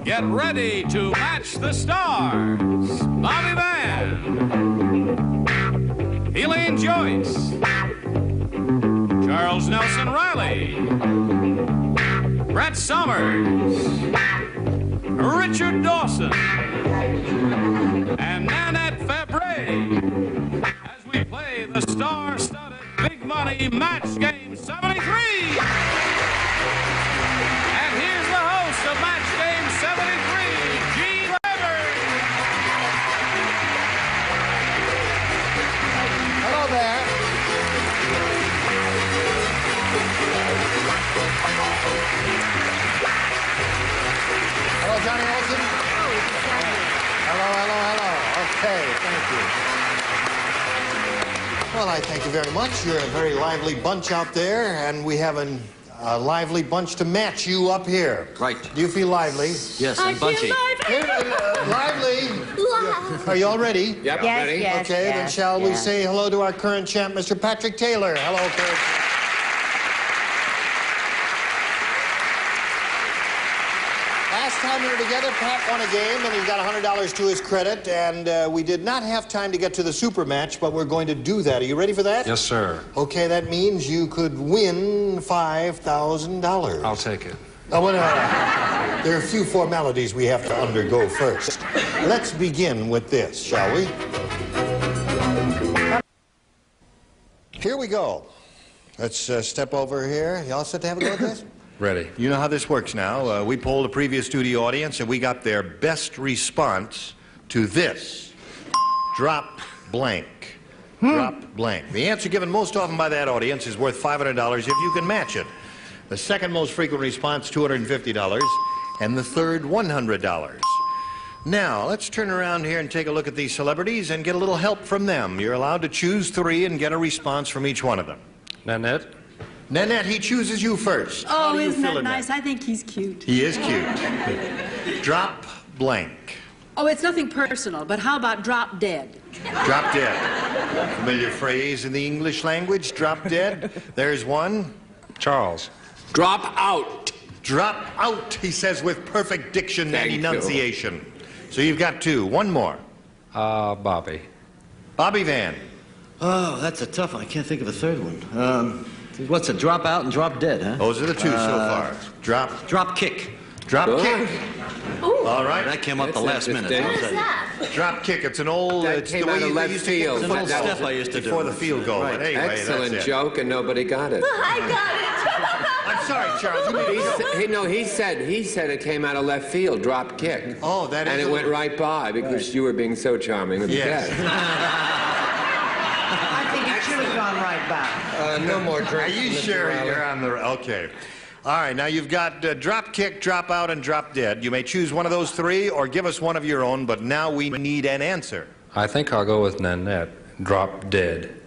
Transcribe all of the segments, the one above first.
Get ready to match the stars. Bobby Van, Elaine Joyce, Charles Nelson Riley, Brett Somers, Richard Dawson, and Nanette Fabre as we play the star-studded Big Money Match Game 73. And here's the host of Match Game 73, Gene Rivers. Hello there. Hello, Johnny Olson. Hello. Okay, thank you. Well, I thank you very much. You're a very lively bunch out there, and we have a lively bunch to match you up here. Right. Do you feel lively? Yes, and bunchy. Lively. Are you all ready? Yep, Yes, ready? yes. Okay, then shall we say hello to our current champ, Mr. Patrick Taylor. Hello, Kurt. Last time we were together, Pat won a game, and he got $100 to his credit, and we did not have time to get to the super match, but we're going to do that. Are you ready for that? Yes, sir. Okay, that means you could win $5,000. I'll take it. Oh, well, there are a few formalities we have to undergo first. Let's begin with this, shall we? Here we go. Let's step over here. Y'all set to have a go at this? Ready. You know how this works now. We polled a previous studio audience, and we got their best response to this. Drop blank. Drop blank. The answer given most often by that audience is worth $500 if you can match it. The second most frequent response, $250, and the third, $100. Now, let's turn around here and take a look at these celebrities and get a little help from them. You're allowed to choose three and get a response from each one of them. Nanette? Nanette, he chooses you first. How Oh, do you isn't feel that in nice? I think he's cute. He is cute. Drop blank. Oh, it's nothing personal, but how about drop dead? Drop dead. Familiar phrase in the English language, drop dead. There's one. Charles. Drop out. Drop out, he says with perfect diction Thank and you. enunciation. So you've got two. One more. Bobby. Bobby Van. Oh, that's a tough one. I can't think of a third one. What's a drop out and drop dead, huh? Those are the two so far. Drop kick. Drop kick. All right. That came up the That's last minute. interesting. Drop kick. It's an old. That It's came the way out of they left used to kick field. the It's an old football step I used to do. before the field goal. Right. But anyway, Excellent that's it. joke, and nobody got it. I got I'm sorry, Charles. You made a joke. He said it came out of left field, drop kick. Oh, that is. And it went right by because you were being so charming with the Yes. guest. I think it should have gone right back. No more Are drinks. you Mr. sure Riley. you're on the... Okay. All right, now you've got drop kick, drop out, and drop dead. You may choose one of those three or give us one of your own, but now we need an answer. I think I'll go with Nanette. Drop dead.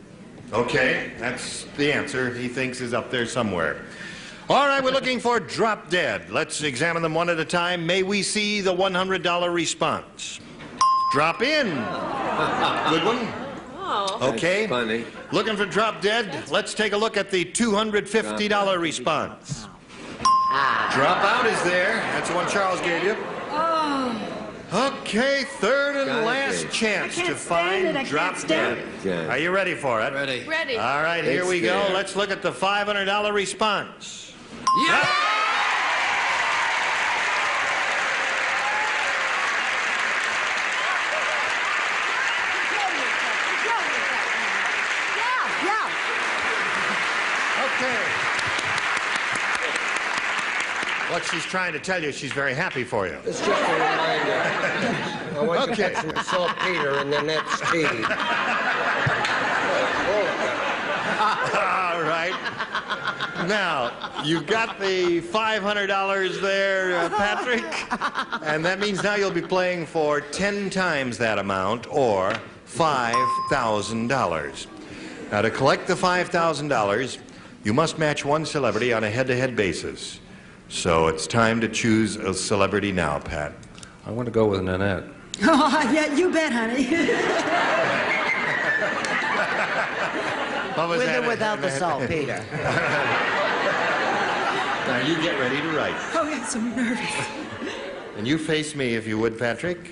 Okay, that's the answer he thinks is up there somewhere. All right, we're looking for drop dead. Let's examine them one at a time. May we see the $100 response? Drop in. Good one. Okay. That's funny. Looking for drop dead? Let's take a look at the $250 response. Drop out is there. That's the one Charles gave you. Okay, third and Gotta last be. chance I can't to stand it. I find drop can't stand dead. it. Are you ready for it? Ready. Ready. All right, here It's we go. there. Let's look at the $500 response. Yeah! Okay. What she's trying to tell you, she's very happy for you. It's just a reminder. I want Okay. you to put some saltpeter in the next tea. All right. Now, you got the $500 there, Patrick. And that means now you'll be playing for 10 times that amount, or $5,000. Now, to collect the $5,000, you must match one celebrity on a head-to-head basis. So it's time to choose a celebrity now, Pat. I'm going to go with Nanette. Oh, yeah, you bet, honey. What was With that? or without the saltpeter. Now you get ready to write. Oh, yes, I'm nervous. And you face me, if you would, Patrick,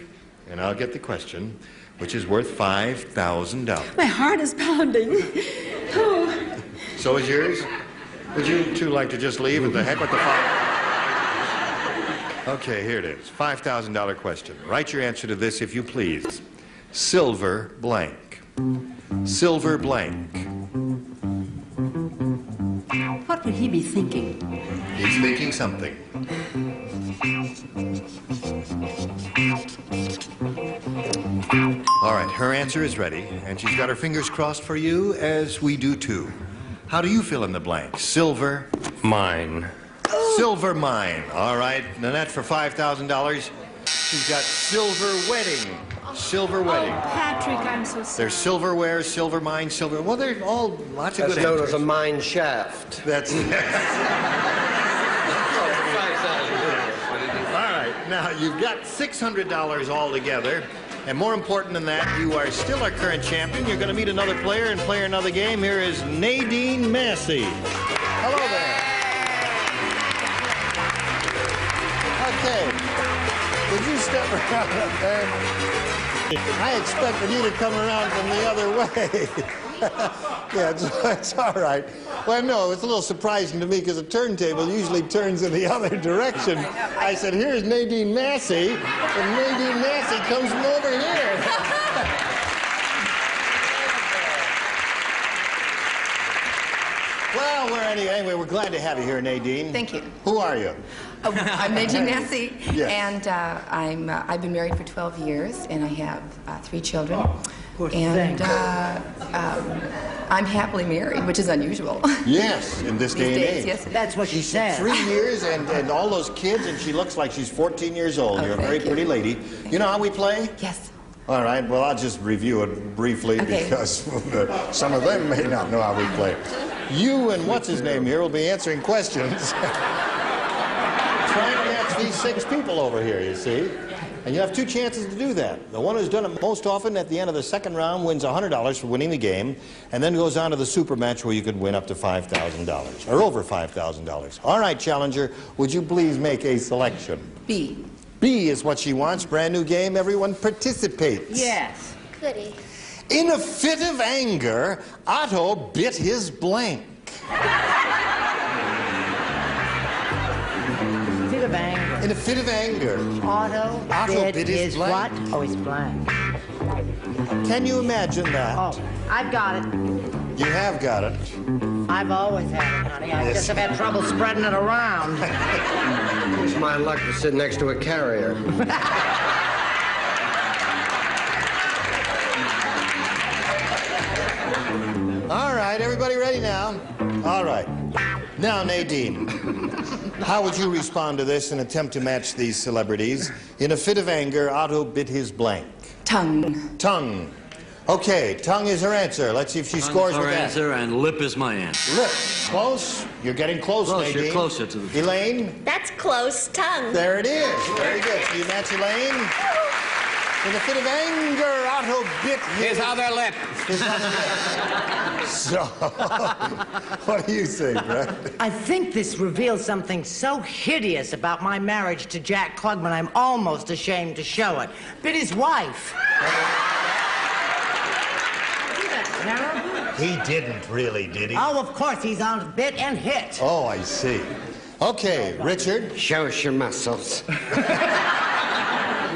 and I'll get the question, which is worth $5,000. My heart is pounding. Oh. So is yours? Would you two like to just leave and the heck with the five? Okay, here it is. $5,000 question. Write your answer to this, if you please. Silver blank. Silver blank. What would he be thinking? He's thinking something. All right, her answer is ready, and she's got her fingers crossed for you, as we do too. How do you fill in the blank? Silver? Mine. Silver mine. All right, Nanette, for $5,000. She's got silver wedding. Silver wedding. Patrick, I'm so sorry. There's silverware, silver mine, silver... Well, they're all lots of That's good known answers. as a mine shaft. That's... All right, now you've got $600 altogether. And more important than that, you are still our current champion. You're going to meet another player and play another game. Here is Nadine Massey. Hello there. Okay. Would you step around up there? I expected you to come around from the other way. Yeah, it's all right. Well, no, it's a little surprising to me because a turntable usually turns in the other direction. I said, here's Nadine Massey, and Nadine Massey comes from over here. Well, anyway, we're glad to have you here, Nadine. Thank you. Who are you? Oh, I'm Nadine Massey, Yes. and I've been married for 12 years, and I have 3 children. Poor And thing. I'm happily married, which is unusual. Yes, in this day These and days, age. yes, it is. That's what she said. 3 years and all those kids, and she looks like she's 14 years old. Oh, You're a very thank you. pretty lady. You know how we play? Yes. All right, well, I'll just review it briefly Okay. because some of them may not know how we play. You and what's-his-name here will be answering questions. Trying to match these 6 people over here, you see. And you have 2 chances to do that. The one who's done it most often at the end of the second round wins $100 for winning the game, and then goes on to the super match where you could win up to $5,000, or over $5,000. All right, challenger, would you please make a selection? B. B is what she wants. Brand new game. Everyone participates. Yes. Goody. In a fit of anger, Otto bit his blank. Fit of anger. In a fit of anger. Otto bit his what? blank. Oh, his blank. Can you imagine that? Oh, I've got it. You have got it. I've always had it, honey. I Yes. just have had trouble spreading it around. It's my luck to sit next to a carrier. All right, everybody ready now? All right. Now, Nadine, how would you respond to this and attempt to match these celebrities? In a fit of anger, Otto bit his blank. Tongue. Tongue. Okay, tongue is her answer. Let's see if she scores with Our that. answer, and lip is my answer. Lip. Close. You're getting close, Close, Nadine. you're closer to the... Elaine? That's close. Tongue. There it is. Very good. So you match Elaine. In a fit of anger, Otto bit his other lip. So, what do you think, Brett? I think this reveals something so hideous about my marriage to Jack Klugman, I'm almost ashamed to show it. Bit his wife. He didn't really, did he? Oh, of course, he's on bit and hit. Oh, I see. Okay, Richard. Show us your muscles.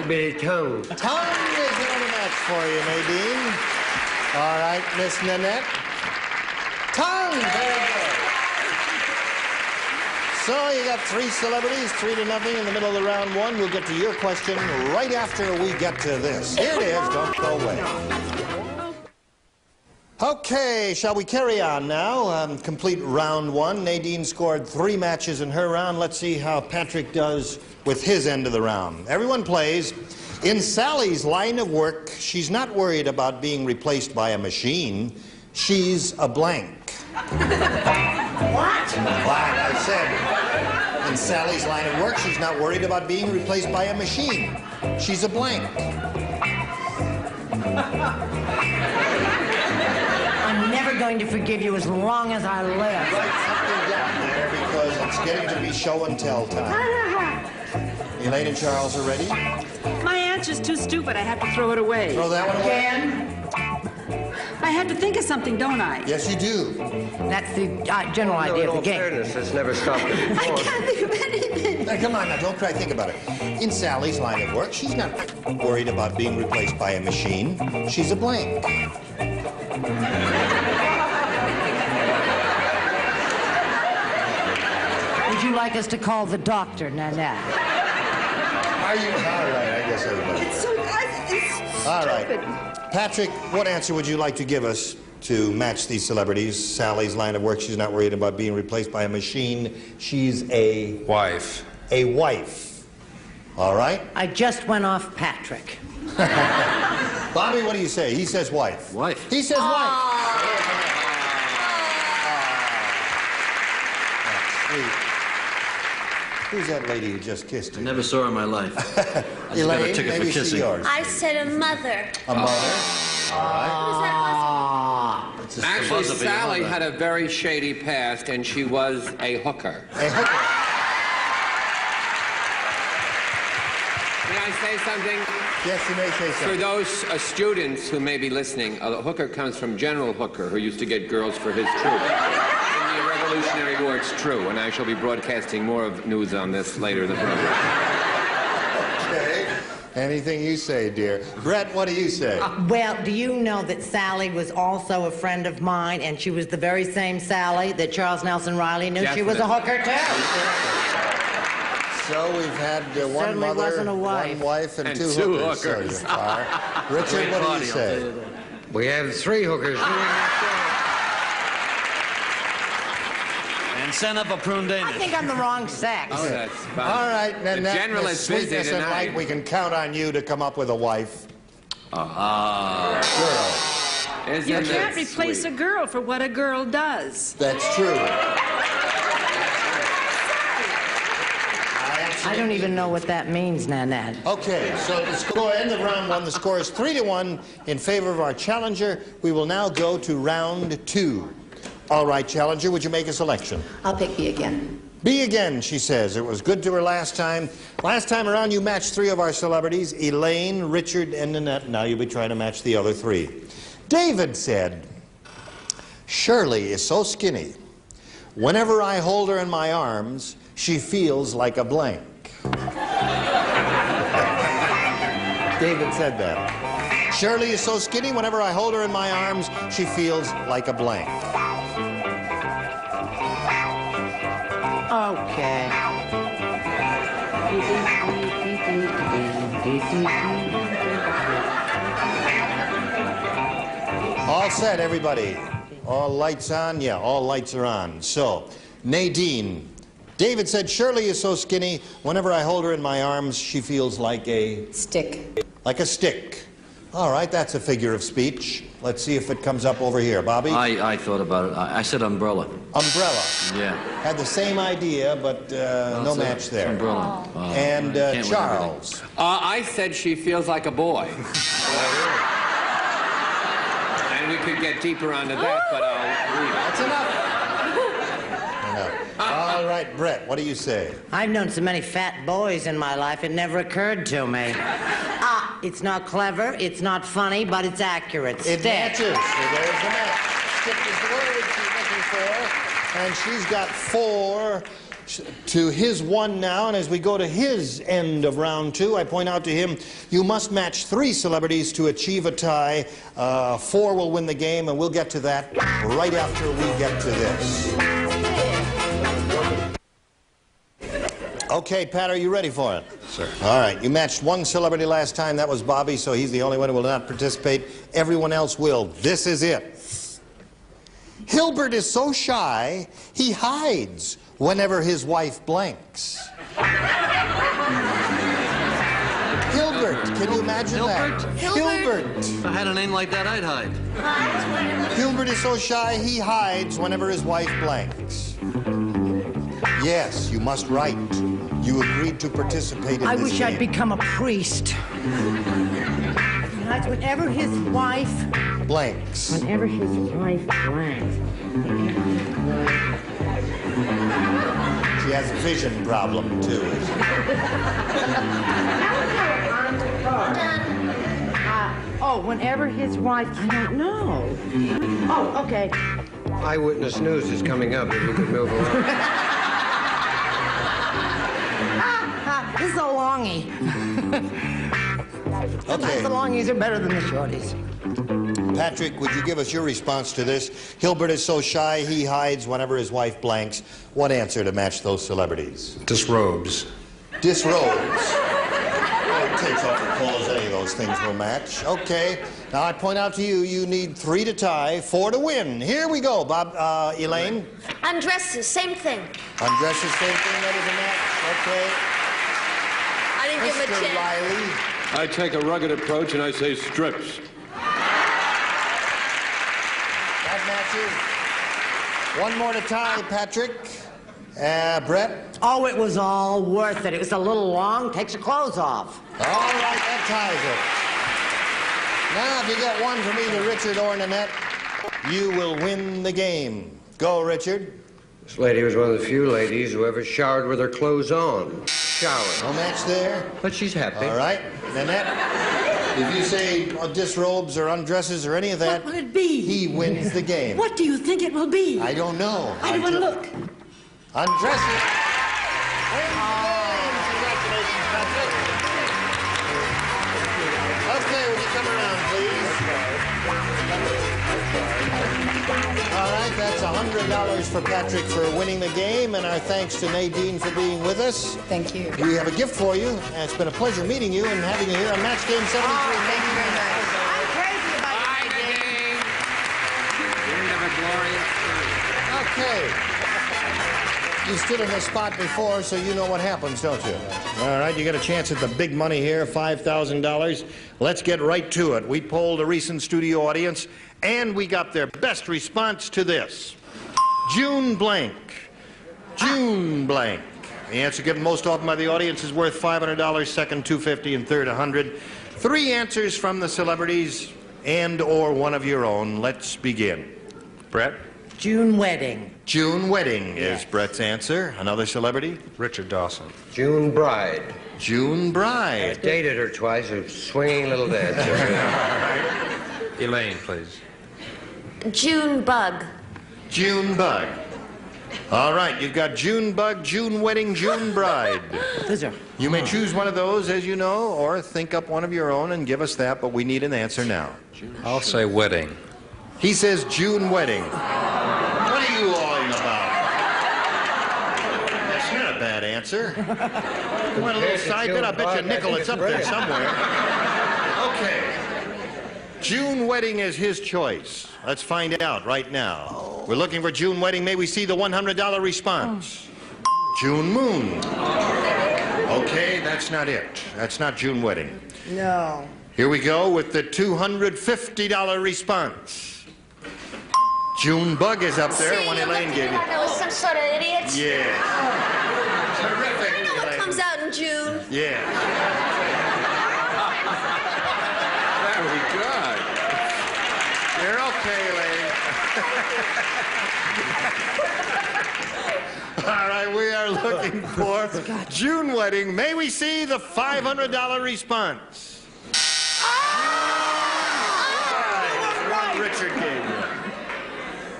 Big tongue. Tongue is another match for you, Nadine. All right, Miss Nanette. Tongue, very good. So you got 3 celebrities, 3-0 in the middle of the round 1. We'll get to your question right after we get to this. Here it is. Don't go away. Okay, shall we carry on now? Complete round 1. Nadine scored 3 matches in her round. Let's see how Patrick does with his end of the round. Everyone plays. In Sally's line of work, she's not worried about being replaced by a machine. She's a blank. What? Blank, I said. In Sally's line of work, she's not worried about being replaced by a machine. She's a blank. I'm never going to forgive you as long as I live. Write something down there because it's getting to be show and tell time. Elaine and Charles are ready. My answer's too stupid. I have to throw it away. Throw that one away. I have to think of something, don't I? Yes, you do. That's the general idea of the game. fairness, it's never stopped it before. I can't think of anything. Now, come on, now, don't try to think about it. In Sally's line of work, she's not worried about being replaced by a machine. She's a blank. Would you like us to call the doctor, Nanette? Are you? All right, I guess everybody. It's so... it's All stupid. right. Patrick, what answer would you like to give us to match these celebrities? Sally's line of work, she's not worried about being replaced by a machine. She's a... Wife. A wife. All right? I just went off Patrick. Bobby, what do you say? He says wife. Wife. He says wife. Who's that lady who just kissed I you? never saw her in my life. I just got a Elaine, ticket for maybe she's kissing. yours. I said a mother. A mother. Who's that It's just the Actually, buzzer being Sally on had a very shady past, and she was a hooker. A hooker. May I say something? Yes, you may say For something. those students who may be listening, a hooker comes from General Hooker, who used to get girls for his troop. In the Revolutionary War, it's true, and I shall be broadcasting more of news on this later in the program. Okay. Anything you say, dear. Brett, what do you say? Well, do you know that Sally was also a friend of mine, and she was the very same Sally that Charles Nelson Riley knew she was a hooker, too? So we've had one Certainly mother, wasn't a wife. one wife, and, And two two hookers. So hookers. far. Richard, what do you say? We have 3 hookers doing that And send up a prune I Danish. think I'm the wrong sex. Oh, that's fun. All right, The then that General the is busy sweetness and tonight. light, we can count on you to come up with a wife. Isn't You that can't replace sweet? a girl for what a girl does. That's true. I don't even know what that means, Nanette. Okay, so the score, end of round 1, the score is 3-1 in favor of our challenger. We will now go to round 2. All right, challenger, would you make a selection? I'll pick B again. B again, she says. It was good to her last time. Last time around, you matched 3 of our celebrities, Elaine, Richard, and Nanette. Now you'll be trying to match the other 3. David said, Shirley is so skinny. Whenever I hold her in my arms, she feels like a blank. David said that. Shirley is so skinny, whenever I hold her in my arms, she feels like a blank. Okay. All set, everybody. All lights on? Yeah, all lights are on. So, Nadine. David said, Shirley is so skinny, whenever I hold her in my arms, she feels like a... Stick. Like a stick. All right, that's a figure of speech. Let's see if it comes up over here. Bobby? I thought about it. I said umbrella. Umbrella. Yeah. Had the same idea, but no match It's there. umbrella. And Can't win Charles. I said she feels like a boy. And we could get deeper onto that, but I'll leave it. That's enough. All right, Brett, what do you say? I've known so many fat boys in my life, it never occurred to me. It's not clever, it's not funny, but it's accurate. It Stick. matches. So there's the match. Stick is the word she's looking for. And she's got 4 to his 1 now. And as we go to his end of round 2, I point out to him, you must match 3 celebrities to achieve a tie. 4 will win the game, and we'll get to that right after we get to this. Okay, Pat, are you ready for it? Sir. All right, you matched 1 celebrity last time. That was Bobby, so he's the only one who will not participate. Everyone else will. This is it. Hilbert is so shy, he hides whenever his wife blanks. Hilbert, can you imagine that? Hilbert. If I had a name like that, I'd hide. Hilbert is so shy, he hides whenever his wife blanks. Yes, you must write. You agreed to participate in I this wish I'd game. become a priest. That's whenever his wife... Blanks. Whenever his wife blanks. She She has a vision problem, too. Whenever his wife... I don't know. Oh, okay. Eyewitness News is coming up, if you could move along. This is a longie. Okay. The longies are better than the shorties. Patrick, would you give us your response to this? Hilbert is so shy, he hides whenever his wife blanks. What answer to match those celebrities? Disrobes. Disrobes. Oh, takes off her clothes, any of those things will match. Okay. Now, I point out to you, you need 3 to tie, 4 to win. Here we go, Bob. Elaine? Undresses, same thing. Undresses, same thing, that is a match. Okay. I didn't give him a Mr. chance. Riley? I take a rugged approach and I say strips. That matches. 1 more to tie, Patrick. Brett? Oh, it was all worth it. It was a little long. Takes your clothes off. All right, that ties it. Now, if you get one from either Richard or Nanette, you will win the game. Go, Richard. This lady was one of the few ladies who ever showered with her clothes on. Shower. No match there? But she's happy. All right. Nanette, if you say disrobes or undresses or any of that, What will it be? he wins the game. What do you think it will be? I don't know. I don't want to look. Undresses. Wins the game. Congratulations, Patrick. Okay, will you come around, please? All right, that's $100 for Patrick for winning the game, and our thanks to Nadine for being with us. Thank you. We have a gift for you, and it's been a pleasure meeting you and having you here on Match Game 73. Thank you very much. I'm crazy about Bye, Nadine. End of a glorious career. Okay. You stood in this spot before, so you know what happens, don't you? All right, you got a chance at the big money here, $5,000. Let's get right to it. We polled a recent studio audience, and we got their best response to this. June blank. June blank. The answer given most often by the audience is worth $500, second $250, and third $100. 3 answers from the celebrities and or one of your own. Let's begin. Brett? June wedding. June wedding is Brett's answer. Another celebrity? Richard Dawson. June Bride. June Bride. I dated her twice, a swinging little dance. Elaine, please. June Bug. June Bug. All right, you've got June Bug, June Wedding, June Bride. You may choose one of those, as you know, or think up one of your own and give us that, but we need an answer now. I'll say wedding. He says June Wedding. What are you awing about? That's not a bad answer. You want a little side bit? I bet you a nickel it's up there somewhere. Okay. June Wedding is his choice. Let's find out right now. We're looking for June Wedding. May we see the $100 response? June Moon. Okay, that's not it. That's not June Wedding. No. Here we go with the $250 response. June Bug is up there, one Elaine gave you. That was some sort of idiot. Yeah. Terrific. I know what comes out in June. Yeah. Very good. You're okay, Elaine. All right, we are looking for June Wedding. May we see the $500 response? One Richard gave you.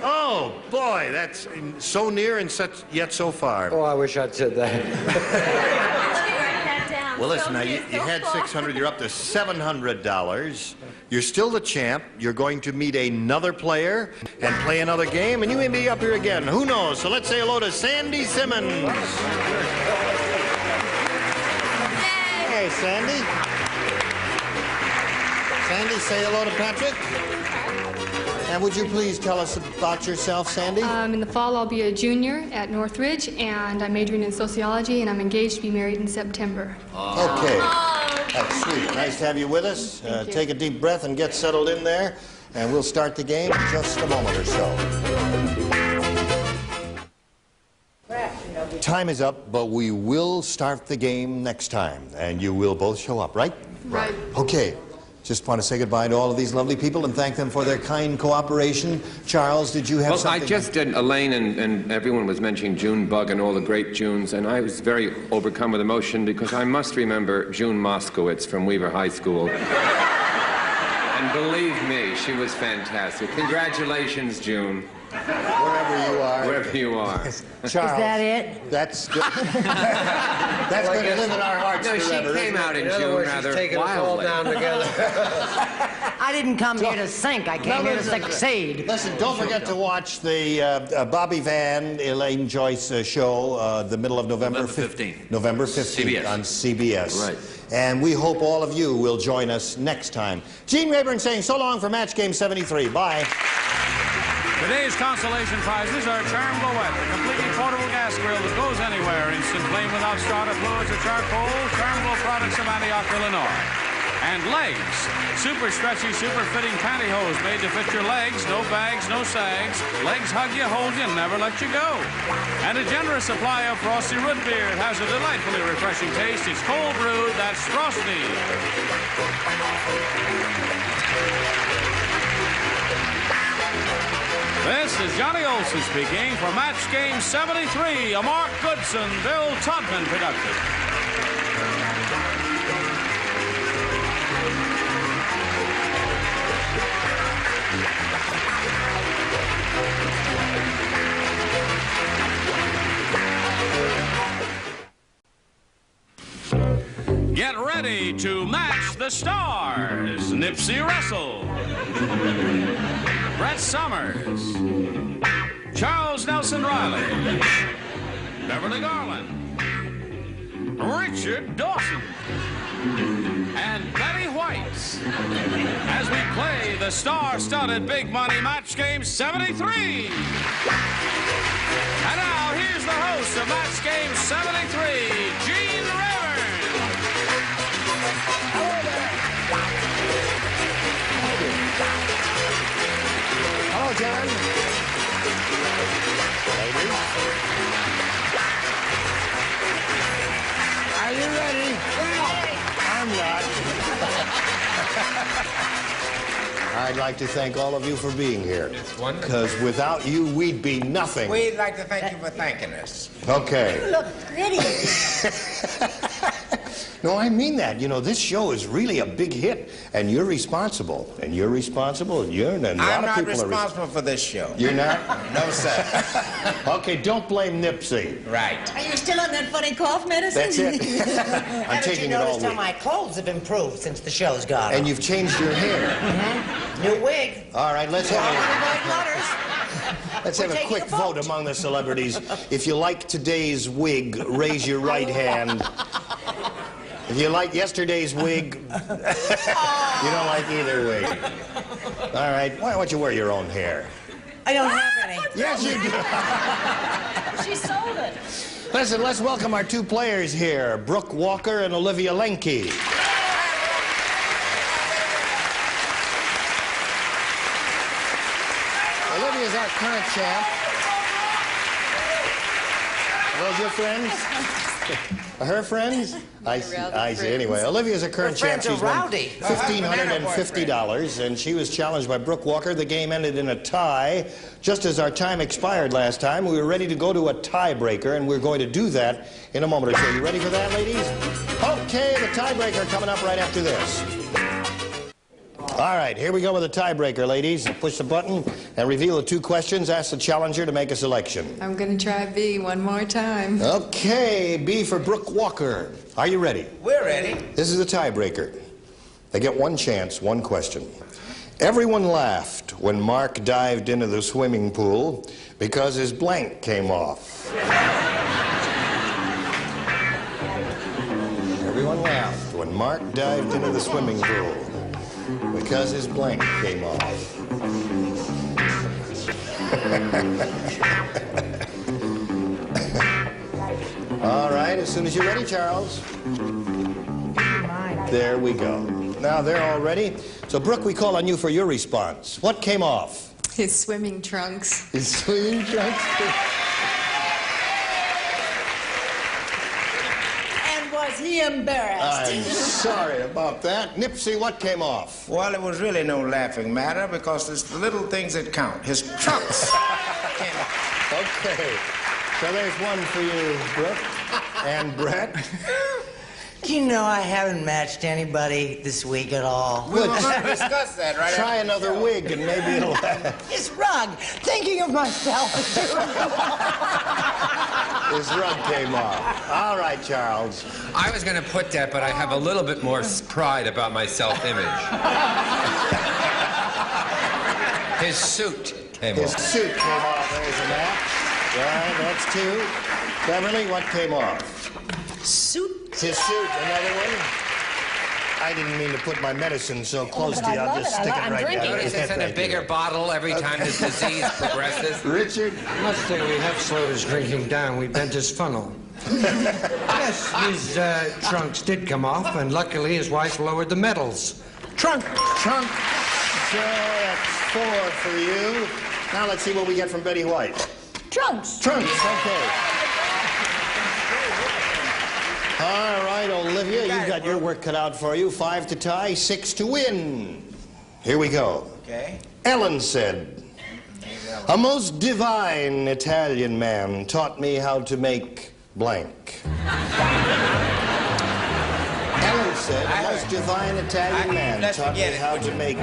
Oh, boy, that's so near and such, yet so far. Oh, I wish I'd said that. Well, listen, now, you had $600, you're up to $700. You're still the champ. You're going to meet another player and play another game, and you may be up here again. Who knows? So let's say hello to Sandy Simmons. Hey, Sandy. Sandy, say hello to Patrick. And would you please tell us about yourself, Sandy? In the fall, I'll be a junior at Northridge, and I'm majoring in sociology, and I'm engaged to be married in September. Okay. That's sweet. Nice to have you with us. Take a deep breath and get settled in there, and we'll start the game in just a moment or so. Time is up, but we will start the game next time, and you will both show up, right? Right. Okay. Just want to say goodbye to all of these lovely people and thank them for their kind cooperation. Charles, did you have something? Well, I just did. Elaine and everyone was mentioning June Bug and all the great Junes, and I was very overcome with emotion because I must remember June Moskowitz from Weaver High School. And believe me, she was fantastic. Congratulations, June. Wherever you are. Wherever you are. Charles, is that it? That's good. That's going to live in our hearts no, forever. She came out in June words, rather she's taking us all wildly. down together. I didn't come here to sink. I came here to succeed. Listen, don't forget to watch the Bobby Van, Elaine Joyce show the middle of November 15th. November 15th CBS. on CBS. Right. And we hope all of you will join us next time. Gene Rayburn saying so long for Match Game 73. Bye. Today's consolation prizes are Charm Blowette, a completely portable gas grill that goes anywhere. Instant flame without starter fluids or charcoal. Charm Blow products of Antioch, Illinois. And Legs, super stretchy, super fitting pantyhose made to fit your legs. No bags, no sags. Legs hug you, hold you, never let you go. And a generous supply of Frosty root beer. It has a delightfully refreshing taste. It's cold brewed. That's Frosty. This is Johnny Olson speaking for Match Game 73, a Mark Goodson, Bill Todman production. Get ready to match the stars. Nipsey Russell, Brett Summers, Charles Nelson Riley, Beverly Garland, Richard Dawson, and Betty White as we play the star-studded Big Money Match Game 73. And now, here's the host of Match Game 73, Gene Rayburn. Hello, John. Ladies. Are you ready? I'm not. I'd like to thank all of you for being here. It's wonderful. Because without you, we'd be nothing. We'd like to thank you for thanking us. Okay. You look pretty. No, I mean that. You know, this show is really a big hit, and you're responsible. And you're responsible, and a lot I'm of not people responsible for this show. You're not? No, sir. Okay, don't blame Nipsey. Right. Are you still on that funny cough medicine? That's it. I'm Haven't taking you it all noticed how week. my clothes have improved since the show's gone? And you've changed your hair. New wig. All right, let's have We're a taking quick a vote. vote among the celebrities. If you like today's wig, raise your right hand. If you like yesterday's wig, you don't like either wig. All right, why don't you wear your own hair? I don't have any. Yes, you do. She sold it. Listen, let's welcome our two players here, Brooke Walker and Olivia Lenke. Olivia's our current champ. Are those your friends? Her friends? I see. Anyway, Olivia's a current champ. friends are She's won rowdy. $1,550, and she was challenged by Brooke Walker. The game ended in a tie. Just as our time expired last time, we were ready to go to a tiebreaker, and we're going to do that in a moment or two. You ready for that, ladies? Okay, the tiebreaker coming up right after this. All right, here we go with the tiebreaker, ladies. Push the button and reveal the two questions. Ask the challenger to make a selection. I'm going to try B one more time. Okay, B for Brooke Walker. Are you ready? We're ready. This is the tiebreaker. They get one chance, one question. Everyone laughed when Mark dived into the swimming pool because his blank came off. Everyone laughed when Mark dived into the swimming pool because his blank came off. All right, as soon as you're ready, Charles. There we go. Now they're all ready. So, Brooke, we call on you for your response. What came off? His swimming trunks. His swimming trunks? And was he be embarrassed. I'm sorry about that. Nipsey, what came off? Well, it was really no laughing matter because it's the little things that count. His trunks. Okay. So there's one for you, Brooke. And Brett. Do you know I haven't matched anybody this week at all? We were going to discuss that, right? Try another wig and maybe it'll... This rug. Thinking of myself. This rug came off. All right, Charles. I was going to put that, but I have a little bit more pride about my self-image. His suit came off. His suit came off. There's a match. Right, that's two. Beverly, what came off? Suit. His suit, another one. I didn't mean to put my medicine so close to you. I'll just stick it right down. Notice it's in a bigger bottle every time this disease progresses. Richard? I must say we have slowed his drinking down. We bent his funnel. Yes, his trunks did come off, and luckily his wife lowered the medals. Trunk. So that's 4 for you. Now let's see what we get from Betty White. Trunks. Okay. All right, Olivia, you've got your work cut out for you. 5 to tie, 6 to win. Here we go. Okay. Ellen said, a most divine Italian man taught me how to make blank. Ellen said, a most divine Italian man taught me how to make...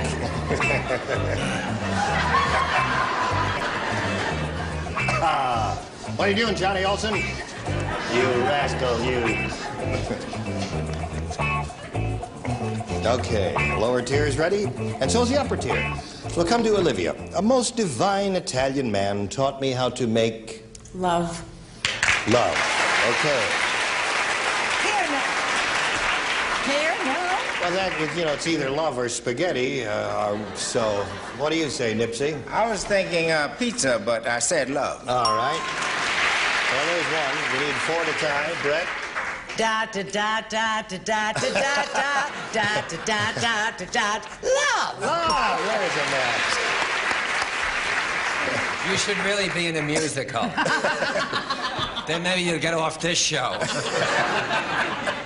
What are you doing, Johnny Olson? You rascal, you. Okay, lower tier is ready, and so's the upper tier. We'll come to Olivia. A most divine Italian man taught me how to make... Love. Love. Okay. Here now. Well, that, it's either love or spaghetti, so what do you say, Nipsey? I was thinking pizza, but I said love. All right. Well, there's one. We need 4 to tie. Brett? Da da da da da da da da da da da da da da. Love. Love. There's a match. You should really be in a musical. Then maybe you'll get off this show.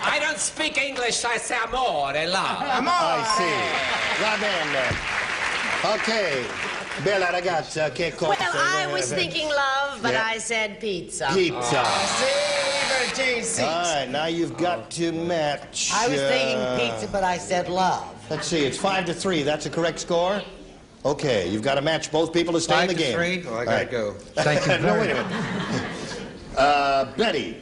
I don't speak English, so I say amore, love. I see. Va bene. Okay. Bella ragazza, che cosa? Well, I was thinking love, but I said pizza. Pizza. See, All right, now you've got to match. I was thinking pizza, but I said love. Let's see, it's 5 to 3. That's a correct score? Okay, you've got to match both people to stay in the game. 5 to 3? Oh, I gotta go. Thank you. No, wait a minute. Betty.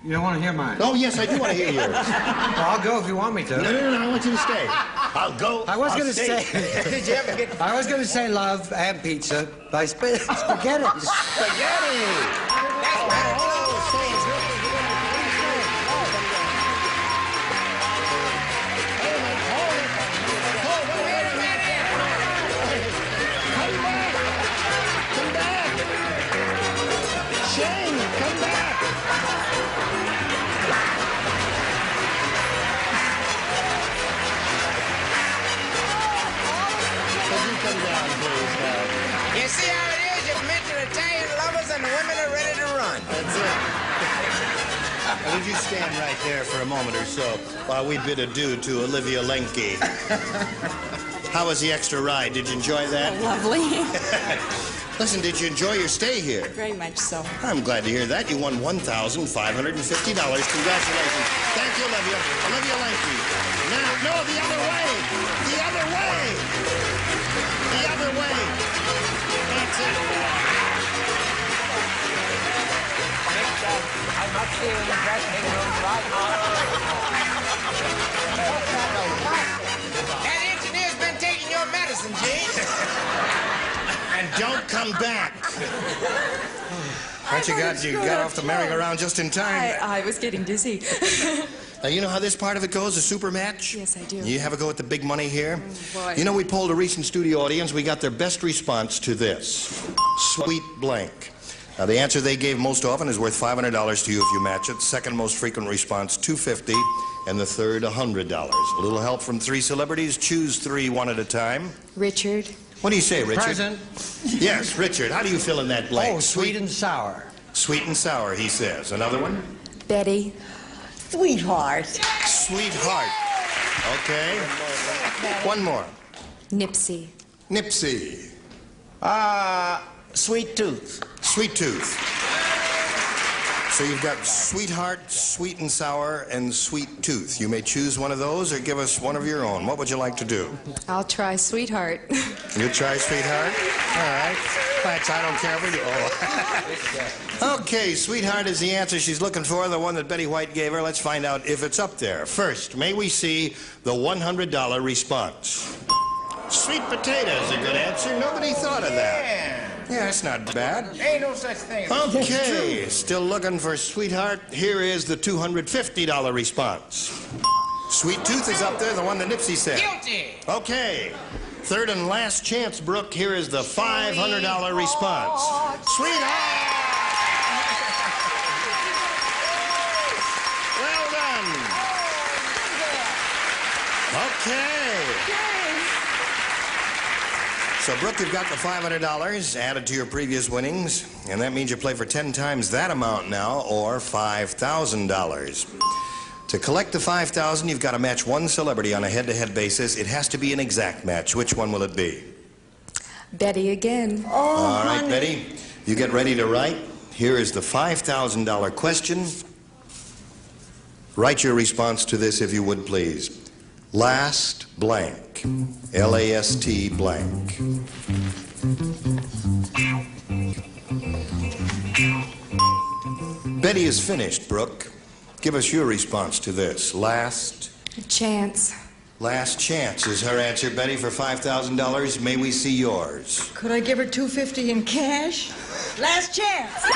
You don't want to hear mine? Oh, yes, I do want to hear yours. Well, I'll go if you want me to. No, I want you to stay. I'll go. I was going to stay. say... Did you ever get... I was going to say love and pizza by spaghetti. Spaghetti! Shane, come back! You see how it is? You mention Italian lovers and the women are ready to run. That's it. Well, would you stand right there for a moment or so while we bid adieu to Olivia Lenke? How was the extra ride? Did you enjoy that? Lovely. Listen, did you enjoy your stay here? Very much so. I'm glad to hear that. You won $1,550. Congratulations. Thank you, Olivia. Olivia Lenke. Now, no, the other way. The other way. The other way. That's it. I'm not feeling the dressing room right That engineer's been taking your medicine, Gene. And don't come back. Aren't you got off the merry-go-round just in time? I was getting dizzy. Now, you know how this part of it goes, a super match? Yes, I do. You have a go at the big money here? Boy. You know, we polled a recent studio audience. We got their best response to this. Sweet blank. Now, the answer they gave most often is worth $500 to you if you match it. Second most frequent response, $250, and the third, $100. A little help from 3 celebrities. Choose 3 one at a time. Richard. What do you say, Richard? Present. Yes, Richard. How do you fill in that blank? Oh, sweet and sour. Sweet and sour, he says. Another one? Betty. Sweetheart. Sweetheart. Okay. One more. Nipsey. Nipsey. Sweet tooth. Sweet tooth. So you've got sweetheart, sweet and sour, and sweet tooth. You may choose one of those or give us one of your own. What would you like to do? I'll try sweetheart. You try sweetheart? All right. Thanks, I don't care for you. Oh. Okay, sweetheart is the answer she's looking for, the one that Betty White gave her. Let's find out if it's up there. First, may we see the $100 response? Sweet potato is a good answer. Nobody thought of that. Yeah, that's not bad. Ain't no such thing. Okay, still looking for sweetheart. Here is the $250 response. Sweet tooth is up there, the one that Nipsey said. Guilty. Okay. Third and last chance, Brooke. Here is the $500 response. Sweetheart! Well done. Okay. So, Brooke, you've got the $500 added to your previous winnings, and that means you play for 10 times that amount now, or $5,000. To collect the $5,000, you've got to match one celebrity on a head-to-head basis. It has to be an exact match. Which one will it be? Betty again. All right, Betty, you get ready to write. Here is the $5,000 question. Write your response to this, if you would, please. Last blank. L-A-S-T blank. Betty is finished, Brooke. Give us your response to this. Last chance. Last chance is her answer, Betty, for $5,000. May we see yours? Could I give her $250 in cash? Last chance.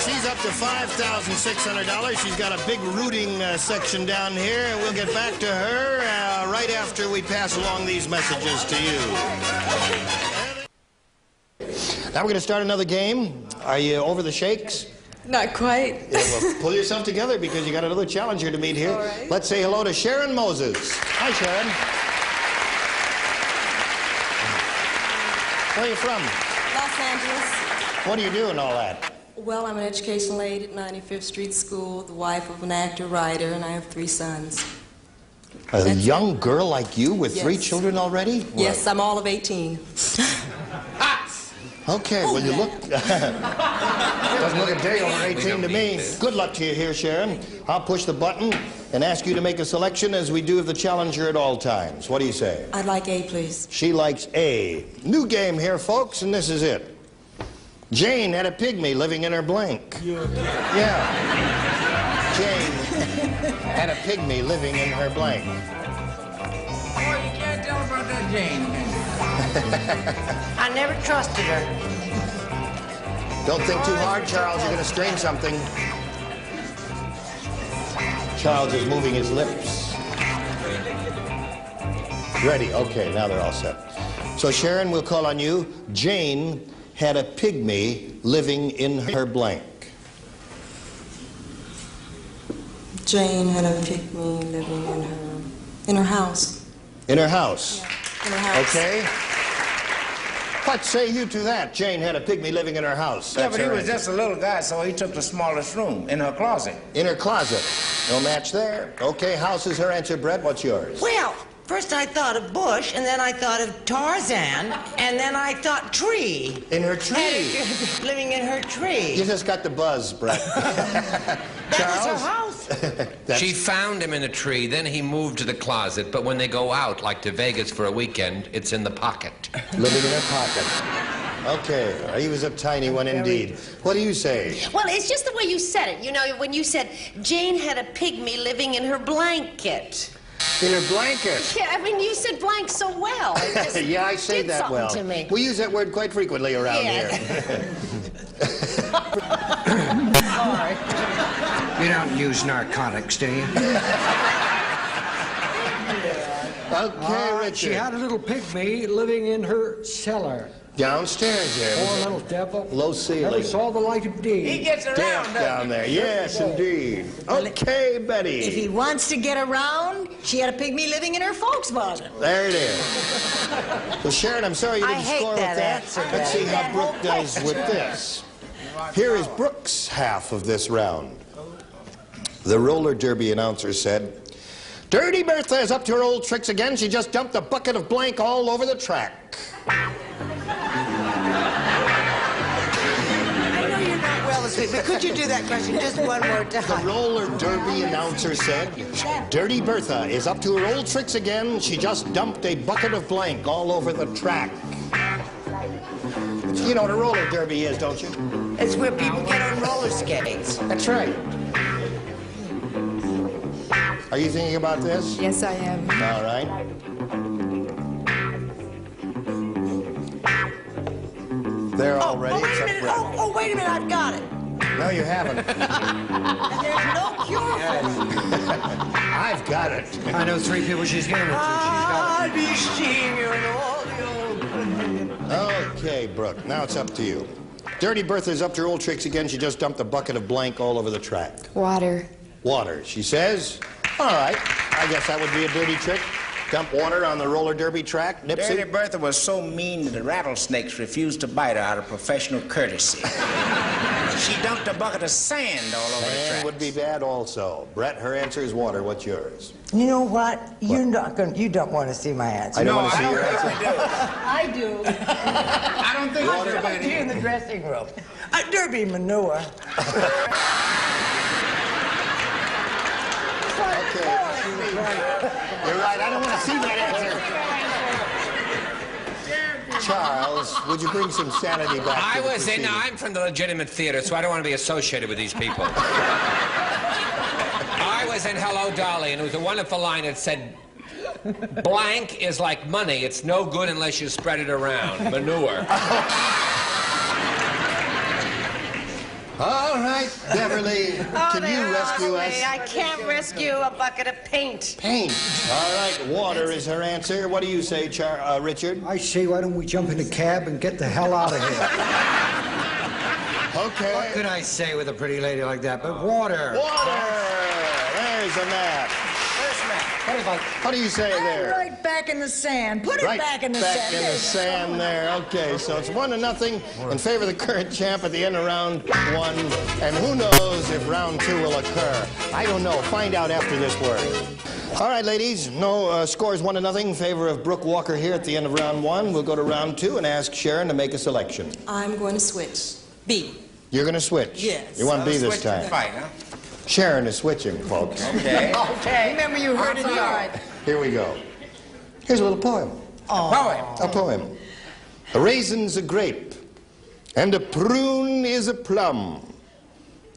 She's up to $5,600. She's got a big rooting section down here, and we'll get back to her right after we pass along these messages to you. Now we're going to start another game. Are you over the shakes? Not quite. Yeah, well, pull yourself together because you got another challenger to meet here. All right. Let's say hello to Sharon Moses. Hi, Sharon. Where are you from? Los Angeles. What do you do and all that? Well, I'm an educational aide at 95th Street School, the wife of an actor-writer, and I have 3 sons. A young girl like you with 3 children already? Yes, I'm all of 18. Okay, well, you look... Doesn't look a day over 18 to me. Good luck to you here, Sharon. I'll push the button and ask you to make a selection as we do of the challenger at all times. What do you say? I'd like A, please. She likes A. New game here, folks, and this is it. Jane had a pygmy living in her blank. Yeah. Jane had a pygmy living in her blank. Oh, you can't tell about that Jane. I never trusted her. Don't think too hard, Charles. You're going to strain something. Charles is moving his lips. Ready. Okay, now they're all set. So, Sharon, we'll call on you. Jane had a pygmy living in her blank. Jane had a pygmy living in her house. In her house? Yeah, in her house. Okay. What say you to that? Jane had a pygmy living in her house. Yeah, That's but he her was answer. just a little guy, so he took the smallest room in her closet. In her closet. No match there. Okay, house is her answer. Brett, what's yours? Well, first I thought of bush, and then I thought of Tarzan, and then I thought tree. In her tree. Living in her tree. You just got the buzz, Brett. That was her house. She found him in a tree, then he moved to the closet, but when they go out, like to Vegas for a weekend, it's in the pocket. Living in her pocket. Okay, he was a tiny one indeed. What do you say? Well, it's just the way you said it. You know, when you said Jane had a pygmy living in her blanket. In her blanket. Yeah, I mean, you said blank so well. It just Yeah, I say did that something well. to me. We use that word quite frequently around here. All right. You don't use narcotics, do you? Okay, Richard. She had a little pygmy living in her cellar. Downstairs there. Poor little devil. Low ceiling. Never saw the light of day. He gets around, Damp doesn't down there. Yes, indeed. Okay, Betty. If he wants to get around, she had a pygmy living in her folks' barn. There it is. Well, Sharon, I'm sorry you I didn't hate score that with that. answer, Let's see Betty. how Brooke does with this. Here is Brooke's half of this round. The roller derby announcer said, Dirty Bertha is up to her old tricks again. She just dumped a bucket of blank all over the track. I know you're not well this week, but could you do that question just one more The time? roller derby announcer said, Dirty Bertha is up to her old tricks again. She just dumped a bucket of blank all over the track. You know what a roller derby is, don't you? It's where people get on roller skates. That's right. Are you thinking about this? Yes, I am. All right. They're all ready. Wait a except minute. Brett. Oh, wait a minute. I've got it. No, you haven't. And there's no cure for it. I've got it. I know 3 people she's getting it to. I'll be seeing you in all the old... Okay, Brooke. Now it's up to you. Dirty Bertha's up to her old tricks again. She just dumped a bucket of blank all over the track. Water. Water, she says. All right. I guess that would be a dirty trick. Dump water on the roller derby track. Nipsey? Dirty Bertha was so mean that the rattlesnakes refused to bite her out of professional courtesy. She dumped a bucket of sand all over the Sand track. would be bad also. Brett, her answer is water. What's yours? You know what? You're not going. You don't want to see my answer. I don't want to see your answer. I do. I don't think I'll talk to you in the dressing room. Derby manure. Okay. You're right. I don't want to see that answer. Charles, would you bring some sanity back to the proceeding? I'm from the legitimate theater, so I don't want to be associated with these people. I was in Hello, Dolly, and it was a wonderful line that said, blank is like money. It's no good unless you spread it around. Manure. All right, Beverly, can you rescue us? I can't rescue a bucket of paint. Paint. All right, water is her answer. What do you say, Richard? I say, why don't we jump in a cab and get the hell out of here? Okay. What could I say with a pretty lady like that? But water. Water. There's a map. What do you say there? Right back in the sand. Put it Right back in the back sand. in the sand there. Okay, so it's 1-0 in favor of the current champ at the end of round 1. And who knows if round 2 will occur? I don't know. Find out after this word. All right, ladies. No scores 1-0 in favor of Brooke Walker here at the end of round 1. We'll go to round 2 and ask Sharon to make a selection. I'm going to switch. B. You're going to switch? Yes. You want B this Switch the time? fight, huh? Sharon is switching, folks. Okay. Okay. Remember you heard it hard. Here we go. Here's a little poem. Poem. A poem. A raisin's a grape, and a prune is a plum.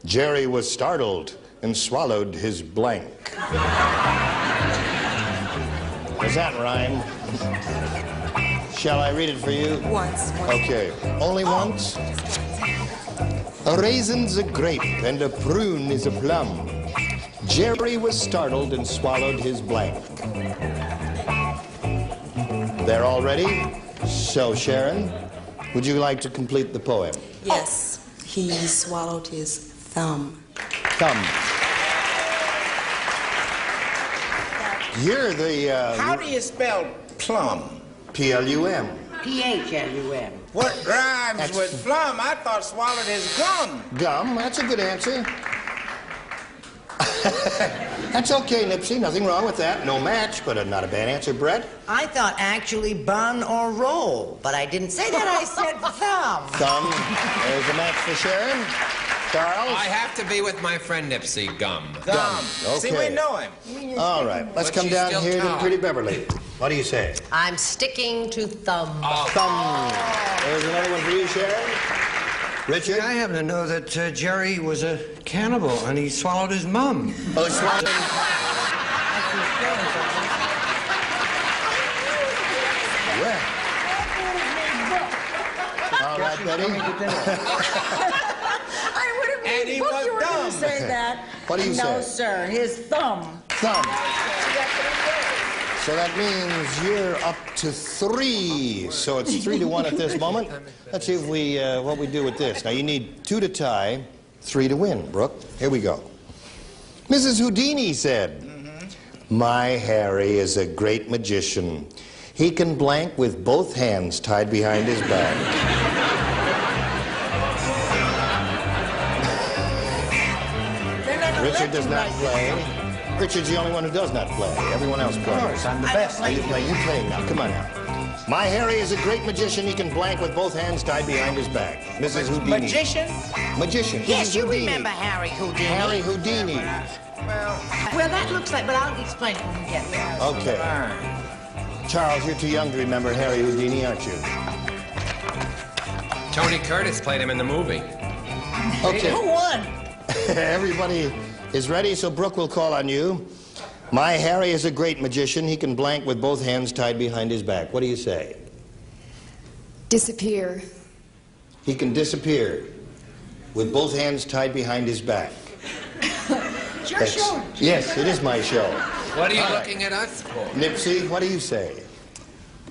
Jerry was startled and swallowed his blank. Does that rhyme? Shall I read it for you? Once. Okay. Only once? A raisin's a grape, and a prune is a plum. Jerry was startled and swallowed his blank. They're all ready? So, Sharon, would you like to complete the poem? Yes. He swallowed his thumb. Thumb. You're the, How do you spell plum? P-L-U-M. P-H-L-U-M. What rhymes That's- with plum? I thought swallowed his gum. Gum, that's a good answer. That's okay, Nipsey. Nothing wrong with that. No match, but not a bad answer. Brett? I thought actually bun or roll, but I didn't say that. I said thumb. Thumb. There's a match for Sharon. Charles? I have to be with my friend Nipsey. Gum. Gum. See, Okay. we know him. All right. Let's But come she's down still here to tall. Pretty Beverly. What do you say? I'm sticking to thumb. Thumb. There's another one for you, Sharon. Richard? I happen to know that Jerry was a cannibal and he swallowed his mum. Oh, swallowed. All right, Betty. I would have And made he book was you were going dumb. to say that. What do you No, say? sir. His thumb. Thumb. So that means you're up to 3. So it's 3-1 at this moment. Let's see if we what we do with this. Now you need 2 to tie, 3 to win. Brooke, here we go. Mrs. Houdini said, "My Harry is a great magician. He can blank with both hands tied behind his back." Richard does not play. Richard's the only one who does not play. Everyone else plays. Of course, I'm the best. Now you playing now. Come on now. "My Harry is a great magician. He can blank with both hands tied behind his back." Mrs. Houdini. Magician? Magician. Yes, Mrs. you Houdini. remember Harry Houdini. Harry Houdini. Well, that looks like, but I'll explain it when we get there. Okay. Charles, you're too young to remember Harry Houdini, aren't you? Tony Curtis played him in the movie. Okay. Who won? Everybody is ready, so Brooke will call on you. "My Harry is a great magician. He can blank with both hands tied behind his back." What do you say? Disappear. He can disappear with both hands tied behind his back. It's your show. Yes, it is my show. What are you All right. looking at us for? Nipsey, what do you say?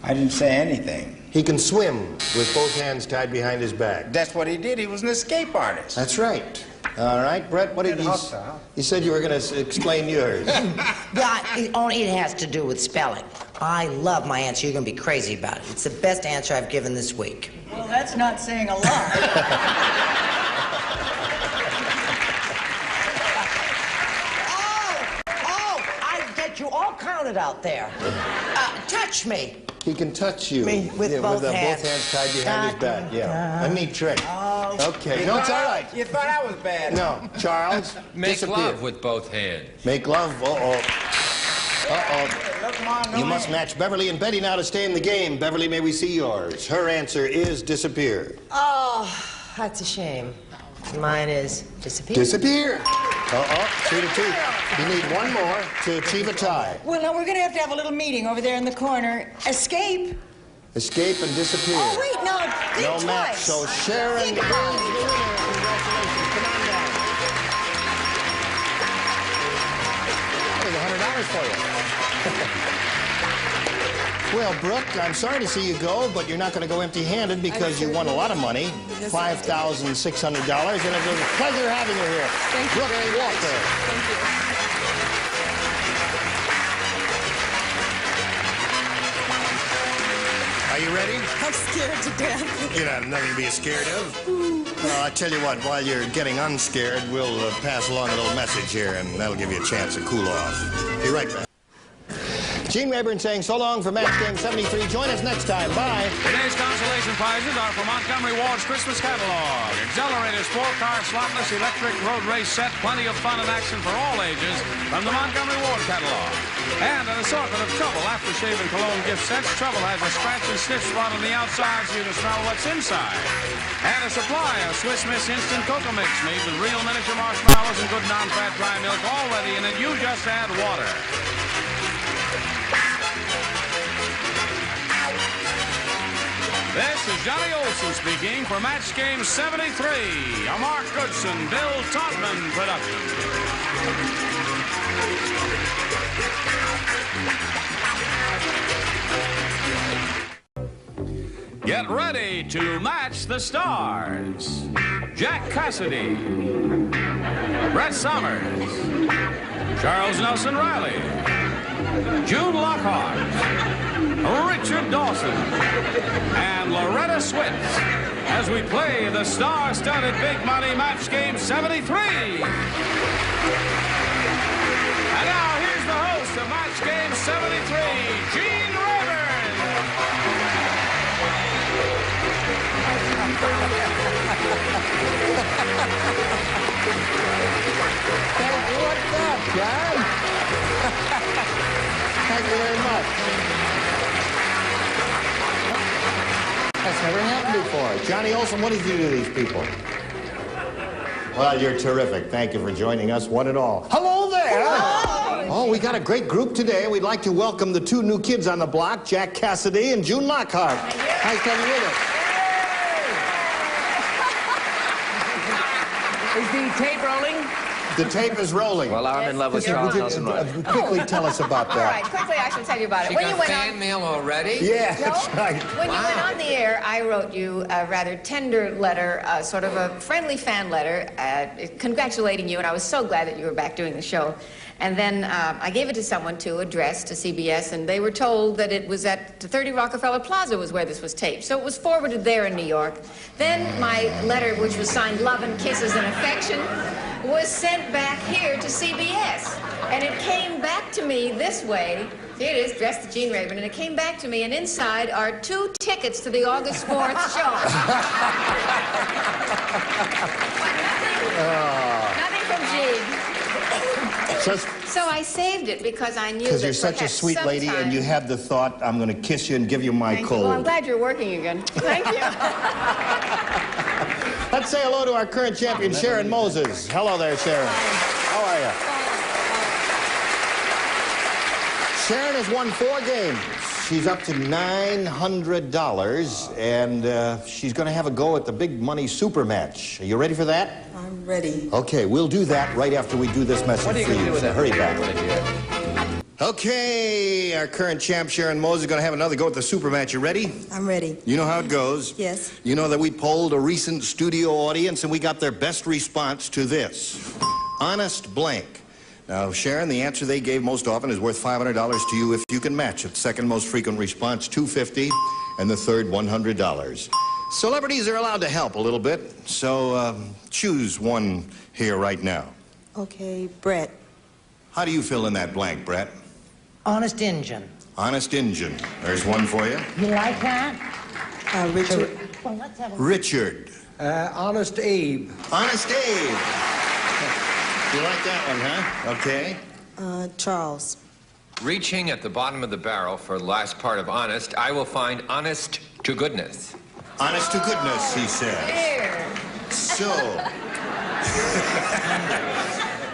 I didn't say anything. He can swim with both hands tied behind his back. That's what he did. He was an escape artist. That's right. All right, Brett, what did you... You said you were going to explain yours. Yeah, it has to do with spelling. I love my answer. You're going to be crazy about it. It's the best answer I've given this week. Well, that's not saying a lot. I get you all counted out there. Touch me. He can touch you. With both hands. Both hands tied behind his back. Yeah, a neat trick. Okay, no, it's all right. You thought I was bad. No, Charles, Make disappear. love with both hands. Make love? Uh-oh. You must match Beverly and Betty now to stay in the game. Beverly, may we see yours? Her answer is disappear. Oh, that's a shame. Mine is disappear. Disappear. 3-2. You need one more to achieve a tie. Well, now we're going to have a little meeting over there in the corner. Escape. Escape and disappear. Oh, wait, no. Think No twice. match. So Sharon is the winner. Congratulations. Come on down. There's $100 for you. Well, Brooke, I'm sorry to see you go, but you're not going to go empty-handed because you won a lot of money, $5,600, and it was a pleasure having you here. Thank you Brooke very much. Walker. Thank you. Are you ready? I'm scared to death. You have nothing to be scared of. Well, I tell you what, while you're getting unscared, we'll pass along a little message here, and that'll give you a chance to cool off. Be right back. Gene Rayburn saying so long for Match Game 73. Join us next time. Bye. Today's consolation prizes are for Montgomery Ward's Christmas catalog. Accelerator, sport-car, slotless, electric road race set. Plenty of fun and action for all ages from the Montgomery Ward catalog. And an assortment of Trouble aftershave and cologne gift sets. Trouble has a scratch and sniff spot on the outside so you can smell what's inside. And a supply of Swiss Miss Instant Cocoa Mix made with real miniature marshmallows and good non-fat dry milk already in it. You just add water. This is Johnny Olson speaking for Match Game 73, a Mark Goodson, Bill Todman production. Get ready to match the stars. Jack Cassidy, Brett Somers, Charles Nelson Riley, June Lockhart, Richard Dawson, and Loretta Switz as we play the star-studded Big Money Match Game 73. And now here's the host of Match Game 73, Gene Rayburn. What's up, John? Thank you very much. That's never happened before. Johnny Olson, what did you do to these people? Well, you're terrific. Thank you for joining us, one and all. Hello there! Hello. Oh, we got a great group today. We'd like to welcome the 2 new kids on the block, Jack Cassidy and June Lockhart. Nice to have you with us. Is the tape rolling? The tape is rolling. Well, I'm in love with Charles Nelson Riley. Quickly tell us about All that. right, quickly, I should tell you about it. She When got you went fan on, mail already? Yeah, No? that's right. When you went on the air, I wrote you a rather tender letter, sort of a friendly fan letter, congratulating you, and I was so glad that you were back doing the show. And then I gave it to someone to address to CBS, and they were told that it was at 30 Rockefeller Plaza was where this was taped. So it was forwarded there in New York. Then my letter, which was signed Love and Kisses and Affection, was sent back here to CBS. And it came back to me this way. Here it is, dressed to Gene Raven, and it came back to me, and inside are 2 tickets to the August 4th show. Nothing from Gene. So I saved it because I knew that Because you're such a sweet lady, and you had the thought, I'm going to kiss you and give you my Thank you. cold. Well, I'm glad you're working again. Thank you. Let's say hello to our current champion, Sharon Moses. Hello there, Sharon. How are you? Sharon has won 4 games. She's up to $900, and she's going to have a go at the big money super match. Are you ready for that? I'm ready. Okay, we'll do that right after we do this message What are you for going to you. do with So that? hurry back. Okay, our current champ, Sharon Moses, is going to have another go at the super match. You ready? I'm ready. You know how it goes. Yes. You know that we polled a recent studio audience, and we got their best response to this. Honest blank. Now, Sharon, the answer they gave most often is worth $500 to you if you can match it. Second most frequent response, $250, and the third, $100. Celebrities are allowed to help a little bit, so choose one here right now. Okay, Brett. How do you fill in that blank, Brett? Honest Injun. Honest Injun. There's one for you. You like that? Richard. Well, let's have a... Richard. Honest Abe. Honest Abe. You like that one, huh? Okay. Charles. Reaching at the bottom of the barrel for the last part of honest, I will find honest to goodness. Honest to goodness, he says. Here. So,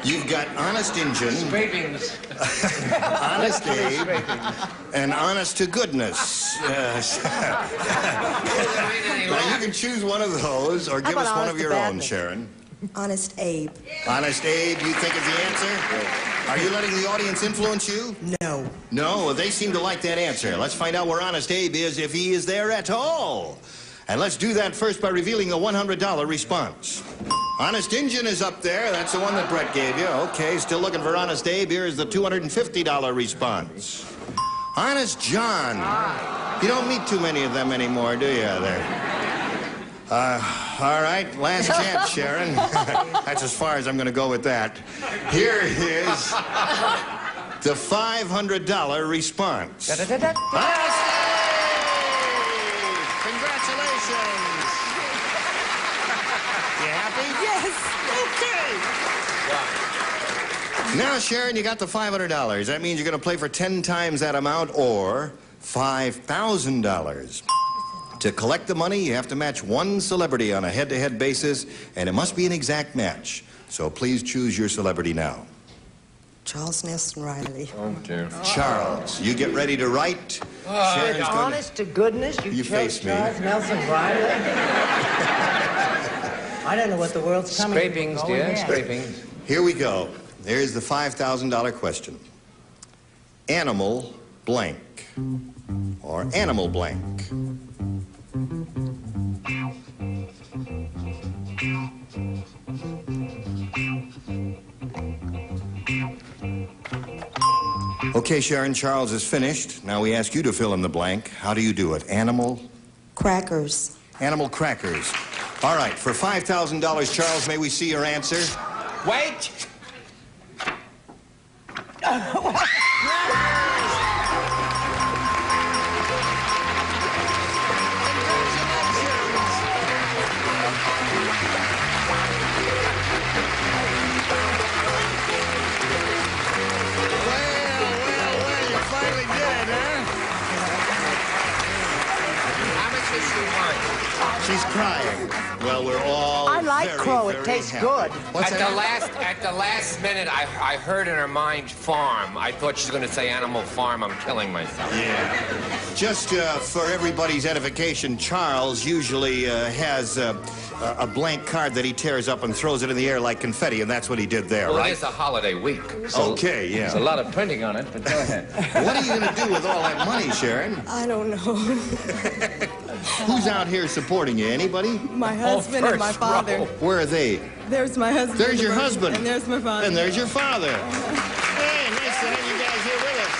you've got Honest Injun, Scrapings. Honest Abe, and Honest to Goodness. Now, you can choose one of those, or give us one of your own, Sharon. Honest Abe. Honest Abe, you think is the answer? Are you letting the audience influence you? No. No, well, they seem to like that answer. Let's find out where Honest Abe is, if he is there at all. And let's do that first by revealing the $100 response. Honest Injun is up there. That's the one that Brett gave you. Okay, still looking for Honest Abe. Here is the $250 response. Honest John. You don't meet too many of them anymore, do you, there? All right, last chance, Sharon. That's as far as I'm going to go with that. Here is the $500 response. Honest Abe! Congratulations! You happy? Yes. Okay. Now, Sharon, you got the $500. That means you're going to play for 10 times that amount or $5,000. To collect the money, you have to match one celebrity on a head-to-head basis, and it must be an exact match. So please choose your celebrity now. Charles Nelson Riley. Oh, dear. Charles, you get ready to write. Sharon's gonna... Honest to goodness, you chose face me. Charles Nelson Riley? I don't know what the world's coming to. Scrapings, dear, scrapings. Here we go. There's the $5,000 question. Animal blank. Or animal blank. Okay, Sharon, Charles is finished. Now we ask you to fill in the blank. How do you do it? Animal? Crackers. Animal crackers. All right, for $5,000, Charles, may we see your answer? Wait! She's crying. Well, we're all I like like very, crow. very It tastes happy. good. At the last minute, I heard in her mind farm. I thought she was going to say Animal Farm. I'm killing myself. Yeah. Just for everybody's edification, Charles usually has a blank card that he tears up and throws it in the air like confetti, and that's what he did there, Well, right? it is a holiday week. Okay, yeah. There's a lot of printing on it, but go ahead. What are you going to do with all that money, Sharon? I don't know. Who's out here supporting you? Anybody? My husband and my father. Where are they? There's my husband. There's your husband. And there's my father. And there's your father. Hey, nice to have you guys here with us.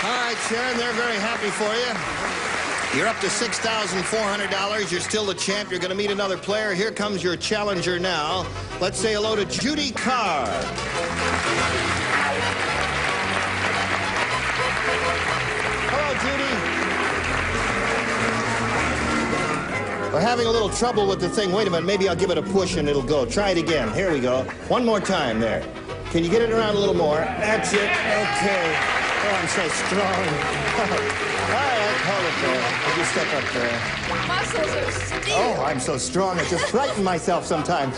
All right, Sharon, they're very happy for you. You're up to $6,400. You're still the champ. You're going to meet another player. Here comes your challenger now. Let's say hello to Judy Carr. Hello, Judy. We're having a little trouble with the thing. Wait a minute. Maybe I'll give it a push and it'll go. Try it again. Here we go. One more time there. Can you get it around a little more? That's it. Okay. Oh, I'm so strong. All right, hold it there. Would you step up there? Muscles are steel. Oh, I'm so strong. I just frighten myself sometimes.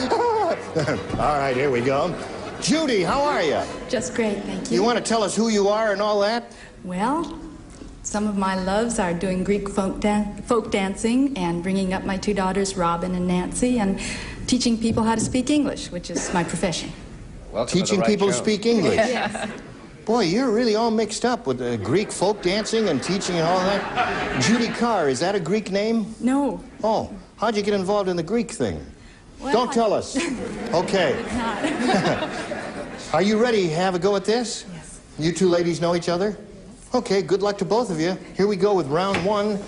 All right, here we go. Judy, how are you? Just great, thank you. You want to tell us who you are and all that? Well, some of my loves are doing Greek folk dancing and bringing up my two daughters, Robin and Nancy, and teaching people how to speak English, which is my profession. Teaching people to speak English? Yes. Boy, you're really all mixed up with Greek folk dancing and teaching and all that. Judy Carr, is that a Greek name? No. Oh, how'd you get involved in the Greek thing? Well, Don't tell us. Okay. Are you ready to have a go at this? Yes. You two ladies know each other? Okay, good luck to both of you. Here we go with round one.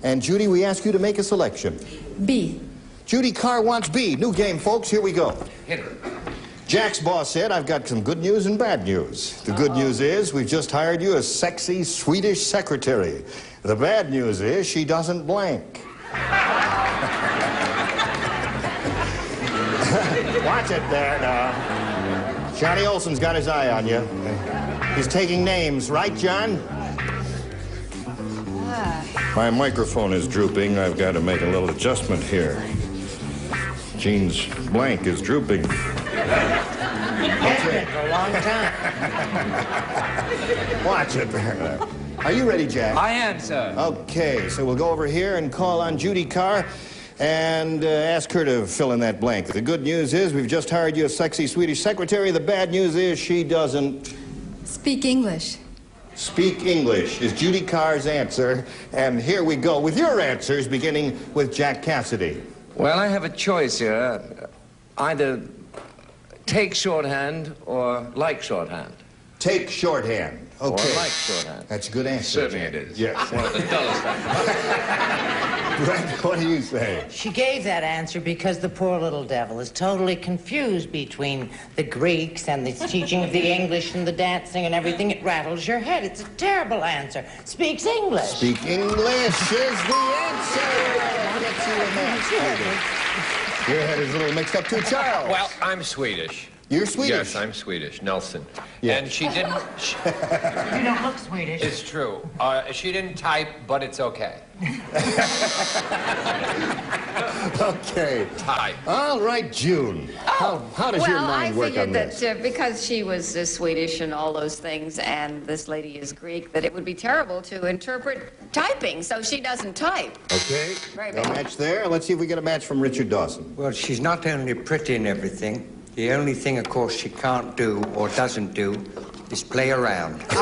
And Judy, we ask you to make a selection. B. Judy Carr wants B. New game, folks. Here we go. Hit her. Jack's boss said, I've got some good news and bad news. The good news is we've just hired you a sexy Swedish secretary. The bad news is she doesn't blank. Watch it there now. Johnny Olson's got his eye on you. He's taking names, right, John? My microphone is drooping. I've got to make a little adjustment here. Jean's blank is drooping. It's been for a long time. Watch it there. Are you ready, Jack? I am, sir. Okay, so we'll go over here and call on Judy Carr and ask her to fill in that blank. The good news is we've just hired you a sexy Swedish secretary. The bad news is she doesn't Speak English. speak English is Judy Carr's answer. And here we go with your answers, beginning with Jack Cassidy. Well, I have a choice here. Either take shorthand or like shorthand. Take shorthand. Okay. Or like shorthand. That's a good answer. Certainly it is. Yes. One of the dullest. Brent, what do you say? She gave that answer because the poor little devil is totally confused between the Greeks and the teaching of the English and the dancing and everything. It rattles your head. It's a terrible answer. Speaks English. Speak English is the answer. Gets you a match. Your head is a little mixed up too, Charles. Well, I'm Swedish. You're Swedish? Yes, I'm Swedish. Nelson. Yeah. And she didn't... You don't look Swedish. It's true. She didn't type, but it's okay. Okay. Type. All right, June. How does your mind work on this? Well, I figured that because she was Swedish and all those things, and this lady is Greek, that it would be terrible to interpret typing, so she doesn't type. Okay. Very No bad. match there. Let's see if we get a match from Richard Dawson. Well, she's not only pretty and everything. The only thing, of course, she can't do or doesn't do is play around. All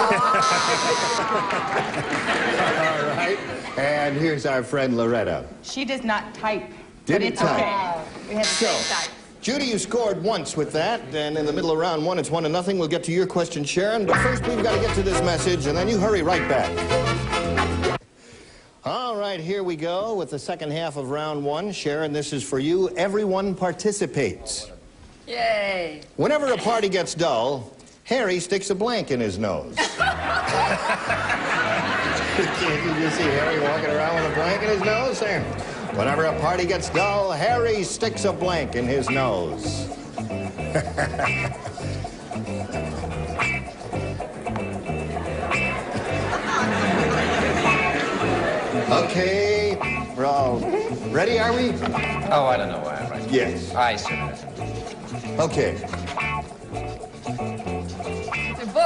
right. And here's our friend Loretta. She does not type. Didn't but it's type. okay. We had the So, same type. Judy, you scored once with that, and in the middle of round one, it's 1-0. We'll get to your question, Sharon, but first we've got to get to this message, and then you hurry right back. All right, here we go with the second half of round one. Sharon, this is for you. Everyone participates. Yay. Whenever a party gets dull, Harry sticks a blank in his nose. Can't you just see Harry walking around with a blank in his nose there? Whenever a party gets dull, Harry sticks a blank in his nose. Okay, we're all Ready, are we? Oh, I don't know why I'm right. Yes. I see. Okay.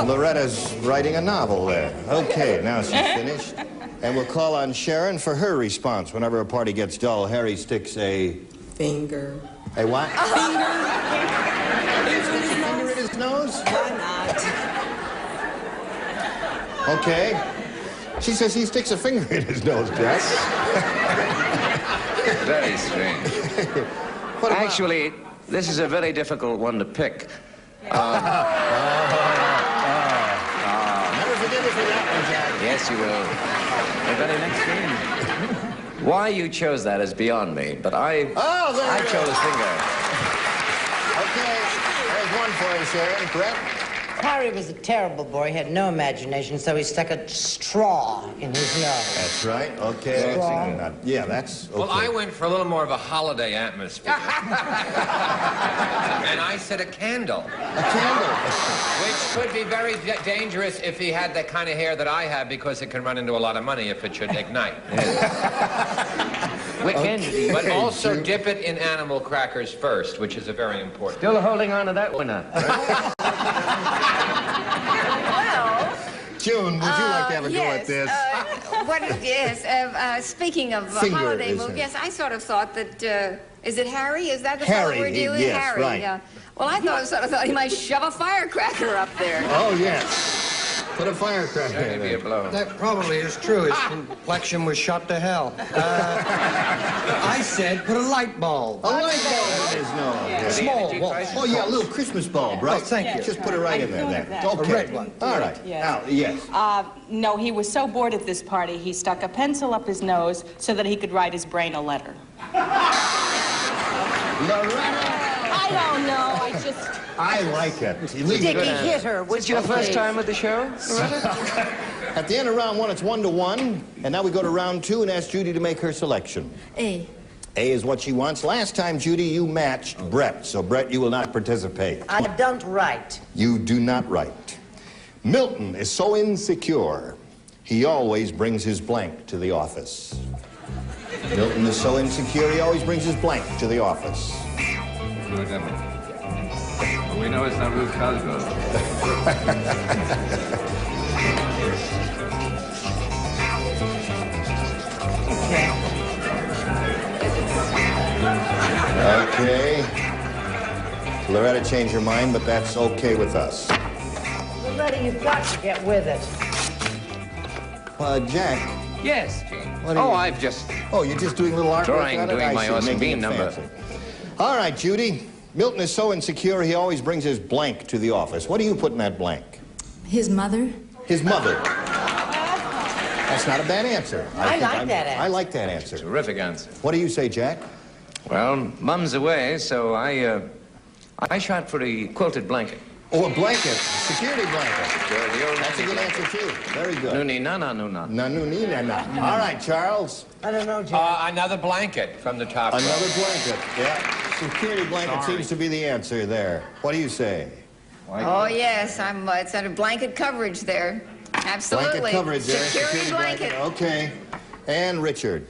Loretta's writing a novel there. Okay, now she's finished. And we'll call on Sharon for her response. Whenever a party gets dull, Harry sticks a... Finger. A what? Finger. Finger in his nose? Why not? Okay. She says he sticks a finger in his nose, Jack. Very strange. Actually, this is a very difficult one to pick. Never forget it for that one, Jack. Yes, you will. The very next game. Why you chose that is beyond me, but I chose finger. Okay, there's one for you, Sharon. Brett? Harry was a terrible boy. He had no imagination, so he stuck a straw in his nose. That's right. Okay. Straw. Yeah, that's okay. Well, I went for a little more of a holiday atmosphere. And I said a candle. A candle. Which could be very dangerous if he had that kind of hair that I have, because it can run into a lot of money if it should ignite. Okay. But also dip it in animal crackers first, which is a very important. Still holding on to that one now. June, would you like to have a go at this? Speaking of Finger, holiday isn't movies, it? yes, I sort of thought that, is it Harry? Is that the Harry, fellow we're dealing with? yes, Harry, right. yeah. Well, I sort of thought he might shove a firecracker up there. Oh, yes. Put a firecracker in Maybe a there. blow. That probably is true. His complexion was shot to hell. I said put a light bulb. A light bulb in his nose. A small bulb. Oh, yeah, a little Christmas bulb, right? Oh, thank you. Just put it right in there, then. Okay. A red one. All right. Now, yes. No, he was so bored at this party, he stuck a pencil up his nose so that he could write his brain a letter. Loretta! I don't know, I just... I like it. Dickie, hit her. Was it your first time at the show, Loretta? At the end of round one, it's 1-1. And now we go to round two and ask Judy to make her selection. A. A is what she wants. Last time, Judy, you matched Brett. So, Brett, you will not participate. I don't write. You do not write. Milton is so insecure, he always brings his blank to the office. Milton is so insecure, he always brings his blank to the office. Good, Emma. We know it's not Ruth Cosgrove. Okay. Loretta changed her mind, but that's okay with us. Loretta, you've got to get with it. Jack. Yes. What are you- I've just... Oh, you're just doing a little artwork Drawing, on it? doing I my see, Orson making Bean it number. fancy. All right, Judy. Milton is so insecure, he always brings his blank to the office. What do you put in that blank? His mother. His mother. That's not a bad answer. I like that answer. I like that answer. Terrific answer. What do you say, Jack? Well, Mum's away, so I shot for a quilted blanket. Oh, a blanket. Security blanket. The old That's a good answer, too. Very good. Nuni nana nuna. Na. All right, Charles. I don't know, Jack. Another blanket from the top row. Another blanket. Yeah. Security blanket seems to be the answer there. What do you say? Oh, yes, it's under blanket coverage there. Absolutely. Blanket coverage there. Security blanket. Okay. And Richard.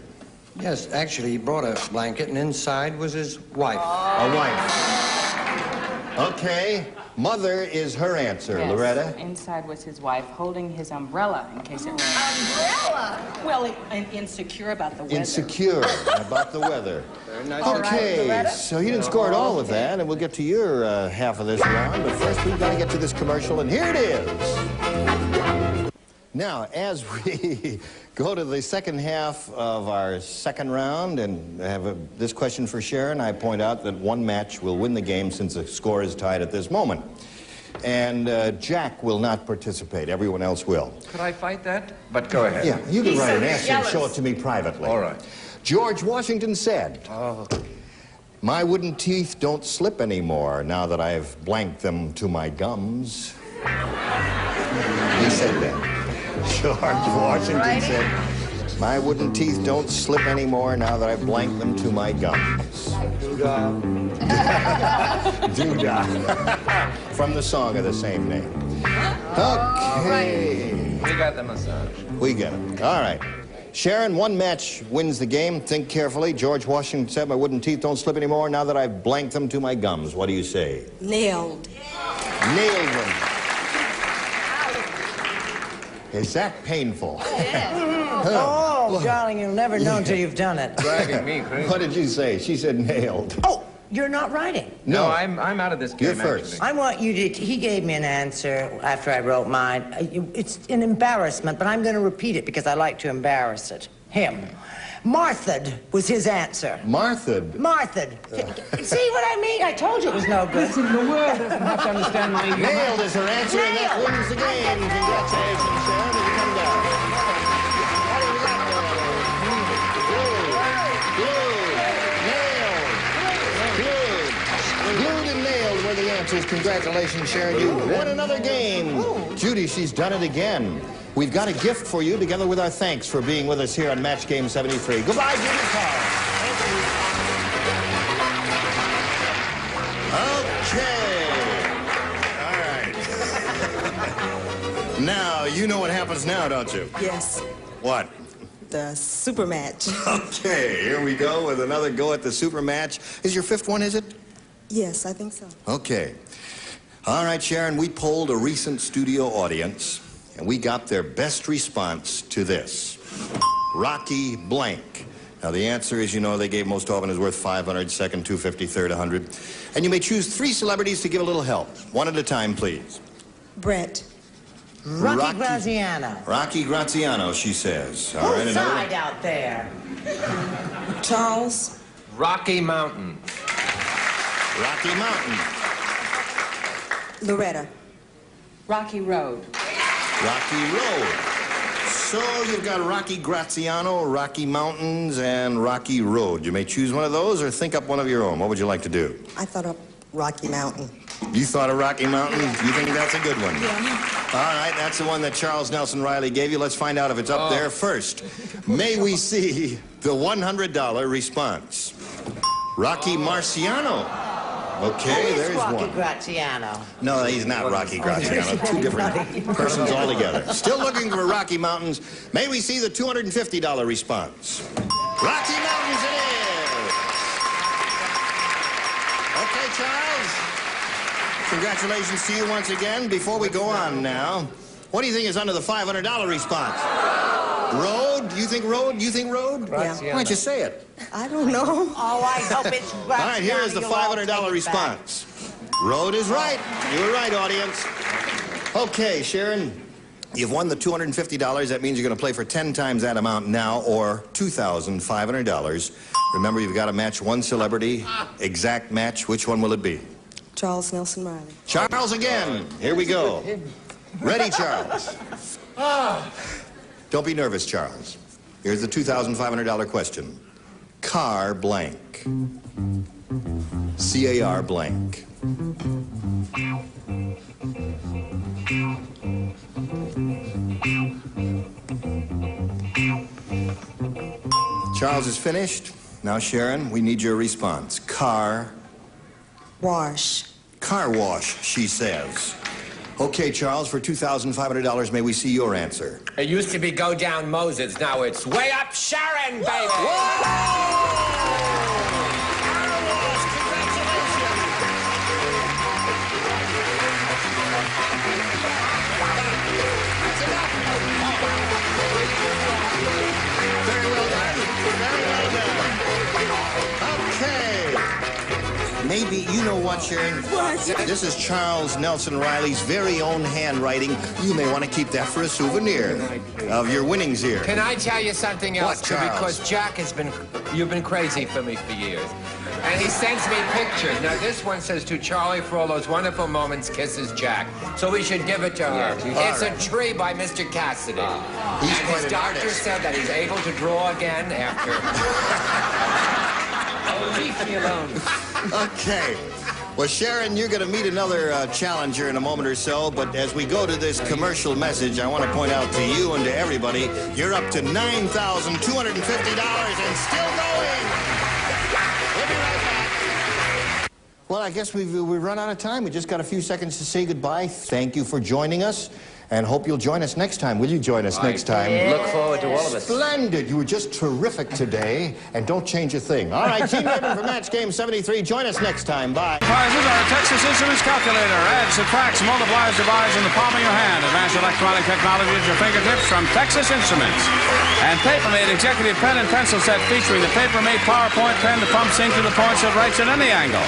Yes, actually, he brought a blanket, and inside was his wife. A wife. Okay. Mother is her answer. Yes. Loretta? Inside was his wife holding his umbrella in case it rained. Umbrella? Well, insecure about the weather. Insecure about the weather. Very nice. Okay, so you didn't score at all with that, and we'll get to your half of this round, but first we've got to get to this commercial, and here it is. Now, as we go to the second half of our second round and have this question for Sharon, I point out that one match will win the game since the score is tied at this moment. And Jack will not participate. Everyone else will. Could I fight that? But go ahead. Yeah, you can He's write so an essay and jealous. show it to me privately. All right. George Washington said, "My wooden teeth don't slip anymore now that I've blanked them to my gums." He said that. George Washington said, "My wooden teeth don't slip anymore now that I've blanked them to my gums." Doodah. From the song of the same name. Okay. We got the massage. We get it. All right. Sharon, one match wins the game. Think carefully. George Washington said my wooden teeth don't slip anymore now that I've blanked them to my gums. What do you say? Nailed. Nailed them. Is that painful? Oh, darling, you'll never know until you've done it. Driving me crazy. What did you say? She said nailed. Oh, you're not writing. No, I'm out of this game. You're first. Actually. I want you to... He gave me an answer after I wrote mine. It's an embarrassment, but I'm going to repeat it because I like to embarrass it. Him. Martha'd was his answer. Martha'd? Martha'd. See what I mean? I told you it was no good. Listen, the world doesn't have to understand my... Nailed is her answer, and that wins the game. Congratulations, Sharon. As you come down. Glued and nailed were the answers. Congratulations, Sharon. You won another game. Judy, she's done it again. We've got a gift for you, together with our thanks for being with us here on Match Game 73. Goodbye, Judy Carl. Okay. All right. Now, you know what happens now, don't you? Yes. What? The super match. Okay, here we go with another go at the super match. Is your fifth one, is it? Yes, I think so. Okay. All right, Sharon, we polled a recent studio audience, and we got their best response to this. Rocky blank. Now, the answer, as you know, they gave most often is worth 500, second, 250, third, 100. And you may choose 3 celebrities to give a little help. One at a time, please. Brett. Rocky Graziano. Rocky Graziano, she says. All right, Whose another side out there? Charles. Rocky Mountain. Rocky Mountain. Loretta. Rocky Road. Rocky Road. So you've got Rocky Graziano, Rocky Mountains, and Rocky Road. You may choose one of those or think up one of your own. What would you like to do? I thought up Rocky Mountain. You thought of Rocky Mountain? You think that's a good one? Yeah. All right, that's the one that Charles Nelson Riley gave you. Let's find out if it's up there first. May we see the $100 response? Rocky Marciano. Okay, there's Rocky one. Graziano. No, he's not Rocky Graziano. 2 different persons altogether. Still looking for Rocky Mountains. May we see the $250 response? Rocky Mountains it is. Okay, Charles. Congratulations to you once again. Before we go on now, what do you think is under the $500 response? Road? You think road? You think road? Yeah. Why don't you say it? I don't know. Oh, I hope it's Graziano. All right, here is the $500 response. Road is right. You were right, audience. Okay, Sharon, you've won the $250. That means you're going to play for 10 times that amount now, or $2,500. Remember, you've got to match one celebrity. Exact match. Which one will it be? Charles Nelson Riley. Charles again. Here we go. Ready, Charles? Don't be nervous, Charles. Here's the $2,500 question. Car blank. C-A-R blank. Charles is finished. Now, Sharon, we need your response. Car. Wash. Car wash, she says. Okay, Charles, for $2,500, may we see your answer? It used to be Go Down Moses. Now it's Way Up Sharon, baby! Very well done. Very well done. Okay. Maybe, you know what, Sharon? What? This is Charles Nelson Riley's very own handwriting. You may want to keep that for a souvenir of your winnings here. Can I tell you something else, What, too? Charles? Because Jack has been, you've been crazy for me for years. And he sends me pictures. Now, this one says, to Charlie, for all those wonderful moments, kisses Jack. So we should give it to her. It's a tree by Mr. Cassidy. He's and quite his an doctor artist. said that he's able to draw again after... Oh, leave me alone. Okay. Well, Sharon, you're going to meet another challenger in a moment or so, but as we go to this commercial message, I want to point out to you and to everybody, you're up to $9,250 and still going. We'll be right back. Well, I guess we've run out of time. We just got a few seconds to say goodbye. Thank you for joining us. and hope you'll join us next time. Will you join us next time? Look forward to all of us. Splendid. You were just terrific today, and don't change a thing. All right, Team Raven for Match Game 73. Join us next time. Bye. Prizes are a Texas Instruments calculator. Adds, subtracts, multiplies, divides in the palm of your hand. Advanced electronic technology at your fingertips from Texas Instruments. And Papermate executive pen and pencil set featuring the Papermate PowerPoint pen that pumps ink to the points that writes at any angle.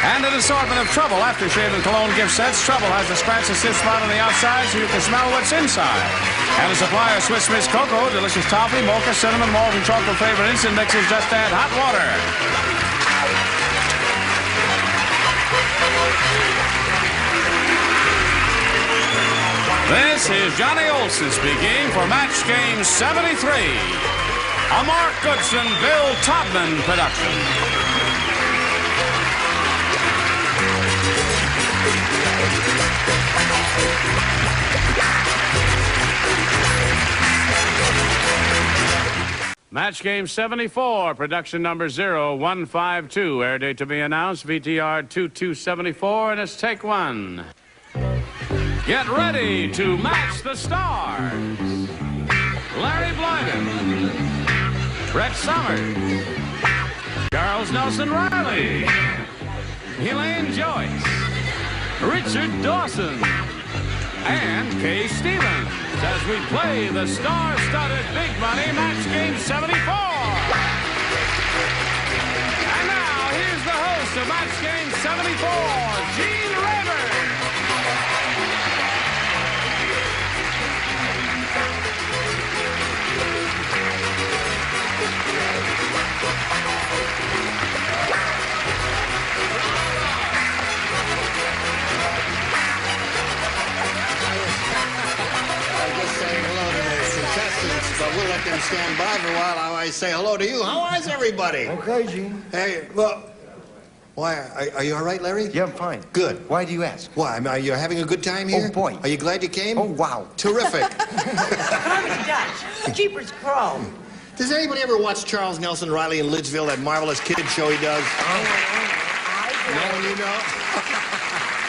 And an assortment of Trouble aftershave and cologne gift sets. Trouble has the scratch and sniff spot on the outside so you can smell what's inside. And a supply of Swiss Miss Cocoa, delicious toffee, mocha, cinnamon, malt, and chocolate flavored instant mixes. Just add hot water. This is Johnny Olson speaking for Match Game 73, a Mark Goodson, Bill Todman production. Match Game 74, production number 0152, air date to be announced, VTR 2274, and it's take one. Get ready to match the stars. Larry Blyden, Brett Summers, Charles Nelson Riley, Elaine Joyce, Richard Dawson, and Kay Stevens as we play the star-studded Big Money Match Game 74. And now, here's the host of Match Game 74, Gene Rayburn. But we'll let them stand by for a while. I say hello to you. How is everybody? Okay, Gene. Hey, well, why, are you all right, Larry? Yeah, I'm fine. Good. Why do you ask? Why, are you having a good time here? Oh, boy. Are you glad you came? Oh, wow. Terrific. Dutch. Jeepers Crow. Does anybody ever watch Charles Nelson Riley in Lidsville, that marvelous kid show he does? No, you know?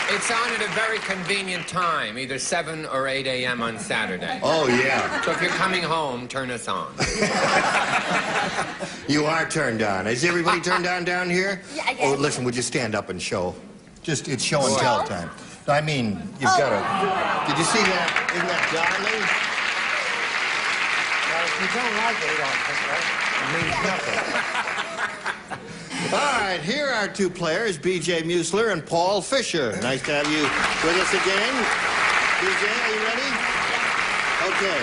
It's on at a very convenient time, either 7 or 8 a.m. on Saturday. Oh, yeah. So if you're coming home, turn us on. You are turned on. Is everybody turned on down here? Yeah. Oh, listen, would you stand up and show? Just, it's show and tell time. I mean, you've got to... Did you see that? Isn't that darling? Well, if you don't like it, it means nothing. All right, here are two players, B.J. Musler and Paul Fisher. Nice to have you with us again. B.J., are you ready? Okay.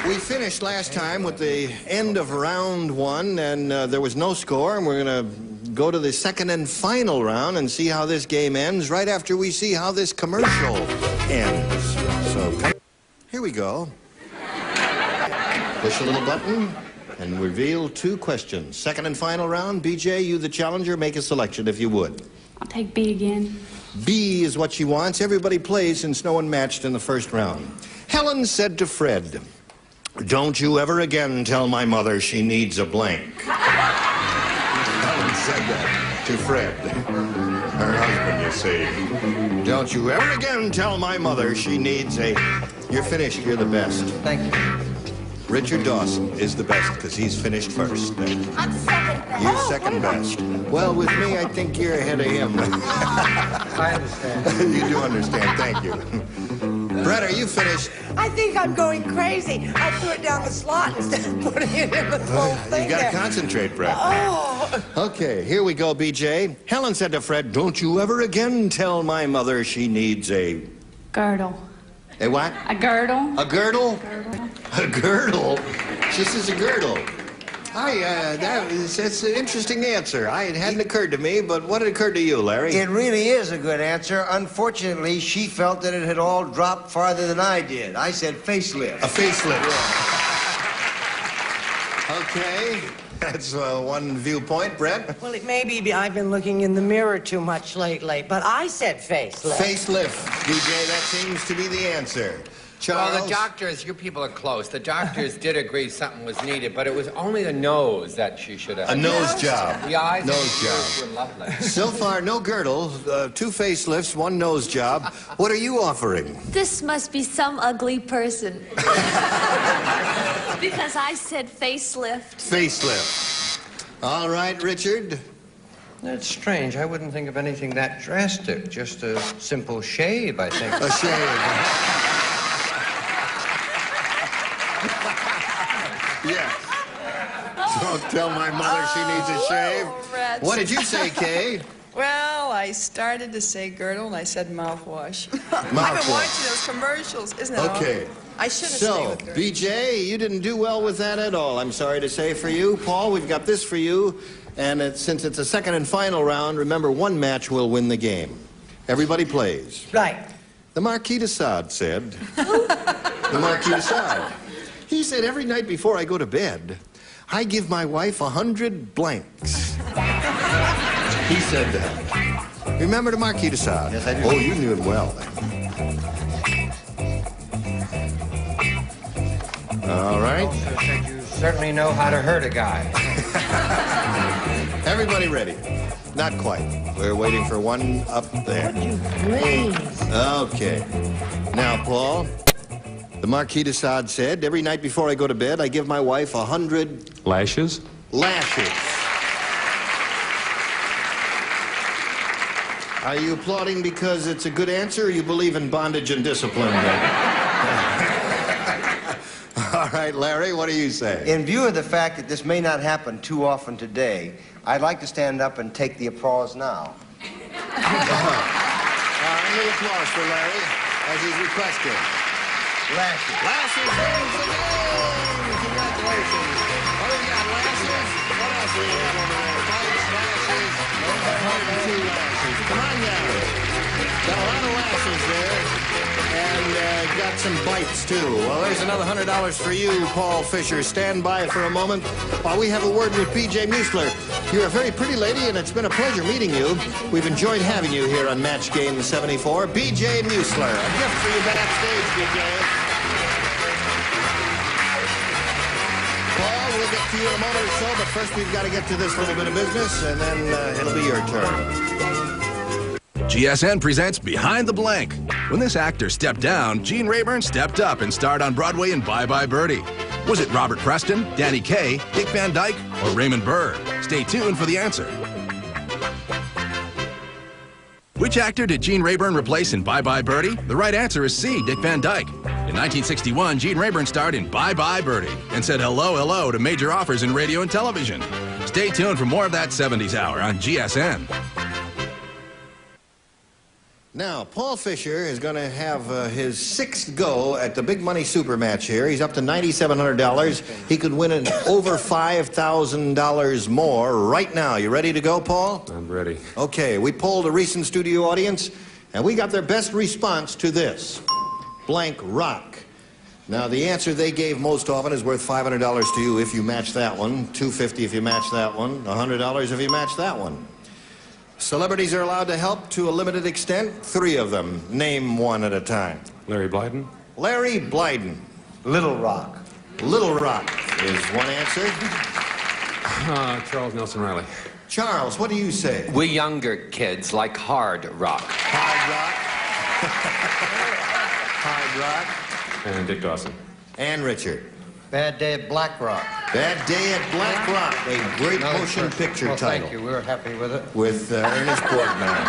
We finished last time with the end of round one, and there was no score, and we're going to go to the second and final round and see how this game ends right after we see how this commercial ends. So, here we go. Push a little button and reveal two questions. Second and final round. BJ, you the challenger, make a selection if you would. I'll take B again. B is what she wants. Everybody plays since no one matched in the first round. Helen said to Fred, "Don't you ever again tell my mother she needs a blank." Helen said that to Fred, her husband, you see. "Don't you ever again tell my mother she needs a..." You're finished. You're the best. Thank you. Richard Dawson is the best because he's finished first. I'm second best. You're second best. Well, with me, I think you're ahead of him. I understand. You do understand. Thank you. Brett, are you finished? I think I'm going crazy. I threw it down the slot instead of putting it in the whole thing. You got to concentrate, Brett. Oh. Okay, here we go, BJ. Helen said to Fred, "Don't you ever again tell my mother she needs a..." Girdle. A what? A girdle. A girdle? A girdle? She says a girdle. That's an interesting answer. It hadn't occurred to me, but what occurred to you, Larry? It really is a good answer. Unfortunately, she felt that it had all dropped farther than I did. I said facelift. A facelift. Okay. That's one viewpoint. Brett? Well, it may be I've been looking in the mirror too much lately, but I said facelift. Facelift, DJ. That seems to be the answer. Charles? Well, the doctors, you people are close. The doctors did agree something was needed, but it was only the nose that she should have. A nose job. The eyes and Nose the ears job. were lovely. So far, no girdle, 2 facelifts, 1 nose job. What are you offering? This must be some ugly person. Because I said facelift. Facelift. All right, Richard. That's strange. I wouldn't think of anything that drastic. Just a simple shave, I think. A shave. Yes. Don't tell my mother she needs a shave. Rats. What did you say, Kay? Well, I started to say girdle, and I said mouthwash. I've been Mouthwash. watching those commercials, isn't it? Okay. I should have stayed So, with girdle. BJ, you didn't do well with that at all, I'm sorry to say for you. Paul, we've got this for you. And since it's a second and final round, remember, 1 match will win the game. Everybody plays. Right. The Marquis de Sade said... The Marquis de Sade. He said, every night before I go to bed, I give my wife 100 blanks. He said that. Remember the Marquis de Sade? Yes, I do. Oh, you knew it well. All right. Also said you certainly know how to hurt a guy. Everybody ready? Not quite. We're waiting for one up there. Okay. Now, Paul, the Marquis de Sade said, every night before I go to bed, I give my wife 100 Lashes? lashes. Are you applauding because it's a good answer, or you believe in bondage and discipline? All right, Larry, what do you say? In view of the fact that this may not happen too often today, I'd like to stand up and take the applause now. A little applause for Larry, as he's requested. Lashes. Lashes wins the game! Congratulations. What do we got, lashes? What else do we have over there? Pipes, lashes, 102 lashes. Come on down. Got a lot of lashes there. And got some bites, too. Well, there's another $100 for you, Paul Fisher. Stand by for a moment while we have a word with B.J. Musler. You're a very pretty lady, and it's been a pleasure meeting you. We've enjoyed having you here on Match Game 74. B.J. Musler. A gift for you backstage, B.J. Paul, we'll get to you in a moment or so, but first we've got to get to this little bit of business, and then it'll be your turn. GSN presents Behind the Blank. When this actor stepped down, Gene Rayburn stepped up and starred on Broadway in Bye Bye Birdie. Was it Robert Preston, Danny Kaye, Dick Van Dyke, or Raymond Burr? Stay tuned for the answer. Which actor did Gene Rayburn replace in Bye Bye Birdie? The right answer is C, Dick Van Dyke. In 1961, Gene Rayburn starred in Bye Bye Birdie and said hello, hello to major offers in radio and television. Stay tuned for more of that 70s hour on GSN. Now, Paul Fisher is going to have his 6th go at the big money super match here. He's up to $9,700. He could win an over $5,000 more right now. You ready to go, Paul? I'm ready. Okay, we polled a recent studio audience, and we got their best response to this. Blank rock. Now, the answer they gave most often is worth $500 to you if you match that one, $250 if you match that one, $100 if you match that one. Celebrities are allowed to help to a limited extent. 3 of them. Name one at a time. Larry Blyden? Larry Blyden. Little Rock. Little Rock is one answer. Charles Nelson Riley. Charles, what do you say? We younger kids like hard rock. Hard rock. Hard rock. And Dick Dawson. And Richard. Bad Day at Black Rock. Bad Day at Black Rock, a great motion picture well, title. Thank you. We were happy with it. With Ernest Borgnine.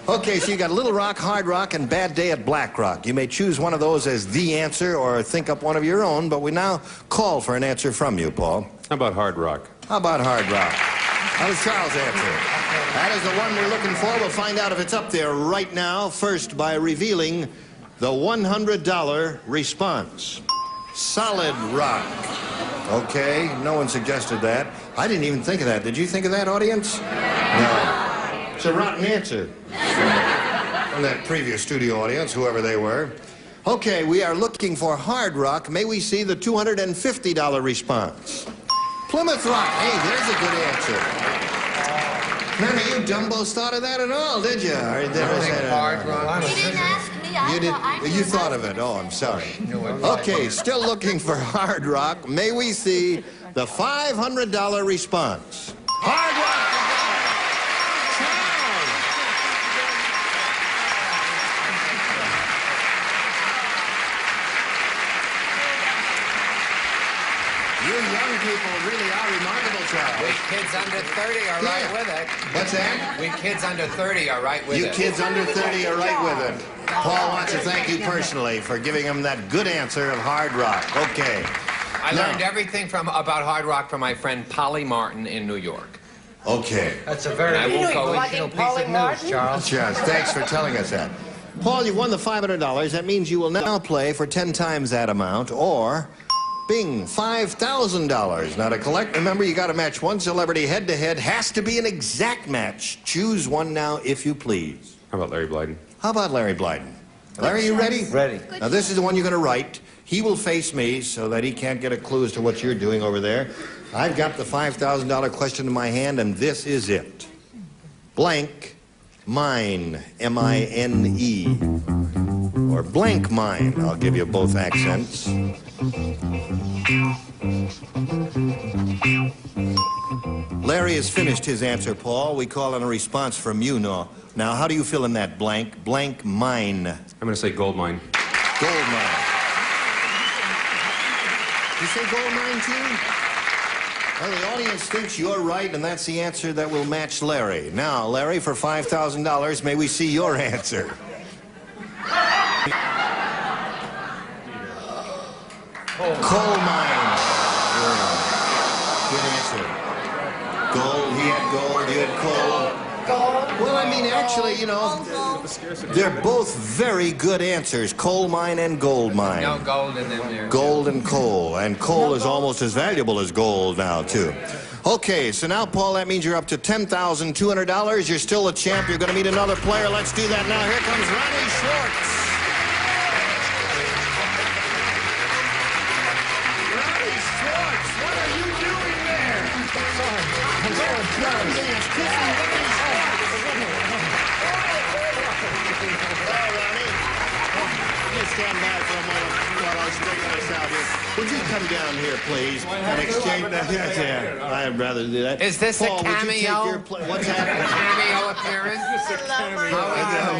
Okay, so you got Little Rock, Hard Rock, and Bad Day at Black Rock. You may choose one of those as the answer or think up one of your own, but we now call for an answer from you, Paul. How about Hard Rock? How about Hard Rock? That was Charles' answer. That is the one we're looking for. We'll find out if it's up there right now, first by revealing the $100 response. Solid rock. Okay, no one suggested that. I didn't even think of that. Did you think of that, audience? No. It's a rotten answer. From that previous studio audience, whoever they were. Okay, we are looking for hard rock. May we see the $250 response? Plymouth Rock. Hey, there's a good answer. None of you dumbos thought of that at all, did you? Or did Hard rock. He didn't ask me. You thought of it. Oh, I'm sorry. Okay, still looking for Hard Rock. May we see the $500 response? Hard Rock! You young people really are remarkable, Charles. We kids under 30 are right with it. What's that? We kids under 30 are right with it. You kids under 30 are right with it. Paul wants to thank you personally for giving him that good answer of Hard Rock. Okay. I learned everything about Hard Rock from my friend Polly Martin in New York. Okay. That's a very original piece of news, Charles. Charles, thanks for telling us that. Paul, you've won the $500. That means you will now play for 10 times that amount, or bing, $5,000. Now, to collect, remember, you got to match one celebrity head-to-head. Has to be an exact match. Choose one now, if you please. How about Larry Blyden? How about Larry Blyden? Larry, you ready? Ready. Now, this is the one you're going to write. He will face me so that he can't get a clue as to what you're doing over there. I've got the $5,000 question in my hand, and this is it. Blank, mine, M-I-N-E. Or blank mine. I'll give you both accents. Larry has finished his answer, Paul. We call on a response from you now. Now, how do you fill in that blank? Blank mine. I'm going to say gold mine. Gold mine. You say gold mine, too? Well, the audience thinks you're right, and that's the answer that will match Larry. Now, Larry, for $5,000, may we see your answer? Coal mine. Good answer. Gold, he had gold, you had coal. Well, I mean, actually, you know, they're both very good answers. Coal mine and gold mine. No gold in them there. Gold and coal. And coal is almost as valuable as gold now, too. Okay, so now, Paul, that means you're up to $10,200. You're still a champ. You're going to meet another player. Let's do that now. Here comes Ronnie Schwartz. Stand by for a moment while I straighten us out here. Would you come down here, please, and exchange that? Yeah, I'd rather do that. Is this Paul, a cameo? What's that? Cameo appearance?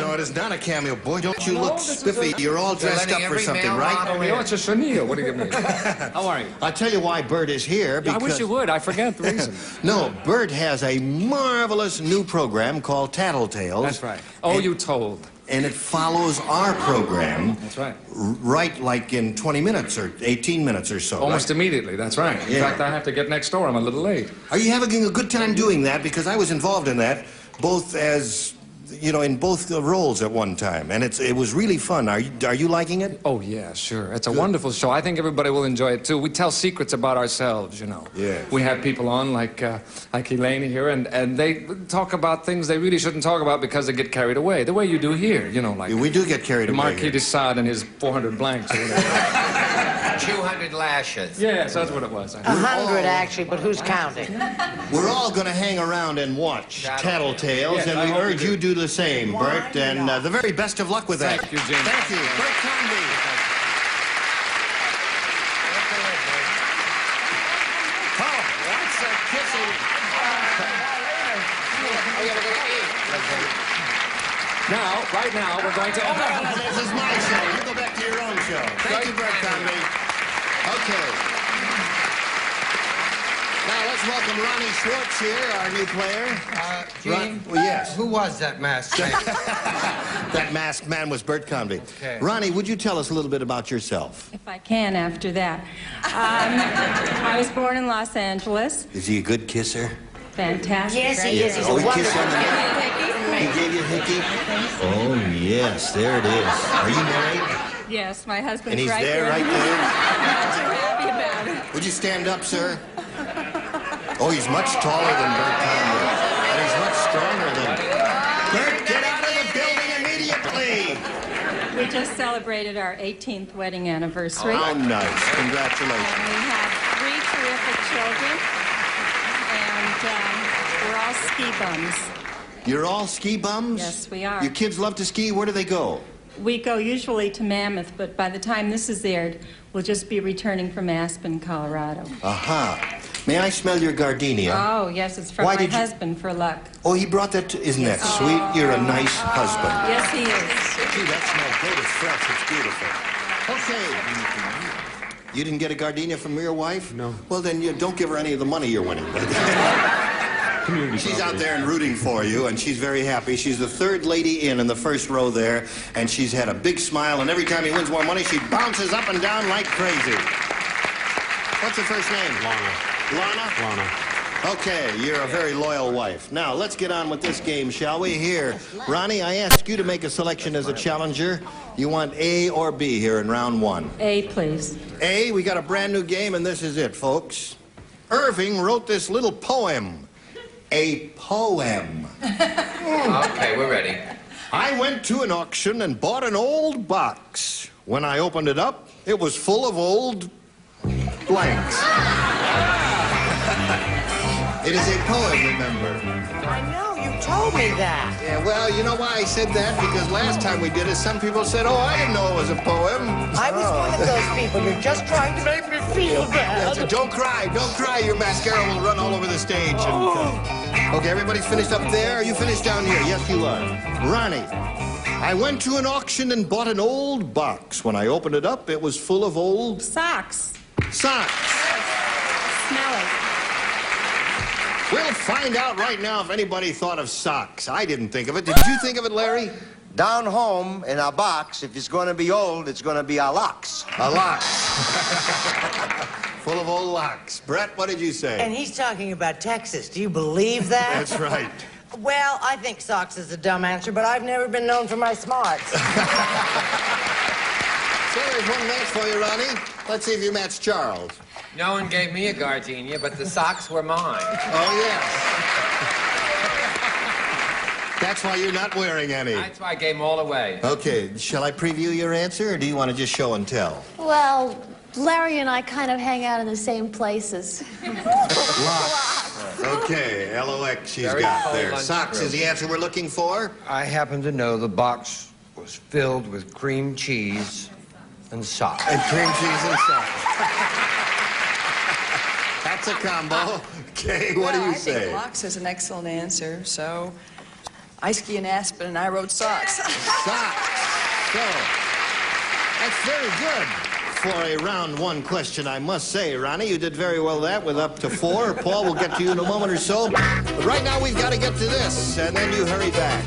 No, it is not a cameo. Boy, don't you look spiffy. You're all dressed up for something, right? Oh, it's a chenille. What do you mean? How are you? I'll tell you why Bert is here. Because... I wish you would. I forget the reason. No, Bert has a marvelous new program called Tattletales. That's right. Oh, you told. And it follows our program. That's right. Right, like in 20 minutes or 18 minutes or so. Almost immediately, that's right. In fact, I have to get next door. I'm a little late. Are you having a good time doing that? Because I was involved in that, both as, you know, in both the roles at one time. And it was really fun. Are you liking it? Oh, yeah, sure. It's a wonderful show. I think everybody will enjoy it, too. We tell secrets about ourselves, you know. Yeah. We have people on like Elaine here, and they talk about things they really shouldn't talk about because they get carried away. The way you do here, you know, like... Yeah, we do get carried away Marquis de Sade and his 400 blanks or whatever. 200 lashes. Yes, that's what it was. 100, actually, but who's counting? We're all going to hang around and watch Tattletales, Yes, and we urge you do the same, Bert, and the very best of luck with that. Thank you, Jim. Thank you. Bert Convy. Oh, that's a kissing. Now, right now, we're going to... This is my show. You go back to your own show. Thank you, Bert Convy. Okay. Now, let's welcome Ronnie Schwartz here, our new player. Gene? Well, yes. Who was that masked man? That masked man was Bert Convy. Okay. Ronnie, would you tell us a little bit about yourself? If I can after that. I was born in Los Angeles. Is he a good kisser? Fantastic. Yes, he is. He's Oh, a he kissed wonderful on the kid. He gave you a hickey? Oh, yes, there it is. Are you married? Yes, my husband's And he's right there, right I'm there? not too happy about it. Would you stand up, sir? Oh, he's much taller than Bert Convy. And he's much stronger than... Bert, get out of the building immediately! We just celebrated our 18th wedding anniversary. How nice. Congratulations. And we have 3 terrific children. And we're all ski bums. You're all ski bums? Yes, we are. Your kids love to ski. Where do they go? We go usually to Mammoth, but by the time this is aired, we'll just be returning from Aspen, Colorado. Aha. May I smell your gardenia? Oh, yes, it's from Why my did you- husband for luck. Oh, he brought that to... Isn't that sweet? You're a nice husband. Yes, he is. Gee, that smells good. It's fresh. It's beautiful. Okay. You didn't get a gardenia from your wife? No. Well, then you don't give her any of the money you're winning. She's out there and rooting for you, and she's very happy. She's the third lady in the first row there, and she's had a big smile, and every time he wins more money, she bounces up and down like crazy. What's her first name? Lana. Lana? Lana. Okay, you're a very loyal wife. Now, let's get on with this game, shall we? Here, Ronnie, I ask you to make a selection as a challenger. You want A or B here in round one? A, please. A, we got a brand new game, and this is it, folks. Irving wrote this little poem. A poem. Okay, we're ready. I went to an auction and bought an old box. When I opened it up, it was full of old blanks. It is a poem, remember? I know, you told me that. Yeah, well, you know why I said that? Because last time we did it, some people said, oh, I didn't know it was a poem. I was one of those people. You're just trying to make me feel bad. Don't cry, don't cry. Your mascara will run all over the stage. Okay, everybody's finished up there. Are you finished down here? Yes, you are. Ronnie, I went to an auction and bought an old box. When I opened it up, it was full of old... Socks. Socks. Smell it. We'll find out right now if anybody thought of socks. I didn't think of it. Did you think of it, Larry? Down home in our box, if it's going to be old, it's going to be our locks. A locks. Full of old locks. Brett, what did you say? And he's talking about Texas. Do you believe that? That's right. Well, I think socks is a dumb answer, but I've never been known for my smarts. So there's one match for you, Ronnie. Let's see if you match Charles. No one gave me a gardenia, but the socks were mine. Oh, yes. That's why you're not wearing any. That's why I gave them all away. Okay, shall I preview your answer, or do you want to just show and tell? Well, Larry and I kind of hang out in the same places. Okay, LOX she's Very got cold there. lunch Socks room. is the answer we're looking for. I happen to know the box was filled with cream cheese and socks. And cream cheese and socks. That's a combo. Okay, what do you I say? think Locks is an excellent answer, so I ski in Aspen and I wrote socks. Socks. So, that's very good. For a round one question, I must say, Ronnie, you did very well that with up to 4. Paul will get to you in a moment or so. But right now, we've got to get to this, and then you hurry back.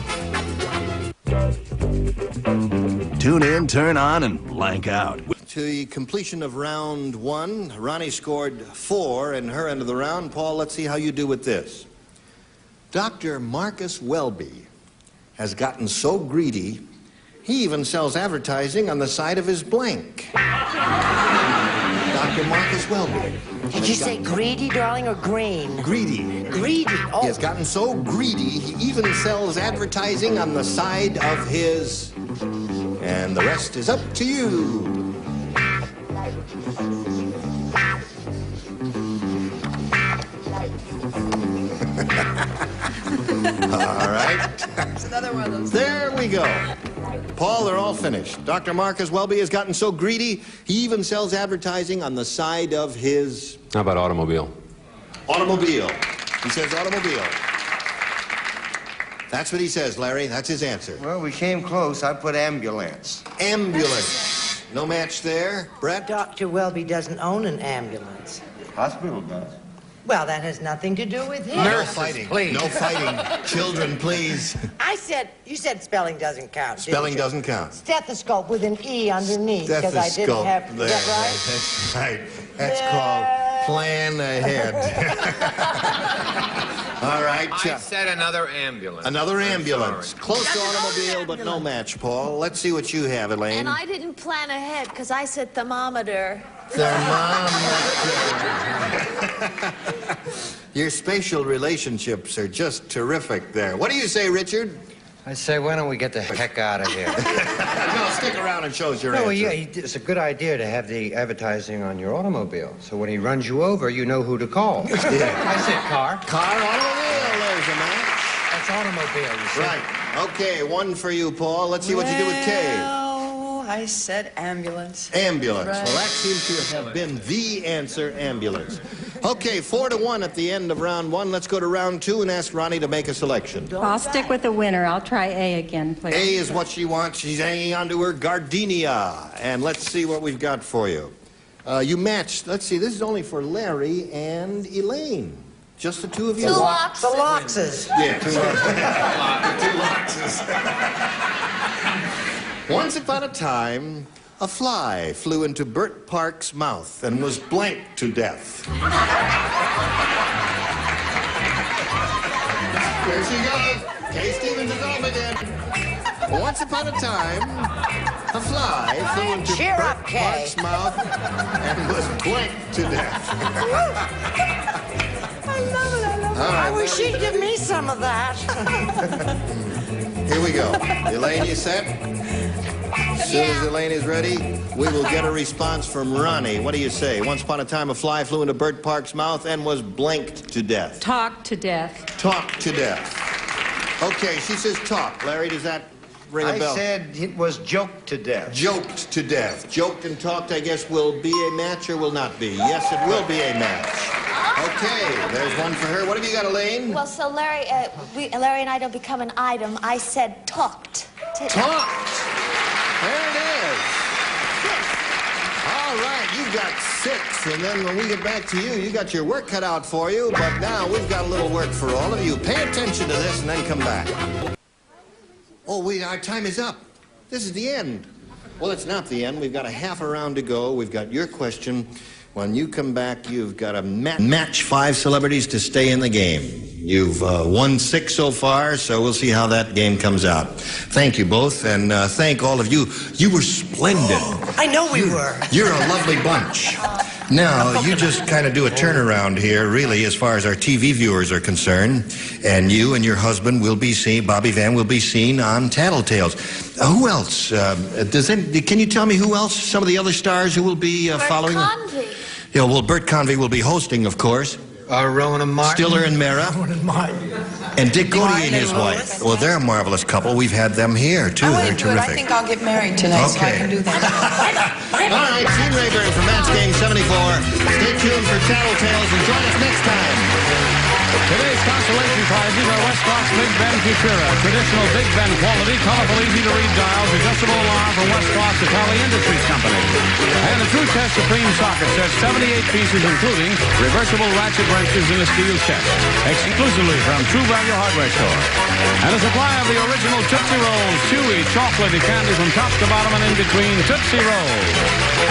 Tune in, turn on, and blank out. To the completion of round 1, Ronnie scored 4 in her end of the round. Paul, let's see how you do with this. Dr. Marcus Welby has gotten so greedy, he even sells advertising on the side of his blank. Dr. Marcus Welby. Did you say greedy, darling, or green? Greedy. Greedy, oh. He has gotten so greedy, he even sells advertising on the side of his... And the rest is up to you. All right. It's another one of those. There we go. Paul, they're all finished. Dr. Marcus Welby has gotten so greedy, he even sells advertising on the side of his... How about automobile? Automobile. He says automobile. That's what he says, Larry. That's his answer. Well, we came close. I put ambulance. Ambulance. No match there. Brett? Dr. Welby doesn't own an ambulance. Hospital does. Well, that has nothing to do with him. No fighting. please. No fighting. Children, please. You said spelling doesn't count. Spelling didn't you? doesn't count. Stethoscope with an E underneath, because I didn't Stethoscope. have... There. Is that right? That's right. That's called plan ahead. All right. I said another ambulance. Another I'm ambulance. sorry. Close to automobile, but no match, Paul. Let's see what you have, Elaine. And I didn't plan ahead because I said thermometer. Thermometer. Your spatial relationships are just terrific there. What do you say, Richard? I say, why don't we get the heck out of here? No, stick around and show us your answer. No, yeah, it's a good idea to have the advertising on your automobile. So when he runs you over, you know who to call. Yeah. I said car. Car, automobile, there's a match. That's automobile, you see. Right. Okay, one for you, Paul. Let's see what you do with K. Well, I said ambulance. Ambulance. Right. Well, that seems to have been the answer, ambulance. Okay, 4-1 at the end of round one. Let's go to round two and ask Ronnie to make a selection. I'll stick with the winner. I'll try A again, please. A is what she wants. She's hanging on to her gardenia. And let's see what we've got for you. You matched. Let's see, this is only for Larry and Elaine. Just the two of you? The Loxes. Yeah. Two Loxes. Once upon a time, a fly flew into Bert Park's mouth and was blanked to death. There she goes. Kay Stevens is off again. Once upon a time, a fly flew into Bert Park's mouth and was blanked to death. I love it. I wish she'd give me some of that. Here we go. Elaine, you set? As soon as Elaine is ready, we will get a response from Ronnie. What do you say? Once upon a time, a fly flew into Bert Park's mouth and was blanked to death. Talk to death. Talk to death. Okay, she says talk. Larry, does that ring a bell? I said it was joked to death. Joked to death. Joked and talked, I guess, will be a match or will not be? Yes, it will be a match. Okay, there's one for her. What have you got, Elaine? Well, so Larry, Larry and I don't become an item. I said talked. Talked. There it is. All right, you got 6, and then when we get back to you, you got your work cut out for you, but now we've got a little work for all of you. Pay attention to this and then come back. Oh, wait, our time is up. This is the end. Well, it's not the end. We've got a half a round to go. We've got your question. When you come back, you've got to match 5 celebrities to stay in the game. You've won 6 so far, so we'll see how that game comes out. Thank you both, and thank all of you. You were splendid. I know we were. You're a lovely bunch. Now, you just kind of do a turnaround here, really, as far as our TV viewers are concerned. And you and your husband will be seen, Bobby Van will be seen on Tattletales. Who else? Can you tell me who else? Some of the other stars who will be following? Bert Convy. Yeah, well, Bert Convy will be hosting, of course. Rowan and Martin. Stiller and Mara. Rowan and Martin. And Dick Cody and his wife. Well, they're a marvelous couple. We've had them here, too. They're terrific. I think I'll get married tonight, so I can do that. All right, Gene Rayburn from Match Game 74. Stay tuned for Tattletales and join us next time. Today's consolation prizes are Westcroft's Big Ben Futura, traditional Big Ben quality, colorful, easy-to-read dials, adjustable alarm from Westcroft's Italian Industries Company. And the True Test Supreme socket set, 78 pieces, including reversible ratchet wrenches in a steel chest, exclusively from True Value Hardware Store. And a supply of the original Tootsie Rolls, chewy, chocolatey candy from top to bottom and in between Tootsie Rolls.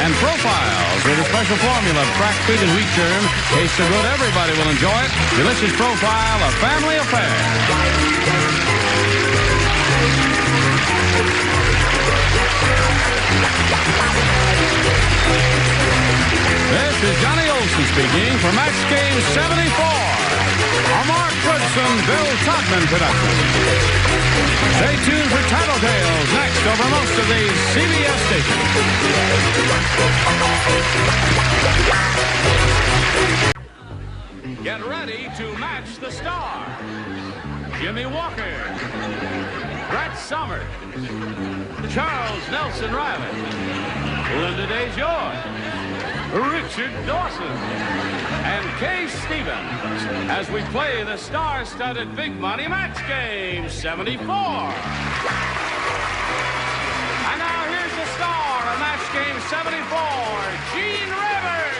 And Profiles with a special formula of cracked wheat and wheat germ. Tastes so good, everybody will enjoy it. Delicious Profile, a family affair. This is Johnny Olson speaking for Match Game 74. A Mark Goodson, Bill Todman production. Stay tuned for Tattletales next over most of these CBS stations. Get ready to match the star. Jimmy Walker, Brett Somers, Charles Nelson Riley, Linda DeJoy, Richard Dawson, and Kay Stevens as we play the star-studded Big Money Match Game 74. And now here's the star of Match Game 74, Gene Rayburn.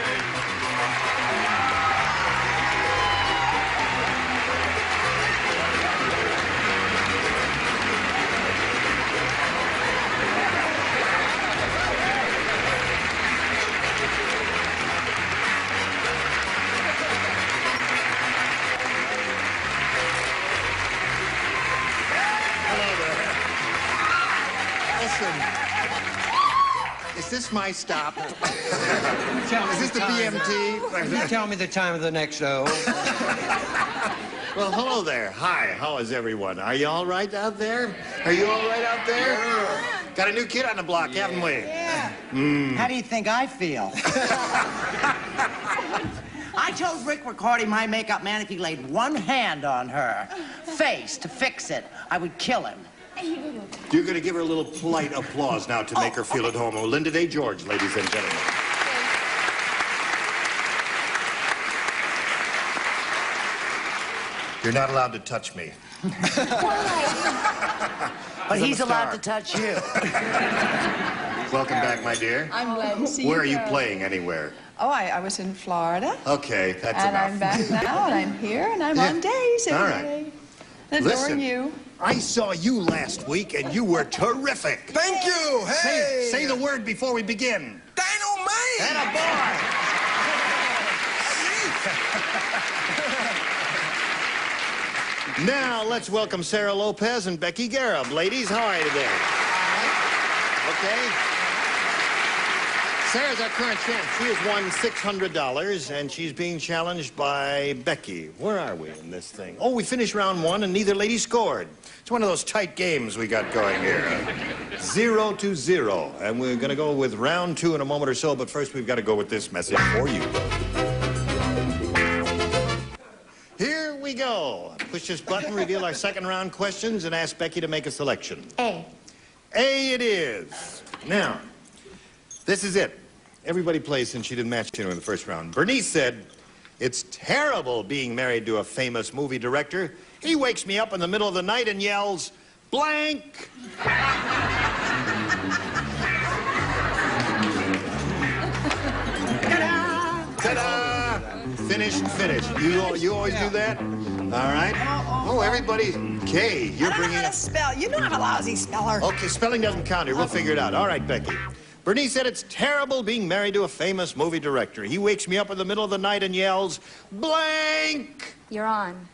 Is this my stop? Is this the BMT? You tell me the time of the next show. Well, hello there. Hi, how is everyone? Are you all right out there? Are you all right out there? Got a new kid on the block, haven't we? Yeah. How do you think I feel? I told Rick Ricordi, my makeup man, if he laid one hand on her face to fix it, I would kill him. You're going to give her a little polite applause now to make her feel at home. Oh, Linda Day George, ladies and gentlemen. You're not allowed to touch me. But he's allowed to touch you. Welcome back, my dear. I'm glad to see you. Where are you playing, anywhere? Oh, I was in Florida. Okay, that's and enough. I'm back now, and I'm here, and I'm on days every All right. day. Adoring Listen, you. I saw you last week, and you were terrific. Thank you. Hey. Say the word before we begin. Dynamite. Attaboy. Now, let's welcome Sarah Lopez and Becky Gareb. Ladies, how are you today? Okay. Sarah's our current champ. She has won $600, and she's being challenged by Becky. Where are we in this thing? Oh, we finished round one, and neither lady scored. It's one of those tight games we got going here. 0-0. And we're going to go with round two in a moment or so, but first we've got to go with this message for you. Here we go. Push this button, reveal our second round questions, and ask Becky to make a selection. A. A it is. Now, this is it. Everybody plays since she didn't match you in the first round. Bernice said, "It's terrible being married to a famous movie director. He wakes me up in the middle of the night and yells, blank." Ta-da! Finished. You always do that? All right. Oh, everybody. Kay, you're bringing up... spell. You know I'm a lousy speller. Okay, spelling doesn't count here. We'll figure it out. All right, Becky. Bernice said, "It's terrible being married to a famous movie director. He wakes me up in the middle of the night and yells, blank." You're on.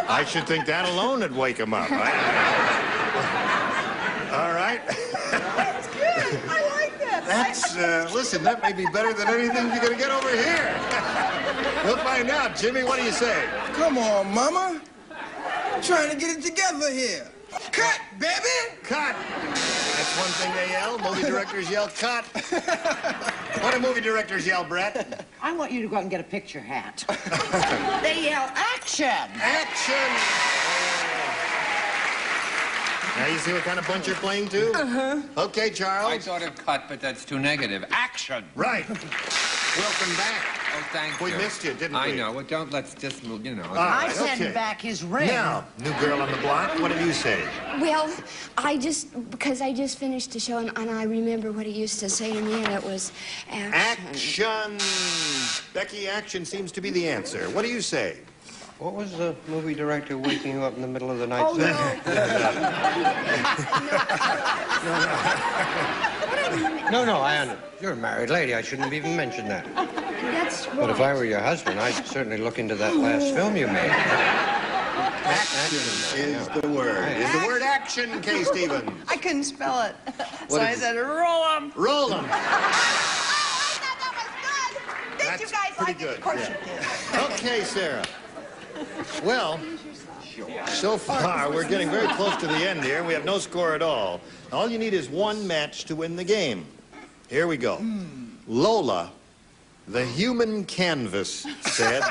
I should think that alone would wake him up. All right. That's good. I like that. That's, listen, that may be better than anything you're going to get over here. We'll find out. Jimmy, what do you say? Come on, Mama. I'm trying to get it together here. Cut, baby! Cut! That's one thing they yell. Movie directors yell, cut. What do movie directors yell, Brett? I want you to go out and get a picture hat. They yell, action! Action! Now you see what kind of bunch you're playing to? Uh-huh. Okay, Charles. I thought of cut, but that's too negative. Action! Right. Welcome back. Oh, thank you. We missed you, didn't we? I know. Well, let's just move, you know. I sent back his ring. Now, new girl on the block, what did you say? Well, because I just finished the show, and I remember what he used to say in the end. It was action. Action! Becky, action seems to be the answer. What do you say? What was the movie director waking you up in the middle of the night? Oh, No, I understand. You're a married lady. I shouldn't have even mentioned that. That's right. But if I were your husband, I'd certainly look into that last film you made. Action is the word. Is the word action, Kay Stevens? I couldn't spell it. So What I is it? said, roll 'em. Roll them. Did you guys pretty like it? good, Of course yeah. you did. Okay, Sarah. Well, so far, we're getting very close to the end here. We have no score at all. All you need is one match to win the game. Here we go. Lola, the human canvas, said...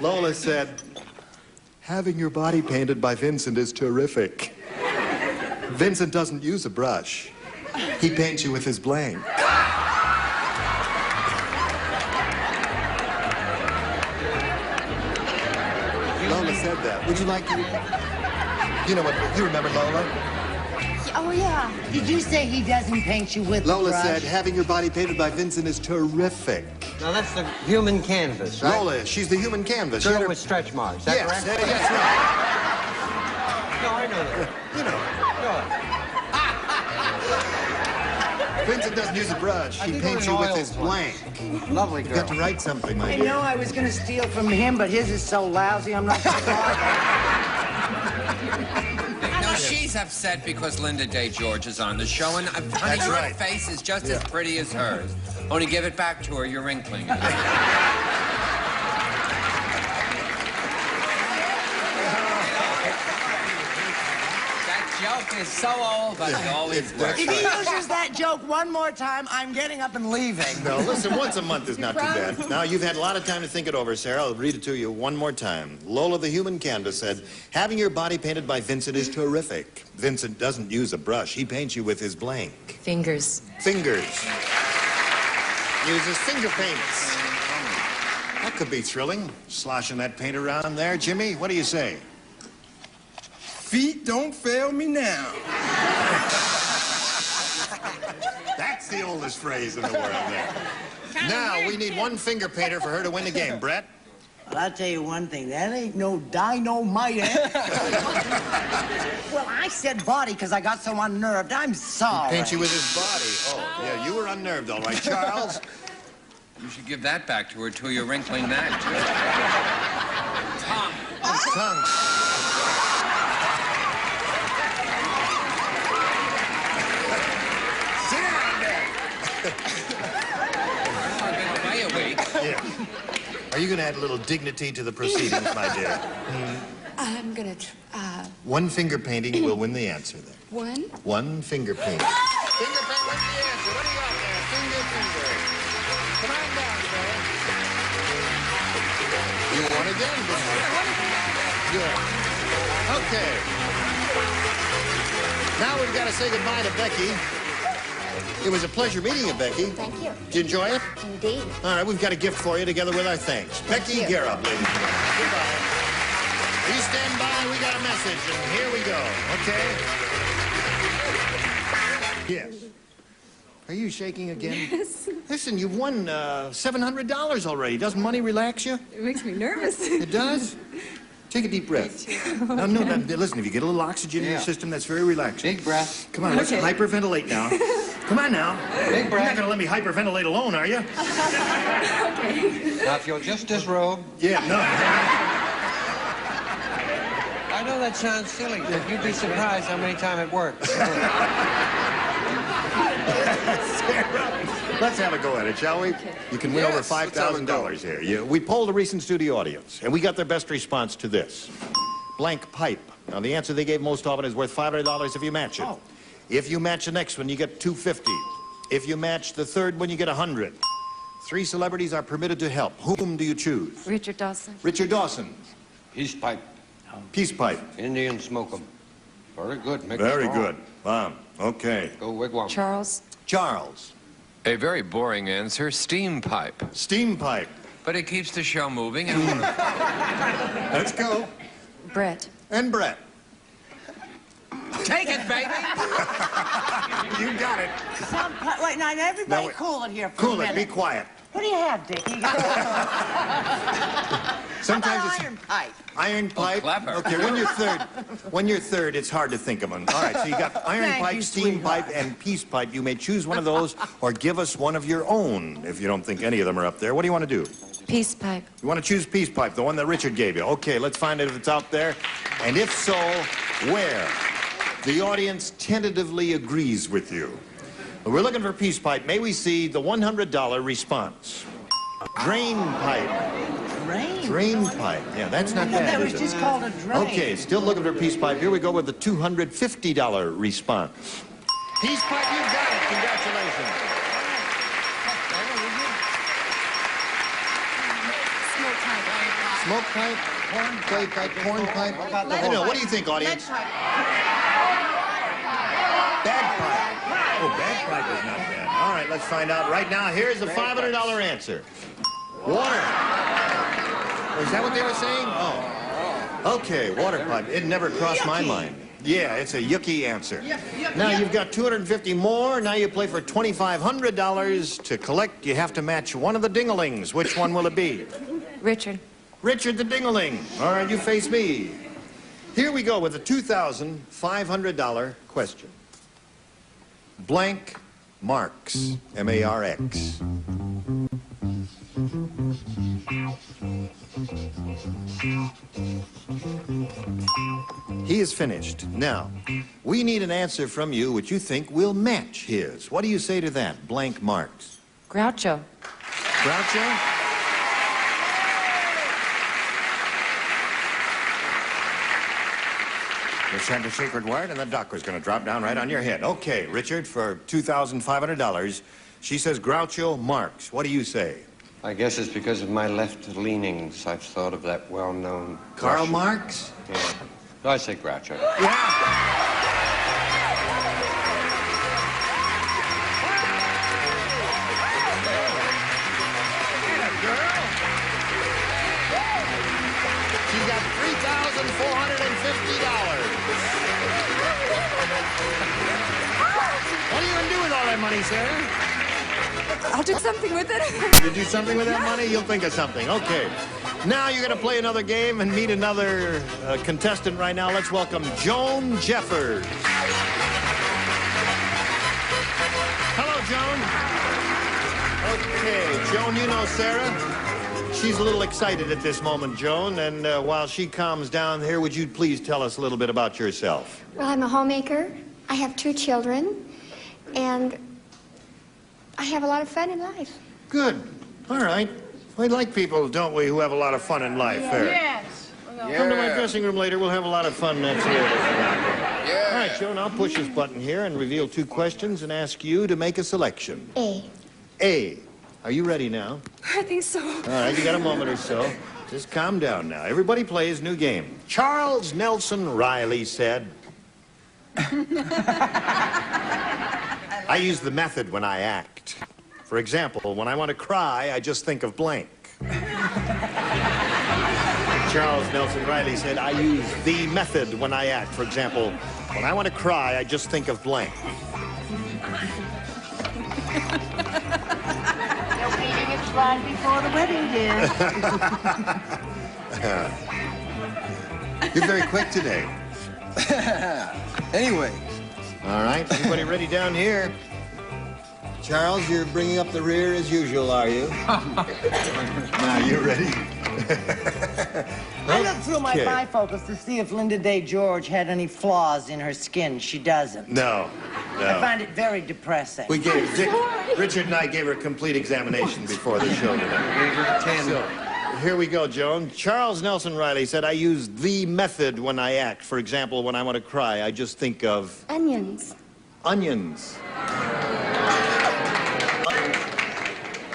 Lola said, "Having your body painted by Vincent is terrific. Vincent doesn't use a brush. He paints you with his blank." Lola said that. Would you like to... You know what? You remember Lola? Oh, yeah. Did you say he doesn't paint you with Lola a brush? said, "Having your body painted by Vincent is terrific." Now, that's the human canvas, right? Lola, she's the human canvas. Girl with stretch marks. Is that Yes, correct? yes, right. No, I know that. You know. Vincent doesn't use a brush. He paints you with his blank. Lovely You've girl. got to write something, my I dear. know I was going to steal from him, but his is so lousy, I'm not going to No, she's upset because Linda Day George is on the show, and honey, That's your right. face is just as pretty as hers. Only give it back to her, you're wrinkling it. That joke is so old, but it always works. If he uses that joke one more time, I'm getting up and leaving. No, listen, once a month is not too bad. Now, you've had a lot of time to think it over, Sarah. I'll read it to you one more time. Lola the Human Canvas said, having your body painted by Vincent is terrific. Vincent doesn't use a brush. He paints you with his blank. Fingers. Fingers. Uses finger paints. That could be thrilling, sloshing that paint around there. Jimmy, what do you say? Feet don't fail me now. That's the oldest phrase in the world there. Now, we need one finger painter for her to win the game. Brett? Well, I'll tell you one thing. That ain't no dynamite, eh? Well, I said body because I got so unnerved. I'm sorry. Paint you with his body. Oh, yeah, you were unnerved, all right. Charles? You should give that back to her, too. You're wrinkling that, too. Tongue. Tongue. Yeah. Are you going to add a little dignity to the proceedings, my dear? I'm gonna One finger painting will win the answer then. one. One finger painting. Finger paint wins the answer. What do you got there? Finger. Come on down, Sarah. You won again, didn't you? Good. Okay. Now we've got to say goodbye to Becky. It was a pleasure meeting you, Becky. Thank you. Did you enjoy it? Indeed. All right, we've got a gift for you together with our thanks. Becky Garrett, ladies and gentlemen. Goodbye. You stand by, we got a message, and here we go, okay? Yes. Are you shaking again? Yes. Listen, you've won $700 already. Doesn't money relax you? It makes me nervous. It does? Take a deep breath. No, listen, if you get a little oxygen in your system, that's very relaxing. Big breath. Come on, let's hyperventilate now. Come on now. Big breath. You're not going to let me hyperventilate alone, are you? Okay. Now, if you'll just disrobe. Yeah, no. I know that sounds silly, but you'd be surprised how many times it works. Sarah, let's have a go at it, shall we? Okay. You can win over $5,000 here. We polled a recent studio audience, and we got their best response to this. Blank pipe. Now, the answer they gave most often is worth $500 if you match it. Oh. If you match the next one, you get $250. If you match the third one, you get $100. 3 celebrities are permitted to help. Whom do you choose? Richard Dawson. Richard Dawson. Peace pipe. Peace pipe. Indians smoke 'em. Very good. Very good. Okay. Go wigwam. Charles. Charles. A very boring answer, steam pipe. Steam pipe. But it keeps the show moving. And Let's go. Brett. And Brett. Take it, baby. You got it. Wait, now everybody cool it here for a minute. Cool it. Be quiet. What do you have, Dickie? Sometimes it's iron pipe. Iron pipe. Clever. Okay, when you're third, it's hard to think of one. All right, so you got iron pipe, steam pipe, and peace pipe. You may choose one of those or give us one of your own if you don't think any of them are up there. What do you want to do? Peace pipe. You want to choose peace pipe, the one that Richard gave you. Okay, let's find out if it's out there. And if so, where? The audience tentatively agrees with you. We're looking for peace pipe. May we see the $100 response? Drain pipe. Drain pipe. Yeah, that's not bad. That was just called a drain. Okay, still looking for peace pipe. Here we go with the $250 response. Peace pipe, you got it. Congratulations. Smoke pipe. Corn pipe. Corn pipe. I don't know. What do you think, audience? Bad pipe. Oh, bad pipe is not bad. All right, let's find out right now. Here's the $500 answer. Water. Is that what they were saying? Oh. Okay, water pipe. It never crossed my mind. Yeah, it's a yucky answer. Now you've got $250 more. Now you play for $2,500. To collect, you have to match one of the dinglings. Which one will it be? Richard. Richard the Dingling. All right, you face me. Here we go with the $2,500 question. Blank marks, M-A-R-X. He is finished. Now, we need an answer from you which you think will match his. What do you say to that? Blank marks. Groucho. Groucho? You said the secret word, and the duck was going to drop down right on your head. Okay, Richard, for $2,500, she says Groucho Marx. What do you say? I guess it's because of my left leanings. I've thought of that well-known Karl Russian. Marx? Yeah. No, I say Groucho. Yeah. She's got $3,450. What are you going to do with all that money, Sarah? I'll do something with it. You do something with that money, you'll think of something. Okay. Now you're going to play another game and meet another contestant right now. Let's welcome Joan Jeffers. Hello, Joan. Okay, Joan, you know Sarah. She's a little excited at this moment, Joan, and while she calms down here, would you please tell us a little bit about yourself? Well, I'm a homemaker. I have 2 children, and I have a lot of fun in life. Good. All right. We like people, don't we, who have a lot of fun in life. Yeah. There. Yes. Come to my dressing room later. We'll have a lot of fun next year. Yeah. All right, Joan, I'll push this button here and reveal 2 questions and ask you to make a selection. A. A. Are you ready now? I think so. All right, you got a moment or so. Just calm down now. Everybody plays new game. Charles Nelson Riley said, I use the method when I act. For example, when I want to cry, I just think of blank. Charles Nelson Riley said, I use the method when I act. For example, when I want to cry, I just think of blank. Right before the wedding, dear. You're very quick today. Anyway. All right, everybody ready down here? Charles, you're bringing up the rear as usual, are you? Now, you ready? I looked through my Okay. bifocals to see if Linda Day George had any flaws in her skin. She doesn't. No, I no. find it very depressing. We gave Richard and I gave her a complete examination before the show today. Gave her a 10. So, here we go, Joan. Charles Nelson Riley said, I use the method when I act. For example, when I want to cry, I just think of... Onions. Onions.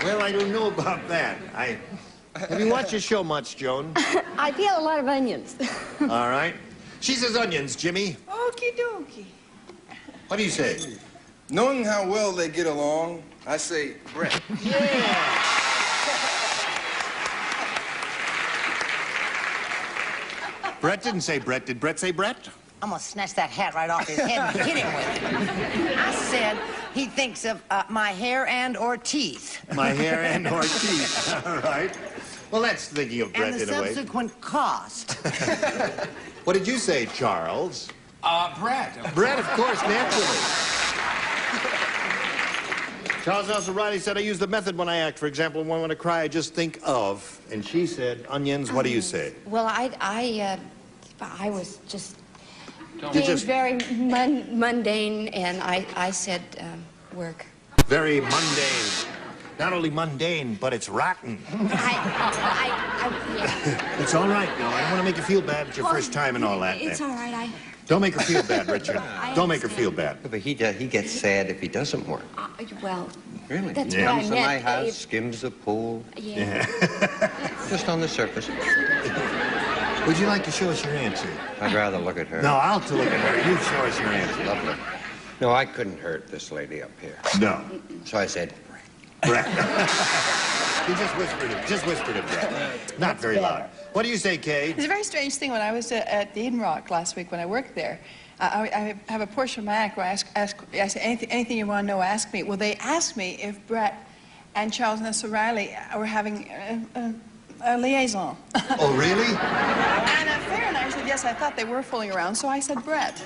Well, I don't know about that. Have you watched your show much, Joan? I peel a lot of onions. All right. She says onions, Jimmy. Okie dokie. What do you say? Knowing how well they get along, I say Brett. Yeah. Brett didn't say Brett. Did Brett say Brett? I'm gonna snatch that hat right off his head and hit him with it. I said he thinks of my hair and or teeth. My hair and or teeth. All right. Well, that's thinking of Brett And the in a way. subsequent cost. What did you say, Charles? Brett. Brett, of course, naturally. Charles Nelson Riley said, I use the method when I act. For example, when I want to cry, I just think of. And she said, onions. What do you say? Well, I was just You being just- very mundane, and I said work. Very mundane. Not only mundane, but it's rotten. Yeah. It's all right, no. I don't want to make you feel bad. It's your first time and all that. It's all right. Don't make her feel bad, Richard. Don't make her feel bad. But he gets sad if he doesn't work. Well, Really? that's Yeah. what I Comes to my meant. house, If- skims the pool. Yeah. Just on the surface. Would you like to show us your answer? I'd rather look at her. No, I'll to look at her. You show us your answer. Lovely. No, I couldn't hurt this lady up here. No. So I said, Brett. You just whispered it, Brett. Not very loud. What do you say, Kay? It's a very strange thing. When I was at the Eden Rock last week when I worked there, I have a portion of my act where I say, anything you want to know, ask me. Well, they asked me if Brett and Charles Nelson Riley were having a liaison. Oh, really? And fair enough, I said, yes, I thought they were fooling around, so I said Brett.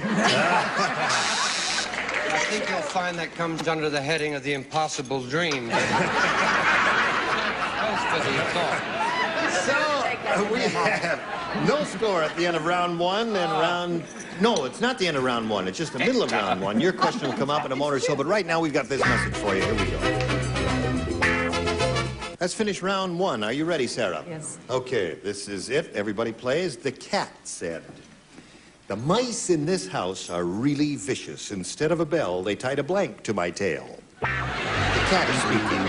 I think you'll find that comes under the heading of the impossible dream. So, we have no score at the end of round one and round... No, it's not the end of round one. It's just the middle of round one. Your question will come up in a moment or so, but right now we've got this message for you. Here we go. Let's finish round one. Are you ready, Sarah? Yes. Okay, this is it. Everybody plays. The cat said... The mice in this house are really vicious. Instead of a bell, they tied a blank to my tail. The cat is speaking.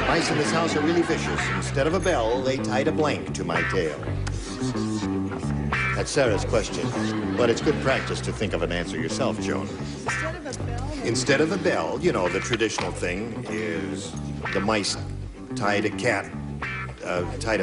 Mice in this house are really vicious. Instead of a bell, they tied a blank to my tail. That's Sarah's question. But it's good practice to think of an answer yourself, Joan. Instead of a bell? Instead of a bell, you know, the traditional thing is the mice tied a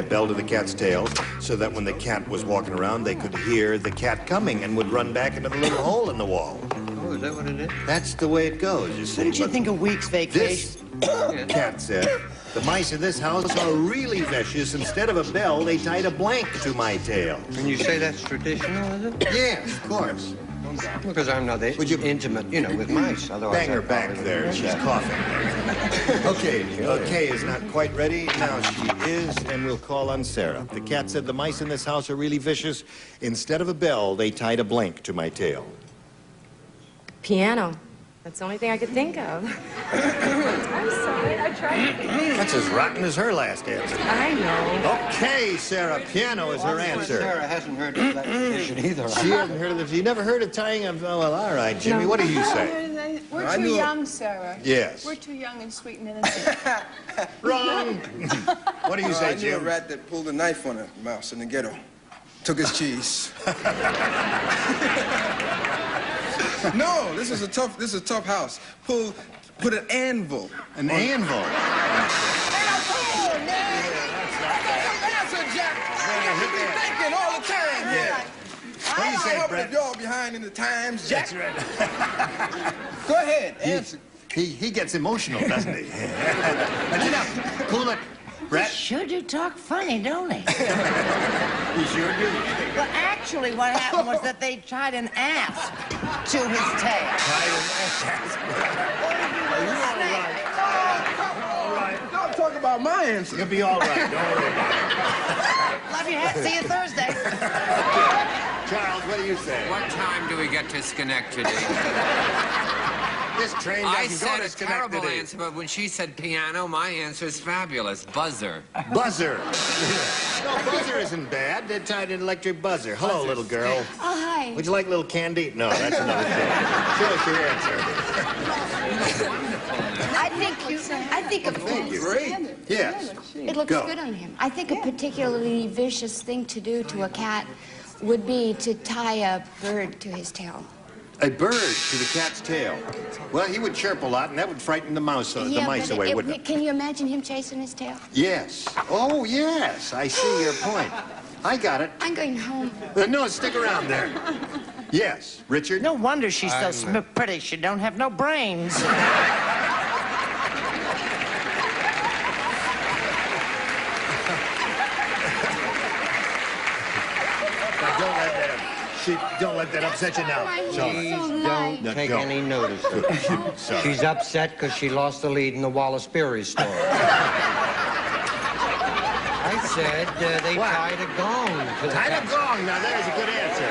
bell to the cat's tail so that when the cat was walking around, they could hear the cat coming and would run back into the little hole in the wall. Oh, is that what it is? That's the way it goes, you see. Didn't you think a week's vacation? This cat said, the mice in this house are really vicious. Instead of a bell, they tied a blank to my tail. And you say that's traditional, is it? Yes, of course. Because I'm not intimate, you know, with mice. Otherwise, Bang her back there. She's coughing. Okay, Kay is not quite ready. Now she is, and we'll call on Sarah. The cat said the mice in this house are really vicious. Instead of a bell, they tied a blank to my tail. Piano. That's the only thing I could think of. I'm sorry, I tried. That's as rotten as her last answer. I know. Okay, Sarah, piano is her answer. Sarah hasn't heard of that tradition either. She hasn't heard of it. You never heard of tying a... Oh, well, all right, Jimmy, what do you say? We're too young, Sarah. Yes. We're too young and sweet and innocent. Wrong. What do you say, Jim? I knew a rat that pulled a knife on a mouse in the ghetto. Took his cheese. No, this is a tough house. Put an anvil. An anvil? Answer, Jack. You be thinking all the time here. What do you say, Brett? Y'all behind in the times, Jack. That's right. Go ahead, answer. He gets emotional, doesn't he? Cool it. Brett? He sure do talk funny, don't he? He sure do. Well, actually, what happened was that they tied an asp to his tail. Tied an asp. All right. Don't talk about my answer. You'll be all right. Don't worry about it. Love you. See you Thursday. Charles, what do you say? What time do we get to Schenectady? This train I doesn't go said to a terrible Schenectady. answer, but when she said piano, my answer is fabulous. Buzzer. Buzzer. No, buzzer isn't bad. They tied an electric buzzer. Hello, little girl. Oh, hi. Would you like a little candy? No, that's another thing. Show us your answer. I think Thank you. Great. Yes. it looks Go. good on him. I think a particularly vicious thing to do to a cat would be to tie a bird to his tail. A bird to the cat's tail. Well, he would chirp a lot, and that would frighten the mice but away, wouldn't it? Can you imagine him chasing his tail? Yes. Oh, yes. I see your point. I got it. I'm going home. No, stick around there. Yes. Richard? No wonder she's so pretty. She don't have no brains. Don't let that upset you now. Please don't take any notice of her. She's upset because she lost the lead in the Wallace Berry story. I said they tied a gong to the Tied a cat. gong. Now, there's a good answer.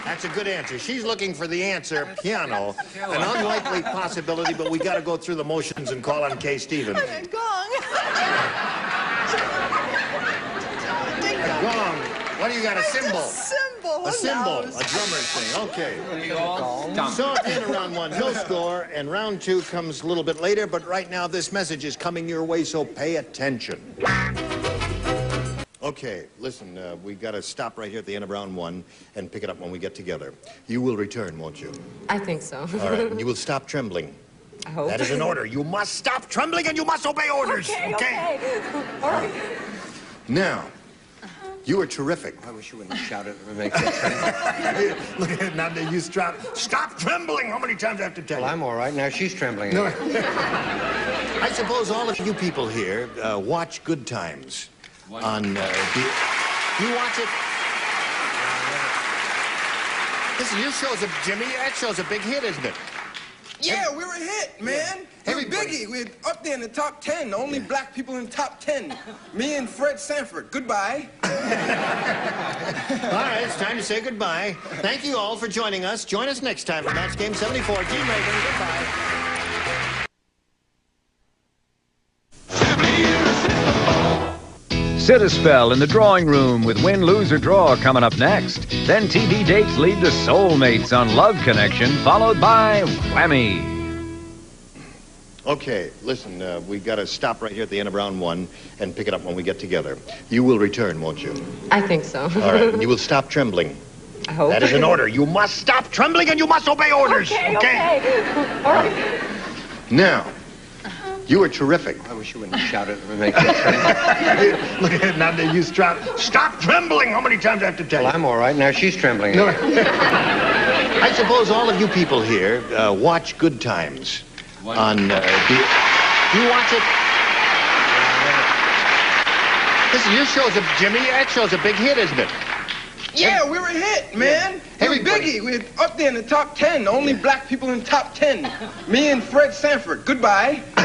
That's a good answer. She's looking for the answer, piano. An unlikely possibility, but we got to go through the motions and call on Kay Stevens. A gong. A gong. What do you got? A cymbal? Symbol. A cymbal. A drummer's thing. Okay. So at the end of round one, no score, and round two comes a little bit later, but right now this message is coming your way, so pay attention. Okay, listen, we got to stop right here at the end of round one and pick it up when we get together. You will return, won't you? I think so. All right, and you will stop trembling. I hope. That is an order. You must stop trembling and you must obey orders. Okay. All right. Now, you were terrific. I wish you wouldn't have shouted if it makes sense. Look at it now that you stop trembling. How many times do I have to tell you? Well, I'm all right. Now she's trembling. No. I suppose all of you people here watch Good Times on... do you watch it? Listen, your show's Jimmy, that show's a big hit, isn't it? Yeah, we were a hit, man. We were biggie. We're up there in the top 10. The only black people in the top 10. Me and Fred Sanford. Goodbye. All right, it's time to say goodbye. Thank you all for joining us. Join us next time for Match Game 74. Gene Rayburn, goodbye. Sit a spell in the drawing room with Win, Lose, or Draw coming up next. Then TV dates lead to soulmates on Love Connection, followed by Whammy. Okay, listen, we got to stop right here at the end of round one and pick it up when we get together. You will return, won't you? I think so. All right, and you will stop trembling. I hope. That is an order. You must stop trembling and you must obey orders. Okay. All right. Now, you were terrific. I wish you wouldn't have shouted at me. Make me tremble. Look at it now that you stop trembling. How many times do I have to tell you? Well, I'm all right. Now she's trembling. No. I suppose all of you people here watch Good Times on... do you watch it? Listen, your show's Jimmy, that show's a big hit, isn't it? Yeah, we're a hit, man. We're biggie. We're up there in the top 10. Only black people in top 10. Me and Fred Sanford. Goodbye. All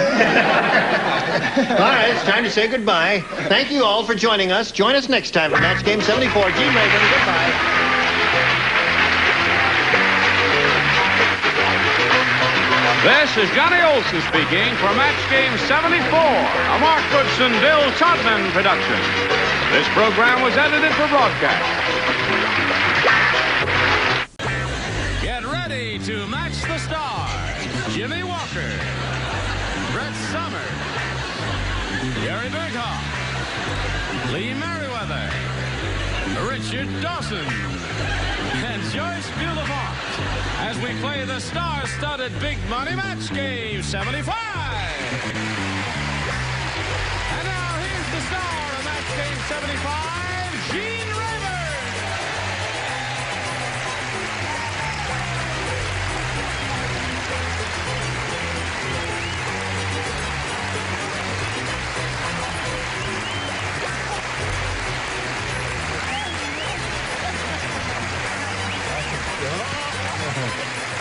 right, it's time to say goodbye. Thank you all for joining us. Join us next time for Match Game 74. Gene Rayburn, goodbye. This is Johnny Olson speaking for Match Game 74, a Mark Goodson, Bill Todman production. This program was edited for broadcast. Get ready to match the stars. Jimmy Walker, Brett Summers, Gary Berghoff, Lee Merriweather, Richard Dawson, and Joyce Beautiful as we play the star-studded Big Money Match Game 75. And now here's the star of Match Game 75, Gene Rayburn.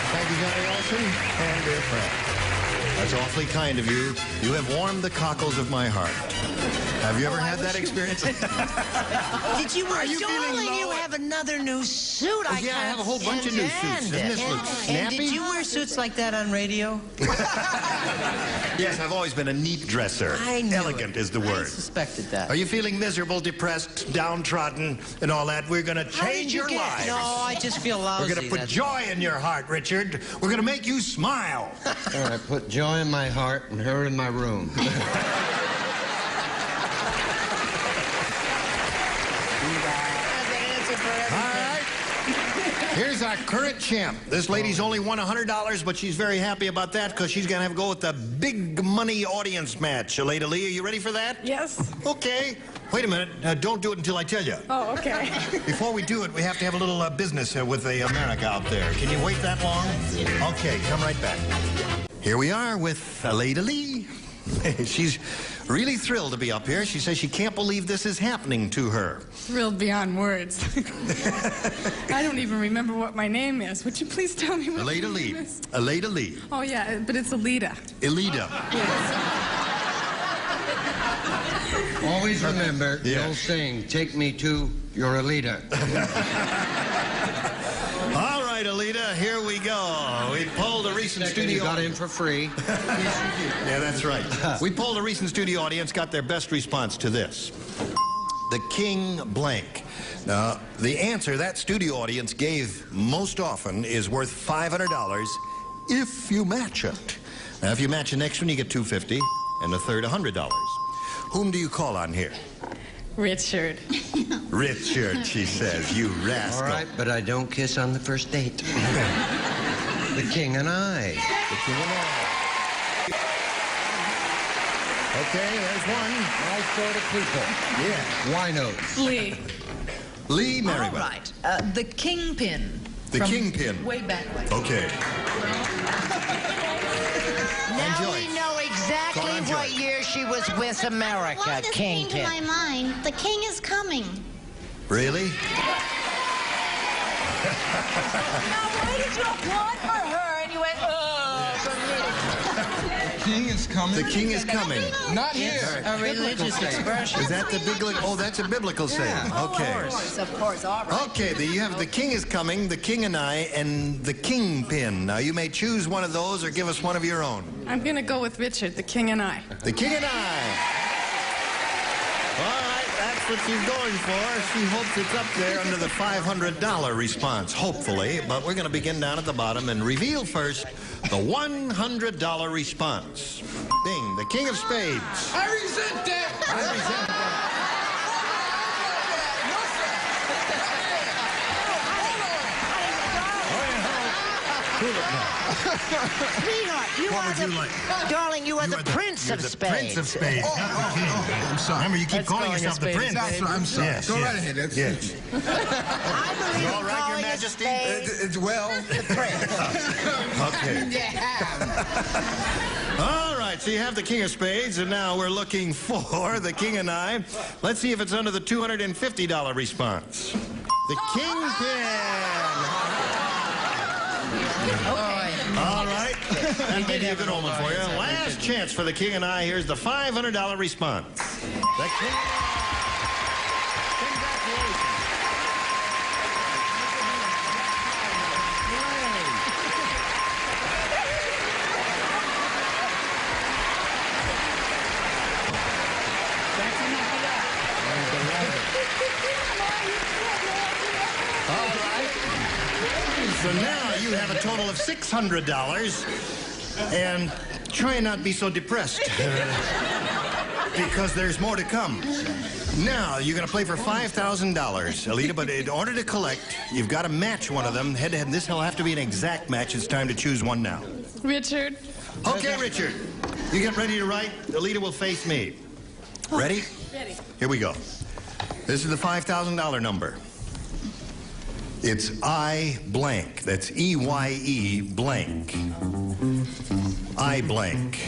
Thank you, Johnny Olson, and dear friend. That's awfully kind of you. You have warmed the cockles of my heart. Have you ever had that experience? Did you, darling, you have another new suit. I have a whole bunch of new suits. Doesn't this look snappy? And did you wear suits like that on radio? Yes, I've always been a neat dresser. I know. Elegant is the word. I suspected that. Are you feeling miserable, depressed, downtrodden, and all that? We're going to change your life. No, I just feel lousy. We're going to put joy in your heart, Richard. We're going to make you smile. All right, put joy in my heart and her in my room. Here's our current champ. This lady's only won $100, but she's very happy about that because she's going to have to go with the big money audience match. Aleda Lee, are you ready for that? Yes. Okay. Wait a minute. Don't do it until I tell you. Oh, okay. Before we do it, we have to have a little business with the America out there. Can you wait that long? Okay, come right back. Here we are with Aleda Lee. She's really thrilled to be up here. She says she can't believe this is happening to her. Thrilled beyond words. I don't even remember what my name is. Would you please tell me what Aleda my Lee. name is? Aleda Lee. Oh, yeah, but it's Alida. Alida. Always remember the old saying, take me to your Alida. All right, Alida, here we go. We polled a recent studio... You got in for free. Yeah, that's right. We polled a recent studio audience, got their best response to this. The King blank. Now, the answer that studio audience gave most often is worth $500 if you match it. Now, if you match the next one, you get $250, and the third, $100. Whom do you call on here? Richard. Richard, she says, you rascal. All right, but I don't kiss on the first date. The King and I. The King and I. Okay, there's one. My sort of people. Yeah. Winos. Lee. Lee Merriweather. All right. The Kingpin. The Kingpin. Way back when. Okay. Now we know exactly what year she was with America, What just came to my mind? The king is coming. Really? Now, why did you applaud for her? And you went, The king is coming. The king is coming. Not here. A religious expression. Is that the biblical? Oh, that's a biblical saying. Okay. Of course, all right. Okay, you have the king is coming, the king and I, and the kingpin. Now, you may choose one of those or give us one of your own. I'm going to go with Richard, the king and I. The king and I. All right, that's that's what she's going for. She hopes it's up there under the $500 response, hopefully. But we're going to begin down at the bottom and reveal first the $100 response. Bing, the king of spades. I resent that. I resent that. Sweetheart, you What are would the... you like? Darling, you are the prince of spades. Prince of spades. I'm sorry. Remember, you keep calling yourself the prince. I'm sorry. Yes, Go yes. right ahead. That's Yes. I believe You all right, Your calling a Majesty? spade It's well. the prince. Okay. All right, so you have the king of spades, and now we're looking for the king and I. Let's see if it's under the $250 response. The kingpin. All right. That may be a good omen for you. Last chance for the king and I. Here's the $500 response. The king. Congratulations. All right. So now you have a total of $600, and try and not be so depressed, because there's more to come. Now, you're going to play for $5,000, Alita, but in order to collect, you've got to match one of them head-to-head. This will have to be an exact match. It's time to choose one now. Richard. Okay, Richard. You get ready to write. Alita will face me. Ready? Ready. Here we go. This is the $5,000 number. It's I blank. That's E-Y-E blank. I blank.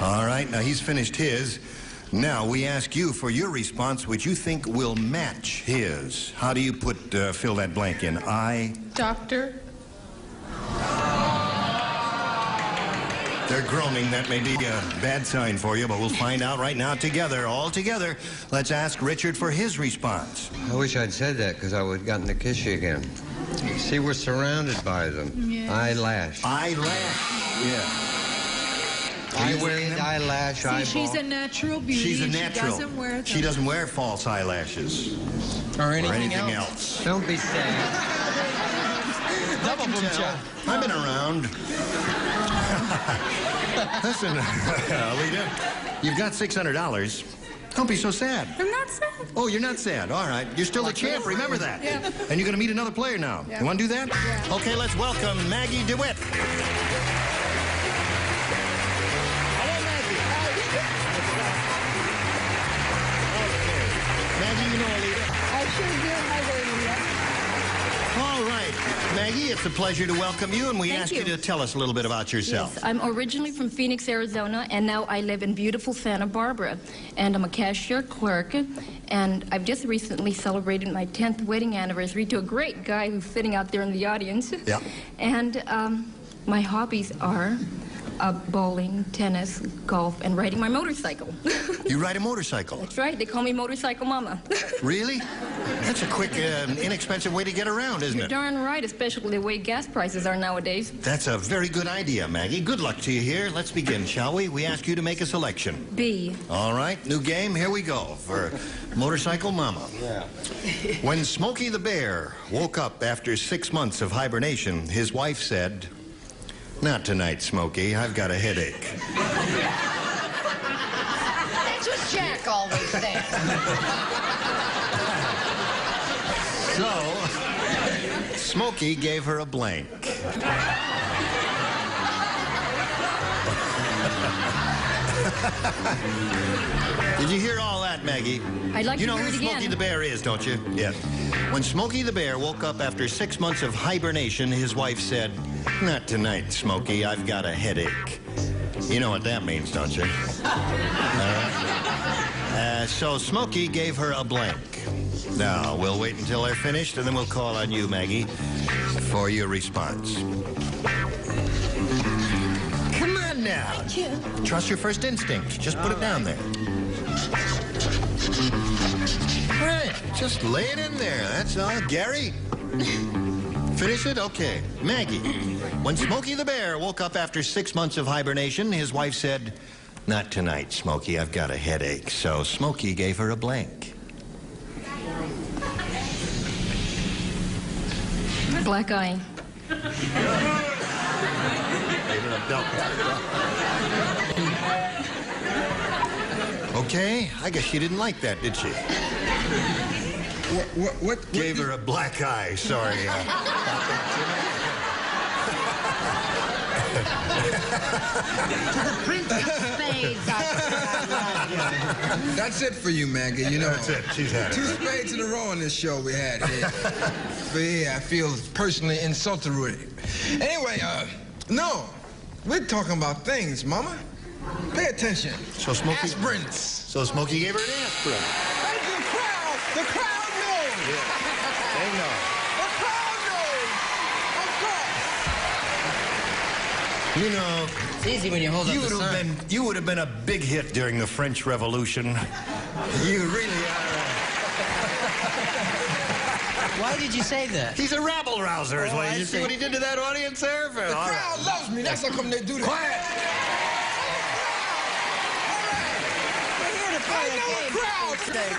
All right, now he's finished his. Now we ask you for your response, which you think will match his. How do you fill that blank in? I... Doctor. They're groaning. That may be a bad sign for you, but we'll find out right now together, all together. Let's ask Richard for his response. I wish I'd said that, because I would have gotten to kiss you again. See, we're surrounded by them. Yeah. Eyelash. Eyelash. Yeah. Eyelid, eyelash, eyeball. See, she's a natural beauty. She's a natural. She doesn't wear them. She doesn't wear false eyelashes. Or anything else. Don't be sad. Double boom job. I've been around. Listen, Alita, you've got $600. Don't be so sad. I'm not sad. Oh, you're not sad. All right. You're still the champ. Remember that. Yeah. And you're going to meet another player now. Yeah. You want to do that? Yeah. Okay, let's welcome Maggie DeWitt. Hello, Maggie. Maggie, you know Alita. I sure do. Hi there, Leah. All right. Maggie, it's a pleasure to welcome you, and we Thank ask you you. to tell us a little bit about yourself. Yes, I'm originally from Phoenix, Arizona, and now I live in beautiful Santa Barbara. And I'm a cashier clerk, and I've just recently celebrated my 10th wedding anniversary to a great guy who's sitting out there in the audience. Yeah. And my hobbies are bowling, tennis, golf, and riding my motorcycle. You ride a motorcycle? That's right. They call me Motorcycle Mama. Really? That's a quick, inexpensive way to get around, isn't You're it? darn right, especially the way gas prices are nowadays. That's a very good idea, Maggie. Good luck to you here. Let's begin, shall we? We ask you to make a selection. B. All right, new game. Here we go for Motorcycle Mama. Yeah. When Smokey the Bear woke up after 6 months of hibernation, his wife said, "Not tonight, Smokey. I've got a headache." That's what Jack always said. So, Smokey gave her a blank. Did you hear all that, Maggie? I'd like you to know hear who it again. Smokey the Bear is, don't you? Yes. When Smokey the Bear woke up after 6 months of hibernation, his wife said, "Not tonight, Smokey. I've got a headache." You know what that means, don't you? So Smokey gave her a blank. Now, we'll wait until they're finished, and then we'll call on you, Maggie, for your response. Come on now. Trust your first instinct. Just put it down there. Right. Just lay it in there. That's all. Gary, Finish it? Okay. Maggie. When Smokey the Bear woke up after 6 months of hibernation, his wife said, "Not tonight, Smokey. I've got a headache." So Smokey gave her a blank. Black eye. Okay, I guess she didn't like that, did she? What gave her a black eye? Sorry. To the Prince of Spades. That's it for you, Maggie. You know, that's it. She's had it. 2 spades in a row on this show we had here. But yeah, I feel personally insulted with it. Anyway, no, we're talking about things, Mama. Pay attention. So Smokey. Aspirins. So Smokey gave her an aspirin. Thank you, crowd. The crowd knows. Yeah. They know. The crowd knows. Of course. You know, It's easy when you hold up the sign. You would have been a big hit during the French Revolution. You really are. Why did you say that? He's a rabble-rouser, is what you see what he did to that audience there? The crowd loves me. That's how come they do that. Quiet.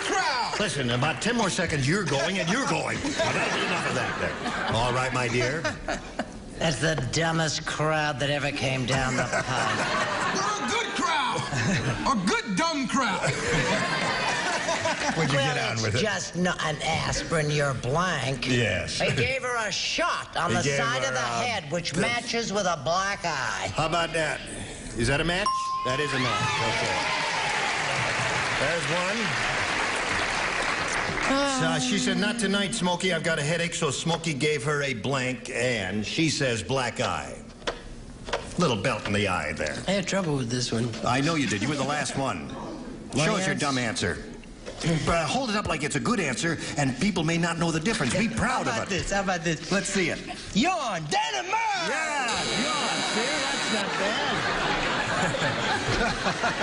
Crowd. Listen, about 10 more seconds, you're going, and you're going. Now, that'll be enough of that then. All right, my dear. That's the dumbest crowd that ever came down the pipe. We're a good crowd. A good dumb crowd. What'd you get on with It's it? just not an aspirin, you're blank. Yes. They gave her a shot on the side of the head, which matches with a black eye. How about that? Is that a match? That is a match. Okay. There's one. So she said, "Not tonight, Smokey. I've got a headache." So Smokey gave her a blank, and she says black eye. Little belt in the eye there. I had trouble with this one. I know you did. You were the last one. Show us your dumb answer. Hold it up like it's a good answer, and people may not know the difference. Be proud of it. How about this? Let's see it. Yawn, dynamite! Yeah, yawn. See, that's not bad.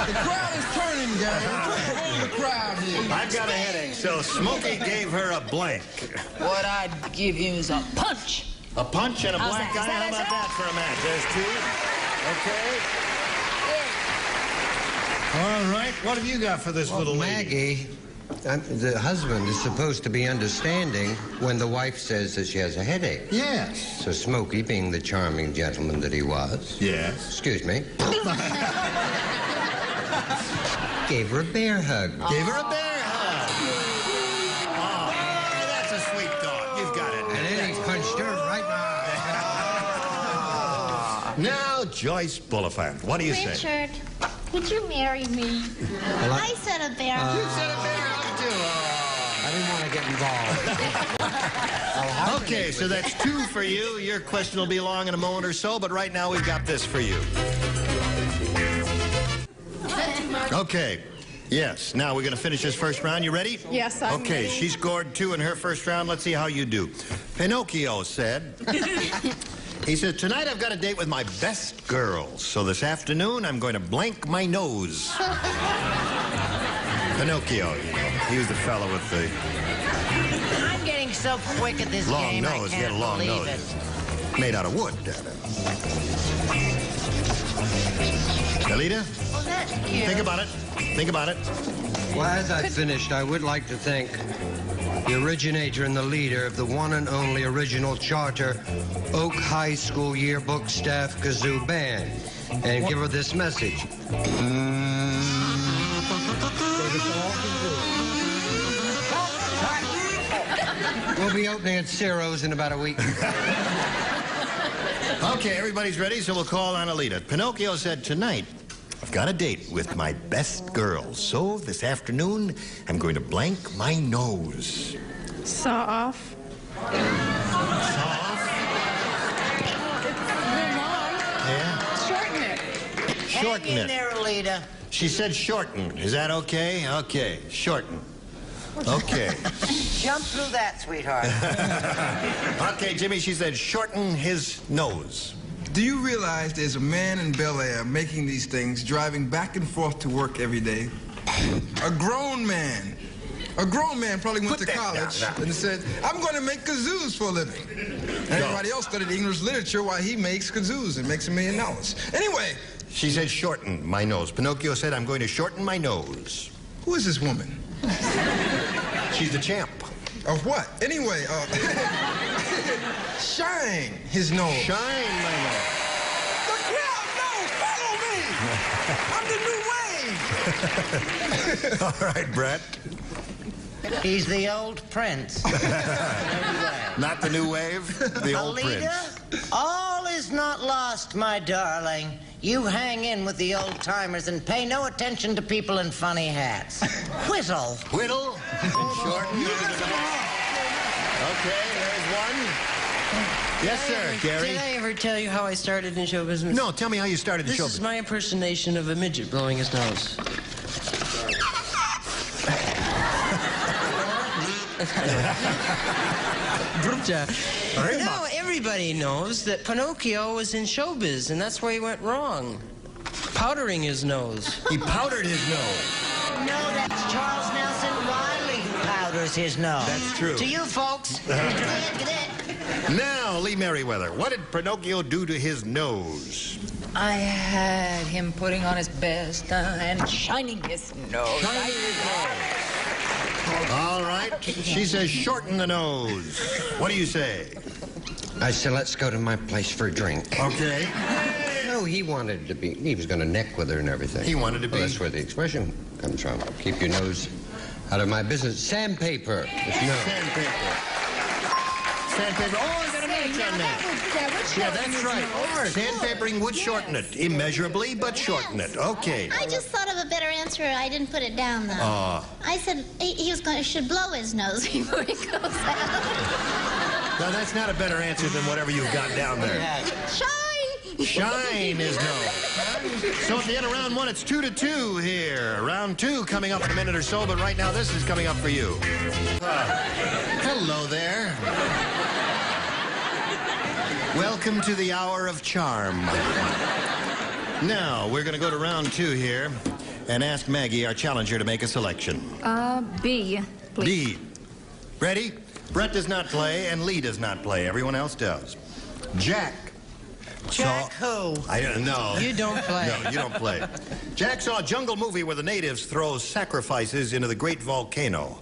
The crowd is turning, guys. Hold the crowd here. I've got a headache, so Smokey gave her a blank. What I'd give you is a punch. A punch and a How's black that? eye? How about that for a match? There's two. Okay. All right. What have you got for this little lady? Maggie, the husband is supposed to be understanding when the wife says that she has a headache. Yes. So Smokey, being the charming gentleman that he was. Yes. Excuse me. Gave her a bear hug. Gave her a bear hug. Oh, that's a sweet thought. You've got it. And then he punched her right now. Now, Joyce Bulifant, what do you say? Richard, would you marry me? I said a bear. You said a bear hug, too. I didn't want to get involved. Okay, so that's 2 for you. Your question will be along in a moment or so, but right now we've got this for you. Okay. Yes. Now we're going to finish this first round. You ready? Yes, I'm Okay, ready. she scored 2 in her first round. Let's see how you do. Pinocchio said... He said, "Tonight I've got a date with my best girls. So this afternoon I'm going to blank my nose." Pinocchio, you know. He was the fellow with the I'm getting so quick at this long game, nose. I He had can't a long believe nose. it. Made out of wood. Alita? Oh, that's cute. Think about it. Think about it. Well, as I finished, I would like to thank the originator and the leader of the one and only original charter Oak High School Yearbook Staff Kazoo Band and give her this message. We'll be opening at Ciro's in about a week. Okay, everybody's ready, so we'll call on Alita. Pinocchio said, "Tonight, I've got a date with my best girls. So this afternoon, I'm going to blank my nose." Saw off. Yeah? Shorten it. Shorten Hang in it. there, Alita. She said shorten. Is that okay? Okay, shorten. Okay. Jump through that, sweetheart. Okay, Jimmy, she said shorten his nose. Do you realize there's a man in Bel Air making these things, driving back and forth to work every day? A grown man A grown man probably went to college and said, I'm going to make kazoos for a living. And everybody else studied English literature while he makes kazoos and makes $1 million. Anyway. She said, shorten my nose. Pinocchio said, I'm going to shorten my nose. Who is this woman? She's the champ. Of what? Anyway, shine his nose. Shine my nose. The crowd knows. Follow me. I'm the new wave. All right, Brett. He's the old prince. Not the new wave, the old Alida, prince. all is not lost, my darling. You hang in with the old-timers and pay no attention to people in funny hats. Whittle. Whittle? Shorten. Okay, there's one. Yes, sir, Gary. Did I ever tell you how I started in show business? No, tell me how you started in show business. This is my impersonation of a midget blowing his nose. No, everybody knows that Pinocchio was in showbiz, and that's where he went wrong. Powdering his nose. He powdered his nose. No, that's Charles Nelson Riley who powders his nose. That's true. To you folks. Now, Lee Merriweather, what did Pinocchio do to his nose? I had him putting on his best and shining his nose. Shining his nose. All right. She says shorten the nose. What do you say? I said, let's go to my place for a drink. Okay. No, he wanted to be, he was going to neck with her and everything. He wanted to be. That's where the expression comes from. Keep your nose out of my business. Sandpaper. Sandpaper. Sandpaper. Oh, I got a match on that. Yeah, that's right. Sandpapering would shorten it. Immeasurably, but shorten it. Okay. I just thought of a better answer. I didn't put it down, though. I said he was going should blow his nose before he goes out. No, that's not a better answer than whatever you've got down there. Shine! Shine is no. So at the end of round one, it's 2-2 here. Round two coming up in a minute or so, but right now this is coming up for you. Hello there. Welcome to the hour of charm. Now, we're going to go to round two here and ask Maggie, our challenger, to make a selection. B, please. B. Ready? Brett does not play, and Lee does not play. Everyone else does. Jack. Jack who? I don't know. You don't play. No, you don't play. Jack saw a jungle movie where the natives throw sacrifices into the great volcano.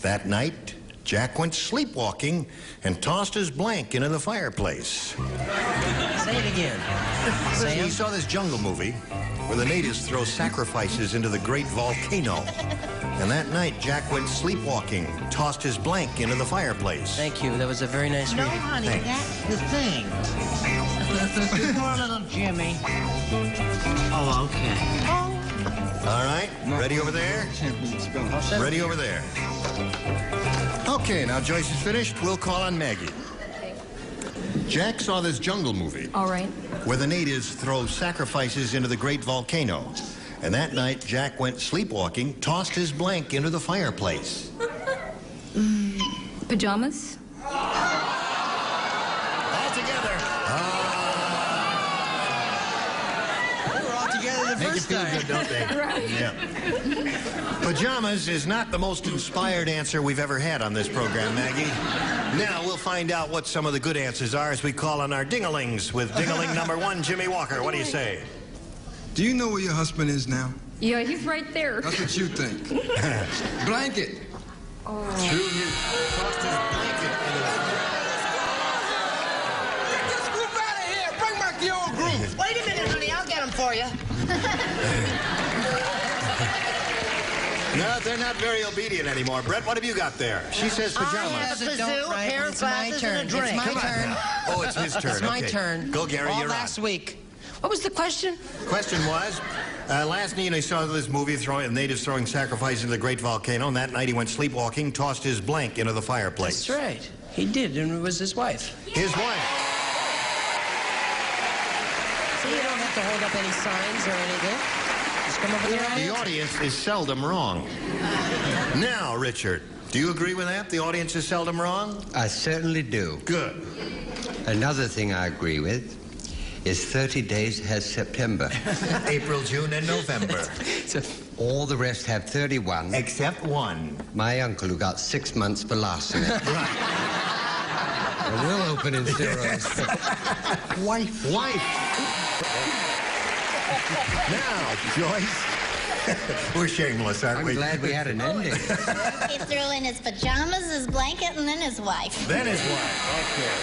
That night, Jack went sleepwalking and tossed his blank into the fireplace. Say it again. He saw this jungle movie where the natives throw sacrifices into the great volcano. And that night, Jack went sleepwalking, tossed his blank into the fireplace. Thank you. That was a very nice reading. No, honey, Thanks. that's the thing. Poor little Jimmy. Oh, okay. All right, ready over there? Ready over there. Okay, now Joyce is finished. We'll call on Maggie. Jack saw this jungle movie. All right. Where the natives throw sacrifices into the great volcano. And that night, Jack went sleepwalking, tossed his blank into the fireplace. Pajamas? All together. We were all together the Make first it feel time. good, don't they? Right. Yeah. Pajamas is not the most inspired answer we've ever had on this program, Maggie. Now we'll find out what some of the good answers are as we call on our dingalings with dingaling number one, Jimmy Walker. What do you say? Do you know where your husband is now? Yeah, he's right there. That's what you think. Blanket. Oh. Tossed his blanket into the This group out of here. Bring back the old group. Wait a minute, honey. I'll get him for you. No, they're not very obedient anymore. Brett, what have you got there? She says I pajamas. have a Don't kazoo, a write. pair of It's my glasses, turn. and a drink. It's my Come on. turn. Oh, it's his turn. It's my Okay. turn. Go, Gary, All you're last on. week. What was the question? Question was, last night he saw this movie natives throwing sacrifice into the great volcano, and that night he went sleepwalking, tossed his blank into the fireplace. That's right. He did, and it was his wife. His wife. So you don't have to hold up any signs or anything. Just come up with your own The answer. audience is seldom wrong. Now, Richard, do you agree with that? The audience is seldom wrong? I certainly do. Good. Another thing I agree with is 30 days has September. April, June, and November. All the rest have 31. Except one. My uncle, who got 6 months for laughing at it. Right. And we'll open in zeros. Wife. Now, Joyce. We're shameless, aren't we? I'm glad we had an ending. He threw in his pajamas, his blanket, and then his wife. Then his wife. Okay.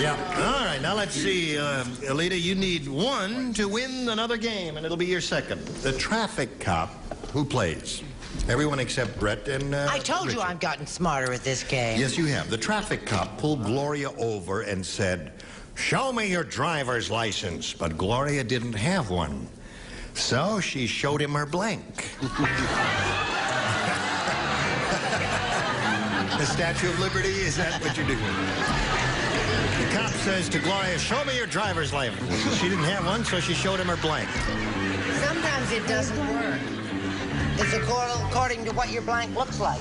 Yeah. All right. Now let's see. Alita, you need one to win another game, and it'll be your second. The traffic cop. Who plays? Everyone except Brett and I told Richard. you I've gotten smarter at this game. Yes, you have. The traffic cop pulled Gloria over and said, "Show me your driver's license." But Gloria didn't have one. So she showed him her blank. The Statue of Liberty, is that what you're doing? The cop says to Gloria, "Show me your driver's license." She didn't have one, so she showed him her blank. Sometimes it doesn't work. It's according to what your blank looks like.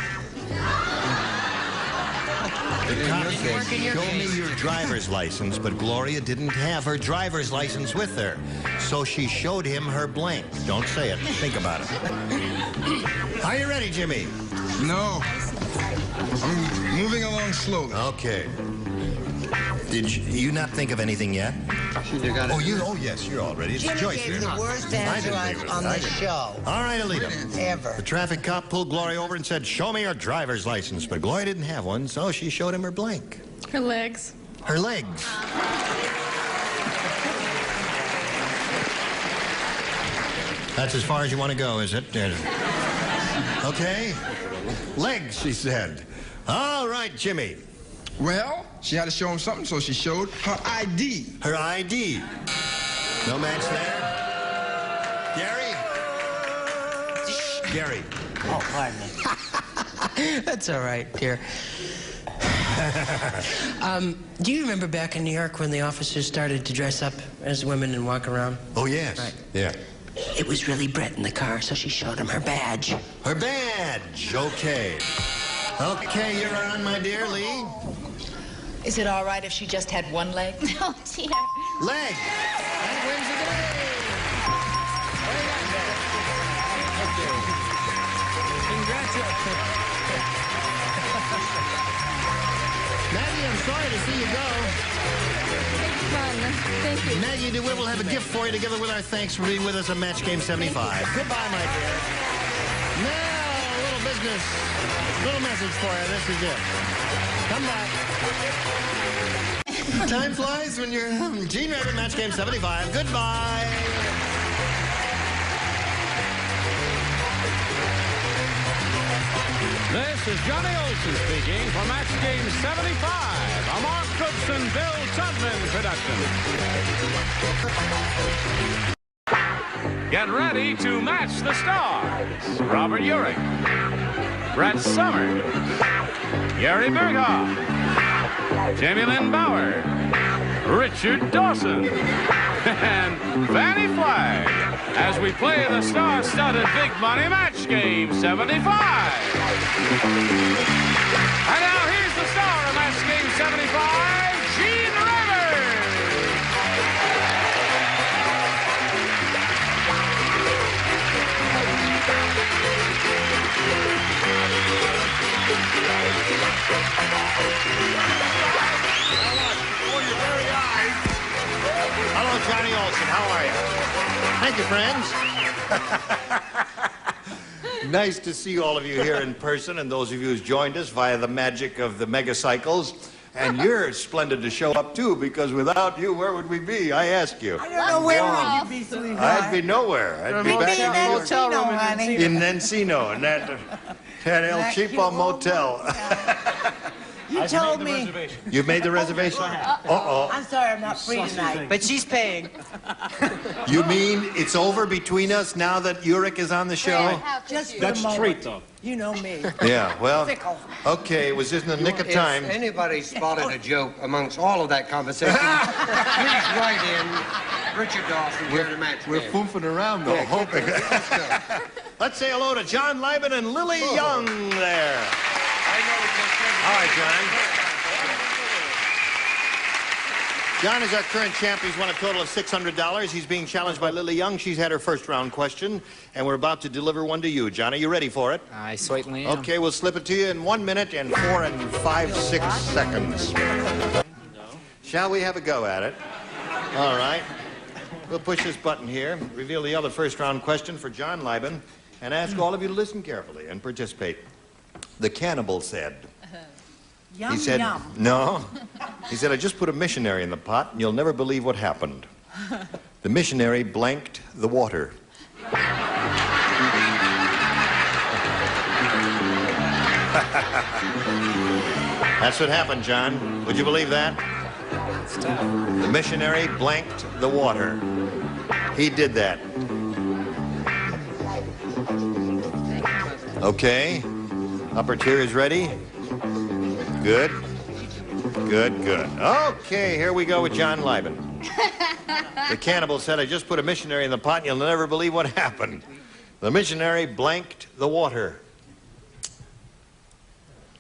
The cop says, "Show me your driver's license," but Gloria didn't have her driver's license with her. So she showed him her blank. Don't say it. Think about it. Are you ready, Jimmy? No. I'm moving along slowly. Okay. Did you not think of anything yet? Oh, yes, you're all ready. It's Jimmy Joyce gave here. the worst answer on this show. All right, Alita. Ever. The traffic cop pulled Gloria over and said, "Show me your driver's license." But Gloria didn't have one, so she showed him her blank. Her legs. Her legs. That's as far as you want to go, is it? Okay. Legs, she said. All right, Jimmy. Well, she had to show him something, so she showed her ID. Her ID. No match there. Gary? Gary. Oh, pardon me. That's all right, dear. Do you remember back in New York when the officers started to dress up as women and walk around? Oh, yes. Right. Yeah. It was really Brett in the car, so she showed him her badge. Her badge. Okay. Okay, you're on, my dear. Lee? Is it all right if she just had one leg? Oh, dear. Leg. That wins the game. Congratulations. Maggie, I'm sorry to see you go. Thank you. Maggie, we will have a gift for you together with our thanks for being with us on Match Game 75. Goodbye, my dear. Now, a little business, little message for you. This is it. Come back. Time flies when you're Gene Rabbit, Match Game 75. Goodbye. This is Johnny Olson speaking for Match Game 75, a Mark Goodson, Bill Tubman production. Get ready to match the stars. Robert Urich, Brett Somers, Gary Berghoff, Jamie Lynn Bauer, Richard Dawson, and Fannie Flagg as we play the star-studded Big Money Match Game 75. And now here's the star of Match Game 75, Gene Rivers. Hello, Johnny Olson. How are you? Thank you, friends. Nice to see all of you here in person and those of you who's joined us via the magic of the megacycles. And you're splendid to show up, too, because without you, where would we be? I ask you. I don't know where would you be, sweetheart. I'd be nowhere. I'd be back in New York. Hotel room In Encino, in that El Cheapo motel. You told me. You've made the reservation? Uh-oh. I'm sorry, I'm not free tonight. But she's paying. You mean it's over between us now that Urich is on the show? Just for a moment. Though. You know me. Yeah, well, Fickle. okay, it was just in the nick of time. If anybody spotted a joke amongst all of that conversation, please write in Richard Dawson here to Match We're Game. foofing around, though, hoping. Let's say hello to John Lieben and Lily Young there. All right, John. John is our current champ. He's won a total of $600. He's being challenged by Lily Young. She's had her first round question, and we're about to deliver one to you. John, are you ready for it? I certainly am. Okay, we'll slip it to you in 1 minute and 4 and 5, 6 seconds. Shall we have a go at it? All right. We'll push this button here, reveal the other first round question for John Liben, and ask all of you to listen carefully and participate. The cannibal said... Yum, he said, yum. no. He said, I just put a missionary in the pot, and you'll never believe what happened. The missionary blanked the water. That's what happened, John. Would you believe that? The missionary blanked the water. He did that. Okay. Upper tier is ready. Good. Good, good. Okay, here we go with John Liben. The cannibal said, I just put a missionary in the pot and you'll never believe what happened. The missionary blanked the water.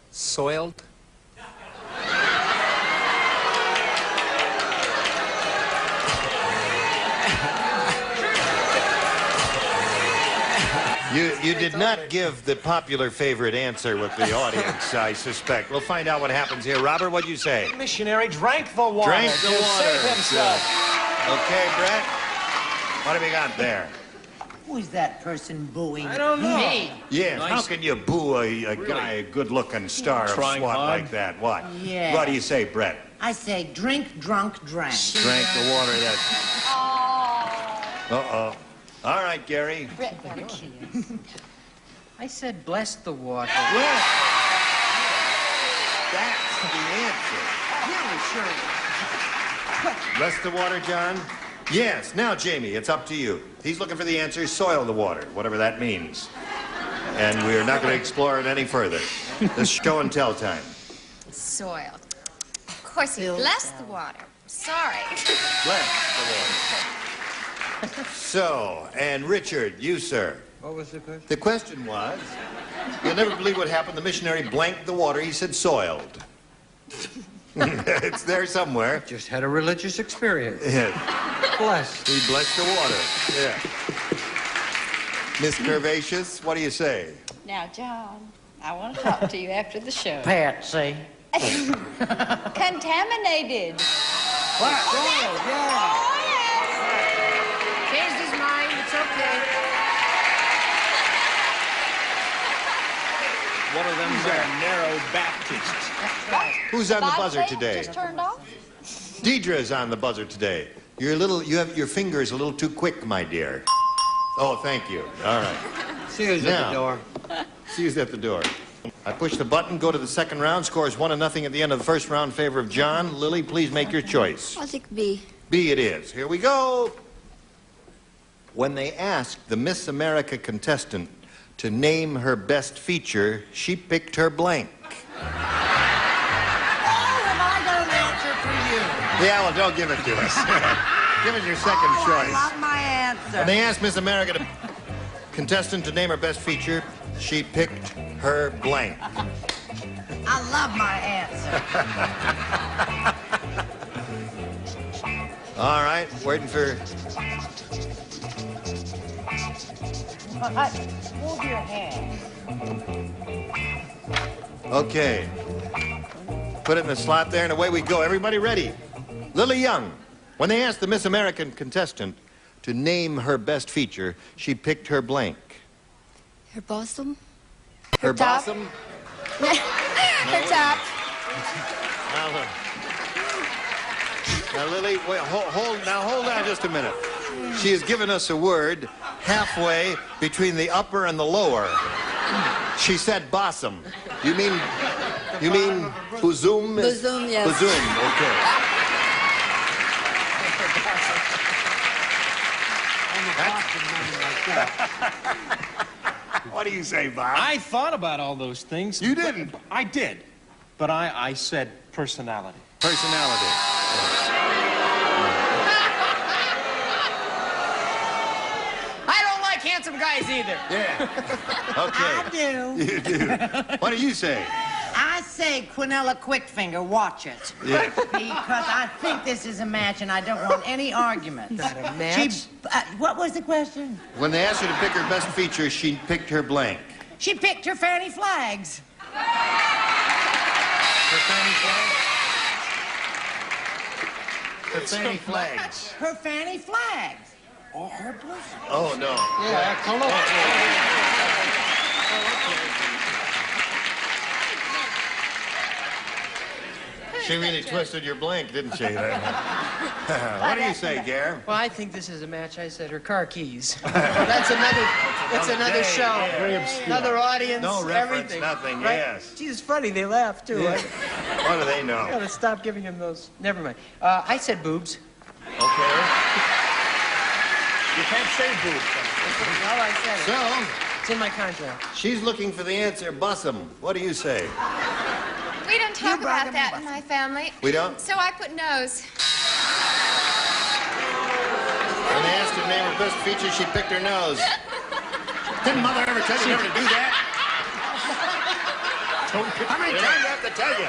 Soiled? You did not give the popular favorite answer with the audience, I suspect. We'll find out what happens here. Robert, what'd you say? The missionary drank the water. Drank the to water. save himself. Okay, Brett. What have we got there? Who is that person booing? I don't know. Me. Yes, how can you boo a guy, a good-looking star of Trying SWAT hard. like that? What? Yeah. What do you say, Brett? I say drink, drunk, drank. Drank the water, that's... Uh-oh. All right, Gary. I said bless the water. Well, that's the answer. Really, sure. Bless the water, John? Yes. Now, Jamie, it's up to you. He's looking for the answer, soil the water, whatever that means. And we're not going to explore it any further. This is show and tell time. Soiled. Of course, he blessed the water. Sorry. Bless the water. So, and Richard, you, sir. What was the question? The question was, you'll never believe what happened. The missionary blanked the water. He said soiled. It's there somewhere. Just had a religious experience. Yeah. Blessed. He blessed the water. Yeah. Miss Curvaceous, what do you say? Now, John, I want to talk to you after the show. Patsy. Contaminated. What? Oh, yeah. Changed his mind. It's okay. One of them's a narrow Baptist. Who's on the buzzer Light today? just turned off. Deidre's on the buzzer today. You have your fingers a little too quick, my dear. Oh, thank you. All right. See who's at the door. See who's at the door. I push the button, go to the second round. Scores 1-0 at the end of the first round in favor of John. Lily, please make your choice. I think B. B it is. Here we go. When they asked the Miss America contestant to name her best feature, she picked her blank. Oh, have I got an answer for you? Yeah, well, don't give it to us. Give us your second choice. I love my answer. When they asked Miss America contestant to name her best feature, she picked her blank. I love my answer. All right, waiting for... Move your hand. Okay. Put it in the slot there, and away we go. Everybody ready? Lily Young. When they asked the Miss American contestant to name her best feature, she picked her blank. Her bosom? Her top? bosom? Her top. Now, Lily, wait, hold on just a minute. She has given us a word halfway between the upper and the lower. She said bosom. You mean bosom? Bosom, yes. Bosom, okay. What do you say, Bob? I thought about all those things. You didn't? I did. But I said personality. Personality. I don't like handsome guys either. Yeah. Okay. I do. You do. What do you say? I say, Quinella Quickfinger, watch it. Yeah. Because I think this is a match, and I don't want any arguments. Not a match? What was the question? When they asked her to pick her best feature, she picked her blank. She picked her fanny flags. Her fanny flags? Her fanny flags. Her fanny flags. Or her bosom. Oh, no. Yeah, come on. She really twisted your blank, didn't she? What do you say, Gare? Well, I think this is a match. I said her car keys. That's another show. Another audience. No reference, everything. nothing, Right? yes. Gee, it's funny. They laugh, too. Yeah. What do they know? I gotta stop giving him those. Never mind. I said boobs. Okay. You can't say boobs. Well, I said it. So, it's in my contract. she's looking for the answer, Bussum. What do you say? We don't talk about that in my family. We don't? So I put nose. When they asked her to name her best feature, she picked her nose. Didn't Mother ever tell you never to do that? How many times do I have to tell you?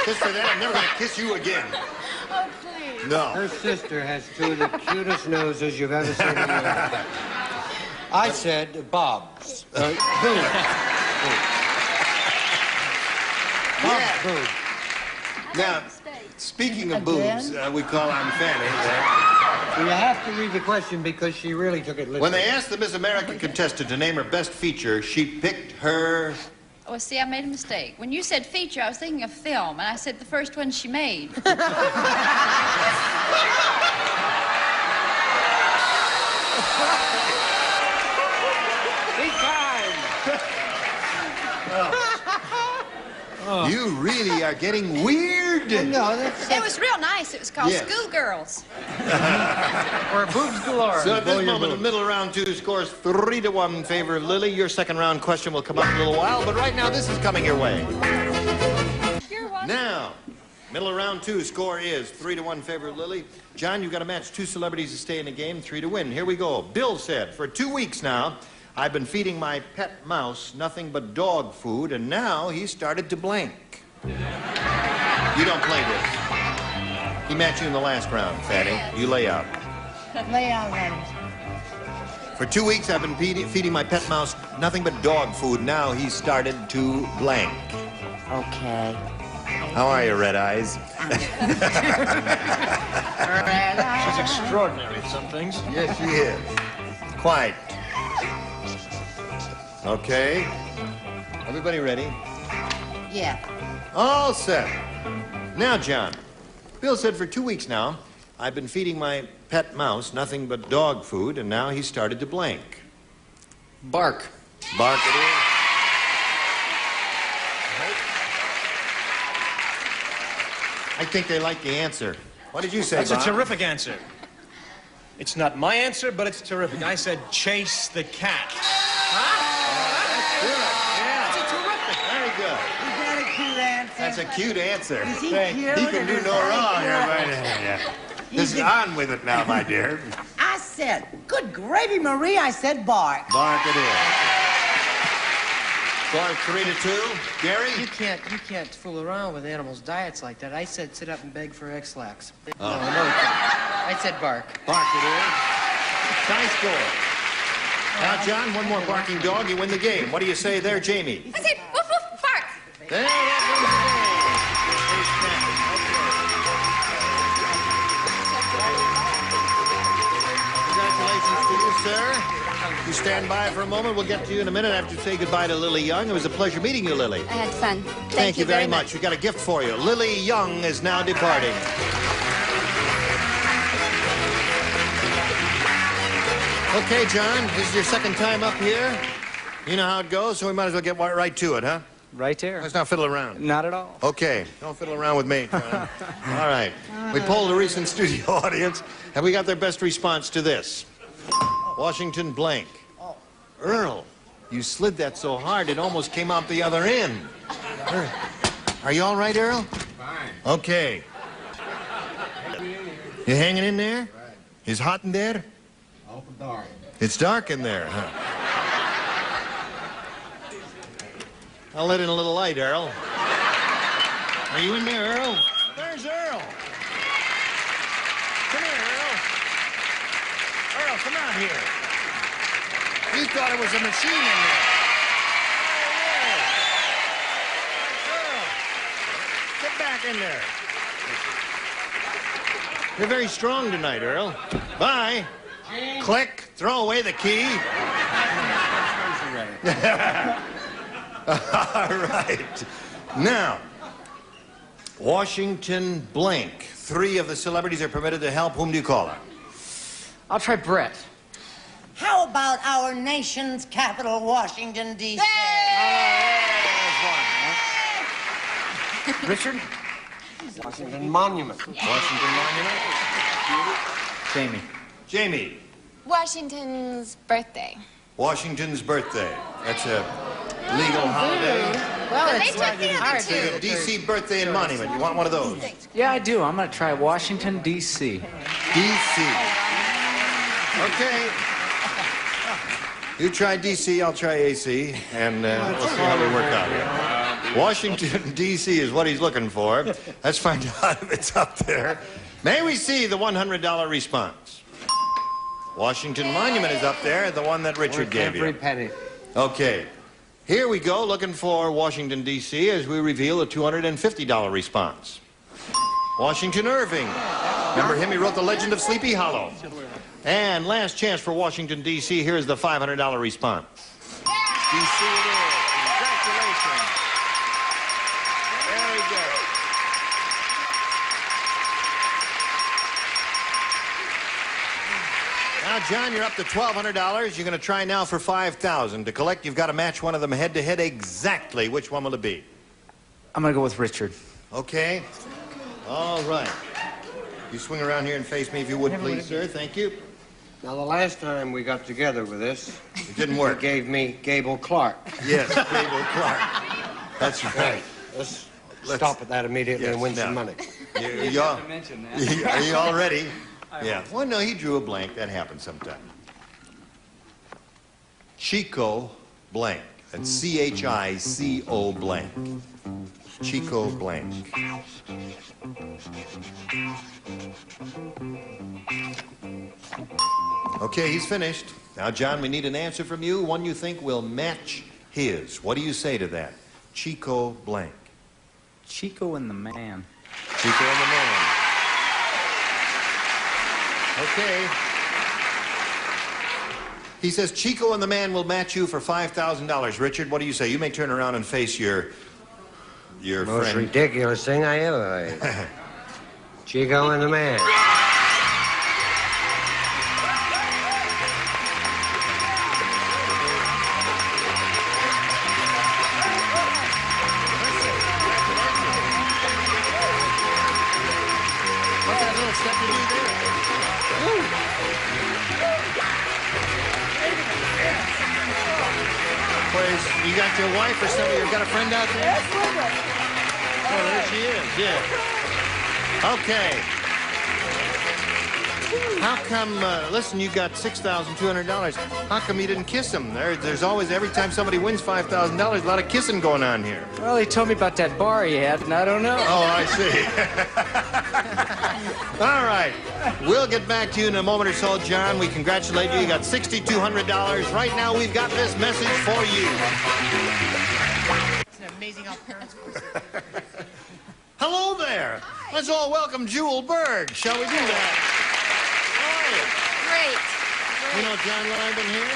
Just for that, I'm never going to kiss you again. Oh, please. No. Her sister has two of the cutest noses you've ever seen in your life. I said Bob's. Boobs. Yeah. Boobs. Now, speaking of boobs, we call on Fanny. Well, you have to read the question because she really took it literally. When they asked the Miss America contestant to name her best feature, she picked her... Well, see, I made a mistake. When you said feature, I was thinking of film, and I said the first one she made. Be kind. You really are getting weird. No, that's... It was real nice. It was called Yes. Schoolgirls. Or boobs galore. So at this moment, the middle of round two scores 3-1 in favor of Lily. Your second round question will come up in a little while, but right now this is coming your way. Now, middle of round two score is 3-1 in favor of Lily. John, you've got to match two celebrities to stay in the game, 3 to win. Here we go. Bill said, for 2 weeks now, I've been feeding my pet mouse nothing but dog food, and now he started to blank. You don't play this. He matched you in the last round, Fatty. You lay out. Lay out, honey. For 2 weeks, I've been feeding my pet mouse nothing but dog food. Now he's started to blank. Okay. How are you, Red Eyes? She's extraordinary at some things. Yes, she is. Quite. Okay. Everybody ready? Yeah. All set. Now, John. Bill said for 2 weeks now, I've been feeding my pet mouse nothing but dog food, and now he started to blank. Bark. Bark it is. I think they like the answer. What did you say, That's Bob? a terrific answer. It's not my answer, but it's terrific. I said chase the cat. That's good. Is that a cute answer? That's a cute answer. Is he Hey, cute? he can do no wrong. Just on with it now, my dear. I said, good gravy, Marie. I said bark. Bark it is. Score 3-2. Gary? You can't fool around with animals' diets like that. I said sit up and beg for X-Lax. Oh. No, I said bark. Bark it is. Tie score. Now, John, one more barking dog, you win the game. What do you say there, Jamie? I said woof woof bark. There, that wins the game. Congratulations to you, sir. You stand by for a moment. We'll get to you in a minute after you say goodbye to Lily Young. It was a pleasure meeting you, Lily. I had fun. Thank you very much. We've got a gift for you. Lily Young is now departing. Okay, John, this is your second time up here. You know how it goes, so we might as well get right to it, huh? Right there. Let's not fiddle around. Not at all. Okay, don't fiddle around with me, John. All right. We polled a recent studio audience, and we got their best response to this. Washington blank. Earl, you slid that so hard it almost came out the other end. Are you all right, Earl? Fine. Okay. You hanging in there? Right. Is hot in there? Awful dark. It's dark in there, huh? I'll let in a little light, Earl. Are you in there, Earl? There's Earl. Come here, Earl. Earl, come out here. You thought it was a machine in there. Earl. Get back in there. You're very strong tonight, Earl. Bye. Click. Throw away the key. All right. Now, Washington blank. 3 of the celebrities are permitted to help. Whom do you call her? I'll try Brett. How about our nation's capital, Washington, D.C.? Richard? Washington Monument. Washington Monument. Jamie. Jamie. Washington's birthday. Washington's birthday. That's a legal holiday. Well, they took the other So you got D.C. birthday and monument. You want one of those? Yeah, I do. I'm going to try Washington, D.C. D.C. Okay. You try D.C., I'll try A.C., and we'll see how we work out here. Washington, D.C. is what he's looking for. Let's find out if it's up there. May we see the $100 response? Washington Monument is up there, the one that Richard gave you. Every penny. Okay. Here we go, looking for Washington, D.C., as we reveal a $250 response. Washington Irving. Remember him? He wrote The Legend of Sleepy Hollow. And last chance for Washington, D.C. Here's the $500 response. D.C. it is. Congratulations. There we go. Now, John, you're up to $1,200. You're going to try now for $5,000. To collect, you've got to match one of them head-to-head exactly. Which one will it be? I'm going to go with Richard. Okay. All right. You swing around here and face me if you would, please, sir. Thank you. Now, the last time we got together with this... It didn't work. You gave me Gable Clark. Yes, Gable Clark. That's right. Let's stop at that immediately and win some money. You all, are you all ready? Yeah. Well, no, he drew a blank. That happens sometime. Chico blank. That's C-H-I-C-O blank. Chico blank. Okay, he's finished. Now, John, we need an answer from you, one you think will match his. What do you say to that? Chico blank. Chico and the Man. Chico and the Man. Okay. He says Chico and the Man will match you for $5,000. Richard, what do you say? You may turn around and face your Most friend. ridiculous thing I ever heard. Chico and the Man. What's that little step you do there? Where's, you got your wife or somebody? You got a friend out there? Yes, Linda. Oh, there she is, yeah. Okay. How come, listen, you got $6,200. How come you didn't kiss him? There's always, every time somebody wins $5,000, a lot of kissing going on here. Well, he told me about that bar he had, and I don't know. Oh, I see. All right. We'll get back to you in a moment or so, John. We congratulate you. You got $6,200. Right now, we've got this message for you. It's amazing how parents... Hello there. Let's all welcome Jewel Berg. Shall we do that? Great. You know John Lyman here?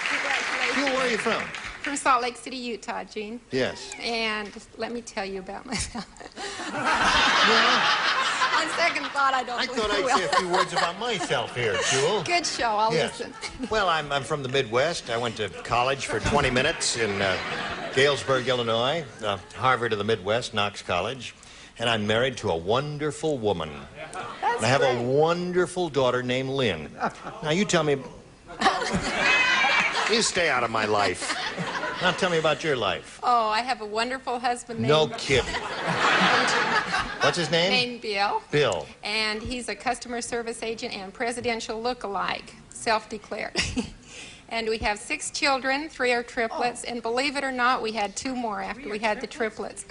Congratulations. Jewel, where are you from? From Salt Lake City, Utah, Gene. Yes. And let me tell you about myself. Well, On second thought, I don't I believe thought I I'd will. say a few words about myself here, Jewel. Good show. I'll Yes. listen. Well, I'm from the Midwest. I went to college for 20 minutes in Galesburg, Illinois, Harvard of the Midwest, Knox College. And I'm married to a wonderful woman. And I have a wonderful daughter named Lynn. Now, you tell me... You stay out of my life. Now, tell me about your life. Oh, I have a wonderful husband named... No kidding. What's his name? Named Bill. Bill. And he's a customer service agent and presidential look-alike, self-declared. And we have 6 children, 3 are triplets, and believe it or not, we had 2 more after we had the triplets.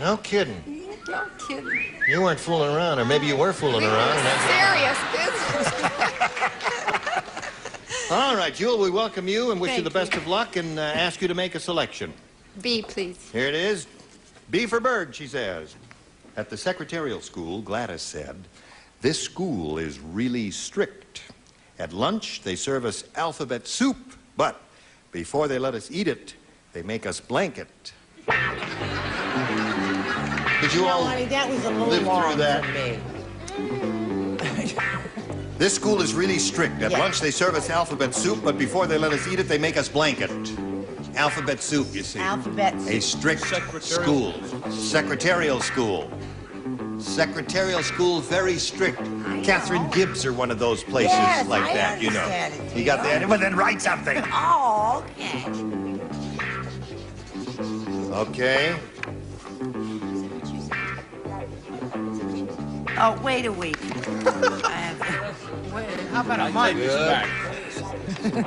No kidding. No kidding. You weren't fooling around, or maybe you were fooling around. Serious business. All right, Jewel, we welcome you and wish you Thank the best of luck and ask you to make a selection. B, please. Here it is. B for bird, she says. At the secretarial school, Gladys said, "This school is really strict. At lunch, they serve us alphabet soup, but before they let us eat it, they make us blanket." Did you all honey, that was a little live long through that? for me. This school is really strict. At lunch, they serve us alphabet soup, but before they let us eat it, they make us blanket. Alphabet soup, you see. Alphabet soup. A strict school. Secretarial school. Secretarial school, very strict. Catherine Gibbs are one of those places Yes, like I that, you know. understand it, You got that? Well, then write something. Oh, okay. Okay. Oh, wait a week. How about a month?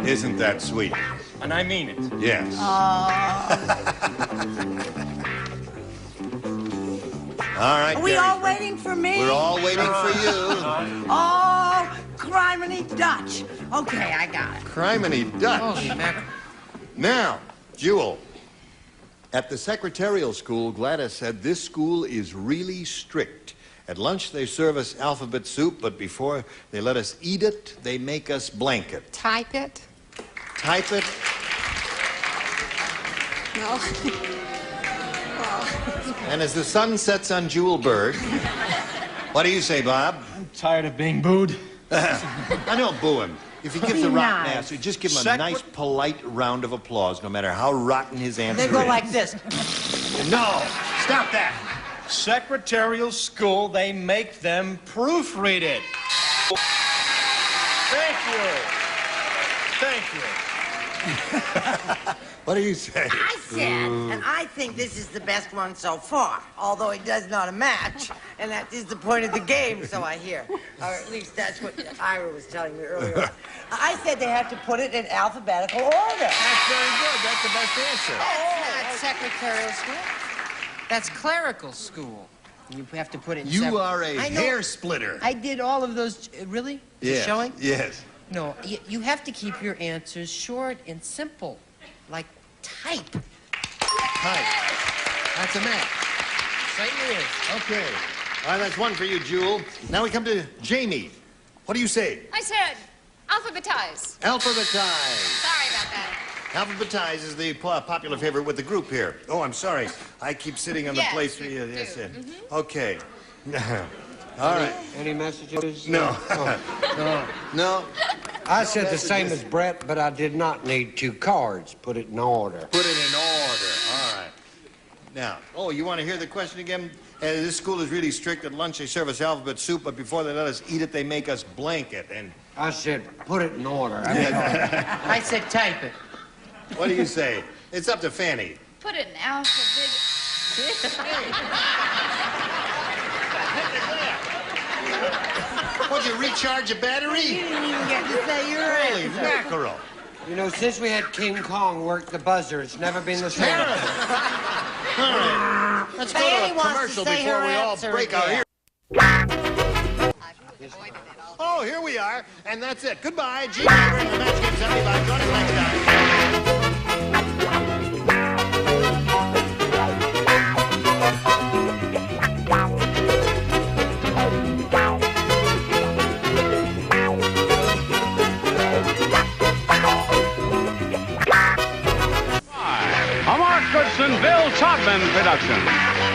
Isn't that sweet? And I mean it. Yes. All right, Are we Gary. all waiting for me? We're all waiting for you. Oh, criminy Dutch. Okay, I got it. Criminy Dutch. Holy mackerel. Now, Jewel, at the secretarial school, Gladys said this school is really strict. At lunch, they serve us alphabet soup, but before they let us eat it, they make us blanket. Type it. Type it. No. And as the sun sets on Jewel Bird, what do you say, Bob? I'm tired of being booed. I don't boo him. If he gives a Be rotten nice. answer, just give him a nice, polite round of applause, no matter how rotten his answer They is. go like this. No! Stop that! Secretarial school, they make them proofread it. Thank you. Thank you. What do you say? I said, and I think this is the best one so far, although it does not a match, and that is the point of the game, so I hear. Or at least that's what Ira was telling me earlier. I said they have to put it in alphabetical order. That's very good. That's the best answer. That's not secretarial school. That's clerical school. You have to put it in You separate- are a I know. hair splitter. I did all of those. Really? Yes. Showing? Yes. No, you have to keep your answers short and simple, like type. Type. That's a match. Certainly is. Okay. All right, that's one for you, Jewel. Now we come to Jamie. What do you say? I said alphabetize. Alphabetize. Sorry about that. Alphabetize is the popular favorite with the group here. Oh, I'm sorry. I keep sitting on the Yes, place for you you. do. Yes, Mhm. Okay. All right. Any messages? No. No. No. I said the same as Brett, but I did not need 2 cards. Put it in order. Put it in order. All right. Now, oh, you want to hear the question again? This school is really strict. At lunch, they serve us alphabet soup, but before they let us eat it, they make us blanket. And I said, put it in order. I said type it. what do you say? It's up to Fanny. Put it in alphabet. Would you recharge a battery? You didn't even get to say your Holy answer. mackerel. You know, since we had King Kong work the buzzer, it's never been the same. All right. Let's go to Fanny a wants to commercial say before her we all answer break our again. ears. Oh, here we are, and that's it. Goodbye. Gene Weber and the Match Game 75. Join us next time. A Mark Goodson, Bill Todman production.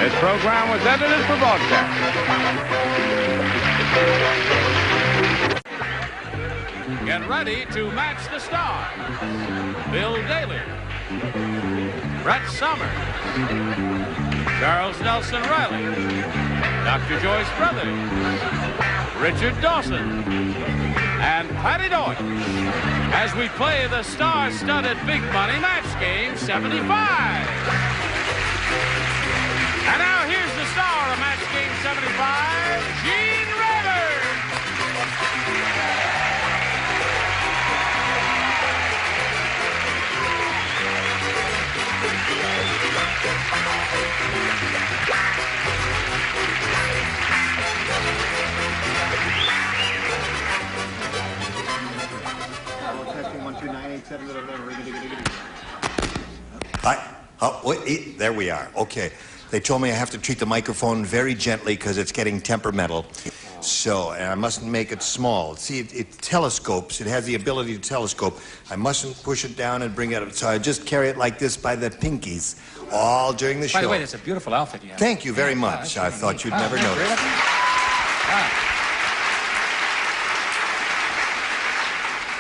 This program was edited for broadcast. Get ready to match the stars. Bill Daly, Brett Summers, Charles Nelson Riley, Dr. Joyce Brothers, Richard Dawson, and Patty Deutsch as we play the star-studded Big Money Match Game 75. And now here's the star of Match Game 75, Gene Weber. Oh, wait, there we are. Okay. They told me I have to treat the microphone very gently because it's getting temperamental. So, and I mustn't make it small. See, it telescopes. It has the ability to telescope. I mustn't push it down and bring it up. So I just carry it like this by the pinkies all during the show. By the way, that's a beautiful outfit you have. Thank you very much. I thought you'd never notice.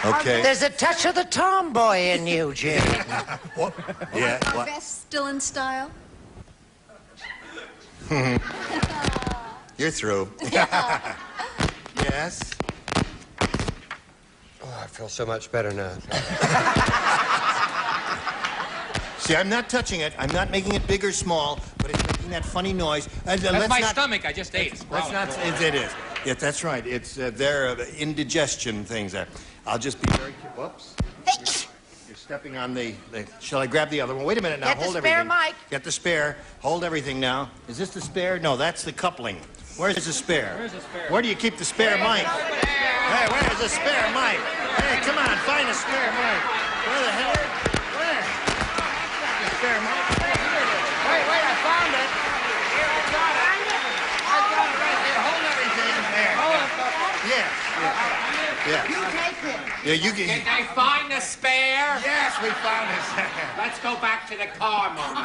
Okay. There's a touch of the tomboy in you, Jim. What? Yeah. Our What? vest still in style? You're through. Yes. Oh, I feel so much better now. See, I'm not touching it. I'm not making it big or small, but it's making that funny noise. That's my stomach. I just ate. Let's not. It is. Yeah, that's right. It's their indigestion things there. I'll just be very careful. Whoops. You're stepping on the. Shall I grab the other one? Wait a minute now. Get Hold the spare everything. mic. Get the spare. Hold everything now. Is this the spare? No, that's the coupling. Where's the spare? Where's the spare? Where do you keep the spare mic? Hey, where's the spare mic? Hey, come on, find a spare mic. Where the hell? Where? The spare mic. Wait, I found it. Here, I got it. I got it right here. Hold everything. There. Yes. Yeah. You take it. Yeah, you can. Did they find the spare? Yes, we found it. Let's go back to the car, Mom.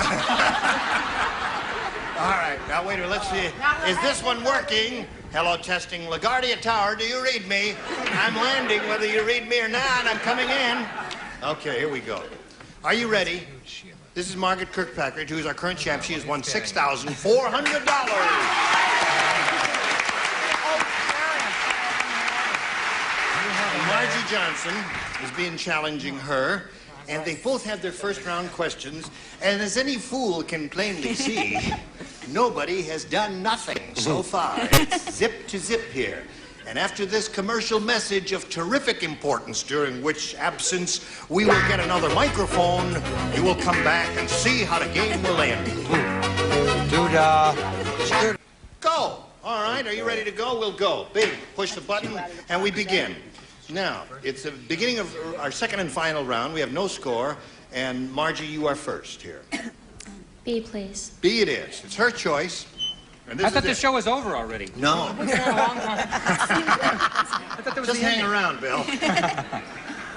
All right, now wait a minute, let's see. Is this one working? Hello, testing. LaGuardia Tower, do you read me? I'm landing whether you read me or not. I'm coming in. Okay, here we go. Are you ready? This is Margaret Kirkpatrick, who is our current champ. She has won $6,400. Margie Johnson is being challenging her, and they both have their first round questions. And as any fool can plainly see, nobody has done nothing so far. It's zip to zip here. And after this commercial message of terrific importance, during which absence we will get another microphone, you will come back and see how the game will end. Doodah. Go! All right, are you ready to go? We'll go. Big, push the button, and we begin. Now, it's the beginning of our second and final round. We have no score, and Margie, you are first here. B, please. B it is. It's her choice. And I thought the show was over already. No. Just hang around, Bill.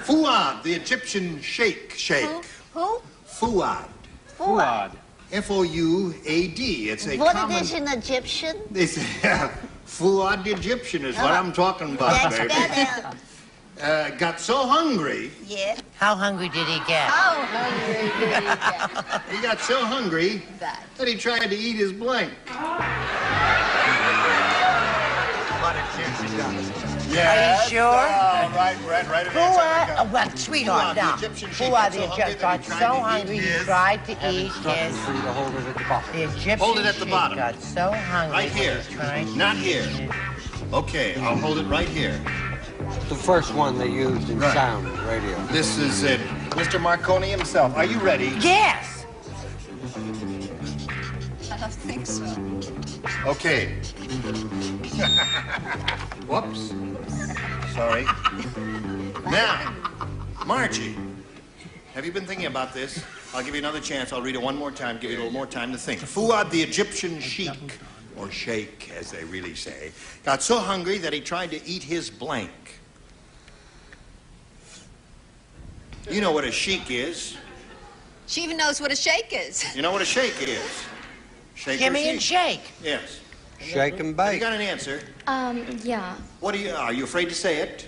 Fuad, the Egyptian sheikh. Who? Fuad. Fuad. F-O-U-A-D. It's a What common... is an Egyptian? It's, Fuad the Egyptian is what I'm talking about, That's baby. better. Got so hungry. Yeah. How hungry did he get? How hungry did he get? He got so hungry that he tried to eat his blank. Are you sure? Right. Fuad, well, sweetheart, now. Fuad the Egyptian got so hungry he tried to eat his... The Egyptian Hold it at the bottom. got so hungry. Right here. Not here. Okay, I'll hold it right here. The first one they used in sound radio. This is it. Mr. Marconi himself. Are you ready? Yes. I don't think so. Okay. Whoops. Sorry. Now, Margie, have you been thinking about this? I'll give you another chance. I'll read it one more time, give you a little more time to think. Fuad the Egyptian sheik, or sheikh, as they really say, got so hungry that he tried to eat his blank. You know what a sheik is. She even knows what a shake is. You know what a sheik is. Shake or Gimme and shake. Yes. Shake and Have you bake. got an answer? Yeah. What are you afraid to say it?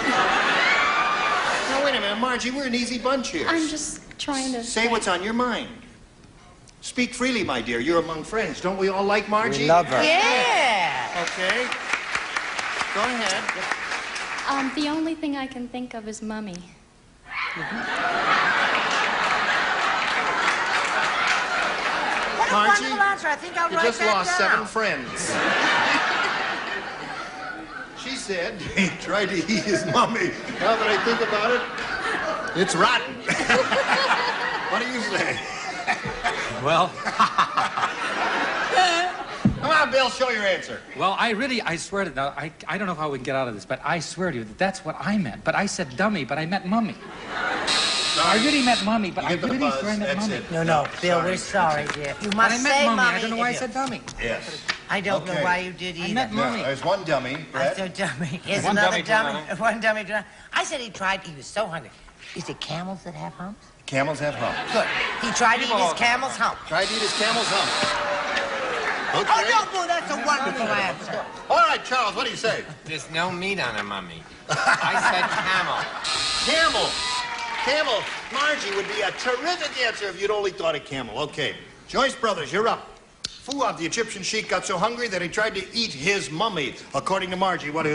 Now, wait a minute, Margie, we're an easy bunch here. I'm just trying to... Say what's on your mind. Speak freely, my dear. You're among friends. Don't we all like Margie? We love her. Yeah. Okay. Go ahead. The only thing I can think of is Mummy. Margie, Wonderful answer. I think I'll you write just that lost down. 7 friends. She said he tried to eat his mummy. Now that I think about it, it's rotten. What do you say? Well, come on, Bill, show your answer. well, I swear to now, I don't know how we can get out of this, but I swear to you that that's what I meant. But I said dummy, but I meant mummy. I really meant Mummy, but I really swear I meant That's Mummy. it. No, Bill, we're sorry, dear. You must I meant say Mummy. Mummy. I don't know why I if said you- Dummy. Yes. I don't know Okay. why you did either. meant Mummy. There's one dummy. That's a dummy. Here's One another dummy, dummy. One dummy. I said he was so hungry. Is it camels that have humps? Camels have humps. Good. He tried to eat his camel's hump. Tried to eat his camel's hump. Okay. Oh, no, Boo, that's a wonderful answer. All right, Charles, what do you say? There's no meat on a mummy. I said camel. Camel. Camel. Margie would be a terrific answer if you'd only thought of camel. Okay. Joyce Brothers, you're up. Fuad, the Egyptian sheik, got so hungry that he tried to eat his mummy. According to Margie, what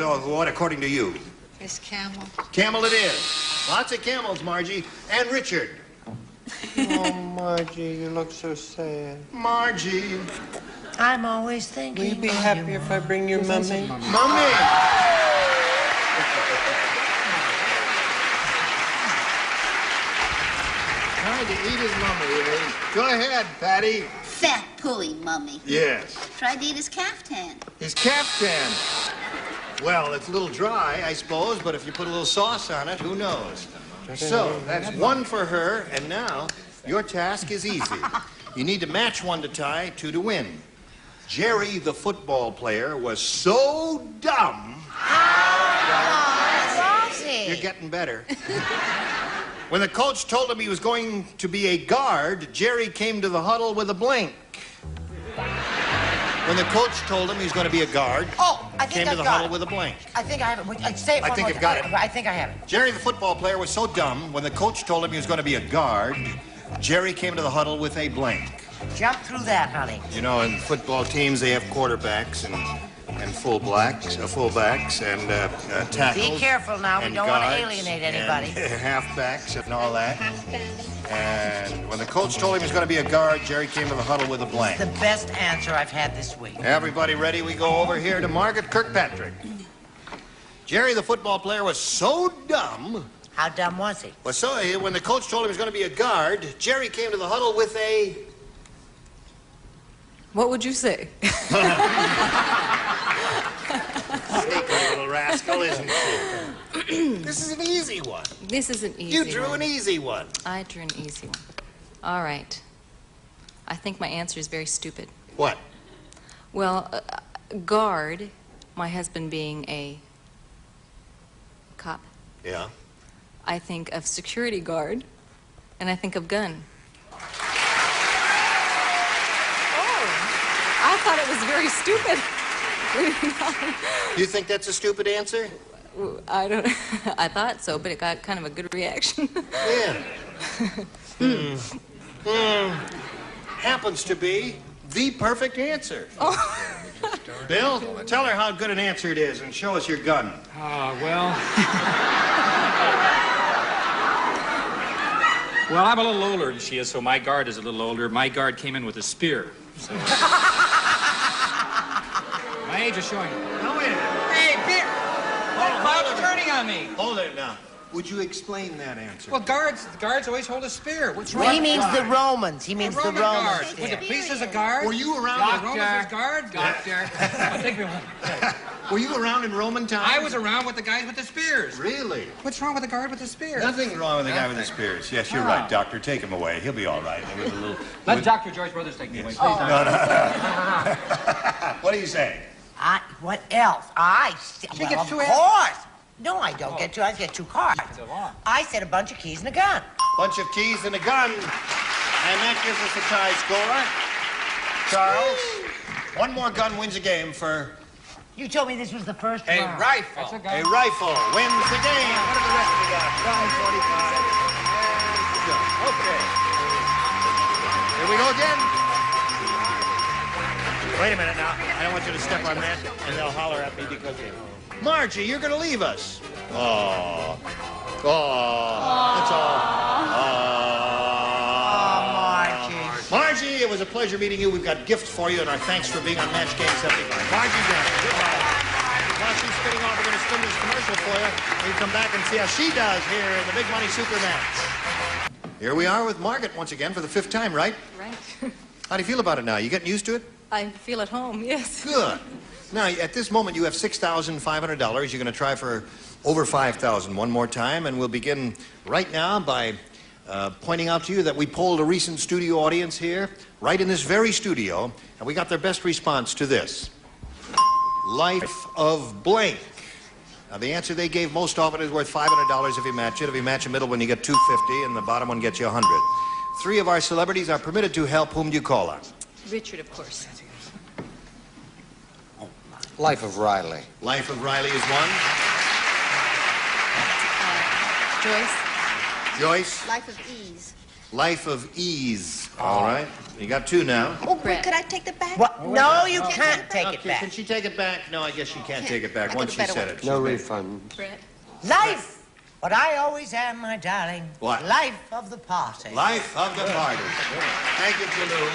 according to you? It's camel. Camel it is. Lots of camels, Margie. And Richard. Oh, Margie, you look so sad. Margie. I'm always thinking. Will you be of happy if I bring your mummy? Mummy. Trying to eat his mummy, eh? Go ahead, Patty. Fat pulley mummy. Yes. Tried to eat his caftan. His caftan. Well, it's a little dry, I suppose, but if you put a little sauce on it, who knows? So, that's one for her, and now your task is easy. You need to match one to tie, two to win. Jerry, the football player, was so dumb. You're getting better. When the coach told him he was going to be a guard, Jerry came to the huddle with a blank. When the coach told him he was going to be a guard, I think came to I've the got huddle it. with a blank. I think I have it. Say it I one think more you've got time. it. I think I have it. Jerry, the football player, was so dumb, when the coach told him he was going to be a guard, Jerry came to the huddle with a blank. Jump through that, honey. You know, in football teams, they have quarterbacks and fullbacks and tackles. Be careful now. We and don't want to guards alienate anybody. And halfbacks and all that. And when the coach told him he was going to be a guard, Jerry came to the huddle with a blank. The best answer I've had this week. Everybody ready? We go over here to Margaret Kirkpatrick. Jerry, the football player, was so dumb. How dumb was he? Well, so when the coach told him he was going to be a guard, Jerry came to the huddle with a... What would you say? Sneaky little rascal, isn't she? This is an easy one. This is an easy one. You drew an easy one. I drew an easy one. All right. I think my answer is very stupid. What? Well, guard, my husband being a cop. Yeah. I think of security guard, and I think of gun. I thought it was very stupid. You think that's a stupid answer? I don't. I thought so, but it got kind of a good reaction. Yeah. Happens to be the perfect answer. Bill, tell her how good an answer it is and show us your gun. Well, I'm a little older than she is, so my guard is a little older. My guard came in with a spear. So. My age is showing. No, wait a minute. Hey, beer! That cloud's turning on me. Hold it now. Would you explain that answer? Well, guards always hold a spear. What's wrong? Well, he means the Romans. He means the Roman Romans. guard. Was the priest as a guard? Were you around the in Romans as guard? Doctor. Take me home. Were you around in Roman times? I was around with the guys with the spears. Really? What's wrong with the guard with the spears? Nothing wrong with the guy with the spears. Yes, you're right, Doctor. Take him away. He'll be all right. There was a little... Let Dr. Joyce Brothers take me away, please. No. What do you say? What else? She Well, gets of two course. No, I don't get two. I get two cards. I said a bunch of keys and a gun. Bunch of keys and a gun. And that gives us a tie score. Charles, one more gun wins a game for... You told me this was the first A round. rifle. A rifle wins the game. What are the rest of the guys? 45. Okay. Here we go again. Wait a minute now. I don't want you to step on that, and they'll holler at me because... Margie, you're going to leave us. Oh. That's all. Margie, it was a pleasure meeting you. We've got gifts for you, and our thanks for being on Match Game 75. Margie Johnson, goodbye. While she's spinning off, we're going to spin this commercial for you. We come back and see how she does here in the Big Money Super Match. Here we are with Margaret once again for the 5th time, right? Right. How do you feel about it now? You getting used to it? I feel at home, yes. Good. Now, at this moment, you have $6,500. You're going to try for over $5,000 one more time, and we'll begin right now by pointing out to you that we polled a recent studio audience here, right in this very studio, and we got their best response to this. Life of blank. Now, the answer they gave most often is worth $500 if you match it. If you match the middle one, you get $250, and the bottom one gets you $100. 3 of our celebrities are permitted to help. Whom do you call on? Richard, of course. Life of Riley. Life of Riley is one. Joyce. Joyce. Life of ease. Life of ease. All right. You got 2 now. Oh, wait, could I take that back? What? No, you can't take it Okay, back. can she take it back? No, I guess she can't take it back once she said it. No refund. Brett. Life! What I always am, my darling. What? Life of the party. Life of the party. Thank you, Jalou.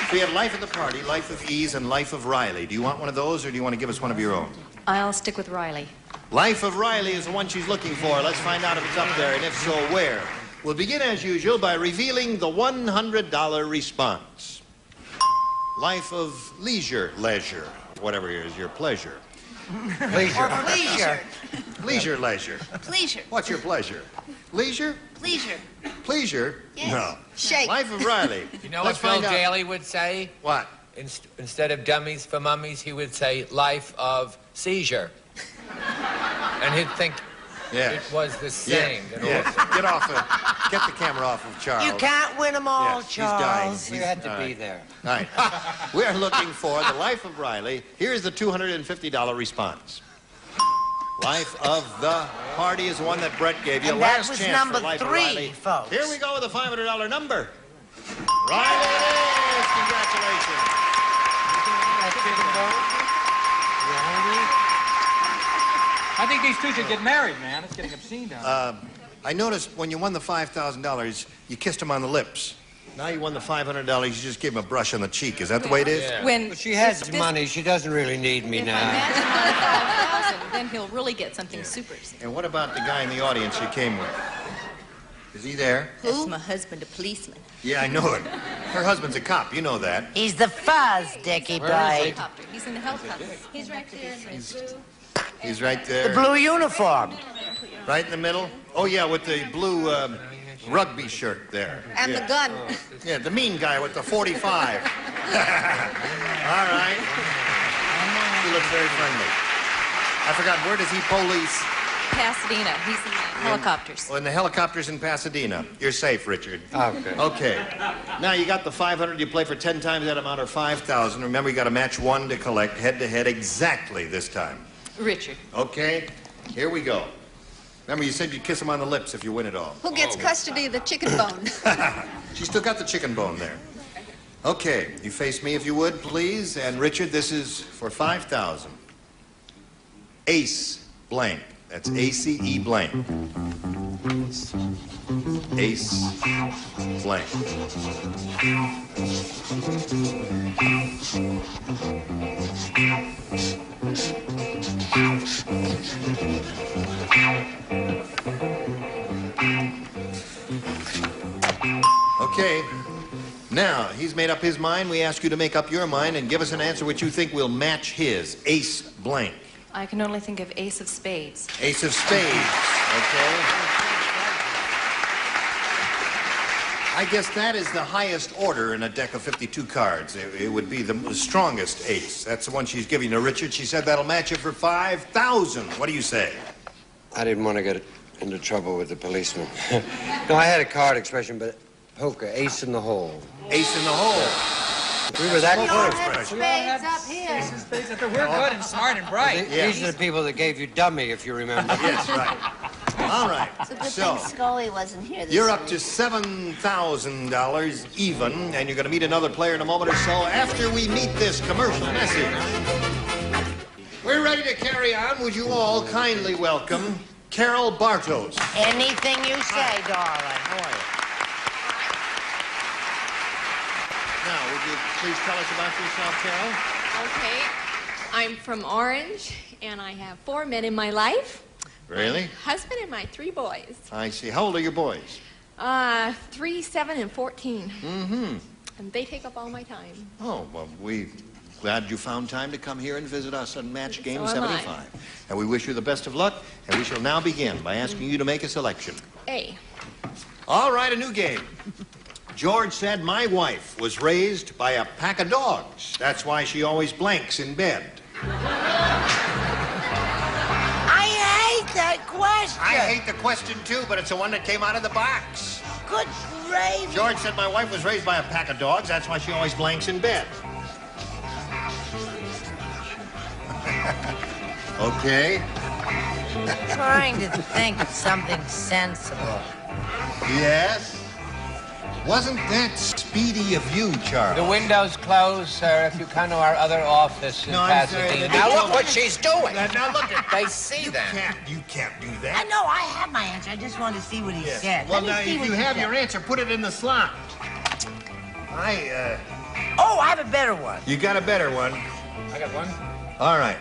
So you have Life of the Party, Life of Ease, and Life of Riley. Do you want one of those, or do you want to give us one of your own? I'll stick with Riley. Life of Riley is the one she's looking for. Let's find out if it's up there, and if so, where. We'll begin, as usual, by revealing the $100 response. Life of leisure, whatever it is, your pleasure. Leisure. Or pleasure. Leisure. Pleasure. What's your pleasure? Leisure? Pleasure. Pleasure? Yes. No. Shake. Life of Riley. You know Let's what Bill find out. Daly would say? What? Instead of dummies for mummies, he would say life of seizure. And he'd think it was the same. Yes. Get the camera off of Charles. You can't win them all, Yes, Charles. He's dying. You had to all be right. there. All right. We're looking for the Life of Riley. Here's the $250 response. Life of the Party is one that Brett gave you. And that Last was chance number for Life of 3, Riley. folks. Here we go with the $500 number. Riley it is. Congratulations. I think these two should get married, man. It's getting obscene down there. I noticed when you won the $5,000, you kissed him on the lips. Now you won the $500, you just gave him a brush on the cheek. Is that the way it is? Yeah. When But she has money. She doesn't really need me If now. I match 5,000, then he'll really get something super. And what about the guy in the audience you came with? Is he there? That's my husband, a policeman. Yeah, I know it. Her husband's a cop. You know that. He's the fuzz, Dickie boy. Helicopter. He's in the helicopter. He's right there. He's right there. The blue uniform. Right in the middle? Oh, yeah, with the blue rugby shirt there. And yeah. the gun. Yeah, the mean guy with the 45. All right. He looks very friendly. I forgot, where does he police? Pasadena. He's in the helicopters. Oh, in the helicopters in Pasadena. You're safe, Richard. Okay. Okay. Now, you got the 500. You play for 10 times that amount or 5,000. Remember, you got to match 1 to collect head-to-head exactly this time. Richard. Okay. Here we go. Remember, you said you'd kiss him on the lips if you win it all. Who gets custody of the chicken bone? She still got the chicken bone there. Okay, you face me if you would, please. And Richard, this is for 5,000. Ace blank. That's A-C-E blank. Ace blank. Okay. Now, he's made up his mind. We ask you to make up your mind and give us an answer which you think will match his. Ace blank. I can only think of Ace of Spades. Ace of Spades. Okay. I guess that is the highest order in a deck of 52 cards. It would be the strongest ace. That's the one she's giving to Richard. She said that'll match it for 5,000. What do you say? I didn't want to get into trouble with the policeman. No, I had a card expression, but poker, ace in the hole. Ace in the hole. We were that close. Spades up here. We're good and smart and bright. These are the people that gave you dummy, if you remember. Yes, right. All right. It's a good So, thing Scully wasn't here this you're up week. to $7,000 even, and you're going to meet another player in a moment or so after we meet this commercial message. We're ready to carry on. Would you all kindly welcome Carol Bartos. Anything you say, darling. How are you? Now, would you please tell us about yourself, Carol? Okay. I'm from Orange, and I have 4 men in my life. Really? Husband and my 3 boys. I see. How old are your boys? 3, 7, and 14. Mm-hmm. And they take up all my time. Oh, well, we're glad you found time to come here and visit us on Match Game So am I. 75. And we wish you the best of luck, and we shall now begin by asking you to make a selection. A. All right, a new game. George said my wife was raised by a pack of dogs. That's why she always blanks in bed. I hate that question. I hate the question, too, but it's the one that came out of the box. Good gravy. George said my wife was raised by a pack of dogs. That's why she always blanks in bed. Okay. Trying to think of something sensible. Yes? Wasn't that speedy of you, Charles? The window's closed, sir, if you come to our other office in Pasadena. Now look what she's doing. Now look at They see that. You can't do I that. know, I have my answer. I just want to see what he said. Well, Let me now, see if what you he have said. your answer, put it in the slot. Oh, I have a better one. You got a better one. I got one. All right.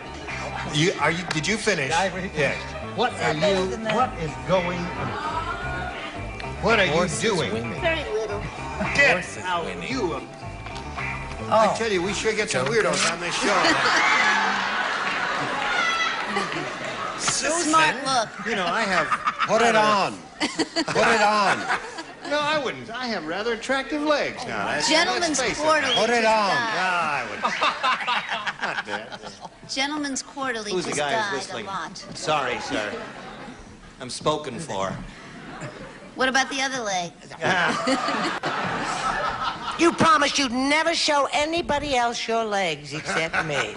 Did you finish? Yes. What are you, what is going on? What are you doing? Very little. Get out, you. I tell you, we sure get some weirdos on this show. Smart look. You know, I have... Put it on. Put it on. No, I wouldn't. I have rather attractive legs now. Gentleman's Let's face it. quarterly. Put it just on. died. No, I wouldn't. Not bad. Gentleman's quarterly Who's the just guy died who's whistling? a lot. Sorry, sir. I'm spoken for. What about the other leg? You promised you'd never show anybody else your legs except me.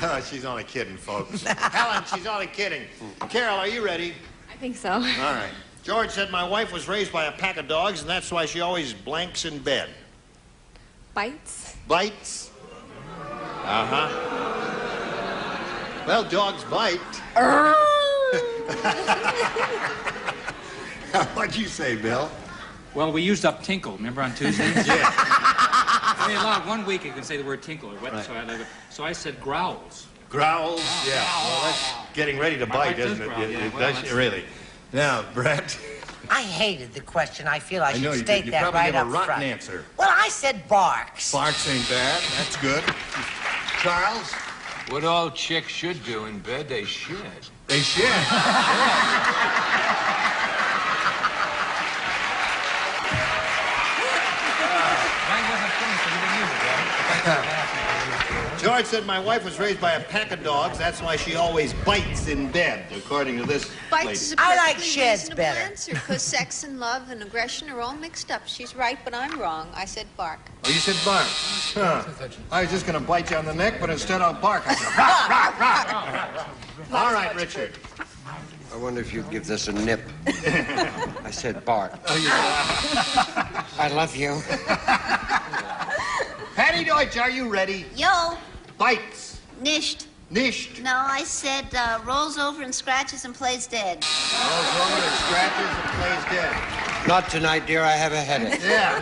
Oh, she's only kidding, folks. Helen, she's only kidding. Carol, are you ready? I think so. All right. George said my wife was raised by a pack of dogs, and that's why she always blanks in bed. Bites? Bites? Uh-huh. Well, dogs bite. What'd you say, Bill? Well, we used up tinkle, remember on Tuesday? Yeah. I mean, allowed 1 week you can say the word tinkle or what, Right. so I said growls. Growls? Yeah. Well, that's getting ready to bite, does isn't it? growl, yeah. It Well, does, really. Now, Brett. I hated the question. I feel I should know you state did. You that probably right gave up a rotten front. answer. Well, I said barks. Barks ain't bad. That's good. Charles? What all chicks should do in bed, they should. They should. George said my wife was raised by a pack of dogs. That's why she always bites in bed, according to this Bites lady. is a I like perfectly sheds reasonable better. answer because sex and love and aggression are all mixed up. She's right, but I'm wrong. I said bark. Oh, you said bark. Huh. I was just going to bite you on the neck, but instead I'll bark. I said, rah, rah, rah. All right, Richard. I wonder if you'd give this a nip. I said bark. I love you. Patty Deutsch, are you ready? Yo, Bites. nisht. Nisht. No, I said rolls over and scratches and plays dead. Rolls over and scratches and plays dead. Not tonight, dear. I have a headache. Yeah.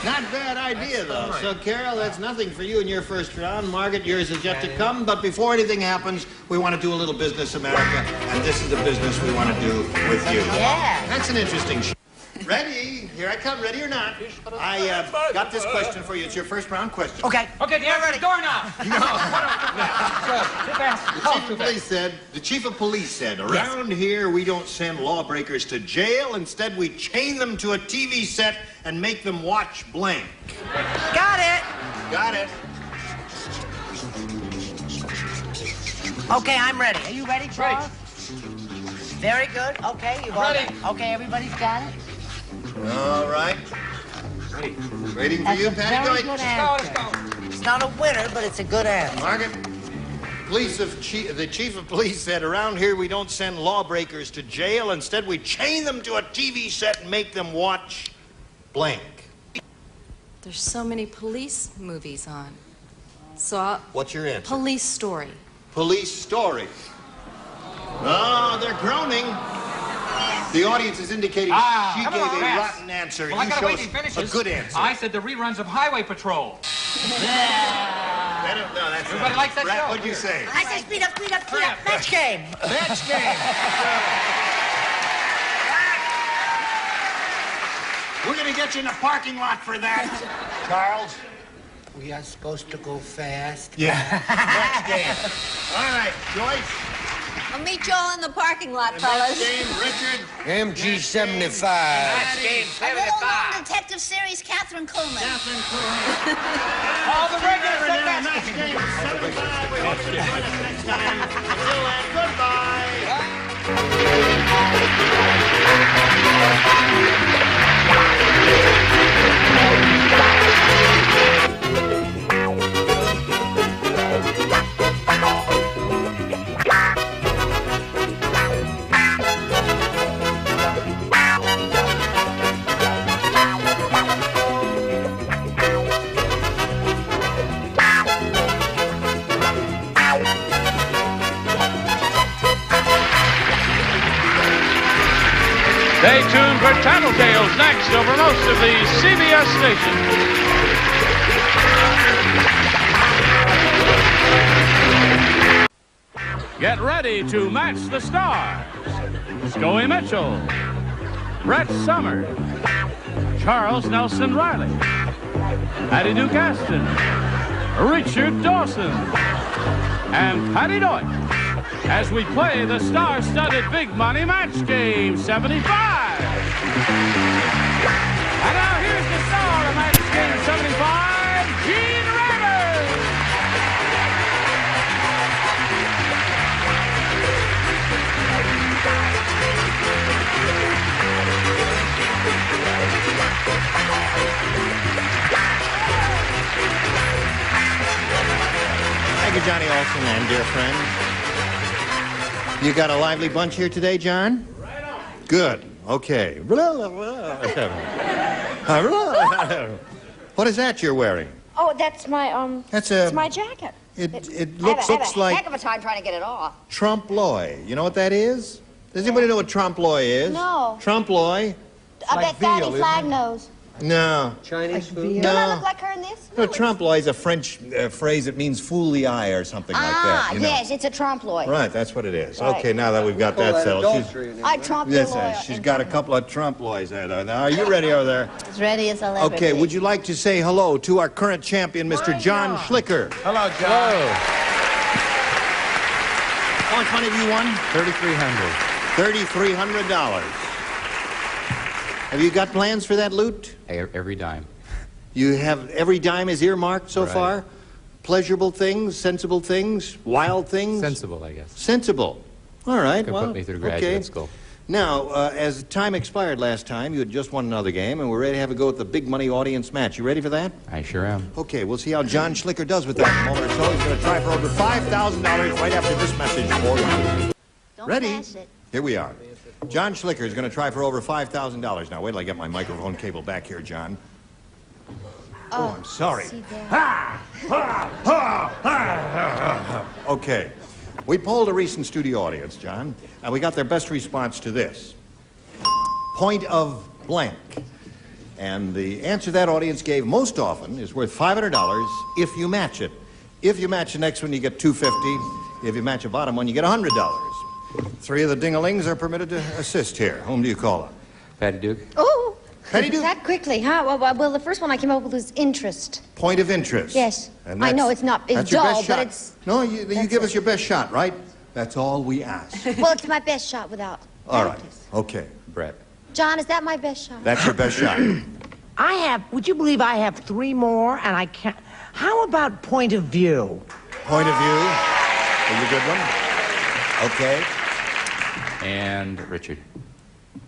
Not bad idea, though. So, Carol, that's nothing for you in your first round. Margaret, yours is yet to come. But before anything happens, we want to do a little business, America. And this is the business we want to do with you. Yeah. That's an interesting show. Ready? Here I come. Ready or not? I got this question for you. It's your first round question. Okay. Okay, the answer is doorknob. The chief of police said, around here we don't send lawbreakers to jail. Instead, we chain them to a TV set and make them watch blank. Got it. Got it. Okay, I'm ready. Are you ready, Charles? Very good. Okay, you got it. Okay, everybody's got it. All right. Waiting for That's you, a Patty very Deutsch. good answer. It's not a winner, but it's a good answer. Margaret, the chief of police said, around here we don't send lawbreakers to jail. Instead, we chain them to a TV set and make them watch blank. There's so many police movies on. So What's your answer? Police Story. Police Story. Oh, they're groaning. The audience is indicating she gave a rotten answer. Well, I You gotta wait till he chose finishes. a good answer. I said the reruns of Highway Patrol. No, that's Everybody right. likes that Brett, show. what'd you say? I said speed up, speed up, speed up. Match game. Match game. We're going to get you in the parking lot for that. Charles? We are supposed to go fast. Yeah. Match game. All right, Joyce. I'll meet you all in the parking lot, fellas. Richard. MG-75. Match game A little 75. known detective series, Catherine Coleman. All the regulars at Match game 75. We hope you join us next time. Until then, goodbye. Stay tuned for Tattletales next over most of the CBS stations. Get ready to match the stars. Scoey Mitchell, Brett Summers, Charles Nelson Riley, Patty Duke Aston, Richard Dawson, and Patty Deutsch as we play the star-studded Big Money Match Game 75. And now here's the star of Match Game 75, Gene Rivers. Thank you, Johnny Olson and dear friends. You got a lively bunch here today, John? Right on. Good. Okay. What is that you're wearing? Oh, that's my, That's it's my jacket. It I looks have a like heck of a time trying to get it off. trompe-l'oeil. You know what that is? Does anybody know what trompe-l'oeil is? No. Trompe-l'oeil? I bet Fatty Flag knows. No. Chinese food? Don't I look like her in this? No, trompe-l'oeil is a French phrase that means fool the eye or something like that. You know. Yes, it's a trompe-l'oeil. Right, that's what it is. Right. Okay, now that we've got that settled. I trompe Yes, your lawyer. she's got a couple of trompe-l'oils there. Now, are you ready over there? As ready as I'll ever Okay, be. would you like to say hello to our current champion, Mr. John Schlicker? Hello, John. How much money have you won? $3,300. $3,300. Have you got plans for that loot? Every dime. You have every dime is earmarked so Right. far? Pleasurable things, sensible things, wild things? Sensible, I guess. Sensible. All right, Could well, put me through graduate school. Now, as time expired last time, you had just won another game, and we're ready to have a go at the big money audience match. You ready for that? I sure am. Okay, we'll see how John Schlicker does with that in a moment or so. He's going to try for over $5,000 right after this message for you. Ready? Pass it. Here we are. John Schlicker is going to try for over $5,000. Now, wait till I get my microphone cable back here, John. Oh, I'm sorry. See there. Okay. We polled a recent studio audience, John, and we got their best response to this. Point of blank. And the answer that audience gave most often is worth $500 if you match it. If you match the next one, you get $250. If you match the bottom one, you get $100. 3 of the ding-a-lings are permitted to assist here. Whom do you call on? Patty Duke? Oh, Patty Duke. that quickly, huh? Well, the first one I came up with was interest. Point of interest. Yes. And I know that's- it's not, it's that's your dull, best but shot. it's... No, you give us your best shot, right? That's all we ask. Well, it's my best shot without All right. practice. Okay. Brett. John, is that my best shot? That's your best shot. would you believe I have 3 more and I can't. How about point of view? Point of view is a good one. Okay. And Richard.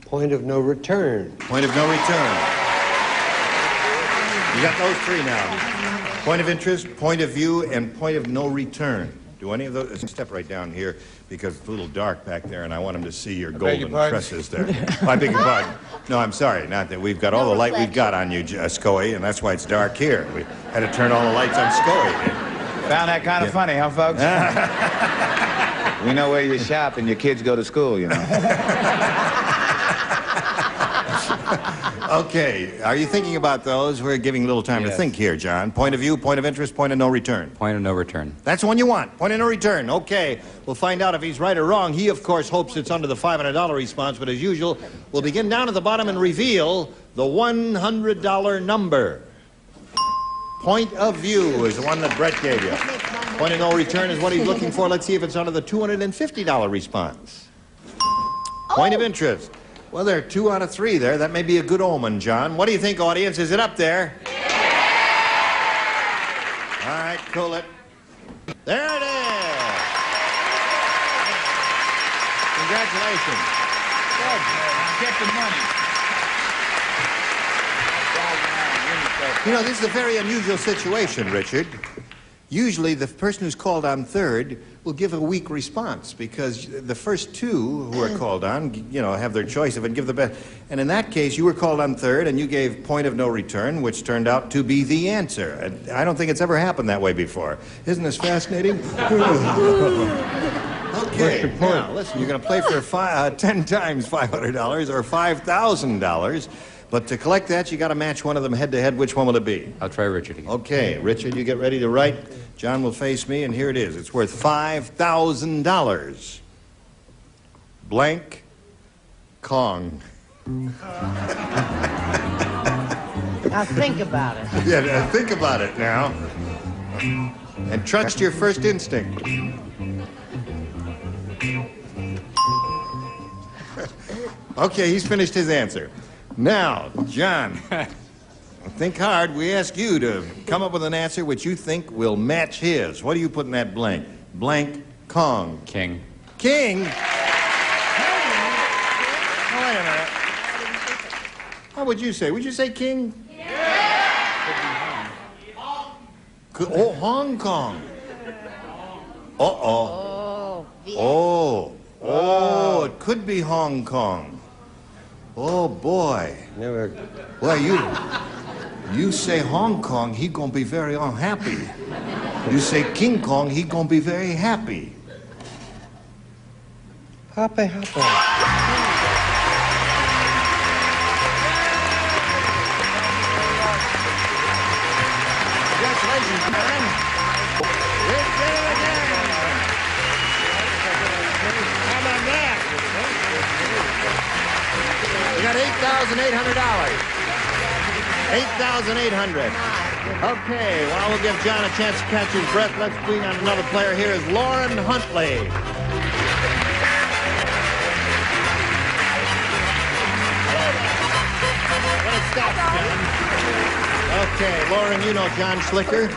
Point of no return. Point of no return. You got those 3 now. Point of interest, point of view, and point of no return. Do any of those... Step right down here because it's a little dark back there and I want them to see your golden tresses there. I beg your pardon. No, I'm sorry. Not that we've got all the light we've got on you, Scoey, and that's why it's dark here. We had to turn all the lights on Scoey. Found that kind of funny, huh, folks? We know where you shop and your kids go to school, you know. Okay, are you thinking about those? We're giving a little time to think here, John. Point of view, point of interest, point of no return. Point of no return. That's the one you want. Point of no return. Okay, we'll find out if he's right or wrong. He, of course, hopes it's under the $500 response, but as usual, we'll begin down at the bottom and reveal the $100 number. Point of view is the one that Brett gave you. Point of no return is what he's looking for. Let's see if it's under the $250 response. Point of interest. Well, there are 2 out of 3 there. That may be a good omen, John. What do you think, audience? Is it up there? All right, cool it. There it is. Congratulations. Good. Get the money. You know, this is a very unusual situation, Richard. Usually, the person who's called on third will give a weak response because the first 2 who are called on, you know, have their choice of it and give the best. And in that case, you were called on third and you gave point of no return, which turned out to be the answer. And I don't think it's ever happened that way before. Isn't this fascinating? Okay, now, listen, you're going to play for 10 times $500 or $5,000. But to collect that, you got to match one of them head-to-head. Which one will it be? I'll try Richard again. Okay, Richard, you get ready to write. John will face me, and here it is. It's worth $5,000. Blank Kong. Now think about it. Yeah, think about it now. And trust your first instinct. Okay, he's finished his answer. Now, John, think hard. We ask you to come up with an answer which you think will match his. What do you put in that blank? Blank Kong. King. King? Oh, wait a minute. What would you say? Would you say king? Yeah. Oh, Hong Kong. Uh-oh. Oh, it could be Hong Kong. Oh, boy. Never. Well, you say Hong Kong, he gonna be very unhappy. You say King Kong, he gonna be very happy. Hoppe, hoppe. Congratulations, man. We did it again. How about that? You got $8,800. $8,800. Okay, well, we'll give John a chance to catch his breath. Let's bring on another player. Here is Lauren Huntley. Okay, Lauren, you know John Schlicker,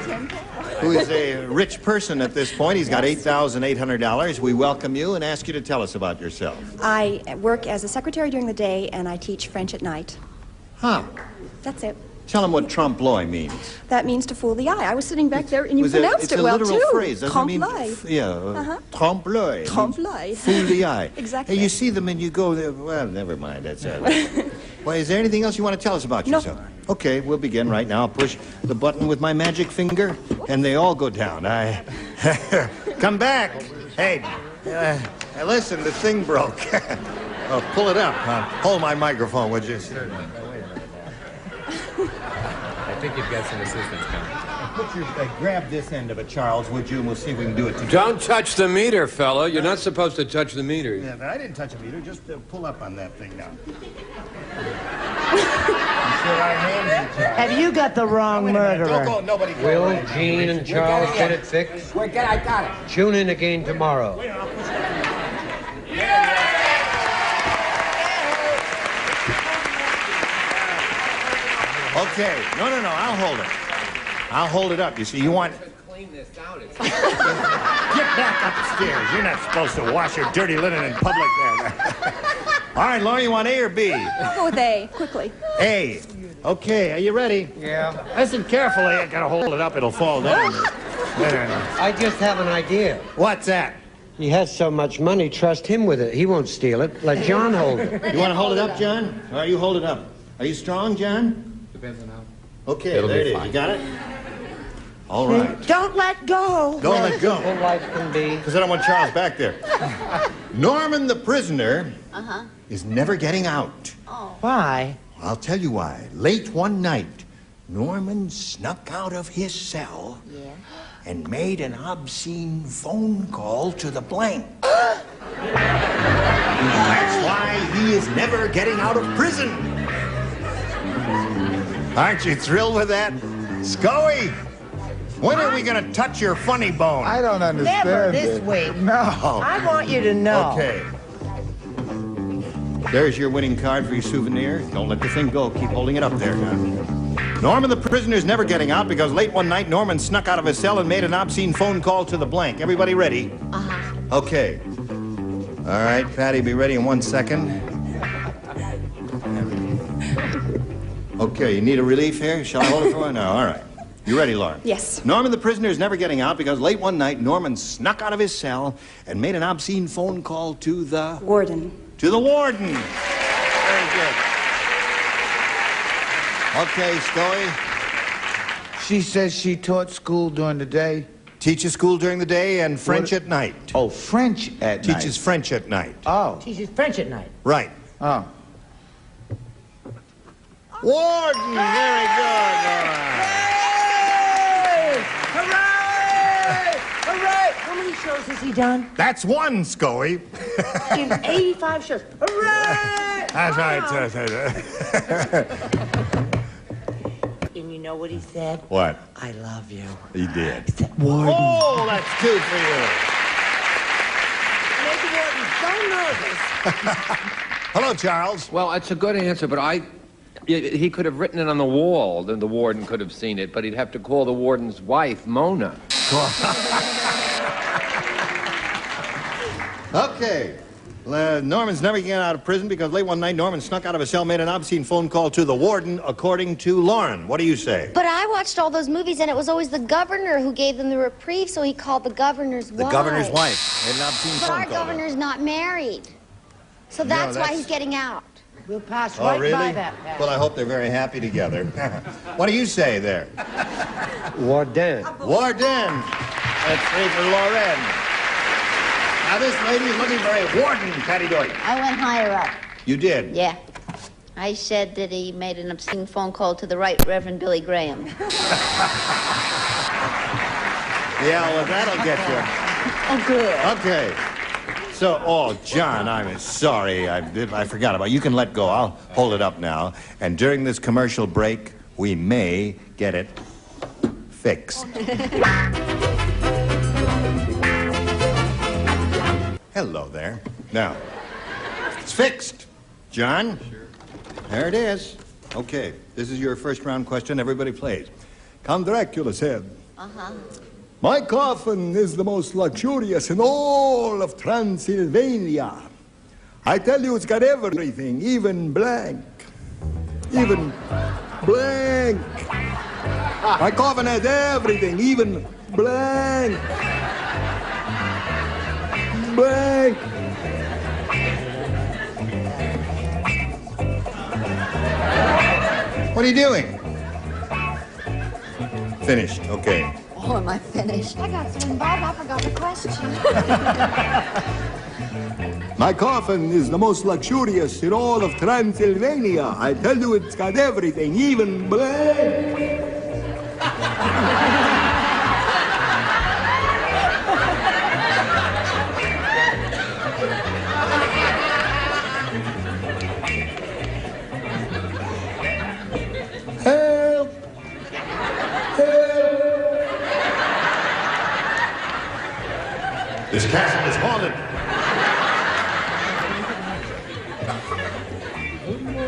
who is a rich person at this point. He's got $8,800. We welcome you and ask you to tell us about yourself. I work as a secretary during the day, and I teach French at night. Huh. That's it. Tell him what trompe-l'oeil means. That means to fool the eye. I was sitting back there, and you pronounced it well, too. It's a literal phrase, doesn't it mean? Trompe-l'oeil. Trompe-l'oeil. Trompe-l'oeil. Fool the eye. Exactly. Hey, you see them and you go, well, never mind. That's it. Well, is there anything else you want to tell us about yourself? Okay, we'll begin right now. I'll push the button with my magic finger, and they all go down. Come back. Hey, listen, the thing broke. Oh, pull it up. Hold my microphone, would you? I think you've got some assistance coming. Grab this end of it, Charles, would you? And we'll see if we can do it together. Don't touch the meter, fella. You're not supposed to touch the meter. Yeah, but I didn't touch a meter. Just pull up on that thing now. Have you got the wrong murderer? Don't go. Nobody go. Will, Gene, and Charles get it fixed? I got it. Tune in again tomorrow. Okay. No, I'll hold it. I'll hold it up. You see, you want... Clean this out. Get back upstairs. You're not supposed to wash your dirty linen in public there. All right, Lauren, you want A or B? I'll go with A, quickly. A. Okay, are you ready? Yeah. Listen carefully. I gotta hold it up. It'll fall down. I just have an idea. What's that? He has so much money, trust him with it. He won't steal it. Let John hold it. You want to hold it up, John? All right, you hold it up. Are you strong, John? Depends on how. Okay, there it is. You got it? All right. Don't let go. Don't let go. Full life can be. Because I don't want Charles back there. Norman the prisoner is never getting out. Oh. Why? I'll tell you why. Late one night, Norman snuck out of his cell and made an obscene phone call to the blank. That's why he is never getting out of prison. Aren't you thrilled with that? Scully? When are we going to touch your funny bone? I don't understand. Never this week. No. I want you to know. Okay. There's your winning card for your souvenir. Don't let the thing go. Keep holding it up there now. Norman the prisoner's never getting out because late one night Norman snuck out of his cell and made an obscene phone call to the blank. Everybody ready? Uh-huh. Okay. All right, Patty, be ready in 1 second. Okay, you need a relief here? Shall I hold it for you? No, all right. You ready, Lauren? Yes. Norman the prisoner is never getting out because late one night Norman snuck out of his cell and made an obscene phone call to the... Warden. To the warden. Very good. Okay, Scully. She says she taught school during the day. Teaches school during the day and French at night. Oh, French at night. Teaches French at night. Oh. Teaches French at night. Right. Oh. Warden, very good. Hooray! Hooray! How many shows has he done? That's one, Scully. In 85 shows. Hooray! That's right. And you know what he said? What? I love you. He did. He said, Warden. Oh, that's two for you. Made the warden so nervous. Hello, Charles. Well, it's a good answer, but he could have written it on the wall, then the warden could have seen it, but he'd have to call the warden's wife, Mona. Okay. Norman's never getting out of prison because late one night Norman snuck out of his cell, made an obscene phone call to the warden, according to Lauren. What do you say? But I watched all those movies, and it was always the governor who gave them the reprieve, so he called the governor's wife. The governor's wife. Made an obscene But phone our call. governor's not married. So that's why he's getting out. We'll pass Oh, right really? by that, Pat. Well, I hope they're very happy together. What do you say there? Warden. Warden. That's three for Lauren. Now, this lady is looking for a warden, Patty Doyle. I went higher up. You did? Yeah. I said that he made an obscene phone call to the Right Reverend Billy Graham. Yeah, well, that'll get you. Oh, good. Okay. So, oh, John, I'm sorry. I forgot about it. You can let go. I'll hold it up now. And during this commercial break, we may get it fixed. Hello there. Now, it's fixed. John? Sure. There it is. Okay, this is your first round question. Everybody plays. Count Dracula said, my coffin is the most luxurious in all of Transylvania. I tell you, it's got everything, even blank. Even blank. My coffin has everything, even blank. Blank. What are you doing? Finished, okay. Oh, am I finished? I got so involved, I forgot the question. My coffin is the most luxurious in all of Transylvania. I tell you, it's got everything, even blank. Help! Help! This castle is haunted.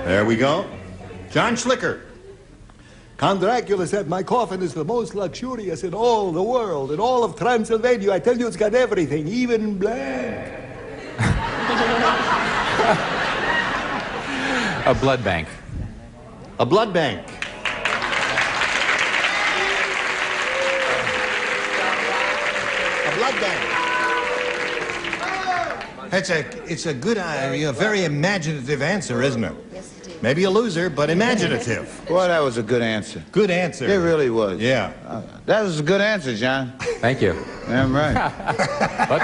There we go. John Schlicker. Count Dracula said, my coffin is the most luxurious in all the world, in all of Transylvania. I tell you, it's got everything, even blank. A blood bank. A blood bank. A blood bank. It's a good, a very imaginative answer, isn't it? Yes, it is. Maybe a loser, but imaginative. Well, that was a good answer. Good answer. It really was. Yeah. That was a good answer, John. Thank you. Damn right. But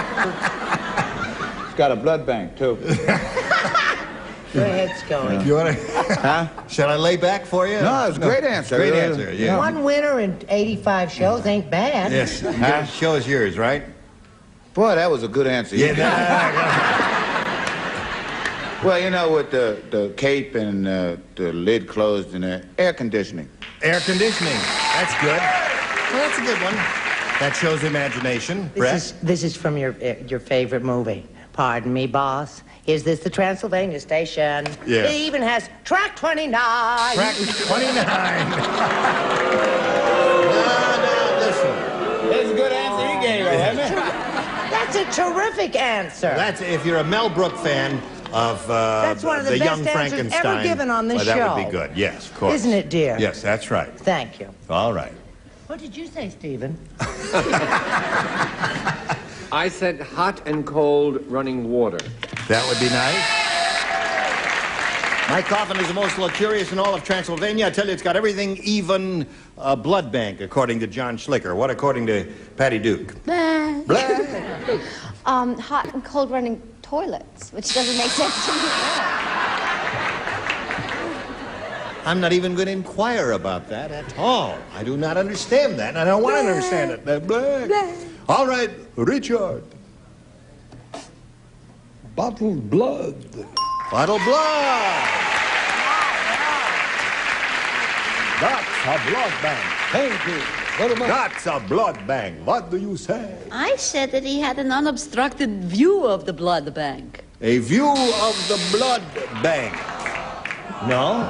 It's got a blood bank, too. Go ahead, Scully. You want to? Huh? Shall I lay back for you? No, it's a great answer. Great answer, yeah. One winner in 85 shows ain't bad. Yes. Show us yours, right? Boy, that was a good answer. Well, you know, with the cape and the lid closed and the air conditioning. Air conditioning. That's good. Well, that's a good one. That shows imagination. Brett? This is from your favorite movie. Pardon me, boss. Is this the Transylvania station? Yes. It even has track 29. Track 29. No, listen. That's a good answer you gave her, isn't it? That's a terrific answer. That's if you're a Mel Brooks fan of That's one of the Young best answers Frankenstein. ever given on this that show. would be good. Yes, of course. Isn't it, dear? Yes, that's right. Thank you. All right. What did you say, Stephen? I said hot and cold running water. That would be nice. My coffin is the most luxurious in all of Transylvania. I tell you, it's got everything, even a blood bank, according to John Schlicker. What according to Patty Duke? Blah. Blah. Hot and cold running toilets, which doesn't make sense to me. I'm not even going to inquire about that at all. I do not understand that, and I don't want to understand it. Blah. All right, Richard. Bottled blood. Bottled blood. That's a blood bank. Thank you very much. That's a blood bank. What do you say? I said that he had an unobstructed view of the blood bank. A view of the blood bank. No?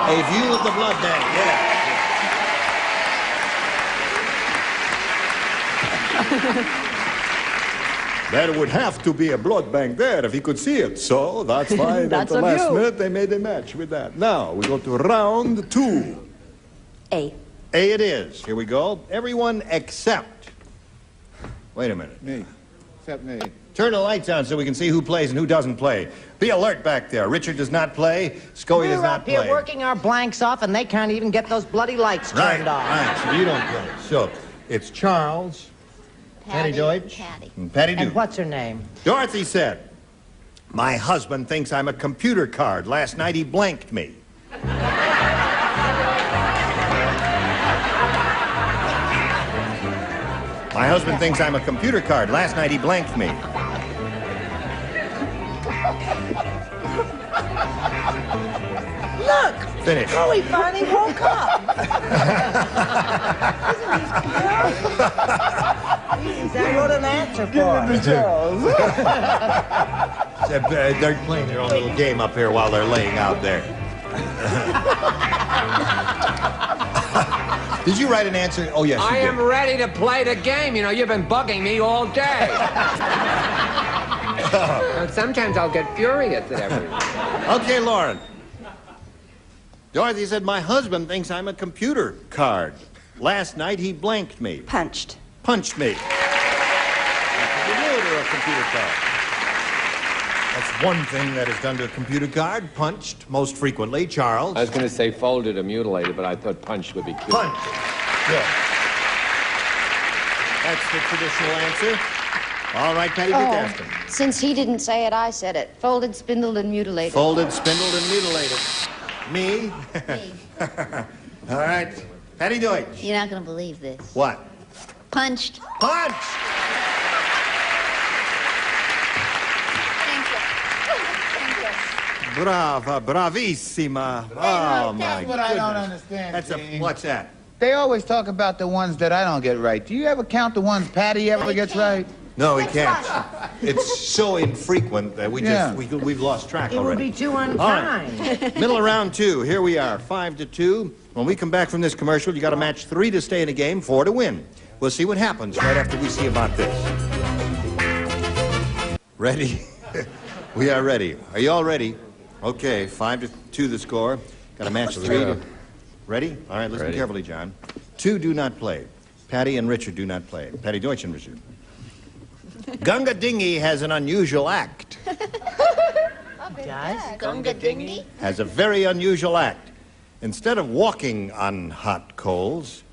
A view of the blood bank, yeah. There would have to be a blood bank there if he could see it. So that's why at the last minute they made a match with that. Now we go to round 2. A. A it is. Here we go. Everyone except. Wait a minute. Me. Except me. Turn the lights on so we can see who plays and who doesn't play. Be alert back there. Richard does not play. Scully does not play. We're up here working our blanks off, and they can't even get those bloody lights turned off. Right, so you don't play. So it's Charles, Patty Deutsch, and Patty Duke. And what's her name? Dorothy said, "My husband thinks I'm a computer card. Last night he blanked me." My husband thinks I'm a computer card. Last night he blanked me. Look! Finish. Chloe finally woke up. I wrote an answer for her. They're playing their own little game up here while they're laying out there. Did you write an answer? Oh, yes, you did. I am ready to play the game. You know, you've been bugging me all day. And sometimes I'll get furious at everyone. Okay, Lauren. Dorothy said, my husband thinks I'm a computer card. Last night he blanked me. Punched. Punched me. That's what you do to a computer card. That's one thing that is done to a computer card. Punched, most frequently. Charles? I was going to say folded or mutilated, but I thought punched would be cute. Punched. Good. That's the traditional answer. All right, Patty Duke asked him. Since he didn't say it, I said it. Folded, spindled, and mutilated. Folded, spindled, and mutilated. Me? Me. All right. Patty Deutsch. You're not going to believe this. What? Punched. Punch! Brava, bravissima. Oh, my That's what I don't understand. That's Gene. what's that? They always talk about the ones that I don't get right. Do you ever count the ones Patty ever gets right? No, he can't. It's so infrequent that we've lost track It already. would be too unkind. All right. Middle of round 2. Here we are, 5-2. When we come back from this commercial, you got to match 3 to stay in the game, 4 to win. We'll see what happens right after we see about this. Ready? We are ready. Are you all ready? Okay, 5-2 the score. Got a match 3 to... Ready? All right, listen carefully, John. 2 do not play. Patty and Richard do not play. Patty Deutsch and Richard. Gunga Dingy has an unusual act. Gunga Dingy? Has a very unusual act. Instead of walking on hot coals,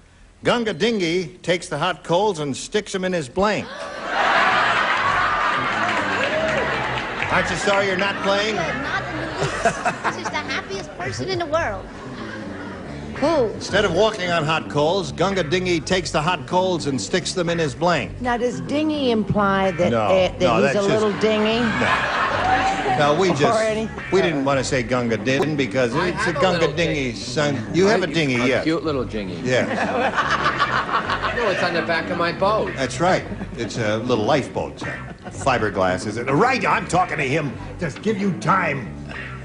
Gunga Dingy takes the hot coals and sticks them in his blank. Aren't you sorry you're not playing? Not in the least. This is the happiest person in the world. Who? Instead of walking on hot coals, Gunga Dingy takes the hot coals and sticks them in his blank. Now, does dingy imply that, No, that no, he's that's a little dingy? No, we didn't want to say Gunga Din because it's a Gunga Dingy, son. You have a dinghy, A yeah. cute little dingy. Yeah. No, it's on the back of my boat. That's right. It's a little lifeboat. Fiberglass, is it? Right, I'm talking to him. Just give you time.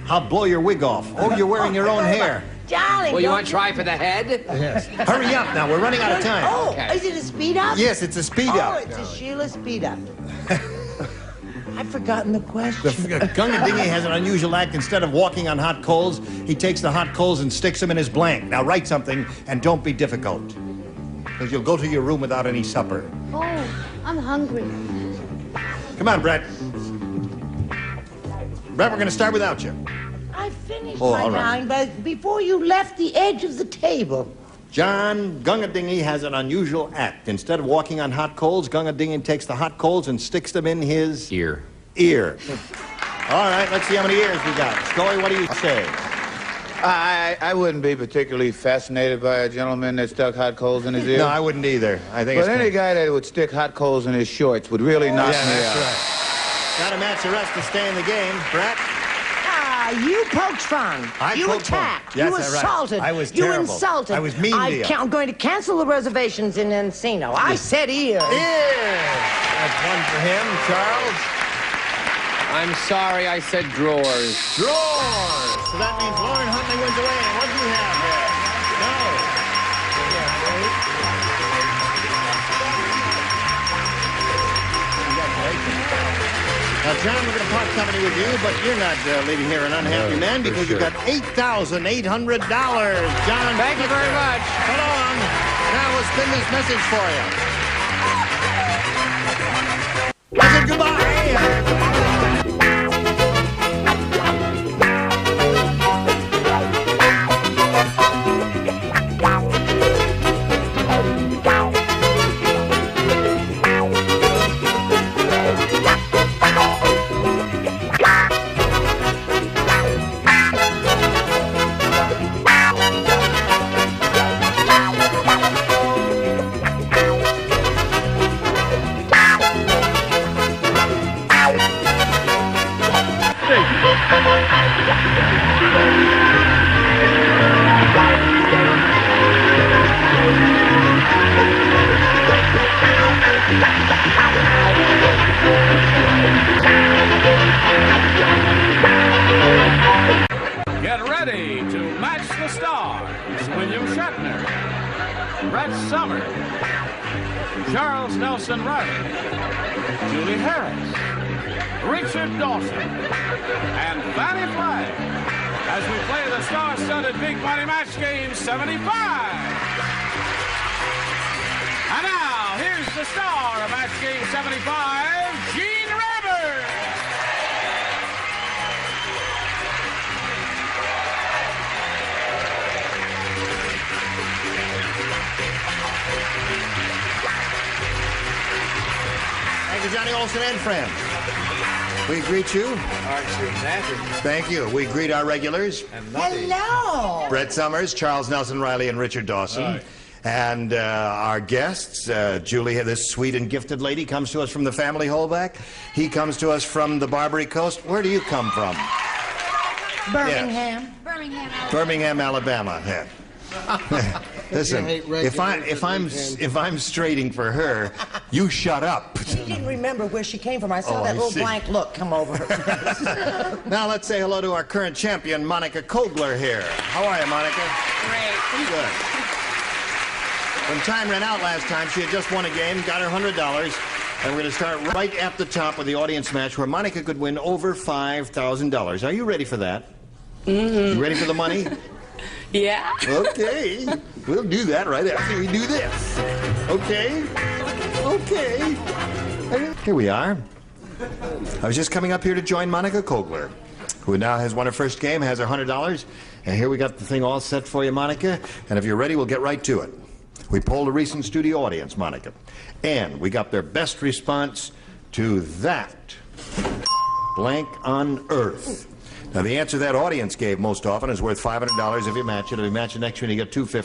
I'll blow your wig off. Oh, you're wearing your own hair. Darling, Well, you want to try for the head? Yes. Hurry up now. We're running out of time. Oh, Okay. is it a speed up? Yes, it's a speed up. Oh, it's a Sheila speed up. I've forgotten the question. Gunga Dingy has an unusual act. Instead of walking on hot coals, he takes the hot coals and sticks them in his blank. Now write something and don't be difficult, because you'll go to your room without any supper. Oh, I'm hungry. Come on, Brett. Brett, we're going to start without you. I finished Oh, my all right. line, but before you left the edge of the table. John, Gunga Dingy has an unusual act. Instead of walking on hot coals, Gunga Dingy takes the hot coals and sticks them in his... Ear. Ear. All right, let's see how many ears we got. Scully, what do you say? I wouldn't be particularly fascinated by a gentleman that stuck hot coals in his ear. No, I wouldn't either. I think But it's... any guy that would stick hot coals in his shorts would really knock me that's out. right. Got to match the rest to stay in the game. Brett? You poked fun. You poked fun. attacked. Yes, you that's right. assaulted. I was You terrible. insulted. I was mean to you. I'm going to cancel the reservations in Encino. I said ear. That's one for him. Charles? I'm sorry I said drawers. Drawers. So that means Lauren Huntley wins away. And what do you have here? No. Now, John, we're going to part company with you, but you're not leaving here an unhappy man because you've got $8,800. John, Thank you very much. Hold on. Now we'll spin this message for you. I said goodbye. Get ready to match the stars. William Shatner, Brett Summers, Charles Nelson Riley, Julie Harris, Richard Dawson, and Fannie Flagg as we play the star-studded Big Money Match Game 75. And now, here's the star of Match Game 75, Gene Rivers. Thank you, Johnny Olson and friends. We greet you. Thank you. We greet our regulars. Hello. Brett Summers, Charles Nelson Riley, and Richard Dawson. Right. And our guests, Julie, this sweet and gifted lady, comes to us from the family Holback. He comes to us from the Barbary Coast. Where do you come from? Birmingham. Birmingham, Alabama. Yeah. Listen, if I'm straighting for her, you shut up. She didn't remember where she came from. I saw Oh, that I little see. blank look come over her face. Now let's say hello to our current champion, Monica Kogler here. How are you, Monica? Great. Good. When time ran out last time, she had just won a game, got her $100, and we're going to start right at the top with the audience match where Monica could win over $5,000. Are you ready for that? Mm-hmm. You ready for the money? Yeah. Okay. We'll do that right after we do this. Okay? Okay. Here we are. I was just coming up here to join Monica Kogler, who now has won her first game, has her $100. And here we got the thing all set for you, Monica. And if you're ready, we'll get right to it. We polled a recent studio audience, Monica. And we got their best response to that blank on Earth. Now, the answer that audience gave most often is worth $500 if you match it. If you match the next one, you get $250.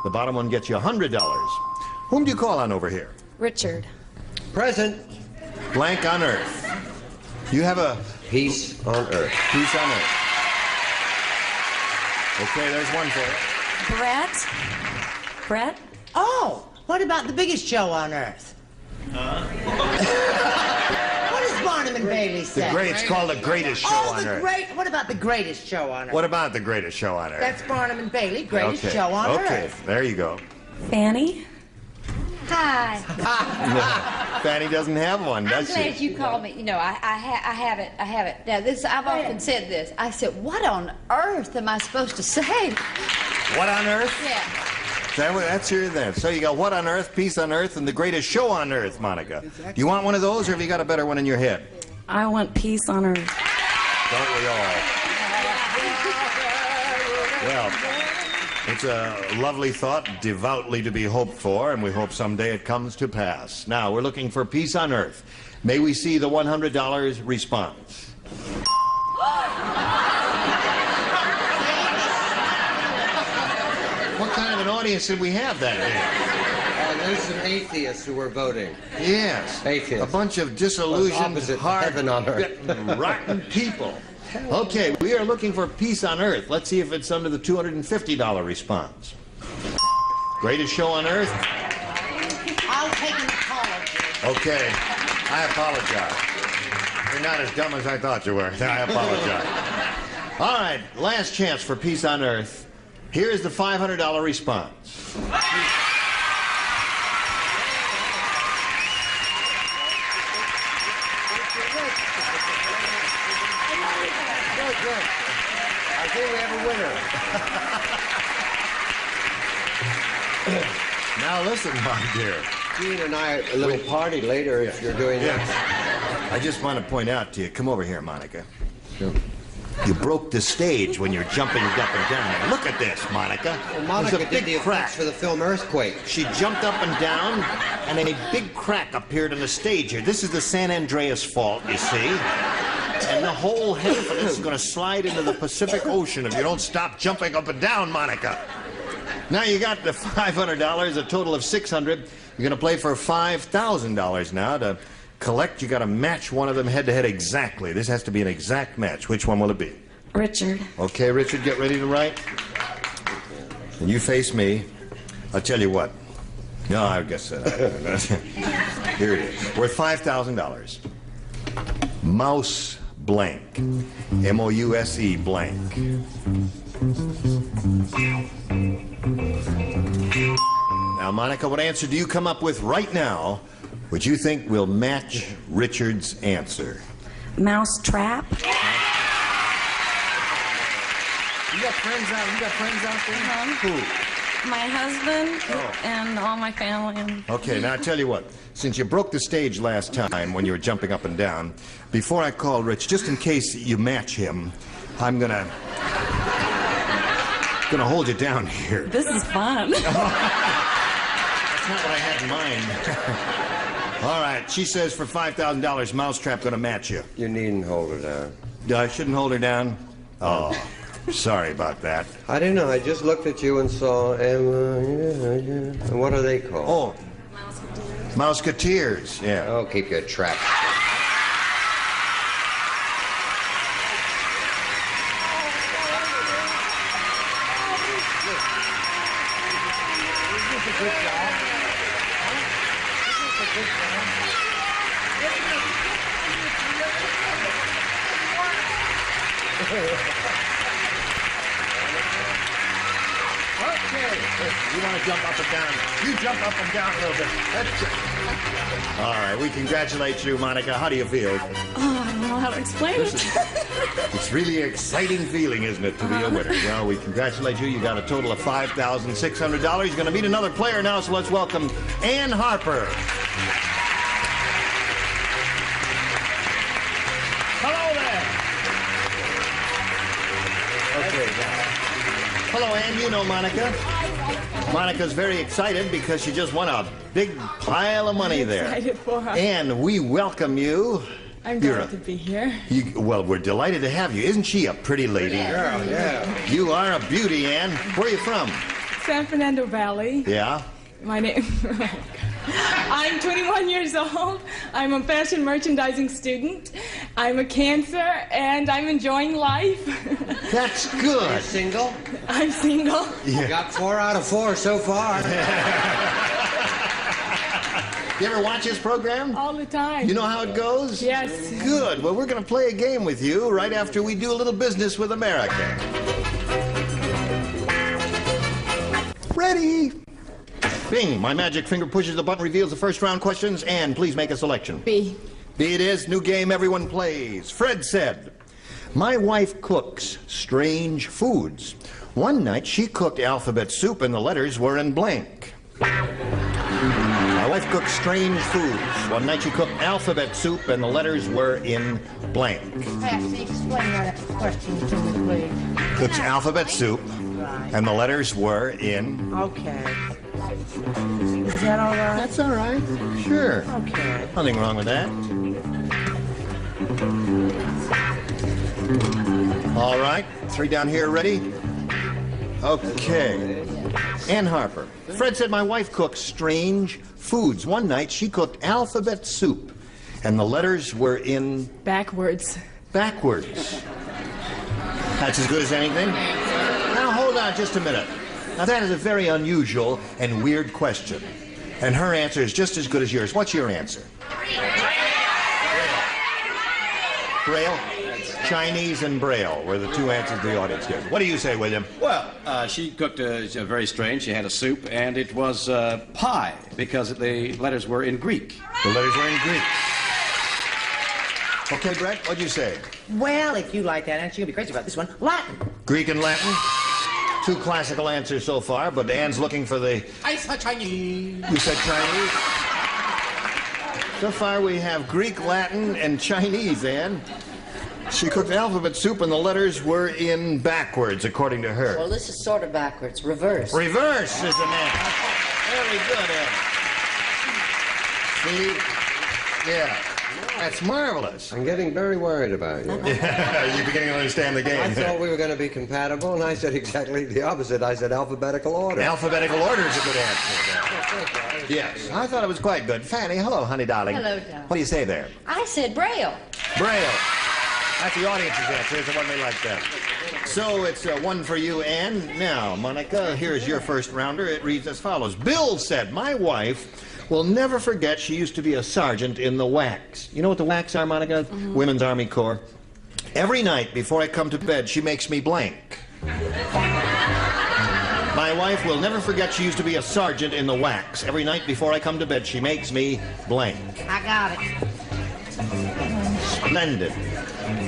The bottom one gets you $100. Whom do you call on over here? Richard. Present. Blank on Earth. You have a... Peace on Earth. Peace on Earth. Okay, there's one for you. Brett? Oh, What about the biggest show on earth? What does Barnum and Bailey say? It's called the greatest show on earth. What about the greatest show on earth? What about the greatest show on earth? That's Barnum and Bailey, greatest show on earth. Okay, there you go. Fanny? Hi. Fanny doesn't have one, I'm does glad she? you called me. You know, I have it. Now, I've often said this. I said, what on earth am I supposed to say? What on earth? Yeah. That's your then. So you got What on Earth, Peace on Earth, and the greatest show on earth, Monica. You want one of those, or have you got a better one in your head? I want peace on earth. Don't we all? Well, it's a lovely thought, devoutly to be hoped for, and we hope someday it comes to pass. Now, we're looking for peace on earth. May we see the $100 response? What kind of an audience did we have that day? There's some atheists who were voting. Yes. Atheists. A bunch of disillusioned, heaven on earth. rotten people. Okay, we are looking for peace on earth. Let's see if it's under the $250 response. Greatest show on earth? I'll take an apology. Okay, I apologize. You're not as dumb as I thought you were. I apologize. All right, last chance for peace on earth. Here is the $500 response. Good. I think we have a winner. Now listen, my dear. Gene and I, a little party later if you're doing that. I just want to point out to you, come over here, Monica. Sure. You broke the stage when you're jumping up and down. Look at this, Monica. Well, Monica There's a did big the crack effects for the film Earthquake. She jumped up and down, and a big crack appeared on the stage here. This is the San Andreas Fault, you see. And the whole half of this is going to slide into the Pacific Ocean if you don't stop jumping up and down, Monica. Now you got the $500, a total of $600. You're going to play for $5,000 now. To collect, you got to match one of them head-to-head exactly. This has to be an exact match. Which one will it be? Richard. Okay, Richard, get ready to write. And you face me. I'll tell you what. No, I guess here it is. Worth $5,000. Mouse blank. M-O-U-S-E blank. Now, Monica, what answer do you come up with right now which you think will match Richard's answer? Mouse trap. You got friends out there? Who? My husband and all my family. Okay, now I tell you what. Since you broke the stage last time when you were jumping up and down, before I call Rich, just in case you match him, I'm gonna hold you down here. This is fun. That's not what I had in mind. All right, she says for $5,000, Mousetrap gonna match you. You needn't hold her down. I shouldn't hold her down? Oh, sorry about that. I didn't know. I just looked at you and saw Emma. And what are they called? Oh, Mouseketeers, yeah. Oh, keep your trap. You want to jump up and down? You jump up and down a little bit. That's it. All right, we congratulate you, Monica. How do you feel? Oh, I don't know how to explain it. It's really an exciting feeling, isn't it, to be a winner? Well, we congratulate you. You got a total of $5,600. You're going to meet another player now, so let's welcome Ann Harper. Hello there. Okay, now. Hello, Ann. You know Monica. Monica's very excited because she just won a big pile of money there. Excited for her. And we welcome you. I'm glad to be here. Well, we're delighted to have you. Isn't she a pretty lady? Girl, yeah. You are a beauty, Ann. Where are you from? San Fernando Valley. Yeah? My name... I'm 21 years old. I'm a fashion merchandising student. I'm a Cancer, and I'm enjoying life. That's good. You're single? I'm single. Yeah. You got 4 out of 4 so far. You ever watch this program? All the time. You know how it goes? Yes. Good. Well, we're going to play a game with you right after we do a little business with America. Ready? Bing. My magic finger pushes the button, reveals the first round questions, and please make a selection. B. B it is. New game everyone plays. Fred said, my wife cooks strange foods. One night she cooked alphabet soup and the letters were in blank. My wife cooked strange foods. One night she cooked alphabet soup and the letters were in blank. Patsy, explain that question to me, please. Cooks alphabet soup and the letters were in... Okay. Is that all right? That's all right. Sure. Okay. Nothing wrong with that. All right. 3 down here, ready? Okay. Ann Harper. Fred said my wife cooks strange foods. One night she cooked alphabet soup and the letters were in... Backwards. Backwards. That's as good as anything? Now hold on just a minute. Now that is a very unusual and weird question. And her answer is just as good as yours. What's your answer? Braille? Chinese and Braille were the 2 answers the audience gave. What do you say, William? Well, she cooked very strange. She had a soup, and it was pie, because the letters were in Greek. The letters were in Greek. Okay, Brett, what'd you say? Well, if you like that answer, you'll be crazy about this one. Latin. Greek and Latin? 2 classical answers so far, but Ann's looking for the... I said Chinese. You said Chinese? So far we have Greek, Latin, and Chinese, Ann. She cooked alphabet soup and the letters were in backwards, according to her. Well, this is sort of backwards. Reverse. Reverse is the man. Very good, Ann. See? Yeah. That's marvelous. I'm getting very worried about you. Yeah, you're beginning to understand the game. I thought we were going to be compatible, and I said exactly the opposite. I said alphabetical order. Alphabetical order is a good answer. Yes, I thought it was quite good. Fanny, hello, honey, darling. Hello, darling. What do you say there? I said Braille. Braille. That's the audience's answer. It's the one they like that. So it's 1 for you, Ann. Now, Monica, here's your first rounder. It reads as follows. Bill said, my wife will never forget she used to be a sergeant in the WACs. You know what the WACs are, Monica? Mm-hmm. Women's Army Corps. Every night before I come to bed, she makes me blank. My wife will never forget she used to be a sergeant in the WACs. Every night before I come to bed, she makes me blank. I got it. Splendid.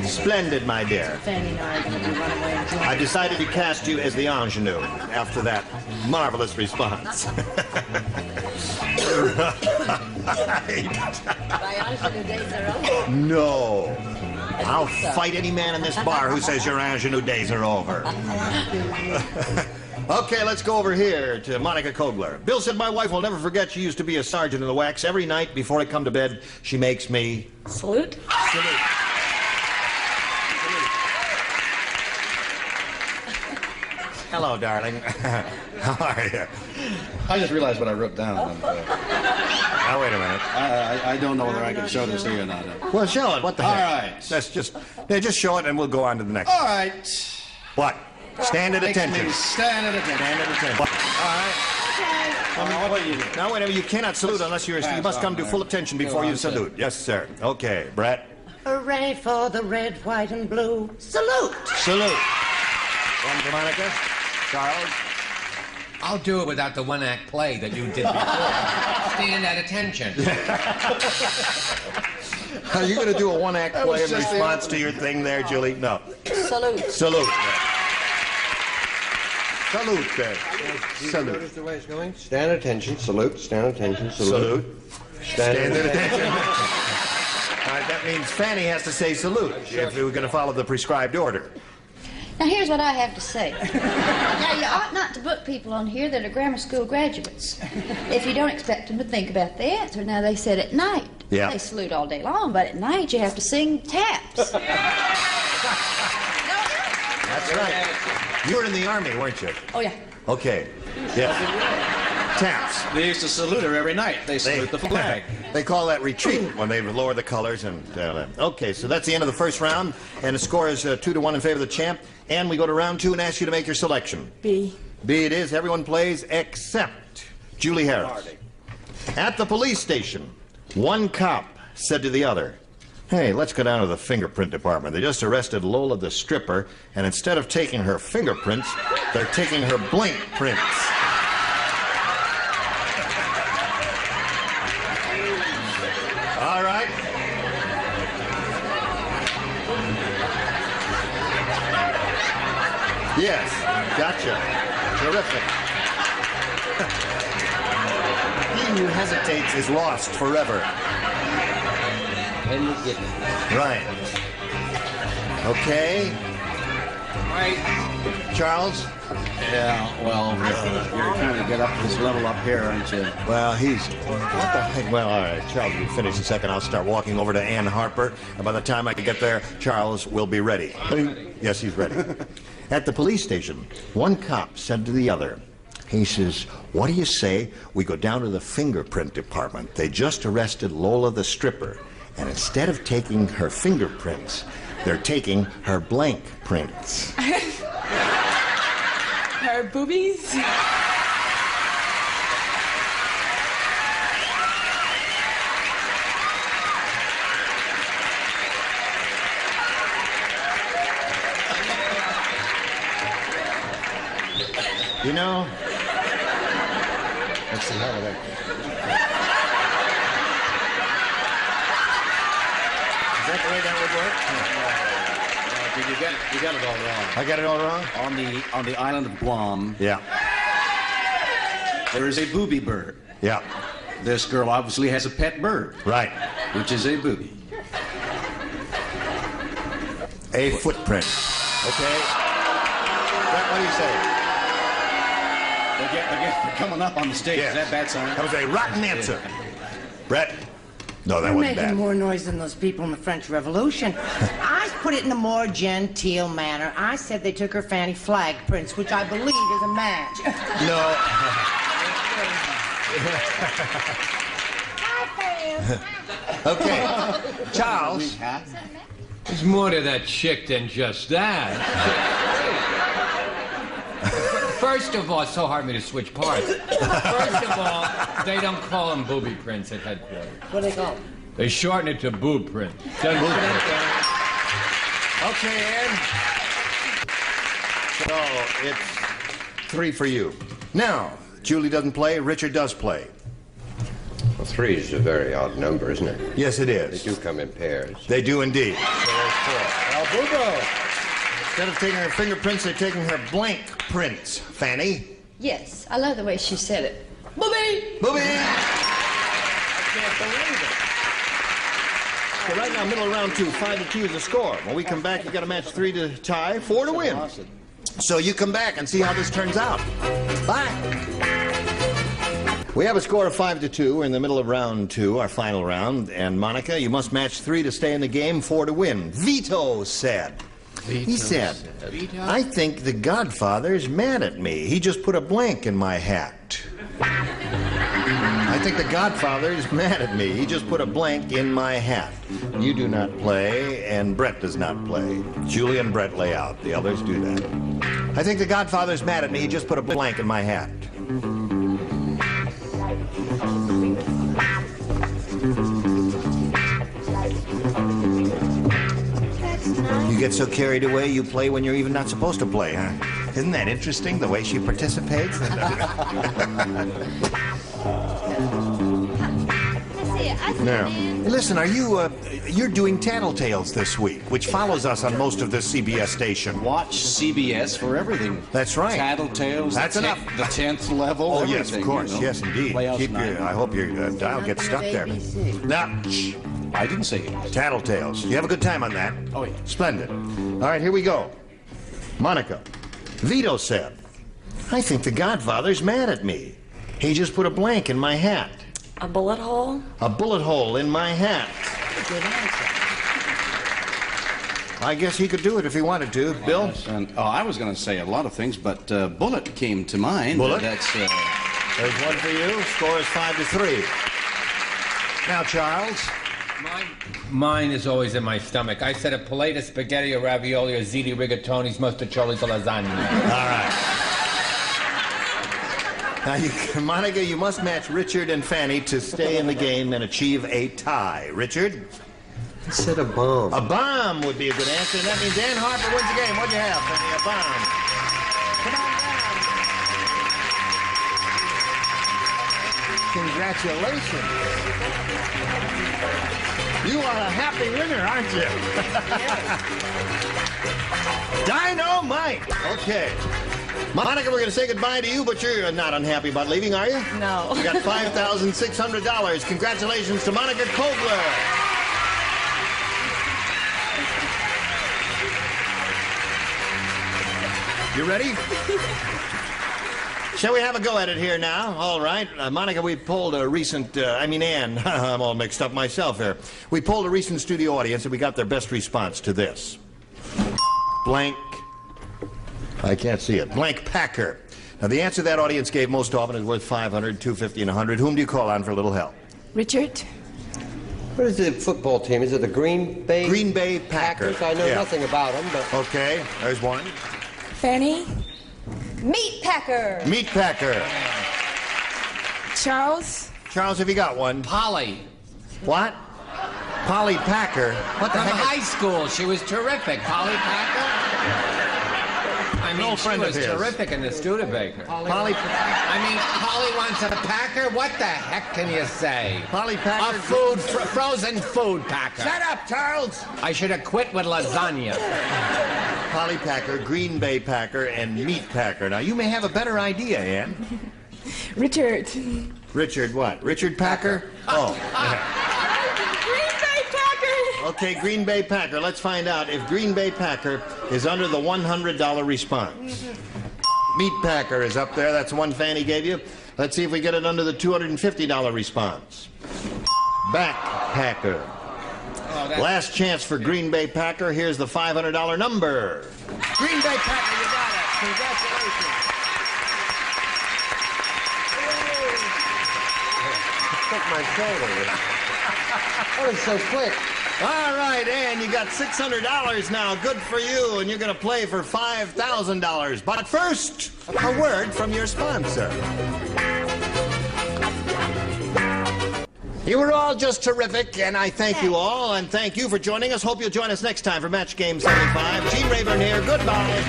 Splendid, my dear. Fanny and I are going to run away and join. I decided to cast you as the ingenue after that marvelous response. No. I'll fight any man in this bar who says your ingenue days are over. Okay, let's go over here to Monica Kogler. Bill said my wife will never forget she used to be a sergeant in the WACs. Every night before I come to bed, she makes me... Salute. Salute. Hello, darling. How are you? I just realized what I wrote down. Now, wait a minute. I don't know whether I can show this to you or not. Well, show it. What the heck? All right. Let's just show it and we'll go on to the next. All right. What? Stand at attention. Stand at attention. Stand at attention. All right. What do you do? Now, whatever, you cannot salute unless you must come to full attention before you salute. Yes, sir. Okay, Brett. Hooray for the red, white, and blue. Salute! Salute. One for Monica. Charles. I'll do it without the one-act play that you did before. Stand at attention. Are you going to do a one-act play in response to your thing there, Julie? No. Salute. Salute. Salute there. Salute. Notice the way it's going? Stand at attention, salute, stand at attention, salute. Stand at attention. All right, that means Fanny has to say salute if we're going to follow the prescribed order. Now, here's what I have to say. Now, you ought not to book people on here that are grammar school graduates if you don't expect them to think about the answer. Now, they said at night. Yeah. They salute all day long, but at night you have to sing taps. That's right. You were in the Army, weren't you? Oh, yeah. Okay. Yeah. Taps. They used to salute her every night. They salute the flag. They call that retreat when they lower the colors. And okay, so that's the end of the first round, and the score is 2-1 in favor of the champ. And we go to round 2 and ask you to make your selection. B. B it is. Everyone plays except Julie Harris. At the police station, one cop said to the other, "Hey, let's go down to the fingerprint department. They just arrested Lola the stripper, and instead of taking her fingerprints, they're taking her blank prints." All right. Yes, gotcha. Terrific. He who hesitates is lost forever. Right. Okay. Right. Charles? Yeah, well, you're trying to get up to this level up here, aren't you? Well, he's... What the heck? Well, all right, Charles, you finish in a second. I'll start walking over to Ann Harper, and by the time I can get there, Charles will be ready. Yes, he's ready. At the police station, one cop said to the other, he says, "What do you say we go down to the fingerprint department? They just arrested Lola the stripper, and instead of taking her fingerprints, they're taking her blank prints." Her boobies? You know, let's see how that. Is that the way that would work? You got it all wrong. I got it all wrong? On the island of Guam, yeah, there is a booby bird. Yeah. This girl obviously has a pet bird. Right. Which is a booby. A footprint. Okay. Brett, what do you say? They're coming up on the stage. Yes. Is that bad, son? That was a rotten answer. Brett? No, that You're wasn't making bad. more noise than those people in the French Revolution. I put it in a more genteel manner. I said they took her fanny flag prints, which I believe is a match. No. Okay. Charles. There's more to that chick than just that. First of all, it's so hard for me to switch parts. First of all, they don't call them booby prints at headquarters. What do they call them? They shorten it to boob print. Okay, Ed. So it's 3 for you. Now, Julie doesn't play, Richard does play. Well, 3 is a very odd number, isn't it? Yes, it is. They do come in pairs. They do indeed. So there's 4. El Bubo. Instead of taking her fingerprints, they're taking her blank prints. Fanny? Yes, I love the way she said it. Booby! Booby! I can't believe it. So right now, middle of round 2, 5-2 is the score. When we come back, you got a match 3 to tie, 4 to win. So you come back and see how this turns out. Bye. We have a score of 5-2. We're in the middle of round 2, our final round. And Monica, you must match 3 to stay in the game, 4 to win. Vito said. He said, "I think the Godfather is mad at me. He just put a blank in my hat." I think the Godfather is mad at me. He just put a blank in my hat. You do not play, and Brett does not play. Julie and Brett lay out. The others do that. I think the Godfather is mad at me. He just put a blank in my hat. You get so carried away, you play when you're even not supposed to play, huh? Isn't that interesting, the way she participates? Now, listen, are you, you're doing Tattletales this week, which follows us on most of the CBS station. Watch CBS for everything. That's right. Tattletales. That's enough. The 10th level. Oh, everything, yes, of course. You know. Yes, indeed. Playhouse I hope your dial gets stuck there. Now, shh. I didn't say it. Tattletales. You have a good time on that? Oh, yeah. Splendid. All right, here we go. Monica. Vito said, "I think the Godfather's mad at me. He just put a blank in my hat." A bullet hole? A bullet hole in my hat. Good answer. I guess he could do it if he wanted to. Bill? Yes, and, I was going to say a lot of things, but bullet came to mind. Bullet? That's, There's 1 for you. Score is 5-3. Now, Charles. Mine is always in my stomach. I said a plate of spaghetti or ravioli or ziti rigatoni's mostaccioli lasagna. All right. Now, Monica, you must match Richard and Fanny to stay in the game and achieve a tie. Richard? I said a bomb. A bomb would be a good answer, and that means Ann Harper wins the game. What'd you have, Fanny? A bomb. Come on down. Congratulations. You are a happy winner, aren't you? Dynamite! Okay. Monica, we're going to say goodbye to you, but you're not unhappy about leaving, are you? No. You got $5,600. Congratulations to Monica Kogler. You ready? Shall we have a go at it here now? All right. Monica, we polled a recent, Ann, I'm all mixed up myself here. We polled a recent studio audience and we got their best response to this. Blank. I can't see it. Blank Packer. Now, the answer that audience gave most often is worth $500, $250, and $100. Whom do you call on for a little help? Richard? What is the football team? Is it the Green Bay? Green Bay Packers. I know nothing about them, but... Okay, there's one. Fanny? Meat Packer. Meat Packer. Charles? Charles, have you got one? Polly. What? Polly Packer? What the From heck? high school. She was terrific. Polly Packer? I mean, she was terrific in the Studebaker. Polly Polly wants a Packer? What the heck can you say? Polly Packer? A frozen food packer. Shut up, Charles! I should have quit with lasagna. Polly Packer, Green Bay Packer, and Meat Packer. Now, you may have a better idea, Ann. Richard. Richard what? Richard Packer? Oh. Green Bay Packer. Okay, Green Bay Packer. Let's find out if Green Bay Packer is under the $100 response. Meat Packer is up there. That's one Fanny gave you. Let's see if we get it under the $250 response. Backpacker. Last chance for Green Bay Packer. Here's the $500 number. Green Bay Packer, you got it. Congratulations. Took my shoulder. That was so quick. All right, Ann, you got $600 now. Good for you, and you're going to play for $5,000. But first, a word from your sponsor. You were all just terrific, and I thank you all, and thank you for joining us. Hope you'll join us next time for Match Game 75. Gene Rayburn here. Goodbye.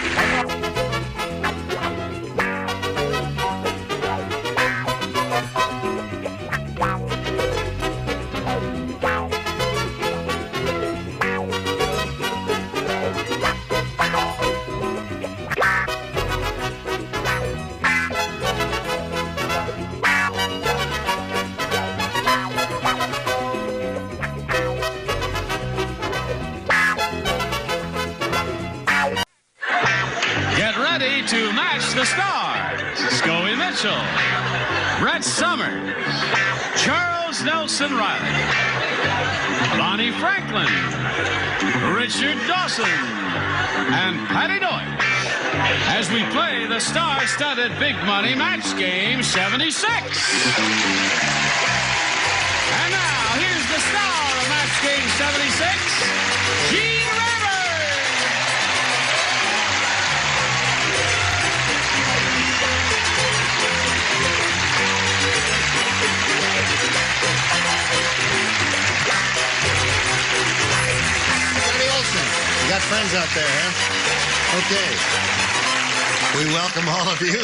To match the stars, Scoey Mitchell, Brett Summers, Charles Nelson Riley, Bonnie Franklin, Richard Dawson, and Patty Deutsch as we play the star-studded Big Money Match Game 76. And now, here's the star of Match Game 76, Gene Rayburn. You got friends out there, huh? Okay. We welcome all of you.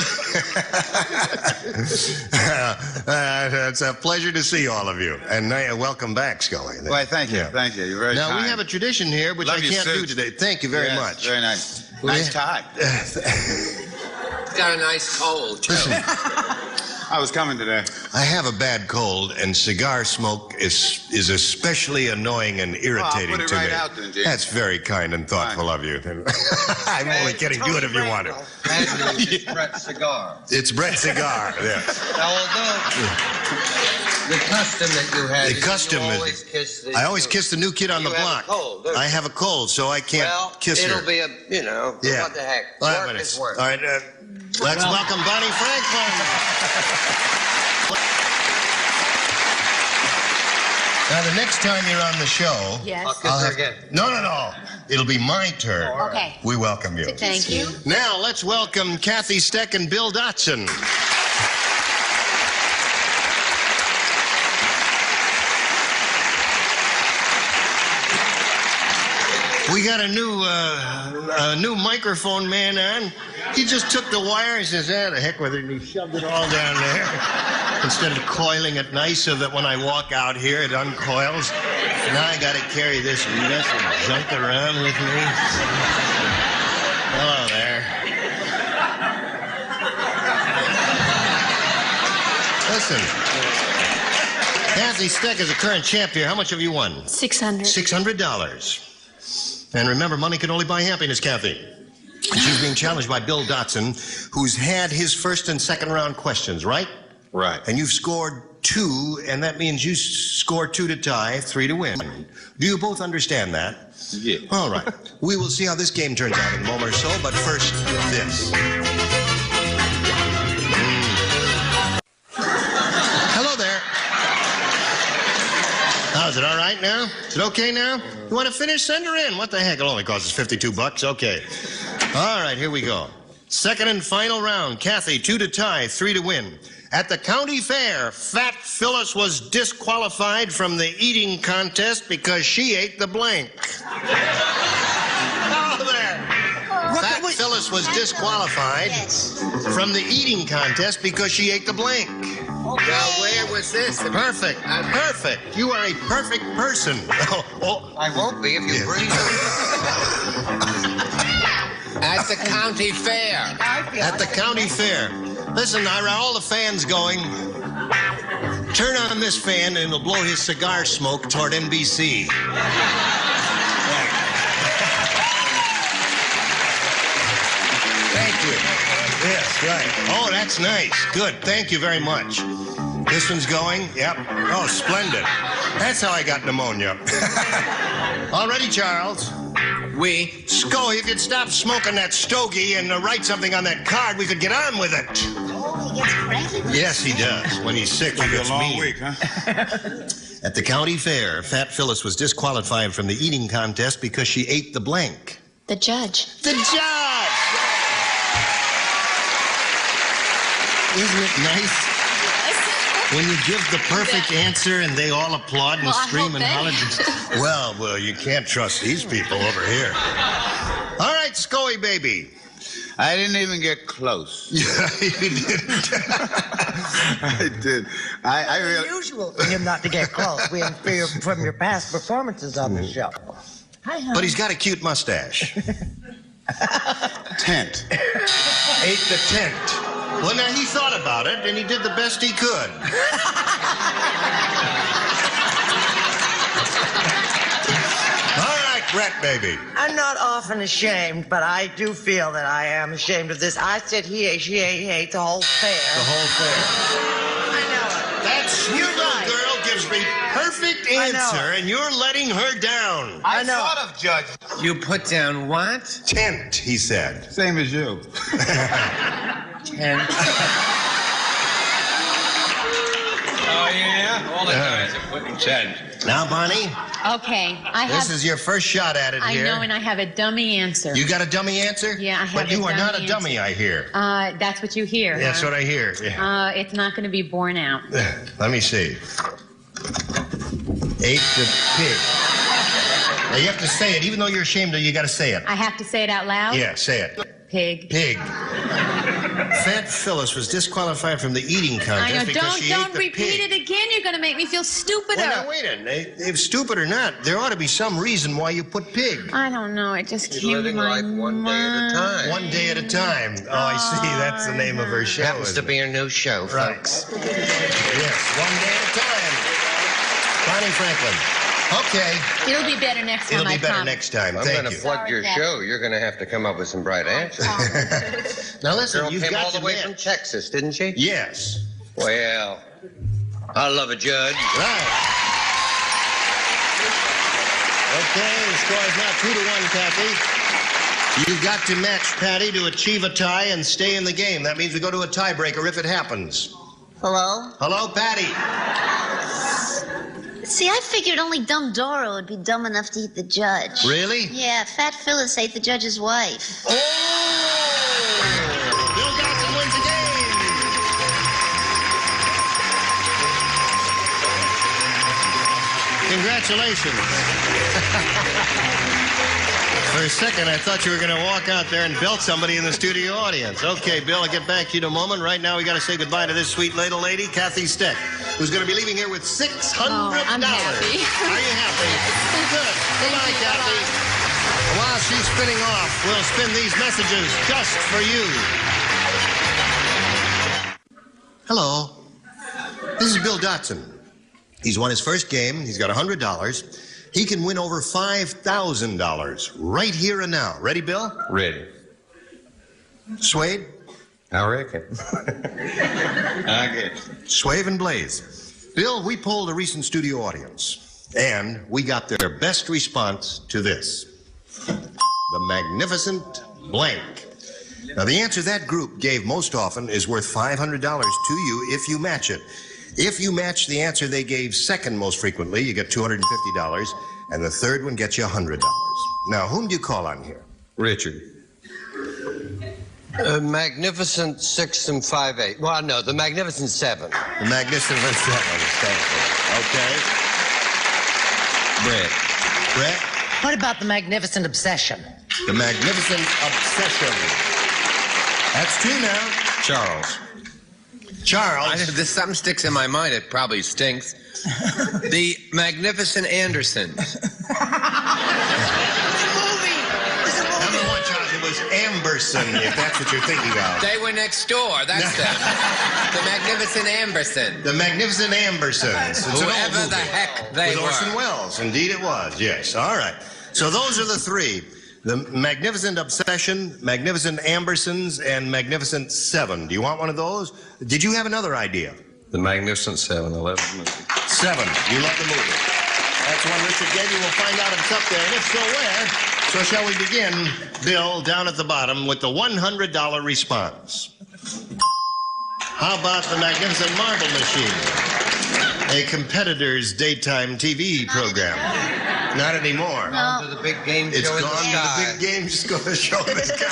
It's a pleasure to see all of you. And welcome back, Scully. Why, thank you. Thank you. You're very Now, kind. we have a tradition here, which I can't do today. Thank you very much. Very nice. Nice tie. It's got a nice cold, too. Listen, I was coming today. I have a bad cold, and cigar smoke is especially annoying and irritating put it to right me. out then, Jim. That's very kind and thoughtful of you. I'm only kidding. Do it if you want to. It's Brett Cigar. It's Brett Cigar, yes. Now, although the custom that you had, The custom is, I always kiss the new kid on the block. I have a cold, so I can't kiss her. It'll be a, Yeah. what the heck. Well, Work is work. All right, let's welcome Bonnie Franklin. Now, the next time you're on the show, Yes. I'll kiss her again. No. It'll be my turn. Okay. We welcome you. Thank you. Now, let's welcome Kathy Steck and Bill Dotson. We got a new microphone man on. He just took the wire and says, "Ah, the heck with it," and he shoved it all down there. Instead of coiling it nice so that when I walk out here, it uncoils. Now I got to carry this mess of junk around with me. Hello there. Listen. Kathy Steck is a current champ here. How much have you won? $600. $600. And remember, money can only buy happiness, Kathy. She's being challenged by Bill Dotson, who's had his first and second round questions, right? Right. And you've scored 2, and that means you score 2 to tie, 3 to win. Do you both understand that? Yeah. All right. We will see how this game turns out in a moment or so, but first, this. Hello there. How's it, all right now? Is it okay now? You want to finish? Send her in. What the heck? It'll only cost us $52. Okay. All right, here we go. Second and final round. Kathy, 2 to tie, 3 to win. At the county fair, Fat Phyllis was disqualified from the eating contest because she ate the blank. Oh, there. Fat Phyllis was disqualified from the eating contest because she ate the blank. Now, where was this? Perfect. Perfect. You are a perfect person. Oh. I won't be if you bring her. At the county fair. At the county fair. Listen, Ira, all the fans going. Turn on this fan and it'll blow his cigar smoke toward NBC. Thank you. Yes, right. Oh, that's nice. Good. Thank you very much. This one's going. Yep. Oh, splendid. That's how I got pneumonia. All ready, Charles? We. Scully, if you'd stop smoking that stogie and write something on that card, we could get on with it. Oh, he gets cranky? Yes, he does. When he's sick, he gets a long mean. week, huh? At the county fair, Fat Phyllis was disqualified from the eating contest because she ate the blank. The judge. The judge! Isn't it nice? When you give the perfect answer and they all applaud and scream and holler. Well, you can't trust these people over here. All right, Scully, baby. I didn't even get close. Yeah, you didn't. I did. I really... Unusual for him not to get close. We infer from your past performances on the show. Hi, honey. But he's got a cute mustache. Tent. Ate the tent. Well, now, he thought about it, and he did the best he could. All right, Brett, baby. I'm not often ashamed, but I do feel that I am ashamed of this. I said he ate, she ate, he ate the whole fair. The whole fair. I know it. That's you, little girl gives me perfect answer, and you're letting her down. I thought of Judge. You put down what? Tent, he said. Same as you. Tent. Oh, yeah? All the guys are putting tent. Now, Bonnie, Okay, this is your first shot at it here. I know, and I have a dummy answer. You got a dummy answer? Yeah, I have But you are not a dummy, answer. I hear. That's what you hear. That's huh? what I hear. Yeah. It's not going to be borne out. Let me see. Ate the pig. Now, you have to say it. Even though you're ashamed of it, you got to say it. I have to say it out loud? Yeah, say it. Pig. Pig. Fat Phyllis was disqualified from the eating contest I know. because she ate Don't the repeat pig. it again. You're going to make me feel stupider. Well, now, wait a minute. If stupid or not, there ought to be some reason why you put pig. I don't know. It just came to my one day at a time. One day at a time. Oh, I see. That's the name of her show. Happens to be a new show, folks. Yes, one day at a time. Bonnie Franklin. Okay. It'll be better next time, It'll be I better promise. next time. I'm Thank going to you. plug your show. You're going to have to come up with some bright answers. Now listen, Girl you've came got all to the way admit- from Texas, didn't she? Yes. Well, I love a judge. Right. Okay, the score is now 2-1, Kathy. You've got to match Patty to achieve a tie and stay in the game. That means we go to a tiebreaker if it happens. Hello? Hello, Patty. See, I figured only dumb Dora would be dumb enough to eat the judge. Really? Yeah, Fat Phyllis ate the judge's wife. Oh! Bill Dotson wins the game. Congratulations. a second, I thought you were going to walk out there and belt somebody in the studio audience. Okay, Bill, I'll get back to you in a moment. Right now, we got to say goodbye to this sweet little lady, Kathy Steck, who's going to be leaving here with $600. I'm happy. Are you happy? Good. Goodbye, Kathy. While she's spinning off, we'll spin these messages just for you. Hello. This is Bill Dotson. He's won his first game. He's got $100. He can win over $5,000 right here and now. Ready, Bill? Ready. Swade? I reckon. I guess. Swave and Blaze. Bill, we polled a recent studio audience, and we got their best response to this. The magnificent blank. Now, the answer that group gave most often is worth $500 to you if you match it. If you match the answer they gave second most frequently, you get $250, and the third one gets you $100. Now, whom do you call on here? Richard. Magnificent 6 and 5/8. Well, no, the Magnificent 7. The Magnificent 7. Okay. Brett. What about the Magnificent Obsession? The Magnificent Obsession. That's two now. Charles. Something sticks in my mind. It probably stinks. The Magnificent Andersons. Number one, Charles, it was Amberson, if that's what you're thinking of. They were next door. That's them. The Magnificent Amberson. The Magnificent Ambersons. Whoever the heck they were. Orson Welles. Indeed it was, yes. All right. So those are the three. The Magnificent Obsession, Magnificent Ambersons, and Magnificent 7. Do you want one of those? Did you have another idea? The Magnificent 7. I love the movie. 7. You love the movie. That's the one Richard gave you. We'll find out if it's up there. And if so, where? So shall we begin, Bill, down at the bottom with the $100 response. How about the Magnificent Marble Machine? A competitor's daytime TV program. Not anymore. No. The big game show in the sky. It's gone to the big game show in the sky.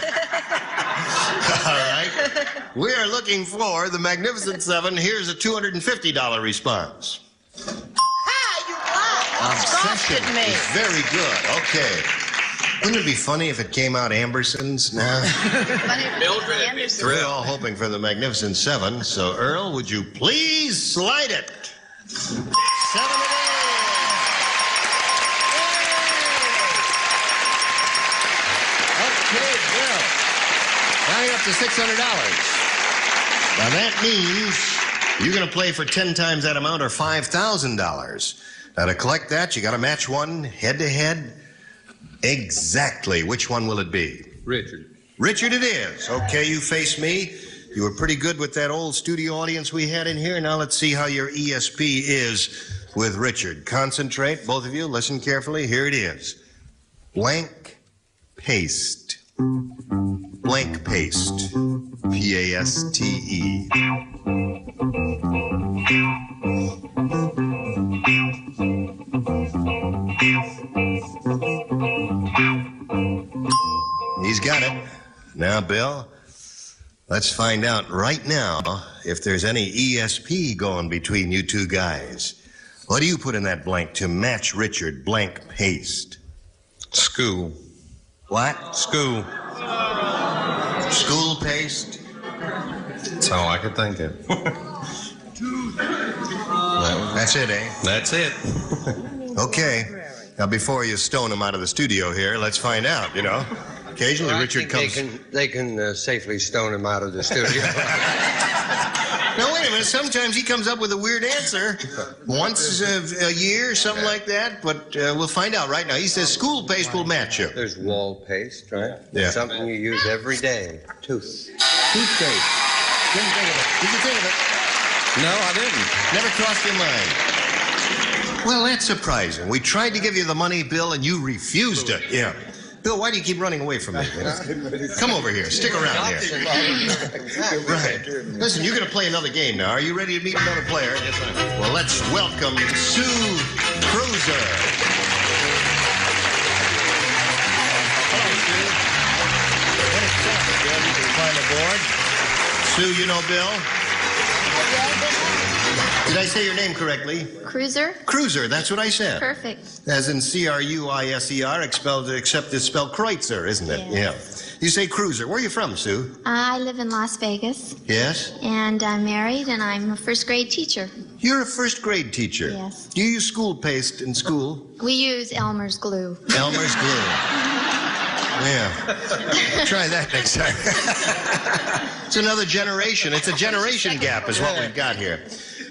All right. We are looking for the Magnificent 7. Here's a $250 response. Obsession is very good. Okay. Wouldn't it be funny if it came out Ambersons now? We're all hoping for the Magnificent 7. So, Earl, would you please slide it? 7 it is. Okay, Bill. Now you're up to $600. Now that means you're going to play for 10 times that amount or $5,000. Now to collect that, you got to match one head-to-head. Exactly. Which one will it be? Richard. Richard it is. Okay, you face me. You were pretty good with that old studio audience we had in here. Now let's see how your ESP is with Richard. Concentrate, both of you. Listen carefully. Here it is. Blank paste. Blank paste. P-A-S-T-E. He's got it. Now, Bill, let's find out right now if there's any ESP going between you two guys. What do you put in that blank to match Richard? Blank paste. School. What? School. School paste? That's all I could think of. That's it, eh? That's it. Okay. Now, before you stone him out of the studio here, let's find out, you know. Occasionally, Well, Richard comes... They can safely stone him out of the studio. Now, wait a minute. Sometimes he comes up with a weird answer. Once a year, something like that. But we'll find out right now. He says school paste will match you. There's wall paste, right? Yeah. Something you use every day. Toothpaste. Didn't think of it. Did you think of it? No, I didn't. Never crossed your mind. Well, that's surprising. We tried to give you the money, Bill, and you refused it. Yeah. Bill, why do you keep running away from me? Come over here. Stick around here. Right. Listen, you're going to play another game now. Are you ready to meet another player? Yes, I am. Well, let's welcome Sue Cruiser. Hello, Sue. What is that, Bill? You can climb aboard. Sue, you know Bill? Did I say your name correctly? Cruiser? Cruiser, that's what I said. Perfect. As in C-R-U-I-S-E-R, except it's spelled Kreutzer, isn't it? Yes. Yeah. You say Cruiser. Where are you from, Sue? I live in Las Vegas. Yes? And I'm married, and I'm a first grade teacher. You're a first grade teacher? Yes. Do you use school paste in school? We use Elmer's glue. Elmer's glue. Yeah. Try that next time. It's another generation. It's a generation gap is what we've got here.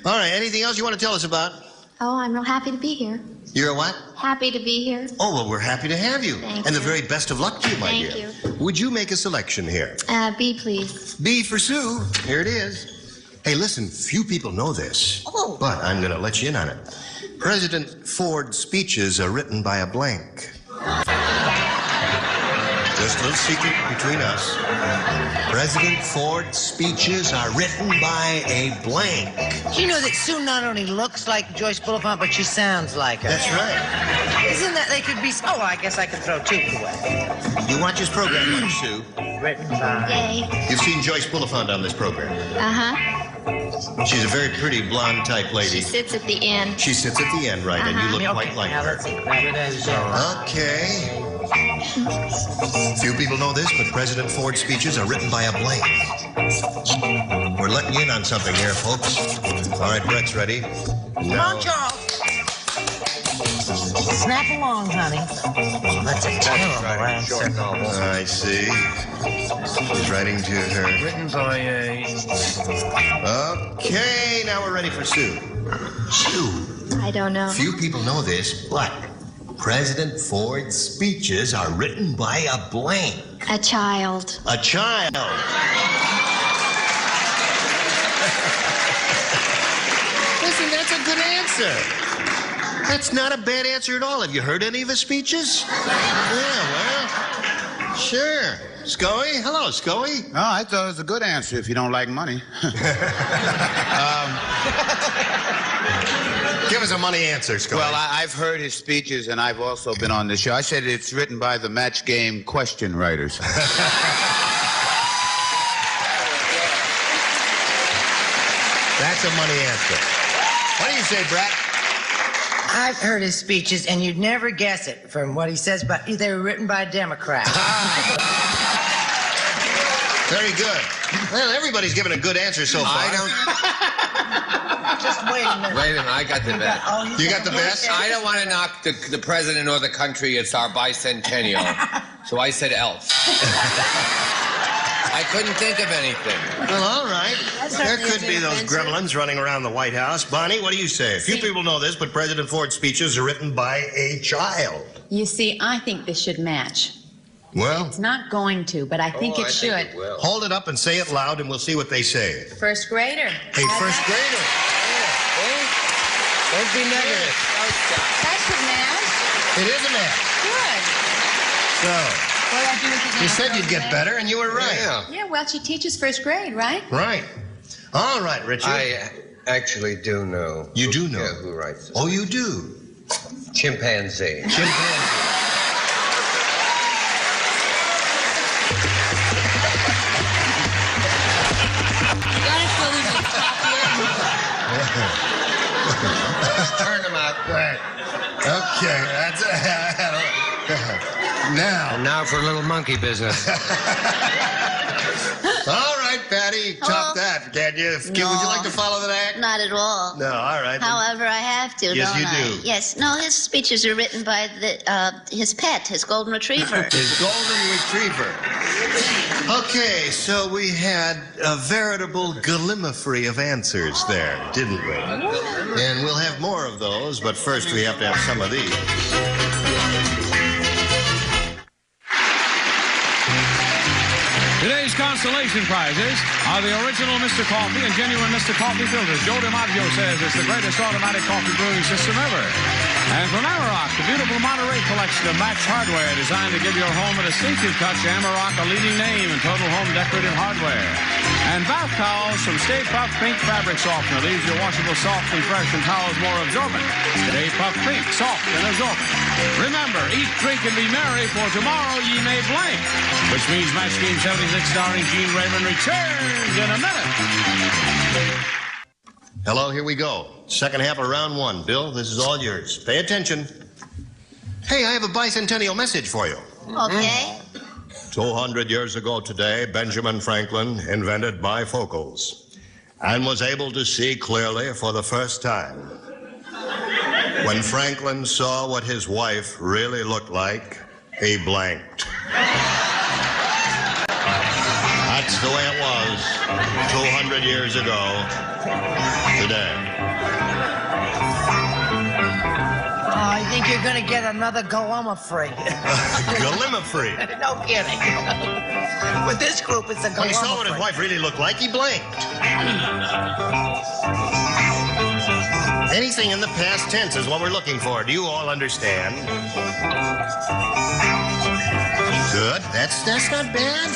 All right, anything else you want to tell us about? Oh, I'm real happy to be here. You're a what? Happy to be here. Oh, well, we're happy to have you. Thank and you. the very best of luck to you, my dear. Thank you. Would you make a selection here? B, please. B for Sue. Here it is. Hey, listen, few people know this, but I'm going to let you in on it. President Ford's speeches are written by a blank. Just a little secret between us. President Ford's speeches are written by a blank. Do you know that Sue not only looks like Joyce Bulifant, but she sounds like her? That's right. Isn't that they could be... Oh, I guess I could throw two away. You watch this program much, Sue? Written by... Yay. You've seen Joyce Bulifant on this program. Uh-huh. She's a very pretty blonde type lady. She sits at the end. She sits at the end, right, and you look quite like her. Okay. Few people know this, but President Ford's speeches are written by a blank. We're letting you in on something here, folks. All right, Brett's ready. Come on, Charles. Snap along, honey. Oh, that's a terrible answer. I see. She's writing to her. Written by a... Okay, now we're ready for Sue. Sue. I don't know. Few people know this, but President Ford's speeches are written by a blank. A child. A child. Listen, that's a good answer. That's not a bad answer at all. Have you heard any of his speeches? Yeah, well, sure. Scully? Hello, Scully. Oh, I thought it was a good answer if you don't like money. Give us a money answer, Scully. Well, I've heard his speeches, and I've also been on the show. I said it's written by the match game question writers. That's a money answer. What do you say, Brett? I've heard his speeches, and you'd never guess it from what he says, but they were written by a Democrat. Very good. Well, everybody's given a good answer so far. Just wait a minute. Wait a minute, I got the best. You got the best? I don't want to knock the president or the country. It's our bicentennial. So I said elf. I couldn't think of anything. Well, all right. There could be those gremlins running around the White House. Bonnie, what do you say? Few people know this, but President Ford's speeches are written by a child. You see, I think this should match. Well, It's not going to, but I think it should. hold it up and say it loud, and we'll see what they say. First grader. Hey, first grader. Don't be negative. That should match. It is a match. Good. So, What do I do with the you said you'd get better, and you were right. Yeah, well, she teaches first grade, right? Right. All right, Richard. I actually do know. You do know? Yeah, who writes it. Oh, you do? Chimpanzee. Chimpanzee. Turn them out. Right. Okay, that's now. And now for a little monkey business. All right, Patty, top that, can't you? Would you like to follow that act? Not at all. No, all right. However, I have to, Yes, don't you I? do. Yes. No, his speeches are written by his pet, his golden retriever. His golden retriever. Okay, so we had a veritable gallimifery of answers there, didn't we? And we'll have more of those, but first we have to have some of these. Today's consolation prizes are the original Mr. Coffee and genuine Mr. Coffee filters. Joe DiMaggio says it's the greatest automatic coffee brewing system ever. And from Amarok, the beautiful Monterey collection of Match hardware designed to give your home a distinctive touch. Amarok, a leading name in total home decorative hardware. And bath towels from Stay Puft Pink Fabric Softener leaves your washable soft and fresh and towels more absorbent. Stay Puft Pink, soft and absorbent. Remember, eat, drink, and be merry, for tomorrow ye may blank. Which means Match Game 76 starring Gene Raymond returns in a minute. Hello, here we go. Second half of round one. Bill, this is all yours. Pay attention. Hey, I have a bicentennial message for you. Okay. 200 years ago today, Benjamin Franklin invented bifocals and was able to see clearly for the first time. When Franklin saw what his wife really looked like, he blanked. That's the way it was 200 years ago today. Oh, I think you're going to get another Gallimafree. Gallimafree? No kidding. With this group, it's a Gallimafree. When he saw what his wife really looked like, he blinked. Anything in the past tense is what we're looking for. Do you all understand? Good. That's not bad.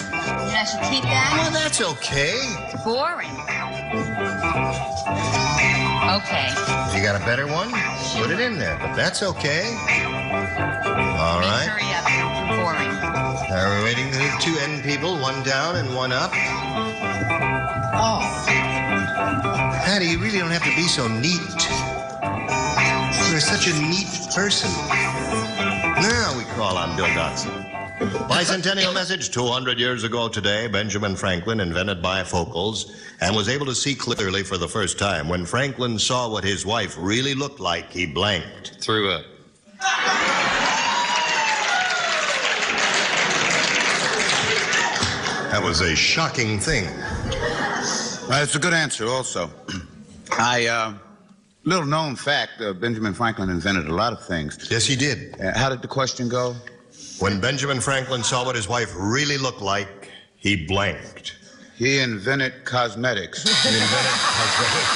I should keep that? Well, that's okay. It's boring. Okay. You got a better one? Put it in there, but that's okay. All right. Hurry up. It's boring. Now we're waiting for the two end people, one down and one up. Oh. Patty, you really don't have to be so neat. You're such a neat person. Now we call on Bill Dotson. Bicentennial message. 200 years ago today, Benjamin Franklin invented bifocals and was able to see clearly for the first time. When Franklin saw what his wife really looked like, he blanked. Threw up. That was a shocking thing. It's a good answer also. Little known fact, Benjamin Franklin invented a lot of things. Yes, he did. How did the question go? When Benjamin Franklin saw what his wife really looked like, he blanked. He invented cosmetics. He invented cosmetics.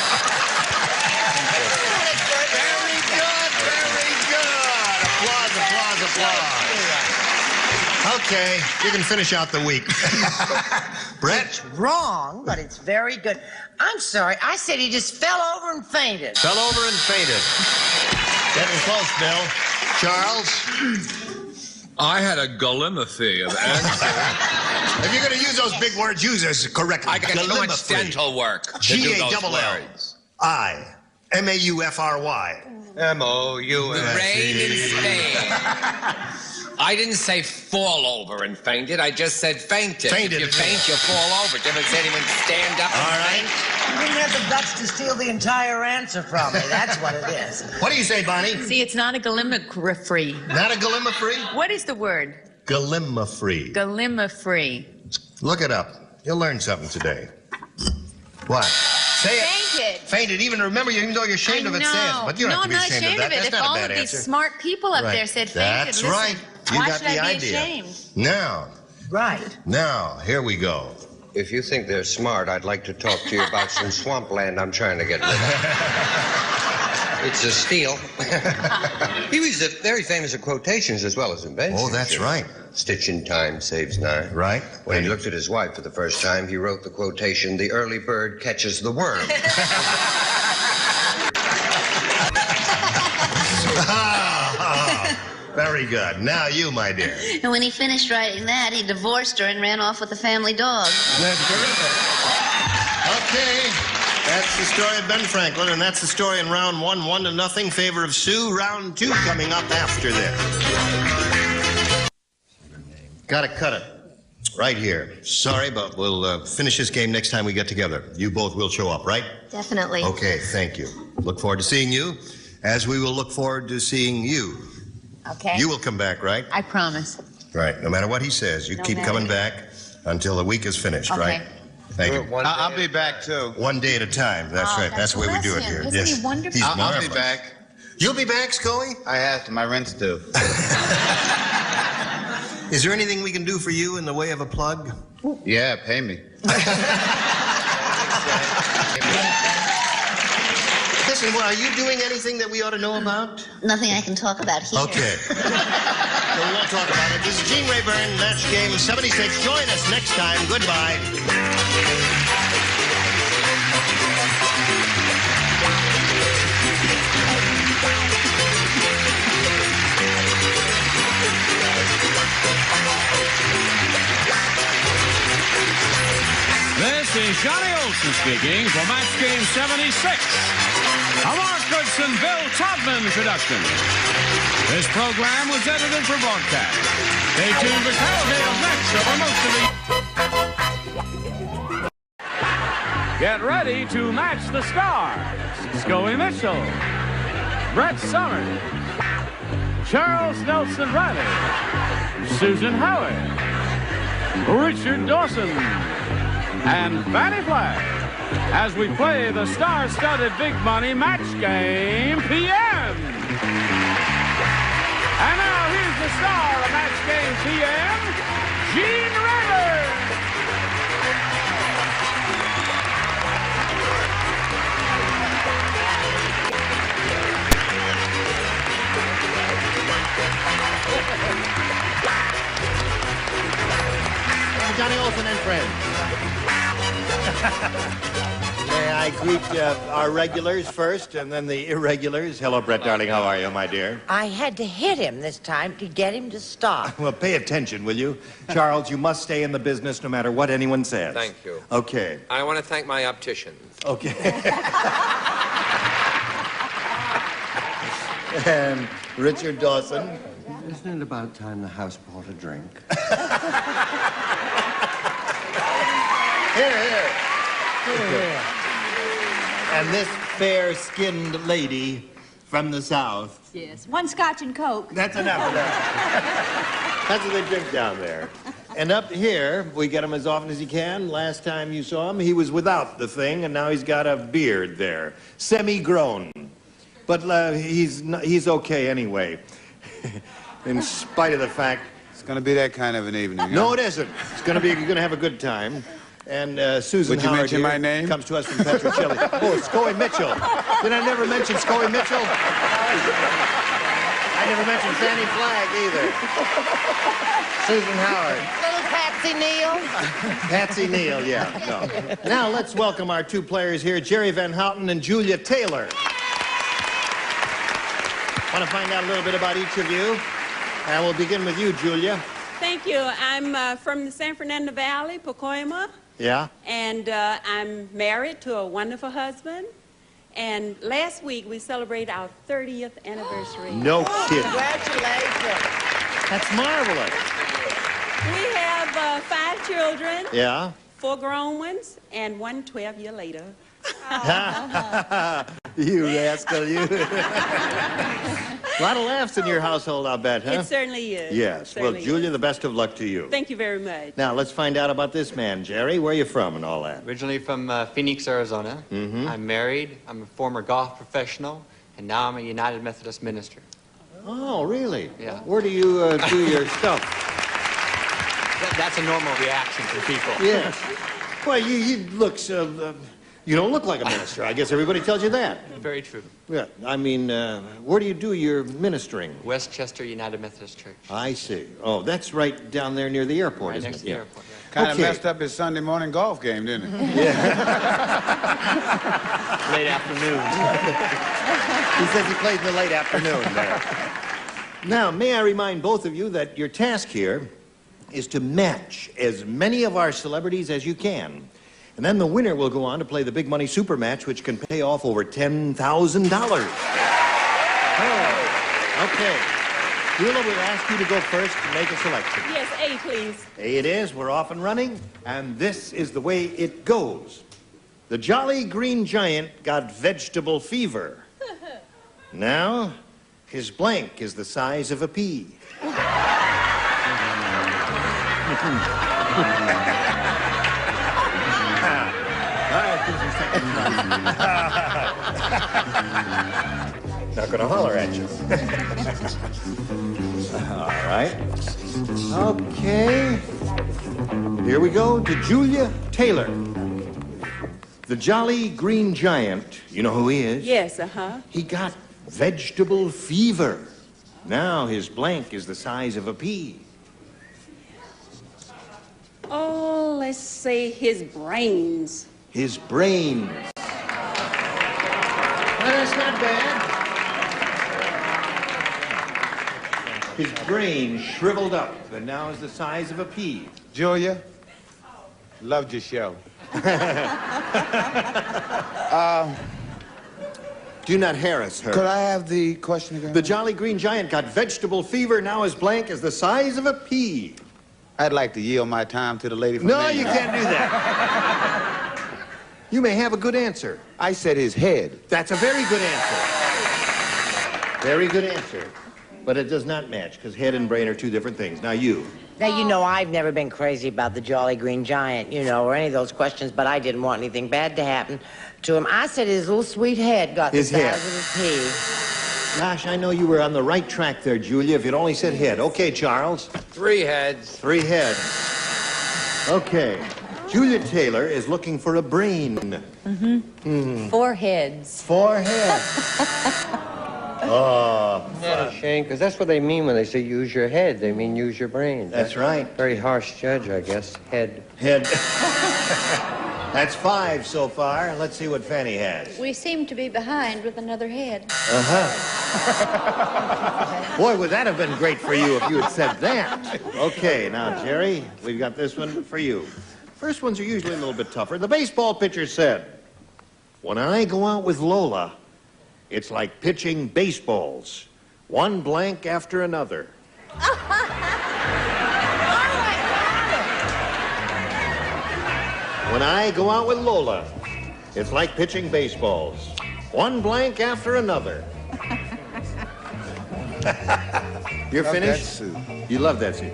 Very good, very good. Applause. Okay, you can finish out the week. Brett? It's wrong, but it's very good. I'm sorry, I said he just fell over and fainted. Fell over and fainted. Getting close, Bill. Charles? I had a Gallimafree of answer. If you're going to use those big words, use this correctly. I got so much dental work. G-A-L-L-I-M-A-U-F-R-Y. M-O-U-S. The rain in Spain. I didn't say fall over and fainted. I just said fainted. Fainted. If you faint, you fall over. Different said he would stand up and faint. You didn't have the guts to steal the entire answer from me. That's what it is. What do you say, Bonnie? See, it's not a Gallimafree. Not a Gallimafree? What is the word? Gallimafree. Gallimafree. Look it up. You'll learn something today. What? Say it. Fainted. Fainted. Even remember, even though you're ashamed of it, say it. But you don't have to be ashamed of that. That's if not all a bad of these answer. smart people up there said fainted, That's listen, right. You why got should the I be idea. ashamed? Now. Right. Now, here we go. If you think they're smart, I'd like to talk to you about some swampland I'm trying to get rid of. It's a steal. He was very famous at quotations as well as inventions. Oh, that's right. Stitch in time saves nine. Right. When he looked at his wife for the first time, he wrote the quotation, "The early bird catches the worm." Very good. Now you, my dear. And when he finished writing that, he divorced her and ran off with the family dog. That's terrific. Okay. That's the story of Ben Franklin, and that's the story in round one, 1-0, favor of Sue. Round two coming up after this. Gotta cut it. Right here. Sorry, but we'll finish this game next time we get together. You both will show up, right? Definitely. Okay, thank you. Look forward to seeing you, as we will look forward to seeing you. Okay. You will come back, right? I promise. Right. No matter what he says, you keep coming back until the week is finished, Okay. right? Thank you. I'll be back, too. One day at a time. That's right. That's the way we do it here. Isn't he wonderful? He's I'll be marvelous. back. You'll be back, Scully? I have to. My rent's due. Is there anything we can do for you in the way of a plug? Yeah, pay me. Listen, well, are you doing anything that we ought to know about? Nothing I can talk about here. Okay. So we won't talk about it. This is Gene Rayburn, Match Game 76. Join us next time. Goodbye. This is is Johnny Olson speaking for Match Game 76. A Mark Goodson, Bill Todman introduction. This program was edited for broadcast. Stay tuned for Carol Dale's next over most of the... Get ready to match the stars. Scully Mitchell, Brett Summers, Charles Nelson Riley, Susan Howard, Richard Dawson, and Fannie Flagg as we play the star-studded Big Money Match Game PM. And now here's the star of Match Game PM, Gene Rayburn. Johnny Olson and friends. May I greet our regulars first and then the irregulars? Hello, Brett, darling. How are you, my dear? I had to hit him this time to get him to stop. Well, pay attention, will you? Charles, you must stay in the business no matter what anyone says. Thank you. Okay. I want to thank my opticians. Okay. And Richard Dawson. Isn't it about time the house bought a drink? Here. And this fair-skinned lady from the South. Yes, one scotch and Coke. That's enough of that. That's what they drink down there. And up here, we get him as often as he can. Last time you saw him, he was without the thing, and now he's got a beard there. Semi-grown. But he's okay anyway. In spite of the fact... It's going to be that kind of an evening. No, it isn't. It's going to be, you're going to have a good time. And Susan Would you Howard mention here my name? Comes to us from Petrocelli. Oh, Scoey Mitchell. Did I never mention Scoey Mitchell? I never mentioned Fannie Flagg either. Susan Howard. Little Patsy Neal. Patsy Neal, yeah. No. Now let's welcome our two players here, Jerry Van Houten and Julia Taylor. Want to find out a little bit about each of you? And we'll begin with you, Julia. Thank you. I'm from the San Fernando Valley, Pacoima. Yeah? And I'm married to a wonderful husband. And last week we celebrated our 30th anniversary. No kidding. Congratulations. That's marvelous. We have 5 children. Yeah? 4 grown ones and 1 12-year later. You rascal, you. A lot of laughs in your household, I'll bet, huh? It certainly is. Yes. Certainly Well, Julia, is. the best of luck to you. Thank you very much. Now, let's find out about this man, Jerry. Where are you from and all that? Originally from Phoenix, Arizona. Mm-hmm. I'm married. I'm a former golf professional, and now I'm a United Methodist minister. Oh, really? Yeah. Where do you do your stuff? That's a normal reaction from people. Yes. Well, you look so... you don't look like a minister. I guess everybody tells you that. Very true. Yeah. I mean, where do you do your ministering? Westchester United Methodist Church. I see. Oh, that's right down there near the airport, Right isn't next it? to the airport. Yeah. Kind of Okay. messed up his Sunday morning golf game, didn't it? Late afternoon. He says he plays in the late afternoon there. Now, may I remind both of you that your task here is to match as many of our celebrities as you can. And then the winner will go on to play the Big Money Super Match, which can pay off over $10,000. Oh, okay. Beulah, we'll ask you to go first and make a selection. Yes, A, please. A it is. We're off and running. And this is the way it goes. The Jolly Green Giant got vegetable fever. Now, his blank is the size of a pea. Not gonna holler at you. All right. Okay. Here we go to Julia Taylor. The Jolly Green Giant, you know who he is? Yes, uh-huh. He got vegetable fever. Now his blank is the size of a pea. Oh, let's say his brains. His brains. Well, that's not bad. His brain shriveled up and now is the size of a pea. Julia, loved your show. Do not harass her. Could I have the question again? The Jolly Green Giant got vegetable fever, now as blank as the size of a pea. I'd like to yield my time to the lady from No, Maine. you can't do that. You may have a good answer. I said his head. That's a very good answer. Very good answer. But it does not match, because head and brain are two different things. Now you. Now, you know, I've never been crazy about the Jolly Green Giant, you know, or any of those questions, but I didn't want anything bad to happen to him. I said his little sweet head got His the head. size of his pea. Gosh, I know you were on the right track there, Julia, if you'd only said head. Okay, Charles. 3 heads. 3 heads. Okay. Julia Taylor is looking for a brain. 4 heads. 4 heads. Oh, Not a shame, because that's what they mean when they say use your head. They mean use your brain. That's right. Very harsh judge, I guess. Head. Head. That's 5 so far. Let's see what Fanny has. We seem to be behind with another head. Boy, would that have been great for you if you had said that. Okay, now, Jerry, we've got this one for you. First ones are usually a little bit tougher. The baseball pitcher said, "When I go out with Lola, it's like pitching baseballs, one blank after another." When I go out with Lola, it's like pitching baseballs, one blank after another. You're Love finished? that suit. You love that suit.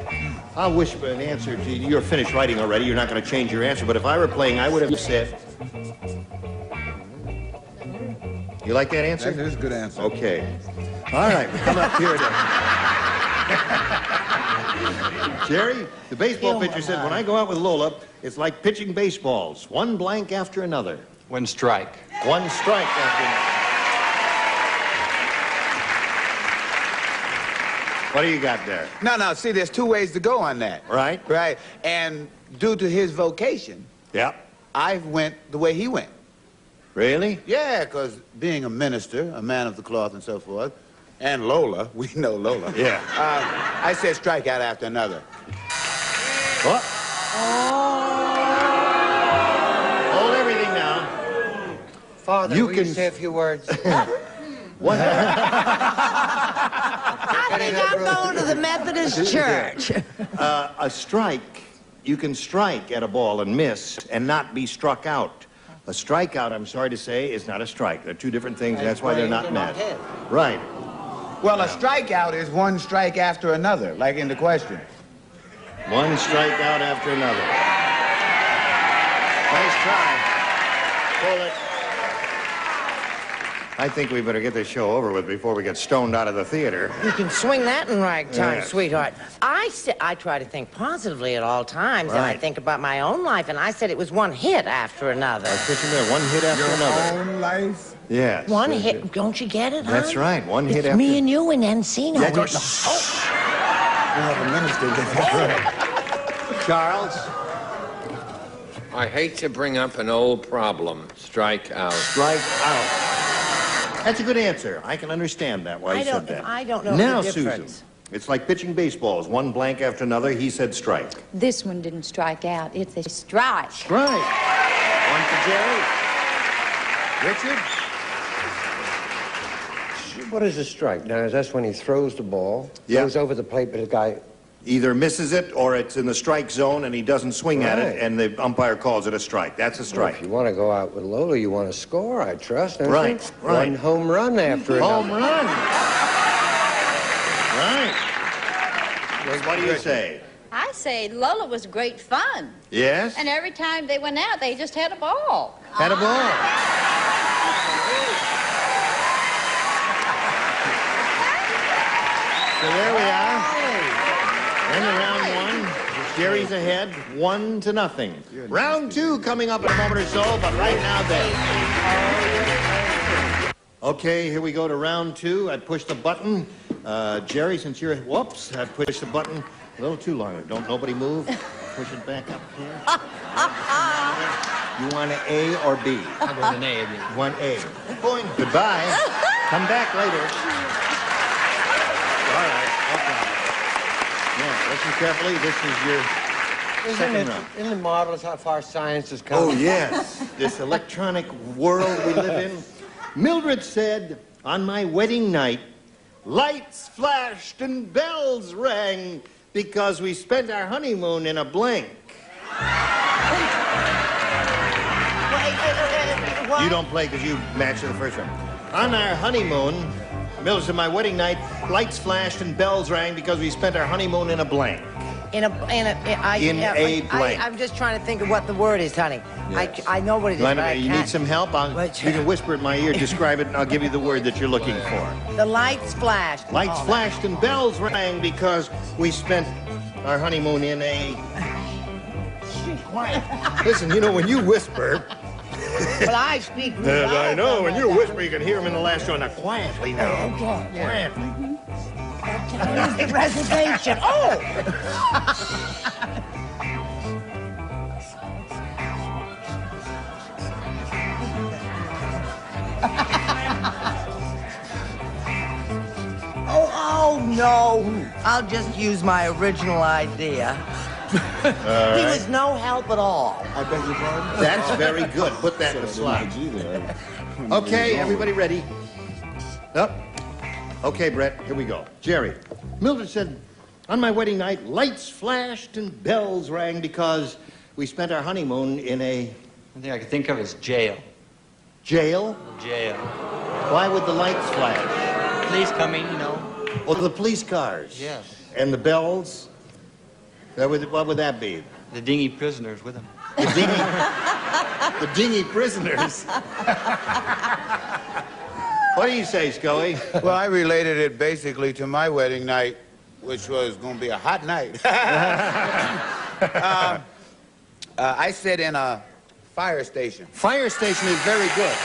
I wish for an answer to you're finished writing already. You're not going to change your answer. But if I were playing, I would have said. You like that answer? That is a good answer. Okay. All right, we come up here to Jerry. The baseball pitcher said, "When I go out with Lola, it's like pitching baseballs, one blank after another." One strike. One strike after another. What do you got there? No, see, there's 2 ways to go on that. Right? Right. And due to his vocation, Yeah. I went the way he went. Really? Yeah, because being a minister, a man of the cloth and so forth, and Lola, we know Lola. Yeah. I said strike out after another. What? Hold everything now. Father, You will can- you say a few words? What? I think I'm going to the Methodist Church. A strike, you can strike at a ball and miss and not be struck out. A strikeout, I'm sorry to say, is not a strike. They're 2 different things, and that's why they're not met. Right. Well, a strikeout is one strike after another, like in the question. One strikeout after another. Nice try. Pull it. I think we better get this show over with before we get stoned out of the theater. You can swing that in ragtime, Yes. sweetheart. I try to think positively at all times, and I Right. think about my own life, and I said it was one hit after another. Pitching there, one hit after another. Own life? Yes. One hit, don't you get it, huh? That's right, one hit It's after... me and you and Encino. Yeah, We're- Well, the minister did that right. Charles? I hate to bring up an old problem. Strike out. Strike out. That's a good answer. I can understand that, why he said that. I don't know Now, the Susan, difference. it's like pitching baseballs, one blank after another. He said strike. This one didn't strike out. It's a strike. Strike. One for Jerry. Richard? What is a strike? Now, that's when he throws the ball, Yeah. goes over the plate, but the guy... Either misses it or it's in the strike zone and he doesn't swing at it Right. and the umpire calls it a strike. That's a Well, strike. if you want to go out with Lola, you want to score, I trust, don't Right, you? right. One home run after Home another. run. Right. What do you say? I say Lola was great fun. Yes? And every time they went out, they just had a ball. Had a ball. So there we are. End of round 1. Jerry's ahead, 1-0. Round 2 coming up in a moment or so, but right now then. Okay, here we go to round 2. I pushed the button. Jerry, since you're, whoops, I pushed the button a little too long. Don't nobody move. Push it back up here. You want an A or B? I want an A. One A. Going. Goodbye. Come back later. All right. No problem. Now, listen carefully. This is your Isn't it marvelous how far science has come? Oh, yes. This electronic world we live in. Mildred said, on my wedding night, lights flashed and bells rang because we spent our honeymoon in a blank. You don't play because you matched the first one. On our honeymoon, Mildred said, my wedding night, lights flashed and bells rang because we spent our honeymoon in a blank. In a blank. I'm just trying to think of what the word is, honey. Yes. I know what it is, but I you can't. need some help? You can whisper in my ear, describe it, and I'll give you the word that you're looking for. The lights flashed. Lights flashed and bells rang because we spent our honeymoon in a... Quiet. Listen, you know, when you whisper... Well, I speak... I know, when you whisper, you can hear him in the last one. Now, quietly now. Quietly. Reservation. Oh! oh, no. I'll just use my original idea. He was no help at all. I beg your pardon? That's very good. Put that in the slide. Okay, everybody ready? Up. Okay, Brett, here we go. Jerry, Mildred said, on my wedding night, lights flashed and bells rang because we spent our honeymoon in a... The thing I could think of is jail. Jail? Jail. Why would the lights flash? Police coming, you know. Oh, the police cars? Yes. And the bells? What would that be? The dingy prisoners with them. The dingy prisoners? What do you say, Scully? Well, I related it basically to my wedding night, which was going to be a hot night. I said in a fire station. Fire station is very good.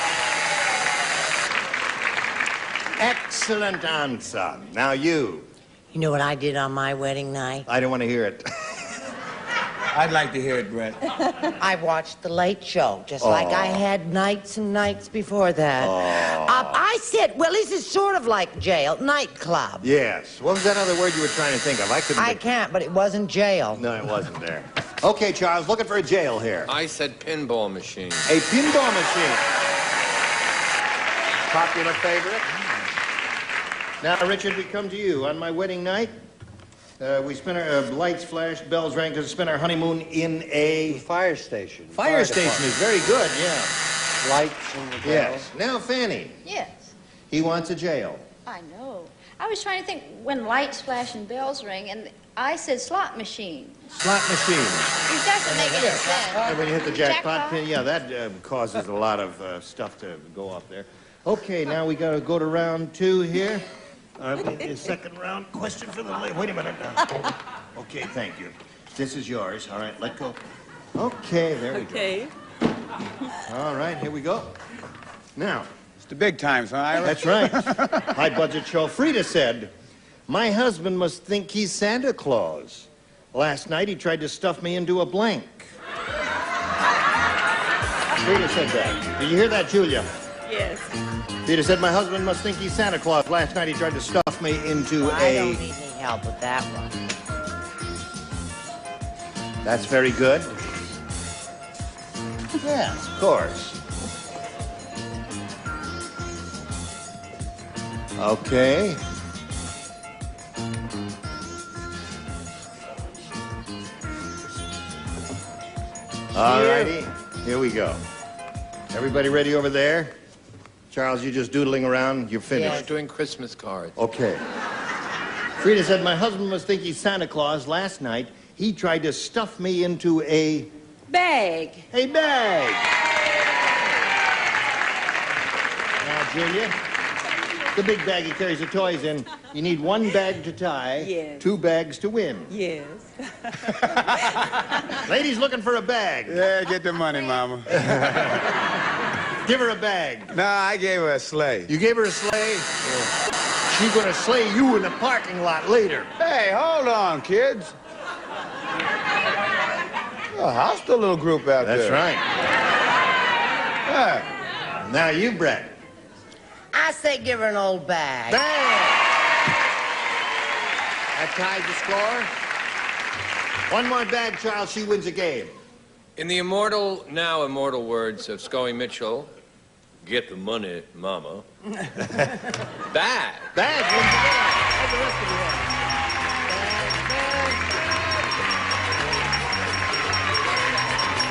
Excellent answer. Now you. You know what I did on my wedding night? I don't want to hear it. I'd like to hear it, Brett. I watched The Late Show, just like I had nights and nights before that. I said, well, this is sort of like jail, nightclub. Yes. What was that other word you were trying to think of? I can't, but it wasn't jail. No, it wasn't there. Okay, Charles, looking for a jail here. I said pinball machine. A pinball machine. Popular favorite. Now, Richard, we come to you. On my wedding night, we spent our lights flashed, bells rang because we spent our honeymoon in a... fire station. Fire station is very good, yeah. Lights and the bells. Yes. Now, Fanny. Yes, He wants a jail. I know. I was trying to think when lights flash and bells ring, and I said slot machine. Slot machine. It doesn't make any sense. When you hit the jackpot pin, yeah, that causes a lot of stuff to go up there. Okay, now we got to go to round 2 here. Second round question for the lady. Wait a minute now. Okay, thank you. This is yours. All right, let go. Okay, there we go. Okay. All right, here we go. Now. It's the big times, huh, Ira? That's right. High budget show. Frida said, my husband must think he's Santa Claus. Last night he tried to stuff me into a blank. Frida said that. Did you hear that, Julia? Yes. Peter said, my husband must think he's Santa Claus. Last night he tried to stuff me into I don't need any help with that one. That's very good. Yes, of course. Okay. All righty. Here we go. Everybody ready over there? Charles, you're just doodling around. You're finished. Yes. Doing Christmas cards. Okay. Frida said, my husband must think he's Santa Claus. Last night, he tried to stuff me into a... Bag. A bag. Now, Julia, the big bag he carries the toys in, you need 1 bag to tie, Yes. 2 bags to win. Yes. Ladies looking for a bag. Yeah, get the money, Mama. Give her a bag. No, I gave her a sleigh. You gave her a sleigh? Yeah. She's going to sleigh you in the parking lot later. Hey, hold on, kids. A hostile little group out there. That's right. Yeah. Now you, Brett. I say give her an old bag. Bang! That ties the score. One more bag, Charles, she wins a game. In the immortal, now immortal words of Scully Mitchell, get the money, mama. Bad. Bad wins the game. How's the rest of you are?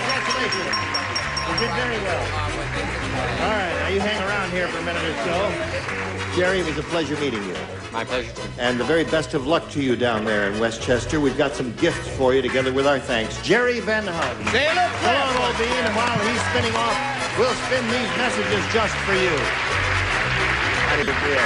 Congratulations. You did very well. All right, now you hang around here for a minute or so. Jerry, it was a pleasure meeting you. My pleasure. And the very best of luck to you down there in Westchester. We've got some gifts for you together with our thanks. Jerry Van Houten. So long, old bean, and while he's spinning off, we'll spin these messages just for you. Mighty big deal.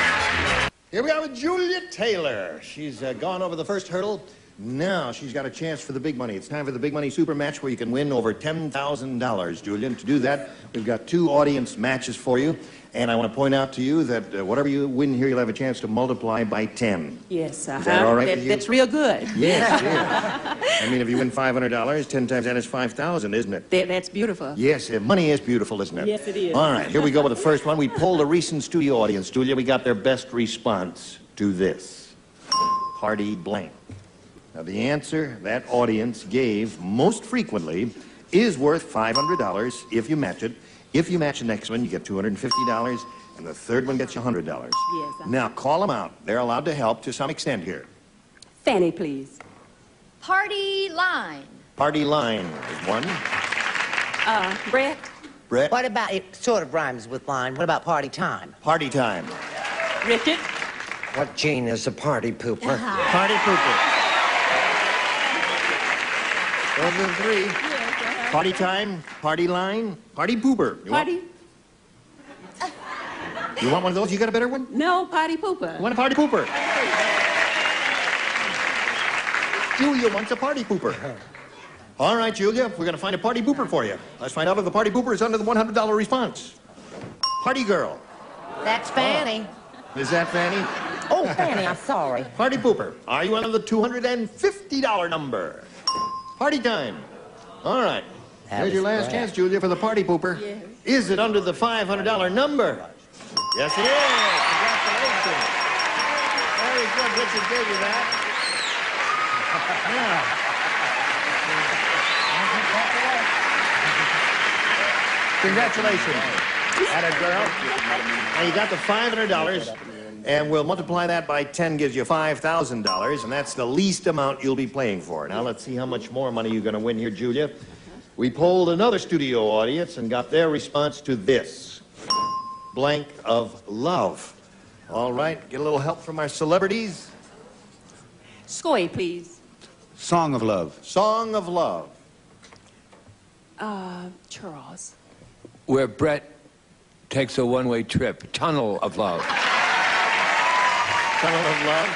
Here we are with Julia Taylor. She's gone over the first hurdle. Now she's got a chance for the big money. It's time for the big money super match where you can win over $10,000, Julia. To do that, we've got 2 audience matches for you. And I want to point out to you that whatever you win here, you'll have a chance to multiply by 10. Yes, Is that all right with you? That's real good. Yes, yes. I mean, if you win $500, 10 times that is 5,000, isn't it? That's beautiful. Yes, money is beautiful, isn't it? Yes, it is. All right, here we go with the first one. We polled a recent studio audience, Julia. We got their best response to this. Party blank. Now, the answer that audience gave most frequently is worth $500 if you match it. If you match the next one, you get $250, and the third one gets you $100. Yes. Now, call them out. They're allowed to help to some extent here. Fanny, please. Party line. Party line is one. Brett. Brett. What about, it sort of rhymes with line, what about party time? Party time. Richard. What gene is a party pooper? Party pooper. Those are the 3. Yes, Party time, party line, party pooper. Party? You want one of those? You got a better one? No, party pooper. You want a party pooper? Julia wants a party pooper. All right, Julia, we're going to find a party pooper for you. Let's find out if the party pooper is under the $100 response. Party girl. That's Fanny. Is that Fanny? Oh, Fanny, I'm sorry. Party pooper. Are you under the $250 number? Party time. All right. Here's your last chance, Julia, for the party pooper. Yes. Is it under the $500 number? Yes, it is. Congratulations. Very good. Richard gave you that. Now. Congratulations. Atta girl. Now, you got the $500. And we'll multiply that by 10 gives you $5,000, and that's the least amount you'll be playing for. Now, let's see how much more money you're going to win here, Julia. We polled another studio audience and got their response to this. Blank of love. All right, get a little help from our celebrities. Scoy, please. Song of love. Song of love. Charles. Where Brett takes a one-way trip. Tunnel of love. Tunnel of love.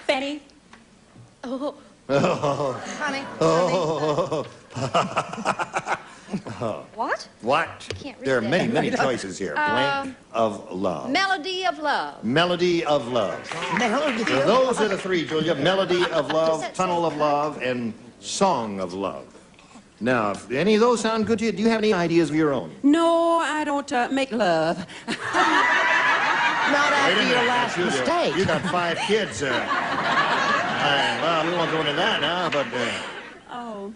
Fanny. Oh. Oh. Honey. Oh. What? What? Can't read There are that. many, many choices here. Blank of love. Melody of love. Melody of love. Melody So those are the 3, Julia. Melody of love, tunnel of love, and song of love. Now, if any of those sound good to you, do you have any ideas of your own? No, I don't make love. Not Wait a after minute, your last Julia. mistake. You got 5 kids. Well, we won't go into that now, but... Oh.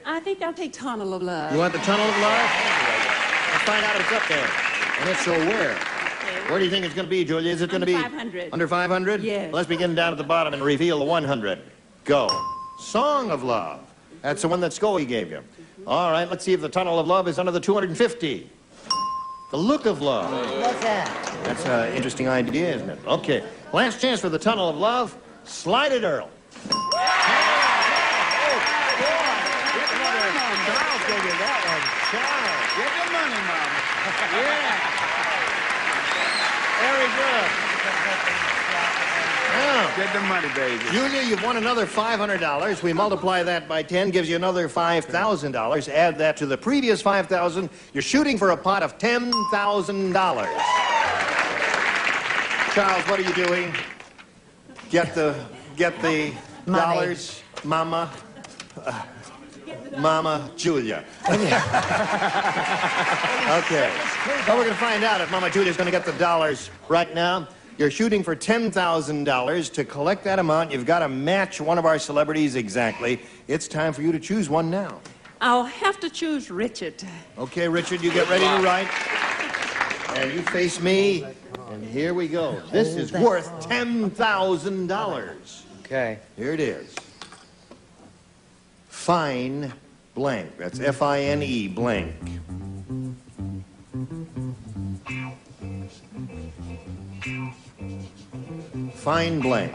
I think I'll take Tunnel of Love. You want the tunnel of love? Let's find out if it's up there. And if so, where? Where do you think it's going to be, Julia? Is it going to be... 500. Under 500? Yes. Let's begin down at the bottom and reveal the 100. Go. Song of love. That's the one that Scully gave you. All right, let's see if the tunnel of love is under the 250. The look of love. What's that? That's an interesting idea, isn't it? Okay. Last chance for the tunnel of love. Slide it, Earl. Charles gave you that one. Charles. Get the money, Mom. Yeah. Very good. Now, Get the money, baby. Julia, you've won another $500. We multiply that by 10, gives you another $5,000. Add that to the previous $5,000. You're shooting for a pot of $10,000. Charles, what are you doing? Get the dollars, Mama. Mama Julia. Okay. Well, we're going to find out if Mama Julia's going to get the dollars right now. You're shooting for $10,000. To collect that amount, you've got to match one of our celebrities exactly. It's time for you to choose one now. I'll have to choose Richard. Okay, Richard, you get ready to write. And you face me. And here we go. This is worth $10,000. Okay. Here it is. Fine blank. That's F-I-N-E blank. Fine blank.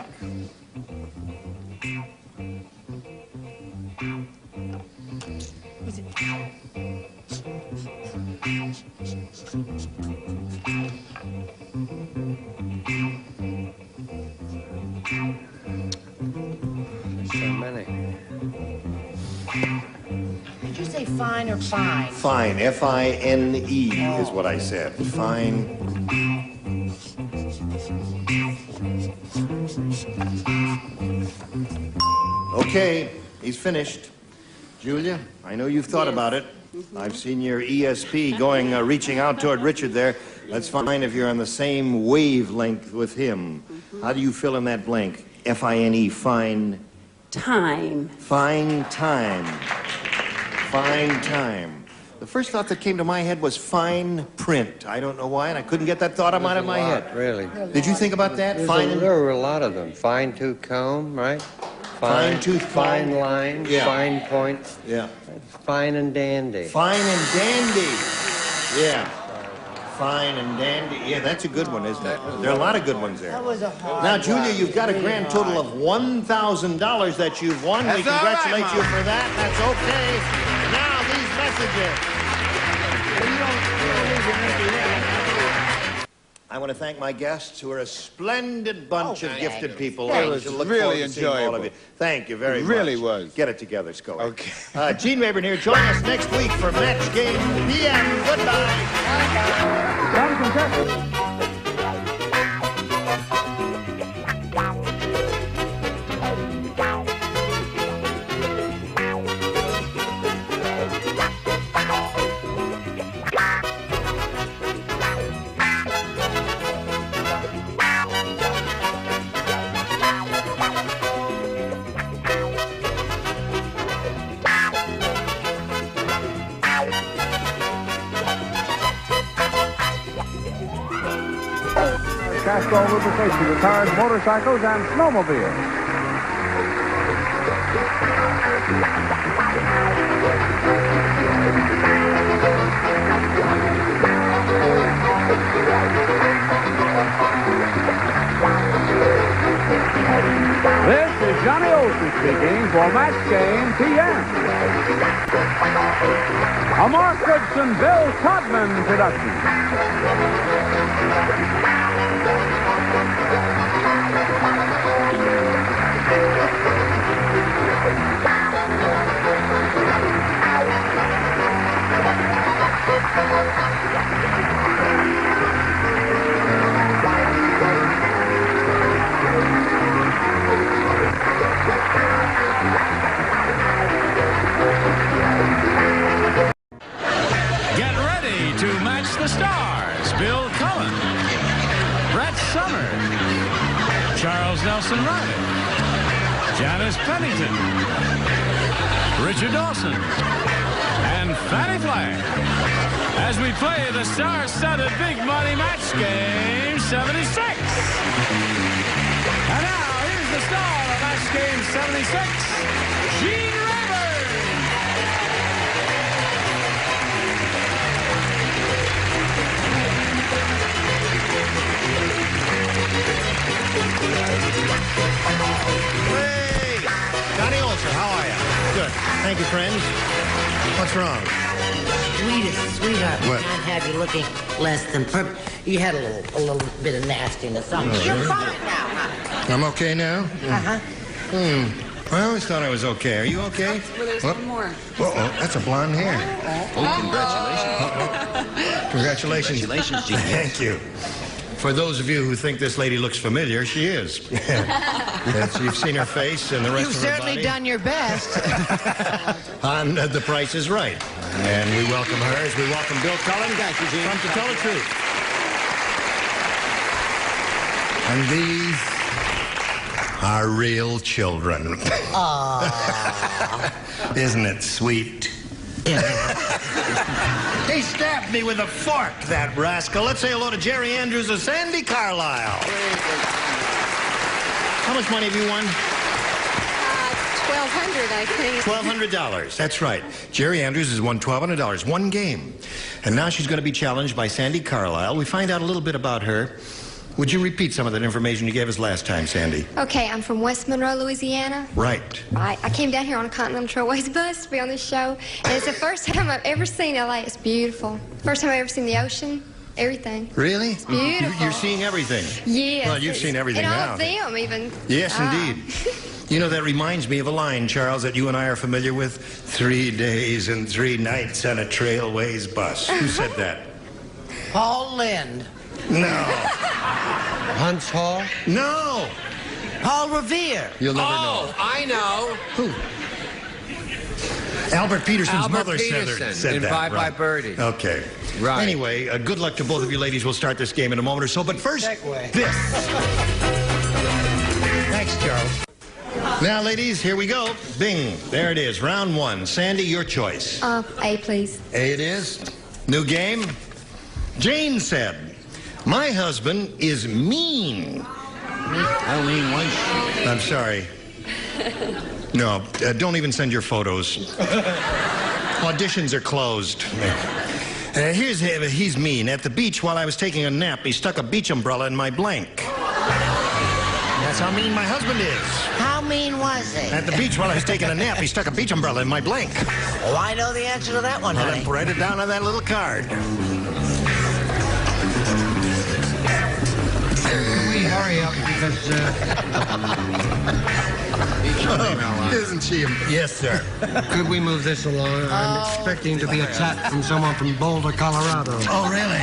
So many. Did you say fine or fine? Fine. F-I-N-E is what I said. Fine. Okay, he's finished. Julia, I know you've thought about it. I've seen your ESP going, reaching out toward Richard there. Let's find if you're on the same wavelength with him. How do you fill in that blank? F-I-N-E, fine. Time. Fine time. Fine time. The first thought that came to my head was fine print. I don't know why, and I couldn't get that thought out of my head. Really. Did you think about that? There were a lot of them. Fine-tooth comb, right? Fine-tooth comb. Fine lines, Yeah. fine points. Yeah. Fine and dandy. Fine and dandy. Yeah. Fine and dandy. Yeah, that's a good one, isn't it? There are a lot of good ones there. That was a hard Now, Julia, one. you've got a grand total of $1,000 that you've won. We That's all right, congratulate you Mom. for that. That's okay. Now, these messages. I want to thank my guests, who are a splendid bunch of gifted people. It I was look really forward to seeing all of enjoyable. you. Thank you very It much. really was. Get it together, Scully. Okay. Gene Rayburn here. Join us next week for Match Game PM. Goodbye. Casco Lubrication repairs motorcycles and snowmobiles. This is Johnny Olson speaking for Match Game PM. A Mark Goodson, Bill Todman production. Get ready to match the stars. Bill Cullen, Brett Summers, Charles Nelson Riley, Janice Pennington, Richard Dawson, and Fannie Flagg, as we play the star-studded Big Money Match Game 76. And now, here's the star of Match Game 76, Gene Rayburn. Hey! Johnny Olson, how are you? Good. Thank you, friends. What's wrong? Sweetheart, we What? can't have you looking less than perfect. You had a little bit of nastiness. Something. Oh, You're really? fine now. I'm okay now? Uh-huh. I always thought I was okay. Are you okay? Well, there's What? one more. Uh-oh, that's a blonde hair. Congratulations. Congratulations, Gene. Thank you. For those of you who think this lady looks familiar, she is. You've seen her face and the rest You've of her certainly body. done your best. On The Price is Right. And we welcome her as we welcome Bill Cullen. Thank you, Gene. From To Tell the Truth. And these are real children. Isn't it sweet? He stabbed me with a fork, that rascal. Let's say hello to Jerry Andrews and Sandy Carlisle. How much money have you won? $1,200, I think. $1,200. That's right. Jerry Andrews has won $1,200. One game. And now she's going to be challenged by Sandy Carlisle. We find out a little bit about her. Would you repeat some of that information you gave us last time, Sandy? Okay, I'm from West Monroe, Louisiana. Right. Right. I came down here on a Continental Trailways bus to be on this show, and it's the first time I've ever seen LA. It's beautiful. First time I've ever seen the ocean, everything. Really? It's beautiful. You're seeing everything. Yes. Well, you've seen everything and now. all of them, even. Yes, indeed. You know, that reminds me of a line, Charles, that you and I are familiar with. 3 days and 3 nights on a Trailways bus. Who said that? Paul Lynde. No. Hunts Hall? No. Paul Revere. You'll never know. Oh, I know. Who? Albert Peterson's mother said in that. Bye Bye Right. Birdie. Okay. Right. Anyway, good luck to both of you ladies. We'll start this game in a moment or so. But first, Segway. this. Thanks, Charles. Now, ladies, here we go. Bing. There it is. Round 1. Sandy, your choice. A, please. A it is. New game. Jane said, "My husband is mean." I don't mean one shit. I'm sorry. No, don't even send your photos. Auditions are closed. He's mean. At the beach while I was taking a nap, he stuck a beach umbrella in my blank. That's how mean my husband is. How mean was he? At the beach while I was taking a nap, he stuck a beach umbrella in my blank. Oh, I know the answer to that one, Well, honey. then write it down on that little card. We hurry up because, Isn't she? Yes, sir. Could we move this along? I'm expecting to be attacked from someone from Boulder, Colorado. Oh, really?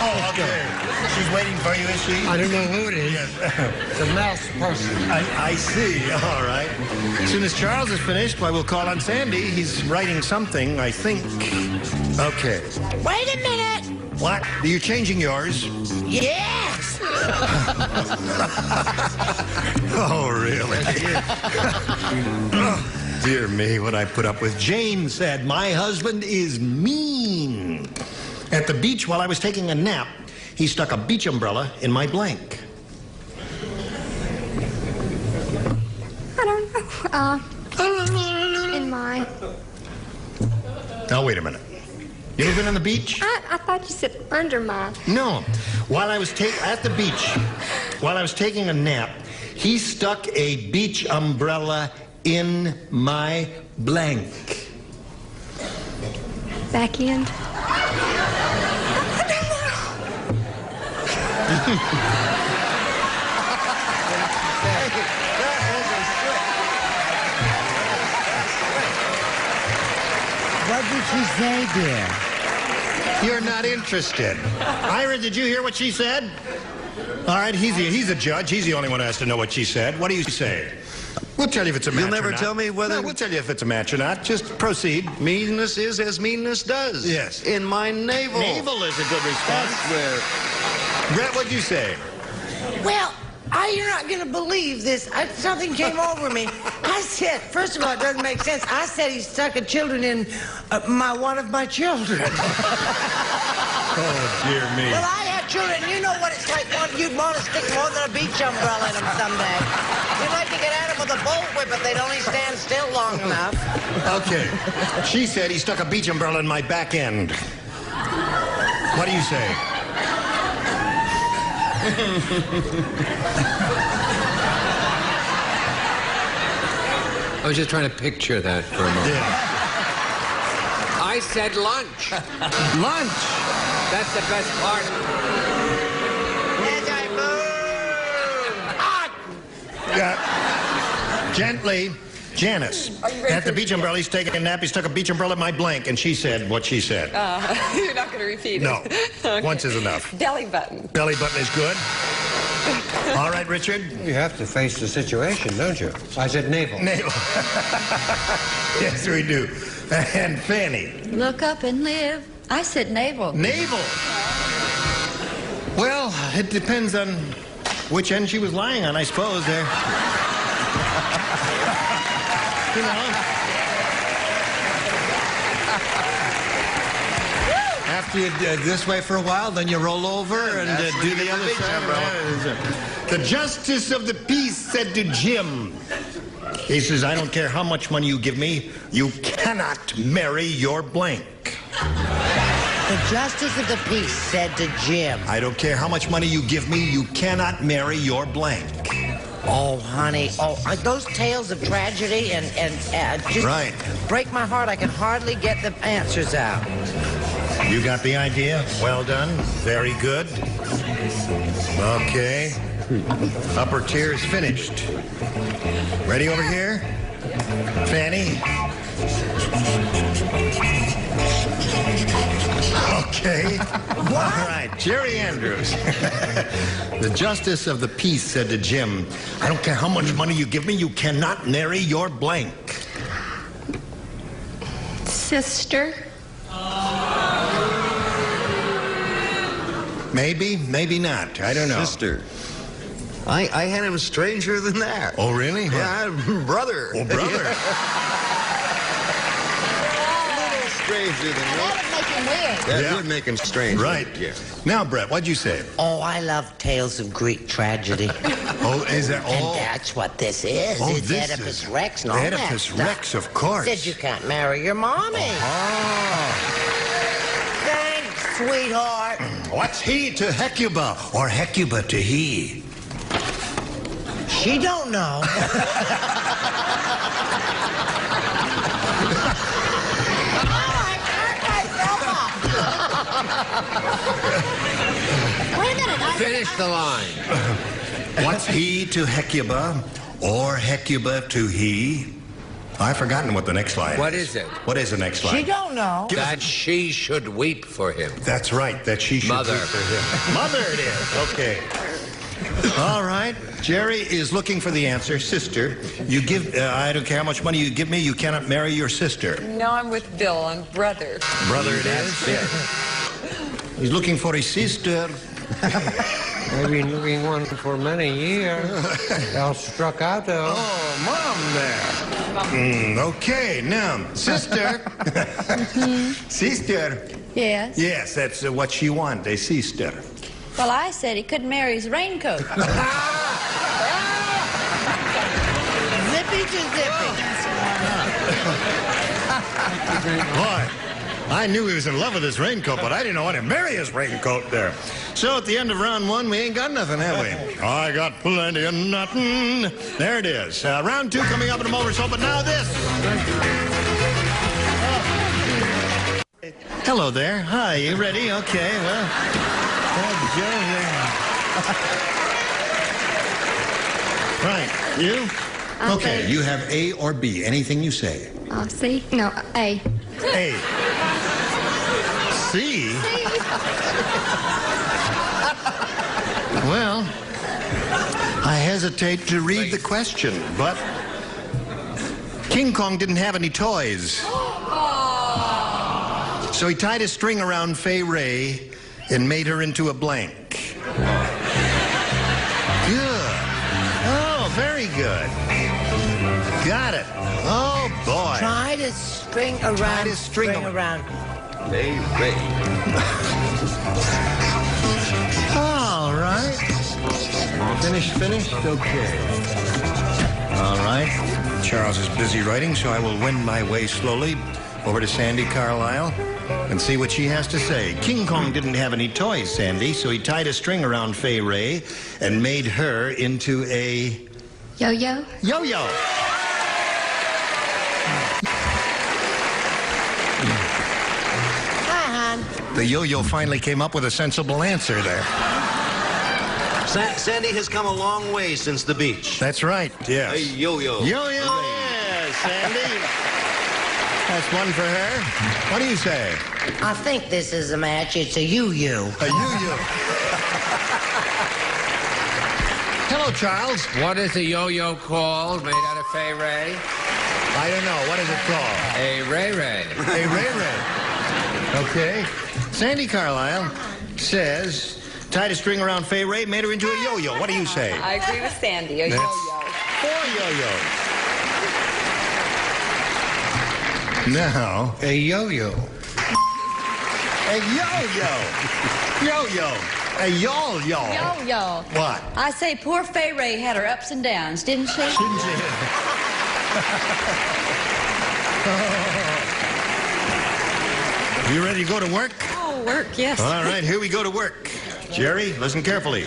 Oh, okay. She's waiting for you, is she? I don't know who it is. The mouse person. I see. All right. As soon as Charles is finished, I will call on Sandy. He's writing something, I think. Okay. Wait a minute. What? Are you changing yours? Yes. Oh, really? Oh, dear me, what I put up with. Jane said, "My husband is mean. At the beach while I was taking a nap, he stuck a beach umbrella in my blank." I don't know. In my... Now, wait a minute. You ever been on the beach? I thought you said under my... No. While I was at the beach, while I was taking a nap, he stuck a beach umbrella in my blank. Back end? What did she say, dear? You're not interested. Ira, did you hear what she said? All right, he's a judge. He's the only one who has to know what she said. What do you say? We'll tell you if it's a match or not. You'll never tell me whether... No, we'll tell you if it's a match or not. Just proceed. Meanness is as meanness does. Yes. In my navel. Navel is a good response. That's where... Brett, what'd you say? Well, you're not going to believe this. Something came over me. I said, first of all, it doesn't make sense. I said he stuck a children in one of my children. Oh, dear me. Well, I had children. You know what it's like. You'd want to stick more than a beach umbrella in them someday. You'd like to get at them with a bullwhip, but they'd only stand still long enough. Okay. She said he stuck a beach umbrella in my back end. What do you say? I was just trying to picture that for a moment. Yeah. I said lunch. Lunch? That's the best part. Gently. Janice. At the beach umbrella, he's taking a nap. He stuck a beach umbrella in my blank, and she said what she said. You're not going to repeat it. No. Okay. Once is enough. Belly button. Belly button is good. All right, Richard. You have to face the situation, don't you? I said navel. Navel. Yes, we do. And Fanny. Look up and live. I said navel. Navel. Well, it depends on which end she was lying on, I suppose. There. You know. After you this way for a while, then you roll over and do the other side. The justice of the peace said to Jim, he says, I don't care how much money you give me, you cannot marry your blank. The justice of the peace said to Jim. I don't care how much money you give me, you cannot marry your blank. Oh, honey. Oh, those tales of tragedy and just right. break my heart. I can hardly get the answers out. You got the idea? Well done. Very good. Okay. Upper tier is finished. Ready over here? Fanny? Okay. All right, Jerry Andrews. The justice of the peace said to Jim, I don't care how much money you give me, you cannot marry your blank. Sister. Maybe, maybe not. I don't know. Sister. I had him stranger than that. Oh, really? Yeah, brother. Oh, brother. A little stranger than That would make him weird. That would make him strange. Right. Yeah. Now, Brett, what'd you say? Oh, I love tales of Greek tragedy. Oh, is that? And Oh, that's what this is. Oh, it's this Oedipus is Rex and all that Oedipus stuff. Rex, of course. Said you can't marry your mommy. Thanks, sweetheart. What's he to Hecuba, or Hecuba to he? She don't know. Wait a minute. Finish the line. What's he to Hecuba, or Hecuba to he? I've forgotten what the next line is. What is it? What is the next line? She don't know. That she should weep for him. That's right, that she should Mother. weep for him. Mother it is. Okay. All right. Jerry is looking for the answer. Sister, you give, I don't care how much money you give me, you cannot marry your sister. No, I'm with Bill on brother. Brother it is. He's looking for his sister. I've been looking one for many years. El Staccato. Oh, Mom there. Okay, now, sister. Sister. Yes. Yes, that's what she wants, a sister. Well, I said he couldn't marry his raincoat. Zippy to zippy. Boy, I knew he was in love with his raincoat, but I didn't know how to marry his raincoat there. So at the end of round one, we ain't got nothing, have we? I got plenty of nothing. There it is. Round two coming up in a moment or so, but now this. Hello there. Hi, you ready? Okay, well. Right, you? Okay, you have A or B. Anything you say. C? No, A. A. C? Well, I hesitate to read the question, but King Kong didn't have any toys. So he tied a string around Fay Ray and made her into a blank. Good. Oh, very good. Got it. Oh, boy. Try to string around. Fay Ray. All right. Finished? Okay. All right. Charles is busy writing, so I will wend my way slowly over to Sandy Carlisle and see what she has to say. King Kong didn't have any toys, Sandy, so he tied a string around Fay Ray and made her into a... Yo-yo? Yo-yo. Hi, hon. The yo-yo finally came up with a sensible answer there. Sandy has come a long way since the beach. That's right, yes. A yo-yo. Yo-yo, yes, Sandy. That's one for her. What do you say? I think this is a match. It's a you-you. A you-you. Hello, Charles. What is a yo-yo called made out of Fay Ray? I don't know. What is it called? A ray-ray. A ray-ray. Okay. Sandy Carlisle says tied a string around Fay Ray, made her into a yo-yo. What do you say? I agree with Sandy. A That's yo-yo. 4 yo-yos. Now, A yo-yo. a yo-yo. Yo-yo. A yo-yo. Yo-yo. What? I say poor Fay Ray had her ups and downs, didn't she? Didn't she? You ready to go to work? Oh, work, yes. All right, here we go to work. Jerry, listen carefully.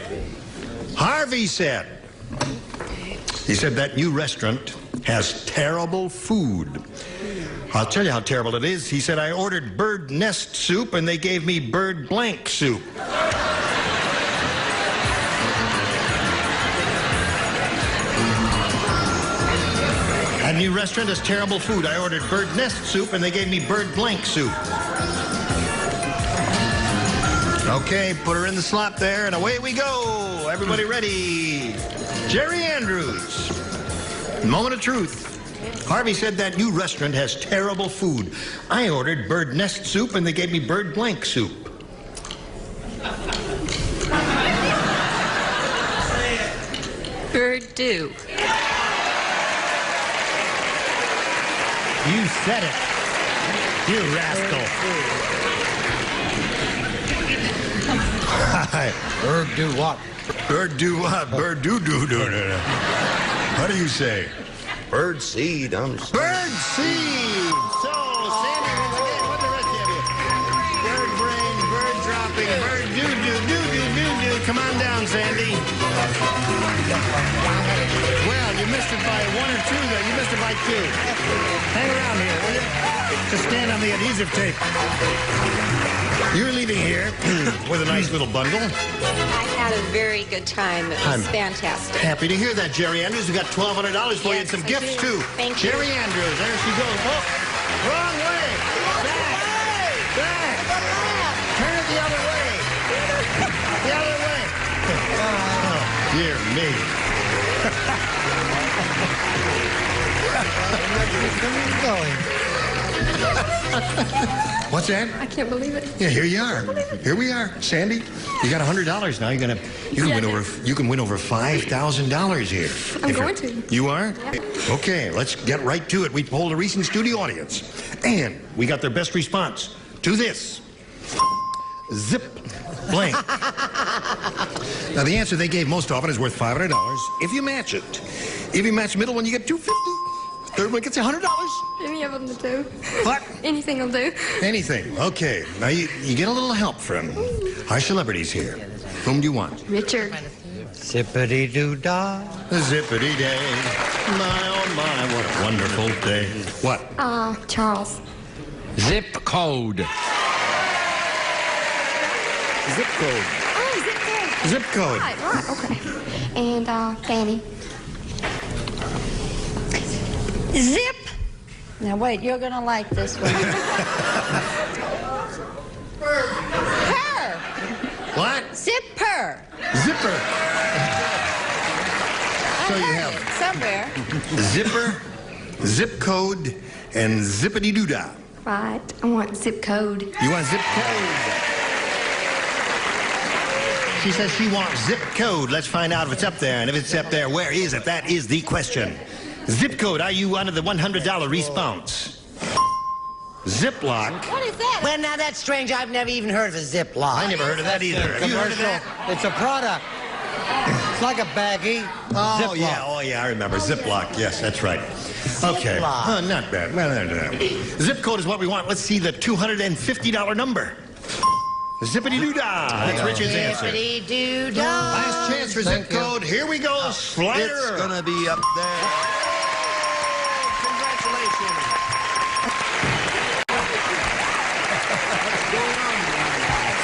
Harvey said that new restaurant has terrible food. I'll tell you how terrible it is. He said, I ordered bird nest soup and they gave me bird blank soup. That new restaurant has terrible food. I ordered bird nest soup and they gave me bird blank soup. Okay, put her in the slot there, and away we go. Everybody ready? Jerry Andrews. Moment of truth. Harvey said that new restaurant has terrible food. I ordered bird nest soup, and they gave me bird blank soup. Bird do. You said it. You rascal. Bird do what? Bird do what? Bird do. What do you say? Bird seed. Bird seed. So, Sandy wins again. What the rest of you? Bird brain, bird dropping, bird do. Come on down, Sandy. Well, you missed it by 1 or 2, though. You missed it by 2. Hang around here, will you? Just stand on the adhesive tape. You're leaving here with a nice little bundle. I had a very good time. It was fantastic. Happy to hear that, Jerry Andrews. We got $1,200 for you and some gifts, too. Thank you. Jerry Andrews, there she goes. Oh, wrong way. Back. Turn it the other way. The other way. Oh, dear me. What's that? I can't believe it. Yeah, here you are. Here we are, Sandy. You got $100 now. You can win over $5,000 here. I'm going to. You are? Okay, let's get right to it. We polled a recent studio audience, and we got their best response to this. Zip blank. Now, the answer they gave most often is worth $500 if you match it. If you match the middle one, you get $250. Third one gets $100. Any of them will do. What? Anything will do. Anything. Okay. Now, you get a little help from our celebrities here. Whom do you want? Richard. Zippity-doo-dah. Zippity-day. My, oh, my, what a wonderful day. What? Charles. Zip code. Zip code. Oh, zip code. Zip code. Right, okay. And Fanny. Zip. Now wait, you're gonna like this one. Her. What? Zipper. Zipper. So you have somewhere. zipper, zip code, and zippity-doo-dah. Right. I want zip code. You want zip code? She says she wants zip code. Let's find out if it's up there. And if it's up there, where is it? That is the question. Zip code, are you under the $100 response? Ziploc. What is that? Well, now that's strange. I've never even heard of a Ziploc. I never heard of that either. Have you heard of that? It's a product. It's like a baggie. Oh, Ziploc. yeah, I remember. Ziploc. Yes, that's right. Okay. Ziploc. Not bad. Well, zip code is what we want. Let's see the $250 number. Zippity-doo-dah. That's Richard's answer. Zippity-doo-dah. Last chance for zip code. Here we go. Slider. It's gonna be up there. Congratulations.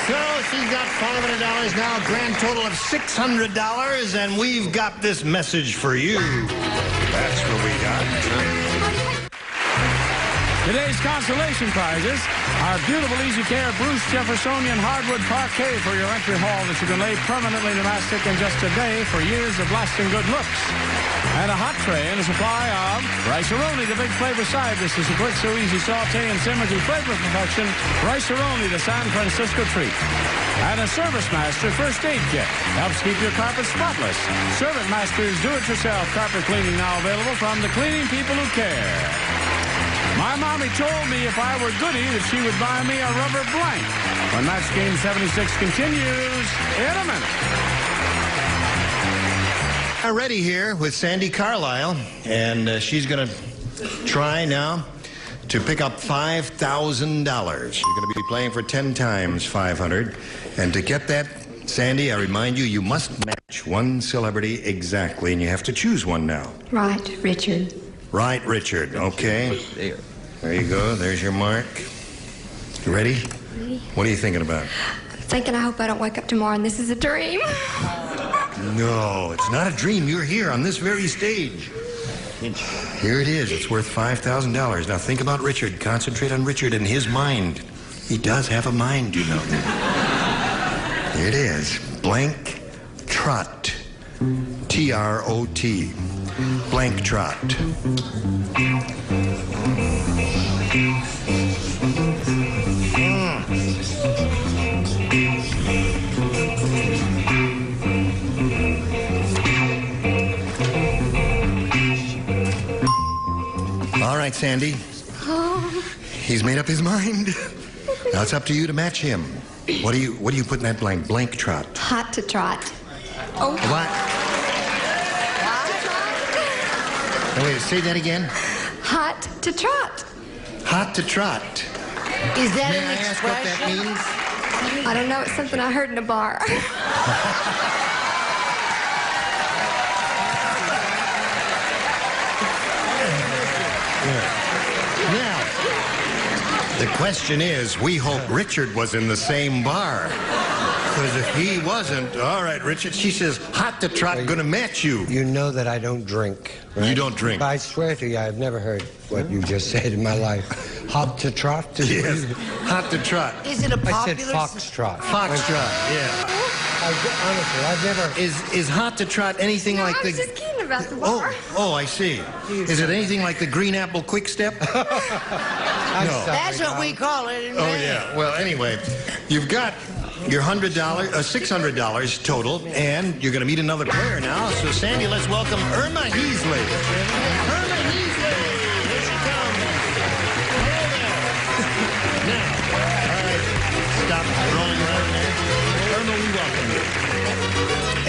So she's got $500 now, a grand total of $600, and we've got this message for you. That's what we got. Today's consolation prizes are beautiful Easy Care Bruce Jeffersonian hardwood parquet for your entry hall that you can lay permanently to mastic in just a day for years of lasting good looks. And a hot tray and a supply of Rice-A-Roni, the big flavor side. This is a quick, so easy saute and simmer to flavor perfection. Rice-A-Roni, the San Francisco treat. And a Service Master first aid kit. Helps keep your carpet spotless. Service Master's do-it-yourself carpet cleaning now available from the cleaning people who care. My mommy told me if I were goody that she would buy me a rubber blank. When Match Game 76 continues in a minute. We're ready here with Sandy Carlisle, and she's going to try now to pick up $5,000. You're going to be playing for 10 times 500. And to get that, Sandy, I remind you, you must match one celebrity exactly, and you have to choose one now. Right, Richard. Right, Richard. Okay. There you go. There's your mark. You ready? Ready. What are you thinking about? I'm thinking I hope I don't wake up tomorrow and this is a dream. No, it's not a dream. You're here on this very stage. Here it is. It's worth $5,000. Now think about Richard. Concentrate on Richard and his mind. He does have a mind, you know. Here it is. Blank Trot. T-R-O-T. Blank Trot. All right, Sandy. Oh. He's made up his mind. Now it's up to you to match him. What do you put in that blank? Blank Trot. Hot to trot. Oh. What? Oh, wait, say that again. Hot to trot. Hot to trot. Is that May an I ask what that expression? means? I don't know. It's something I heard in a bar. Now, the question is, we hope Richard was in the same bar. Because if he wasn't, all right, Richard, she says, hot to trot, gonna match you. You know that I don't drink. Right? You don't drink. I swear to you, I've never heard what you just said in my life. Hot to trot? Yes, hot to trot. Is it a popular... I said foxtrot. Foxtrot, yeah. Honestly, I've never... Is hot to trot anything like I was the... just kidding about the bar. Oh, I see. Is it anything like the Green Apple Quick Step? No. That's what we call it in Oh, Maine. yeah. Well, anyway, you've got your $600 total, and you're going to meet another player now. So, Sandy, let's welcome Irma Heasley. Irma Heasley! Here she comes. Hello there. Now, all right, stop rolling around there. Irma, we welcome you.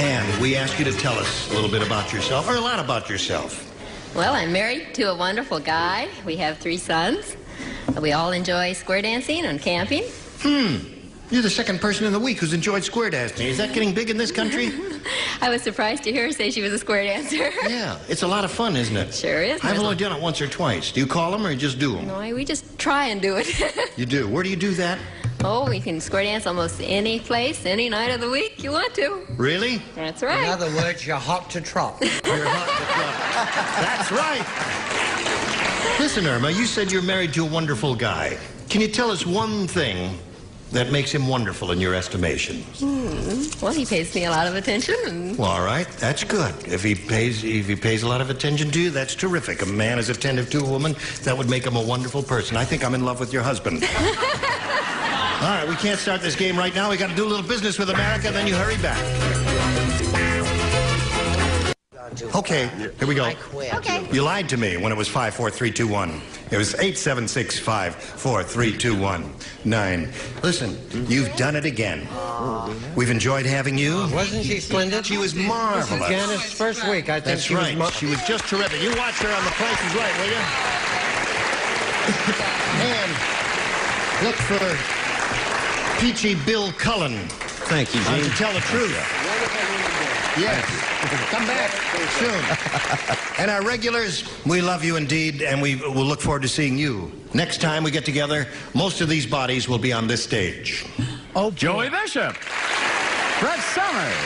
And we ask you to tell us a little bit about yourself, or a lot about yourself. Well, I'm married to a wonderful guy. We have 3 sons. We all enjoy square dancing and camping. You're the second person in the week who's enjoyed square dancing. Is that getting big in this country? I was surprised to hear her say she was a square dancer. Yeah, it's a lot of fun, isn't it? Sure is. I've only done it once or twice. Do you call them or you just do them? No, we just try and do it. You do. Where do you do that? Oh, we can square dance almost any place, any night of the week you want to. Really? That's right. In other words, you're hot to trot. You're hot to trot. That's right. Listen, Irma, you said you're married to a wonderful guy. Can you tell us one thing that makes him wonderful in your estimation? Well, he pays me a lot of attention. And... Well, all right, that's good. If he pays a lot of attention to you, that's terrific. A man is attentive to a woman, that would make him a wonderful person. I think I'm in love with your husband. All right, we can't start this game right now. We got to do a little business with America, then you hurry back. Okay, here we go. I quit. Okay. You lied to me when it was 5, 4, 3, 2, 1. It was 8, 7, 6, 5, 4, 3, 2, 1, 9. Listen, you've done it again. We've enjoyed having you. Wasn't she splendid? She was marvelous. Janice, first week, I think That's she right. was... She was just terrific. You watch her on The Price is Right, will you? And look for Peachy Bill Cullen. Thank you, Gene. To tell the truth. Yes. Come back soon. And our regulars, we love you indeed, and we will look forward to seeing you. Next time we get together, most of these bodies will be on this stage. Oh, Joey Bishop, Brett Summers,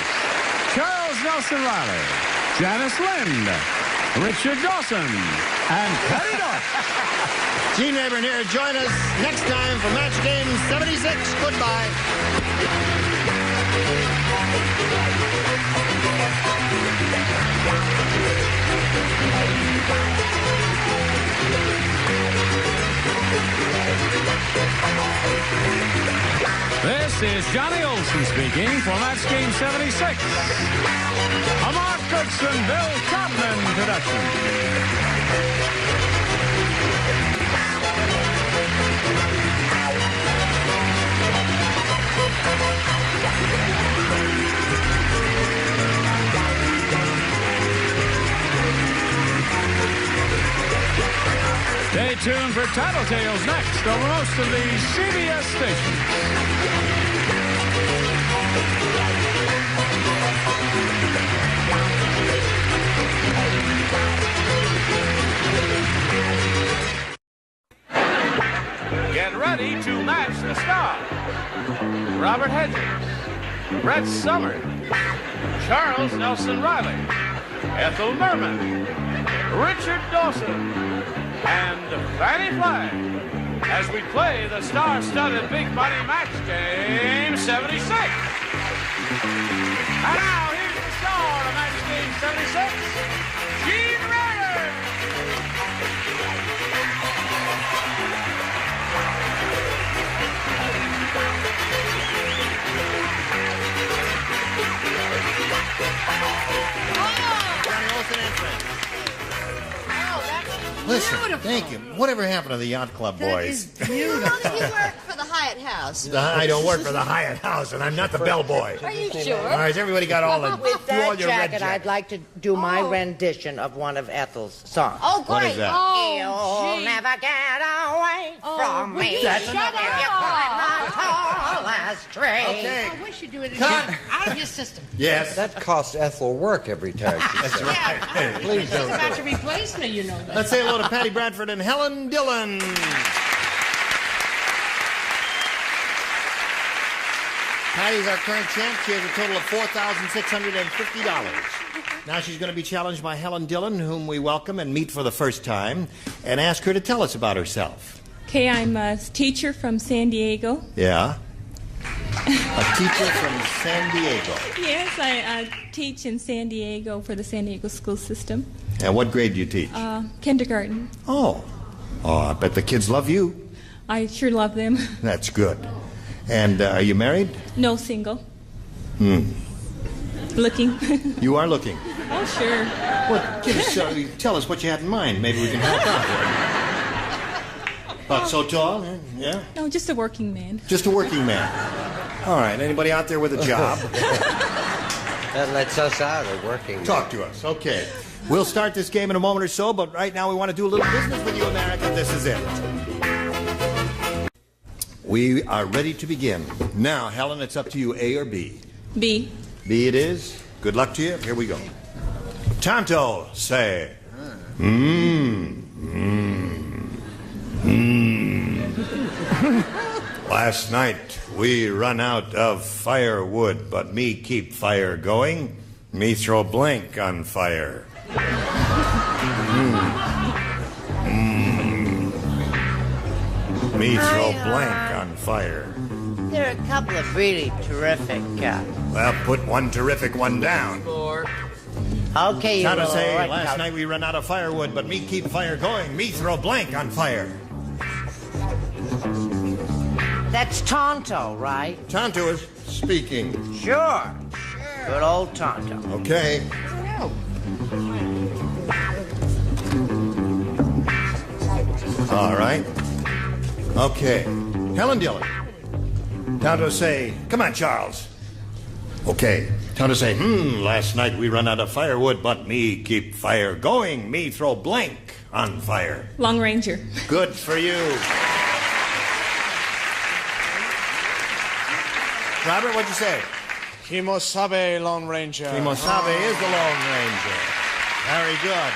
Charles Nelson Riley, Janice Lind, Richard Dawson, and Patty Dorff. Gene Rayburn here. Join us next time for Match Game 76. Goodbye. This is Johnny Olson speaking for Match Game 76. A Mark Goodson, Bill Todman production. Stay tuned for Tattletales next over most of the CBS stations. Get ready to match the stars. Robert Hedges, Brett Summers, Charles Nelson Riley, Ethel Merman, Richard Dawson, and Fannie Flagg as we play the star-studded Big Money Match Game 76. And now, here's the star of Match Game 76, Gene Rayner. Johnny Olson and friends. Listen, thank you. Whatever happened to the Yacht Club boys? Beautiful. You work for the Hyatt House. I don't work for the Hyatt House, and I'm not the bellboy. Are you sure? All right, everybody got all the... With do all that your red jacket, I'd like to do my rendition of one of Ethel's songs. Oh, great. What is that? You'll never get away from me. That's If enough. you climb the tallest tree. Okay. I wish you'd do it Cut. again. Out of your system. Yes. That costs Ethel work every time she That's sings. right. Please She's don't about do to it. replace me, you know that. Let's say hello to Patty Bradford and Helen Dillon. Patty's our current champ. She has a total of $4,650. Now she's going to be challenged by Helen Dillon, whom we welcome and meet for the first time, and ask her to tell us about herself. Okay, I'm a teacher from San Diego. Yeah? A teacher from San Diego. Yes, I teach in San Diego for the San Diego school system. And what grade do you teach? Kindergarten. Oh, I bet the kids love you. I sure love them. That's good. And are you married? No, single. Looking. You are looking. Oh, sure. Well, tell us what you have in mind. Maybe we can help out. About so tall? Yeah? No, just a working man. Just a working man. All right. Anybody out there with a job? That lets us out of working. Talk to us. Okay. We'll start this game in a moment or so, but right now we want to do a little business with you, America. This is it. We are ready to begin. Now, Helen, it's up to you, A or B. B. B it is. Good luck to you. Here we go. Tonto, say. Last night we run out of firewood, but me keep fire going. Me throw blank on fire. Me throw blank on fire. There are a couple of really terrific. Well, put one terrific one down. Okay, you Gotta will. say, Right, last now. night we run out of firewood, but me keep fire going. Me throw blank on fire. That's Tonto, right? Tonto is speaking. Sure. Good old Tonto. Okay. All right. Okay. Helen Dillon. Tonto say, come on, Charles. Okay. Tonto say, last night we run out of firewood, but me keep fire going. Me throw blank on fire. Long Ranger. Good for you. Robert, what'd you say? Kimosabe, Lone Ranger. Kimosabe is the Lone Ranger. Very good.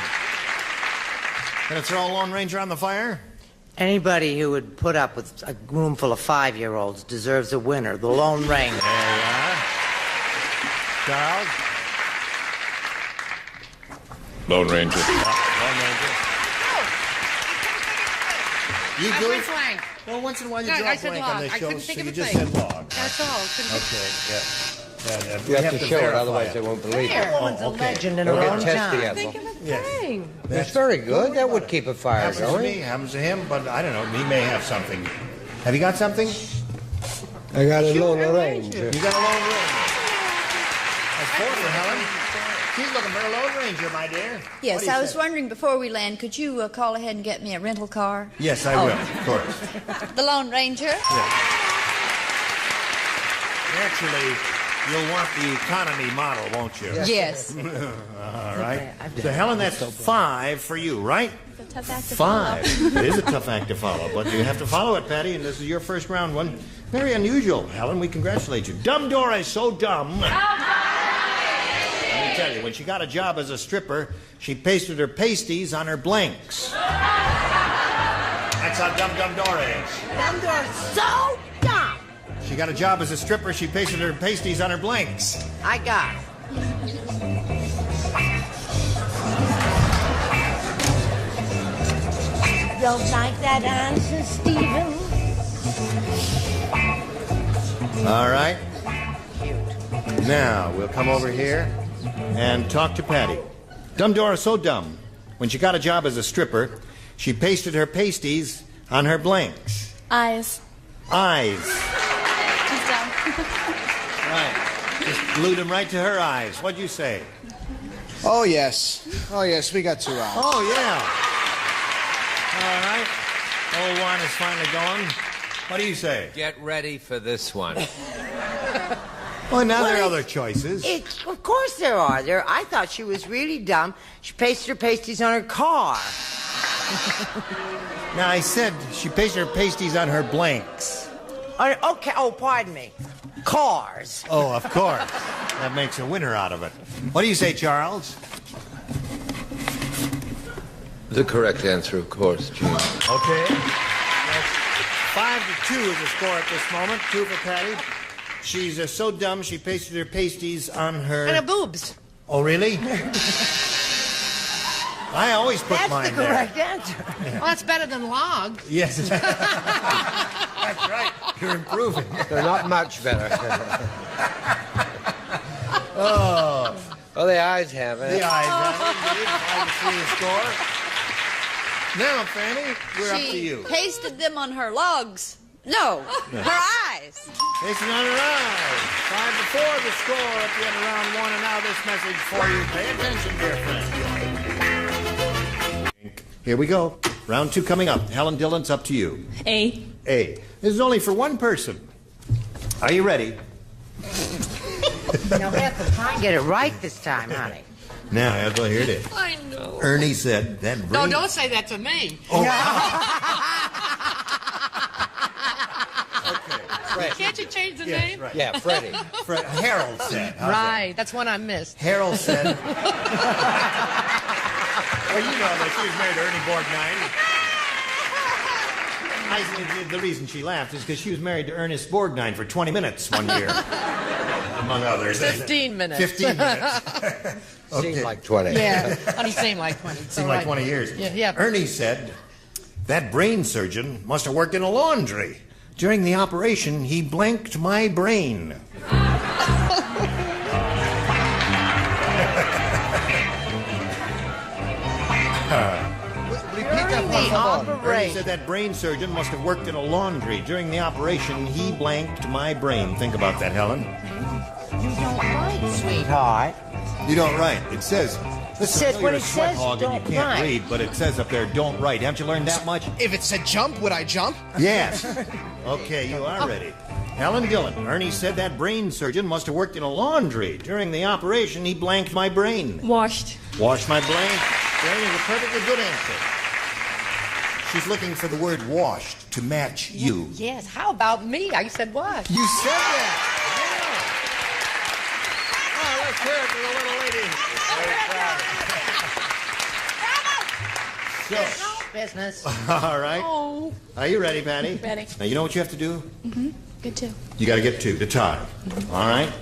Gonna throw a Lone Ranger on the fire? Anybody who would put up with a room full of 5-year-olds deserves a winner, the Lone Ranger. There you are. Charles? Lone Ranger. Lone Ranger. You I do? went blank. Well, once in a while you No, draw I a said blank on log. this I show, couldn't so think you of a just thing. said log. That's all. Couldn't think- Okay, yeah. You have to show it, otherwise they won't believe it. Everyone's a legend in her They'll own get testy time. at Think them. of a Yes. thing. That's very good. That would keep a fire Happens to me, going. happens to him, but I don't know. He may have something. Have you got something? I got a Lone Ranger. You got a Lone Ranger. That's 4 for Helen. She's looking for a Lone Ranger, my dear. What Yes, do you I was say? wondering before we land, could you call ahead and get me a rental car? Yes, I will, of course. The Lone Ranger? Actually, you'll want the economy model, won't you? Yes. All right. So, Helen, that's 5 for you, right? It's a tough act to 5. follow. It is a tough act to follow, but you have to follow it, Patty, and this is your first round one. Very unusual. Helen, we congratulate you. Dumb Dora is so dumb. Let me tell you, when she got a job as a stripper, she pasted her pasties on her blanks. That's how dumb Dora is. Dumb Dora's so dumb. She got a job as a stripper, she pasted her pasties on her blanks. I got it. Don't like that answer, Stephen. All right. Now, we'll come over here and talk to Patty. Dumb Dora's so dumb. When she got a job as a stripper, she pasted her pasties on her blanks. Eyes. Eyes. She's dumb. Right. Just glued them right to her eyes. What'd you say? Oh, yes. Oh, yes, we got 2 hours. Oh, yeah. All right. Old one is finally going. What do you say? Get ready for this one. Well, now there are other choices. Of course there are. I thought she was really dumb. She pasted her pasties on her car. Now, I said she pasted her pasties on her blanks. Okay. Oh, pardon me. Cars. Oh, of course. That makes a winner out of it. What do you say, Charles? The correct answer, of course, Gene. Okay. That's 5-2 is the score at this moment. 2 for Patty. She's so dumb she pasted her pasties on her... And her boobs. Oh, really? I always put That's mine the correct answer. Well, that's better than log. Yes. That's right. You're improving. They're not much better. Oh. Well, the eyes have it. The eyes have it. 5-3 the score. Now, Fanny, we're up to you. Pasted them on her logs. No, her eyes. Pasted on her eyes. 5-4 the score at the end of round 1. And now this message for you. Pay attention, dear friend. Here we go. Round 2 coming up. Helen Dillon, it's up to you. A. A. This is only for one person. Are you ready? Now, Beth, try and get it right this time, honey. Now, well, here it is. I know. Ernie said that brain... No, don't say that to me. Oh. Can't you change the name? Right. Yeah, Freddie. Harold said. How's Right, that's one I missed. that? Harold said... Well, you know that she was married to Ernie Borgnine. The reason she laughed is because she was married to Ernest Borgnine for 20 minutes one year, among others. 15 minutes. 15 minutes. Okay. Seemed like 20. Yeah, only seemed like 20. Seemed like 20 years. Yeah. Ernie said, that brain surgeon must have worked in a laundry. During the operation, he blanked my brain. Ernie said that brain surgeon must have worked in a laundry. During the operation, he blanked my brain. Think about that, Helen. You don't write, sweetheart. You don't write. It says... Listen, says I know when you're it a sweat says hog and don't you can't write. read, but it says up there, don't write. Haven't you learned that much? If it said jump, would I jump? Yes. Okay, you are ready. Helen Dillon. Ernie said that brain surgeon must have worked in a laundry. During the operation, he blanked my brain. Washed. Washed my brain. Brain is a perfectly good answer. She's looking for the word washed to match you. Yes, how about me? I said what? You said that. Yeah. Oh, let's hear it for the little lady. Very proud. So, Business. all right. Oh. Are you ready, Patty? Ready. Now, you know what you have to do? Mm-hmm. Good too. You got to get 2 to tie. All right?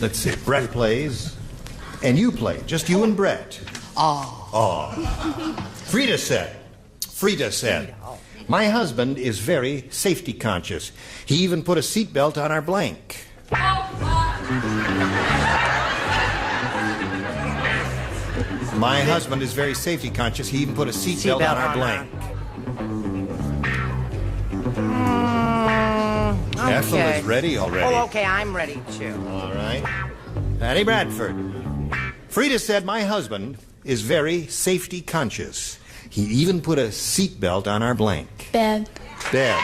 Let's see, Brett plays, and you play. Just you and Brett. Oh. Frida said, my husband is very safety conscious. He even put a seatbelt on our blank. My husband is very safety conscious. He even put a seatbelt on our blank. Ethel is ready already. Oh, okay, I'm ready too. All right. Patty Bradford. Frida said, my husband is very safety conscious. He even put a seatbelt on our blank. Bed. Bed.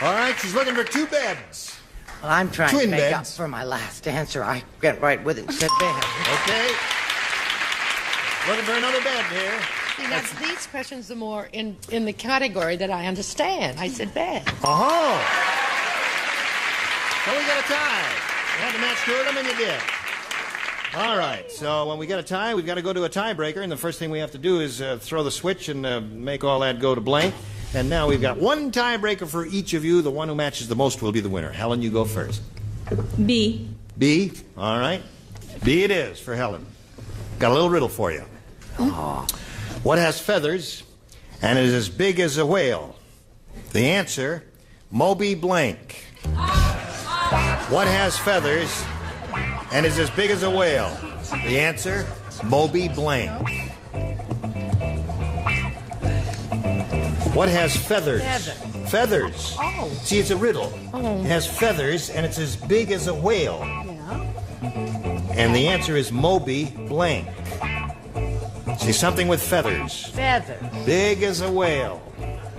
All right, she's looking for 2 beds. Well, I'm trying Twin to make up beds. for my last answer. I went right with it and said bed. Okay. Looking for another bed here. See, now, these questions are more in the category that I understand. I said bed. Oh. So we got a tie. You had to match 2 of them, and you did. All right. So when we get a tie, we've got to go to a tiebreaker, and the first thing we have to do is throw the switch and make all that go to blank. And now we've got 1 tiebreaker for each of you. The one who matches the most will be the winner. Helen, you go first. B. B? All right. B it is for Helen. Got a little riddle for you. Oh. What has feathers and is as big as a whale? The answer, Moby Blank. What has feathers and is as big as a whale? The answer, Moby Blank. What has feathers? Feathers. Oh. See, it's a riddle. Oh. It has feathers, and it's as big as a whale. Yeah. And the answer is Moby Blank. See, something with feathers. Feathers. Big as a whale.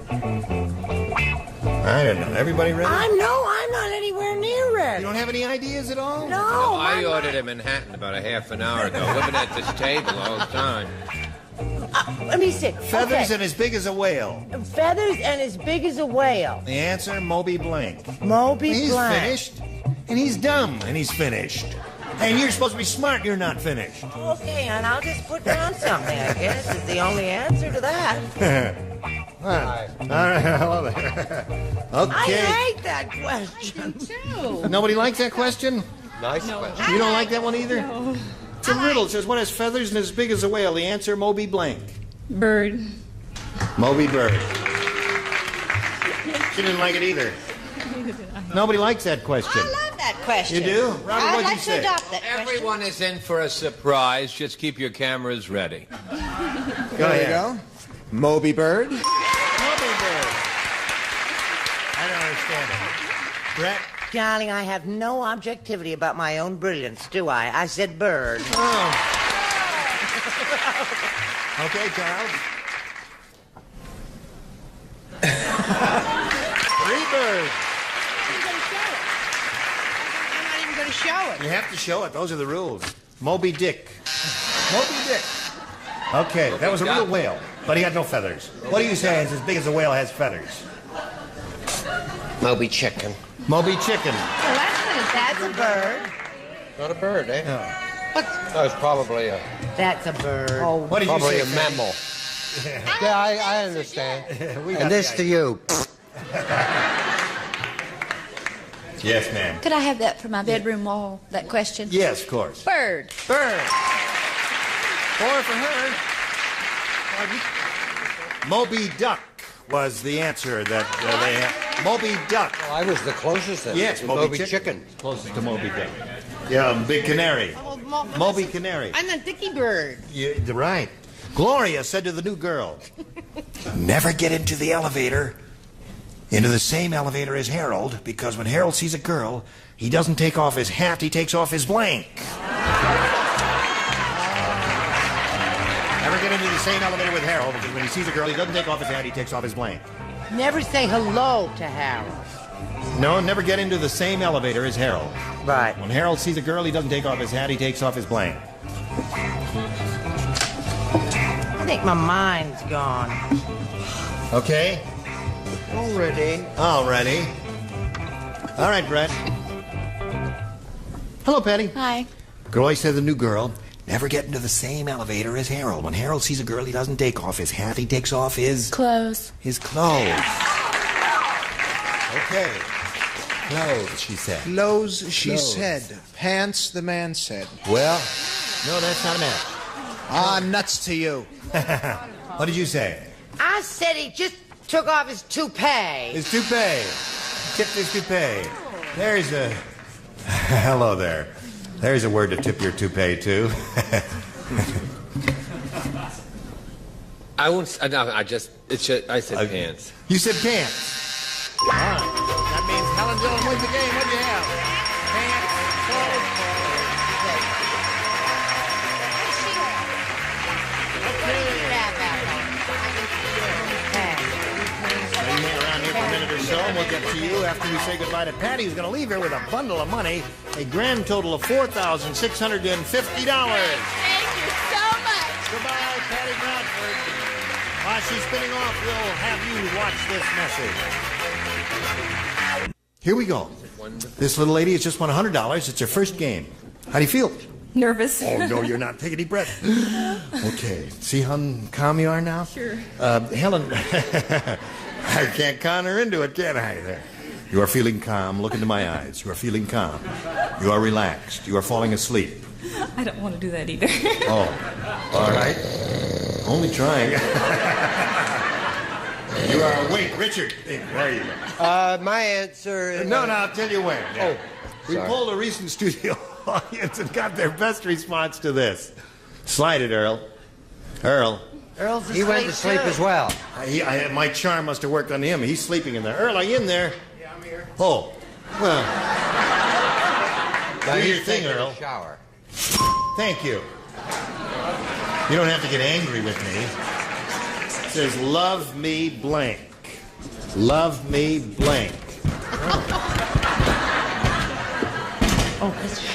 I don't know. Everybody ready? I'm not anywhere near ready. You don't have any ideas at all? No. I ordered in Manhattan about a half an hour ago, living at this table all the time. Let me see. Feathers and as big as a whale. Feathers and as big as a whale. The answer, Moby Blank. Moby He's Blank. finished, and he's dumb, and he's finished. And you're supposed to be smart, you're not finished. Okay, and I'll just put down something, I guess, is the only answer to that. All right, hello there. Okay. I hate that question. Too. Nobody likes that question? Nice question. You don't like that one either? No. It's a riddle. It says, what has feathers and as big as a whale? The answer, Moby Blank. Bird. Moby Bird. She didn't like it either. Nobody likes that question. I love that question. You do? Robert, I'd what'd like you to say? adopt that question. Everyone is in for a surprise. Just keep your cameras ready. Go There ahead. you go. Moby Bird. Moby Bird. I don't understand it. Brett? Darling, I have no objectivity about my own brilliance, do I? I said bird. Oh. Okay, Charles. 3 birds. I'm not even going to show it. You have to show it. Those are the rules. Moby Dick. Moby Dick. Okay, that was a real whale, but he had no feathers. What do you say is as big as a whale has feathers? Moby Chicken. Moby Chicken. Well, that's a bird. Not a bird, eh? No. No, it's probably a... That's a bird. Oh, what did probably you a say? mammal. Yeah, I understand. We got And this the to you. Yes, ma'am. Could I have that for my bedroom wall, that question? Yes, of course. Bird. Bird. 4 for her. Moby Duck was the answer that they had. Moby Duck. Well, I was the closest then. Yes, Moby Chicken. Closest to Moby Duck. Yeah, Big Canary. Moby Canary. I'm a Dickie Bird. You're right. Gloria said to the new girl, never get into the elevator, into the same elevator as Harold, because when Harold sees a girl, he doesn't take off his hat, he takes off his blank. Never get into the same elevator with Harold, because when he sees a girl, he doesn't take off his hat, he takes off his blank. Never say hello to Harold. No, never get into the same elevator as Harold. Right. When Harold sees a girl, he doesn't take off his hat, he takes off his blank. I think my mind's gone. Okay? Already. Alrighty. All right, Brett. Hello, Patty. Hi. Gloria said to the new girl, never get into the same elevator as Harold. When Harold sees a girl, he doesn't take off his hat, he takes off his... Clothes. His clothes. Okay. Clothes, she said. Clothes, she Clothes. said. Pants, the man said. Well, no, that's not a match. Ah, nuts to you. What did you say? I said he just took off his toupee. His toupee. tip this toupee. There's a... Hello there. There's a word to tip your toupee, too. I won't. No, I said pants. You said pants. All right. That means Helen Dillon wins the game. What do you have? Pants, clothes, hang around here for a minute or so, and we'll get to you after we say goodbye to Patty, who's going to leave here with a bundle of money, a grand total of $4,650. Thank you so much. Goodbye, Patty Bradford. While she's spinning off, we'll have you watch this message. Here we go. This little lady has just won $100. It's her first game. How do you feel? Nervous. Oh, no, you're not. Take a deep breath. Okay. See how calm you are now? Sure. Helen, I can't con her into it, can I? There. You are feeling calm. Look into my eyes. You are feeling calm. You are relaxed. You are falling asleep. I don't want to do that either. Oh, all right. Only trying. You are awake, Richard. There you go. My answer... No, I'll tell you when. Yeah. Oh, we sorry. polled a recent studio audience and got their best response to this. Slide it, Earl. Earl's He went to sleep as well. My charm must have worked on him. He's sleeping in there. Earl, are you in there? Yeah, I'm here. Oh, well. Now Do he's your thing, taking a Earl. shower. Thank you. You don't have to get angry with me. It says, love me blank. Love me blank.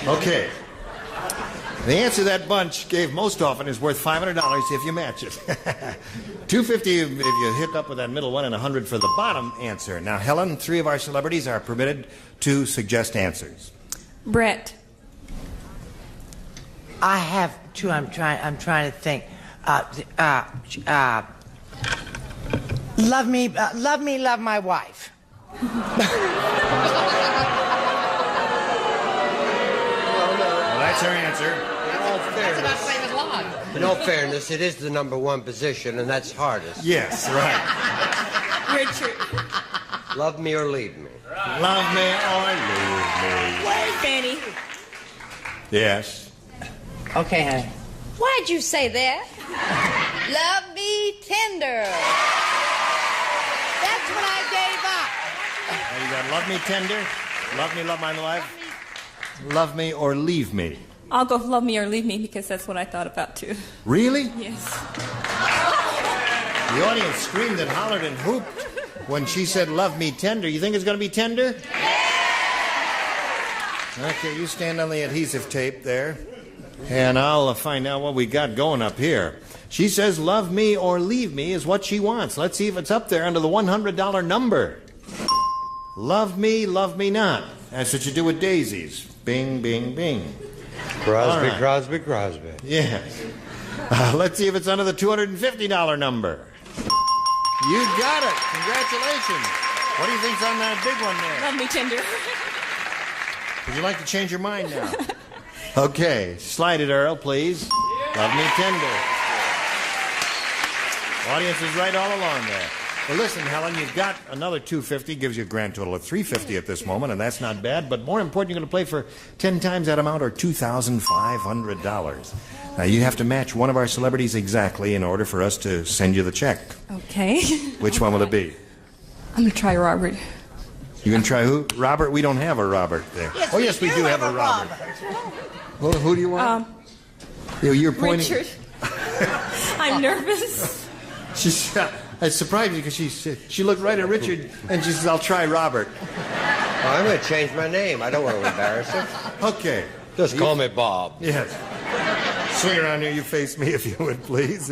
Okay. The answer that bunch gave most often is worth $500 if you match it. $250 if you hook up with that middle one, and $100 for the bottom answer. Now, Helen, 3 of our celebrities are permitted to suggest answers. Brett. I have two. I'm trying to think. Love me, love my wife. Well, that's her answer. In all fairness, it is the number one position, and that's hardest. Yes, right. Richard. Love me or leave me. Love me or leave me. Wait, Fanny. Yes. Okay, honey. Why'd you say that? Love me tender. That's what I gave up. Now you got love me tender, love me, love my life, love me or leave me. I'll go love me or leave me because that's what I thought about too. Really? Yes. The audience screamed and hollered and whooped when she said love me tender. You think it's going to be tender? Okay, you stand on the adhesive tape there, and I'll find out what we got going up here. She says love me or leave me is what she wants. Let's see if it's up there under the $100 number. Love me not. That's what you do with daisies. Bing, bing, bing. Crosby, right. Crosby, Crosby. Yes. Let's see if it's under the $250 number. You got it. Congratulations. What do you think's on that big one there? Love me tender. Would you like to change your mind now? Okay. Slide it, Earl, please. Love me tender. Audience is right all along there. Well, listen, Helen, you've got another $250, gives you a grand total of $350 at this moment, and that's not bad. But more important, you're going to play for 10 times that amount, or $2,500. Now, you have to match one of our celebrities exactly in order for us to send you the check. Okay. Which one will it be? I'm going to try Robert. You going to try who? Robert? We don't have a Robert there. Yes, oh, yes, we do have a Robert. Well, who do you want? You're pointing. Richard. I'm nervous. I surprised me because she looked right at Richard and she says, I'll try Robert. Well, I'm going to change my name. I don't want to embarrass her. Okay. Just call me Bob. Yes. Swing around here, you face me if you would, please.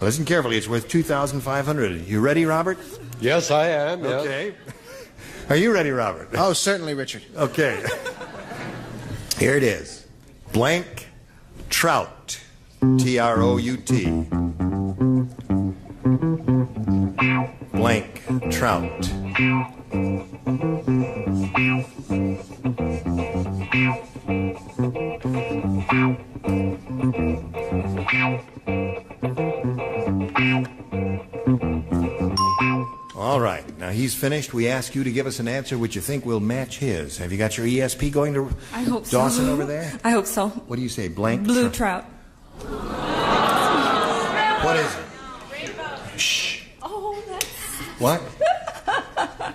Listen carefully, it's worth $2,500. You ready, Robert? Yes, I am. Yes. Okay. Are you ready, Robert? Oh, certainly, Richard. Okay. Here it is. Blank Trout. T-R-O-U-T. Blank Trout. All right. Now Now, he's finished. We ask you to give us an answer which you think will match his. Have you got your ESP going to I hope so. Dawson over there? I hope so. What do you say, blank? Blue trout. What is it? Shh. Oh, that's... What?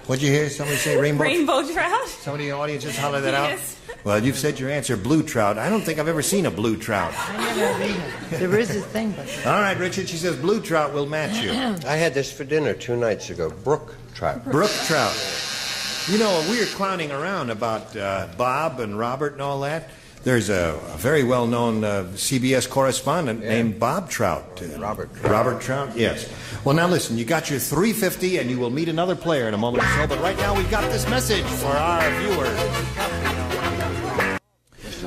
What'd you hear? Somebody say rainbow? Rainbow trout. Somebody in the audience just holler that out? Yes. Well, you've said your answer, blue trout. I don't think I've ever seen a blue trout. I never have either. There is a thing, but... All right, Richard, she says blue trout will match you. I had this for dinner 2 nights ago. Brook trout. Brook trout. You know, we were clowning around about Bob and Robert and all that. There's a very well-known CBS correspondent named Bob Trout. Robert Trout. Robert Trout, yes. Well, now listen, you got your $350 and you will meet another player in a moment or so, but right now we've got this message for our viewers.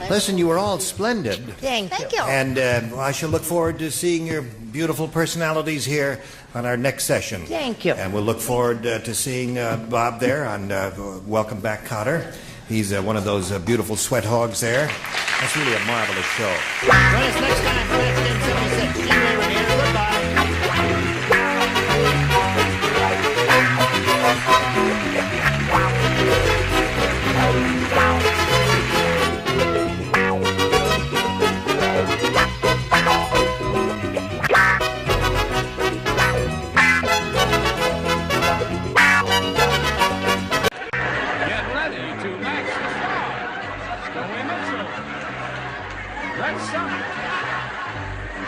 Listen, you were all splendid. Thank you. And I shall look forward to seeing your beautiful personalities here on our next session. Thank you. And we'll look forward to seeing Bob there on Welcome Back, Kotter. He's one of those beautiful sweat hogs there. That's really a marvelous show. Join us next time for Match Game 76. See you later here. Goodbye.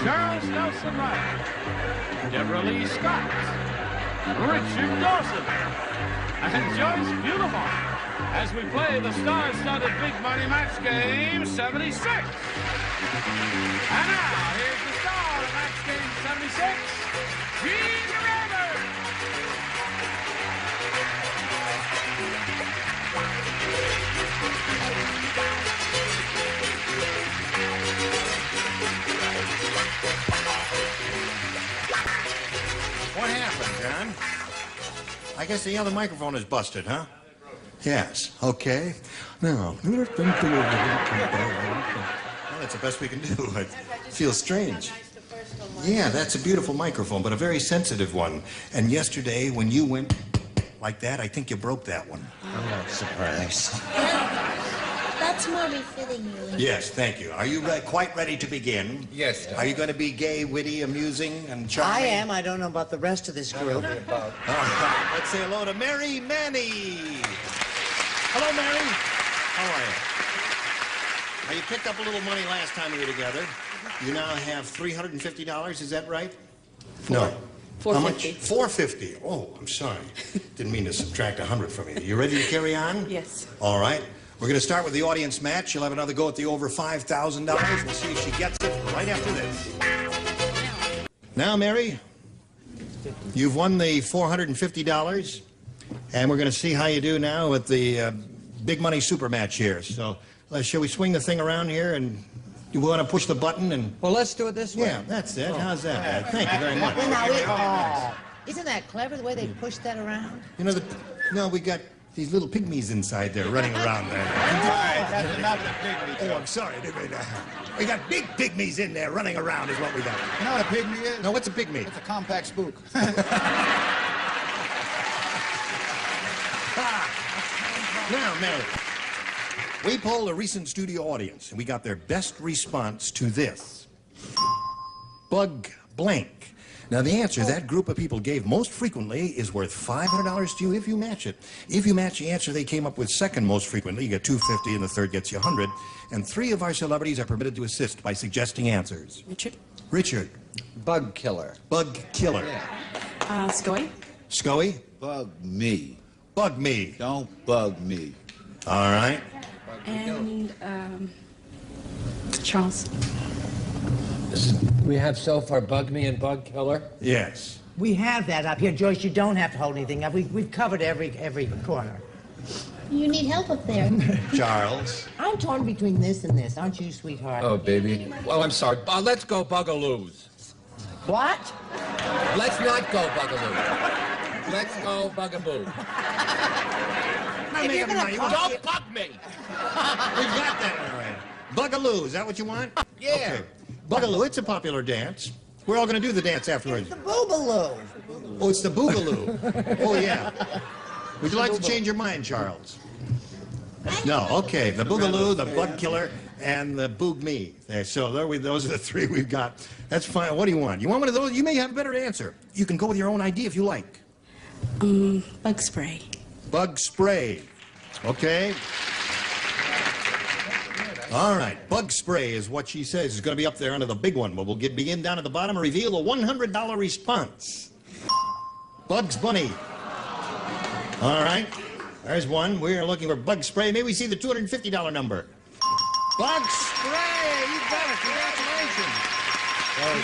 Charles Nelson Riley, Deborah Lee Scott, Richard Dawson, and Joyce Beautiful as we play the star-studded Big Money Match Game 76. And now, here's the star of Match Game 76, Gene Raymer. What happened, John? I guess the other microphone is busted, huh? Yes. Okay. Now. Well, that's the best we can do. It feels strange. Yeah, that's a beautiful microphone, but a very sensitive one. And yesterday, when you went like that, I think you broke that one. I'm not surprised. That's more befitting you. Yes, thank you. Are you quite ready to begin? Yes, Dad. Are you going to be gay, witty, amusing, and charming? I am. I don't know about the rest of this group. Let's say hello to Mary Manny. Hello, Mary. How are you? Now, you picked up a little money last time we were together. You now have $350, is that right? No. How much? $450. Oh, I'm sorry. Didn't mean to subtract 100 from you. You ready to carry on? Yes. All right. We're going to start with the audience match. You'll have another go at the over $5,000. We'll see if she gets it right after this. Now, Mary, you've won the $450, and we're going to see how you do now with the big money super match here. So, shall we swing the thing around here, and you want to push the button? And Well, let's do it this way. yeah, that's it. How's that? Thank you very much. Well, now, isn't that clever, the way they push that around? You know, no, we got these little pygmies inside there running around there. That's not the pygmy. Oh, I'm sorry. We got big pygmies in there running around is what we got. You know what a pygmy is? No, what's a pygmy? It's a compact spook. Now, Mary, we polled a recent studio audience, and we got their best response to this. Bug blank. Now, the answer that group of people gave most frequently is worth $500 to you if you match it. If you match the answer they came up with second most frequently, you get $250, and the third gets you $100. And 3 of our celebrities are permitted to assist by suggesting answers. Richard. Bug killer. Bug killer. Scoey. Scoey. Bug me. Bug me. Don't bug me. All right. And Charles. We have so far Bug Me and Bug Killer? Yes. We have that up here. Joyce, you don't have to hold anything up. We've covered every corner. You need help up there. Charles. I'm torn between this and this, aren't you, sweetheart? Oh, baby. Well, I'm sorry. Let's go Bugaloos. What? Let's not go Bugaloo. Let's go Bugaboo. If you're gonna Don't bug me. We got that all right. Bugaloo, is that what you want? Yeah. Okay. Bugaloo, it's a popular dance. We're all going to do the dance afterwards. The boobaloo. Oh, it's the Boogaloo. Oh, yeah. Would you like to change your mind, Charles? No, okay. The Boogaloo, the Bug Killer, and the Boog Me. There, so those are the three we've got. That's fine. What do you want? You want one of those? You may have a better answer. You can go with your own idea if you like. Bug spray. Bug spray. Okay. All right. Bug spray is what she says. It's going to be up there under the big one, but we'll begin down at the bottom and reveal a $100 response. Bugs Bunny. All right. There's one. We're looking for bug spray. May we see the $250 number? Bug spray! You got it. Congratulations. Very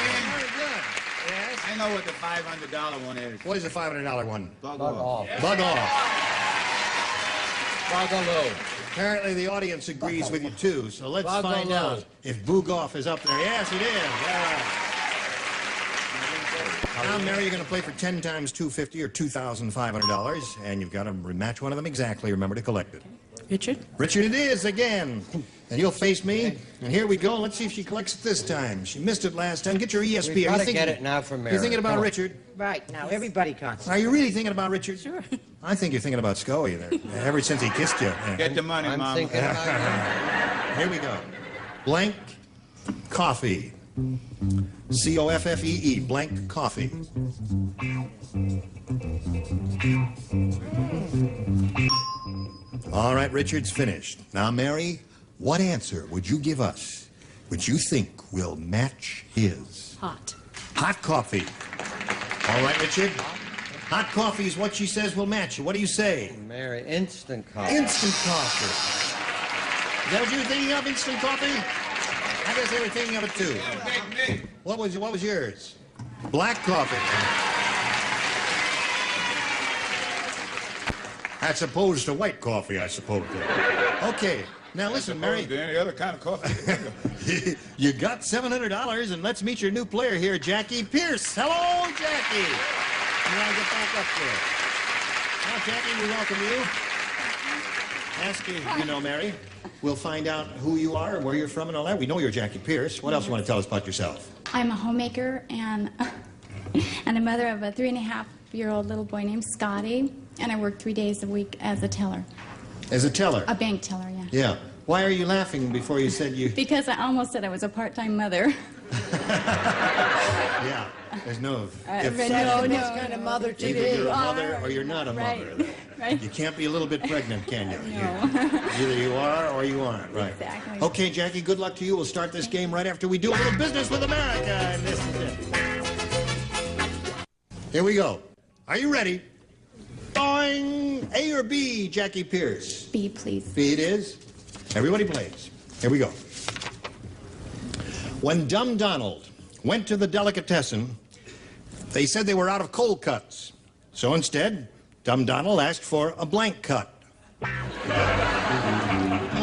good. Yes. I know what the $500 one is. What is the $500 one? Bug off. Bug off. Bugaloo. Apparently the audience agrees with you too, so let's find Bugaloo. out if Boog off is up there. Yes, it is. All right. Now, Mary, you're going to play for 10 times $250 or $2,500, and you've got to match one of them exactly. Remember to collect it. Richard? Richard it is again. And you'll face me. And here we go. Let's see if she collects it this time. She missed it last time. Get your ESP. We've Are got you to get it now for Mary. You're thinking about Come on. Richard? Right, now everybody concentrate. Are you really thinking about Richard? Sure. I think you're thinking about Scully there. Ever since he kissed you. Get the money, I'm Mama. thinking about Here we go. Blank coffee. C-O-F-F-E-E. Blank coffee. All right, Richard's finished. Now, Mary, what answer would you give us which you think will match his? Hot. Hot coffee. All right, Richard. Hot coffee is what she says will match you. What do you say? Mary, instant coffee. Instant coffee. Is that what you were thinking of, instant coffee? I guess they were thinking of it too. What was yours? Black coffee. That's opposed to white coffee, I suppose. Okay. Now listen, Mary. Any other kind of coffee? You got $700, and let's meet your new player here, Jackie Pierce. Hello, Jackie. You want to get back up there? Now, Jackie, we welcome you. Ask you, you know, Mary. We'll find out who you are and where you're from and all that. We know you're Jackie Pierce. What else you want to tell us about yourself? I'm a homemaker and a mother of a 3.5-year-old little boy named Scotty, and I work 3 days a week as a teller. As a teller? A bank teller, yeah. Yeah. Why are you laughing before you said you... Because I almost said I was a part-time mother. Yeah. There's no... No. kind of mother to Either you're be. a mother or you're not a mother. Right. You can't be a little bit pregnant, can you? No. Either you are or you aren't. Right. Exactly. Okay, Jackie, good luck to you. We'll start this game right after we do a little business with America. And this is it. Here we go. Are you ready? Boing! A or B, Jackie Pierce? B, please. B it is. Everybody plays. Here we go. When Dumb Donald went to the delicatessen, they said they were out of cold cuts. So instead, Dumb Donald asked for a blank cut. Too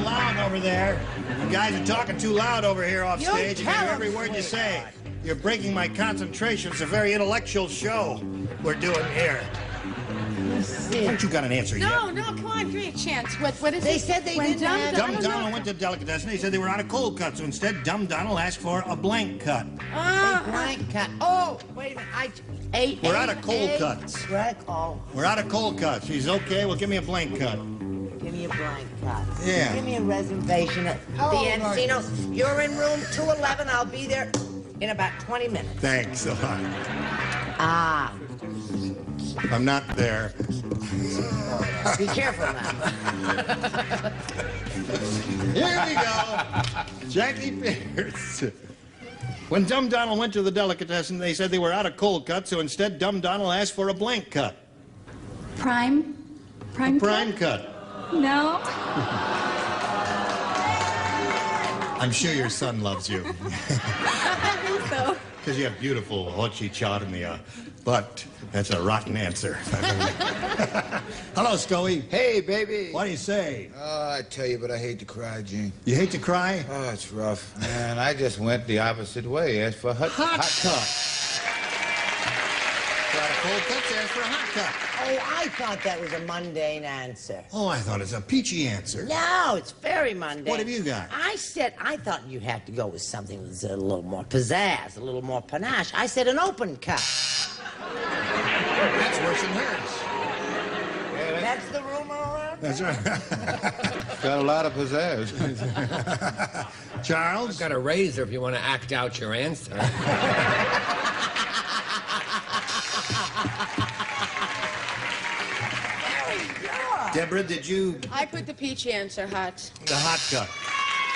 loud over there. You guys are talking too loud over here off stage. You can hear every word you say. You're breaking my concentration. It's a very intellectual show we're doing here. Haven't you got an answer yet? No, come on, give me a chance. What is They it? said they When didn't have... Dumb Donald went to the delicatessen. They said they were out of cold cuts. So instead, Dumb Donald asked for a blank cut. A blank cut. Oh, wait a minute. We're out of cold cuts. Right? Oh, We're out of cold cuts. He's okay. Well, give me a blank cut. give me a blank cut. Yeah. Give me a reservation at the Encino. You're in room 211. I'll be there in about 20 minutes. Thanks a lot. Ah, I'm not there. be careful now. Here we go. Jackie Pierce. When Dumb Donald went to the delicatessen, they said they were out of cold cuts, so instead Dumb Donald asked for a blank cut. Prime cut. No. I'm sure your son loves you. I think so. Because you have beautiful hochi chot in the butt. That's a rotten answer. Hello, Scully. Hey, baby. What do you say? Oh, I tell you, but I hate to cry, Gene. You hate to cry? Oh, it's rough. Man, I just went the opposite way. Asked for a hot cut. Got a cold cut, asked for a hot cut. Oh, I thought that was a mundane answer. Oh, I thought it was a peachy answer. No, it's very mundane. What have you got? I thought you had to go with something that's a little more pizzazz, a little more panache. I said an open cut. That's worse than hers. That's the rumor around? That's right. Got a lot of pizzazz. Charles? I've got a razor if you want to act out your answer. Deborah, did you... I put the peach answer hot. The hot cut.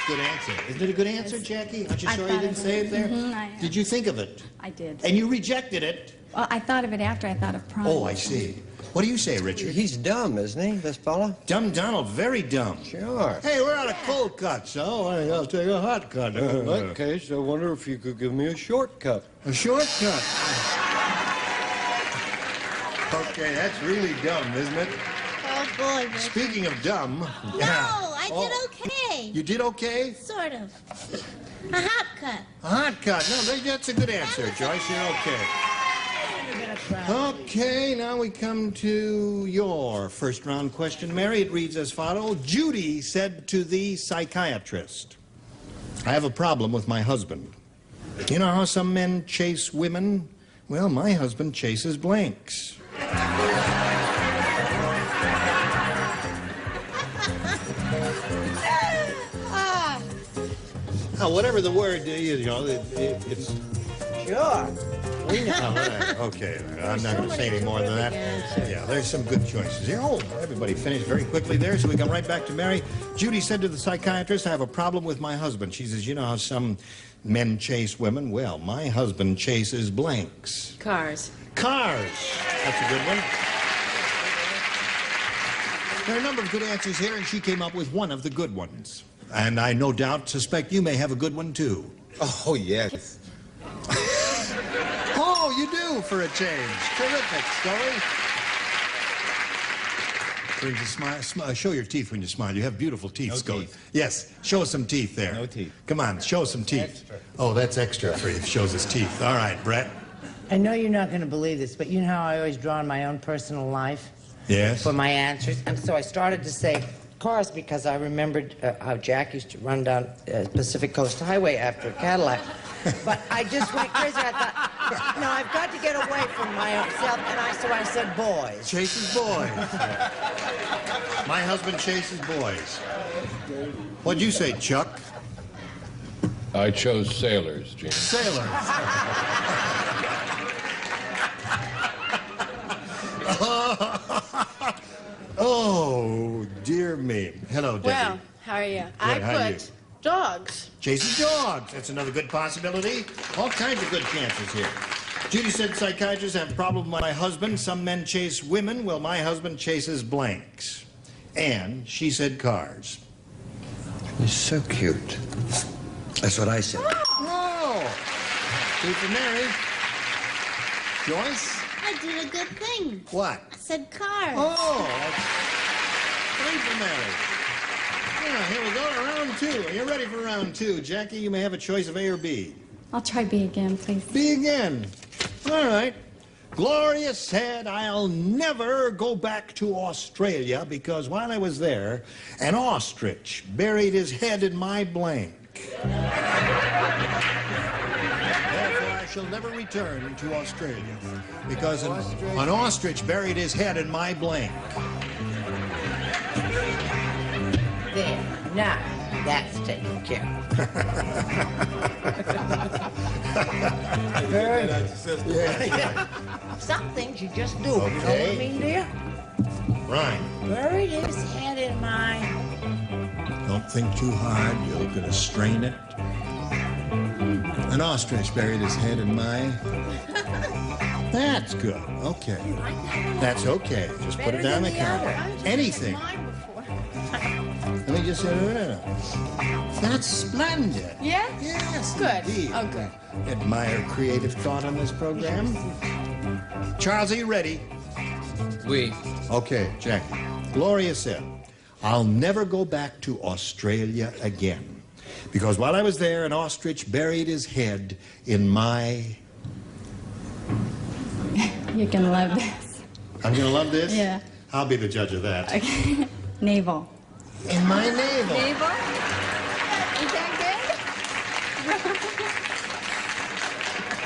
Good answer. Isn't it a good answer, Jackie? Aren't you I sure you thought didn't of say it. it there? Mhm, Did you think of it? I did. And you rejected it? Well, I thought of it after I thought of prom. Oh, I see. What do you say, Richard? He's dumb, isn't he, this fella? Dumb Donald, very dumb. Sure. Hey, we're out of cold cuts, so I'll take a hot cut. In that case, I wonder if you could give me a shortcut. A shortcut? Okay, that's really dumb, isn't it? Oh, boy, Richard. Speaking of dumb... No, I did okay. You did okay? Sort of. A hot cut. A hot cut. No, that's a good answer, Joyce. You're okay. Okay, now we come to your first round question, Mary. It reads as follows. Judy said to the psychiatrist, I have a problem with my husband. You know how some men chase women? Well, my husband chases blanks. Oh, whatever the word, it's... Sure. Okay, I'm not going to say any more than that. Yeah, there's some good choices here. Oh, everybody finished very quickly there, so we come right back to Mary. Judy said to the psychiatrist, I have a problem with my husband. She says, you know how some men chase women? Well, my husband chases blanks. Cars. Cars. That's a good one. There are a number of good answers here, and she came up with one of the good ones. And I no doubt suspect you may have a good one, too. Oh, yes. Oh, you do, for a change. Terrific story. Brings a smile. Show your teeth when you smile. You have beautiful teeth, No Scully. teeth. Yes, show us some teeth there. No teeth. Come on, show us some teeth. Extra. Oh, that's extra for you. Shows us teeth. All right, Brett. I know you're not going to believe this, but you know how I always draw on my own personal life Yes? for my answers? And so I started to say cars because I remembered how Jack used to run down Pacific Coast Highway after a Cadillac. But I just went crazy. I thought, no, I've got to get away from my own self. And so I said boys. Chases boys. My husband chases boys. What'd you say, Chuck? I chose sailors, Gene. Sailors. Oh, dear me. Hello, Debbie. Well, how are you? how are I you? put dogs. Chasing dogs. That's another good possibility. All kinds of good chances here. Judy said psychiatrists have a problem with my husband. Some men chase women. Well, my husband chases blanks. And she said cars. He's so cute. That's what I said. Oh! Two for Mary. Joyce? I did a good thing. What? I said cars. Oh, that's three for Mary. Yeah, here we go, round two. Are you ready for round two? Jackie, you may have a choice of A or B. I'll try B again, please. B again. All right. Gloria said, I'll never go back to Australia because while I was there, an ostrich buried his head in my blank. Therefore, I shall never return to Australia because an ostrich buried his head in my blank. There. Now, that's taken care of. Very good. Some things you just do. Okay. You know what I mean, dear? Right. Buried his head in my... Don't think too hard. You're going to strain it. An ostrich buried his head in my... That's good. Okay. That's okay. Just put it down the counter. Anything. Let me just say, that's splendid. Yeah? Yes, Good. indeed. Oh, good. Admire creative thought on this program. Charles, are you ready? We. Okay, Jackie. Gloria said, I'll never go back to Australia again. Because while I was there, an ostrich buried his head in my... You're going to love this. I'm going to love this? Yeah. I'll be the judge of that. Okay. Navel. In my navel. Navel? Is that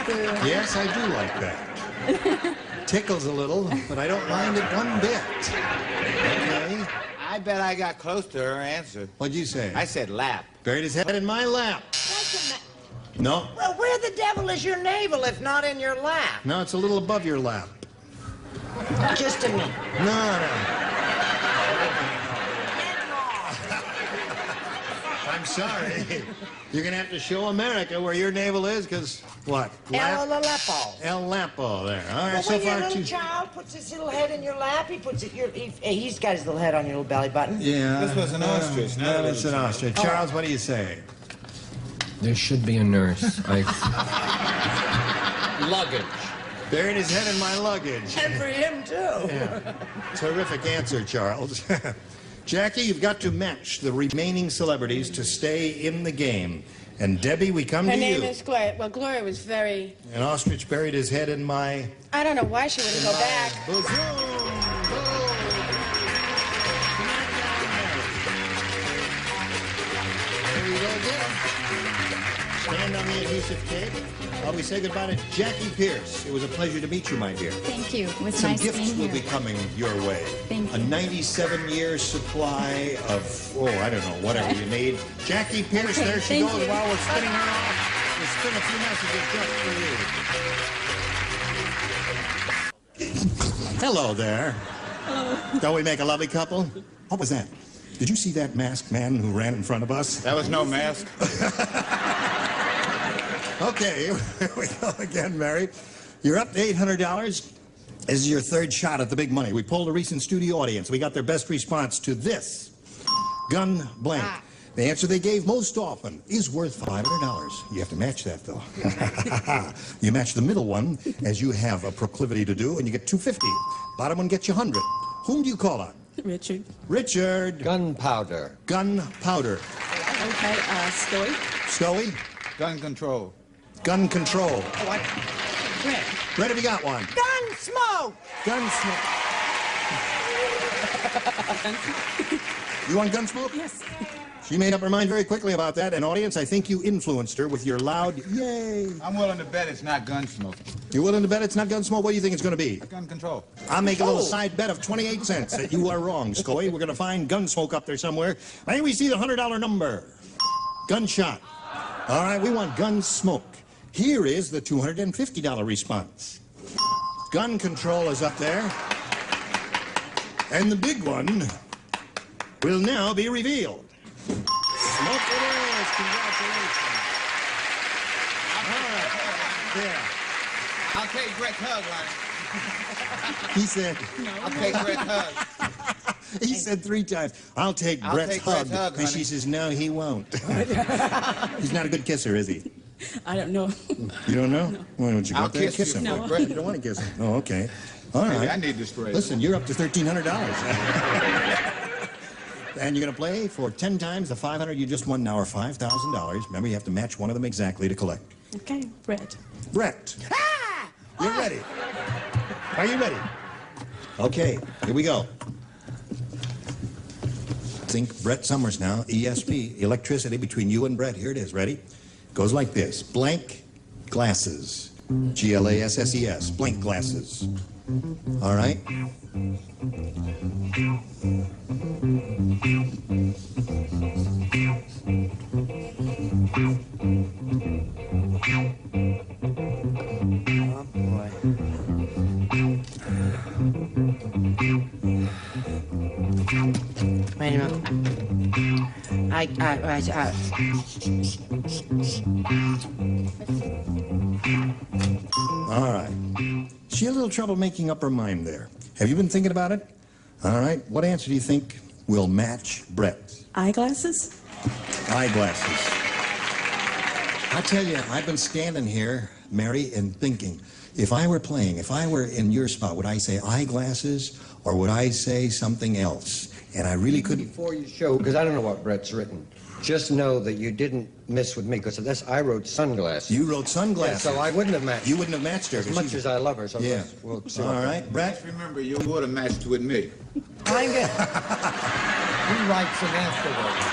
good? Yes, I do like that. tickles a little, but I don't mind it one bit. Okay. I bet I got close to her answer. What'd you say? I said lap. Buried his head in my lap. No. Well, where the devil is your navel if not in your lap? No, it's a little above your lap. Just a minute. No. I'm sorry. You're going to have to show America where your navel is, because what? El Lapo. El Lapo there. All right, Well, so when far, your little child puts his little head in your lap, he puts it. He's got his little head on your little belly button. Yeah. This was an ostrich. No, it's an ostrich. Charles, what do you say? There should be a nurse. Luggage. Buried his head in my luggage. And for him, too. Yeah. Terrific answer, Charles. Jackie, you've got to match the remaining celebrities to stay in the game. And Debbie, we come Her to you. name is Gloria. Well, Gloria was very... An ostrich buried his head in my... I don't know why she wouldn't go back. Here we go again. Stand on the adhesive tape while we say goodbye to Jackie Pierce. It was a pleasure to meet you, my dear. Thank you. It was Some nice gifts being will here. be coming your way. Thank A you. 97-year supply of, I don't know, whatever you need. Jackie Pierce, Okay, there she thank goes you. while we're spinning her off. We'll spin a few messages just for you. Hello there. Hello. Don't we make a lovely couple? What was that? Did you see that masked man who ran in front of us? That was no mask. Okay, here we go again, Mary. You're up to $800. This is your third shot at the big money. We polled a recent studio audience. We got their best response to this. Gun blank. The answer they gave most often is worth $500. You have to match that, though. You match the middle one, as you have a proclivity to do, and you get $250. Bottom one gets you $100. Whom do you call on? Richard. Richard. Gunpowder. Gunpowder. Okay, Stoey. Stoey. Gun control. Gun control. What? Brett. Brett, have you got one? Gunsmoke. Gunsmoke. You want Gunsmoke? Yes. She made up her mind very quickly about that, and audience, I think you influenced her with your loud yay. I'm willing to bet it's not gun smoke. You're willing to bet it's not Gunsmoke? What do you think it's going to be? Gun control. I'll make a little side bet of 28 cents that you are wrong, Scoey. We're going to find Gunsmoke up there somewhere. May we see the $100 number? Gunshot. All right, we want Gunsmoke. Here is the $250 response. Gun control is up there. And the big one will now be revealed. Smoke it is. Congratulations. All right. There. I'll take Brett's hug, Lonnie. He said... I'll take Brett's hug. He said 3 times, I'll take Brett's hug. Brett's hug, and she says, no, he won't. He's not a good kisser, is he? I don't know. You don't know? Why don't you go I'll up there and kiss kiss him? you. No. Brett, you don't want to kiss him. Oh, okay. All Maybe right. I need this spray. Listen, you're up to $1,300. And you're going to play for 10 times the $500 you just won now, or $5,000. Remember, you have to match one of them exactly to collect. Okay, Brett. Brett. You're ready. Are you ready? Okay, here we go. Think Brett Summers now, ESP, electricity between you and Brett. Here it is, ready? Goes like this. Blank glasses. G-L-A-S-S-E-S. Blank glasses. All right? Oh, boy. Wait a minute. All right. She had a little trouble making up her mind there. Have you been thinking about it? All right. What answer do you think will match Brett's? Eyeglasses? Eyeglasses. I tell you, I've been standing here, Mary, and thinking, if I were playing, if I were in your spot, would I say eyeglasses or would I say something else? And I really couldn't. Before you show, because I don't know what Brett's written, just know that you didn't miss with me, because I wrote sunglasses. You wrote sunglasses. Yeah, so I wouldn't have matched. You wouldn't have matched her. As much as I love her, so Yeah. we'll see. All right, Brett. Just remember, you would have matched with me. I get. He writes them afterwards.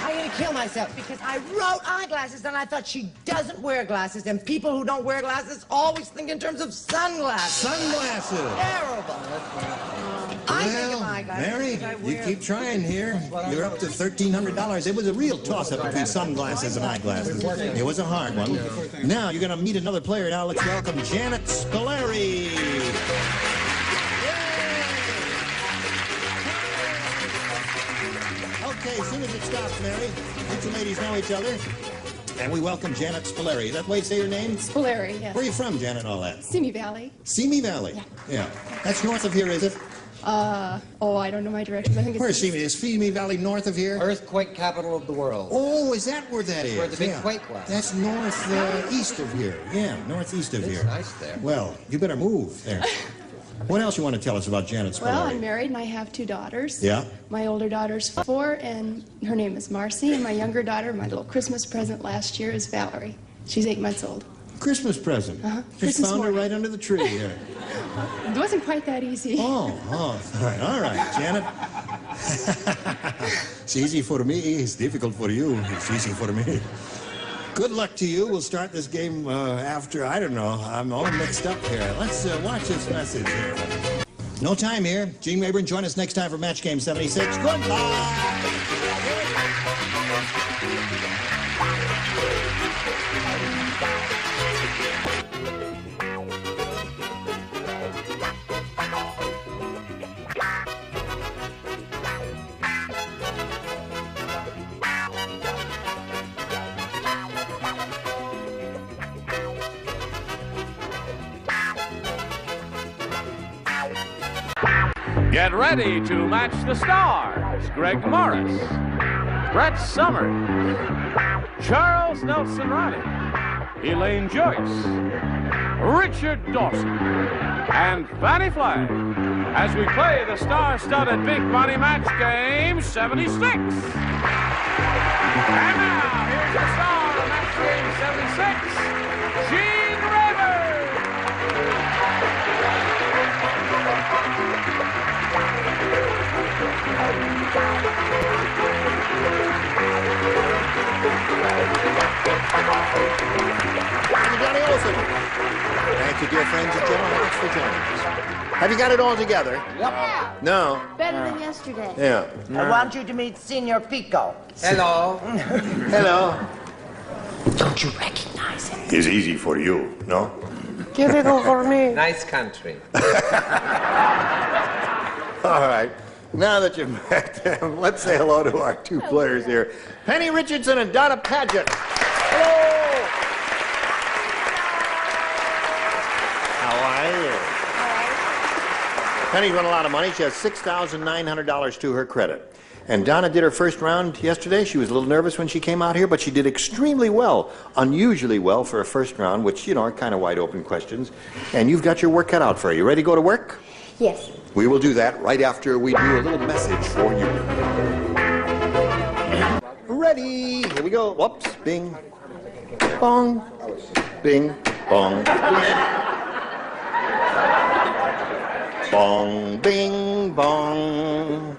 I'm going to kill myself because I wrote eyeglasses and I thought she doesn't wear glasses, and people who don't wear glasses always think in terms of sunglasses. Sunglasses. Terrible. I think of Well, eyeglasses Mary, because I you wear keep trying here. You're up to $1,300. It was a real toss-up between sunglasses and eyeglasses. It was a hard one. Now you're going to meet another player. Now let's welcome Janet Spilleri. Okay, as soon as it stops, Mary, you two ladies know each other. And we welcome Janet Spilleri. Is that the way you say your name? Spilleri, yes. Where are you from, Janet, and all that? Simi Valley. Simi Valley? Yeah. That's north of here, is it? Oh, I don't know my directions. I think it's... Where's Simi? Is Simi Valley north of here? Earthquake capital of the world. Oh, is that where that is? Where the big quake was. That's north east of here. Yeah, northeast of here. It's nice there. Well, you better move there. What else you want to tell us about Janet Spilleri? Well, I'm married and I have 2 daughters. Yeah? My older daughter's 4, and her name is Marcy, and my younger daughter, my little Christmas present last year, is Valerie. She's 8 months old. Christmas present? Uh-huh. Just Christmas found her morning. right under the tree there. It wasn't quite that easy. Oh, all right, Janet. It's easy for me. It's difficult for you. It's easy for me. Good luck to you. We'll start this game after, I don't know. I'm all mixed up here. Let's watch this message here. No time here. Gene Rayburn, join us next time for Match Game 76. Goodbye! Get ready to match the stars. Greg Morris, Brett Summers, Charles Nelson Riley, Elaine Joyce, Richard Dawson, and Fannie Flagg as we play the star-studded Big Money Match Game 76. And now, here's the star of Match Game 76, Gene Rayburn. Johnny Olson. Thank you, dear friends and General Alex, for joining us. Have you got it all together? Yep. No. Better than yesterday. Yeah. I want you to meet Senor Pico. Hello. Hello. Don't you recognize him? It's easy for you, no? Difficult for me. Nice country. All right. Now that you've met them, let's say hello to our 2 players here. Penny Richardson and Donna Paget. Hello. How are you? Penny's won a lot of money. She has $6,900 to her credit. And Donna did her first round yesterday. She was a little nervous when she came out here, but she did extremely well, unusually well for a first round, which, you know, are kind of wide open questions. And you've got your work cut out for you. You ready to go to work? Yes. We will do that right after we do a little message for you. Ready? Here we go. Whoops. Bing. Bong. Bing. Bong. Bing. Bong. Bing. Bong.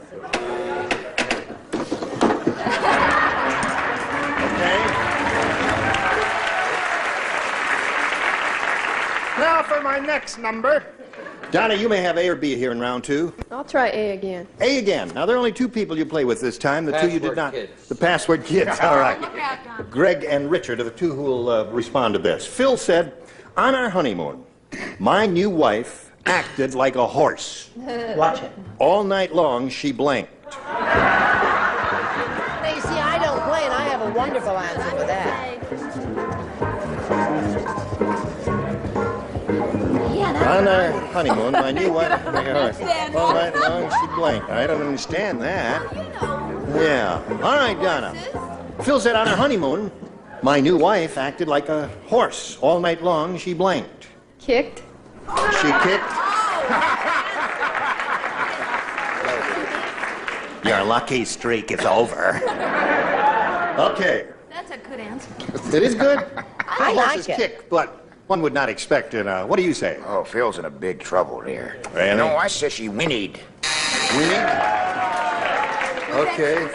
Okay. Now for my next number. Donna, you may have A or B here in round 2. I'll try A again. A again. Now, there are only 2 people you play with this time. The 2 you did not. Kids. The password kids. All right. Greg and Richard are the 2 who will respond to this. Phil said, on our honeymoon, my new wife acted like a horse. Watch it. All night long, she blanked. Now, you see, I don't play, and I have a wonderful answer for that. On our honeymoon, my new wife acted like a horse. All night long, she blanked. I don't understand that. Yeah. All right, Donna. Phil said on our honeymoon, my new wife acted like a horse. All night long, she blanked. Kicked. She kicked. Your lucky streak is over. Okay. That's a good answer. It is good. I like Horses it. kick, but one would not expect it. What do you say? Oh, Phil's in a big trouble here. Really? No, I said she whinnied. Winnie? Okay.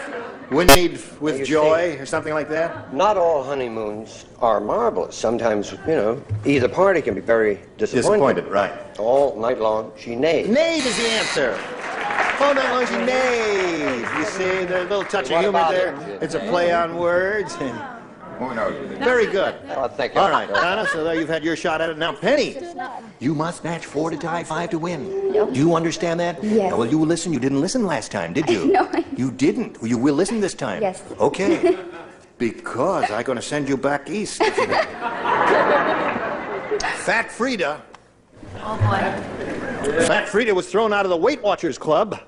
Windmead with joy, or something like that? Not all honeymoons are marvelous. Sometimes, either party can be very disappointed. Right. All night long, she neighed. Neighed is the answer. All night long, she neighed. You see, there's a little touch of humor there. It's a play on words. Who knows? Very good. Oh, thank you. All right, Donna, so there you've had your shot at it. Now, Penny, you must match 4 to tie, 5 to win. Do you understand that? Yes. Well, you listen. You didn't listen last time, did you? No. You didn't. You will listen this time. Yes. Okay. Because I'm going to send you back east. Fat Frida. Oh, boy. Fat Frida was thrown out of the Weight Watchers Club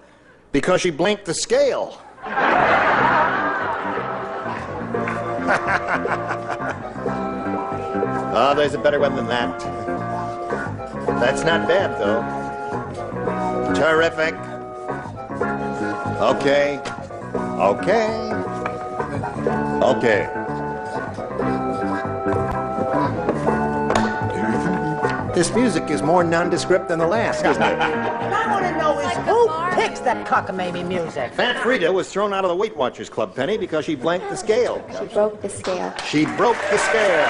because she blinked the scale. Oh, there's a better one than that. That's not bad, though. Terrific. Okay. Okay. Okay. This music is more nondescript than the last, isn't it? What I want to know is who picks that cockamamie music? Fat Frida was thrown out of the Weight Watchers Club, Penny, because she blanked the scale. She broke the scale. She broke the scale.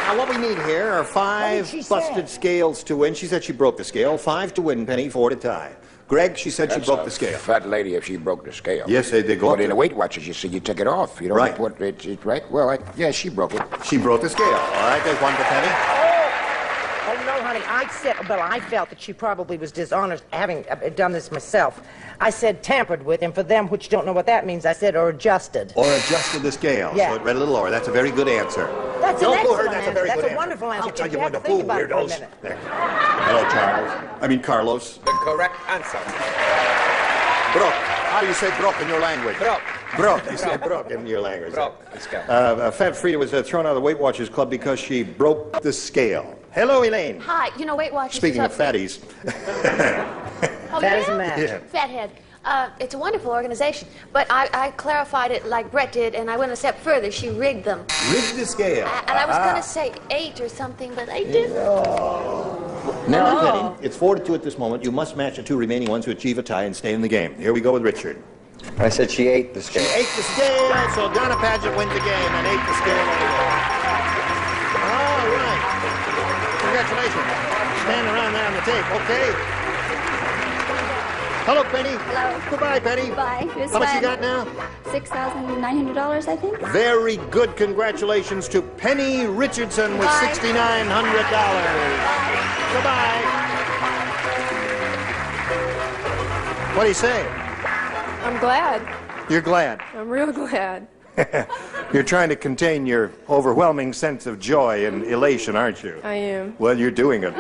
Now, what we need here are 5 busted scales to win. She said she broke the scale. 5 to win, Penny, 4 to tie. Greg, she said she broke the scale. Fat lady if she broke the scale. Yes, they go. But in the Weight Watchers, you see, you take it off. You don't put it right. Well, yeah, she broke it. She broke the scale. All right, there's 1 for Penny. Oh, no, honey, I felt that she probably was dishonest, having done this myself. I said tampered with, and for them which don't know what that means, I said or adjusted. Or adjusted the scale, Yeah. so it read a little lower. That's a very good answer. That's Don't an fool her, excellent that's a answer. very That's good a wonderful answer. I'll tell But you you when have to to think fool, about it for a weirdos. minute. There. Hello, Charles. Carlos. The correct answer. Brok. How do you say brok in your language? Brok. Brok. You say brok in your language. Brok. Let's go. Fat Frida was thrown out of the Weight Watchers Club because she broke the scale. Hello, Elaine. Hi, you know, Weight Watchers. Speaking of fatties. Oh, Fat as a match. Yeah. Fathead. It's a wonderful organization, but I clarified it like Brett did, and I went a step further. She rigged them. Rigged the scale. And I was going to say 8 or something, but I didn't. Now, Penny, it's 4 to 2 at this moment. You must match the 2 remaining ones to achieve a tie and stay in the game. Here we go with Richard. I said she ate the scale. She ate the scale, so Donna Paget wins the game and ate the scale anyway. All right. Congratulations. Stand around there on the tape, okay? Hello, Penny. Hello. Goodbye, Penny. Bye. How much you got now? $6,900, I think. Very good. Congratulations to Penny Richardson with Bye. $6,900. Goodbye. What do you say? I'm glad. You're glad. I'm real glad. You're trying to contain your overwhelming sense of joy and elation, aren't you? I am. Well, you're doing it.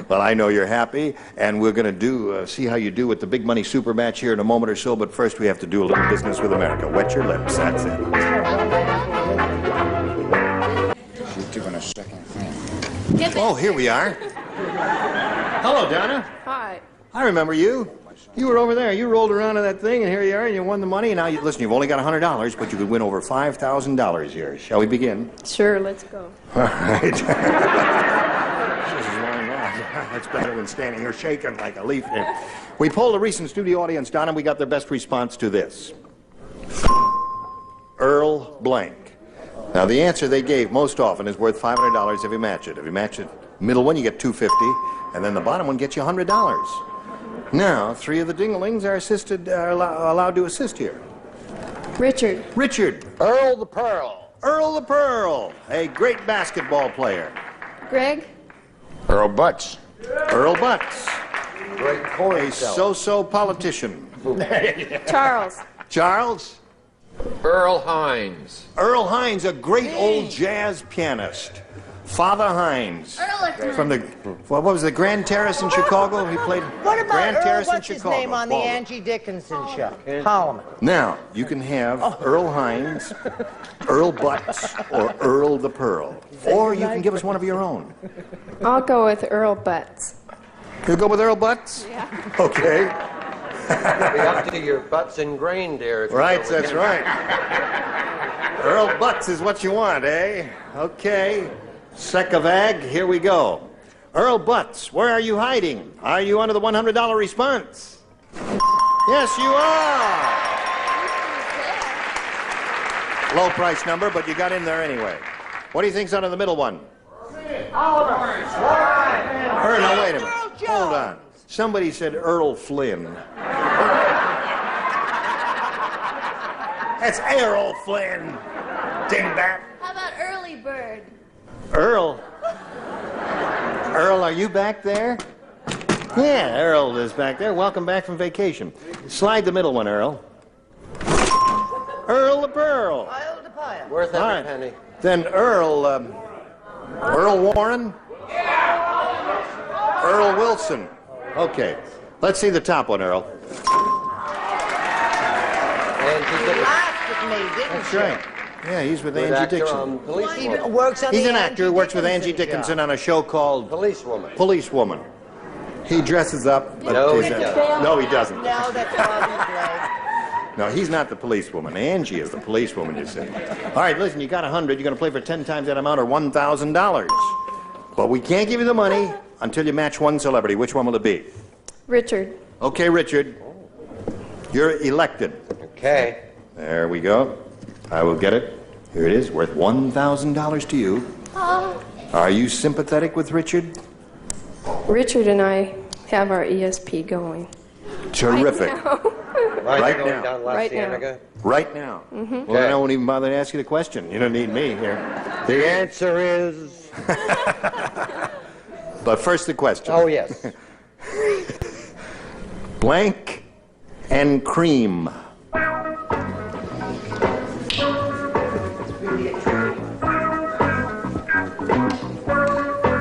Well, I know you're happy, and we're going to see how you do with the big money super match here in a moment or so, but first we have to do a little business with America. Wet your lips, that's it. She's doing a second thing. Oh, here we are. Hello, Donna. Hi. I remember you. You were over there. You rolled around in that thing, and here you are, and you won the money. And now, listen, you've only got $100, but you could win over $5,000 here. Shall we begin? Sure, let's go. All right. That's better than standing here shaking like a leaf. We polled a recent studio audience, Donna, and we got their best response to this. Earl Blank. Now, the answer they gave most often is worth $500 if you match it. If you match it, middle one, you get $250, and then the bottom one gets you $100. Now, 3 of the dinglings are allowed to assist here. Richard. Richard. Earl the Pearl. Earl the Pearl, a great basketball player. Greg. Earl Butts. Earl Butts. Great corn A seller. so-so politician. Charles. Charles. Earl Hines. Earl Hines, a great old jazz pianist. Father Hines. From the, what was the Grand Terrace in Chicago? He played What about Grand Earl, Terrace in what's his Chicago. name on the Baldwin. Angie Dickinson show? Holloman. Now, you can have Earl Hines, Earl Butts, or Earl the Pearl. Or you can give us one of your own. I'll go with Earl Butts. You'll go with Earl Butts? Yeah. Okay. It'll be up to your butts and grain, dear. if you Right, go with that's him. right. Earl Butts is what you want, eh? Okay. Sekavag, here we go. Earl Butts, where are you hiding? Are you under the $100 response? Yes, you are. Low price number, but you got in there anyway. What do you think's under the middle one? Earl, now wait a minute. Hold on. Somebody said Earl Flynn. That's Errol Flynn. Dingbat. How about Early Bird? Earl. Earl, are you back there? Yeah, Earl is back there. Welcome back from vacation. Slide the middle one, Earl. Earl the Pearl. Worth every penny. Then Earl Warren? Earl Wilson. Okay. Let's see the top one, Earl. Laughed at me, didn't That's you? right. Yeah, he's with Angie actor Dixon. on Policewoman. Works on He's the an actor who works with Angie Dickinson on a show called Policewoman. Policewoman. He dresses up. But No, he doesn't. doesn't. No, he doesn't. No, that's Bobby's play. No, he's not the policewoman. Angie is the policewoman, you see. All right, listen, you got 100. You're going to play for 10 times that amount or $1,000. But we can't give you the money until you match one celebrity. Which one will it be? Richard. Okay, Richard. You're elected. Okay. There we go. I will get it. Here it is, worth $1,000 to you. Are you sympathetic with Richard? Richard and I have our ESP going. Terrific. Right going now. down La Right now. Cienega? Right now. Mhm. Well, then I won't even bother to ask you the question. You don't need me here. The answer is... But first the question. Oh, yes. Blank and cream.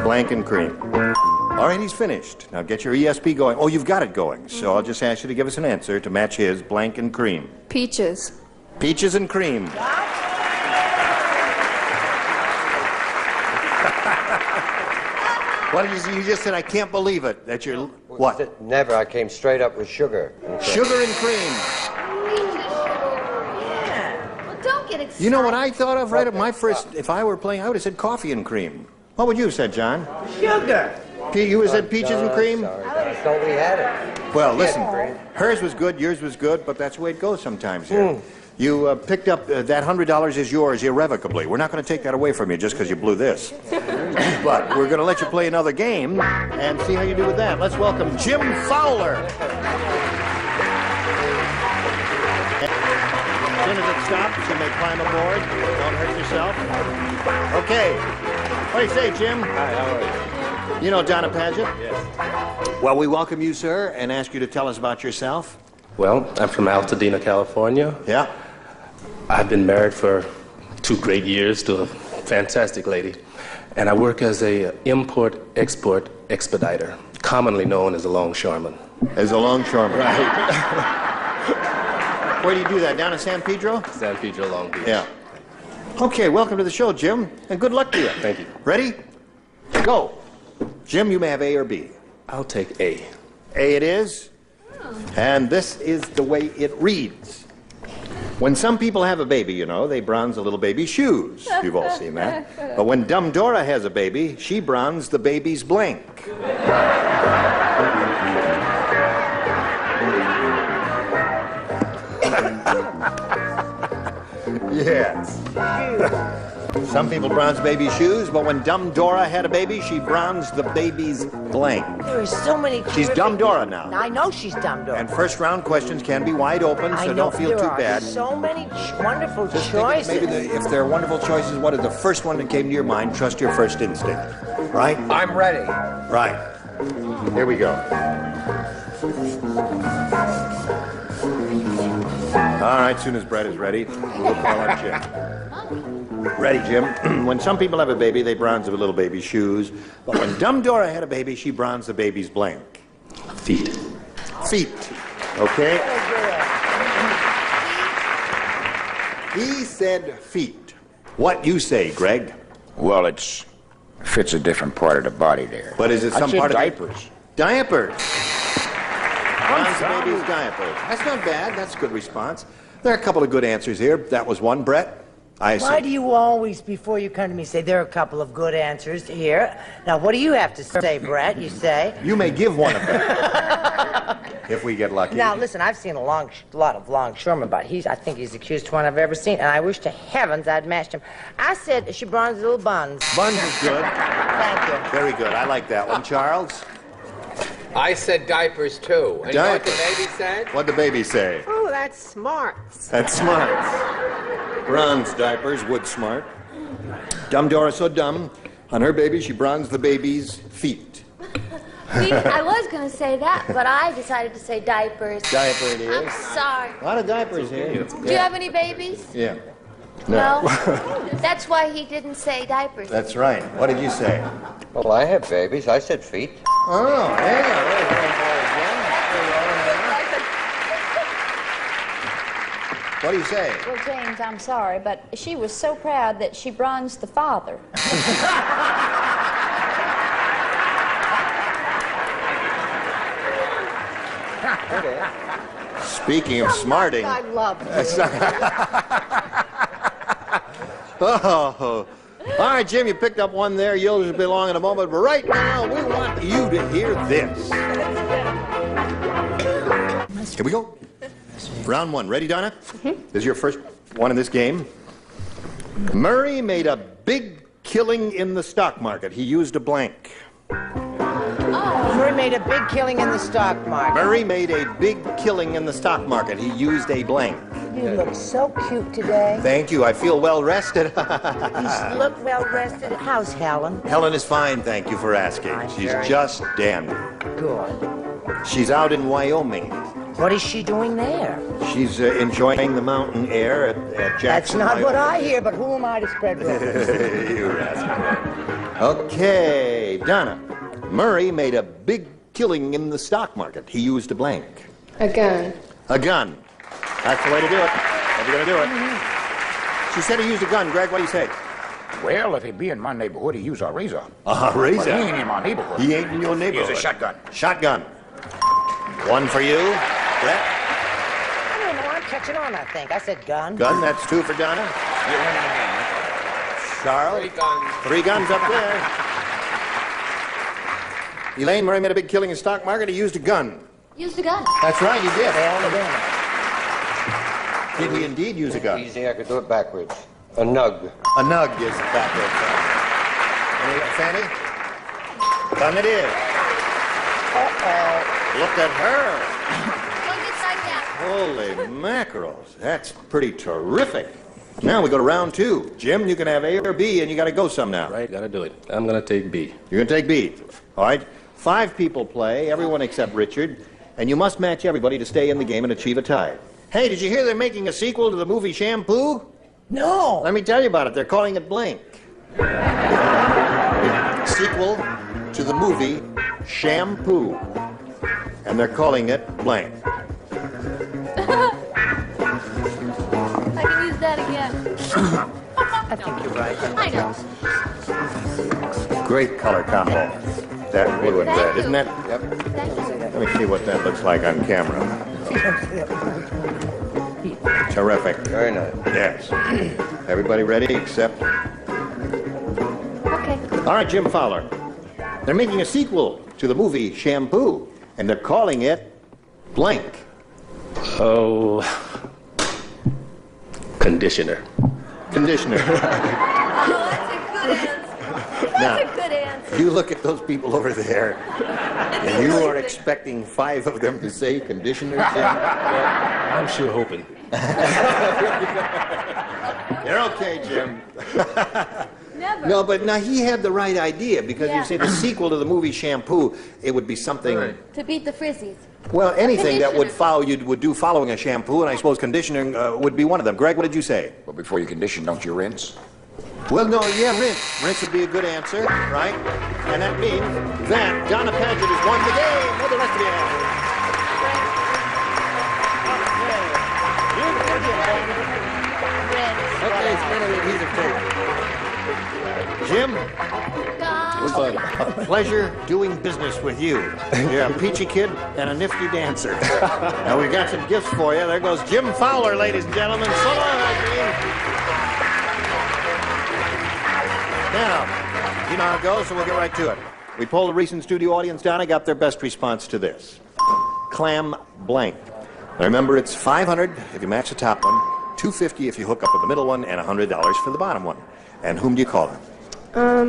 Blank and cream. All right, he's finished. Now get your ESP going. Oh, you've got it going. So I'll just ask you to give us an answer to match his blank and cream. Peaches. Peaches and cream. What did you say? You just said, I can't believe it. That you're... What? Never. I came straight up with sugar. Sugar and cream. Well, don't get excited. You know what I thought of right at my first... If I were playing, I would have said coffee and cream. What would you have said, John? Sugar. You would have said peaches and cream? Sorry, I thought we had it. Well, listen, hers was good, yours was good, but that's the way it goes sometimes here. You picked up, that $100 is yours irrevocably. We're not going to take that away from you just because you blew this. But we're going to let you play another game and see how you do with that. Let's welcome Jim Fowler. As soon as it stops, you may climb aboard. Don't hurt yourself. Okay. What do you say, Jim? Hi, how are you? You know Donna Paget? Yes. Well, we welcome you, sir, and ask you to tell us about yourself. Well, I'm from Altadena, California. Yeah. I've been married for 2 great years to a fantastic lady. And I work as a import-export expediter, commonly known as a longshoreman. As a longshoreman. Right. Where do you do that? Down in San Pedro? San Pedro, Long Beach. Yeah. Okay, welcome to the show, Jim, and good luck to you. Thank you. Ready? Go. Jim, you may have A or B. I'll take A. A it is. And this is the way it reads. When some people have a baby, you know, they bronze the little baby's shoes. You've all seen that. But when Dumb Dora has a baby, she bronzes the baby's blank. Yes. Some people bronze baby shoes, but when Dumb Dora had a baby, she bronzed the baby's blank. There are so many. She's Dumb Dora now. I know she's Dumb Dora. And first round questions can be wide open, so don't feel too bad. So many wonderful Just choices. think maybe if they're wonderful choices, what is the first one that came to your mind? Trust your first instinct. Right? I'm ready. Right. Here we go. All right, as soon as Brett is ready, we'll call on Jim. Ready, Jim? When some people have a baby, they bronze the little baby's shoes. But when Dumb Dora had a baby, she bronzed the baby's blank. Feet. Feet. Okay? He said feet. What you say, Greg? Well, it fits a different part of the body there. But is it some part of diapers? Diapers. Bronze the baby's diapers. That's not bad. That's a good response. There are a couple of good answers here. That was one. Brett? I see. Why do you always, before you come to me, say there are a couple of good answers here? Now, what do you have to say, Brett? You say? You may give one of them. If we get lucky. Now, listen, I've seen a lot of longshoremen, but I think he's the cutest one I've ever seen, and I wish to heavens I'd matched him. I said she bronzed little buns. Buns is good. Thank you. Very good. I like that one. Charles? I said diapers, too. And you know what the baby said? What'd the baby say? Oh, that's smart. That's smart. Bronze diapers, wood smart. Dumb Dora so dumb. On her baby, she bronzed the baby's feet. I was going to say that, but I decided to say diapers. Diaper it is. I'm sorry. A lot of diapers here. Do you have any babies? Yeah. No. That's why he didn't say diapers. That's right. What did you say? Well, I have babies. I said feet. Oh, yeah. What do you say? Well, James, I'm sorry, but she was so proud that she bronzed the father. Speaking of smarting. I love Oh. All right, Jim, you picked up one there. You'll just belong in a moment. But right now, we want you to hear this. Here we go. Round one. Ready, Donna? This is your first one in this game. Murray made a big killing in the stock market. He used a blank. Murray made a big killing in the stock market. Murray made a big killing in the stock market. He used a blank. You look so cute today. Thank you. I feel well rested. You look well rested. How's Helen? Helen is fine, thank you for asking. She's just dandy. Good. She's out in Wyoming. What is she doing there? She's enjoying the mountain air at That's Jackson. not what I hear, but who am I to spread rumors? You rascal. Okay, Donna. Murray made a big killing in the stock market. He used a blank. A gun. A gun. That's the way to do it. If you're going to do it. She said he used a gun. Greg, what do you say? Well, if he be in my neighborhood, he use a razor. A razor? But he ain't in my neighborhood. He ain't in your neighborhood. He use a shotgun. Shotgun. One for you. Brett? I don't know. I'm catching on, I think. I said gun. Gun, that's two for Donna. You're winning the game. Charles? 3 guns. 3 guns up there. Elaine, Murray made a big killing in the stock market. He used a gun. Used a gun. That's right, you did. Alabama. Did he indeed use a gun? Easy, I could do it backwards. A nug. A nug is backwards. Fanny? Gun it is. Uh-oh. Look at her. Look inside that. Holy mackerels. That's pretty terrific. Now we go to round 2. Jim, you can have A or B, and you got to go some now. Right, gotta do it. I'm gonna take B. You're going to take B. All right. 5 people play, everyone except Richard, and you must match everybody to stay in the game and achieve a tie. Hey, did you hear they're making a sequel to the movie Shampoo? No. Let me tell you about it. They're calling it Blank. Sequel to the movie Shampoo. And they're calling it Blank. I can use that again. I think you're right. I know. Great color combo. That blue and Thank red, you. isn't it? Yep. Thank you. Let me see what that looks like on camera. Terrific. Very nice. Yes. Everybody ready except... Okay. All right, Jim Fowler. They're making a sequel to the movie Shampoo, and they're calling it Blank. Oh, conditioner. Conditioner. Oh, that's a good answer. That's Now, a good answer. you look at those people over there, and you are expecting 5 of them to say conditioner, Jim? I'm sure hoping. You're okay, Jim. Never. No, but now he had the right idea, because you say the sequel to the movie Shampoo, it would be something... To beat the frizzies. Well, anything that would Conditioner. follow you would do following a shampoo, and I suppose conditioning would be one of them. Greg, what did you say? Well, before you condition, don't you rinse? Well, no, yeah, rinse. Rinse would be a good answer, right? And that means that Donna Paget has won the game. What are the rest of the answers? Okay, spin an adhesive tape. Jim, it was a pleasure doing business with you. You're a peachy kid and a nifty dancer. Now, we've got some gifts for you. There goes Jim Fowler, ladies and gentlemen. So long, Jim. Now, you know how it goes, so we'll get right to it. We polled the recent studio audience down. I got their best response to this. Clam blank. Now remember, it's $500 if you match the top one, $250 if you hook up with the middle one, and $100 for the bottom one. And whom do you call them?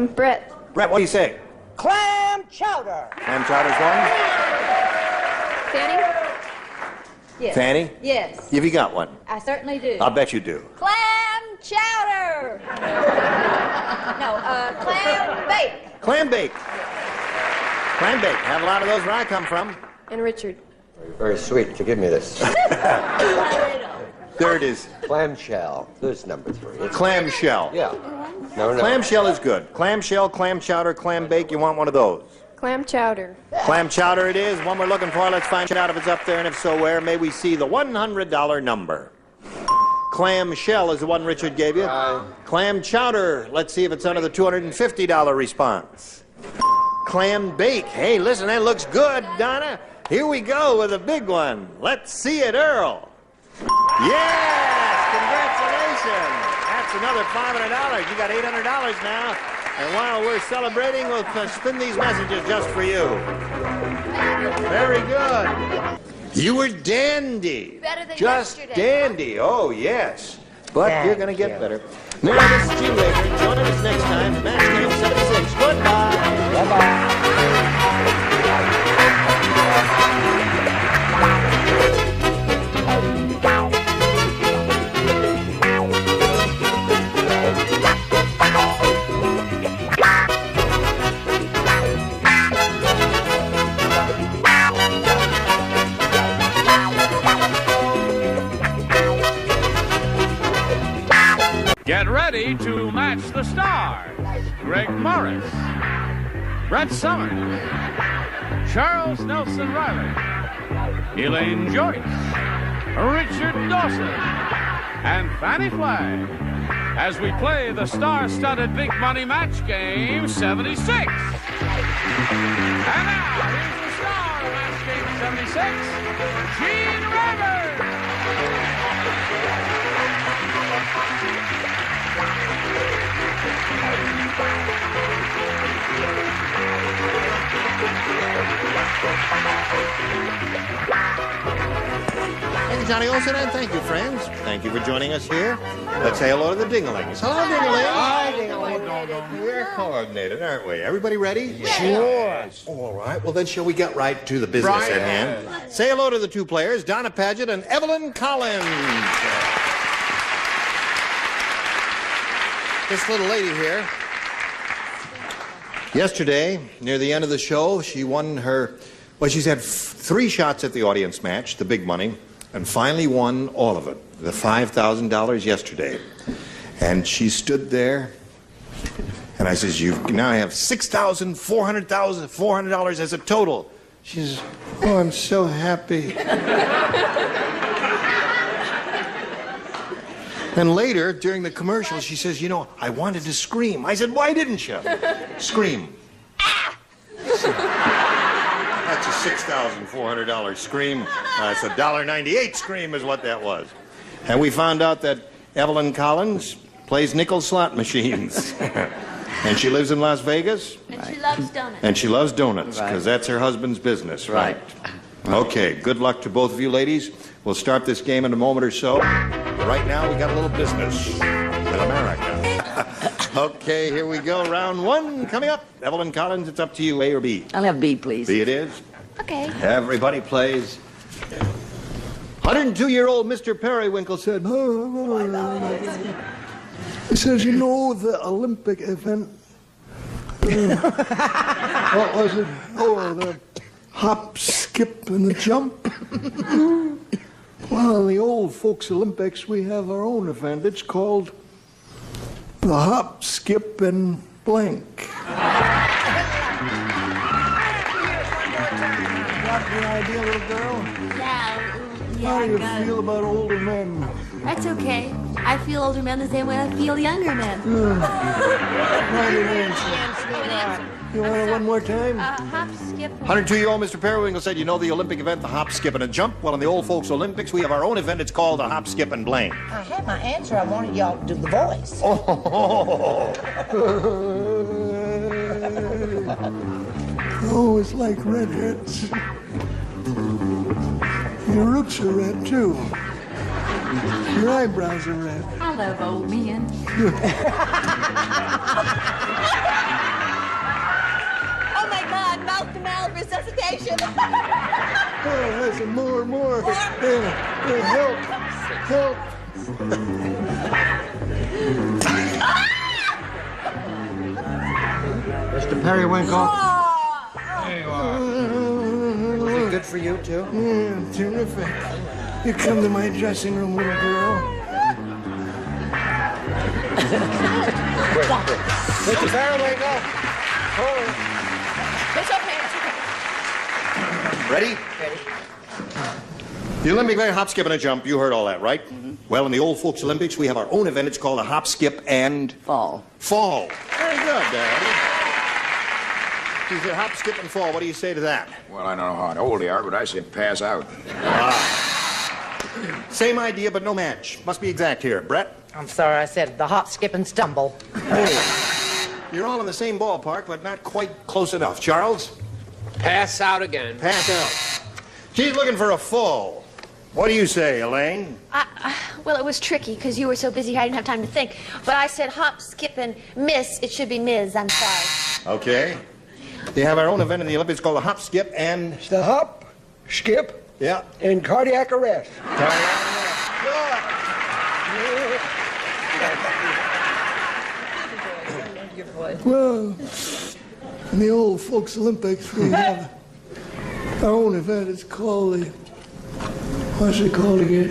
Brett. Brett, what do you say? Clam chowder. Clam chowder's one? Fanny? Yes. Fanny? Yes. Have you got one? I certainly do. I'll bet you do. Clam chowder. No, clam bake. Clam bake. Clam bake. Have a lot of those where I come from. And Richard. Very sweet to give me this. Third is clamshell. There's number 3. clamshell. Yeah. No. Clamshell is good. Clamshell, clam chowder, clam bake. You want one of those? Clam chowder. Clam chowder it is. One we're looking for. Let's find out if it's up there, and if so, where. May we see the $100 number. Clam shell is the one Richard gave you. Clam chowder. Let's see if it's under the $250 response. Clam bake. Hey, listen, that looks good, Donna. Here we go with a big one. Let's see it, Earl. Yes! Congratulations! That's another $500. You got $800 now. And while we're celebrating, we'll spin these messages just for you. Very good. You were dandy. Better than just yesterday. dandy. Oh, yes. But you're going to get better. Now, this is Gene Waver. Join us next time. Match Game 76. Goodbye. Bye-bye. Get ready to match the stars. Greg Morris, Brett Summers, Charles Nelson Riley, Elaine Joyce, Richard Dawson, and Fanny Flagg as we play the star-studded Big Money Match Game 76. And now, here's the star of Match Game 76, Gene Waver. Thank you, Johnny Olson, and thank you, friends. Thank you for joining us here. Let's say hello to the Dinglings. Hello, Dinglings. Hi, Dinglings. We're coordinated, aren't we? Everybody ready? Sure. All right. Well, then shall we get right to the business at hand? Say hello to the two players, Donna Paget and Evelyn Collins. This little lady here. Yesterday, near the end of the show, she won her... Well, she's had 3 shots at the audience match, the big money, and finally won all of it, the $5,000 yesterday. And she stood there, and I says, you now have $6,400 as a total. She says, oh, I'm so happy. And later, during the commercial, she says, you know, I wanted to scream. I said, why didn't you? Scream. That's a $6,400 scream. It's a $1.98 scream is what that was. And we found out that Evelyn Collins plays nickel slot machines. And she lives in Las Vegas. And she loves donuts. And she loves donuts, because that's her husband's business, right? Okay, good luck to both of you ladies. We'll start this game in a moment or so. But right now, we got a little business in America. Okay, here we go. Round 1 coming up. Evelyn Collins, it's up to you, A or B? I'll have B, please. B it is. Okay. Everybody plays. 102-year-old Mr. Periwinkle said, he says, you know, the Olympic event. What was it? Oh, the hop, skip, and the jump. Well, in the old folks' Olympics, we have our own event. It's called the hop, skip, and blank. Got the idea, little girl? Yeah, How do you feel about older men? That's okay. I feel older men the same way I feel younger men. You want it one more time? Hop, skip. 102-year-old Mr. Periwinkle said, you know the Olympic event, the hop, skip, and a jump? Well, in the old folks Olympics, we have our own event. It's called the hop, skip, and blank. I had my answer. I wanted y'all to do the voice. Oh, it's like redheads. Your roots are red, too. Your eyebrows are red. I love old men. Oh my God, mouth-to-mouth resuscitation. Oh, that's more. Help. Mr. Periwinkle. Was it good for you, too? Yeah, terrific. You come to my dressing room, little girl. Mr. Periwinkle. It's okay. Ready? The Olympic event, hop, skip, and a jump. You heard all that, right? Mm-hmm. Well, in the old folks Olympics, we have our own event. It's called a hop, skip, and... Fall. Very good, Dad. He said hop, skip, and fall. What do you say to that? Well, I don't know how old they are, but I said pass out. Same idea, but no match. Must be exact here. Brett? I'm sorry, I said the hop, skip, and stumble. Oh. You're all in the same ballpark, but not quite close enough. Charles? Pass out again. Pass out. She's looking for a fall. What do you say, Elaine? Well, it was tricky because you were so busy I didn't have time to think. But I said hop, skip, and miss. It should be Ms. I'm sorry. Okay. They have our own event in the Olympics called the hop, skip, and... It's the hop, skip, yeah, and cardiac arrest. Well, in the old folks Olympics, we have our own event. It's called the... What's it called again?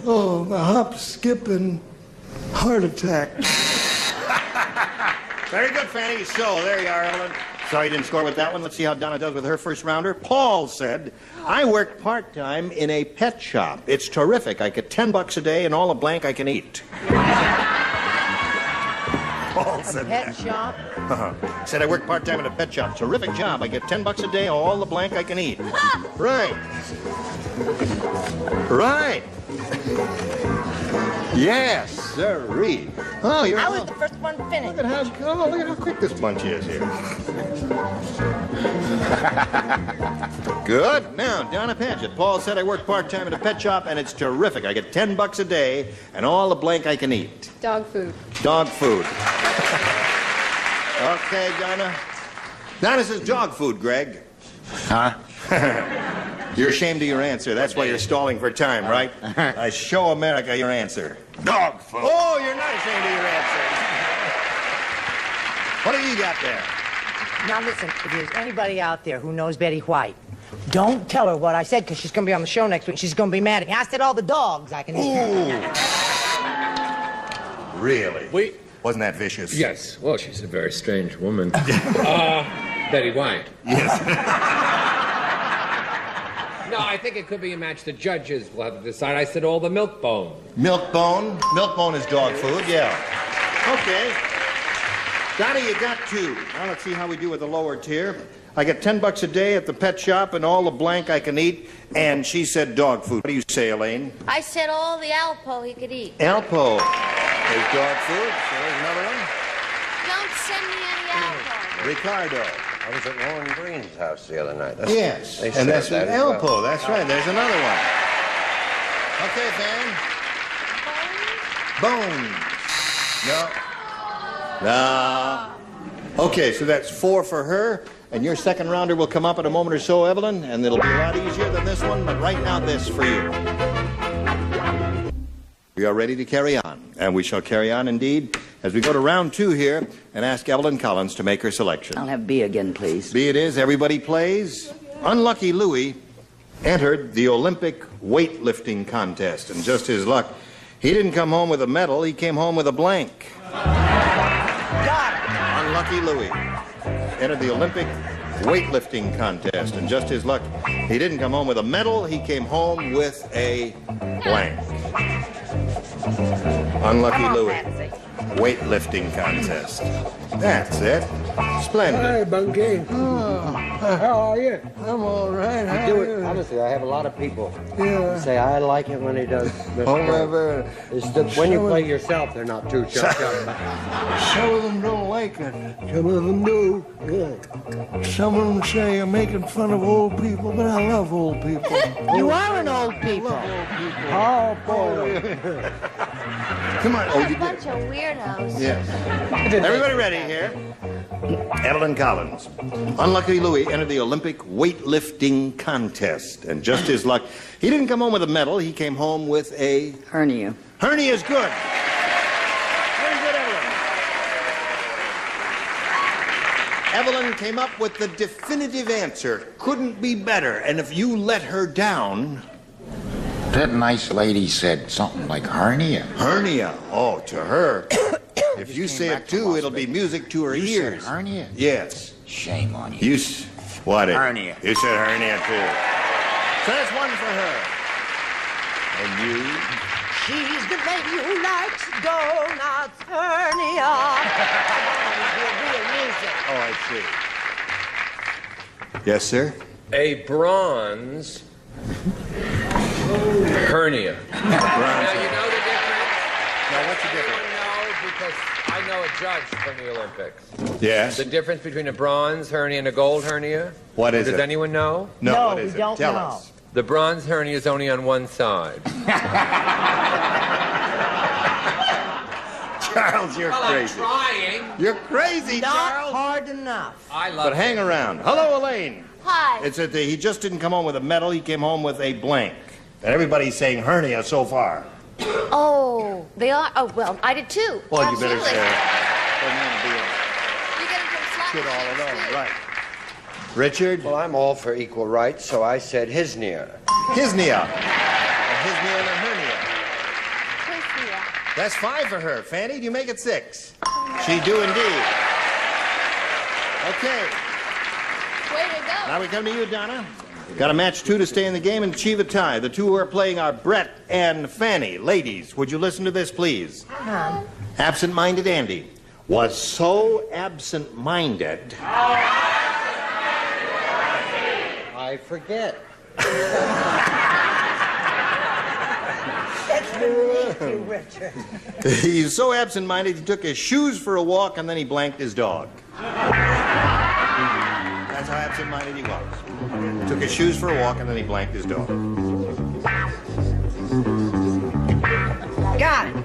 The hop, skip, and heart attack. Very good, Fanny. So, there you are, Evelyn. Sorry you didn't score with that one. Let's see how Donna does with her first rounder. Paul said, I work part-time in a pet shop. It's terrific. I get $10 a day and all the blank I can eat. Paul said Pet shop? Said I work part-time in a pet shop. Terrific job. I get $10 a day, all the blank I can eat. Right. Yes, sirree. Oh, you're... I was the first one to finish. Look at how quick this bunch is here. Good. Now, Donna Padgett. Paul said I work part-time at a pet shop, and it's terrific. I get $10 a day, and all the blank I can eat. Dog food. Dog food. Okay, Donna. Donna says dog food, Greg. Huh? You're ashamed of your answer. That's why you're stalling for time, right? I show America your answer. Dog food. Oh, you're not ashamed of your answer. What have you got there? Now listen, if there's anybody out there who knows Betty White, don't tell her what I said, because she's going to be on the show next week. She's going to be mad at me. I said all the dogs I can eat. Really? Wasn't that vicious? Yes. Well, she's a very strange woman. Betty White. Yes. No, I think it could be a match. The judges will have to decide. I said all the milk bone. Milk bone? Milk bone is dog food, yeah. Okay. Donnie, you got two. Now let's see how we do with the lower tier. I get $10 a day at the pet shop and all the blank I can eat, and she said dog food. What do you say, Elaine? I said all the Alpo he could eat. Alpo. There's dog food. So there's another one. Don't send me any Alpo. Ricardo. I was at Lauren Green's house the other night. Yes, they and that's that Alpo. well. That's right. There's another one. Okay, Fan. Bones. No. Okay, so that's 4 for her, and your second rounder will come up in a moment or so, Evelyn, and it'll be a lot easier than this one, but right now this for you. We are ready to carry on, and we shall carry on indeed as we go to round 2 here and ask Evelyn Collins to make her selection. I'll have B again, please. B it is. Everybody plays. Unlucky Louie entered the Olympic weightlifting contest, and just his luck, he didn't come home with a medal, he came home with a blank. Unlucky Louie entered the Olympic weightlifting contest, and just his luck, he didn't come home with a medal, he came home with a blank. Unlucky Come on, Louie. Patsy. Weightlifting contest. That's it. Splendid. Hi, Bunky. How are you? I'm all right. I do it. Honestly, I have a lot of people Yeah. say I like it when he does. Oh, my God. It's the, when you play yourself, they're not too sharp. Some of them don't like it. Some of them do. Yeah. Some of them say you're making fun of old people, but I love old people. You are an old people. Oh, boy. Come on. What a bunch of weirdos. Yes. Everybody ready here? Evelyn Collins. Unlucky Louie entered the Olympic weightlifting contest. And just his luck, he didn't come home with a medal. He came home with a... Hernia. Hernia is good. Very good, Evelyn. Evelyn came up with the definitive answer. Couldn't be better. And if you let her down... That nice lady said something like hernia. Hernia. Oh, to her. If you say it too, it'll be music to her You ears. said hernia? Yes. Shame on you. What? Hernia. You said hernia too. So that's one for her. And you? She's the lady who likes donuts, hernia. Real music. Oh, I see. Yes, sir? A bronze hernia. Now, you know the difference? Now, what's the difference? No, because I know a judge from the Olympics. Yes. The difference between a bronze hernia and a gold hernia? What is Does it? anyone know? No, what is it? Tell us. The bronze hernia is only on one side. Charles, you're crazy. I'm trying. You're crazy, Not Charles. hard enough. I love But hang around. Hello, Elaine. Hi. It's that he just didn't come home with a medal. He came home with a blank. And everybody's saying hernia so far. Oh, they are? Oh, well, I did too. Well, you better Absolutely. say it. Doesn't mean to be You get into a slap a kid all machine, alone. too. Right. Richard? Well, I'm all for equal rights, so I said hisnia. Hisnia. A hisnia and a hernia. Hernia. That's 5 for her. Fanny, do you make it 6? She do indeed. Okay. Way to go. Now we come to you, Donna. Got a match 2 to stay in the game and achieve a tie. The 2 who are playing are Brett and Fanny. Ladies, would you listen to this, please? Absent-minded Andy was so absent-minded. I forget. That's beneath you, Richard. He's so absent-minded, he took his shoes for a walk and then he blanked his dog. That's how absent-minded he was. Took his shoes for a walk and then he blanked his dog. Got it.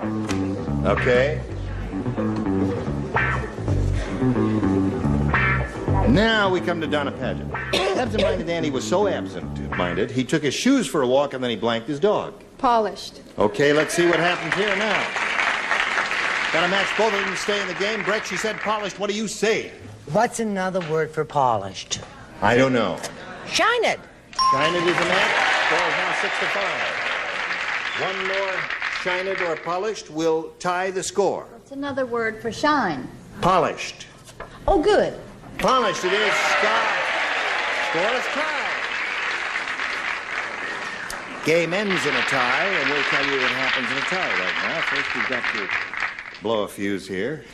Okay. Now we come to Donna Pageant. Absent-minded Andy was so absent-minded, he took his shoes for a walk and then he blanked his dog. Polished. Okay, let's see what happens here now. Got to match both of them to stay in the game. Brett, she said polished. What do you say? What's another word for polished? I don't know. Shine it. Shine it is a match. Score is now 6 to 5. One more shine it or polished will tie the score. What's another word for shine? Polished. Oh, good. Polished it is. Score is tied. Game ends in a tie, and we'll tell you what happens in a tie right now. First, we've got to blow a fuse here.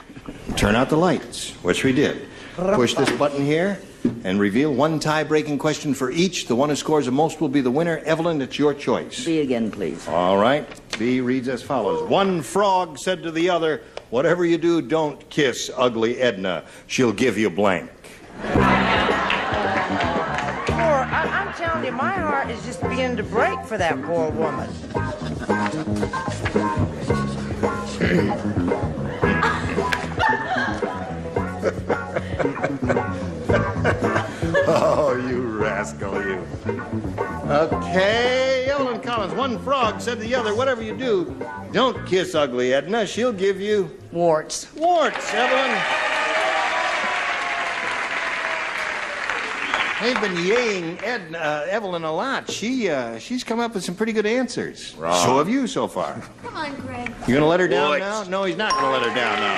Turn out the lights, which we did. Push this button here and reveal one tie-breaking question for each. The one who scores the most will be the winner. Evelyn, it's your choice. B again, please. All right. B reads as follows. One frog said to the other, "Whatever you do, don't kiss ugly Edna. She'll give you blank." I'm telling you, my heart is just beginning to break for that poor woman. Oh, you rascal, you. Okay, Evelyn Collins. One frog said to the other, "Whatever you do, don't kiss ugly Edna. She'll give you..." Warts. Warts, Evelyn. They've been yaying Evelyn a lot. She's come up with some pretty good answers. Wrong. So have you so far. Come on, Greg. You gonna let her down Warts. now? No, he's not gonna let her down now.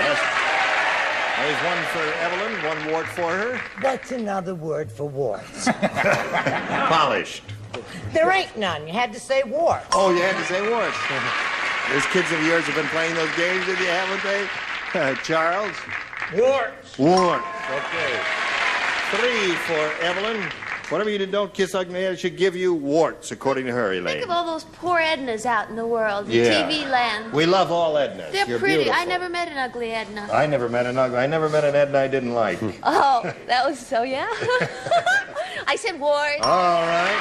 There's one for Evelyn, one wart for her. What's another word for warts? Polished. There ain't none. You had to say war. Oh, you had to say warts. Those kids of yours have been playing those games with you, haven't they? Charles? Warts. Warts. Okay. 3 for Evelyn. Whatever you did, don't kiss ugly, it should give you warts, according to her, Elaine. Think of all those poor Ednas out in the world, in Yeah. TV land. We love all Ednas. They're You're pretty. beautiful. I never met an ugly Edna. I never met an Edna I didn't like. Oh, that was so, yeah? I said wart. All right.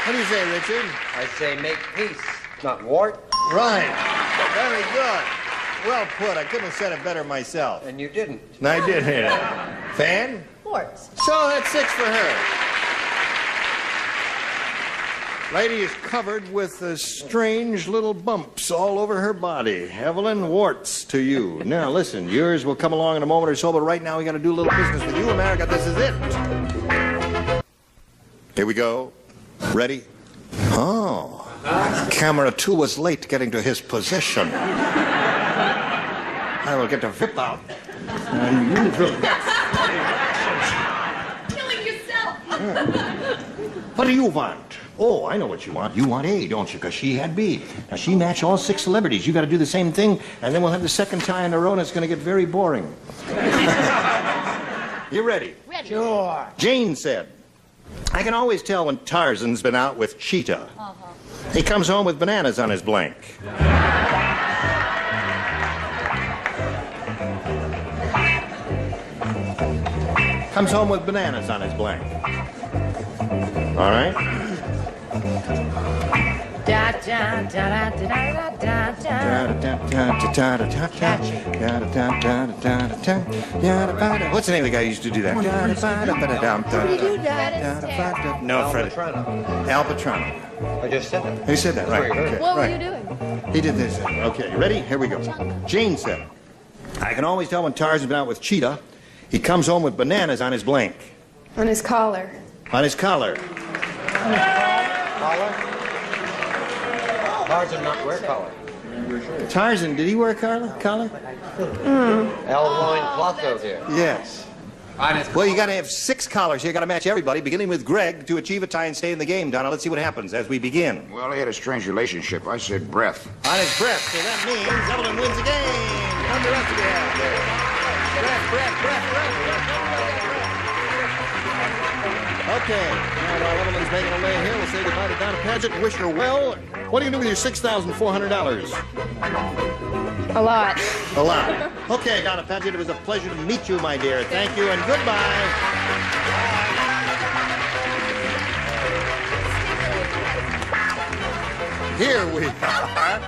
What do you say, Richard? I say make peace, not wart. Right. Very good. Well put. I couldn't have said it better myself. And you didn't. No, I did. Fan? Warts. So that's 6 for her. Lady is covered with strange little bumps all over her body. Evelyn, warts to you. Now listen, yours will come along in a moment or so, but right now we got to do a little business with you, America. This is it. Here we go. Ready? Oh. Camera 2 was late getting to his position. I will get the VIP out. Killing yourself. What do you want? Oh, I know what you want. You want A, don't you? Because she had B. Now, she matched all 6 celebrities. You got to do the same thing, and then we'll have the second tie in a row, and it's going to get very boring. You ready? Ready. Sure. Jane said, I can always tell when Tarzan's been out with Cheetah. He comes home with bananas on his blank. Comes home with bananas on his blank. All right? Da da da da da da da. What's the name of the guy who used to do that? No, Freddie. Al Patrano. I just said that. He said that, right. Okay, What were right. you doing? He did this. Okay, ready? Here we go. Jane said, I can always tell when Tarzan's been out with Cheetah. He comes home with bananas on his blank. On his collar. On his collar. Collar? Tarzan not wear collar. Tarzan, did he wear a collar? Loin cloth though here. Yes. Well, you got to have 6 collars here. You got to match everybody, beginning with Greg, to achieve a tie and stay in the game. Donna, let's see what happens as we begin. Well, they had a strange relationship. I said breath. On his breath, so that means Evelyn wins the game. Come the rest of you out there. Breath. Okay, now while Evelyn's making a lay here, we'll say goodbye to Donna Paget and wish her well. What are you going to do with your $6,400? A lot. A lot. Okay, Donna Paget, it was a pleasure to meet you, my dear. Thank you and goodbye. Here we are.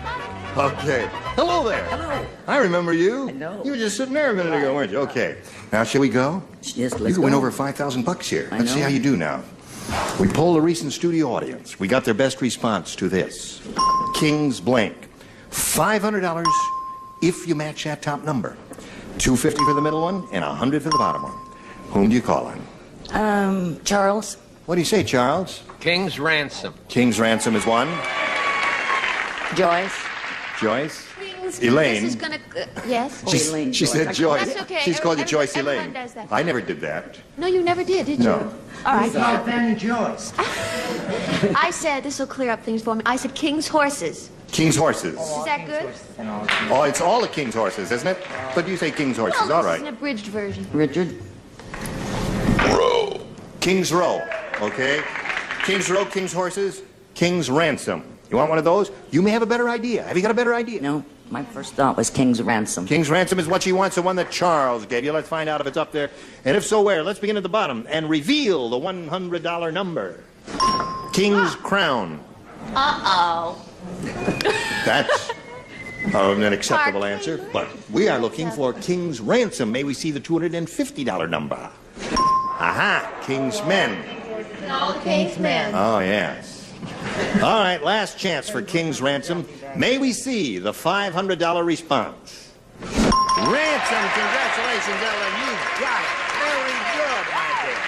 Okay. Hello there. Hello. I remember you. I know. You were just sitting there a minute ago, weren't you? Okay. Now, shall we go? Yes, let's You can win go. over $5,000 here. I Let's see know. how you do now. We polled a recent studio audience. We got their best response to this. King's Blank. $500 if you match that top number. $250 for the middle one and $100 for the bottom one. Whom do you call on? Charles. What do you say, Charles? King's Ransom. King's Ransom is one. Joyce. Joyce? This Elaine. is gonna. Yes. She said Joyce. That's okay. She's called you Joyce Everyone Elaine. does that. I never did that. No, you never did you? No. All right. Fanny Joyce. I said this will clear up things for me. I said King's Horses. King's Horses. Is that good? Oh, it's all the King's Horses, isn't it? But you say King's Horses. Well, All this is an right. abridged version. Richard. King's Row. Okay. King's Row, King's Horses, King's Ransom. You want one of those? You may have a better idea. Have you got a better idea? No, my first thought was King's Ransom. King's Ransom is what she wants, the one that Charles gave you. Let's find out if it's up there. And if so, where? Let's begin at the bottom and reveal the $100 number. King's Crown. Uh-oh. That's an acceptable answer. But we are looking for King's Ransom. May we see the $250 number? Aha! King's Men. All the King's Men. Oh, yes. All right, last chance for King's Ransom. May we see the $500 response? Ransom, congratulations, Ellen. You got it. Very good, my dear.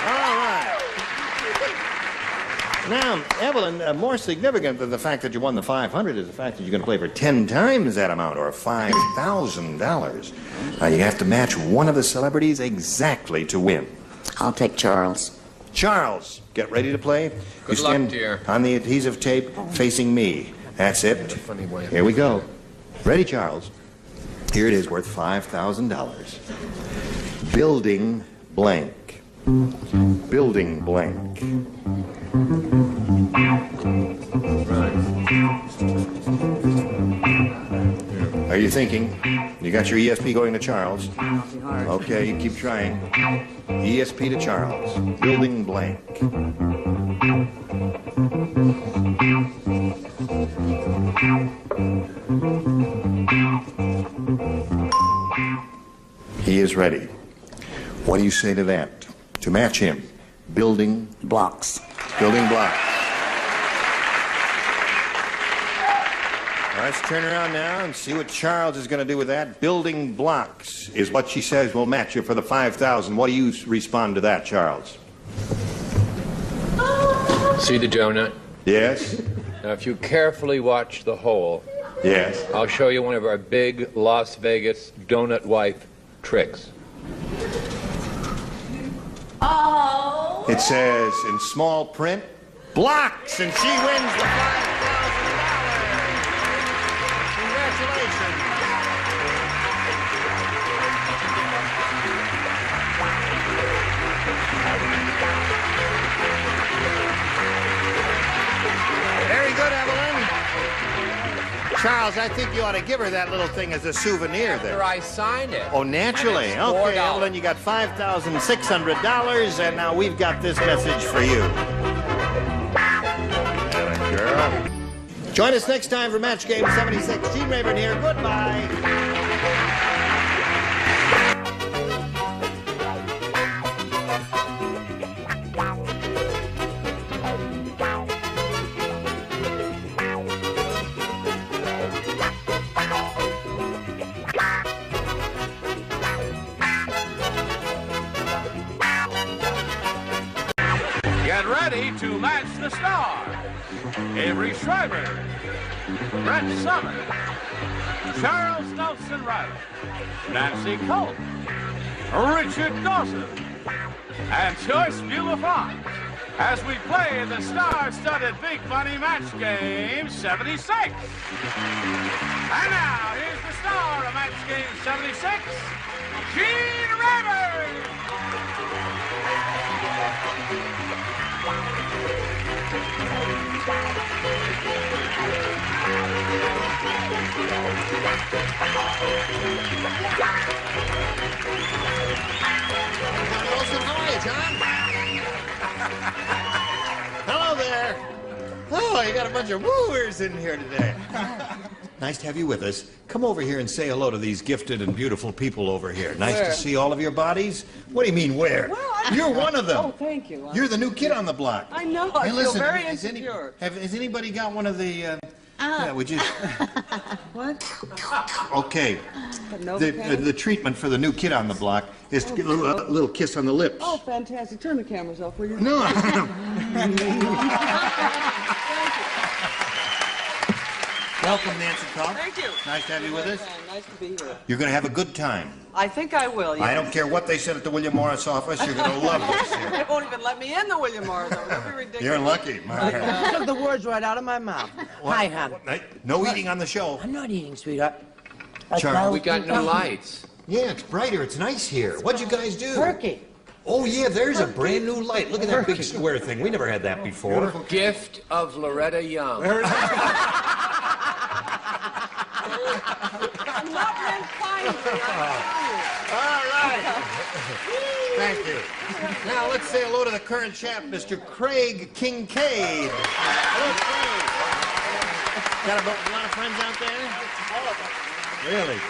All right. Now, Evelyn, more significant than the fact that you won the $500 is the fact that you're going to play for 10 times that amount, or $5,000. Now, you have to match one of the celebrities exactly to win. I'll take Charles. Charles, get ready to play. Good you luck, stand dear. on the adhesive tape facing me. That's it. Here we go. Ready, Charles? Here it is, worth $5,000. Building blank. Building blank. Are you thinking? You got your ESP going to Charles? Okay, you keep trying. ESP to Charles. Building blank. He is ready. What do you say to that? To match him. Building blocks. Building blocks. Let's turn around now and see what Charles is going to do with that. Building blocks is what she says will match you for the $5,000. What do you respond to that, Charles? See the donut? Yes. Now, if you carefully watch the hole, yes, I'll show you one of our big Las Vegas donut wife tricks. Oh. It says in small print, blocks, and she wins the $5,000. Congratulations. Very good, Evelyn. Charles, I think you ought to give her that little thing as a souvenir there. After I sign it. Oh, naturally. Okay, Evelyn, you got $5,600, and now we've got this message for you. Atta girl. Join us next time for Match Game 76. Gene Rayburn here. Goodbye. Get ready to match the stars. Avery Schreiber, Brett Summers, Charles Nelson Riley, Nancy Cole, Richard Dawson, and Joyce Beulah-Franz as we play the star-studded Big Money Match Game 76. And now, here's the star of Match Game 76, Gene Rayburn. How are you, John? Hello there. Oh, you got a bunch of wooers in here today. Nice to have you with us. Come over here and say hello to these gifted and beautiful people over here. Nice Where? to see all of your bodies. What do you mean, where? Well, You're one of them. Oh, thank you. You're the new kid on the block. I know. I Hey, listen, feel very has insecure. has anybody got one of the... yeah, would you... What? Okay. The treatment for the new kid on the block is to give a little kiss on the lips. Oh, fantastic. Turn the cameras off, will you? No. Welcome, Nancy Cobb. Thank you. Nice to have you with us. Nice to be here. You're going to have a good time. I think I will. Yes. I don't care what they said at the William Morris office. You're going to love this here. They won't even let me in the William Morris. That'd be ridiculous. You're lucky. Took the words right out of my mouth. Hi, hon. No eating on the show. I'm not eating, sweetheart. Charles. We got new lights. Yeah, it's brighter. It's nice here. What'd you guys do? Turkey. Oh, yeah, there's a brand new light. Look at that big square thing. We never had that before. Gift of Loretta Young. I'm not meant kindly. All right. Thank you. Now, let's say hello to the current champ, Mr. Craig Kincaid. Hello, Craig. Got a lot of friends out there? All of them. Really?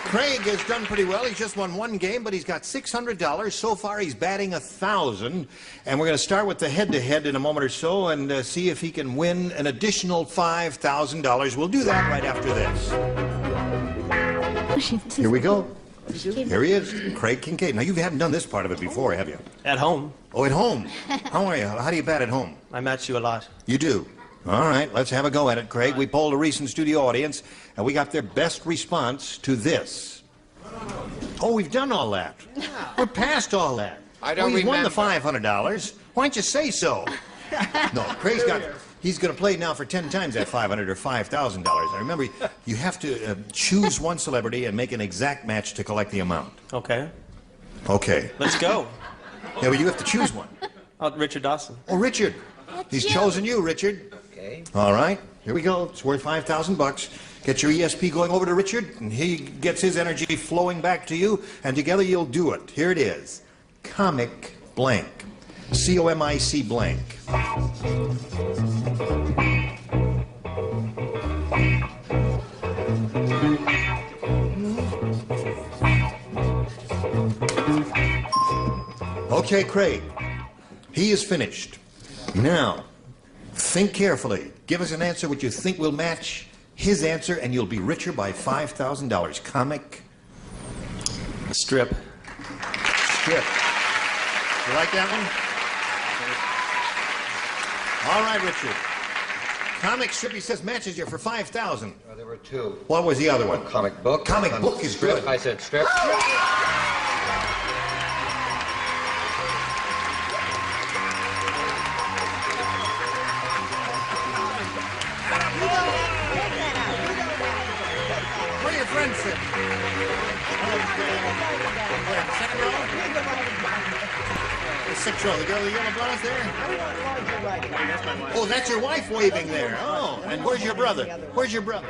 Craig has done pretty well. He's just won one game, but he's got $600. So far, he's batting 1,000. And we're going to start with the head-to-head in a moment or so and see if he can win an additional $5,000. We'll do that right after this. Here we go. Here he is, Craig Kincaid. Now, you haven't done this part of it before, have you? At home. Oh, at home. How are you? How do you bat at home? I match you a lot. You do? All right, let's have a go at it, Craig. We polled a recent studio audience, and we got their best response to this. Oh, we've done all that. We're past all that. I don't Well, he's won the remember. $500. Why don't you say so? No, Craig's got... He's going to play now for 10 times that $500 or $5,000. Now, remember, you have to choose one celebrity and make an exact match to collect the amount. Okay. Okay. Let's go. Yeah, but you have to choose one. Richard Dawson. Oh, Richard. He's chosen you, Richard. Okay. All right. Here we go. It's worth $5,000. Get your ESP going over to Richard, and he gets his energy flowing back to you, and together you'll do it. Here it is. Comic blank. C-O-M-I-C blank. Okay, Craig. He is finished. Now, think carefully. Give us an answer which you think will match his answer, and you'll be richer by $5,000. Comic. Strip. Strip. You like that one? All right, Richard. Comic strip, he says, matches you for $5,000. Oh, there were two. What was the other one? Comic book. Comic book is strip. good. I said strip. Where are your friends sitting? Where, second row? The sixth row. The girl with the yellow blouse there? Oh, that's your wife waving there. Oh, and where's your brother? Where's your brother?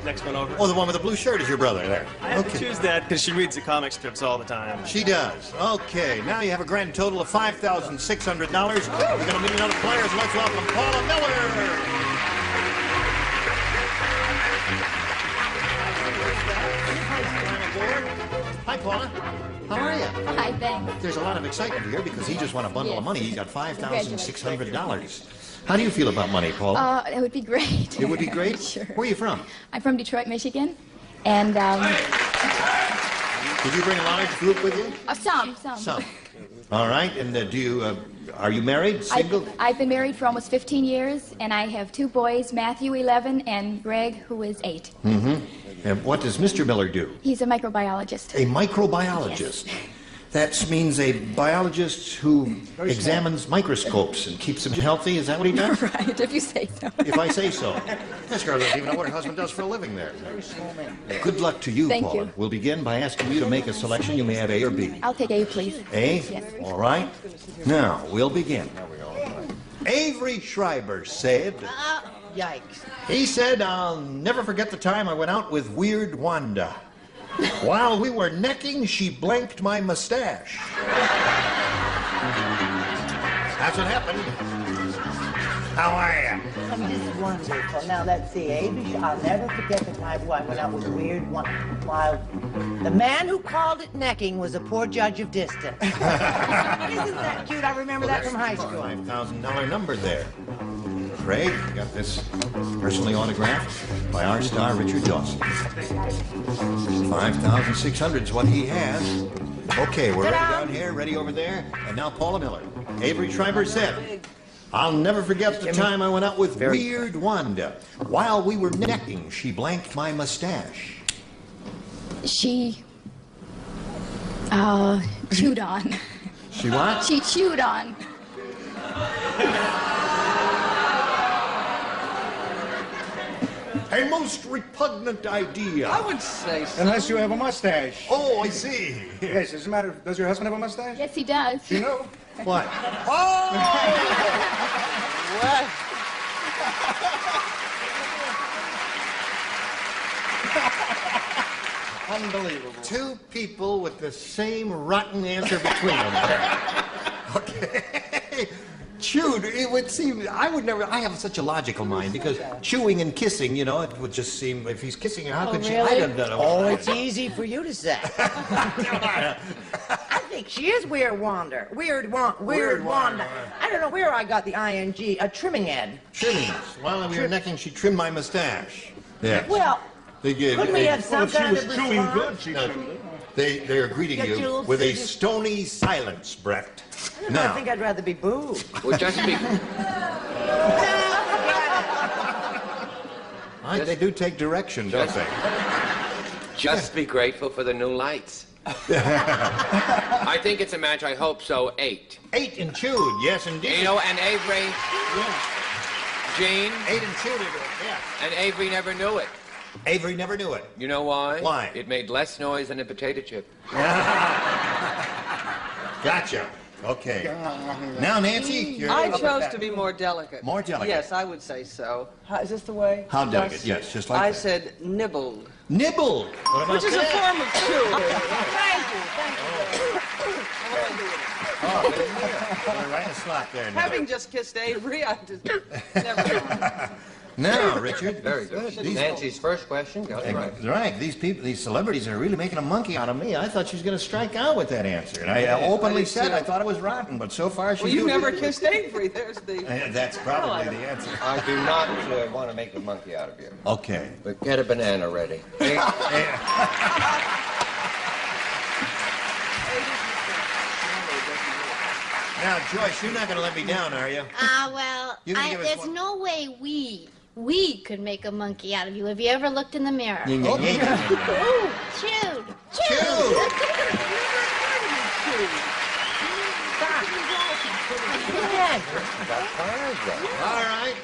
Next one over. Oh, the one with the blue shirt is your brother there. I have to choose that because she reads the comic strips all the time. She does. Okay, now you have a grand total of $5,600. We're going to meet another players. Let's welcome Paula Miller. Hi, Paula. How are you? Hi, thanks. There's a lot of excitement here because he just won a bundle of money. He got $5,600. How do you feel about money, Paula? It would be great. It would be great? Sure. Where are you from? I'm from Detroit, Michigan, and Did you bring a large group with you? some. Some. All right. And are you married? Single? I've been married for almost 15 years, and I have two boys, Matthew, 11, and Greg, who is 8. Mm-hmm. And what does Mr. Miller do? He's a microbiologist. A microbiologist. Yes. That means a biologist who examines microscopes and keeps them healthy. Is that what he does? Right, if you say so. If I say so. This girl doesn't even know what her husband does for a living there. Good luck to you, Thank Paula. you. We'll begin by asking you to make a selection. You may have A or B. I'll take A, please. A? Yes. All right. Now, we'll begin. Avery Schreiber said... Yikes. He said, I'll never forget the time I went out with Weird Wanda. While we were necking, she blanked my mustache. That's what happened. How are you? I'm just wonderful. Now, let's see. I'll never forget the time I went out with Weird Wanda. While the man who called it necking was a poor judge of distance. Isn't that cute? I remember that from high school. $5,000 number there. Craig, you got this personally autographed by our star, Richard Dawson. 5,600 is what he has. Okay, we're ready down here, ready over there. And now Paula Miller. Avery Schreiber said, I'll never forget the time I went out with Weird Wanda. While we were necking, she blanked my mustache. She chewed on. She what? She chewed on. A most repugnant idea. I would say so. Unless you have a mustache. Oh, I see. Yes, does it matter? Does your husband have a mustache? Yes, he does. You know? What? What? Unbelievable. Two people with the same rotten answer between them. Okay. Chewed, it would seem, I have such a logical mind because chewing and kissing, you know, it would just seem, if he's kissing her, how could she? I don't know. Oh, it's easy for you to say. I think she is Weird Wanda. Weird Wanda. I don't know where I got the ing, a trimming ed. Trimming. While we were necking, she trimmed my mustache. Yeah. Well, couldn't we have some kind of chewing good, she They're greeting you with a stony silence, Brett. I think I'd rather be booed. Well, just be... They do take direction, don't they? Just be grateful for the new lights. I think it's a match. I hope so. 8. 8 and chewed. Yes, indeed. You know, and Avery, Gene. 8 and chewed it. Yeah. And Avery never knew it. Avery never knew it. You know why? Why? It made less noise than a potato chip. Gotcha. Okay. Now, Nancy, I chose to be more delicate. More delicate. Yes, I would say so. Is this the way? How delicate? Yes, just like I that. said nibbled. Nibbled? What about Which is a that? form of chew. Oh, put it right in the slot there. Now. Having just kissed Avery, I just never mind. Now, Richard. Very good. Nancy's first question got it right. Right. These people, these celebrities are really making a monkey out of me. I thought she was going to strike out with that answer. And I openly said I thought it was rotten, but so far she's Well, you never kissed Avery. There's the... That's probably the answer. I do not want to make a monkey out of you. Okay. But get a banana ready. Now, Joyce, you're not going to let me down, are you? Well, You can give us there's one. no way we could make a monkey out of you. Have you ever looked in the mirror? Oh, Ooh, chewed. All right.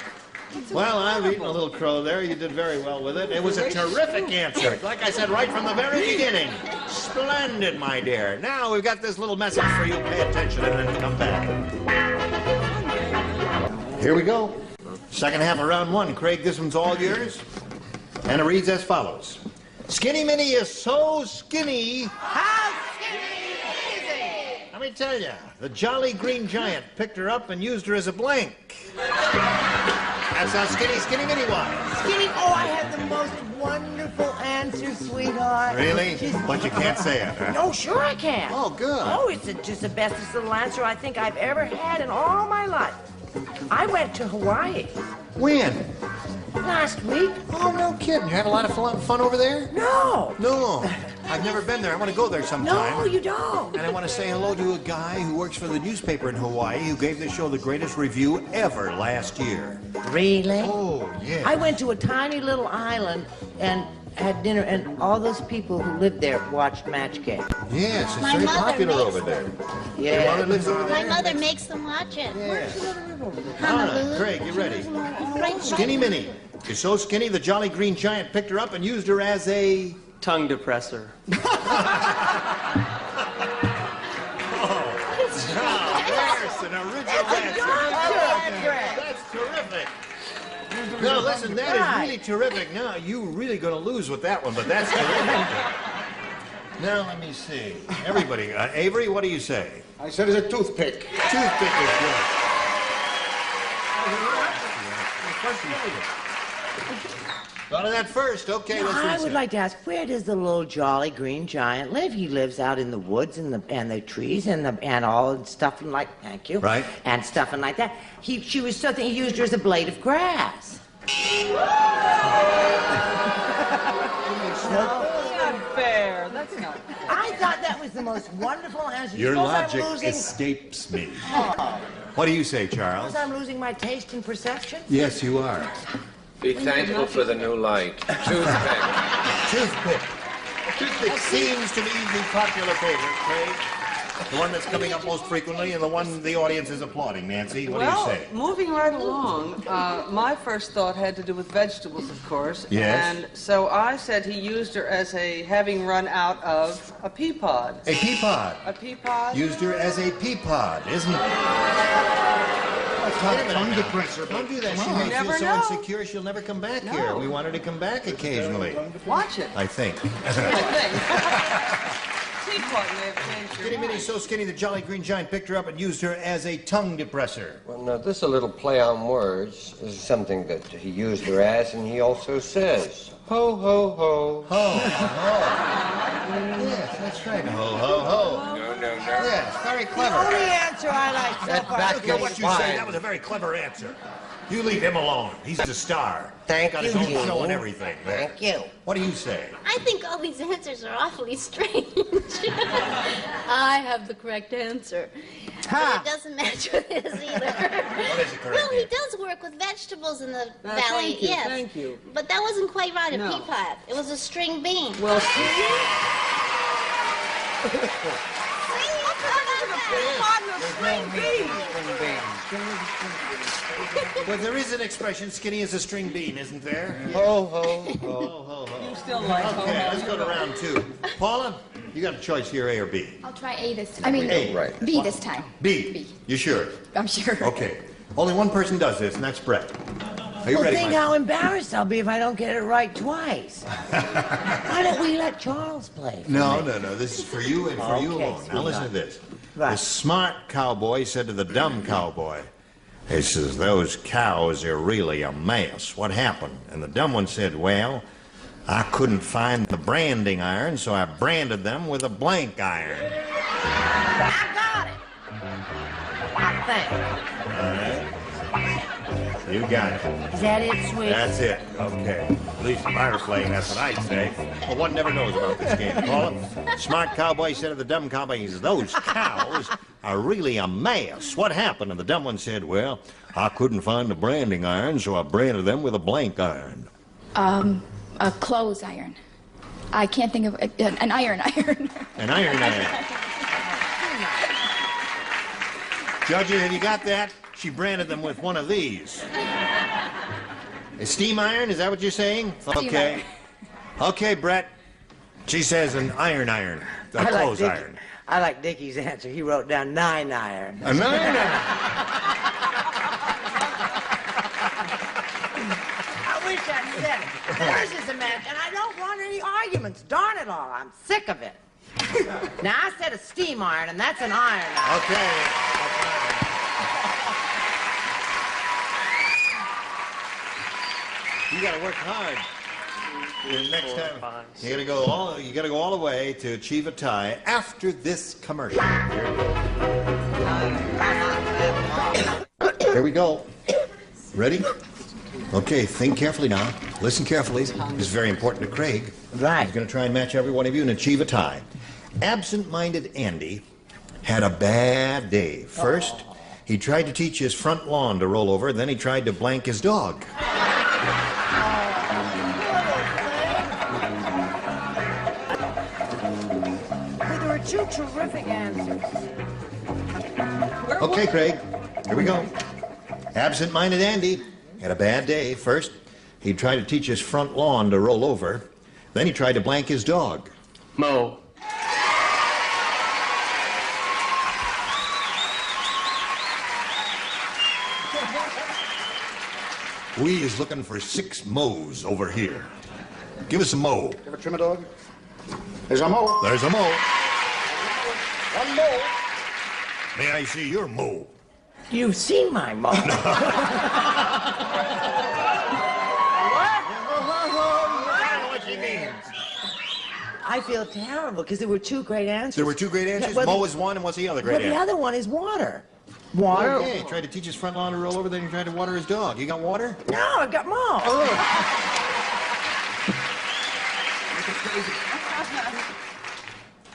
Well, I'm eating a little crow there. You did very well with it. It was a terrific answer. Like I said right from the very beginning. Splendid, my dear. Now we've got this little message for you. Pay attention and then come back. Here we go. Second half of round 1. Craig, this one's all yours. And it reads as follows. Skinny Minnie is so skinny. How skinny is it? Let me tell you, the Jolly Green Giant picked her up and used her as a blank. That's how Skinny Minnie was. Skinny, oh, I have the most wonderful answer, sweetheart. Really? She's- But you can't say it, huh? Oh, sure I can. Oh, good. Oh, it's just the bestest little answer I think I've ever had in all my life. I went to Hawaii When? last week. Oh, no kidding. You have a lot of fun over there? No. No. I've never been there. I want to go there sometime. No, you don't. And I want to say hello to a guy who works for the newspaper in Hawaii who gave the show the greatest review ever last year. Really? Oh, yeah. I went to a tiny little island and had dinner, and all those people who lived there watched Match Game. Yes, it's My very mother popular makes over there. Yeah. Your mother lives over My there? mother makes them watch it. All right, Honolulu. Craig, you ready? Right, Skinny Minnie is so skinny the Jolly Green Giant picked her up and used her as a... Tongue depressor. There's an original answer. That's terrific. No, listen, that is really terrific. Now, you're really going to lose with that one, but that's terrific. Now, let me see. Everybody, Avery, what do you say? I said it's a toothpick. Toothpick is good. Thought of that first. Okay, let's I reset. would like to ask, where does the little Jolly Green Giant live? He lives out in the woods and the trees and all stuff and like, thank you. Right. And stuff and like that. She was something, he used her as a blade of grass. Not fair. That's not fair. I thought that was the most wonderful answer. You Your suppose I'm logic losing- escapes me. What do you say, Charles? Suppose I'm losing my taste and perception? Yes, you are. Be thankful for the new light. Toothpick. Toothpick. Toothpick seems to be the popular favorite, Craig. The one that's coming up most frequently and the one the audience is applauding. Nancy, what do you say? Moving right along, my first thought had to do with vegetables, of course. Yes. And so I said he used her as having run out of a pea pod. A pea pod. A pea pod? Used her as a pea pod, isn't it? Tongue depressor. Don't do that. She may feel so insecure she'll never come back here. We want her to come back occasionally. Watch it. I think. Teapot may have changed your Skinny Minnie's so skinny the Jolly Green Giant picked her up and used her as a tongue depressor. Well, now, this is a little play on words. This is something that he used her as, and he also says, ho, ho, ho. Ho, ho. Yes, that's right. Ho, ho, ho. No. Yes, very The clever. only answer I like so That far. back Look at what you say. That was a very clever answer. You leave him alone. He's the star. Thank Got you, his own Gene. show and everything. Thank you. What do you say? I think all these answers are awfully strange. I have the correct answer. But it doesn't match with his either. What is the correct Well, he answer? does work with vegetables in the valley, thank you, yes. thank you. But that wasn't quite right, a No. pea pod. It was a string bean. Well, Well, there is an expression, skinny as a string bean, isn't there? Ho, ho, ho. Ho, ho, ho. You still like Okay, let's go to round 2. Paula, you got a choice here, A or B? I'll try A this time. I mean, A. Right. B this time. B. You sure? I'm sure. Okay. Only one person does this, and that's Brett. Are you ready, Think Mike? how embarrassed I'll be if I don't get it right twice. Why don't we let Charles play? No. This is for you and for you Okay, alone. Now listen to this. Right. The smart cowboy said to the dumb cowboy, he says, those cows are really a mess. What happened? And the dumb one said, well, I couldn't find the branding iron, so I branded them with a blank iron. I got it. I think. All right. You got it. Is that it, sweet? That's it. Okay. At least if I were playing, that's what I'd say. But one never knows about this game. Paula, smart cowboy said to the dumb cowboy, he says, those cows are really a mess. What happened? And the dumb one said, well, I couldn't find the branding iron, so I branded them with a blank iron. A clothes iron. I can't think of an iron. An iron. Judges, have you got that? She branded them with one of these. A steam iron, is that what you're saying? Okay. Okay, Brett. She says an iron. A clothes iron. I like Dickie's answer. He wrote down 9 iron. A 9 iron. I wish I'd said it. Yours is a match, and I don't want any arguments. Darn it all. I'm sick of it. Now, I said a steam iron, and that's an iron. Okay. You got to work hard. Next time, you got to go all the way to achieve a tie after this commercial. Here we go. Ready? Okay, think carefully now. Listen carefully. This is very important to Craig. Right. He's going to try and match every one of you and achieve a tie. Absent-minded Andy had a bad day. First, he tried to teach his front lawn to roll over, then he tried to blank his dog. There were 2 terrific answers. Okay, Craig, here we go. Absent-minded Andy had a bad day. First, he tried to teach his front lawn to roll over. Then he tried to blank his dog. Mo. We is looking for 6 mows over here. Give us a mow. Ever trim a dog? There's a mow. There's a mow. One mow. May I see your mow? You've seen my mow. I don't know what she means. I feel terrible because there were 2 great answers. There were 2 great answers? Yeah, Mow is one, and what's the other great But answer? the other one is water. Water. Okay, he tried to teach his front lawn to roll over, then he tried to water his dog. You got water? No, I've got mow.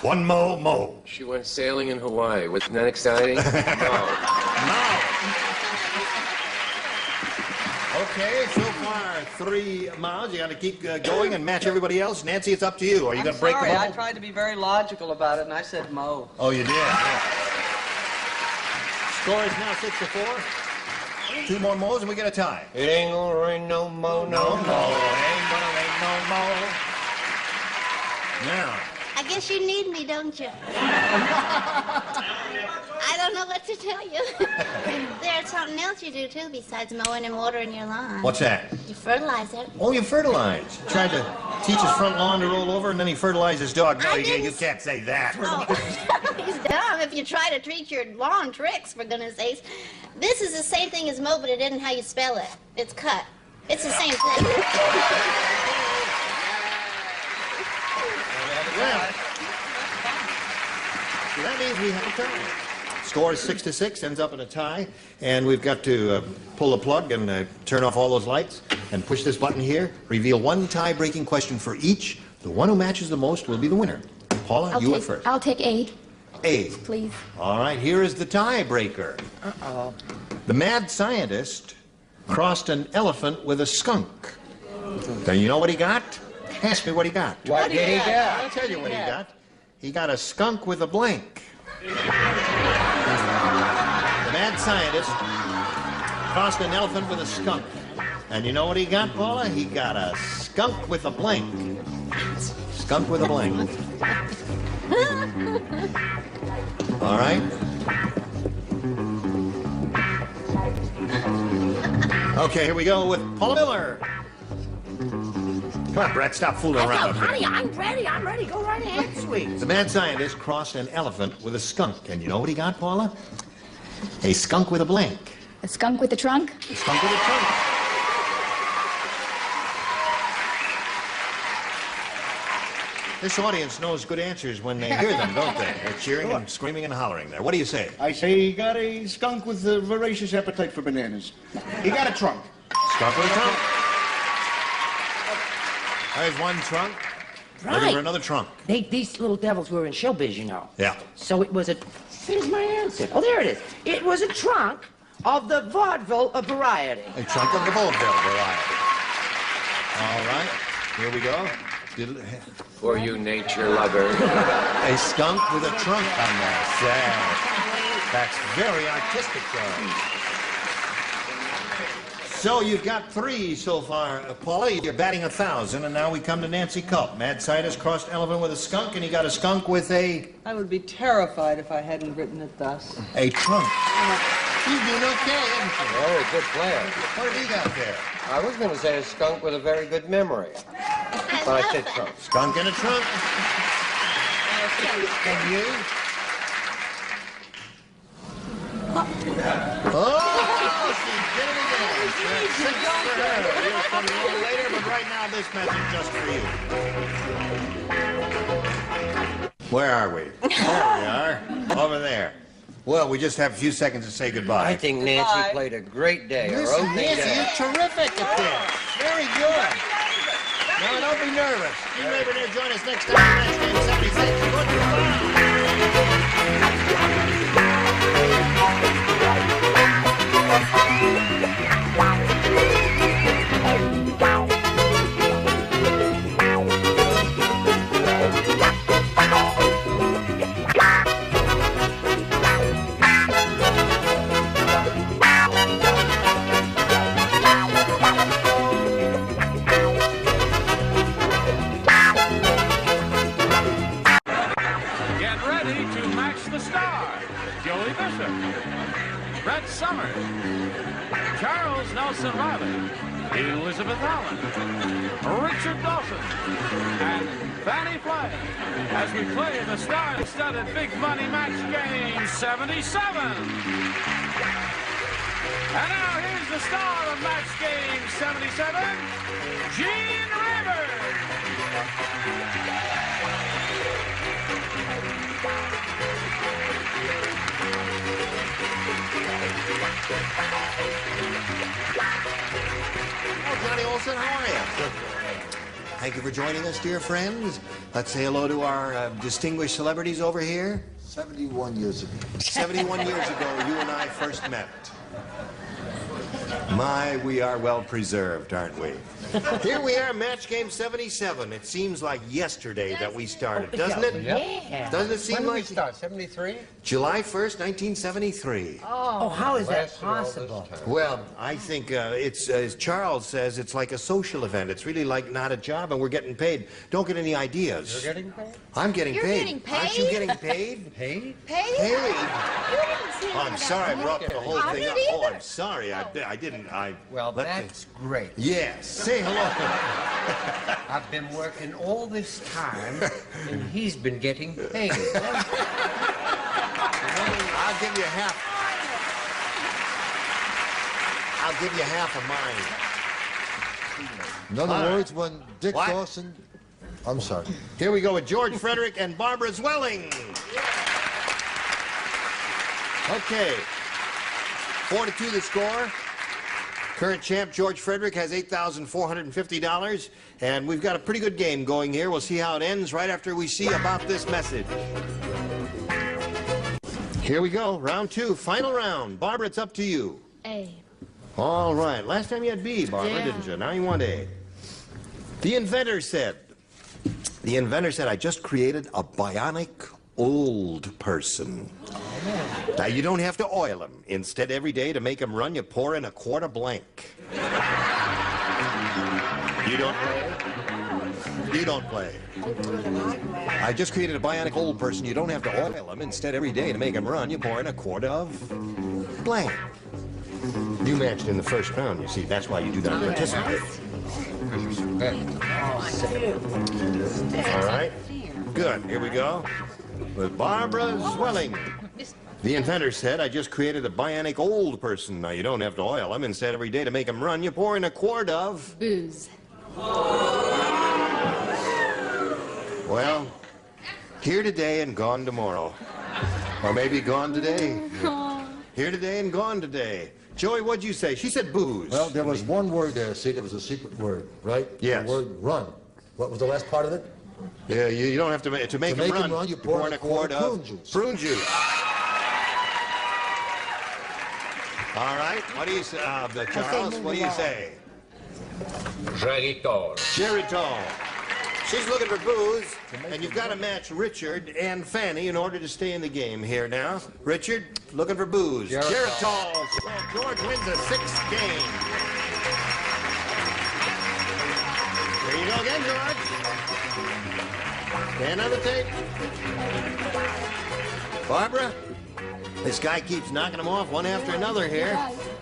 One mow. She went sailing in Hawaii. Wasn't that exciting? Okay, so far 3 miles. You got to keep going and match everybody else. Nancy, it's up to you. Are you going to break the Sorry, I bubble? tried to be very logical about it, and I said Mo. Oh, you did? Yeah. Score is now 6-4. 2 more mows and we get a tie. It ain't gonna rain no mo, No mo. Ain't gonna rain no mo. Now. I guess you need me, don't you? I don't know what to tell you. There's something else you do, too, besides mowing and watering your lawn. What's that? You fertilize it. Oh, you fertilize. Tried to teach his front lawn to roll over, and then he fertilized his dog. No, you can't say that. Oh, he's dumb if you try to treat your lawn tricks, for goodness sakes. This is the same thing as mow, but it isn't how you spell it. It's cut. It's the same thing. Well, so that means we have a tie. Score is 6-6, ends up in a tie, and we've got to pull the plug and turn off all those lights and push this button here. Reveal 1 tie-breaking question for each. The one who matches the most will be the winner. Paula, you went first. I'll take A. A. Please. All right, here is the tiebreaker. Uh-oh. The mad scientist crossed an elephant with a skunk. Then you know what he got? Ask me what he got. What did he get? I'll tell you what he got. he got a skunk with a blank. The mad scientist crossed an elephant with a skunk. And you know what he got, Paula? He got a skunk with a blank. Skunk with a blank. All right. Okay, here we go with Paula Miller. Come on, Brett, stop fooling around up there. Honey, I'm ready. Go right ahead, sweet. The mad scientist crossed an elephant with a skunk. And you know what he got, Paula? A skunk with a blank. A skunk with a trunk? A skunk with a trunk. This audience knows good answers when they hear them, don't they? They're cheering and screaming and hollering there. What do you say? I say he got a skunk with a voracious appetite for bananas. He got a trunk. Skunk with a trunk. There's one trunk. Right. Looking for another trunk. These little devils were in showbiz, you know. Yeah. So it was a... Here's my answer. Oh, there it is. It was a trunk of the vaudeville of variety. A trunk of the vaudeville variety. All right. Here we go. For you nature lovers. A skunk with a trunk on there. That's very artistic, Charles. So you've got 3 so far. Paula, you're batting 1,000, and now we come to Nancy Culp. Mad scientist crossed elephant with a skunk, and he got a skunk with a... I would be terrified if I hadn't written it thus. A trunk. He's doing okay, isn't he? Very good player. What have you got there? I was going to say a skunk with a very good memory. But I said trunk. Skunk in a trunk. And you? Oh, she did it again. 6 for her. You'll come a little later, but right now this message just for you. Where are we? There we are. Over there. Well, we just have a few seconds to say goodbye. I think Nancy played a great day. Her opening Nancy, day. you're terrific at this. Very good. Now, don't be nervous. Steve Ravenere, join us next time on Match Game 76. Goodbye. Brett Summers, Charles Nelson Riley, Elizabeth Allen, Richard Dawson, and Fannie Flagg as we play the star-studded Big Money Match Game 77. And now here's the star of Match Game 77, Gene Rivers. Oh, Johnny Olson, how are you? Thank you for joining us, dear friends. Let's say hello to our distinguished celebrities over here. 71 years ago. 71 years ago, you and I first met. My, we are well preserved, aren't we? Here we are, Match Game 77. It seems like yesterday that we started, doesn't it? Yeah. Doesn't it seem When did we like... start? 73? July 1st, 1973. Oh, how is that possible? Well, I think it's, as Charles says, it's like a social event. It's really like not a job, and we're getting paid. Don't get any ideas. You're getting paid? I'm getting You're paid. getting paid? Aren't you getting paid? Paid? Paid? Paid? You didn't say Oh, I'm sorry I brought the whole thing up. Oh, I'm sorry. I didn't. Well, that's great. Yes. Say hello. I've been working all this time, and he's been getting paid. I'll give you half. I'll give you half of mine. In other words, when Dick What? Dawson... I'm sorry. Here we go with George Frederick and Barbara Zwelling. Okay. 4-2 the score. Current champ George Frederick has $8,450, and we've got a pretty good game going here. We'll see how it ends right after we see about this message. Here we go, round 2, final round. Barbara, it's up to you. A. All right, last time you had B, Barbara, Yeah. didn't you? Now you want A. The inventor said, The inventor said, I just created a bionic old person. Now, you don't have to oil him. Instead, every day to make him run, you pour in a quart of blank. You don't play? You don't play. I just created a bionic old person. You don't have to oil him. Instead, every day to make him run, you pour in a quart of blank. You matched in the first round, you see. That's why you do not participate. All right. Good. Here we go. With Barbara Zwelling. The inventor said, I just created a bionic old person. Now, you don't have to oil him. Instead, every day to make him run, you pour in a quart of... booze. Well, here today and gone tomorrow. Or maybe gone today. Here today and gone today. Joey, what'd you say? She said booze. Well, there was one word there, see, there was a secret word, right? Yes. The word run. What was the last part of it? Yeah, you don't have to make him run. You pour in a quart of prune juice. Prune juice. All right. What do you say, Charles? What do you say? Geritol. Geritol. She's looking for booze, and you've got to match Richard and Fanny in order to stay in the game here now. Richard, looking for booze. Geritol. George wins the 6th game. Here you go again, George. And on the tape. Barbara, this guy keeps knocking them off one after another here.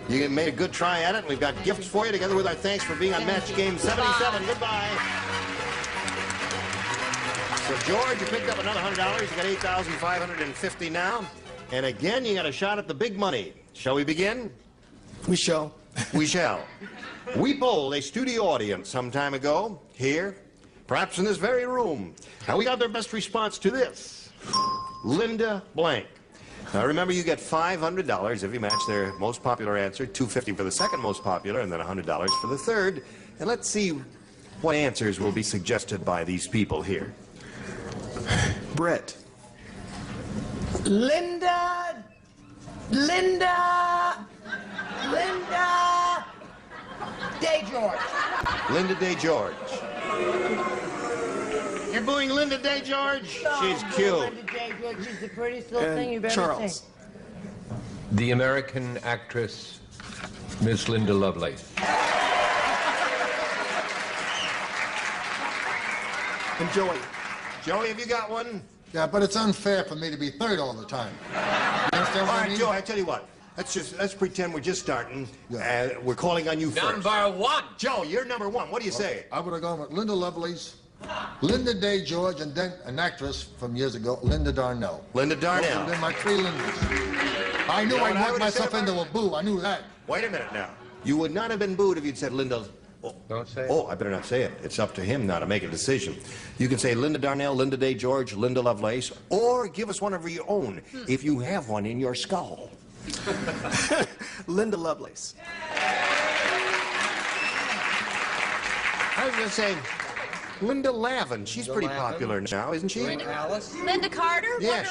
You made a good try at it, and we've got gifts for you, together with our thanks for being on Match Game 77. Goodbye. So, George, you picked up another $100. You got $8,550 now. And again, you got a shot at the big money. Shall we begin? We shall. We shall. We polled a studio audience some time ago, here, perhaps in this very room. Now, we got their best response to this. Linda Blank. Now, remember, you get $500 if you match their most popular answer, $250 for the second most popular, and then $100 for the third. And let's see what answers will be suggested by these people here. Brett. Linda Day George. Linda Day George. You're booing Linda Day George? She's cute. Linda Day George is the prettiest little thing you've ever Charles. seen. The American actress, Miss Linda Lovelace. And Joey. Joey, have you got one? Yeah, but it's unfair for me to be third all the time. You understand what I mean? Joey, I tell you what. Let's pretend we're just starting. We're calling on you first. Number one. Joe, you're number one. What do you say? I would have gone with Linda Lovelace, Linda Day George, and then an actress from years ago, Linda Darnell. Linda Darnell. Those would have been my 3 Lindas. I knew I'd work myself into a boo. I knew that. Wait a minute now. You would not have been booed if you'd said Linda... Don't say it. Oh, I better not say it. It's up to him now to make a decision. You can say Linda Darnell, Linda Day George, Linda Lovelace, or give us one of your own if you have one in your skull. Linda Lovelace. I was going to say Linda Lavin. She's pretty popular now, isn't she? Alice. Linda Carter, Yeah,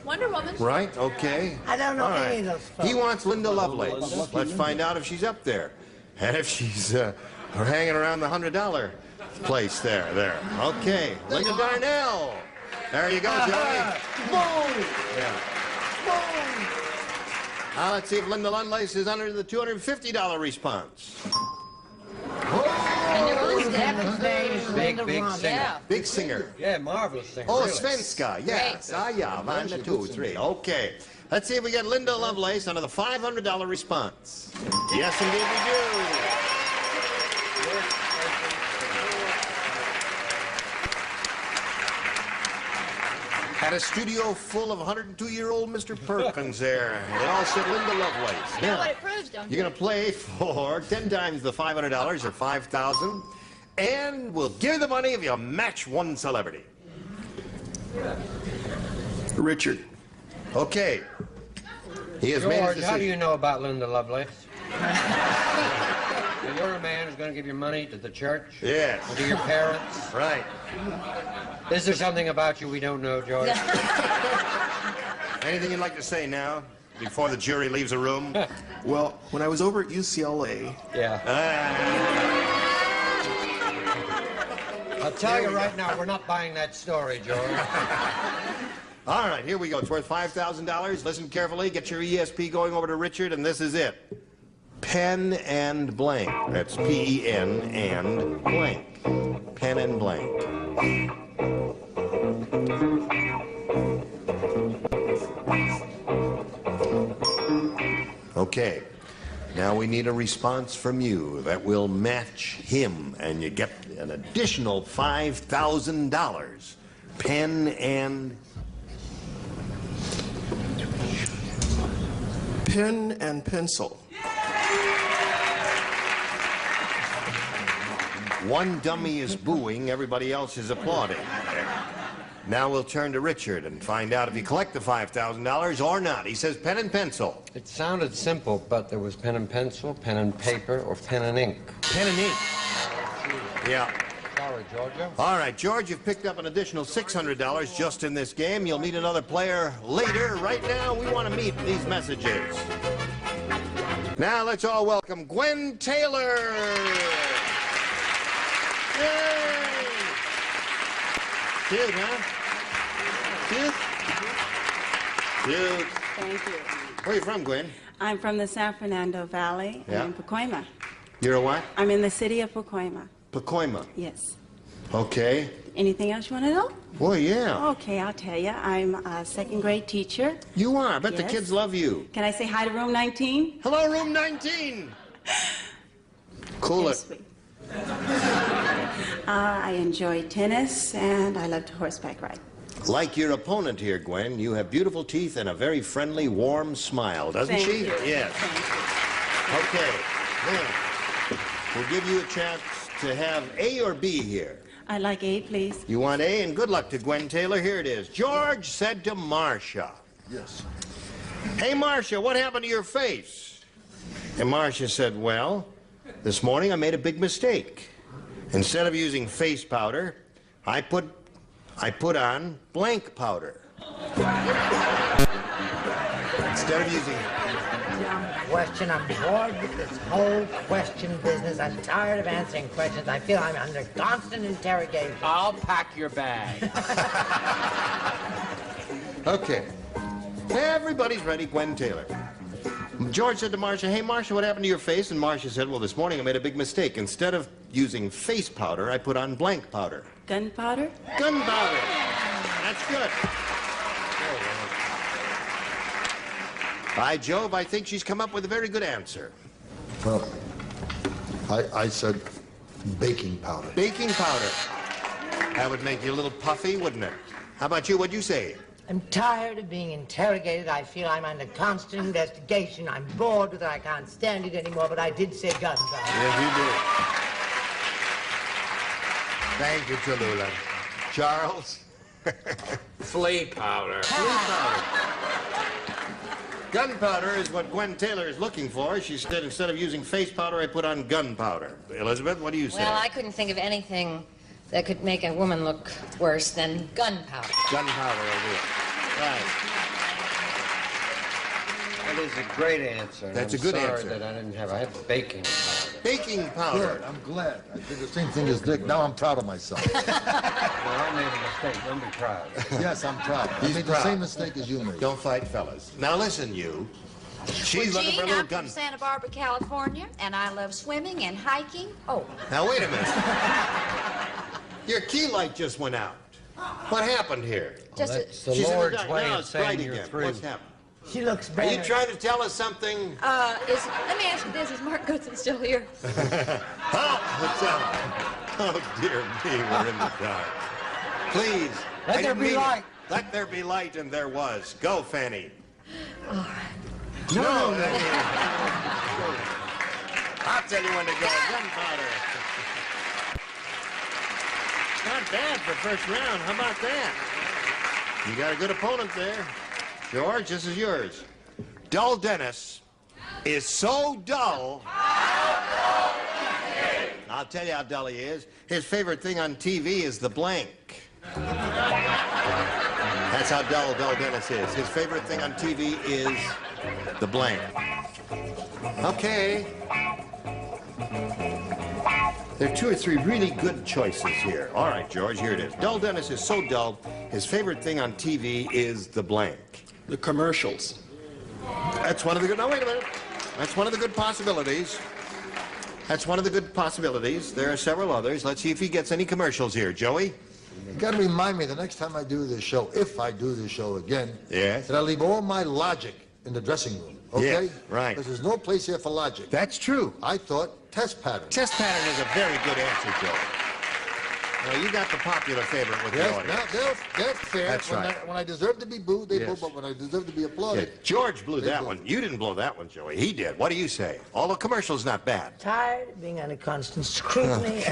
Wonder Woman. Right, okay. I don't know All right. any of those folks. He wants Linda Lovelace. Let's find out if she's up there. And if she's hanging around the $100 place there. Okay. Linda Darnell. There you go, Joey. Boom! Yeah. Now let's see if Linda Lovelace is under the $250 response. Devin's name is Linda Big Ron. singer. Big singer. Yeah, marvelous singer. Oh, really. Svenska. Yes. Yeah. 1, 2, 3. Okay. Let's see if we get Linda Lovelace under the $500 response. Yes, indeed we do. Had a studio full of 102-year-old Mr. Perkins there. They all said Linda Lovelace. You know what it proves, don't you? You're going to play for 10 times the $500 or $5,000, and we'll give you the money if you match one celebrity. Richard. Okay. He has made his George, decision. how do you know about Linda Lovelace? You're a man who's going to give your money to the church? Yes. Or to your parents? Right. Is there something about you we don't know, George? Anything you'd like to say now, before the jury leaves the room? Well, when I was over at UCLA... Yeah. I'll tell you right now, we're not buying that story, George. All right, here we go. It's worth $5,000. Listen carefully. Get your ESP going over to Richard, and this is it. Pen and blank. That's P-E-N and blank. Pen and blank. Okay. Now we need a response from you that will match him, and you get an additional $5,000. Pen and... Pen and pencil. One dummy is booing, everybody else is applauding. Now we'll turn to Richard and find out if you collect the $5,000 or not. He says pen and pencil. It sounded simple, but there was pen and pencil, pen and paper, or pen and ink. Pen and ink. Yeah. Sorry, Georgia. All right, George, you've picked up an additional $600 just in this game. You'll meet another player later. Right now, we want to meet these messages. Now, let's all welcome Gwen Taylor. Yay! Cute, huh? Cute? Cute. Thank you. Where are you from, Gwen? I'm from the San Fernando Valley. Yeah. I'm in Pacoima. You're a what? I'm in the city of Pacoima. Pacoima. Yes. Okay. Anything else you want to know? Well, yeah. Okay, I'll tell you. I'm a second grade teacher. You are. I bet the Yes. kids love you. Can I say hi to room 19? Hello, room 19. Cool it. I enjoy tennis and I love to horseback ride. Like your opponent here, Gwen, you have beautiful teeth and a very friendly, warm smile, doesn't Thank she? you. Yes. Okay. Now, we'll give you a chance to have A or B here. I'd like A, please. You want A, and good luck to Gwen Taylor. Here it is. George said to Marcia. Yes. Hey, Marcia, what happened to your face? And Marcia said, well, this morning I made a big mistake. Instead of using face powder, I put on blank powder. Instead of using... Dumb question. I'm bored with this whole question business. I'm tired of answering questions. I feel I'm under constant interrogation. I'll pack your bag. Okay. Everybody's ready. Gwen Taylor. George said to Marcia, hey, Marcia, what happened to your face? And Marcia said, well, this morning I made a big mistake. Instead of using face powder, I put on blank powder. Gunpowder? Gunpowder. That's good. By Jove, I think she's come up with a very good answer. Well, I said baking powder. Baking powder. That would make you a little puffy, wouldn't it? How about you? What'd you say? I'm tired of being interrogated. I feel I'm under constant investigation. I'm bored with it. I can't stand it anymore, but I did say gunpowder. Yes, you did. Thank you, Tallulah. Charles? Flea powder. Flea powder. Gunpowder is what Gwen Taylor is looking for. She said instead of using face powder, I put on gunpowder. Elizabeth, what do you say? Well, I couldn't think of anything that could make a woman look worse than gunpowder. Gunpowder will do it. Right. That is a great answer. and That's I'm a good sorry answer. that I didn't have. I have baking powder. Baking powder. Good. I'm glad. I did the same thing as Dick. Now I'm proud of myself. Well, I made a mistake. Don't be proud. Yes, I'm proud. I He's made proud. the same mistake as you made. Don't fight, fellas. Now listen, you. She's looking for a Gene, little I'm gun. from Santa Barbara, California, and I love swimming and hiking. Oh, Now wait a minute. Your key light just went out. What happened here? Just a- That's the She's in the Lord's dark. way Now of it's saying bright you're again. through. What's happened? She looks Are better. you trying to tell us something? let me ask you this: is Mark Goodson still here? Oh, dear me, we're in the dark. Please. Let I there didn't be mean it. light. Let there be light, and there was. Go, Fanny. All right. No. I'll tell you when to go. Gunpowder. Not bad for first round. How about that? You got a good opponent there. George, this is yours. Dull Dennis is so dull. I'll tell you how dull he is. His favorite thing on TV is the blank. That's how dull Dennis is. His favorite thing on TV is the blank. Okay. There are 2 or 3 really good choices here. All right, George, here it is. Dull Dennis is so dull, his favorite thing on TV is the blank. The commercials. That's one of the good... No, wait a minute. That's one of the good possibilities. That's one of the good possibilities. There are several others. Let's see if he gets any commercials here. Joey? You got to remind me the next time I do this show, if I do this show again, yes, that I leave all my logic in the dressing room. Okay? Yeah, right. Because there's no place here for logic. That's true. I thought test pattern. Test pattern is a very good answer, Joey. Well, you got the popular favorite with the audience. Now, they're fair. That's right. When I deserve to be booed, they Yes. boo, but when I deserve to be applauded... Yeah, George blew they that boo. one. You didn't blow that one, Joey. He did. What do you say? All the commercials not bad. Tired of being under constant scrutiny.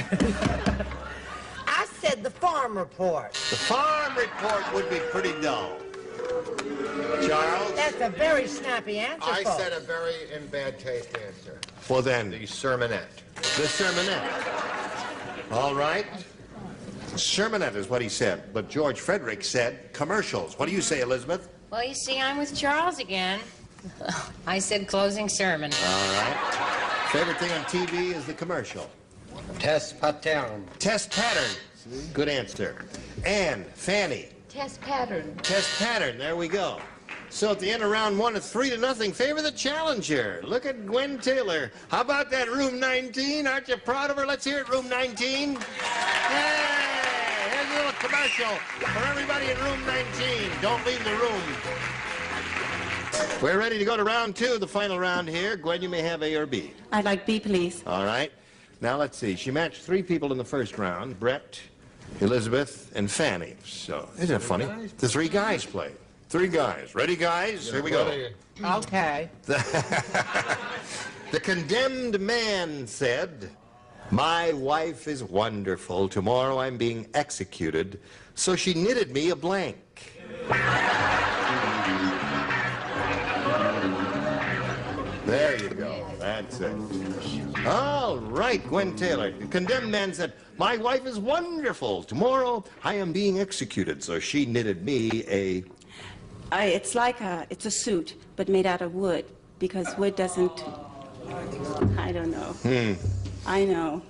I said the farm report. The farm report would be pretty dull. Charles? That's a very snappy answer, I folks. said a very in bad taste answer. Well, then... The sermonette. The sermonette. All right. Sermonette is what he said, but George Frederick said commercials. What do you say, Elizabeth? Well, you see, I'm with Charles again. I said closing sermon. All right. Favorite thing on TV is the commercial. Test pattern. Test pattern. Good answer. And Fanny. Test pattern. Test pattern. There we go. So at the end of round 1, it's 3-0. Favor the challenger. Look at Gwen Taylor. How about that room 19? Aren't you proud of her? Let's hear it, room 19. Hey, here's a little commercial for everybody in room 19. Don't leave the room. We're ready to go to round 2, the final round here. Gwen, you may have A or B. I'd like B, please. All right. Now let's see. She matched 3 people in the first round. Brett, Elizabeth, and Fanny. So, isn't it funny? The 3 guys played. 3 guys. Ready, guys? Here we go. Okay. The condemned man said, "My wife is wonderful. Tomorrow I'm being executed, so she knitted me a blank." There you go. That's it. All right, Gwen Taylor. The condemned man said, "My wife is wonderful. Tomorrow I am being executed, so she knitted me a..." It's like it's a suit, but made out of wood, because wood doesn't... I don't know. I know.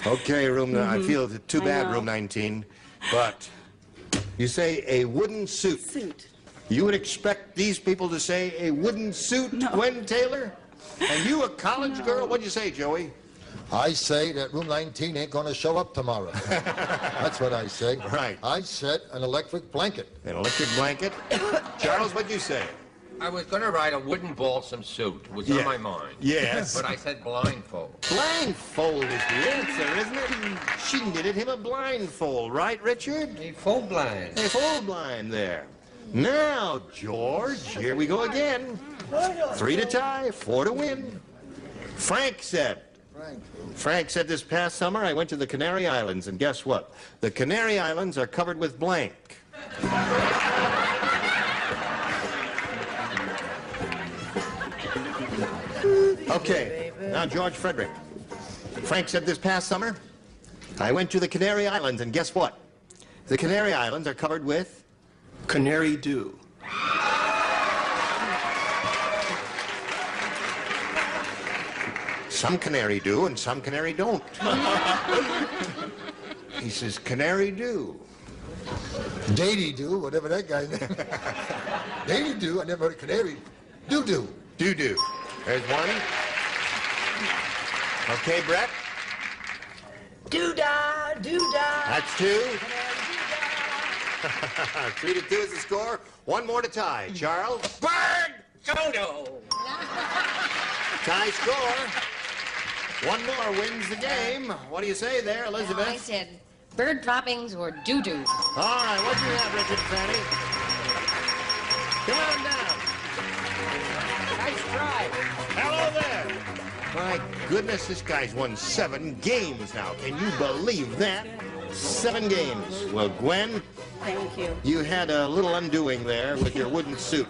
Okay, room... I feel too I bad, know. room 19. But you say a wooden suit. Suit. You would expect these people to say a wooden suit, Gwen Taylor? And you a college girl? What'd you say, Joey? I say that room 19 ain't going to show up tomorrow. That's what I say. Right. I said an electric blanket. An electric blanket? Charles, what'd you say? I was going to write a wooden balsam suit. It was on my mind. Yes. But I said blindfold. Blindfold is the answer, isn't it? She knitted him a blindfold, right, Richard? A full blind. A full blind there. Now, George, here we go again. 3 to tie, 4 to win. Frank said, this past summer I went to the Canary Islands, and guess what? The Canary Islands are covered with blank. Okay, now George Frederick. Frank said this past summer, I went to the Canary Islands, and guess what? The Canary Islands are covered with... Canary dew. Some canary do and some canary don't. He says, canary do. Datey do, whatever that guy's name. Datey do, I never heard of canary. Do-do. Do-do. There's one. Okay, Brett. Doo-dah, doo-dah. That's 2. 3 to 2 is the score. 1 more to tie. Charles. Bird! Dodo! Tie score. 1 more wins the game. What do you say there, Elizabeth? I said bird droppings or doo-doo. All right, what do you have, Richard and Fanny? Come on down. Nice try. Hello there. My goodness, this guy's won 7 games now. Can you believe that? 7 games. Well, Gwen, Thank you. you had a little undoing there with your wooden suit.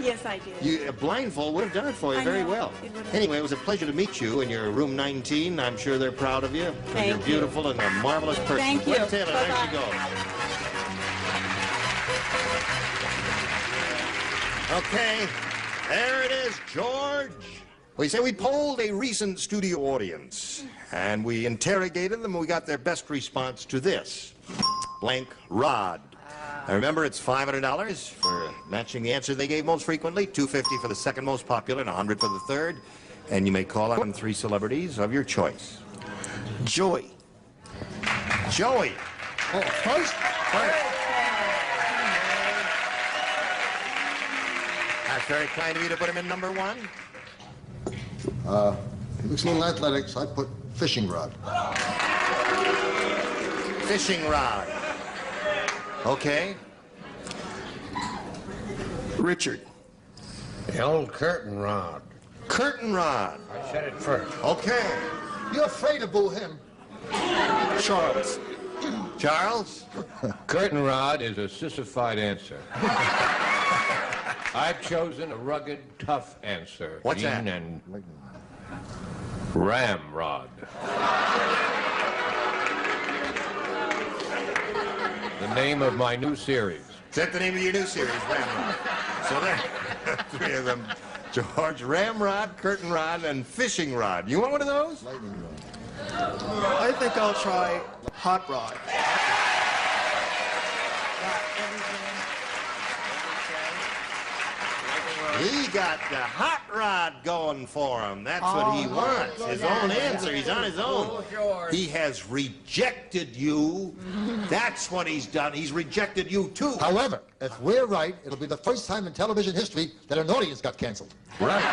Yes, I did. A blindfold would have done it for you I very know. well. It would have. Anyway, it was a pleasure to meet you in your room 19. I'm sure they're proud of you. Thank You're you. beautiful and a marvelous person. Thank Gwen you. Taylor, there Bye-bye. she goes. Okay, there it is, George. We say we polled a recent studio audience, and we interrogated them, and we got their best response to this. Blank rod. Now remember, it's $500 for matching the answer they gave most frequently, $250 for the second most popular, and $100 for the third. And you may call on 3 celebrities of your choice. Joey. Joey. Oh, first? That's very kind of you to put him in number 1. He looks a little athletic, so I put fishing rod. Fishing rod. Okay. Richard. The old curtain rod. Curtain rod. I said it first. Okay. You're afraid to boo him. Charles. Charles? Curtain rod is a sissified answer. I've chosen a rugged, tough answer. What's that? And ramrod. The name of my new series. Is that the name of your new series, Ramrod? So there, 3 of them. George, ramrod, curtain rod, and fishing rod. You want one of those? Lightning rod. I think I'll try hot rod. He got the hot rod going for him. That's what he wants. His own answer. He's on his own. He has rejected you. That's what he's done. He's rejected you, too. However, if we're right, it'll be the first time in television history that an audience got canceled. Right.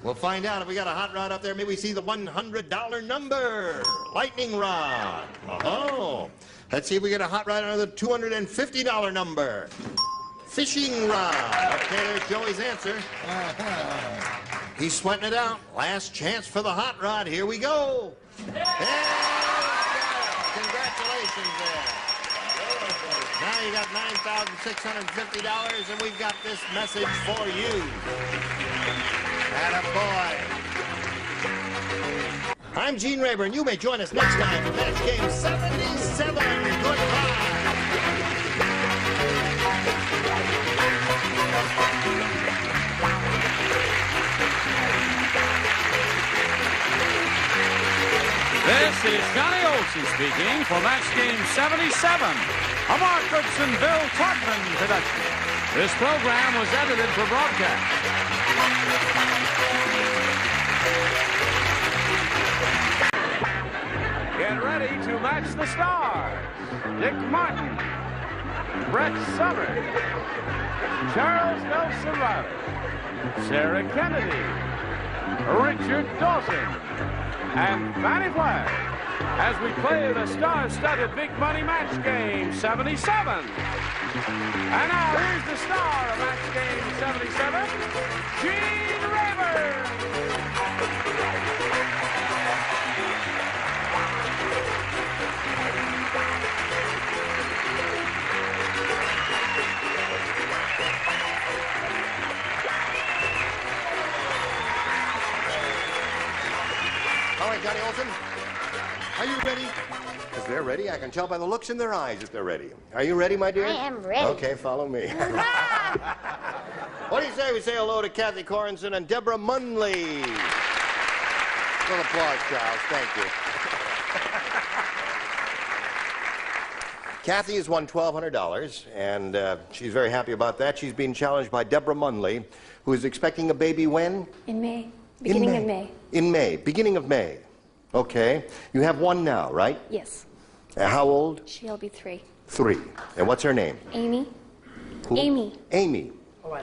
We'll find out if we got a hot rod up there. Maybe we see the $100 number. Lightning rod. Oh. Let's see if we get a hot rod under the $250 number. Fishing rod. Okay, there's Joey's answer. He's sweating it out. Last chance for the hot rod. Here we go. Congratulations there. Now you got $9,650, and we've got this message for you. Attaboy. I'm Gene Rayburn. You may join us next time for Match Game 77. Goodbye. This is Johnny Olson speaking for Match Game 77, a Mark Goodson, Bill Todman production. This program was edited for broadcast. Get ready to match the stars. Dick Martin, Brett Summers, Charles Nelson Riley, Sarah Kennedy, Richard Dawson, and Fannie Flagg as we play the star-studded Big Money Match Game 77. And now here's the star of Match Game 77, Gene Rayburn. All right, Johnny Olson, are you ready? If they're ready, I can tell by the looks in their eyes if they're ready. Are you ready, my dear? I am ready. Okay, follow me. What do you say we say hello to Kathy Corenson and Deborah Munley? A little applause, Charles. Thank you. Kathy has won $1,200, and she's very happy about that. She's being challenged by Deborah Munley, who is expecting a baby when? In May. Beginning of May. In May. Beginning of May. Okay. You have one now, right? Yes. How old? She'll be 3. 3. And what's her name? Amy. Who? Amy. Amy.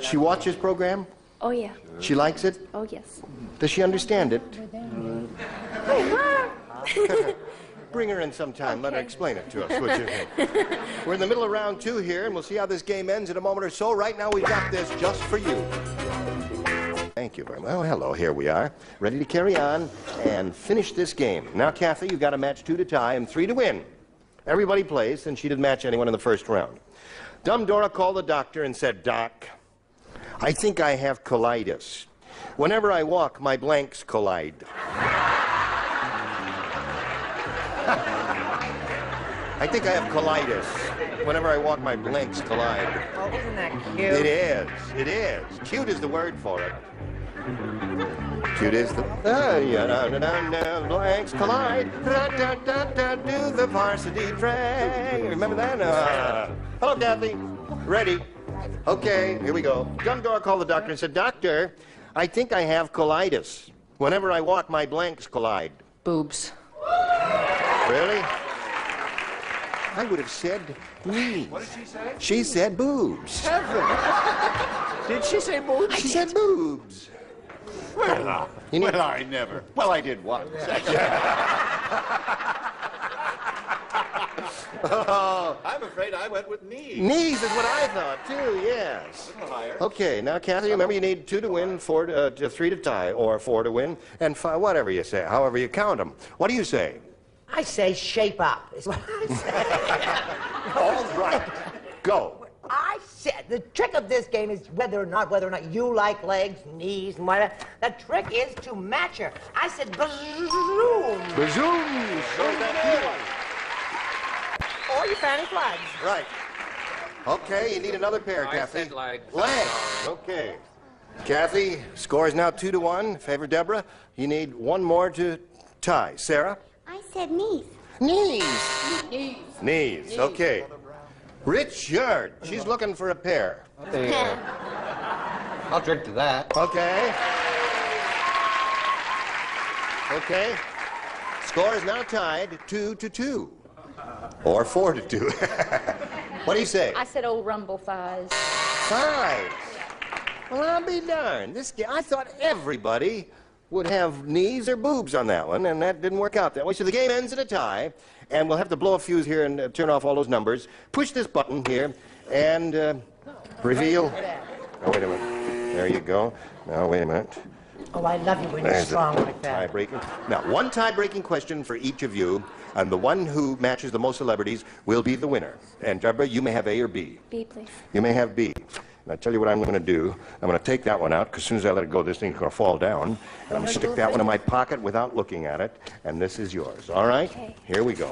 She watches program? Oh, yeah. She likes it? Oh, yes. Does she understand it? Bring her in sometime. Let her explain it to us, would you? We're in the middle of round 2 here, and we'll see how this game ends in a moment or so. Right now, we've got this just for you. Thank you very much. Well, hello, here we are, ready to carry on and finish this game. Now, Kathy, you've got a match 2 to tie and 3 to win. Everybody plays, and she didn't match anyone in the first round. Dumb Dora called the doctor and said, "Doc, I think I have colitis. Whenever I walk, my blanks collide." I think I have colitis. Whenever I walk, my blanks collide. Oh, isn't that cute? It is. It is. Cute is the word for it. Cute is the blanks collide. Do the varsity drag. Remember that? Hello, Kathy. Ready? Okay, here we go. John Doerr called the doctor and said, "Doctor, I think I have colitis. Whenever I walk, my blanks collide." Boobs. Really? I would have said knees. What did she say? She said boobs. Did she say boobs? She said boobs. Well, I never. Well, I did once. I'm afraid I went with knees. Knees is what I thought, too, yes. A little higher. Okay, now, Kathy, remember you need 2 to win, 4 to 3 to tie, or 4 to win, and 5, whatever you say, however you count them. What do you say? I say shape up, is what I say. All right. Go. I said the trick of this game is whether or not you like legs, knees, and whatever. The trick is to match her. I said bazoom. Bazoom. Or your fanny flags. Right. Okay, you need another pair, I Kathy. said legs. Legs. Okay. Kathy, score is now 2 to 1. Favor Deborah. You need 1 more to tie. Sarah? I said knees. Knees. Knees. Okay. Richard. She's looking for a pair. I'll drink to that. Okay. Okay. Score is now tied 2 to 2. Or 4 to 2. What do you say? I said old rumble thighs. Thighs. Well, I'll be darned. I thought everybody would have knees or boobs on that one, and that didn't work out that way. So the game ends in a tie, and we'll have to blow a fuse here and turn off all those numbers. Push this button here, and reveal. Oh, wait a minute. There you go. Now, wait a minute. Oh, I love you when you're strong like that. Tie-breaking. Now, 1 tie-breaking question for each of you, and the one who matches the most celebrities will be the winner. And Deborah, you may have A or B. B, please. You may have B. And I'll tell you what I'm going to do. I'm going to take that one out, because as soon as I let it go, this thing's going to fall down. And I'm going to stick that one in my pocket without looking at it. And this is yours. All right? Okay. Here we go.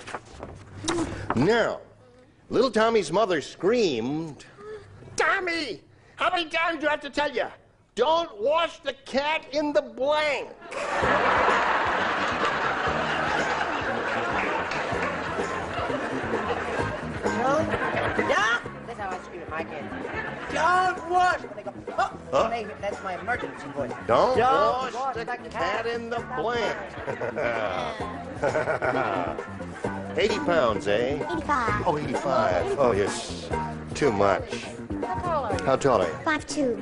Now, little Tommy's mother screamed, "Tommy, how many times do I have to tell you? Don't wash the cat in the blank." Yeah? That's how I scream at my kids. Don't wash. They go, oh, that's my emergency voice. Don't wash the cat in the blank. 80 pounds, eh? 85. Oh, 85. Oh, yes. Too much. How tall are you? 5'2".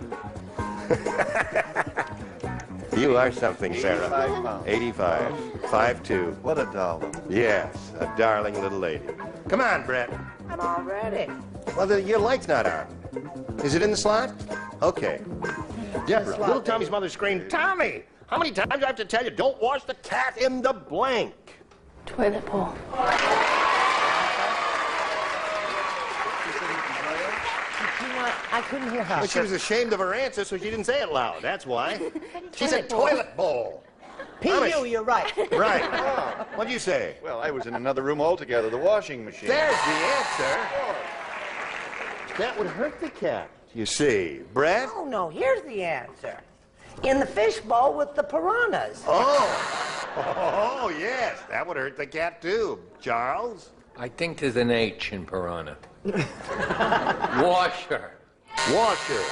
You are something, Sarah. 85 pounds. 85. 5'2". What a doll. Yes, a darling little lady. Come on, Brett. I'm all ready. Well, your light's not on. Is it in the slot? Okay. Deborah, little Tommy's mother screamed, "Tommy, how many times do I have to tell you, don't wash the cat in the blank?" Toilet bowl. I couldn't hear her. Well, she was ashamed of her answer, so she didn't say it loud. That's why. She said toilet bowl. P.U., you're right. Right. Oh. What'd you say? Well, I was in another room altogether, the washing machine. There's the answer. That would hurt the cat, you see. Brett? Oh, no, here's the answer. In the fishbowl with the piranhas. Oh, yes. That would hurt the cat, too. Charles? I think there's an H in piranha. Washer. Washer.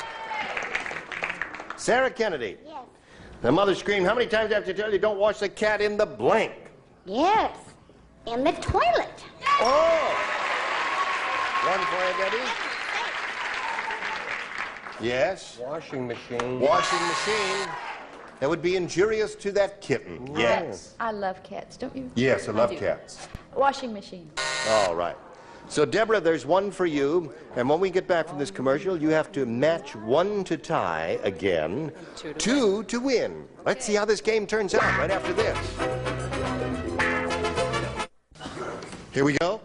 Sarah Kennedy. Yes. The mother screamed, "How many times do I have to tell you, don't wash the cat in the blank?" Yes. In the toilet. Oh! One for you, Debbie? Yes. Washing machine. Washing machine. That would be injurious to that kitten. Yes. I love cats, don't you? Yes, I love do. cats. Washing machine. All right. So, Deborah, there's 1 for you, and when we get back from this commercial, you have to match 1 to tie again, 2 to win. Let's see how this game turns out right after this. Here we go.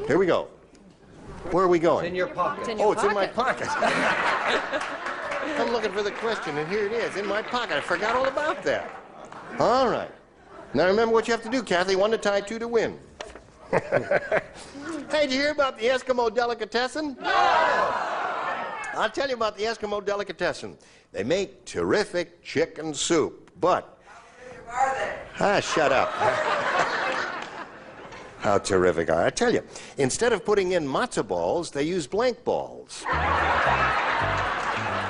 Here we go. Where are we going? It's in your pocket. It's in my pocket. I'm looking for the question, and here it is, in my pocket. I forgot all about that. All right. Now remember what you have to do, Kathy. 1 to tie, 2 to win. Hey, did you hear about the Eskimo delicatessen? No! I'll tell you about the Eskimo delicatessen. They make terrific chicken soup, but... shut up. How terrific. I tell you, instead of putting in matzo balls, they use blank balls.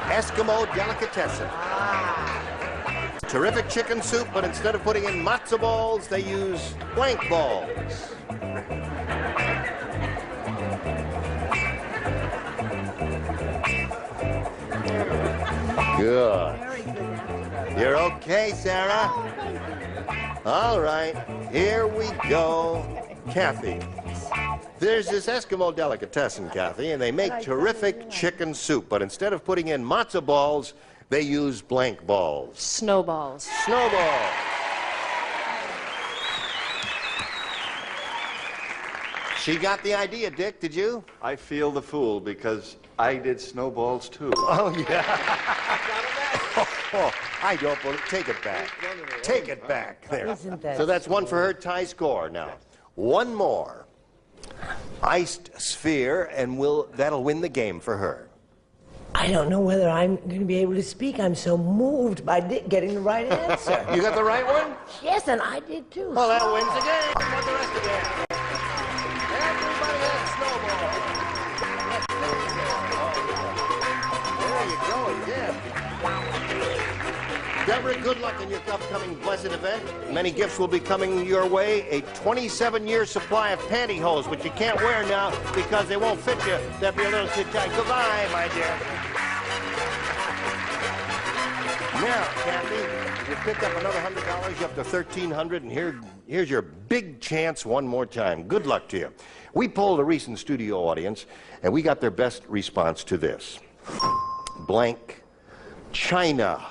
Eskimo delicatessen. Terrific chicken soup, but instead of putting in matzo balls, they use blank balls. Good. You're okay, Sarah? All right, here we go. Kathy, there's this Eskimo delicatessen, Kathy, and they make terrific chicken soup, but instead of putting in matzo balls, they use blank balls. Snowballs. Snowballs. She got the idea, Dick, did you? I feel the fool because I did snowballs too. Oh, yeah. I don't believe. Take it back. Take it back. There. So that's one for her. Tie score now. One more. Iced sphere, and that'll win the game for her. I don't know whether I'm going to be able to speak. I'm so moved by Dick getting the right answer. You got the right one? Yes, and I did too. Well, that wins the game. What the rest of the game? Everybody has snowballs. There you go again. Deborah, good luck in your upcoming blessed event. Many gifts will be coming your way. A 27-year supply of pantyhose, which you can't wear now because they won't fit you. They'll be a little too tight. Goodbye, my dear. Now, Kathy, you picked up another $100. You're up to $1,300, and here's your big chance one more time. Good luck to you. We polled a recent studio audience, and we got their best response to this. Blank China.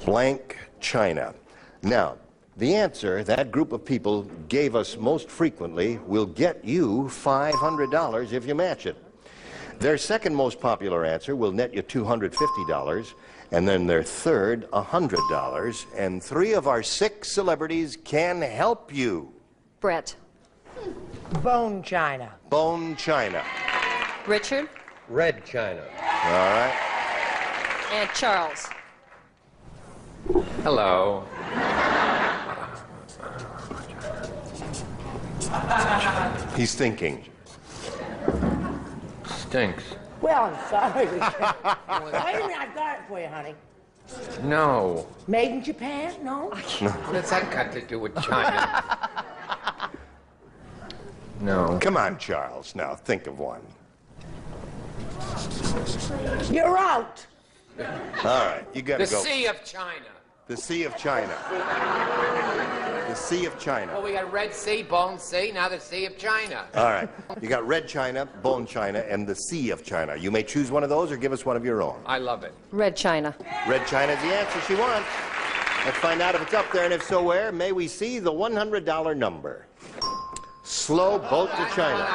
Blank China. Now, the answer that group of people gave us most frequently will get you $500 if you match it. Their second most popular answer will net you $250, and then their third, $100. And 3 of our 6 celebrities can help you. Brett. Bone China. Bone China. Richard. Red China. All right. And Charles. Hello. He's thinking. Stinks. Well, I'm sorry. Wait a minute, I've got it for you, honey. No. Made in Japan? No? What's that got to do with China? No. Come on, Charles. Now, think of one. You're out. All right, you got to The go. Sea of China. The Sea of China. The Sea of China. Well, we got Red Sea, Bone Sea, now the Sea of China. All right. You got Red China, Bone China, and the Sea of China. You may choose one of those or give us one of your own. I love it. Red China. Red China is the answer she wants. Let's find out if it's up there, and if so, where. May we see the $100 number. Slow boat to China.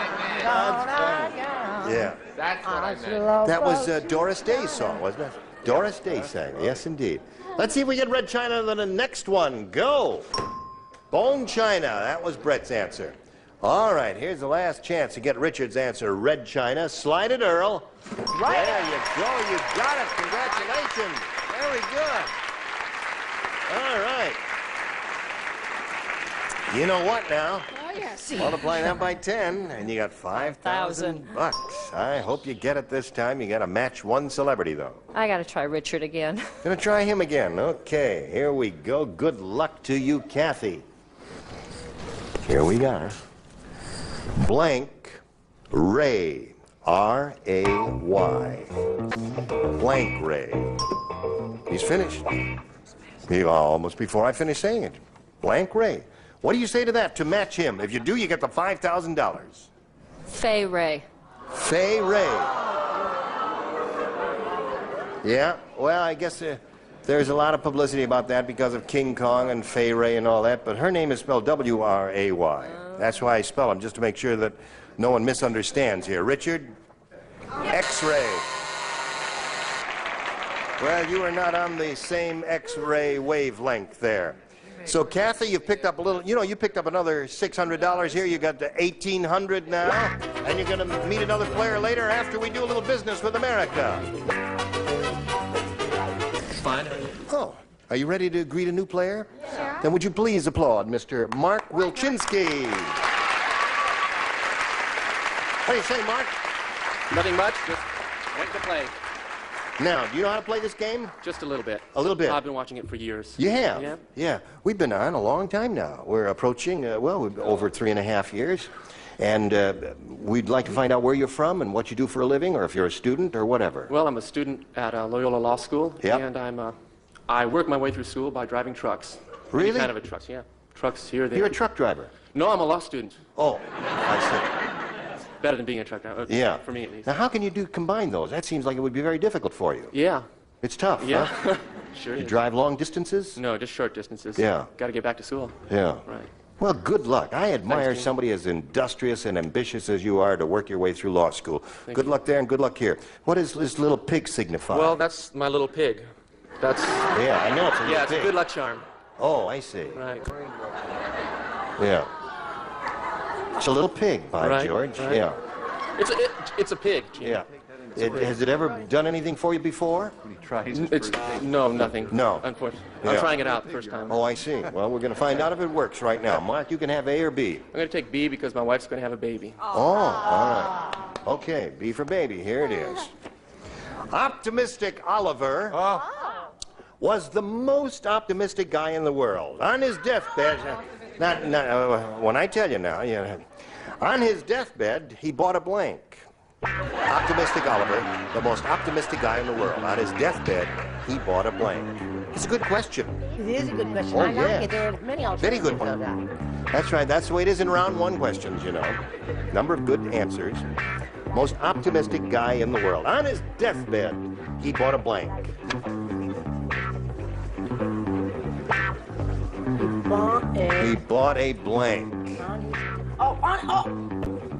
Yeah. That's what I meant. That was Doris Day's song, wasn't it? Doris Day sang it. Yes, indeed. Let's see if we get Red China to the next one. Go. Bone China. That was Brett's answer. All right, here's the last chance to get Richard's answer. Red China. Slide it, Earl. Right. There you go. You got it. Congratulations. Very good. All right. You know what now? Oh, yes. Multiply that by 10, and you got $5,000. I hope you get it this time. You got to match one celebrity, though. I got to try Richard again. Gonna try him again. Okay, here we go. Good luck to you, Kathy. Here we go. Blank Ray. R-A-Y. Blank Ray. He's finished. Almost before I finish saying it. Blank Ray. What do you say to that to match him? If you do, you get the $5,000. Fay Ray. Fay Ray. Yeah, well, I guess there's a lot of publicity about that because of King Kong and Fay Ray and all that, but her name is spelled W-R-A-Y. That's why I spell them, just to make sure that no one misunderstands here. Richard? X-ray. Well, you are not on the same X-ray wavelength there. So, Kathy, you picked up a little, you picked up another $600 here. You got to $1,800 now. And you're going to meet another player later after we do a little business with America. Fine. Oh, are you ready to greet a new player? Sure. Then would you please applaud Mr. Mark Wilczynski. What do you say, Mark? Nothing much, just waiting to play. Now, do you know how to play this game? Just a little bit. A little bit? I've been watching it for years. You have? Yeah. Yeah. We've been on a long time now. We're approaching, over 3.5 years. And we'd like to find out where you're from and what you do for a living, or if you're a student or whatever. Well, I'm a student at Loyola Law School. Yep. And I work my way through school by driving trucks. Really? Any kind of a trucks, yeah. Trucks here, there. You're a truck driver? No, I'm a law student. Oh, I Better than being a truck driver. see. Yeah. For me, at least. Now, how can you combine those? That seems like it would be very difficult for you. Yeah. It's tough, Yeah. huh? Sure You is. drive long distances? No, just short distances. Yeah. Got to get back to school. Yeah. Right. Well, good luck. I admire Thanks, Gene. somebody as industrious and ambitious as you are to work your way through law school. Thank Good you. luck there and good luck here. What does this little pig signify? Well, that's my little pig. That's... Yeah, I know it's a little Yeah, it's pig. a good luck charm. Oh, I see. Right. Yeah. It's a little pig, by Right, George. right. Yeah. It's a pig, Gene. Yeah. Has it ever done anything for you before? No, nothing. No. Unfortunately. Yeah. I'm trying it out the first time. Oh, I see. Well, we're going to find out if it works right now. Mark, you can have A or B. I'm going to take B because my wife's going to have a baby. Oh, all right. Okay, B for baby. Here it is. Optimistic Oliver was the most optimistic guy in the world. On his deathbed, when I tell you now, on his deathbed, he bought a blank. Optimistic Oliver, the most optimistic guy in the world. On his deathbed, he bought a blank. It's a good question. It is a good question. Oh, I like yeah. it. There are many Very alternatives. good one. That's right. That's the way it is in round one questions, you know. Number of good answers. Most optimistic guy in the world. On his deathbed, he bought a blank. He bought a blank.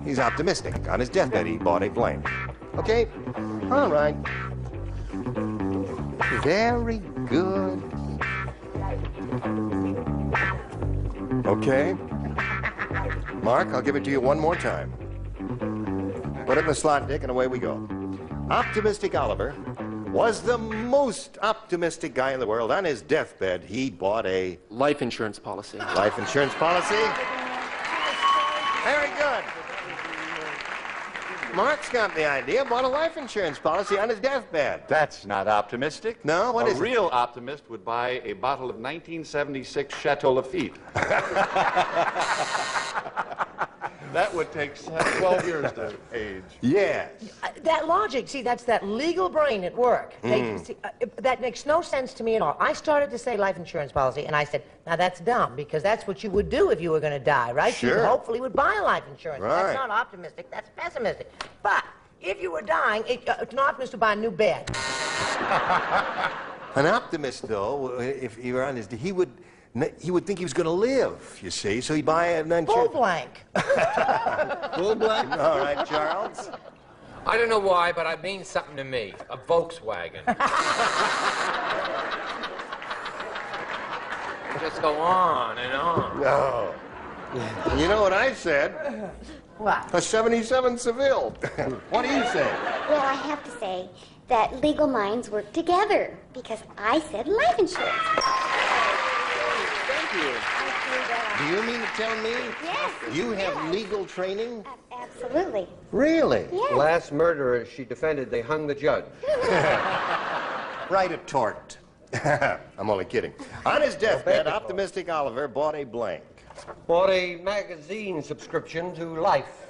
He's optimistic. On his deathbed, he bought a blank. Okay? All right. Very good. Okay? Mark, I'll give it to you one more time. Put it in the slot, Dick, and away we go. Optimistic Oliver was the most optimistic guy in the world. On his deathbed, he bought a... Life insurance policy. Life insurance policy? Very good. Mark's got the idea. Bought a life insurance policy on his deathbed. That's not optimistic. No? What is A it? real optimist would buy a bottle of 1976 Chateau Lafite. That would take 12 years to age. Yes. That logic, see, that's that legal brain at work. That makes no sense to me at all. I started to say life insurance policy, and I said, now that's dumb, because that's what you would do if you were going to die, right? Sure. You hopefully would buy a life insurance. Right. That's not optimistic, that's pessimistic. But if you were dying, it's an optimist to buy a new bed. An optimist, though, if he were on his... He would think he was going to live, you see, so he'd buy an insurance... Full blank. Full blank? All right, Charles. I don't know why, but it means something to me. A Volkswagen. Just go on and on. No. You know what I said? What? A 77 Seville. What do you say? Well, I have to say that legal minds work together because I said life insurance. Thank you. Do you mean to tell me? Yes. You have legal training? Absolutely. Really? Yes. Last murderer she defended, they hung the judge. Write a tort. I'm only kidding. On his deathbed, optimistic Oliver bought a blank. Bought a magazine subscription to Life.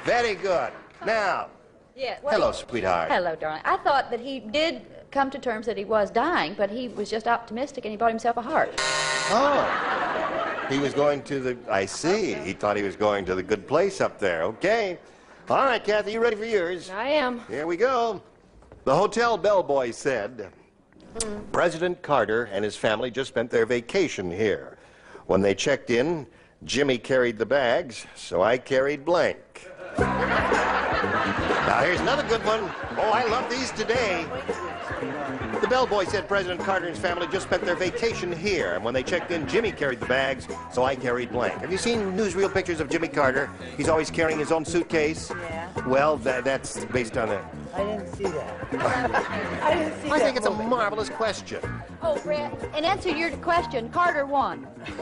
Very good. Now, Yeah. hello, sweetheart. Hello, darling. I thought that he did come to terms that he was dying, but he was just optimistic and he bought himself a heart. Oh. He was going to the... I see. He thought he was going to the good place up there. Okay. All right, Kathy, you ready for yours? I am. Here we go. The hotel bellboy said, President Carter and his family just spent their vacation here. When they checked in, Jimmy carried the bags, so I carried blank. Now, here's another good one. Oh, I love these today. The bellboy said President Carter and his family just spent their vacation here, and when they checked in, Jimmy carried the bags, so I carried blank. Have you seen newsreel pictures of Jimmy Carter? He's always carrying his own suitcase. Yeah. Well, that's based on a... I didn't see that. I didn't see that. I think it's a movie. marvelous question. Oh, Brett, in answer to your question, Carter won. You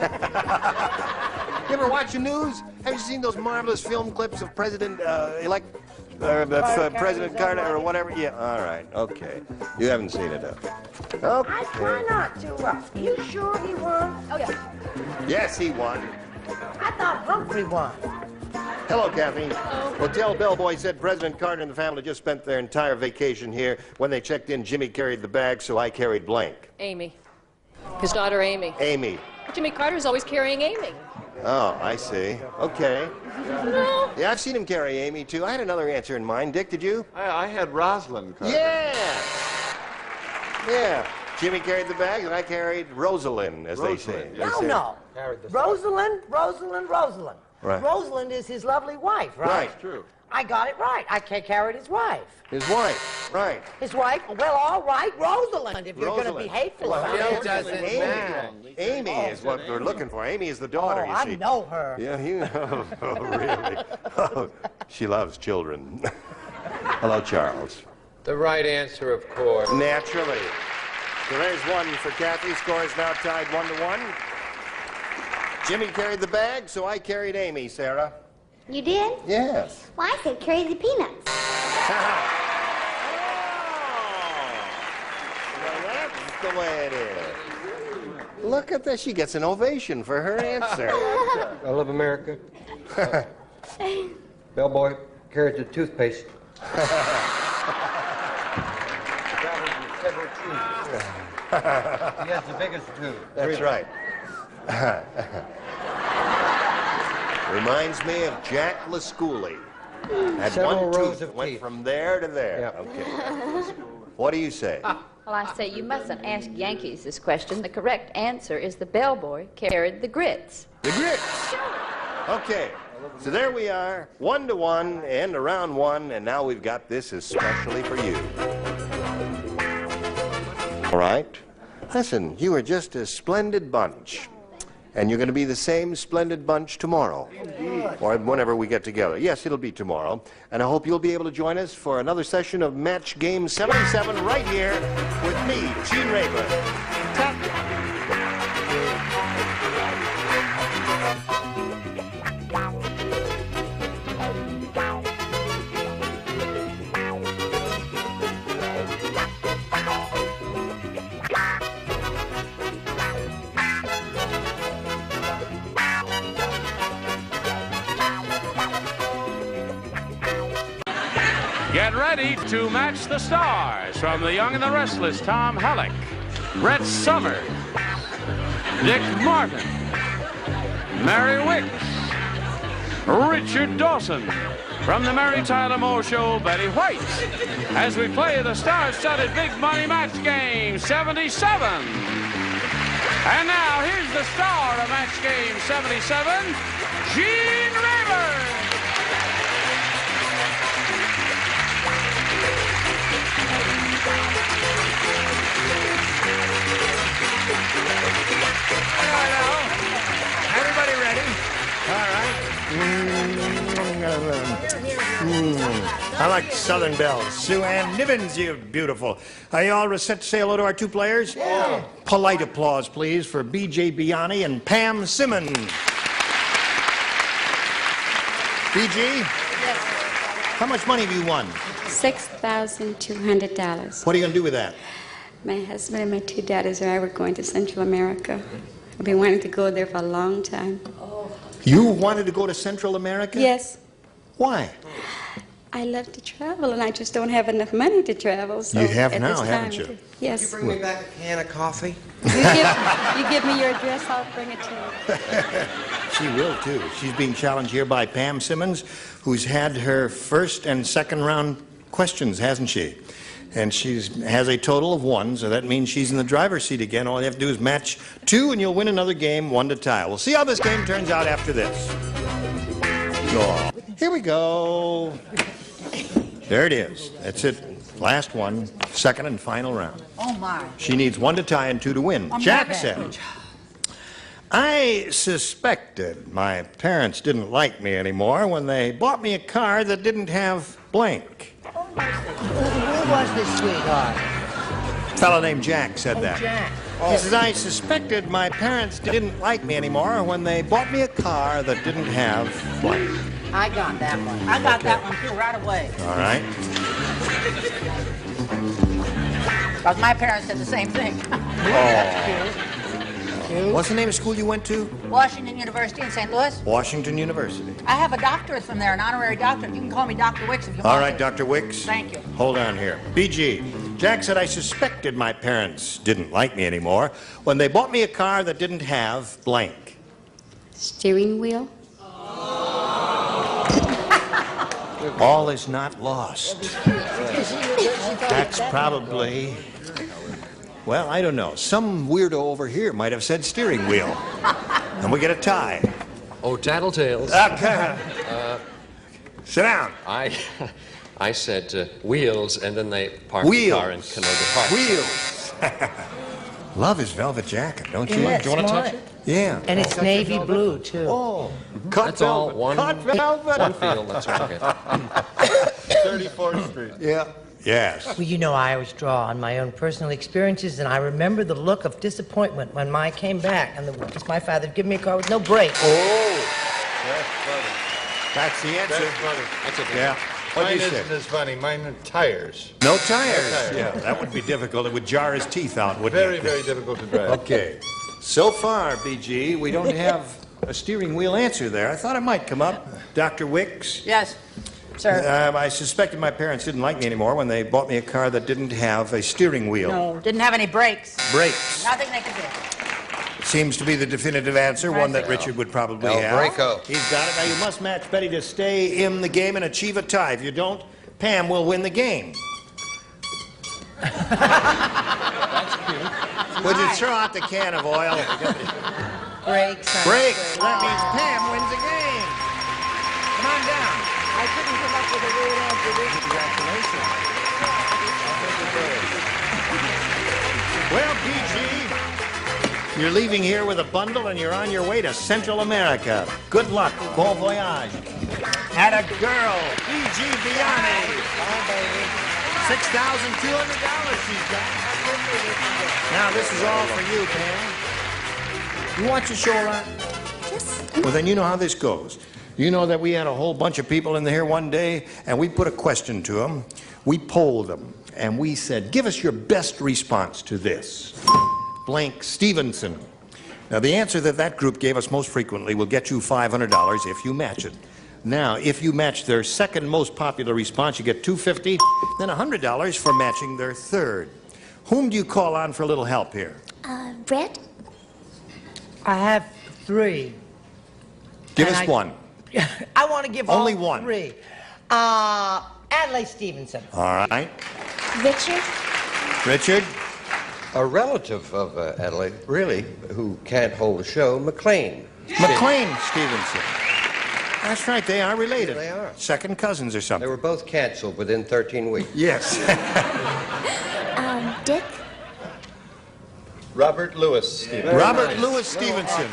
ever watch the news? Have you seen those marvelous film clips of President President Carter or whatever? Yeah, all right, okay. You haven't seen it, huh? Okay. I try not to. You sure he won? Oh, yeah. Yes, he won. I thought Humphrey won. Hello, Kathy. Well, tell Bellboy said President Carter and the family just spent their entire vacation here. When they checked in, Jimmy carried the bag, so I carried blank. Amy. His daughter, Amy. Amy. Jimmy Carter's always carrying Amy. Oh, I see. Okay. Yeah, I've seen him carry Amy, too. I had another answer in mind. Dick, did you? I had Rosalind Carter. Yeah! Yeah. Jimmy carried the bag, and I carried Rosalind, as they say. No. Rosalind. Right. Rosalind is his lovely wife, right? Right. True. I got it right. I carried his wife. His wife, right. His wife? Well, all right, Rosalind, if you're going to be hateful Well, about it. doesn't matter. Amy is what we're looking for. Amy is the daughter, you see. I know her. Yeah, you know. Oh, really? Oh, she loves children. Hello, Charles. The right answer, of course. Naturally. So there's one for Kathy. Score is now tied 1-1. Jimmy carried the bag, so I carried Amy, Sarah. You did? Yes. Well, I said carry the peanuts. Well, that's the way it is. Look at this. She gets an ovation for her answer. I love America. Bellboy carried the toothpaste. He has the biggest tooth. That's right. Reminds me of Jack LaScoolie. Had Several one rows tooth, of went teeth. from there to there. Yep. Okay. What do you say? Well, I say you mustn't ask Yankees this question. The correct answer is the bellboy carried the grits. The grits. Okay. So there we are, 1-1, and around one, and now we've got this especially for you. All right. Listen, you are just a splendid bunch. And you're going to be the same splendid bunch tomorrow. Or whenever we get together. Yes, it'll be tomorrow. And I hope you'll be able to join us for another session of Match Game 77 right here with me, Gene Rayburn. Get ready to match the stars from The Young and the Restless. Tom Halleck, Brett Somers, Dick Martin, Mary Wicks, Richard Dawson. From the Mary Tyler Moore Show, Betty White. As we play the star-studded Big Money Match Game 77. And now here's the star of Match Game 77, Gene Rayburn. Everybody ready? All right. I like Southern Belle. Sue Ann Nivens, you beautiful. Are you all set to say hello to our two players? Yeah. Polite applause, please, for B.J. Biani and Pam Simmons. B.G.? Yes. How much money have you won? $6,200. What are you going to do with that? My husband and my two daughters and I were going to Central America. I've been wanting to go there for a long time. You wanted to go to Central America? Yes. Why? I love to travel, and I just don't have enough money to travel. So You have at now, this haven't time, you? Yes. You bring me back a can of coffee? You give me your address, I'll bring it to you. She will, too. She's being challenged here by Pam Simmons, who's had her first and second round questions, hasn't she? And she has a total of 1, so that means she's in the driver's seat again. All you have to do is match 2, and you'll win another game 1-tie. We'll see how this game turns out after this. Oh, here we go. There it is. That's it. Last one, second and final round. Oh, my. She needs 1 to tie and 2 to win. I'm Jack not said, I suspected my parents didn't like me anymore when they bought me a car that didn't have blank. Who was this sweetheart? A fellow named Jack said that. Jack. He says, I suspected my parents didn't like me anymore when they bought me a car that didn't have blank. I got that one. I got that one, too, right away. All right. Because my parents did the same thing. What's the name of school you went to? Washington University in St. Louis. Washington University. I have a doctorate from there, an honorary doctorate. You can call me Dr. Wicks if you want. All right, Dr. Wicks. Thank you. Hold on here. BG, Jack said, I suspected my parents didn't like me anymore when they bought me a car that didn't have blank. Steering wheel? All is not lost. That's probably, well, I don't know. Some weirdo over here might have said steering wheel. And we get a tie. Oh, tattletales. Sit down. I said wheels, and then they parked the car in Canoga Park. Wheels. Love his velvet jacket, don't you? Yeah, Do you want to touch it? Yeah. And it's navy blue, too. Oh, cut That's velvet. all one. Cut velvet. One field. That's all good. 34th Street. Yeah. Yes. Well, you know, I always draw on my own personal experiences, and I remember the look of disappointment when Mike came back, and because my father had given me a car with no brakes. Oh, that's funny. That's the answer. That's funny. That's a good Yeah. What Mine do you say? isn't as funny. Mine are tires. No tires. No tires. Yeah, that would be difficult. It would jar his teeth out, wouldn't Very, it? very difficult to drive. Okay. So far, BG, we don't have a steering wheel answer there. I thought it might come up. Dr. Wicks? Yes, sir. I suspected my parents didn't like me anymore when they bought me a car that didn't have a steering wheel. No, didn't have any brakes. Brakes. Nothing they could do. Seems to be the definitive answer, one that Richard would probably El have. Braco. He's got it. Now, you must match Betty to stay in the game and achieve a tie. If you don't, Pam will win the game. That's cute. Would you throw out the can of oil? Brakes. Brakes. That means Pam wins the game. Come on down. I couldn't come up with a real answer. Congratulations. Well, PG, you're leaving here with a bundle and you're on your way to Central America. Good luck. Bon voyage. And a girl, PG Vianney. $6,200 she's got. Now, this is all for you, Pam. You watch the show a lot? Yes. Well, then you know how this goes. You know that we had a whole bunch of people in here one day, and we put a question to them. We polled them, and we said, give us your best response to this. Blank Stevenson. Now, the answer that that group gave us most frequently will get you $500 if you match it. Now, if you match their second most popular response, you get $250, then $100 for matching their third. Whom do you call on for a little help here? Brett? I have 3. Give And us one. I want to give Only all one. 3. Adlai Stevenson. All right. Richard? Richard? A relative of Adelaide, really, who can't hold a show, McLean. McLean Stevenson. That's right, they are related. Yeah, they are. Second cousins or They something. were both canceled within 13 weeks. Yes. Dick? Robert Louis Stevenson. Robert Louis Stevenson.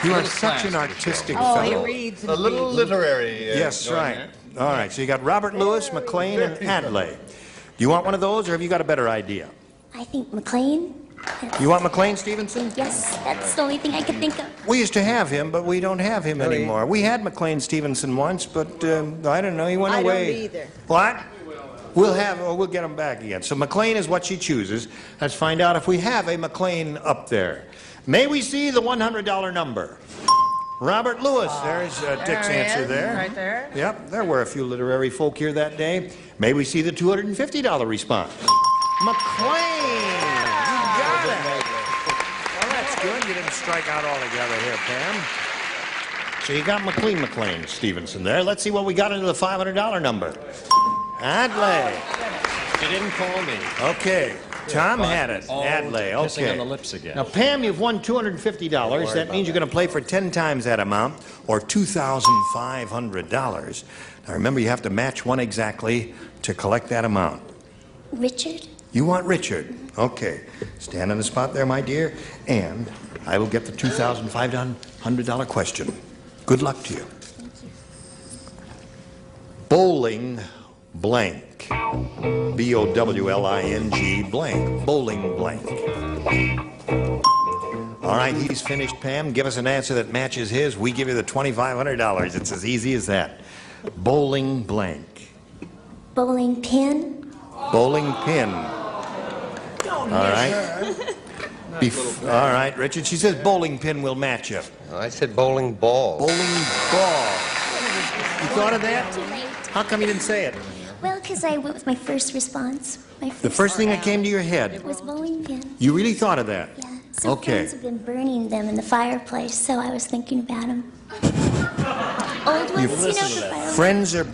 You are such an artistic Oh, he fellow. reads and A little reads. literary. Yes, going right. there. All right, so you got Robert Louis, McLean, and Adlai. Do you want one of those, or have you got a better idea? I think McLean. You want McLean Stevenson? Yes, that's the only thing I could think of. We used to have him, but we don't have him Really? anymore. We had McLean Stevenson once, but I don't know, he went I don't away. either. What? We'll get him back again. So McLean is what she chooses. Let's find out if we have a McLean up there. May we see the $100 number? Robert Louis. There's Dick's There he answer is, there. right there. Yep, there were a few literary folk here that day. May we see the $250 response? McLean! You got it! Well, that's good. You didn't strike out altogether here, Pam. So you got McLean Stevenson there. Let's see what we got into the $500 number. Adlai. You didn't call me. Okay. Tom had it. Adlai, Kissing on okay. the lips again. Now, Pam, you've won $250. That means you're going to play for 10 times that amount, or $2,500. Now, remember, you have to match one exactly to collect that amount. Richard? You want Richard? Okay. Stand on the spot there, my dear, and I will get the $2,500 question. Good luck to you. Thank you. Bowling blank. B-O-W-L-I-N-G blank. Bowling blank. All right, he's finished, Pam. Give us an answer that matches his. We give you the $2,500. It's as easy as that. Bowling blank. Bowling pin? Bowling pin. All right. All right, Richard. She says bowling pin will match you. I said bowling ball. Bowling ball. You thought of that? Too late. How come you didn't say it? Well, because I went with my first response. The first thing that came to your head. was bowling pin. You really thought of that? Yeah. Some Okay. friends have been burning them in the fireplace, so I was thinking about them. Old ones, you know, the fireplace. Friends are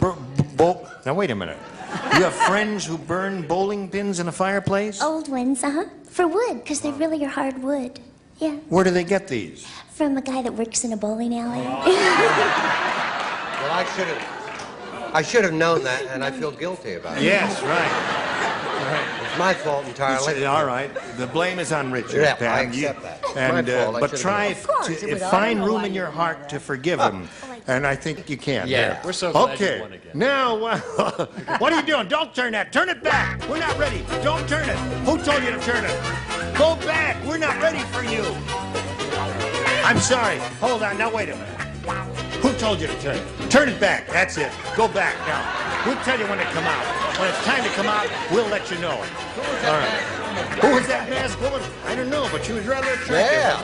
now wait a minute. You have friends who burn bowling pins in a fireplace? Old ones, for wood, because they really are hard wood. Yeah. Where do they get these? From a guy that works in a bowling alley. Well, I should have known that, and I feel guilty about it. Yes, right. It's my fault entirely. All right. The blame is on Richard. Yeah, Pam. I accept that. It's And, my fault. I but should've try known. Of course, to find room in your heart to forgive him. And I think you can. Yeah, There. we're so glad you Okay. won again. Now, what are you doing? Don't turn that. Turn it back. We're not ready. Don't turn it. Who told you to turn it? Go back. We're not ready for you. I'm sorry. Hold on. Now, wait a minute. Who told you to turn it? Turn it back. That's it. Go back now. We'll tell you when to come out. When it's time to come out, we'll let you know. All right. Who was that masked woman? I don't know, but she was rather attractive. Yeah.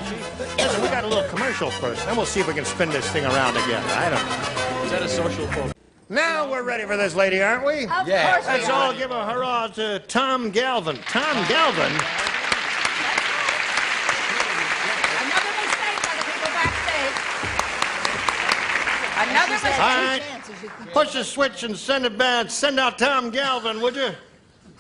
Listen, we got a little commercial first, then we'll see if we can spin this thing around again. I don't know. Is that a social photo? Now we're ready for this lady, aren't we? Of course we Let's are. all give a hurrah to Tom Galvin. Tom Galvin. Another mistake by the people backstage. Another mistake. All right. Push the switch and send it back. Send out Tom Galvin, would you?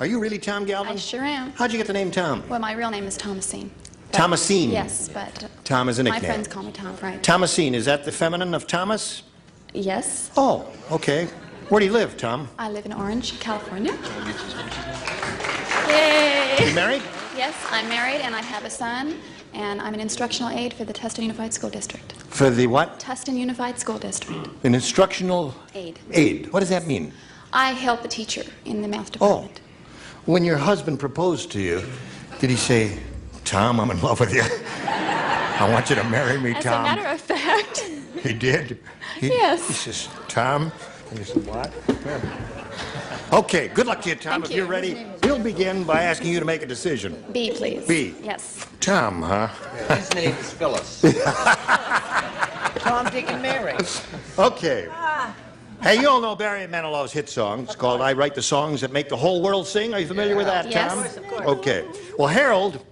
Are you really Tom Galvin? I sure am. How'd you get the name Tom? Well, my real name is Thomasine. Thomasine. Yes, but Tom is a my nickname. friends call me Tom, right? Thomasine, is that the feminine of Thomas? Yes. Oh, okay. Where do you live, Tom? I live in Orange, California. Yay! You married? Yes, I'm married and I have a son, and I'm an instructional aide for the Tustin Unified School District. For the what? Tustin Unified School District. An instructional Aide. aide. What does that mean? I help a teacher in the math Oh, department. when your husband proposed to you, did he say, Tom, I'm in love with you. I want you to marry me, As Tom. a matter of fact, He did? Yes. He says, Tom? And he said, what? Okay, good luck to you, Tom. Thank If you. you're ready, we'll begin by asking you to make a decision. B, please. B. Yes. Tom, huh? His name is Phyllis. Tom, Dick, and Mary. Okay. Hey, you all know Barry Manilow's hit song. It's called I Write the Songs That Make the Whole World Sing. Are you familiar with that, Yes. Tom? Of course. Okay. Well, Harold,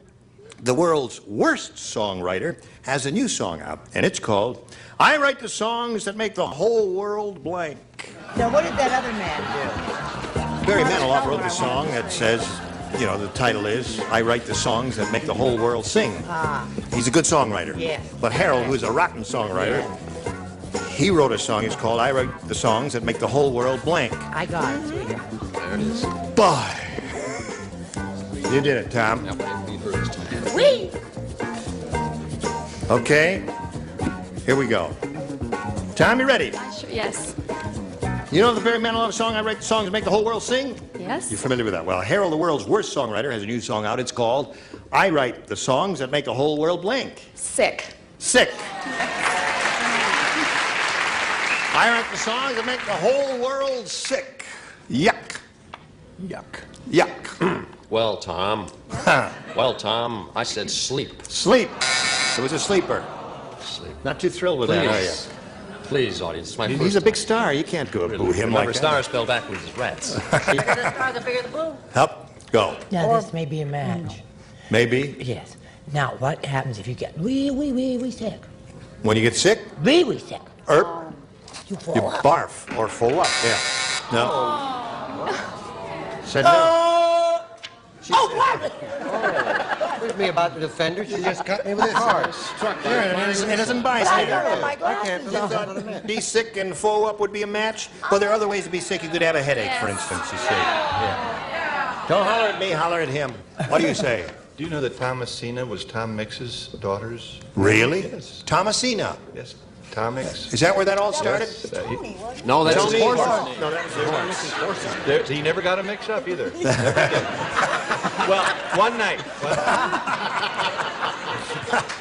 the world's worst songwriter, has a new song out, and it's called I Write the Songs That Make the Whole World Blank. Now, what did that other man do? Barry Manilow wrote the song that says, you know, the title is I Write the Songs That Make the Whole World Sing. Ah. He's a good songwriter. Yeah. But Harold, who's a rotten songwriter, he wrote a song. It's called I Write the Songs That Make the Whole World Blank. I got it, sweetie. There it is. Boy. You did it, Tom. Now, we heard this time. Wee! Okay. Here we go. Tom, you ready? Yes. You know the Barry Manilow song, I Write the Songs That Make the Whole World Sing? Yes. You're familiar with that. Well, Harold, the world's worst songwriter, has a new song out. It's called I Write the Songs That Make the Whole World Blank. Sick. Sick. I write the songs that make the whole world sick. Yuck. Yuck. Yuck. Well, Tom. Well, Tom, I said sleep. Sleep. It was a sleeper. Sleep. Not too thrilled with that, are you? Please, audience. It's my He's first a big star. You can't go boo him Remember, like star that. is spelled backwards is rats. The bigger the star, the bigger the boo. Up. Go. Now, this may be a match. Maybe. Yes. Now, what happens if you get wee sick? When you get sick, Wee sick. you fall up. barf or full up. Yeah. No. Said no. Oh, what? Quiz me about the defenders. You just cut me with a horse. You're an innocent bystander. I can't. Be sick and foe up would be a match. Well, there are other ways to be sick. You could have a headache, for instance, you see. Yeah. Don't holler at me, holler at him. What do you say? Do you know that Thomasina was Tom Mix's daughter's? Really? Yes. Thomasina. Yes. Tom Mix. Is that where that all started? No, that's his horse. No, that was his horse. He never got a mix-up either. Never did. Well, one night.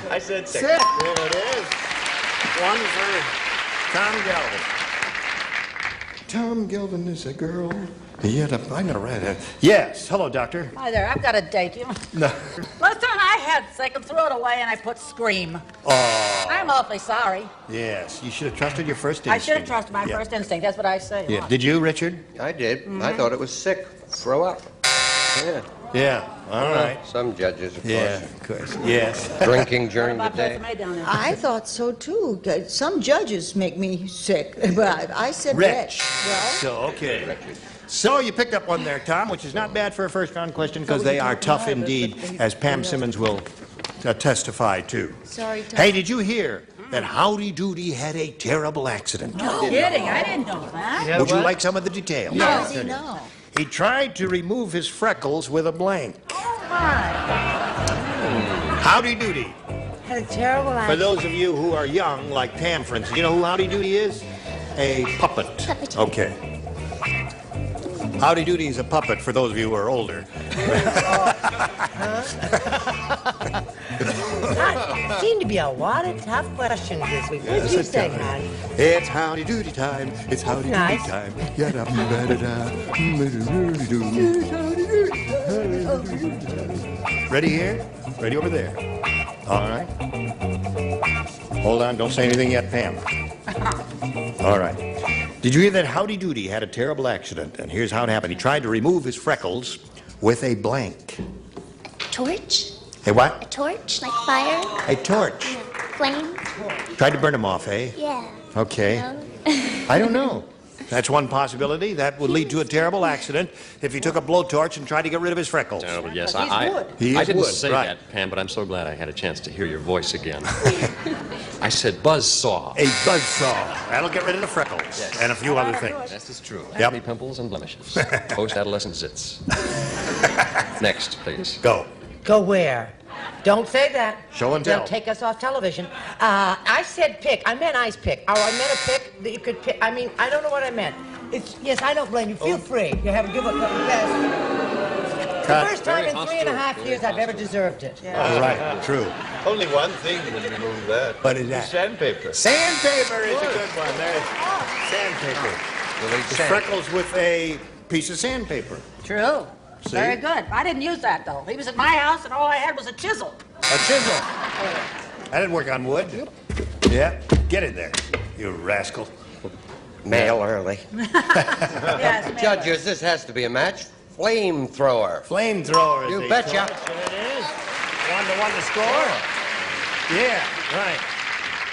I said six. There it is. One for Tom Galvin. Tom Galvin is a girl. Yeah, I know, right? Yes. Hello, doctor. Hi there. I've got a date. No. Last time I had sick and threw it away, and I put scream. Oh. I'm awfully sorry. Yes. You should have trusted your first I instinct. should have trusted my first instinct. That's what I say. Yeah. Did you, Richard? I did. I thought it was sick. Throw up. Yeah. Yeah. All right. Some judges, of course. Yeah, of course. Yes. Drinking during the day. I thought so too. Some judges make me sick, but I said Rich. Well, So, okay. So you picked up one there, Tom, which is not bad for a first-round question because they are tough indeed, as Pam Simmons will testify to. Sorry, Tom. Hey, did you hear that Howdy Doody had a terrible accident? No kidding. I didn't know that. Would you like some of the details? How does he know? He tried to remove his freckles with a blank. Oh, my. Howdy Doody. Had a terrible For accident. those of you who are young, like Pam, for instance, you know who Howdy Doody is? A puppet. Okay. Howdy Doody is a puppet for those of you who are older. Seemed to be a lot of tough questions this week. What did you say, hon? It's Howdy Doody time. It's Howdy Nice. Doody time. Yada-ba-da-da. Ready here? Ready over there. All right. Hold on. Don't say anything yet, Pam. All right. Did you hear that Howdy Doody had a terrible accident? And here's how it happened. He tried to remove his freckles with a blank. Torch? A what? A torch? Like fire? A torch. Flame? Tried to burn them off, eh? Yeah. Okay. No? I don't know. That's one possibility. That would lead to a terrible accident if he took a blowtorch and tried to get rid of his freckles. Terrible, yes. He's I wood. He I is didn't wood, say right. that, Pam, but I'm so glad I had a chance to hear your voice again. I said buzzsaw. A buzzsaw. That'll get rid of the freckles and a few other things. That is true. Yep. Acne, pimples, and blemishes. Post-adolescent zits. Next, please. Go. Go where? Don't say that. Show and They'll tell. take us off television. I said pick. I meant ice pick. Oh, I meant a pick that you could pick. I mean, I don't know what I meant. Yes, I don't blame you. Feel free. You haven't given up. Yes. Cut. The first time Very in 3.5 years I've ever deserved it. All right. True. Only one thing would remove that. What is that? Sandpaper. Sandpaper is a good one. There's sandpaper. The freckles with a piece of sandpaper. True. See? Very good. I didn't use that, though. He was at my house, and all I had was a chisel. A chisel. That didn't work on wood. Yeah. Get in there, you rascal. Mail early. Yes, ma'am. Judges, this has to be a match. Flamethrower. Flamethrower. You betcha. It is. 1-1 to score. Yeah, right.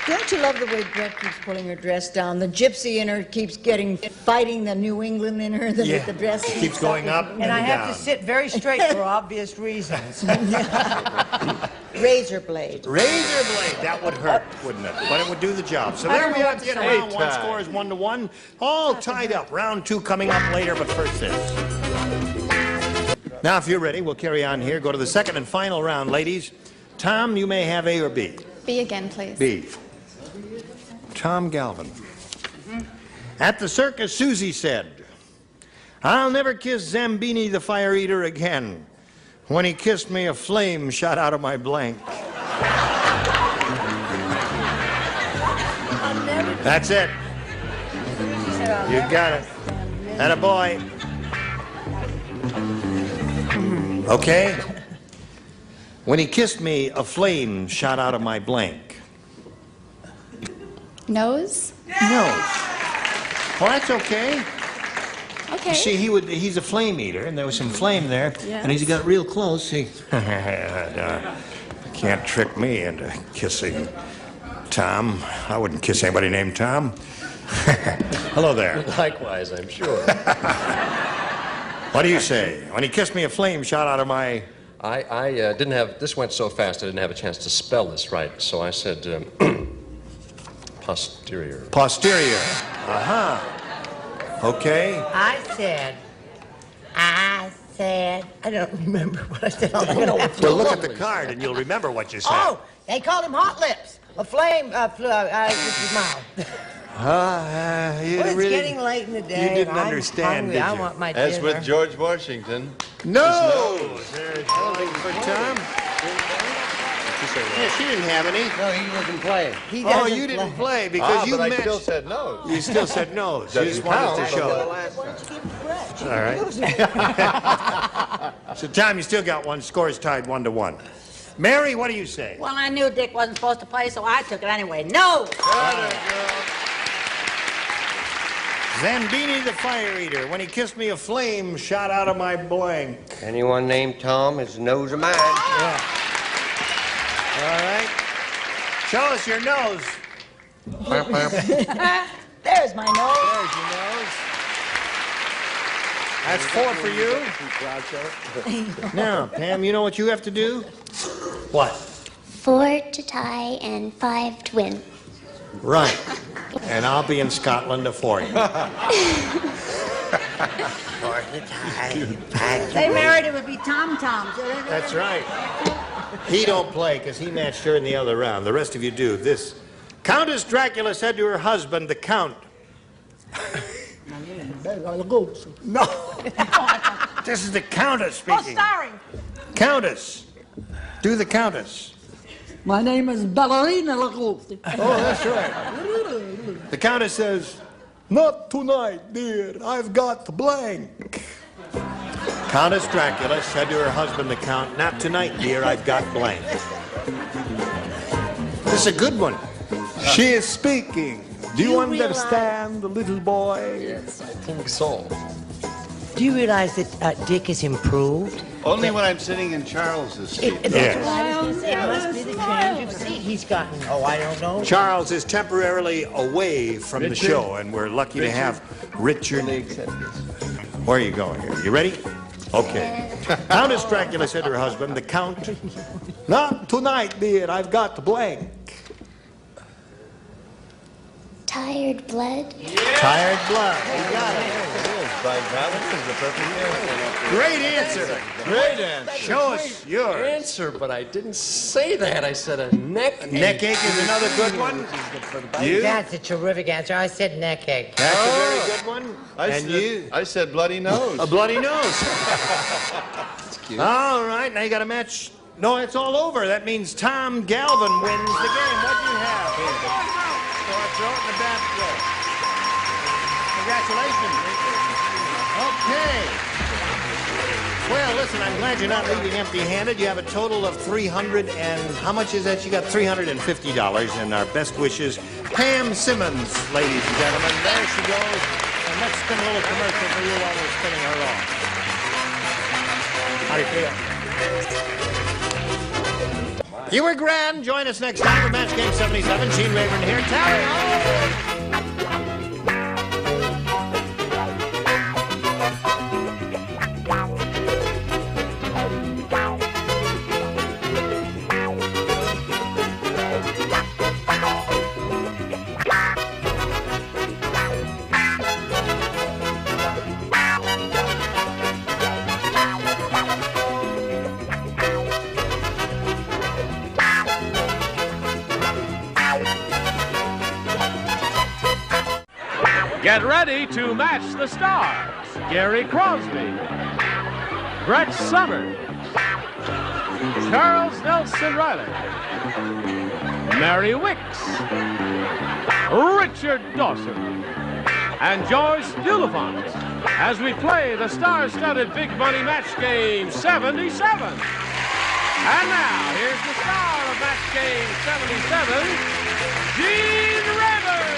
Don't you love the way Brett keeps pulling her dress down? The gypsy in her keeps fighting the New England in her. Yeah. The dress Keeps going up And I have down. to sit very straight for obvious reasons. razor blade. Razor blade. That would hurt, wouldn't it? But it would do the job. So there we are at the end of round one. Score is 1-1. All tied up. Round two coming up later, but first this. Now, if you're ready, we'll carry on here. Go to the second and final round, ladies. Tom, you may have A or B. B again, please. B. Tom Galvin. At the circus, Susie said, "I'll never kiss Zambini the fire eater again. When he kissed me, a flame shot out of my blank." That's it. You got it. And a boy. Okay? When he kissed me, a flame shot out of my blank. Nose? Nose. Well, that's okay. Okay. You see, he's a flame eater, and there was some flame there, Yes. and as he got real close, he can't trick me into kissing Tom. I wouldn't kiss anybody named Tom. Hello there. Likewise, I'm sure. What do you say? When he kissed me, a flame shot out of my... I didn't have, this went so fast I didn't have a chance to spell this right, so I said posterior. Posterior. Uh-huh. Okay. I said, I don't remember what I said. Well, look at the card and you'll remember what you said. Oh, they called him Hot Lips. A flame, this is mouth. It's getting late in the day. You didn't understand, did you? I want my As dinner. with George Washington. No! There's For Tom? Yeah, she didn't have any. No, he wasn't playing. Oh, you didn't play because you but matched. I still said no. You still said no. You just wanted to show. All right. So, Tom, you still got one. Score's tied 1-1. Mary, what do you say? Well, I knew Dick wasn't supposed to play, so I took it anyway. No! Zambini the fire eater. When he kissed me, a flame shot out of my blank. Anyone named Tom is a nose of mine. Yeah. All right. Show us your nose. There's my nose. There's your nose. That's 4 for you. Now, Pam, you know what you have to do? What? 4 to tie and 5 to win. Right. And I'll be in Scotland for you. If they married, it would be tom-toms. That's right. He don't play because he matched her in the other round. The rest of you do. This. Countess Dracula said to her husband, the Count. No. This is the Countess speaking. Oh, sorry. Countess. Do the Countess. My name is Ballerina Lagouste. Oh, that's right. The Countess says, not tonight, dear. I've got blank. Countess Dracula said to her husband, the Count, not tonight, dear. I've got blank. This is a good one. She is speaking. Do you understand, little boy? Yes, I think so. Do you realize that Dick has improved? Only when I'm sitting in Charles's seat. That's what I was going to say. It must be the change of seat he's gotten. Oh, I don't know. Charles is temporarily away from the show, and we're lucky to have Richard. Where are you going here? You ready? Okay. Countess Dracula said to her husband, the Count, not tonight, dear. I've got the blank. Tired blood. Tired blood. You got it. By God, this is the perfect answer. Great answer. Great answer. Show us yours. Answer, but I didn't say that. I said a neck ache. Neck ache is another good one. You? That's a terrific answer. I said neck ache. That's a very good one. I said bloody nose. A bloody nose. That's cute. All right, now you got a match. No, it's all over. That means Tom Galvin wins the game. What do you have here? Sore throat and a bad throat. Congratulations. Okay. Well, listen, I'm glad you're not leaving empty-handed. You have a total of $300 and how much is that? You got $350, and our best wishes, Pam Simmons, ladies and gentlemen. There she goes. And let's spin a little commercial for you while we're spinning her off. How do you feel? You were grand. Join us next time for Match Game 77. Gene Rayburn here. Carry on. Get ready to match the stars. Gary Crosby, Brett Summers, Charles Nelson Riley, Mary Wicks, Richard Dawson, and Joyce Dulafont as we play the star-studded Big Money Match Game 77. And now, here's the star of Match Game 77, Gene Rayburn.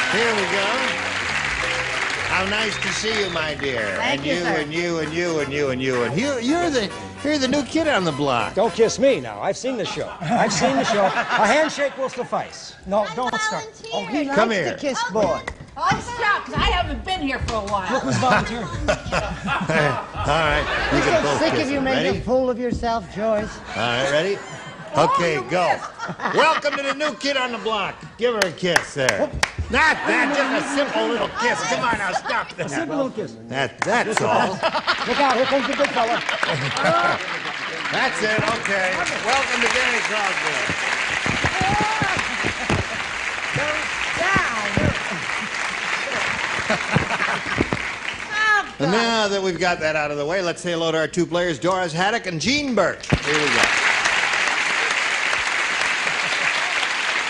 Here we go. How nice to see you, my dear. Thank you, sir. And you, and you, and you, and you, and you. You're the new kid on the block. Don't kiss me now. I've seen the show. I've seen the show. A handshake will suffice. No, don't start. Oh, he likes Come here. the kiss boy. Oh, stop, because I haven't been here for a while. Look who's volunteering. All right, you can both Sick kiss of you him. making Ready? a fool of yourself, Joyce. All right, ready? Okay, go. Welcome to the new kid on the block. Give her a kiss there. Not that, just a simple little kiss. Come on now, stop that. A simple little kiss. That's all. Look out, here comes the big fella. That's it, okay. Welcome to Gary Crosby. And now that we've got that out of the way, let's say hello to our two players, Doris Haddock and Gene Burke. Here we go.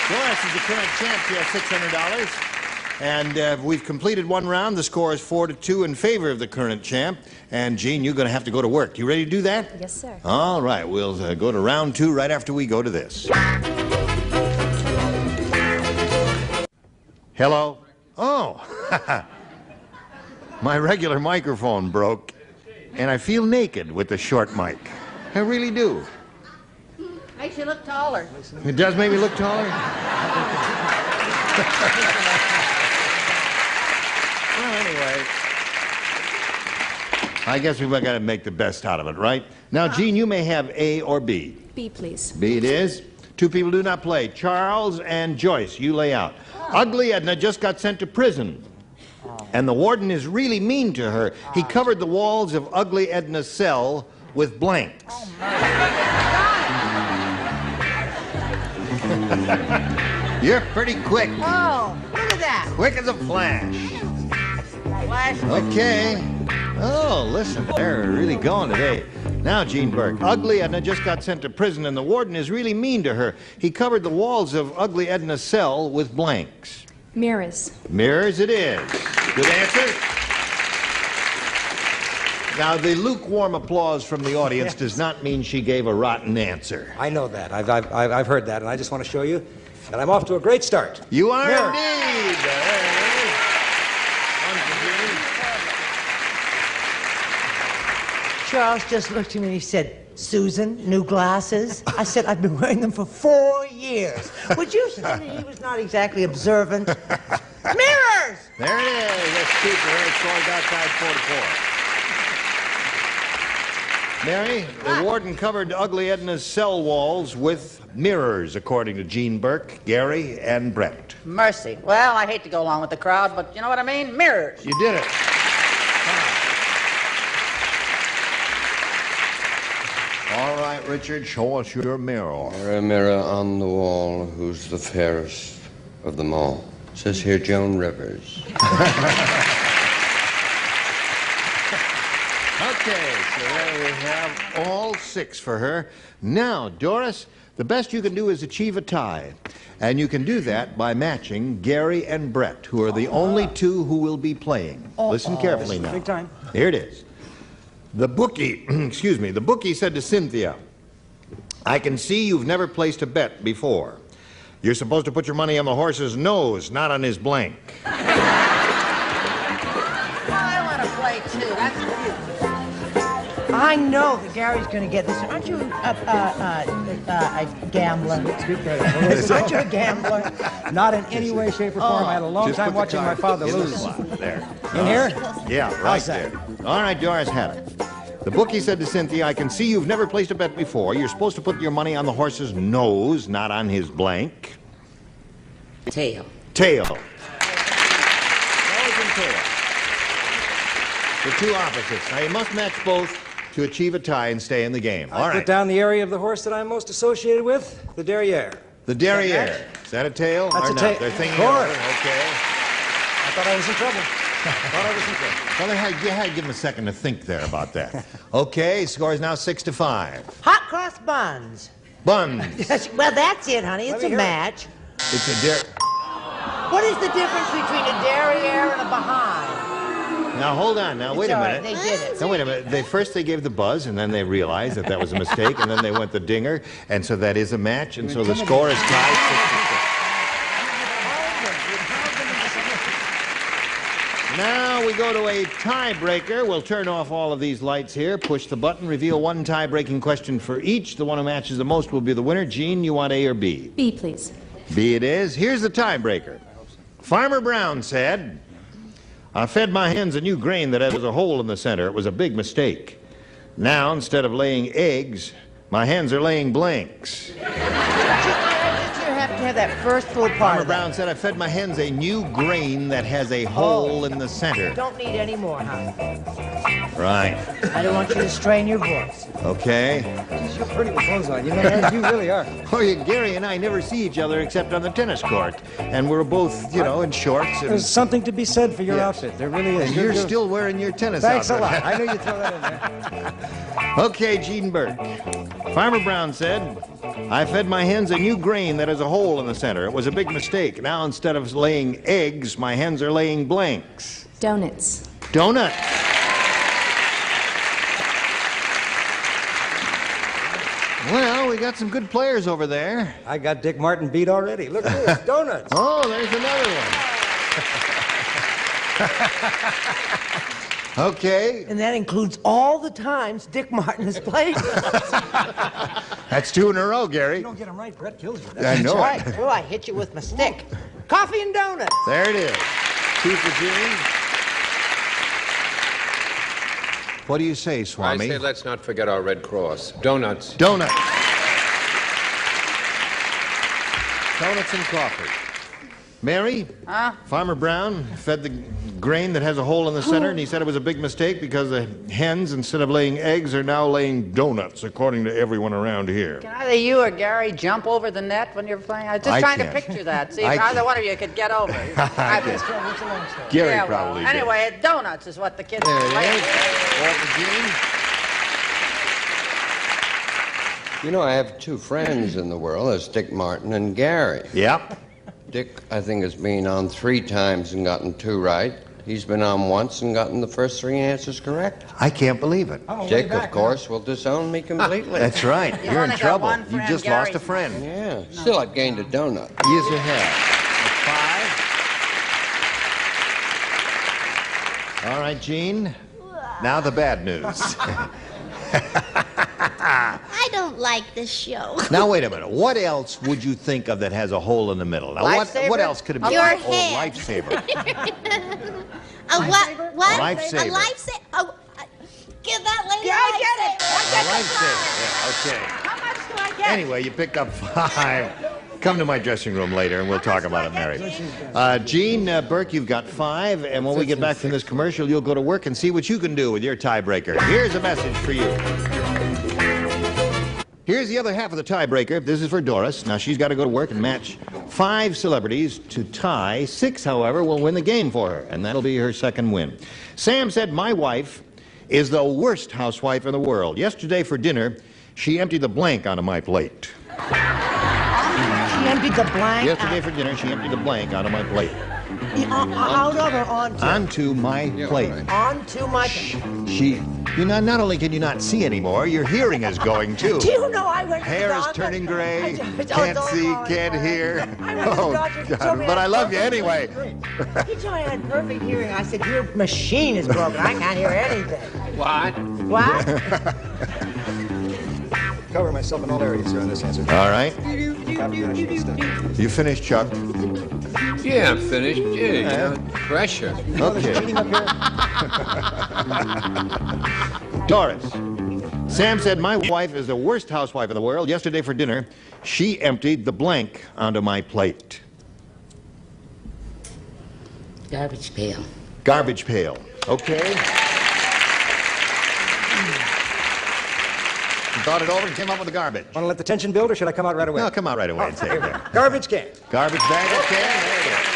Doris is the current champ. She has $600. And we've completed one round. The score is 4-2 in favor of the current champ. And, Gene, you're going to have to go to work. You ready to do that? Yes, sir. All right. We'll go to round 2 right after we go to this. Hello? Oh. My regular microphone broke, and I feel naked with the short mic. I really do. Makes you look taller. It does make me look taller? Well, anyway, I guess we've got to make the best out of it, right? Now, Gene, you may have A or B. B, please. B it is. Two people do not play. Charles and Joyce, you lay out. Ugly Edna just got sent to prison. And the warden is really mean to her. He covered the walls of Ugly Edna's cell with blanks. You're pretty quick. Oh, look at that. Quick as a flash. Flash. Okay. Oh, listen, they're really going today. Now, Gene Burke, Ugly Edna just got sent to prison, and the warden is really mean to her. He covered the walls of Ugly Edna's cell with blanks. Mirrors. Mirrors it is. Good answer. Now, the lukewarm applause from the audience does not mean she gave a rotten answer. I know that. I've heard that, and I just want to show you that I'm off to a great start. You are Mirror. indeed. There it is. One for you. Charles just looked at me and he said, Susan, new glasses? I said, I've been wearing them for 4 years. Would you say that he was not exactly observant? Mirrors! There it is. That's super. It's scored outside 4-4. Mary, the warden covered Ugly Edna's cell walls with mirrors, according to Gene Burke, Gary, and Brett. Mercy. Well, I hate to go along with the crowd, but you know what I mean? Mirrors. You did it. All right, Richard, show us your mirror. Mirror, mirror on the wall, who's the fairest of them all? It says here Joan Rivers. Okay, so there we have all 6 for her. Now, Doris, the best you can do is achieve a tie. And you can do that by matching Gary and Brett, who are the only 2 who will be playing. Listen carefully now. Big time. Here it is. The bookie, excuse me, the bookie said to Cynthia, I can see you've never placed a bet before. You're supposed to put your money on the horse's nose, not on his blank. I want to play too. That's I know that Gary's going to get this. Aren't you a gambler? Speak very well. Aren't you a gambler? Not in any way, shape, or form. I had a long time watching my father lose. There. In here? Yeah, right there. All right, Doris had it. The bookie said to Cynthia, I can see you've never placed a bet before. You're supposed to put your money on the horse's nose, not on his blank. tail. Tail. Nose and tail. The 2 opposites. Now, you must match both to achieve a tie and stay in the game. All I right. put down the area of the horse that I'm most associated with, the derriere. The derriere. Is that a tail? That's or a not? tail. They're thinking Or- over. Okay. I thought I was in trouble. Well, you had to give him a second to think there about that. Okay, score is now 6-5. Hot cross buns. Buns. Well, that's it, honey. It's a match. It's a What is the difference between a derriere and a behind? Now, hold on. Now, wait It's a all minute. right, they did it. Now, wait a minute. First they gave the buzz, and then they realized that that was a mistake, and then they went the dinger, and so that is a match, and so the score is tied 6-6. now we go to a tiebreaker. We'll turn off all of these lights here, push the button, reveal one tie-breaking question for each. The one who matches the most will be the winner. Gene, you want A or B? B, please. B it is. Here's the tiebreaker. Farmer Brown said, I fed my hens a new grain that has a hole in the center. It was a big mistake. Now, instead of laying eggs, my hens are laying blanks. You have to have that first full part. Farmer Brown said, I fed my hens a new grain that has a hole in the center. Don't need any more, huh? Right. I don't want you to strain your voice. Okay. You're pretty with clothes on. You know, you really are. Oh, yeah, Gary and I never see each other except on the tennis court. And we're both, you know, in shorts. And... There's something to be said for your outfit. There really is. And you're still wearing your tennis Thanks outfit. Thanks a lot. I knew you'd throw that in there. Okay, Gene Burke. Farmer Brown said, I fed my hens a new grain that has a hole in the center. It was a big mistake. Now, instead of laying eggs, my hens are laying blanks. Donuts. Donut. Well, we got some good players over there. I got Dick Martin beat already. Look at this, donuts. Oh, there's another one. Okay. And that includes all the times Dick Martin has played. That's 2 in a row, Gary. You don't get them right, Brett kills you. I know. That's right. Oh, I hit you with my stick. Coffee and donuts. There it is. 2 for Gene. What do you say, Swami? I say let's not forget our Red Cross. Donuts. Donuts. Donuts and coffee. Mary? Farmer Brown fed the grain that has a hole in the center, and he said it was a big mistake because the hens, instead of laying eggs, are now laying donuts, according to everyone around here. Can either you or Gary jump over the net when you're playing? I was just trying to picture that. See if either one of you could get over. Gary probably did. Anyway, donuts is what the kids there play. It is. Walter Gene. You know, I have 2 friends in the world. There's Dick Martin and Gary. Yep. Dick, I think, has been on 3 times and gotten 2 right. He's been on once and gotten the first 3 answers correct. I can't believe it. Dick, of course, will disown me completely. That's right. You're in trouble. You just lost a friend. Yeah. Still, I've gained a donut. Yes, you have. That's 5. All right, Gene. Now the bad news. I don't like this show. Now, wait a minute. What else would you think of that has a hole in the middle? Now, what else could it be? Your head. Oh, lifesaver. A what? What? A lifesaver. A lifesaver? Oh, give that lady I get it. A lifesaver. Yeah, okay. How much do I get? Anyway, you picked up 5. Come to my dressing room later, and we'll talk about it, Mary. Gene Burke, you've got 5, and when we get back from this commercial, you'll go to work and see what you can do with your tiebreaker. Here's a message for you. Here's the other half of the tiebreaker. This is for Doris. Now, she's got to go to work and match 5 celebrities to tie. 6, however, will win the game for her, and that'll be her second win. Sam said, my wife is the worst housewife in the world. Yesterday for dinner, she emptied the blank onto my plate. She emptied the blank? Yesterday for dinner, she emptied the blank onto my plate. Out of or onto? Onto my plate. Right. Onto my plate. She... You know, not only can you not see anymore, your hearing is going, too. Do you know I went to the Hair is doctor? turning gray, can't see, can't hear. Oh, God, but I love you anyway. He told me I had perfect hearing. I said, your machine is broken. I can't hear anything. What? What? Cover myself in all areas here on this answer. All right. You finished, Chuck? Yeah, I'm finished. Gee, pressure. Okay. Doris. Sam said, my wife is the worst housewife in the world. Yesterday for dinner, she emptied the blank onto my plate. Garbage pail. Garbage pail. Okay. You thought it over and came up with the garbage. Want to let the tension build, or should I come out right away? No, come out right away and say it there. Garbage can. Garbage bag, okay. There it is.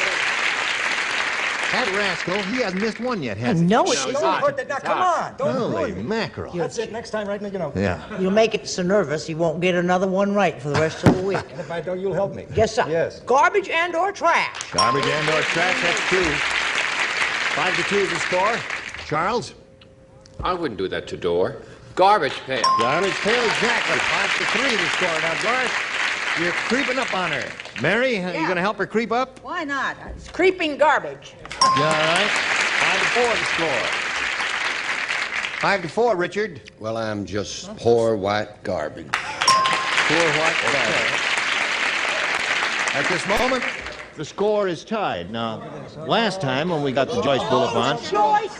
That rascal, he hasn't missed one yet, has he? No, it's not. Now, come on. Don't Holy ruin me. mackerel. That's it. Next time, right? You know. Yeah. You'll make it so nervous he won't get another one right for the rest of the week. And if I don't, you'll help me. Yes, sir. Yes. Garbage and or trash. Garbage and or trash, that's 2. 5-2 is the score. Charles? I wouldn't do that to Dor. Garbage pail. Garbage pail, exactly. 5-3 the score. Now, Doris, you're creeping up on her. Mary, are you going to help her creep up? Why not? It's creeping garbage. Yeah, all right. 5-4 the score. 5-4, Richard. Well, I'm just poor white garbage. Poor white garbage. At this moment, the score is tied. Now, last time when we got to Joyce Bulifant,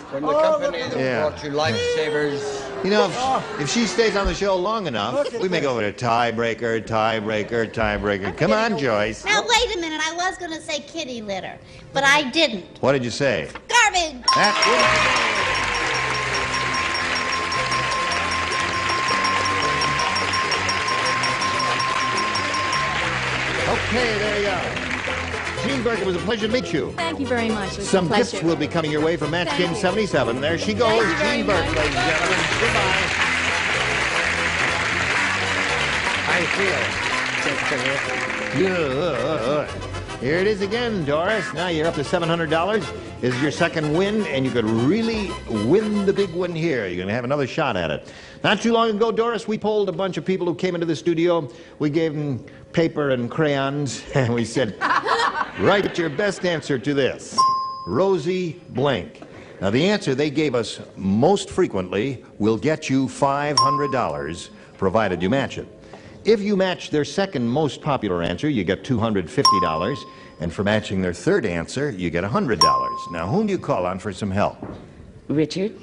From the company that brought you lifesavers. you know, if she stays on the show long enough, we may go to tiebreaker, tiebreaker, tiebreaker. Come on, Joyce. Now, wait a minute. I was going to say kitty litter, but I didn't. What did you say? Garbage! Okay, there you are. Jean Burke, it was a pleasure to meet you. Thank you very much. It was Some a pleasure. gifts will be coming your way from Match Game 77. There she goes, Jean Burke, ladies and gentlemen. Goodbye. How you feel? Here it is again, Doris. Now you're up to $700. This is your second win, and you could really win the big one here. You're going to have another shot at it. Not too long ago, Doris, we polled a bunch of people who came into the studio. We gave them paper and crayons, and we said, write your best answer to this. Rosie blank. Now, the answer they gave us most frequently will get you $500, provided you match it. If you match their second most popular answer, you get $250. And for matching their third answer, you get $100. Now, whom do you call on for some help? Richard?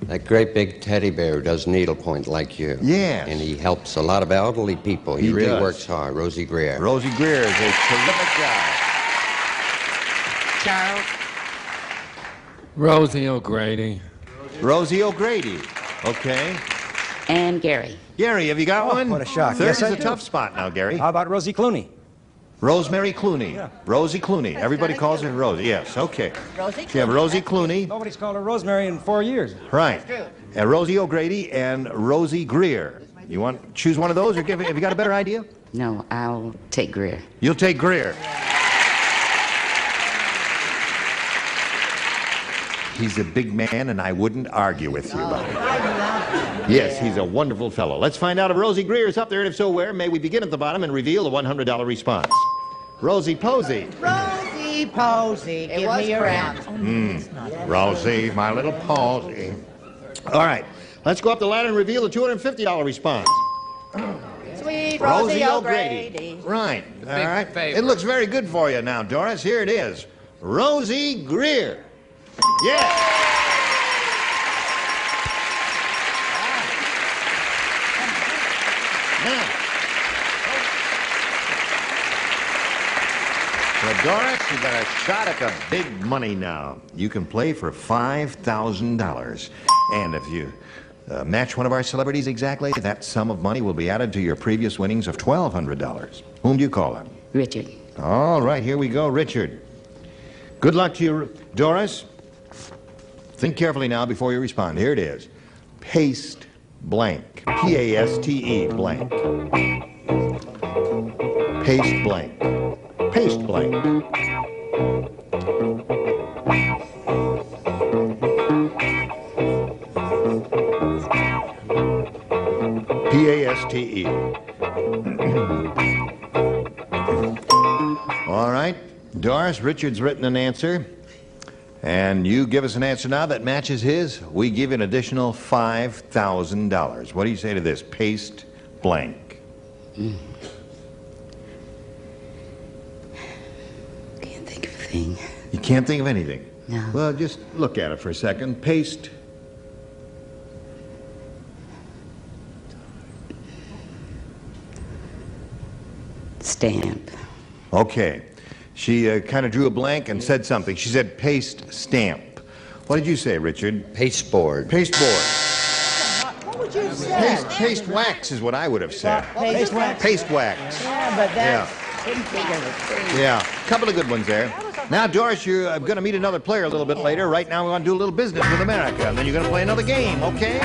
That great big teddy bear who does needlepoint like you. Yes. And he helps a lot of elderly people. He really does. works hard. Rosie Greer. Rosie Greer is a terrific guy. Charles? Rosie O'Grady. Rosie O'Grady. Okay. And Gary. Gary, have you got one? What a shock. Third Yes, is I a do. tough spot now, Gary. How about Rosie Clooney? Rosemary Clooney. Yeah. Rosie Clooney. Everybody calls her Rosie. Yes, okay. Rosie You have Rosie Clooney. Nobody's called her Rosemary in 4 years. Right. And Rosie O'Grady and Rosie Greer. You want to choose one of those, or have you got a better idea? No, I'll take Greer. You'll take Greer. He's a big man, and I wouldn't argue with you about it. Yes, he's a wonderful fellow. Let's find out if Rosie Greer is up there, and if so, where. May we begin at the bottom and reveal the $100 response. Rosie Posey. Rosie Posey, give me your answer. Rosie, my little Posey. All right, let's go up the ladder and reveal the $250 response. Sweet Rosie Rosie O'Grady. O'Grady. Right, all right. favorite. It looks very good for you now, Doris. Here it is. Rosie Greer. Yeah. Now, so Doris, you got a shot at the big money now. You can play for $5,000. And if you match one of our celebrities exactly, that sum of money will be added to your previous winnings of $1,200. Whom do you call on? Richard. All right, here we go, Richard. Good luck to you, Doris. Think carefully now before you respond. Here it is. Paste blank. P-A-S-T-E blank. Paste blank. Paste blank. P-A-S-T-E. All right. Doris, Richard's written an answer. And you give us an answer now that matches his. We give you an additional $5,000. What do you say to this? Paste blank. Can't think of a thing. You can't think of anything? No. Well, just look at it for a second. Paste. Stamp. Okay. She kind of drew a blank and said something. She said paste stamp. What did you say, Richard? Pasteboard. Pasteboard. What would you say? Paste wax is what I would have said. Paste wax? Paste wax. Yeah, but that's... Yeah, a couple of good ones there. Now, Doris, you're going to meet another player a little bit later. Right now, we want to do a little business with America, and then you're going to play another game, okay?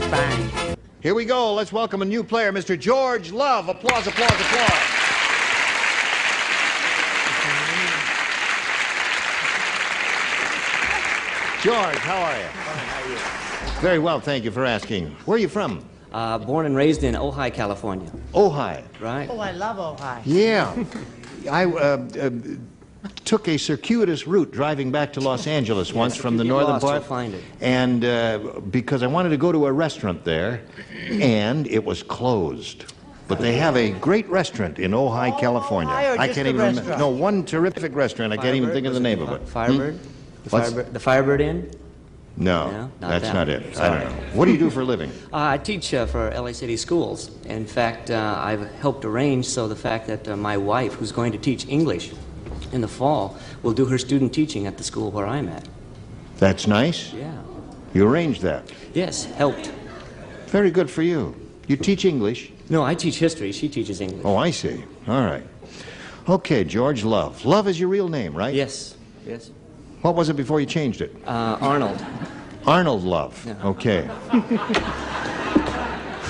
Fine. Here we go. Let's welcome a new player, Mr. George Love. Applause, applause, applause. George, how are you? Very well, thank you for asking. Where are you from? Born and raised in Ojai, California. Ojai. Right? Oh, I love Ohio. Yeah. took a circuitous route driving back to Los Angeles once from the northern part. Find it. And because I wanted to go to a restaurant there, and it was closed. But they have a great restaurant in Ojai, California. I can't even remember. No, one terrific restaurant. I can't even think of the name of it. Firebird? The Firebird Inn? No, that's not it. I don't know. What do you do for a living? I teach for LA City schools. In fact, I've helped arrange so the fact that my wife, who's going to teach English in the fall, will do her student teaching at the school where I'm at. That's nice. Yeah. You arranged that? Yes, helped. Very good for you. You teach English? No, I teach history. She teaches English. Oh, I see. All right. Okay, George Love. Love is your real name, right? Yes. Yes. What was it before you changed it? Arnold. Arnold Love. Yeah. Okay.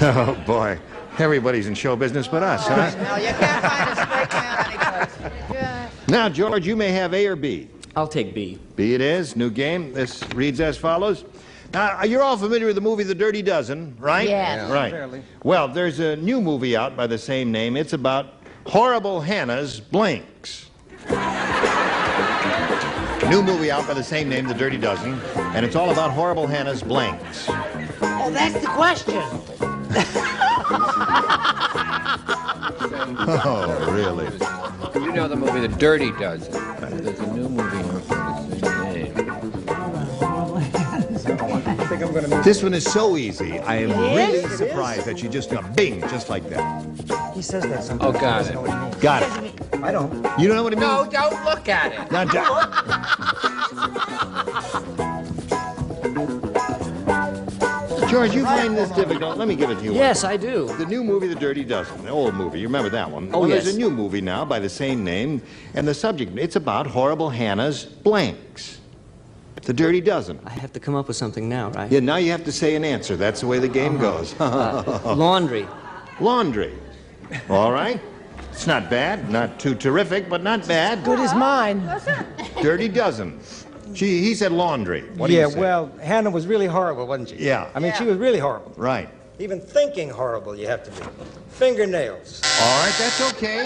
Oh, boy. Everybody's in show business but us, huh? No, you can't find a straight man anyplace. Yeah. Now, George, you may have A or B. I'll take B. B it is. New game. This reads as follows. Now, you're all familiar with the movie The Dirty Dozen, right? Yes. Right. Fairly. Well, there's a new movie out by the same name. It's about Horrible Hannah's blanks. New movie out by the same name, The Dirty Dozen, and it's all about Horrible Hannah's blanks. Oh, that's the question. Oh, really? You know the movie The Dirty Dozen. There's a new movie out by the same name. This one is so easy. I am really surprised that you just got bing, just like that. He says that sometimes. Oh, got it. Got it. I don't. You don't know what it means? No, don't look at it. Now, George, you find this difficult. Let me give it to you. Yes, I do. The new movie, The Dirty Dozen, the old movie. You remember that one? Oh, well, yes. There's a new movie now by the same name, and the subject, it's about Horrible Hannah's blanks. The Dirty Dozen. I have to come up with something now, right? Yeah, now you have to say an answer. That's the way the game goes. Laundry. Laundry. All right. It's not bad. Not too terrific, but not bad. Good as mine. Dirty Dozen. He said laundry. What do you say? Well, Hannah was really horrible, wasn't she? Yeah. I mean, she was really horrible. Right. Even thinking horrible, you have to be. Fingernails. All right, that's okay.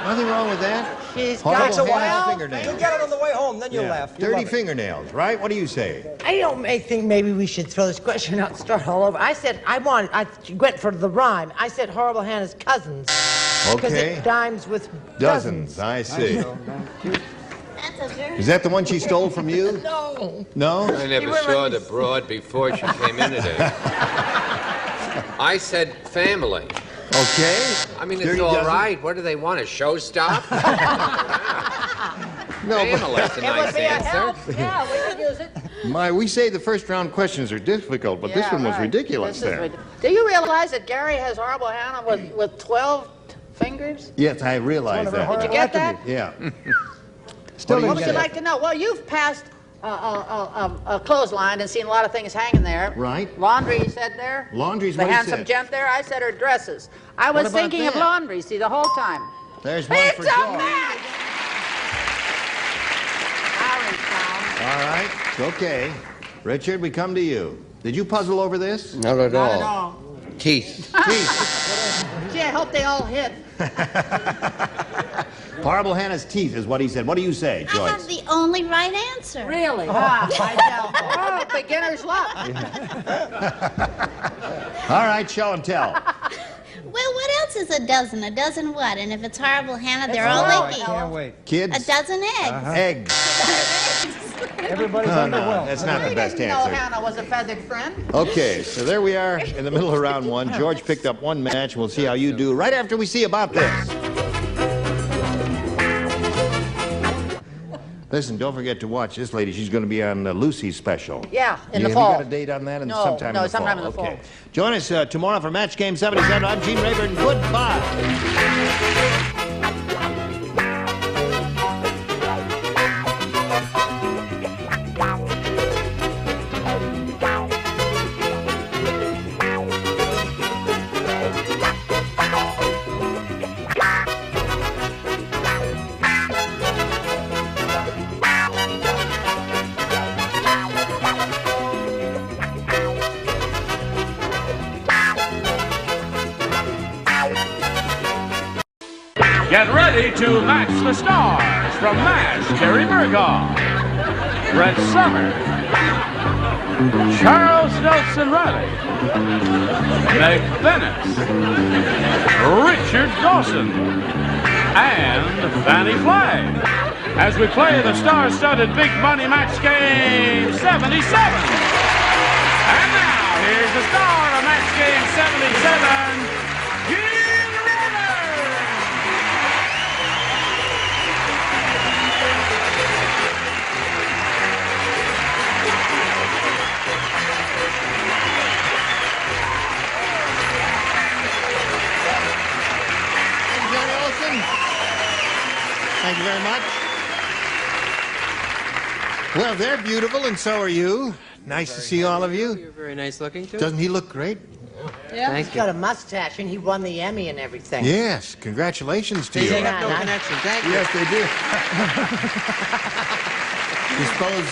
Nothing wrong with that. She's Horrible got Hannah's fingernails. You'll get it on the way home, then you'll laugh. You'll Dirty love it. fingernails, right? What do you say? I don't think maybe we should throw this question out and start all over. I said I went for the rhyme. I said Horrible Hannah's cousins. Because Okay. it rhymes with Dozens, I see. That's a very... Is that the one she stole from you? No. No? I never saw the broad before she came in today. I said family. Okay. I mean, Dirty it's all Dozen. right. What do they want, a showstop? No, Family's a nice answer. Yeah, we could use it. we say the first round questions are difficult, but this Yeah, one was right. ridiculous This is there. Do you realize that Gary has Horrible Hannah with 12 fingers? Yes, I realize that. Did you get that? Yeah. Still What didn't would get you it. like to know? Well, you've passed a clothesline and seen a lot of things hanging there. Right. Laundry, you said there? Laundry's The what he handsome said. gent there? I said her dresses. I What was about thinking of that? laundry, see, the whole time. There's one It's for a George. match! All right. Okay. Richard, we come to you. Did you puzzle over this? Not at Not all. at all. Teeth. Gee, I hope they all hit. Horrible Hannah's teeth is what he said. What do you say, I Joyce? have the only right answer. Really? I tell. Oh, beginner's luck. All right, show and tell. Well, what else is a dozen? A dozen what? And if it's Horrible Hannah, they're all I licking. can't wait. Kids? A dozen eggs. Eggs. Everybody's No, underwhelmed. that's not the We best didn't know answer. Hannah was a feathered friend. Okay, so there we are in the middle of round one. George picked up one match. We'll see how you do right after we see about this. Listen, don't forget to watch this lady. She's going to be on Lucy's special. Yeah, in the Have fall. you got a date on that? No, sometime no, in the sometime fall. in the fall. Okay. Join us tomorrow for Match Game 77. I'm Gene Rayburn. Goodbye. Get ready to match the stars. From MASH, Terry Berghoff, Brett Somers, Charles Nelson Riley, Meg Bennett, Richard Dawson, and Fannie Flagg, as we play the star-studded Big Money Match Game 77. And now, here's the star of Match Game 77, Gene Rivers. Johnny Olson. Thank you very much. Well, they're beautiful, and so are you. Nice to see all of you. You're very nice looking, too. Doesn't he look great? Yeah. He's got a mustache, and he won the Emmy and everything. Yes, congratulations to you. They have no connection. Thank you. Yes, they do. You suppose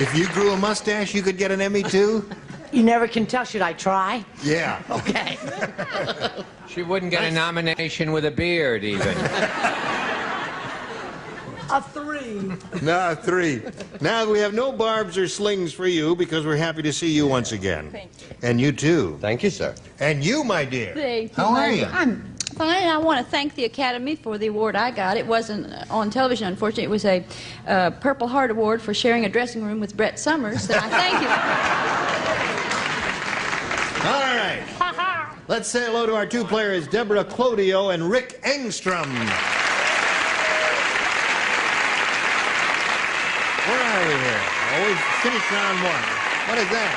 if you grew a mustache, you could get an Emmy, too? You never can tell. Should I try? Yeah. Okay. She wouldn't get a nomination with a beard, even. A 3. No, a 3. Now, we have no barbs or slings for you because we're happy to see you once again. Thank you. And you, too. Thank you, sir. And you, my dear. Thank you. How are you? I'm fine. I want to thank the Academy for the award I got. It wasn't on television, unfortunately. It was a Purple Heart Award for sharing a dressing room with Brett Somers. And I thank you. All right. Let's say hello to our 2 players, Deborah Clodio and Rick Engstrom. Where are we here? Oh, we finished round 1. What is that?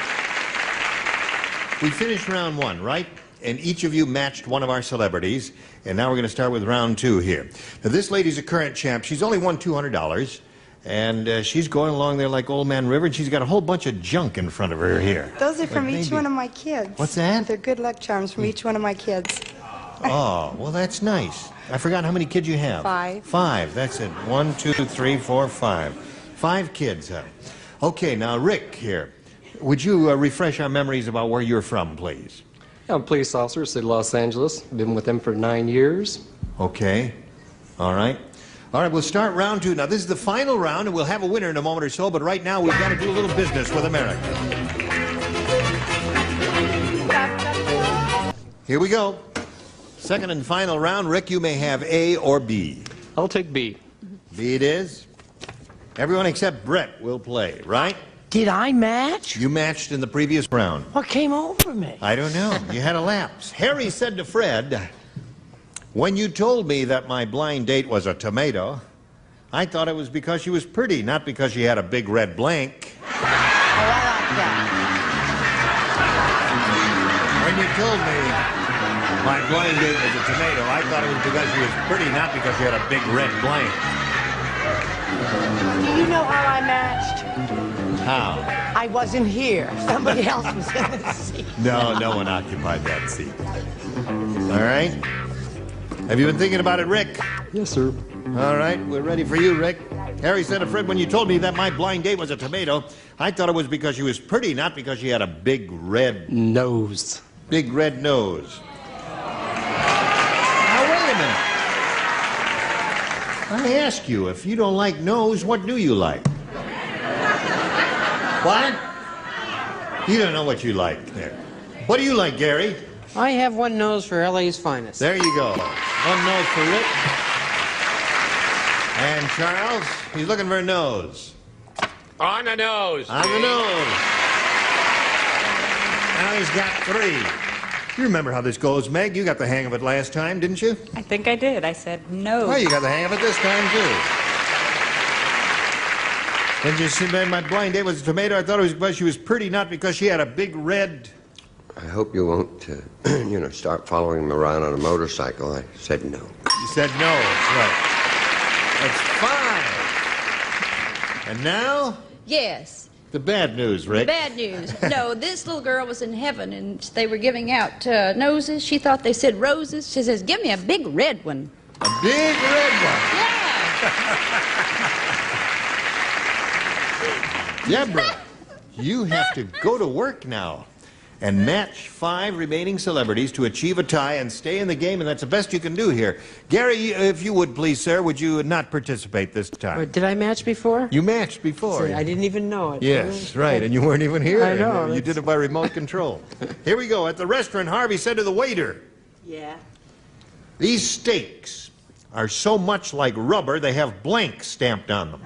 We finished round 1, right? And each of you matched one of our celebrities. And now we're going to start with round 2 here. Now, this lady's a current champ. She's only won $200. And she's going along there like Old Man River, and she's got a whole bunch of junk in front of her here. Those are from each one of my kids. What's that? They're good luck charms from each one of my kids. Oh, well, that's nice. I forgot how many kids you have. 5. 5, that's it. 1, 2, 3, 4, 5. 5 kids, huh? Okay, now, Rick here. Would you refresh our memories about where you're from, please? I'm a police officer, City of Los Angeles. Been with them for 9 years. Okay. All right. All right, we'll start round 2. Now, this is the final round, and we'll have a winner in a moment or so, but right now we've got to do a little business with America. Here we go. Second and final round. Rick, you may have A or B. I'll take B. B it is. Everyone except Brett will play, right? Did I match? You matched in the previous round. What came over me? I don't know. You had a lapse. Harry said to Fred, when you told me that my blind date was a tomato, I thought it was because she was pretty, not because she had a big red blank. Oh, I like that. When you told me my blind date was a tomato, I thought it was because she was pretty, not because she had a big red blank. Do you know how I matched? How? I wasn't here. Somebody else was in the seat. No, no one occupied that seat. All right? Have you been thinking about it, Rick? Yes, sir. All right, we're ready for you, Rick. Harry said to Fred, when you told me that my blind date was a tomato, I thought it was because she was pretty, not because she had a big red... nose. Big red nose. Now, wait a minute. I ask you, if you don't like nose, what do you like? What? You don't know what you like there. What do you like, Gary? I have one nose for LA's finest. There you go. One nose for Rick. And Charles, he's looking for a nose. On the nose. On the nose. Now he's got 3. You remember how this goes, Meg? You got the hang of it last time, didn't you? I think I did. I said no. Well, you got the hang of it this time, too. And you see, my blind date was a tomato. I thought it was because she was pretty, not because she had a big red... I hope you won't, start following him around on a motorcycle. I said no. You said no. That's right. That's fine. And now? Yes. The bad news, The Rick. bad news. No, this little girl was in heaven, and they were giving out noses. She thought they said roses. She says, give me a big red one. A big red one? Yeah. Deborah, you have to go to work now. and match 5 remaining celebrities to achieve a tie and stay in the game, and that's the best you can do here. Gary, if you would please, sir, would you not participate this time? Did I match before? You matched before. See, I didn't even know it. Yes, right, and you weren't even here. I know. You did it by remote control. Here we go. At the restaurant, Harvey said to the waiter, Yeah? "These steaks are so much like rubber, they have blank stamped on them."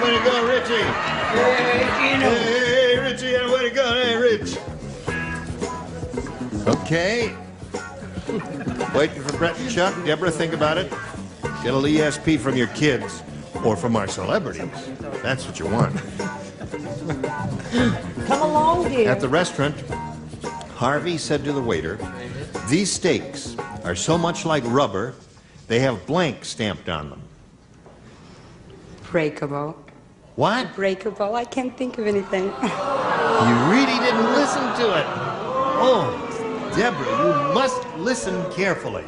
Way to go, Richie. Hey, Richie, way to go. Hey, Rich. Okay. Waiting for Brett and Chuck. Deborah, think about it. Get a little ESP from your kids or from our celebrities. That's what you want. Come along, dear. At the restaurant, Harvey said to the waiter, "These steaks are so much like rubber, they have blank stamped on them." Breakable. What? Breakable. I can't think of anything. You really didn't listen to it. Oh, Deborah, you must listen carefully.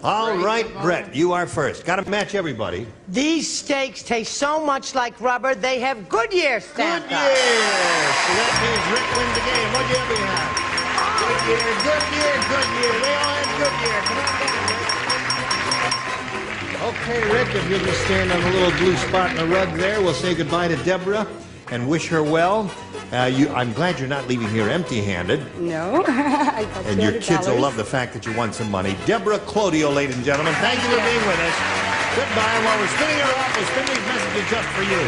All right, Brett, you are first. Got to match everybody. These steaks taste so much like rubber, they have Goodyear stamped on. Goodyear. So that means Rick wins the game. What'd you ever have? Goodyear, Goodyear, Goodyear. They all had Goodyear. Come on down, Rick. Okay, Rick, if you'll just stand on the little blue spot in the rug there, we'll say goodbye to Deborah and wish her well. I'm glad you're not leaving here empty-handed. No. I got And your kids will $200. love the fact that you won some money. Deborah Clodio, ladies and gentlemen, thank you for being with us. Goodbye. While we're spinning her off, we'll spin these messages just for you.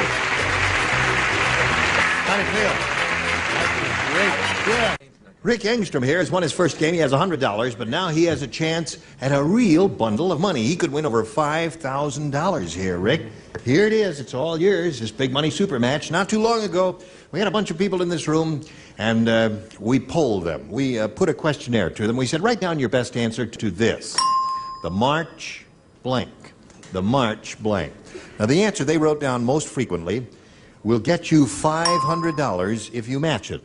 How'd it feel? Great. Yeah. Rick Engstrom here has won his first game. He has $100, but now he has a chance at a real bundle of money. He could win over $5,000 here, Rick. Here it is. It's all yours, this big money super match. Not too long ago, we had a bunch of people in this room, and we polled them. We put a questionnaire to them. We said, write down your best answer to this. The March blank. The March blank. Now, the answer they wrote down most frequently will get you $500 if you match it.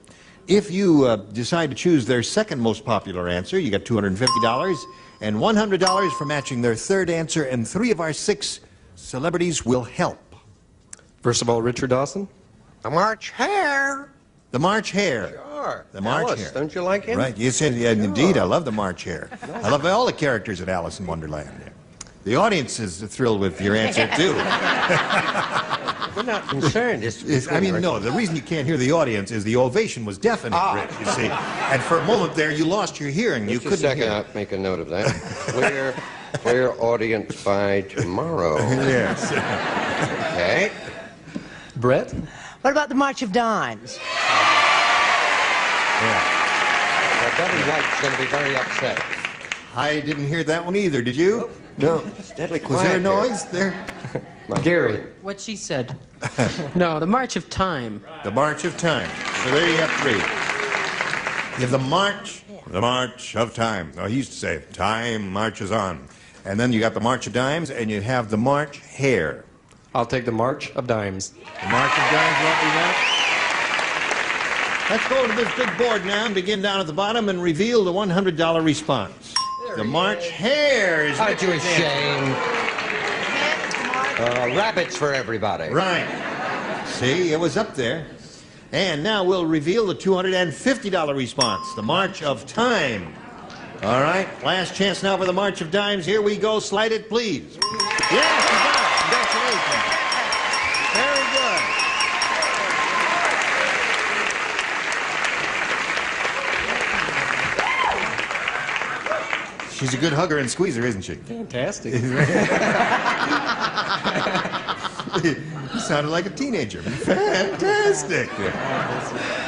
If you decide to choose their second most popular answer, you get $250 and $100 for matching their third answer, and 3 of our 6 celebrities will help. First of all, Richard Dawson. The March Hare. The March Hare. Sure. The March Alice, Hare. don't you like him? Right. You said, yeah, indeed, I love the March Hare. I love all the characters at Alice in Wonderland. The audience is thrilled with your answer, too. We're not concerned. No, the reason you can't hear the audience is the ovation was deafening, Rick, you see. And for a moment there, you lost your hearing. You couldn't Just a second, hear. I'll make a note of that. Clear audience by tomorrow. Yes. Okay. Brett. What about the March of Dimes? Well, Betty White's going to be very upset. I didn't hear that one either, did you? No. It's deadly quiet. Was there a here. noise there? Gary. What she said. No, the March of Time. The March of Time. So there you have 3. You have the March of Time. Oh, he used to say, time marches on. And then you got the March of Dimes, and you have the March Hare. I'll take the March of Dimes. The March of Dimes, what we got? Let's go to this big board now and begin down at the bottom and reveal the $100 response. The March Hare is... Aren't you ashamed? Rabbits for everybody. Right. See, it was up there. And now we'll reveal the $250 response, the March of Time. All right, last chance now for the March of Dimes. Here we go. Slide it, please. Yes, you got it. Congratulations. Very good. She's a good hugger and squeezer, isn't she? Fantastic. You sounded like a teenager. Fantastic.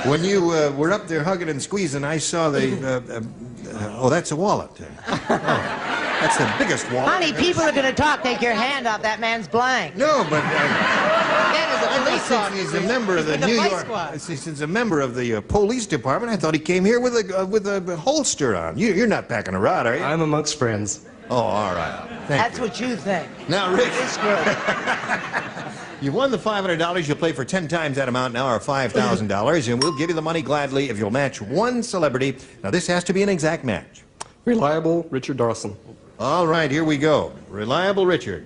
When you were up there hugging and squeezing, I saw the... oh, that's a wallet. That's the biggest wallet. Honey, people are going to talk. Take your hand off that man's blank. No, but... Since he's a member of the New York... Since he's a member of the police department, I thought he came here with a holster on. You're not packing a rod, are you? I'm amongst friends. Oh, all right. That's what you think. Now, Rick... You won the $500. You'll play for 10 times that amount now, or $5,000, and we'll give you the money gladly if you'll match one celebrity. Now, this has to be an exact match. Reliable Richard Dawson. All right, here we go. Reliable Richard.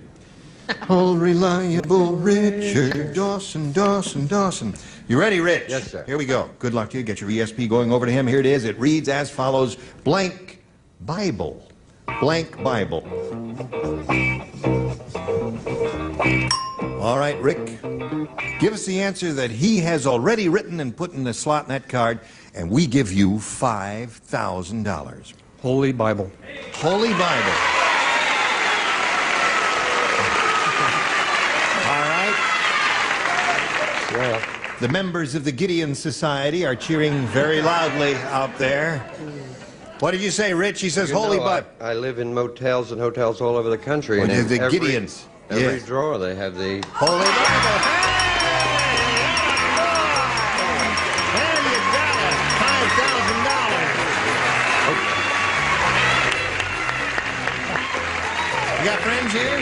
Oh, reliable Richard Dawson, Dawson, Dawson. You ready, Rich? Yes, sir. Here we go. Good luck to you. Get your ESP going over to him. Here it is. It reads as follows. Blank Bible. Blank Bible. All right, Rick. Give us the answer that he has already written and put in the slot in that card, and we give you $5,000. Holy Bible. Holy Bible. All right. Well, the members of the Gideon Society are cheering very loudly out there. What did you say, Rich? He says Holy Bible. I live in motels and hotels all over the country. Well, and the every, Gideons. Every Yes. drawer they have the Holy Bible. There you got it. $5,000. You got friends here?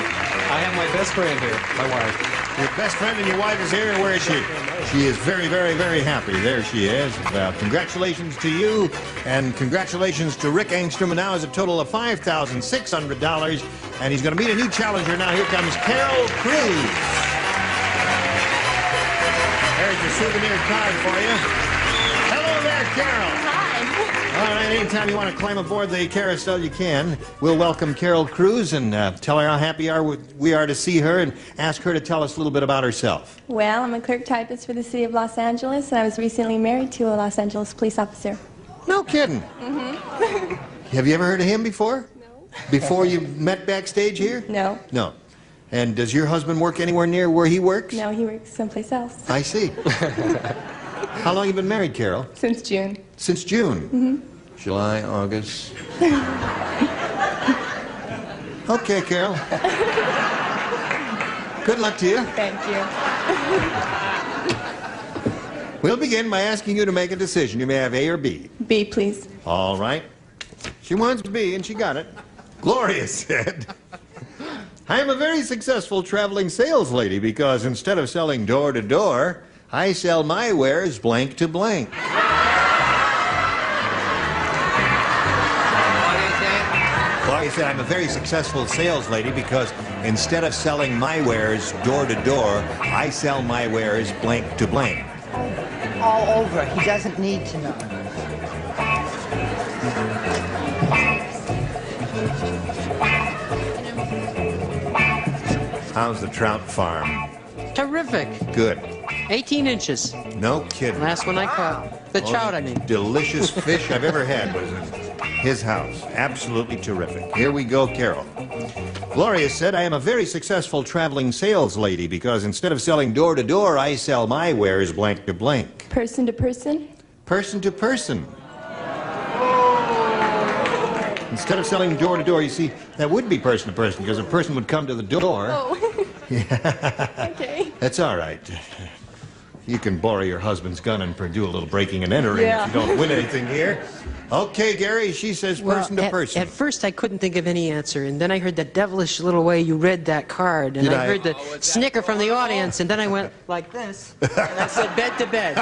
I have my best friend here, my wife. Your best friend and your wife is here. Where is she? She is very, very, very happy. There she is. Congratulations to you, and congratulations to Rick Engstrom. And now is a total of $5,600, and he's going to meet a new challenger. Now here comes Carol Cruz. There's your souvenir card for you. Hello there, Carol. Hi. All right, anytime you want to climb aboard the carousel, you can. We'll welcome Carol Cruz and tell her how happy we are to see her, and ask her to tell us a little bit about herself. Well, I'm a clerk typist for the city of Los Angeles, and I was recently married to a Los Angeles police officer. No kidding. Mm-hmm. Have you ever heard of him before? No. Before you met backstage here? No. No. And does your husband work anywhere near where he works? No, he works someplace else. I see. How long have you been married, Carol? Since June. Since June? Mm-hmm. July, August. Okay, Carol. Good luck to you. Thank you. We'll begin by asking you to make a decision. You may have A or B. B, please. All right. She wants B, and she got it. Gloria said, I am a very successful traveling sales lady because instead of selling door to door, I sell my wares blank to blank. Gloria said, I'm a very successful sales lady because instead of selling my wares door to door, I sell my wares blank to blank. All over. He doesn't need to know. How's the trout farm? Terrific. Good. 18 inches. No kidding. Last one I caught. The trout, I mean. Delicious fish I've ever had was in his house. Absolutely terrific. Here we go, Carol. Gloria said, I am a very successful traveling sales lady because instead of selling door to door, I sell my wares blank to blank. Person to person? Person to person. Instead of selling door to door, you see, that would be person to person because a person would come to the door. Oh. Yeah. Okay. That's all right. You can borrow your husband's gun and do a little breaking and entering if you don't win anything here. Okay, Gary, she says person to person. At first, I couldn't think of any answer, and then I heard the devilish little way you read that card, and I heard the snicker from the audience, and then I went like this, and I said bed to bed.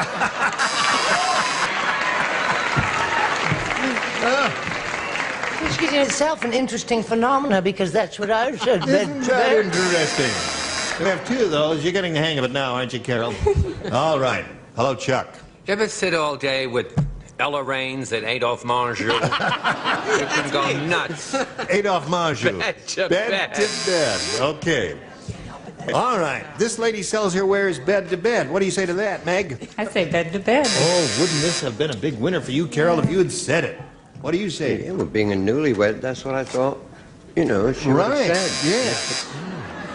Which is in itself an interesting phenomena because that's what I said. Isn't that interesting? We have two of those. You're getting the hang of it now, aren't you, Carol? All right. Hello, Chuck. You ever sit all day with Ella Raines and Adolphe Menjou? You can go nuts. Adolphe Menjou. Bed to bed. To bed. Okay. All right. This lady sells her wares bed to bed. What do you say to that, Meg? I say bed to bed. Oh, wouldn't this have been a big winner for you, Carol, if you had said it? What do you say? Yeah, well, being a newlywed, that's what I thought. You know, she would have said. Yes.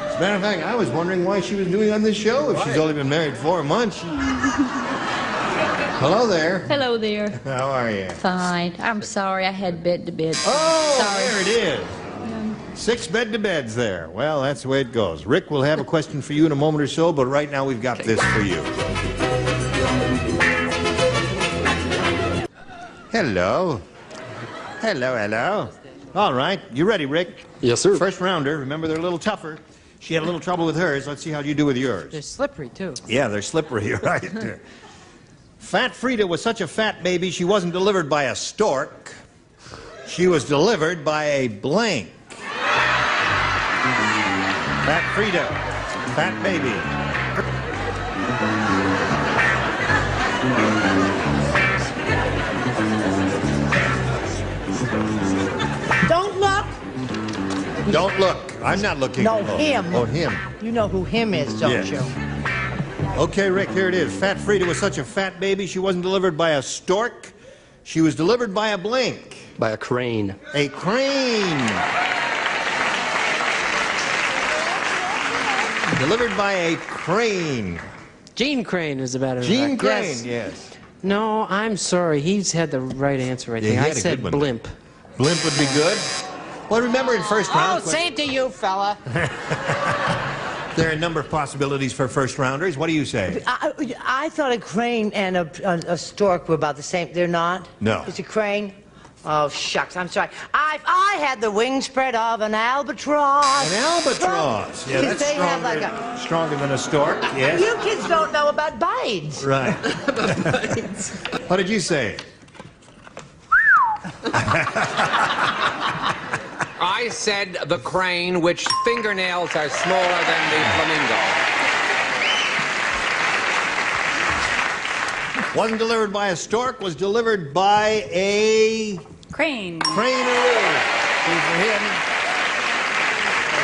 As a matter of fact, I was wondering why she was doing on this show if she's only been married 4 months. Hello there. Hello there. How are you? Fine. I'm sorry I had bed to bed. Oh, sorry. there it is. 6 bed to beds there. Well, that's the way it goes. Rick will have a question for you in a moment or so, but right now we've got this for you. Hello. Hello, hello. All right. You ready, Rick? Yes, sir. First rounder. Remember, they're a little tougher. She had a little trouble with hers. Let's see how you do with yours. They're slippery, too. Yeah, they're slippery, right? Fat Frida was such a fat baby, she wasn't delivered by a stork. She was delivered by a blank. Fat Frida. Fat baby. Don't look. Don't look. I'm not looking. No, him. Oh, him. You know who him is, don't Yes. you? Okay, Rick, here it is. Fat Frida was such a fat baby, she wasn't delivered by a stork. She was delivered by a blank. By a crane. A crane. Delivered by a crane. Gene Crane is about it. Gene Crane, yes. No, I'm sorry. He's had the right answer, I think. he I had a said good one. blimp. Blimp would be good. Well, remember in first round... Oh, same to you, fella. There are a number of possibilities for first rounders. What do you say? I thought a crane and a stork were about the same. They're not? No. It's a crane? Oh, shucks, I'm sorry. I had the wing spread of an albatross. An albatross. Yeah, that's they have stronger, like a... stronger than a stork, yes. You kids don't know about bites. Right. What did you say? I said the crane, which fingernails are smaller than the flamingo. Wasn't delivered by a stork, was delivered by a... Crane. Cranearoo. For him.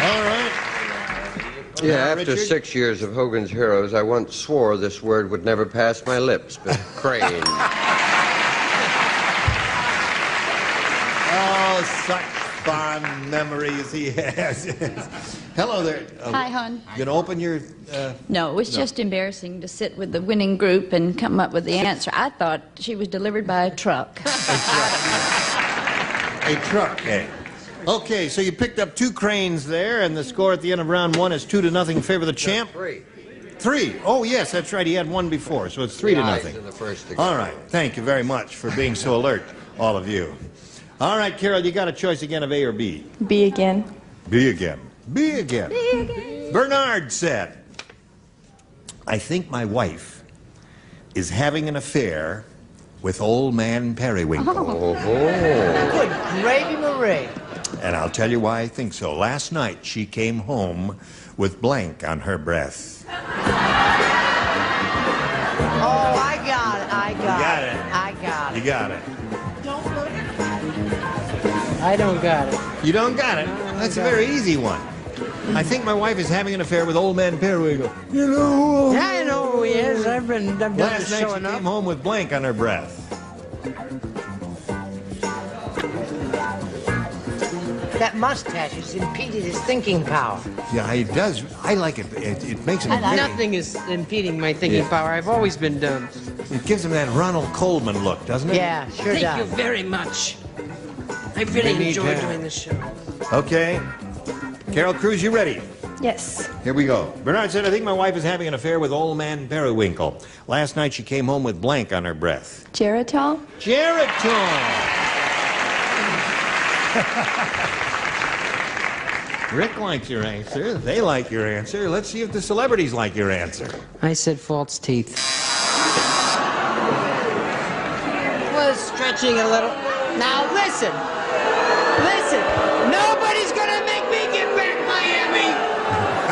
All right. Yeah, after Richard? 6 years of Hogan's Heroes, I once swore this word would never pass my lips, but crane. Oh, such fond memories he has. Hello there. Hi, hon. You gonna open your... No, it was just embarrassing to sit with the winning group and come up with the answer. I thought she was delivered by a truck. A truck, eh? Okay, so you picked up 2 cranes there, and the score at the end of round 1 is 2-0 in favor of the champ. 3. Oh, yes, that's right. He had 1 before, so it's 3-0. In the first again. All right. Thank you very much for being so alert, all of you. All right, Carol, you got a choice again of A or B. B again. B again. B again. Bernard said, I think my wife is having an affair with old man Periwinkle. Good gravy, Marie. And I'll tell you why I think so. Last night, she came home with blank on her breath. Oh, I got it. I got it. I got it. You got it. Don't look. I don't got it. You don't got it? That's a very easy one. I think my wife is having an affair with old man Periwinkle. You know. Yeah, I know who he is. I've done Last the night show she enough. came home with blank on her breath. That mustache has impeded his thinking power. Yeah, it does. I like it. It makes him very... Nothing is impeding my thinking Yeah. power. I've always been dumb. It gives him that Ronald Coleman look, doesn't it? Yeah, sure does. Thank you very much. I really We need enjoyed to- doing this show. Okay. Carol Cruz, you ready? Yes. Here we go. Bernard said, I think my wife is having an affair with old man Periwinkle. Last night she came home with blank on her breath. Geritol? Geritol! Rick likes your answer. They like your answer. Let's see if the celebrities like your answer. I said false teeth. Was stretching a little. Now listen. Listen. Nobody's gonna make me get back my Emmy.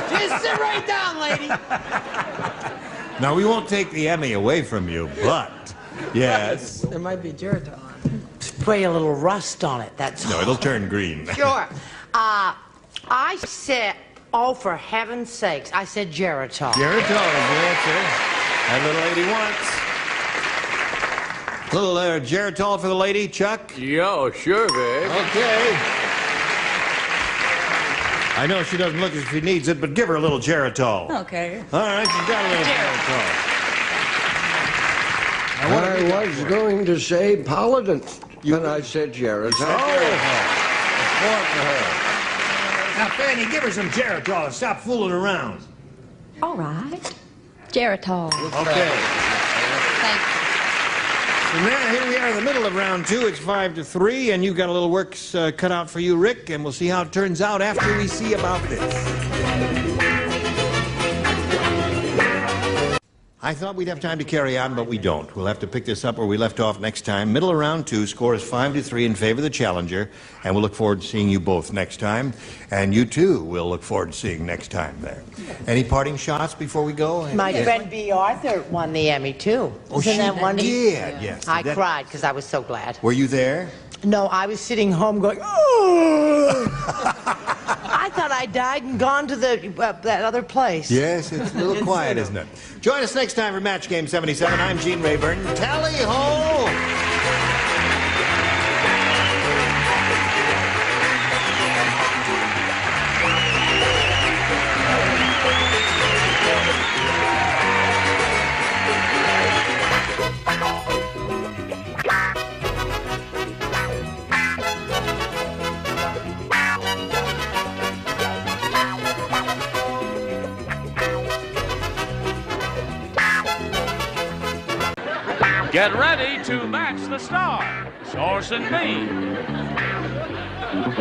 Just sit right down, lady. Now, we won't take the Emmy away from you, but, yes. There might be Geritol. Spray a little rust on it, that's No, all. it'll turn green. Sure. I said, oh, for heaven's sakes, I said Geritol. Geritol is the answer. That little lady wants. Little Geritol for the lady, Chuck? Yo, sure, Vic. Okay. I know she doesn't look as if she needs it, but give her a little Geritol. Okay. All right, she's got a little Geritol. I was going to say Polident, but I said Jared. Now, Fanny, give her some Geritol and stop fooling around. All right. Geritol. Okay. Thanks. So now, here we are in the middle of round 2. It's 5-3, and you've got a little work cut out for you, Rick, and we'll see how it turns out after we see about this. I thought we'd have time to carry on, but we don't. We'll have to pick this up where we left off next time. Middle of round 2, score is 5-3 in favor of the challenger, and we'll look forward to seeing you both next time. And you, too, we'll look forward to seeing next time there. Any parting shots before we go? My friend B. Arthur won the Emmy, too. Oh, she did, yes. I cried because I was so glad. Were you there? No, I was sitting home going, oh! I thought I died and gone to that other place. Yes, it's a little quiet, isn't it? Join us next time for Match Game 77. I'm Gene Rayburn. Tally-ho! Get ready to match the stars. Orson Bean,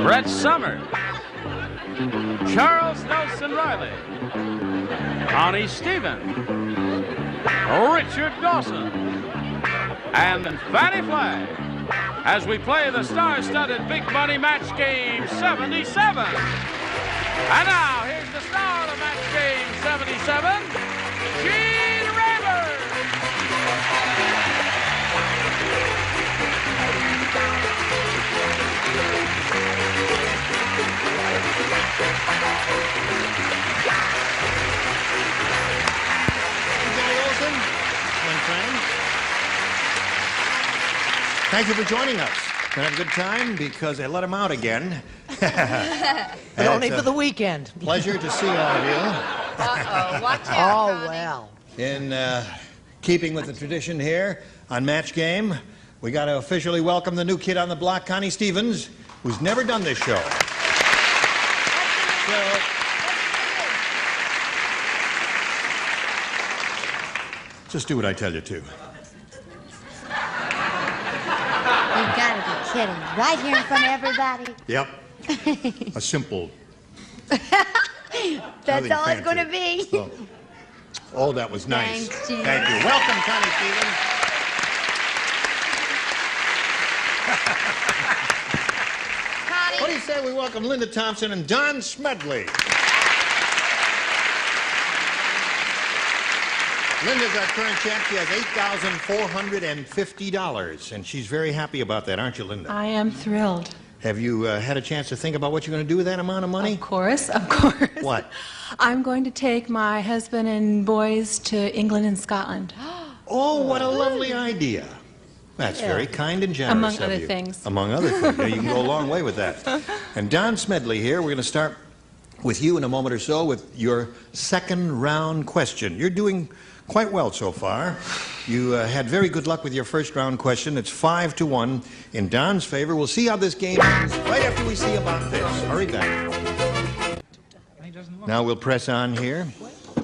Brett Summers, Charles Nelson Riley, Connie Stevens, Richard Dawson, and Fannie Flagg as we play the star-studded Big Money Match Game 77. And now, here's the star of Match Game 77, Gene Rayburn. Thank you for joining us. Gonna have a good time because I let him out again. But only for the weekend. Pleasure to see all of you. Uh-oh, watch out, Oh, well. In keeping with the tradition here on Match Game, we got to officially welcome the new kid on the block, Connie Stevens, who's never done this show. Just do what I tell you to. You've got to be kidding. Right here in front of everybody? Yep. A simple. That's all it's going to be. Oh, that was nice. Thanks, Gene. Thank you. Welcome, Connie Stevens. Connie. What do you say we welcome Linda Thompson and Don Smedley? Linda's our current champ. She has $8,450, and she's very happy about that, aren't you, Linda? I am thrilled. Have you had a chance to think about what you're going to do with that amount of money? Of course, of course. What? I'm going to take my husband and boys to England and Scotland. Oh, what a lovely idea. That's very kind and generous Among of other you. things. Among other things. Yeah, you can go a long way with that. And Don Smedley here, we're going to start with you in a moment or so with your second round question. You're doing quite well so far. You had very good luck with your first round question. It's 5-1 in Don's favor. We'll see how this game ends right after we see about this. Hurry back. Now we'll press on here.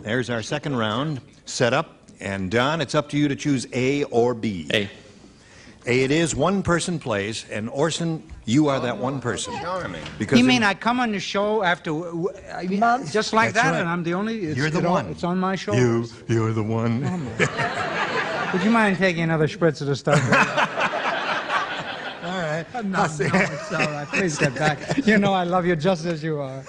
There's our second round set up. And Don, it's up to you to choose A or B. A. A it is. One person plays. And Orson, you are that one person. You mean I come on the show after just like That's that, right. and I'm the only? You're the one. It's on my shoulders. You're the one. Oh, would you mind taking another spritz of the stuff? All right. No, it's all right. Please get back. You know I love you just as you are.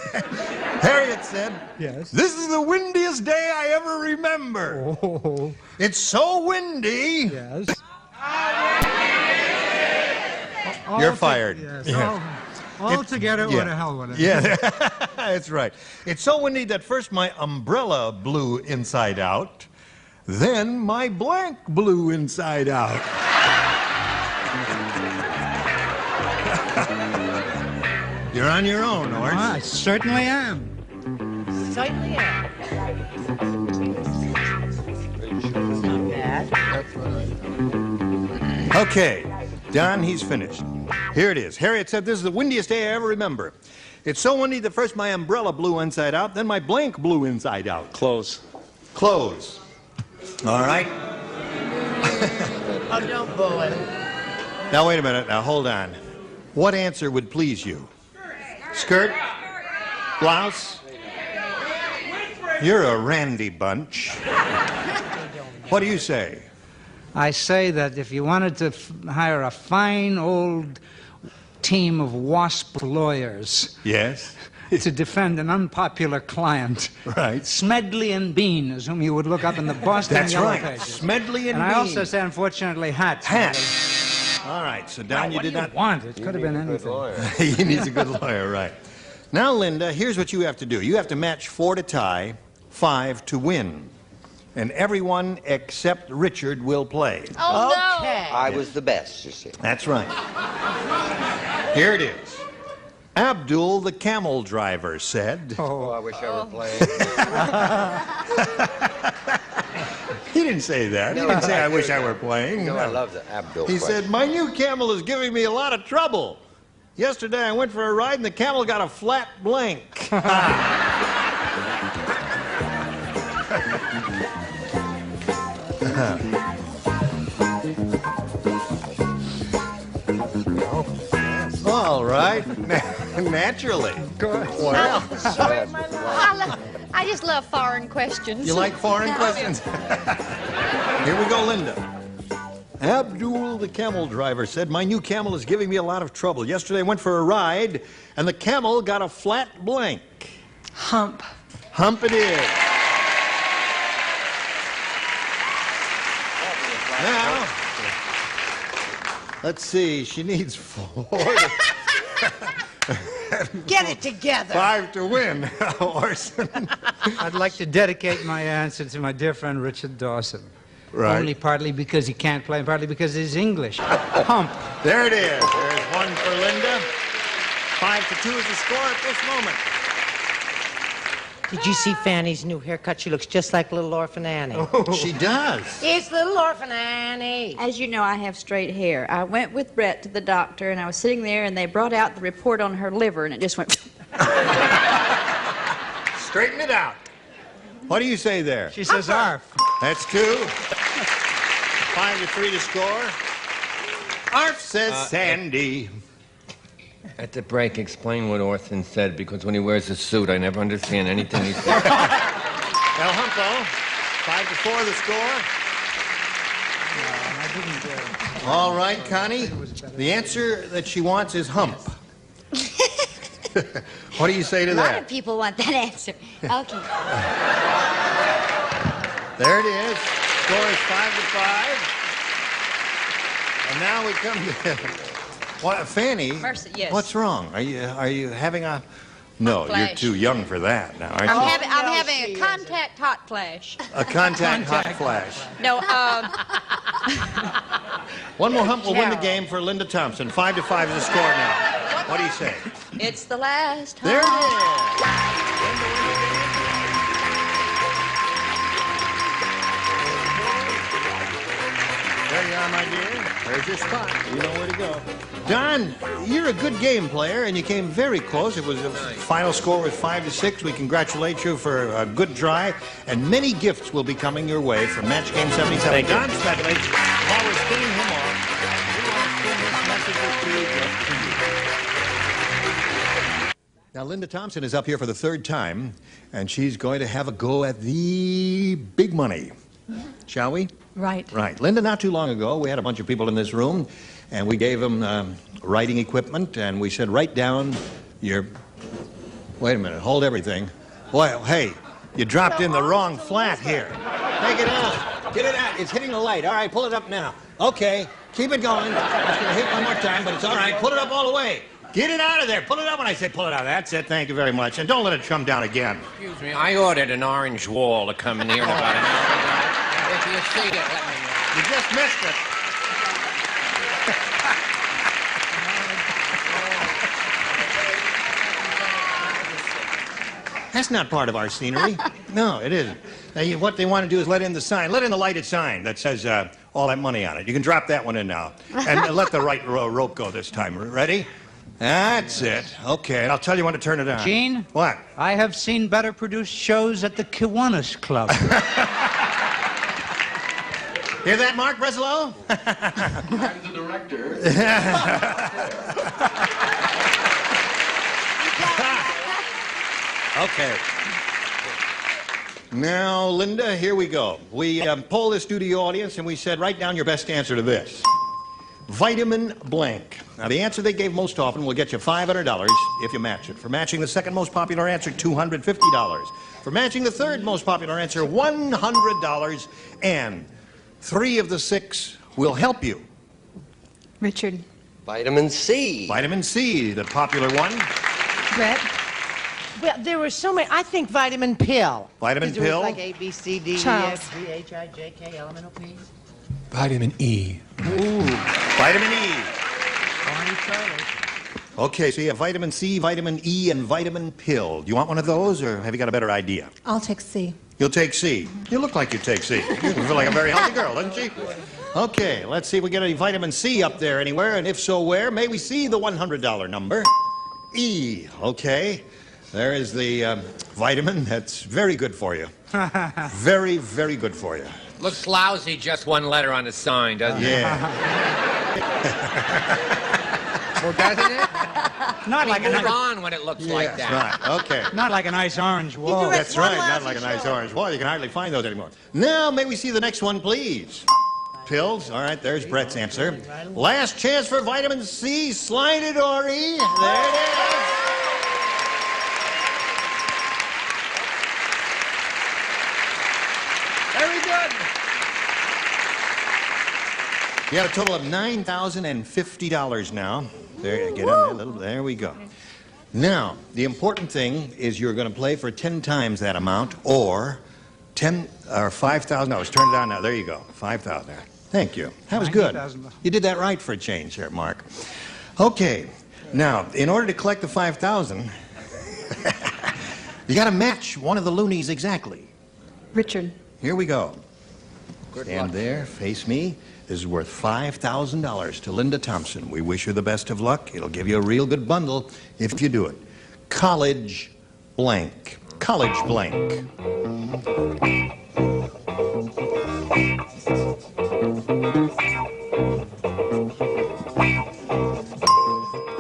Harriet said, yes. This is the windiest day I ever remember. Oh. It's so windy. Yes. You're fired. Yes. Yeah. All together, what the hell with it? Yeah, that's right. It's so windy that first my umbrella blew inside out, then my blank blew inside out. You're on your own, Ort. I certainly am. Certainly am. Not bad. Okay, Don, he's finished. Here it is. Harriet said, this is the windiest day I ever remember. It's so windy that first my umbrella blew inside out, then my blank blew inside out. Close. Close. All right. Oh, don't boo him. Now, wait a minute. Now, hold on. What answer would please you? Skirt? Blouse? You're a randy bunch. What do you say? I say that if you wanted to hire a fine old team of WASP lawyers... Yes? ...to defend an unpopular client... Right. Smedley and Bean is whom you would look up in the Boston That's Yellow right. Pages. Smedley and I Bean. also say, unfortunately, Hatch. Hatch. All right, so Don, you did not want it. Could have been anything. He needs a good lawyer, right. Now, Linda, here's what you have to do. You have to match 4 to tie, 5 to win. And everyone except Richard will play. Oh, okay. I was the best, you see. That's right. Here it is. Abdul, the camel driver, said... Oh, I wish I were playing. He didn't say that. He didn't say, I wish I were playing. No, I love the Abdul He question. said, my new camel is giving me a lot of trouble. Yesterday I went for a ride and the camel got a flat blank. All right. Naturally. Well. I just love foreign questions. You like foreign questions? Here we go, Linda. Abdul, the camel driver, said, my new camel is giving me a lot of trouble. Yesterday I went for a ride, and the camel got a flat blank. Hump. Hump it is. Now, let's see, she needs 4 Get it together. 5 to win, Orson. I'd like to dedicate my answer to my dear friend Richard Dawson. Right. Only partly because he can't play, and partly because he's English. Hump. There it is. There's 1 for Linda. 5 to 2 is the score at this moment. Did you see Fanny's new haircut? She looks just like Little Orphan Annie. Oh, she does. It's Little Orphan Annie. As you know, I have straight hair. I went with Brett to the doctor, and I was sitting there, and they brought out the report on her liver, and it just went... Straighten it out. What do you say there? She says ARF. That's 2. 5 to 3 to score. ARF says Sandy. At the break, explain what Orson said, because when he wears a suit, I never understand anything he says. El Humpo, 5 to 4 the score. All right, Connie. The answer that she wants is hump. What do you say to A lot that? of people want that answer. Okay. There it is. Score is 5 to 5. And now we come to... What, Fanny? Mercy, yes. What's wrong? Are you having a... No, you're flash. too young for that now, aren't I'm you? having a contact hot flash. A contact hot flash. No, 1 more hump will win the game for Linda Thompson. 5 to 5 is the score now. What do you say? it's the last time. There it is. There you are, my dear. There's your spot. You know where to go. Don, you're a good game player, and you came very close. It was a final score was 5 to 6. We congratulate you for a good try, and many gifts will be coming your way from Match Game 77. Don Smedley, while we're spinning him off, we want to spin this message or two just to you. Now, Linda Thompson is up here for the 3rd time, and she's going to have a go at the big money. Shall we? Right. Right. Linda, not too long ago, we had a bunch of people in this room, and we gave them writing equipment, and we said, write down your... Wait a minute. Hold everything. Well, hey, you dropped in the wrong flat here. Take it out. Get it out. It's hitting the light. All right, pull it up now. Okay. Keep it going. It's going to hit one more time, but it's all right. Pull it up all the way. Get it out of there. Pull it up when I say pull it out. That's it. Thank you very much. And don't let it come down again. Excuse me, I ordered an orange wall to come in here in about an hour. If you see it, let me know. You just missed it. That's not part of our scenery. No, it isn't. What they want to do is let in the sign. Let in the lighted sign that says all that money on it. You can drop that one in now. And let the right rope go this time. Ready? That's it. Okay, and I'll tell you when to turn it on. Gene? What? I have seen better produced shows at the Kiwanis Club. Hear that, Mark Breslow? I'm the director. Okay. Now, Linda, here we go. We polled the studio audience and we said, write down your best answer to this. Vitamin blank. Now, the answer they gave most often will get you $500 if you match it. For matching the second most popular answer, $250. For matching the third most popular answer, $100. And 3 of the 6 will help you. Richard. Vitamin C. Vitamin C, the popular one. Brett. Well, there were so many. I think vitamin pill. Vitamin There pill. was like A, B, C, D, E, Charles. F, G, H, I, J, K, L, M, N, O, P. Vitamin E. Ooh, vitamin E. Okay, so you have vitamin C, vitamin E, and vitamin pill. Do you want one of those, or have you got a better idea? I'll take C. You'll take C. You look like you take C. You feel like a very healthy girl, doesn't she? Okay, let's see if we get any vitamin C up there anywhere, and if so, where? May we see the $100 number? E. Okay. There is the vitamin that's very good for you. Very, very good for you. Looks lousy, just one letter on the sign, doesn't it? Yeah. Well, doesn't it? Not like a Move nice, on when it looks like that. Right, okay. not like a nice orange wall. That's right, not like a nice orange wall. You can hardly find those anymore. Now, may we see the next one, please? Pills. All right, there's Brett's answer. Last chance for vitamin C. Slide it, Ori. There it is. Very good. You have a total of $9,050 now. There, get on there a little. There we go. Now, the important thing is you're going to play for 10 times that amount, or $5,000. Turn it on now. There you go. 5,000. Thank you. That was good. You did that right for a change there, Mark. Okay. Now, in order to collect the 5,000, you got to match one of the loonies exactly. Richard. Here we go. Stand there, face me. This is worth $5,000 to Linda Thompson. We wish her the best of luck. It'll give you a real good bundle if you do it. College blank. College blank.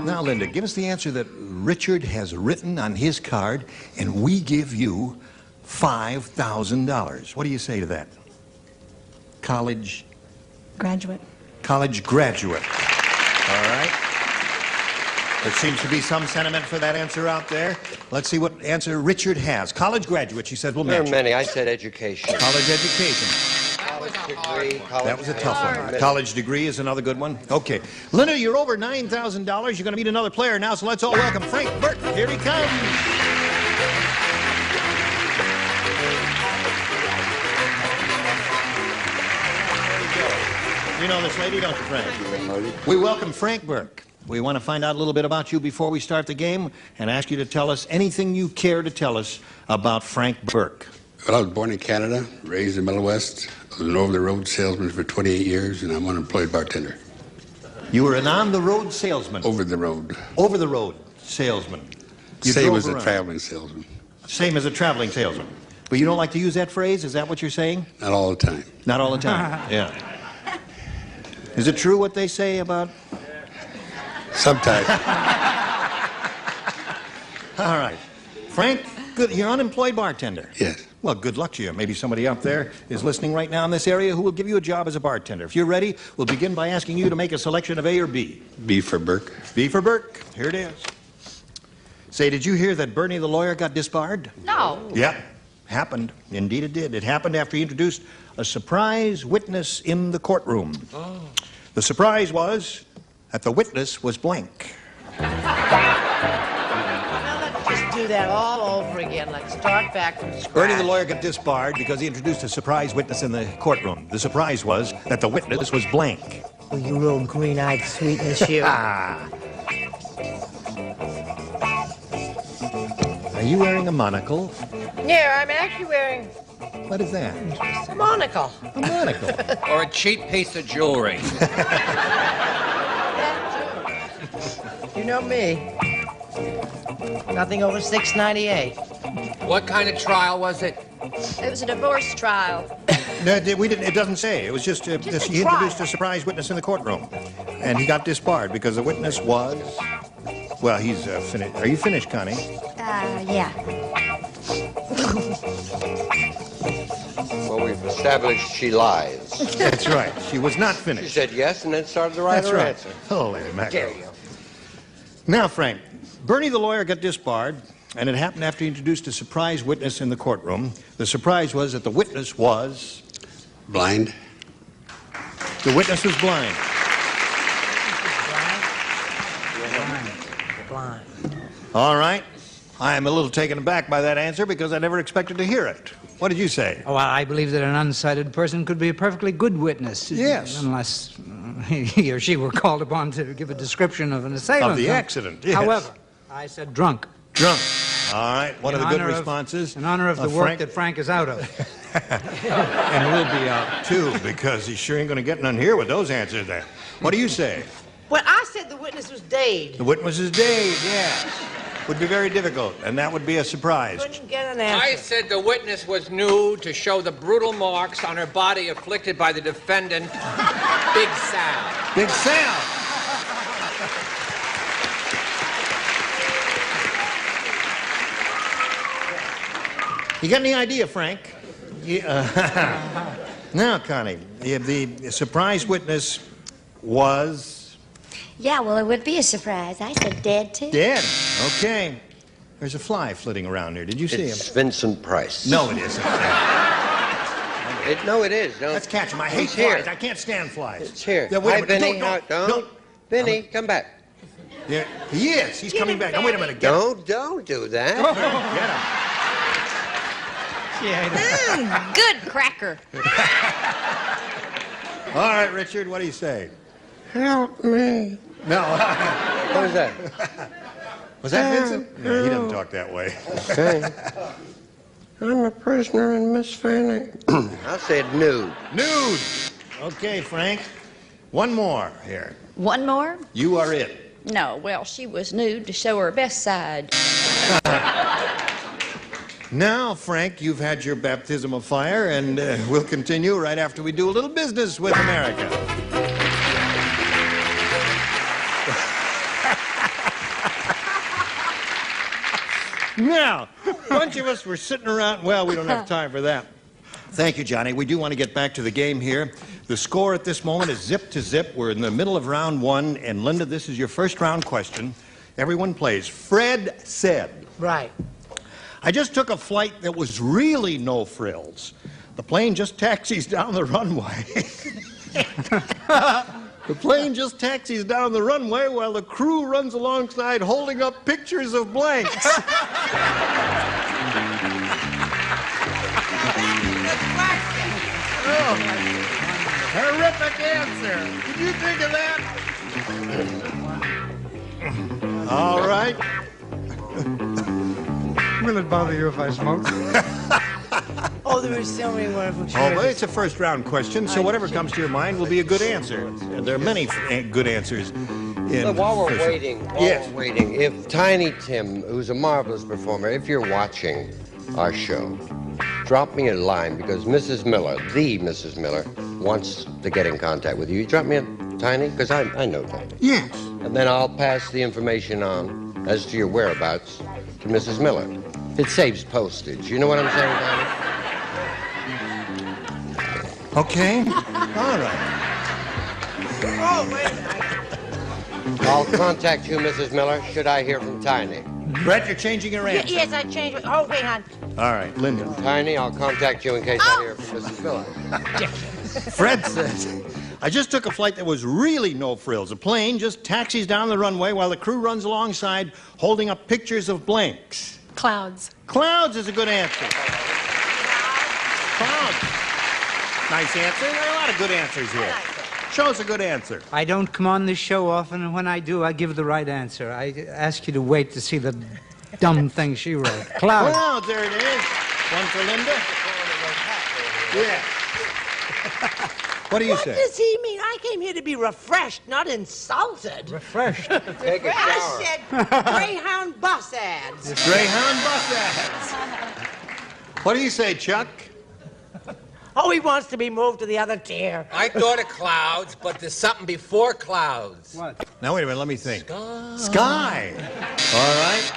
Now, Linda, give us the answer that Richard has written on his card, and we give you $5,000. What do you say to that? College Graduate. College graduate. All right. There seems to be some sentiment for that answer out there. Let's see what answer Richard has. College graduate, she said, we'll There match are many. I said education. College education. College degree. College That was a tough one. College degree is another good one. Okay. Linda, you're over $9,000. You're going to meet another player now, so let's all welcome Frank Burton. Here he comes. You know this lady, don't you, Frank? We welcome Frank Burke. We want to find out a little bit about you before we start the game and ask you to tell us anything you care to tell us about Frank Burke. Well, I was born in Canada, raised in Middle West. I was an over-the-road salesman for 28 years, and I'm an unemployed bartender. You were an on-the-road salesman? Over-the-road. Over-the-road salesman. You Same drove as a around. traveling salesman. Same as a traveling salesman. But you don't like to use that phrase? Is that what you're saying? Not all the time. Not all the time, yeah. Is it true what they say about... Sometimes. All right. Frank, good. You're an unemployed bartender. Yes. Well, good luck to you. Maybe somebody up there is listening right now in this area who will give you a job as a bartender. If you're ready, we'll begin by asking you to make a selection of A or B. B for Burke. B for Burke. Here it is. Say, did you hear that Bernie the lawyer got disbarred? No. Yeah. Happened. Indeed it did. It happened after he introduced a surprise witness in the courtroom. Oh. The surprise was that the witness was blank. Now let's just do that all over again. Let's start back from scratch. Bernie the lawyer got disbarred because he introduced a surprise witness in the courtroom. The surprise was that the witness was blank. Oh, you little green-eyed sweetness, you. Ah. Are you wearing a monocle? Yeah, I'm actually wearing What is that? a monocle. A monocle. Or a cheap piece of jewelry. You know me. Nothing over $6.98. What kind of trial was it? It was a divorce trial. No, we didn't. It doesn't say. It was just he introduced a surprise witness in the courtroom, and he got disbarred because the witness was. Well, he's finished. Are you finished, Connie? Yeah. established she lies. That's right. She was not finished. She said yes and then started to write That's her right. answer. Holy mackerel. Now, Frank, Bernie the lawyer got disbarred, and it happened after he introduced a surprise witness in the courtroom. The surprise was that the witness was... Blind. The witness was blind. Blind. All right. I am a little taken aback by that answer because I never expected to hear it. What did you say? Oh, I believe that an unsighted person could be a perfectly good witness. Yes. Unless he or she were called upon to give a description of an assailant. Of the accident, yes. However, I said drunk. Drunk. All right. One of the good responses. In honor of the work that Frank is out of. And we'll be out, too, because he sure ain't going to get none here with those answers there. What do you say? Well, I said the witness was Dade. The witness is Dade, yes. Would be very difficult, and that would be a surprise. Couldn't get an answer. I said the witness was nude to show the brutal marks on her body inflicted by the defendant, Big Sal. Big Sal. You got any idea, Frank? Now, Connie, the surprise witness was... Yeah, well, it would be a surprise. I said dead, too. Dead. Okay. There's a fly flitting around here. Did you see him? It's Vincent Price. No, it isn't. No, it is. Don't. Let's catch him. I hate He's here. flies. I can't stand flies. It's here. Yeah, wait a Hi, minute. Vinny. Don't. Vinny, come back. Yeah, he is. He's coming back. Now, wait a minute. Get him. Don't do that. Get him. Good cracker. All right, Richard, what do you say? Help me. No. What was that? Was that Vincent? No, he doesn't talk that way. Okay. I'm a prisoner in Miss Fanny. I said nude. Nude. Okay, Frank. One more here. One more? You are it. No, well, she was nude to show her best side. Now, Frank, you've had your baptism of fire, and we'll continue right after we do a little business with America. Now, a bunch of us were sitting around. Well, we don't have time for that. Thank you, Johnny. We do want to get back to the game here. The score at this moment is zip to zip. We're in the middle of round one. And, Linda, this is your first round question. Everyone plays. Fred said. Right. I just took a flight that was really no frills. The plane just taxis down the runway. The plane just taxis down the runway while the crew runs alongside holding up pictures of blanks. Terrific answer. Did you think of that? All right. Will it bother you if I smoke? Oh, there are so many wonderful choices. Oh, but it's a first round question, so whatever comes to your mind will be a good answer. And there are many good answers. Look, while we're waiting, if Tiny Tim, who's a marvelous performer, if you're watching our show, drop me a line because Mrs. Miller, the Mrs. Miller, wants to get in contact with you. Drop me a Tiny, because I know Tiny. Yes. And then I'll pass the information on as to your whereabouts to Mrs. Miller. It saves postage. You know what I'm saying, Tiny? Okay. All right. Oh, wait a minute. I'll contact you, Mrs. Miller, should I hear from Tiny. Brett, you're changing your answer. Yes, I changed it. Oh, wait, hon. All right, Linda. Tiny, I'll contact you in case I hear from Mrs. Miller. Fred says, I just took a flight that was really no frills. A plane just taxis down the runway while the crew runs alongside holding up pictures of blanks. Clouds. Clouds is a good answer. Clouds. Nice answer. There are a lot of good answers here. Show us a good answer. I don't come on this show often, and when I do, I give the right answer. I ask you to wait to see the dumb thing she wrote. Clouds. Clouds, there it is. One for Linda. Yeah. What do you say? What does he mean? I came here to be refreshed, not insulted. Refreshed? Take a shower. I said Greyhound bus ads. Greyhound bus ads. What do you say, Chuck? Oh, he wants to be moved to the other tier. I thought of clouds, but there's something before clouds. What? Now, wait a minute. Let me think. Sky. All right.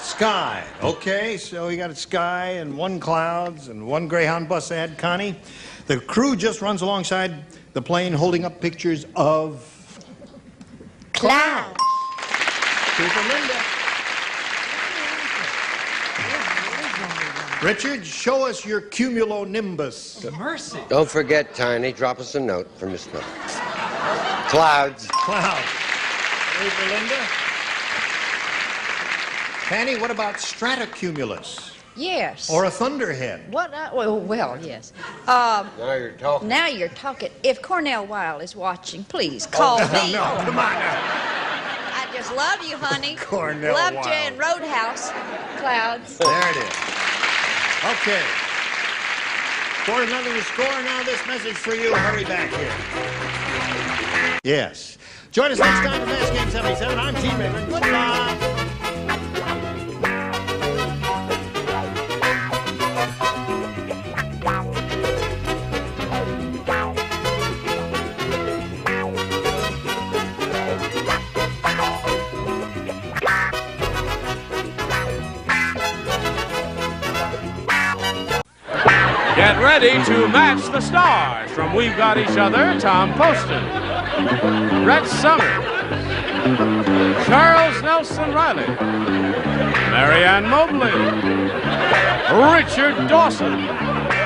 Sky. Okay, so we got a sky and one clouds and one Greyhound bus ad. Connie, the crew just runs alongside the plane holding up pictures of Clouds. Super Linda. Richard, show us your cumulonimbus. Mercy. Don't forget, Tiny, drop us a note from Miss Miller. Clouds. Clouds. Super Linda. Fanny, what about stratocumulus? Yes. Or a thunderhead? What? Well, yes. Now you're talking. Now you're talking. If Cornell Wilde is watching, please call me. No, come on now. I just love you, honey. Cornell Loved Wilde. you in Roadhouse. Clouds. There it is. Okay. 4-0 to score. Now this message for you. Hurry back here. Yes. Join us next time for Mass Game 77. I'm Gene Rayburn. Goodbye. Get ready to match the stars from We've Got Each Other, Tom Poston, Rhett Summer, Charles Nelson Riley, Marianne Mobley, Richard Dawson,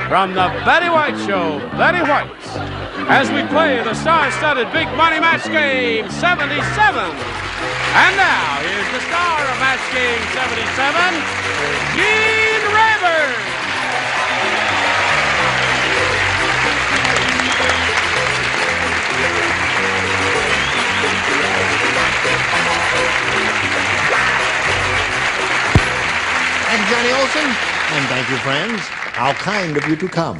from the Betty White Show, Betty White's, as we play the star-studded Big Money Match Game 77. And now, here's the star of Match Game 77, Gene Rayburn. Thank you, Johnny Olson. And thank you, friends. How kind of you to come.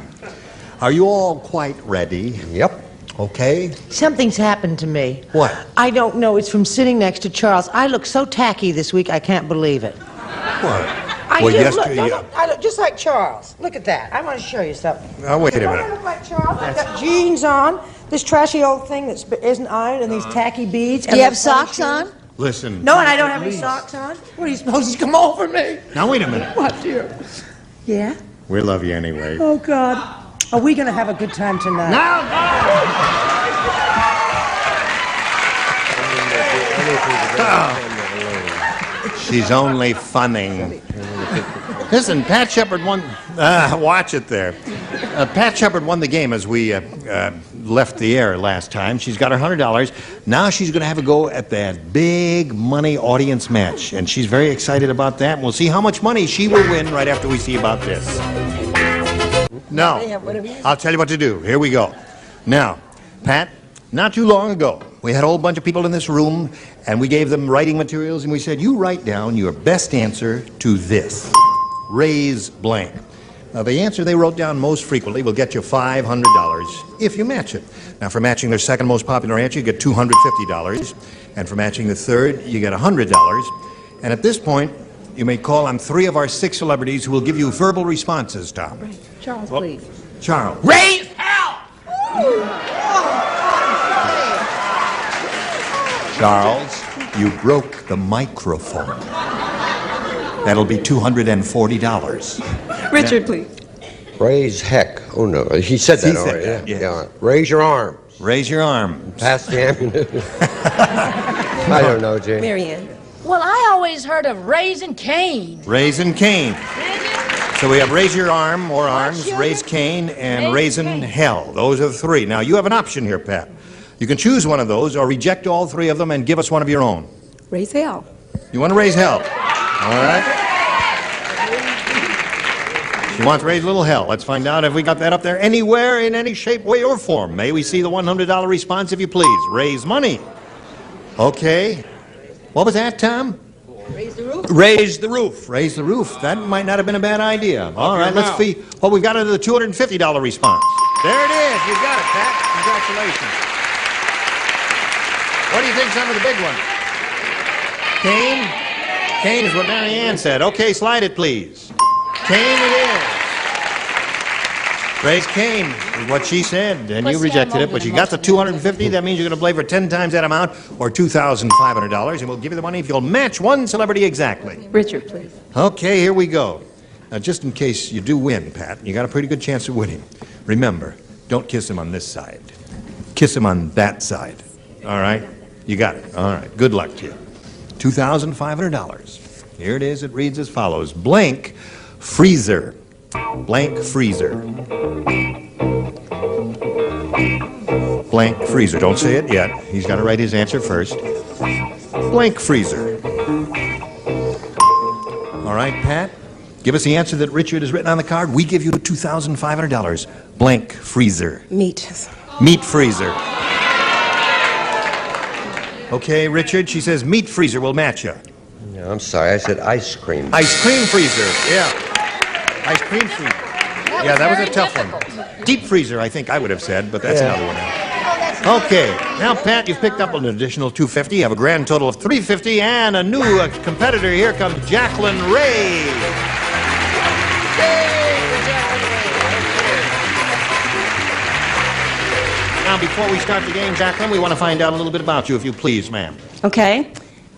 Are you all quite ready? Yep. Okay. Something's happened to me. What? I don't know. It's from sitting next to Charles. I look so tacky this week, I can't believe it. What? I Well, do. yesterday- Look, I look just like Charles. Look at that. I want to show you something. Oh, wait a Don't I minute. look like Charles? I've got jeans on, this trashy old thing that isn't ironed, and these tacky beads. Do and you have those funny socks shoes. on? Listen. No, and I don't have any socks on. What are you supposed to come over me? Now, wait a minute. What, dear? Yeah? We love you anyway. Oh, God. Are we going to have a good time tonight? She's only funning. Listen, Pat Shepard won. Watch it there. Pat Shepard won the game as we left the air last time. She's got her $100. Now she's going to have a go at that big money audience match, and she's very excited about that. And we'll see how much money she will win right after we see about this. No, I'll tell you what to do. Here we go. Now, Pat, not too long ago, we had a whole bunch of people in this room, and we gave them writing materials, and we said, you write down your best answer to this. Raise blank. Now, the answer they wrote down most frequently will get you $500 if you match it. Now, for matching their second most popular answer, you get $250. And for matching the third, you get $100. And at this point, you may call on 3 of our 6 celebrities who will give you verbal responses, Tom. Charles, please. Charles. Raise hell! Charles, you broke the microphone. That'll be $240. Richard, please. Raise heck. Oh, no. He said that already. that, yes. Yeah. Raise your arm. Raise your arm. Pass the ammunition. I don't know, Jane. Marianne. Well, I always heard of raising Cain. Raisin cane. So we have raise your arm or arms, raise cane, and raisin hell. Those are the 3. Now, you have an option here, Pat. You can choose one of those or reject all 3 of them and give us one of your own. Raise hell. You want to raise hell? All right. She wants to raise a little hell. Let's find out if we got that up there anywhere in any shape, way, or form. May we see the $100 response, if you please. Raise money. Okay. What was that, Tom? Raise the roof. Raise the roof. Raise the roof. That might not have been a bad idea. All right, let's see what we've got under the $250 response. There it is. You got it, Pat. Congratulations. What do you think's under the big one? Cane? Cane is what Marianne said. Okay, slide it, please. Cane it is. Raise Cane is what she said, and you rejected it, but you got the $250. That means you're going to play for 10 times that amount, or $2,500, and we'll give you the money if you'll match one celebrity exactly. Richard, please. Okay, here we go. Now, just in case you do win, Pat, you got a pretty good chance of winning. Remember, don't kiss him on this side. Kiss him on that side. All right? You got it. All right. Good luck to you. $2,500. Here it is. It reads as follows. Blank freezer. Blank freezer. Blank freezer. Don't say it yet. He's got to write his answer first. Blank freezer. All right, Pat? Give us the answer that Richard has written on the card. We give you $2,500. Blank freezer. Meat. Meat freezer. Okay, Richard, she says meat freezer will match you. No, I'm sorry, I said ice cream. Ice cream freezer, yeah. Ice cream freezer. That was a tough one. Deep freezer, I think I would have said, but that's another one. Okay, now, Pat, you've picked up an additional $250. You have a grand total of $350, and a new competitor. Here comes Jacqueline Ray. Now, before we start the game, Jacqueline, we want to find out a little bit about you, if you please, ma'am. Okay.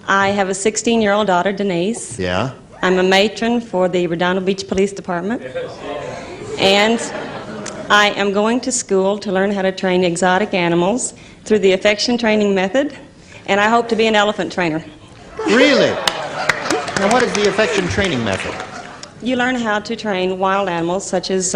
I have a 16-year-old daughter, Denise. Yeah? I'm a matron for the Redondo Beach Police Department. And I am going to school to learn how to train exotic animals through the affection training method, and I hope to be an elephant trainer. Really? Now, what is the affection training method? You learn how to train wild animals such as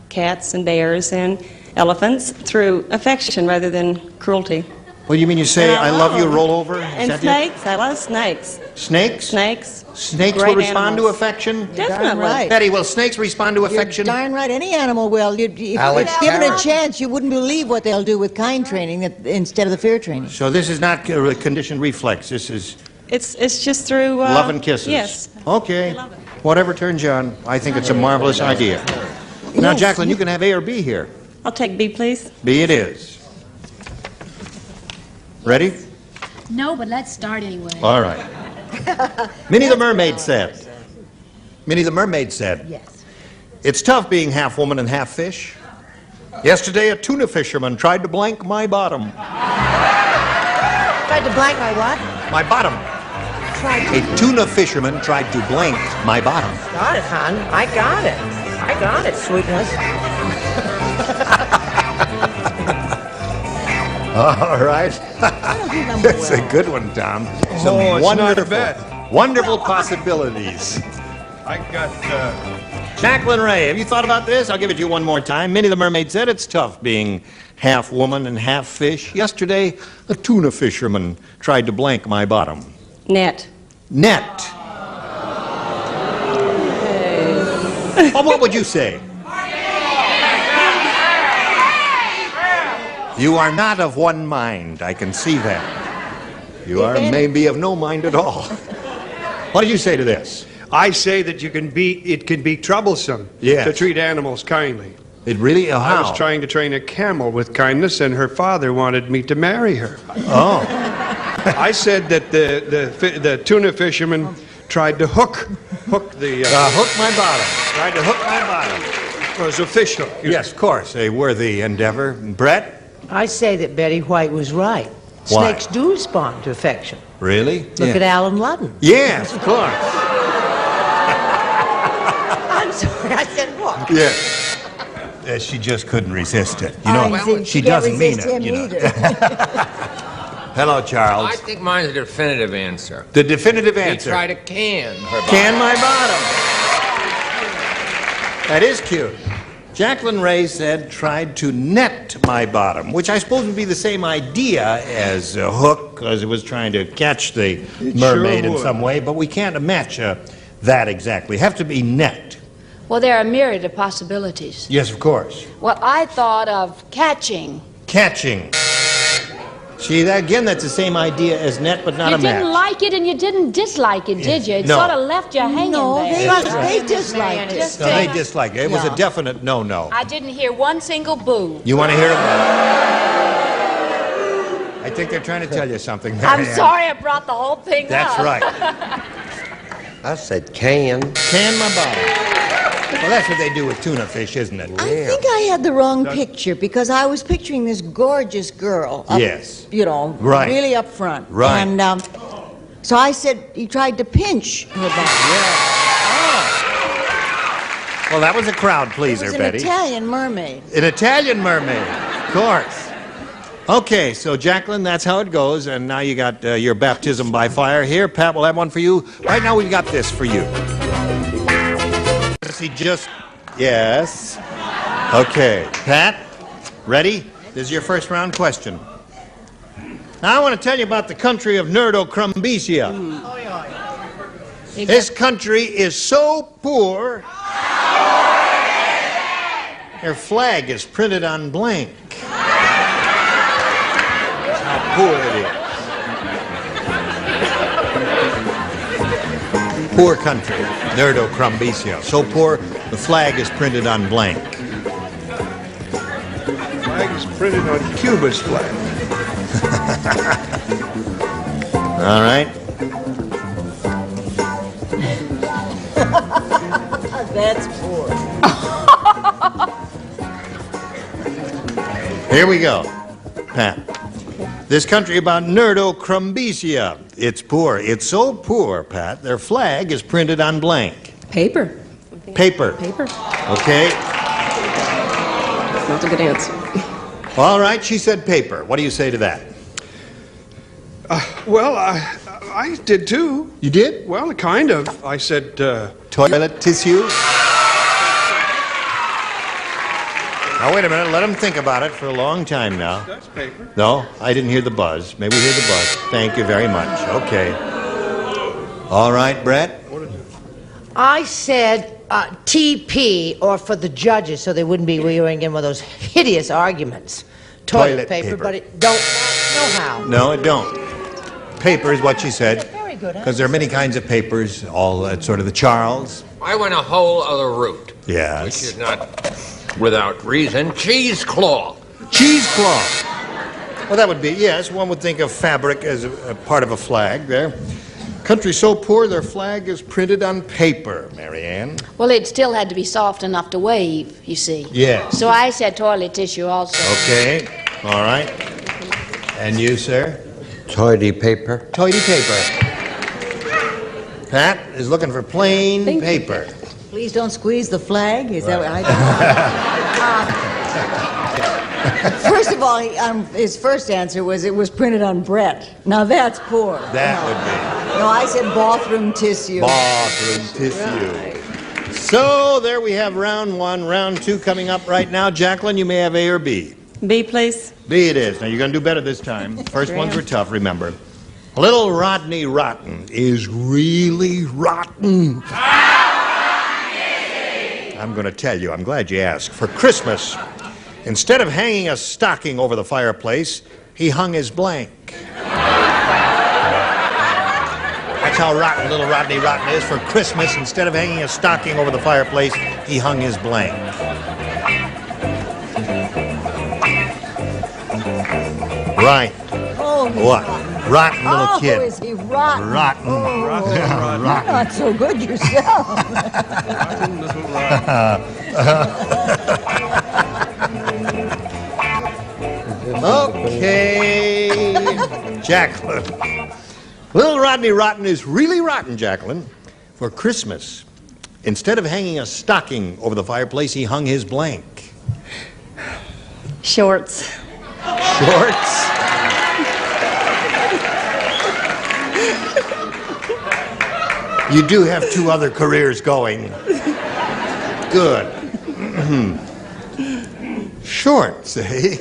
cats and bears and elephants through affection rather than cruelty. What do you mean you say, I love you, roll over? And snakes. I love snakes. Snakes? Snakes. Snakes will respond to affection? Definitely. Right. Betty, will snakes respond to affection? You're darn right. Any animal will. If given a chance, you wouldn't believe what they'll do with kind training instead of the fear training. So this is not conditioned reflex. This is... It's just through... love and kisses. Yes. Okay. Whatever turns you on. I think it's a marvelous idea. Now, Jacqueline, you can have A or B here. I'll take B, please. B it is. Ready? No, but let's start anyway. All right. Minnie the Mermaid said. Minnie the Mermaid said. Yes. It's tough being half woman and half fish. Yesterday, a tuna fisherman tried to blank my bottom. Tried to blank my what? My bottom. A tuna fisherman tried to blank my bottom. Got it, hon. I got it. I got it, sweetness. All right. That's a good one, Tom. Some wonderful possibilities. I got... Jacqueline Ray, have you thought about this? I'll give it to you one more time. Minnie the Mermaid said it's tough being half woman and half fish. Yesterday, a tuna fisherman tried to blank my bottom. Net. Net. Well, what would you say? You are not of one mind. I can see that. You are maybe of no mind at all. What do you say to this? I say that it can be troublesome to treat animals kindly. It really? How? I was trying to train a camel with kindness, and her father wanted me to marry her. Oh. I said that the tuna fisherman tried to hook the... hook my bottom. Tried to hook my bottom. Well, it was a fish hook. Yes, of course. A worthy endeavor. Brett? I say that Betty White was right. Why? Snakes do respond to affection. Really? Look at Alan Ludden. Yes, of course. I'm sorry, I said what? Yes. She just couldn't resist it. You know, she doesn't mean it. You know. Hello, Charles. I think mine's a definitive answer. The definitive answer. He tried to can her bottom. Can my bottom. That is cute. Jacqueline Ray said, tried to net my bottom, which I suppose would be the same idea as a hook, because it was trying to catch the mermaid in some way, but we can't match that exactly. Have to be net. Well, there are a myriad of possibilities. Yes, of course. Well, I thought of catching. Catching. See, that again, that's the same idea as net, but not a match. You didn't like it and you didn't dislike it, did you? It sort of left you hanging there. They disliked it. No, they disliked it. It was a definite no-no. I didn't hear one single boo. You want to hear it? I think they're trying to tell you something, Marianne. I'm sorry I brought the whole thing That's up. right. I said can. Can my bottom. Well, that's what they do with tuna fish, isn't it? I think I had the wrong picture because I was picturing this gorgeous girl. Up, Yes. You know, Right. really up front. Right. And so I said he tried to pinch her back. Well, that was a crowd pleaser, It was an Betty. Italian mermaid. An Italian mermaid, of course. Okay, so Jacqueline, that's how it goes, and now you got your baptism by fire here. Pat will have one for you. Right now, we've got this for you. See, just yes. Okay, Pat, ready? This is your first round question. Now, I want to tell you about the country of Nerdo-Crumbesia. This country is so poor, their flag is printed on blank. That's how poor it is. Poor country, Nerdo-Crumbesia. So poor, the flag is printed on blank. The flag is printed on Cuba's flag. All right. That's poor. Here we go, Pat. This country about Nerdo-Crumbesia. It's poor. It's so poor, Pat, their flag is printed on blank. Paper. Paper. Paper. Okay. That's a good answer. All right, she said paper. What do you say to that? Well, I did too. You did? Well, kind of. I said, toilet tissue? Now, wait a minute. Let him think about it for a long time now. That's paper. No, I didn't hear the buzz. Maybe we hear the buzz. Thank you very much. Okay. All right, Brett? I said TP, or for the judges, so they wouldn't be wearing in one of those hideous arguments. Toilet paper, but it don't know how. No, it don't. Paper is what she said. Very good. Because there are many kinds of papers, all sort of the Charles. I went a whole other route. Yes. Which is not without reason. Cheesecloth. Cheesecloth. Well, that would be, yes, one would think of fabric as a part of a flag there. Country so poor, their flag is printed on paper, Marianne. Well, it still had to be soft enough to wave, you see. Yes. So I said toilet tissue also. Okay. All right. And you, sir? Toity paper. Toity paper. Pat is looking for plain paper. Please don't squeeze the flag. Is that what I First of all, his first answer was it was printed on Brett. Now that's poor. That would be. No, I said bathroom tissue. Bathroom tissue. Right. So there we have round one. Round two coming up right now. Jacqueline, you may have A or B. B, please. B it is. Now you're going to do better this time. First ones were tough, remember. Little Rodney Rotten is really rotten. I'm going to tell you. I'm glad you asked. For Christmas, instead of hanging a stocking over the fireplace, he hung his blank. That's how rotten little Rodney Rotten is. For Christmas, instead of hanging a stocking over the fireplace, he hung his blank. Right. Oh, what? Rotten little kid. Oh, is he rotten? Rotten. Oh, Rotten. You're not so good yourself. Okay, Jacqueline. Little Rodney Rotten is really rotten, Jacqueline. For Christmas, instead of hanging a stocking over the fireplace, he hung his blank. Shorts. Shorts? You do have two other careers going. Good. Shorts, eh?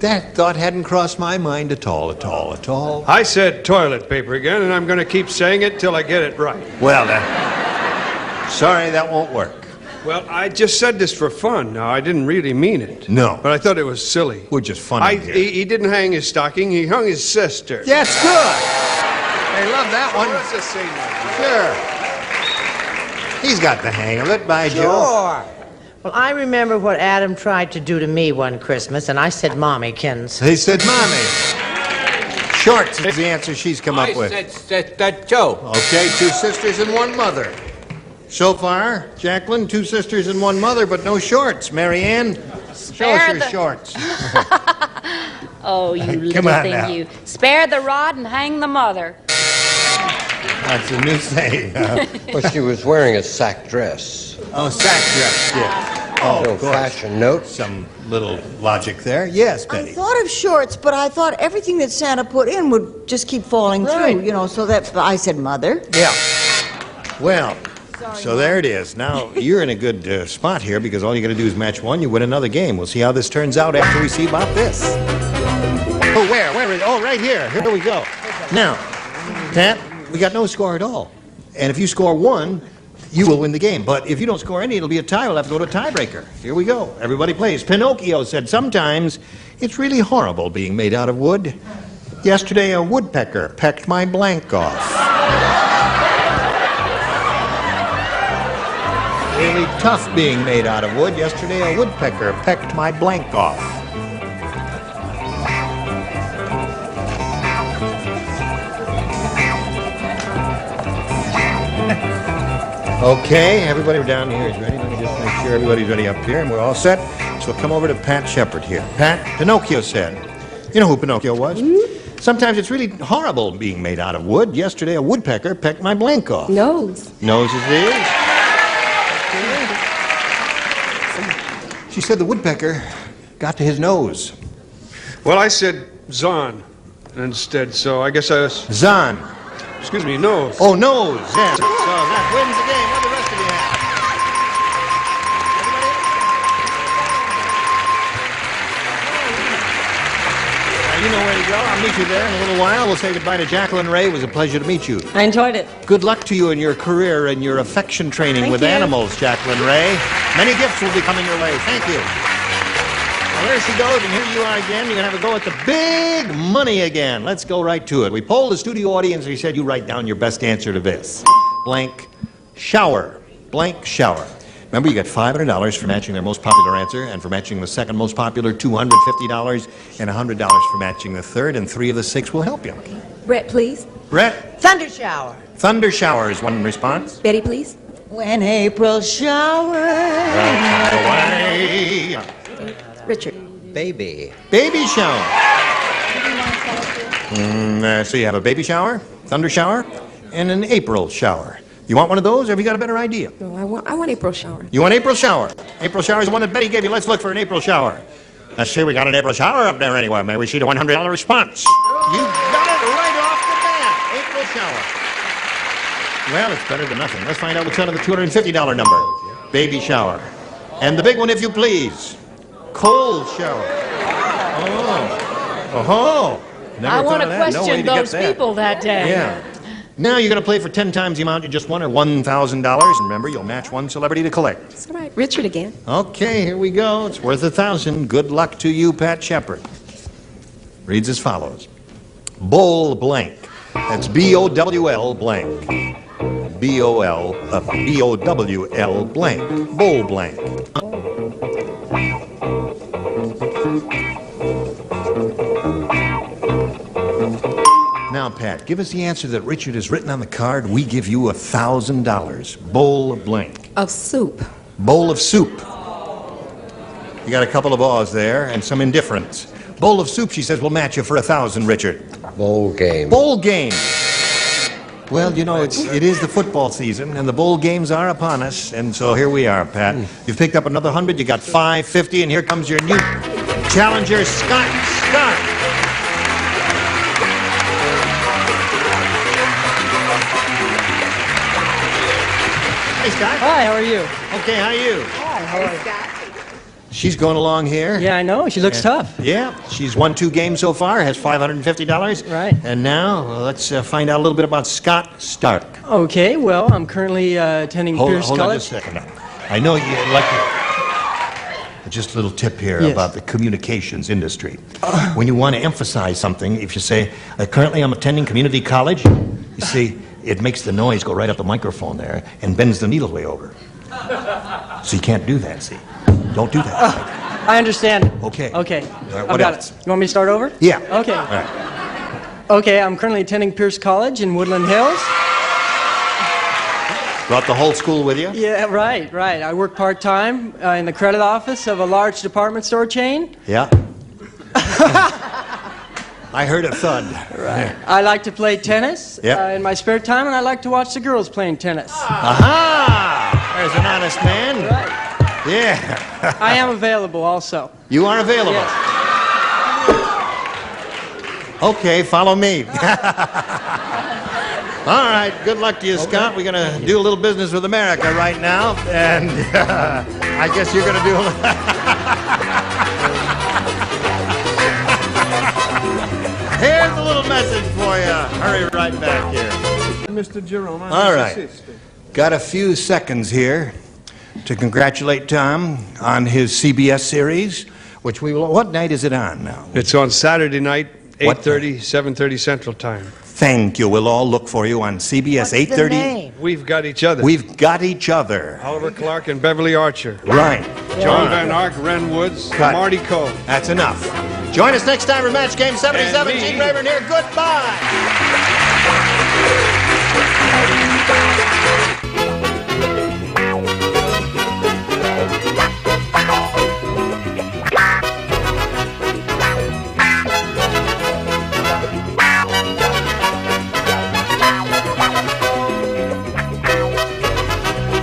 That thought hadn't crossed my mind at all. I said toilet paper again, and I'm going to keep saying it till I get it right. Well, sorry, that won't work. Well, I just said this for fun. Now, I didn't really mean it. No. But I thought it was silly. We're just funny here. He didn't hang his stocking. He hung his sister. Yes, good. I love that one. That's the same one. Sure. He's got the hang of it, by Joe. Sure. Well, I remember what Adam tried to do to me one Christmas, and I said Mommykins. He said Mommy. Shorts is the answer she's come up with. I said Joe. Okay, two sisters and one mother. So far, Jacqueline, 2 sisters and 1 mother, but no shorts. Mary Ann, show us your shorts. Oh, you Come little on thing, now. you. Spare the rod and hang the mother. That's a new saying. Well, she was wearing a sack dress. Oh, sack dress, yeah. Oh, No of course. fashion note. Some little logic there. Yes, I Betty. thought of shorts, but I thought everything that Santa put in would just keep falling Right. through, you know, so that I said, Mother. Yeah. Well, so there it is. Now, you're in a good spot here because all you got to do is match one, you win another game. We'll see how this turns out after we see about this. Oh, where? Where is it? Oh, right here. Here we go. Now, Pat, we got no score at all. And if you score 1, you will win the game. But if you don't score any, it'll be a tie. We'll have to go to a tiebreaker. Here we go. Everybody plays. Pinocchio said, sometimes it's really horrible being made out of wood. Yesterday, a woodpecker pecked my blank off. Really tough being made out of wood. Yesterday, a woodpecker pecked my blank off. Okay, everybody down here is ready. Let me just make sure everybody's ready up here, and we're all set. So we'll come over to Pat Shepard here. Pat, Pinocchio said, you know who Pinocchio was? Sometimes it's really horrible being made out of wood. Yesterday, a woodpecker pecked my blank off. Nose. Nose is it? She said the woodpecker got to his nose. Well, I said Zahn instead, so I guess I was... Zahn. Excuse me, nose. Oh, nose, yes. So that wins the game. What do the rest of you have? You know where to go. I'll meet you there in a little while. We'll say goodbye to Jacqueline Ray. It was a pleasure to meet you. I enjoyed it. Good luck to you in your career and your affection training Thank with you. animals, Jacqueline Ray. Many gifts will be coming your way. Thank you. Well, there she goes, and here you are again. You're going to have a go at the big money again. Let's go right to it. We polled the studio audience, and we said you write down your best answer to this. Blank shower. Blank shower. Remember, you got $500 for matching their most popular answer, and for matching the second most popular, $250, and $100 for matching the third, and 3 of the 6 will help you. Brett, please. Brett, Thunder shower. thunder shower is one response. Betty, please. When April showers. Away. Richard. Baby. Baby shower. So you have a baby shower, thunder shower, and an April shower. You want one of those, or have you got a better idea? No, I want April shower. You want April shower? April shower is the one that Betty gave you. Let's look for an April shower. Let's see, we got an April shower up there anyway. Maybe we see the $100 response. You got it right off the bat. April shower. Well, it's better than nothing. Let's find out what's under the $250 number. Baby shower. And the big one, if you please. Cold shower. Oh. Oh. Never I thought want of to that. No way question to get those that. people that day. Yeah. Now you're going to play for 10 times the amount you just won, or $1,000. Remember, you'll match one celebrity to collect. That's all right. Richard again. Okay, here we go. It's worth $1,000. Good luck to you, Pat Shepard. Reads as follows. Bowl blank. That's B-O-W-L blank. B-O-W-L blank. Bowl blank. Now, Pat, give us the answer that Richard has written on the card. We give you $1,000. Bowl blank. Of soup. Bowl of soup. You got a couple of awes there and some indifference. Bowl of soup, she says, will match you for $1,000, Richard. Bowl game. Bowl game. Well, you know, it is the football season, and the bowl games are upon us, and so here we are, Pat. You've picked up another 100, you got $550, and here comes your new challenger, Scott Stark. Hey, Scott. Hi, how are you? Okay, how are you? Hi, how are you? She's going along here. Yeah, I know. She looks tough. Yeah, she's won 2 games so far, has $550. Right. And now, let's find out a little bit about Scott Stark. Okay, well, I'm currently attending Pierce Hold on College. just a second. I know you'd like to... Just a little tip here Yes. about the communications industry. When you want to emphasize something, if you say, currently I'm attending community college, you see, it makes the noise go right up the microphone there and bends the needle way over. So you can't do that, see? Don't do that. I understand. Okay. Okay. All right, I've what got else? it. You want me to start over? Yeah. Okay. All right. Okay, I'm currently attending Pierce College in Woodland Hills. Brought the whole school with you? Yeah, right. I work part-time in the credit office of a large department store chain. Yeah. I heard a thud. Right. I like to play tennis in my spare time, and I like to watch the girls playing tennis. Aha! There's an honest man. Right. Yeah. I am available also. You are available? Yes. Okay, follow me. All right, good luck to you, Scott. We're going to do a little business with America right now, and I guess you're going to do a little... Here's a little message for you. Hurry right back here. Mr. Jerome, I'm all his right. assistant. Got a few seconds here to congratulate Tom on his CBS series, which we will... What night is it on now? It's on Saturday night, 8:30, 7:30 Central Time. Thank you. We'll all look for you on CBS 8:30. We've got each other. We've got each other. Oliver Clark and Beverly Archer. Right. John Van Ark, Ren Woods, Marty Coe. That's enough. Join us next time for Match Game 77. Gene Rayburn here. Goodbye.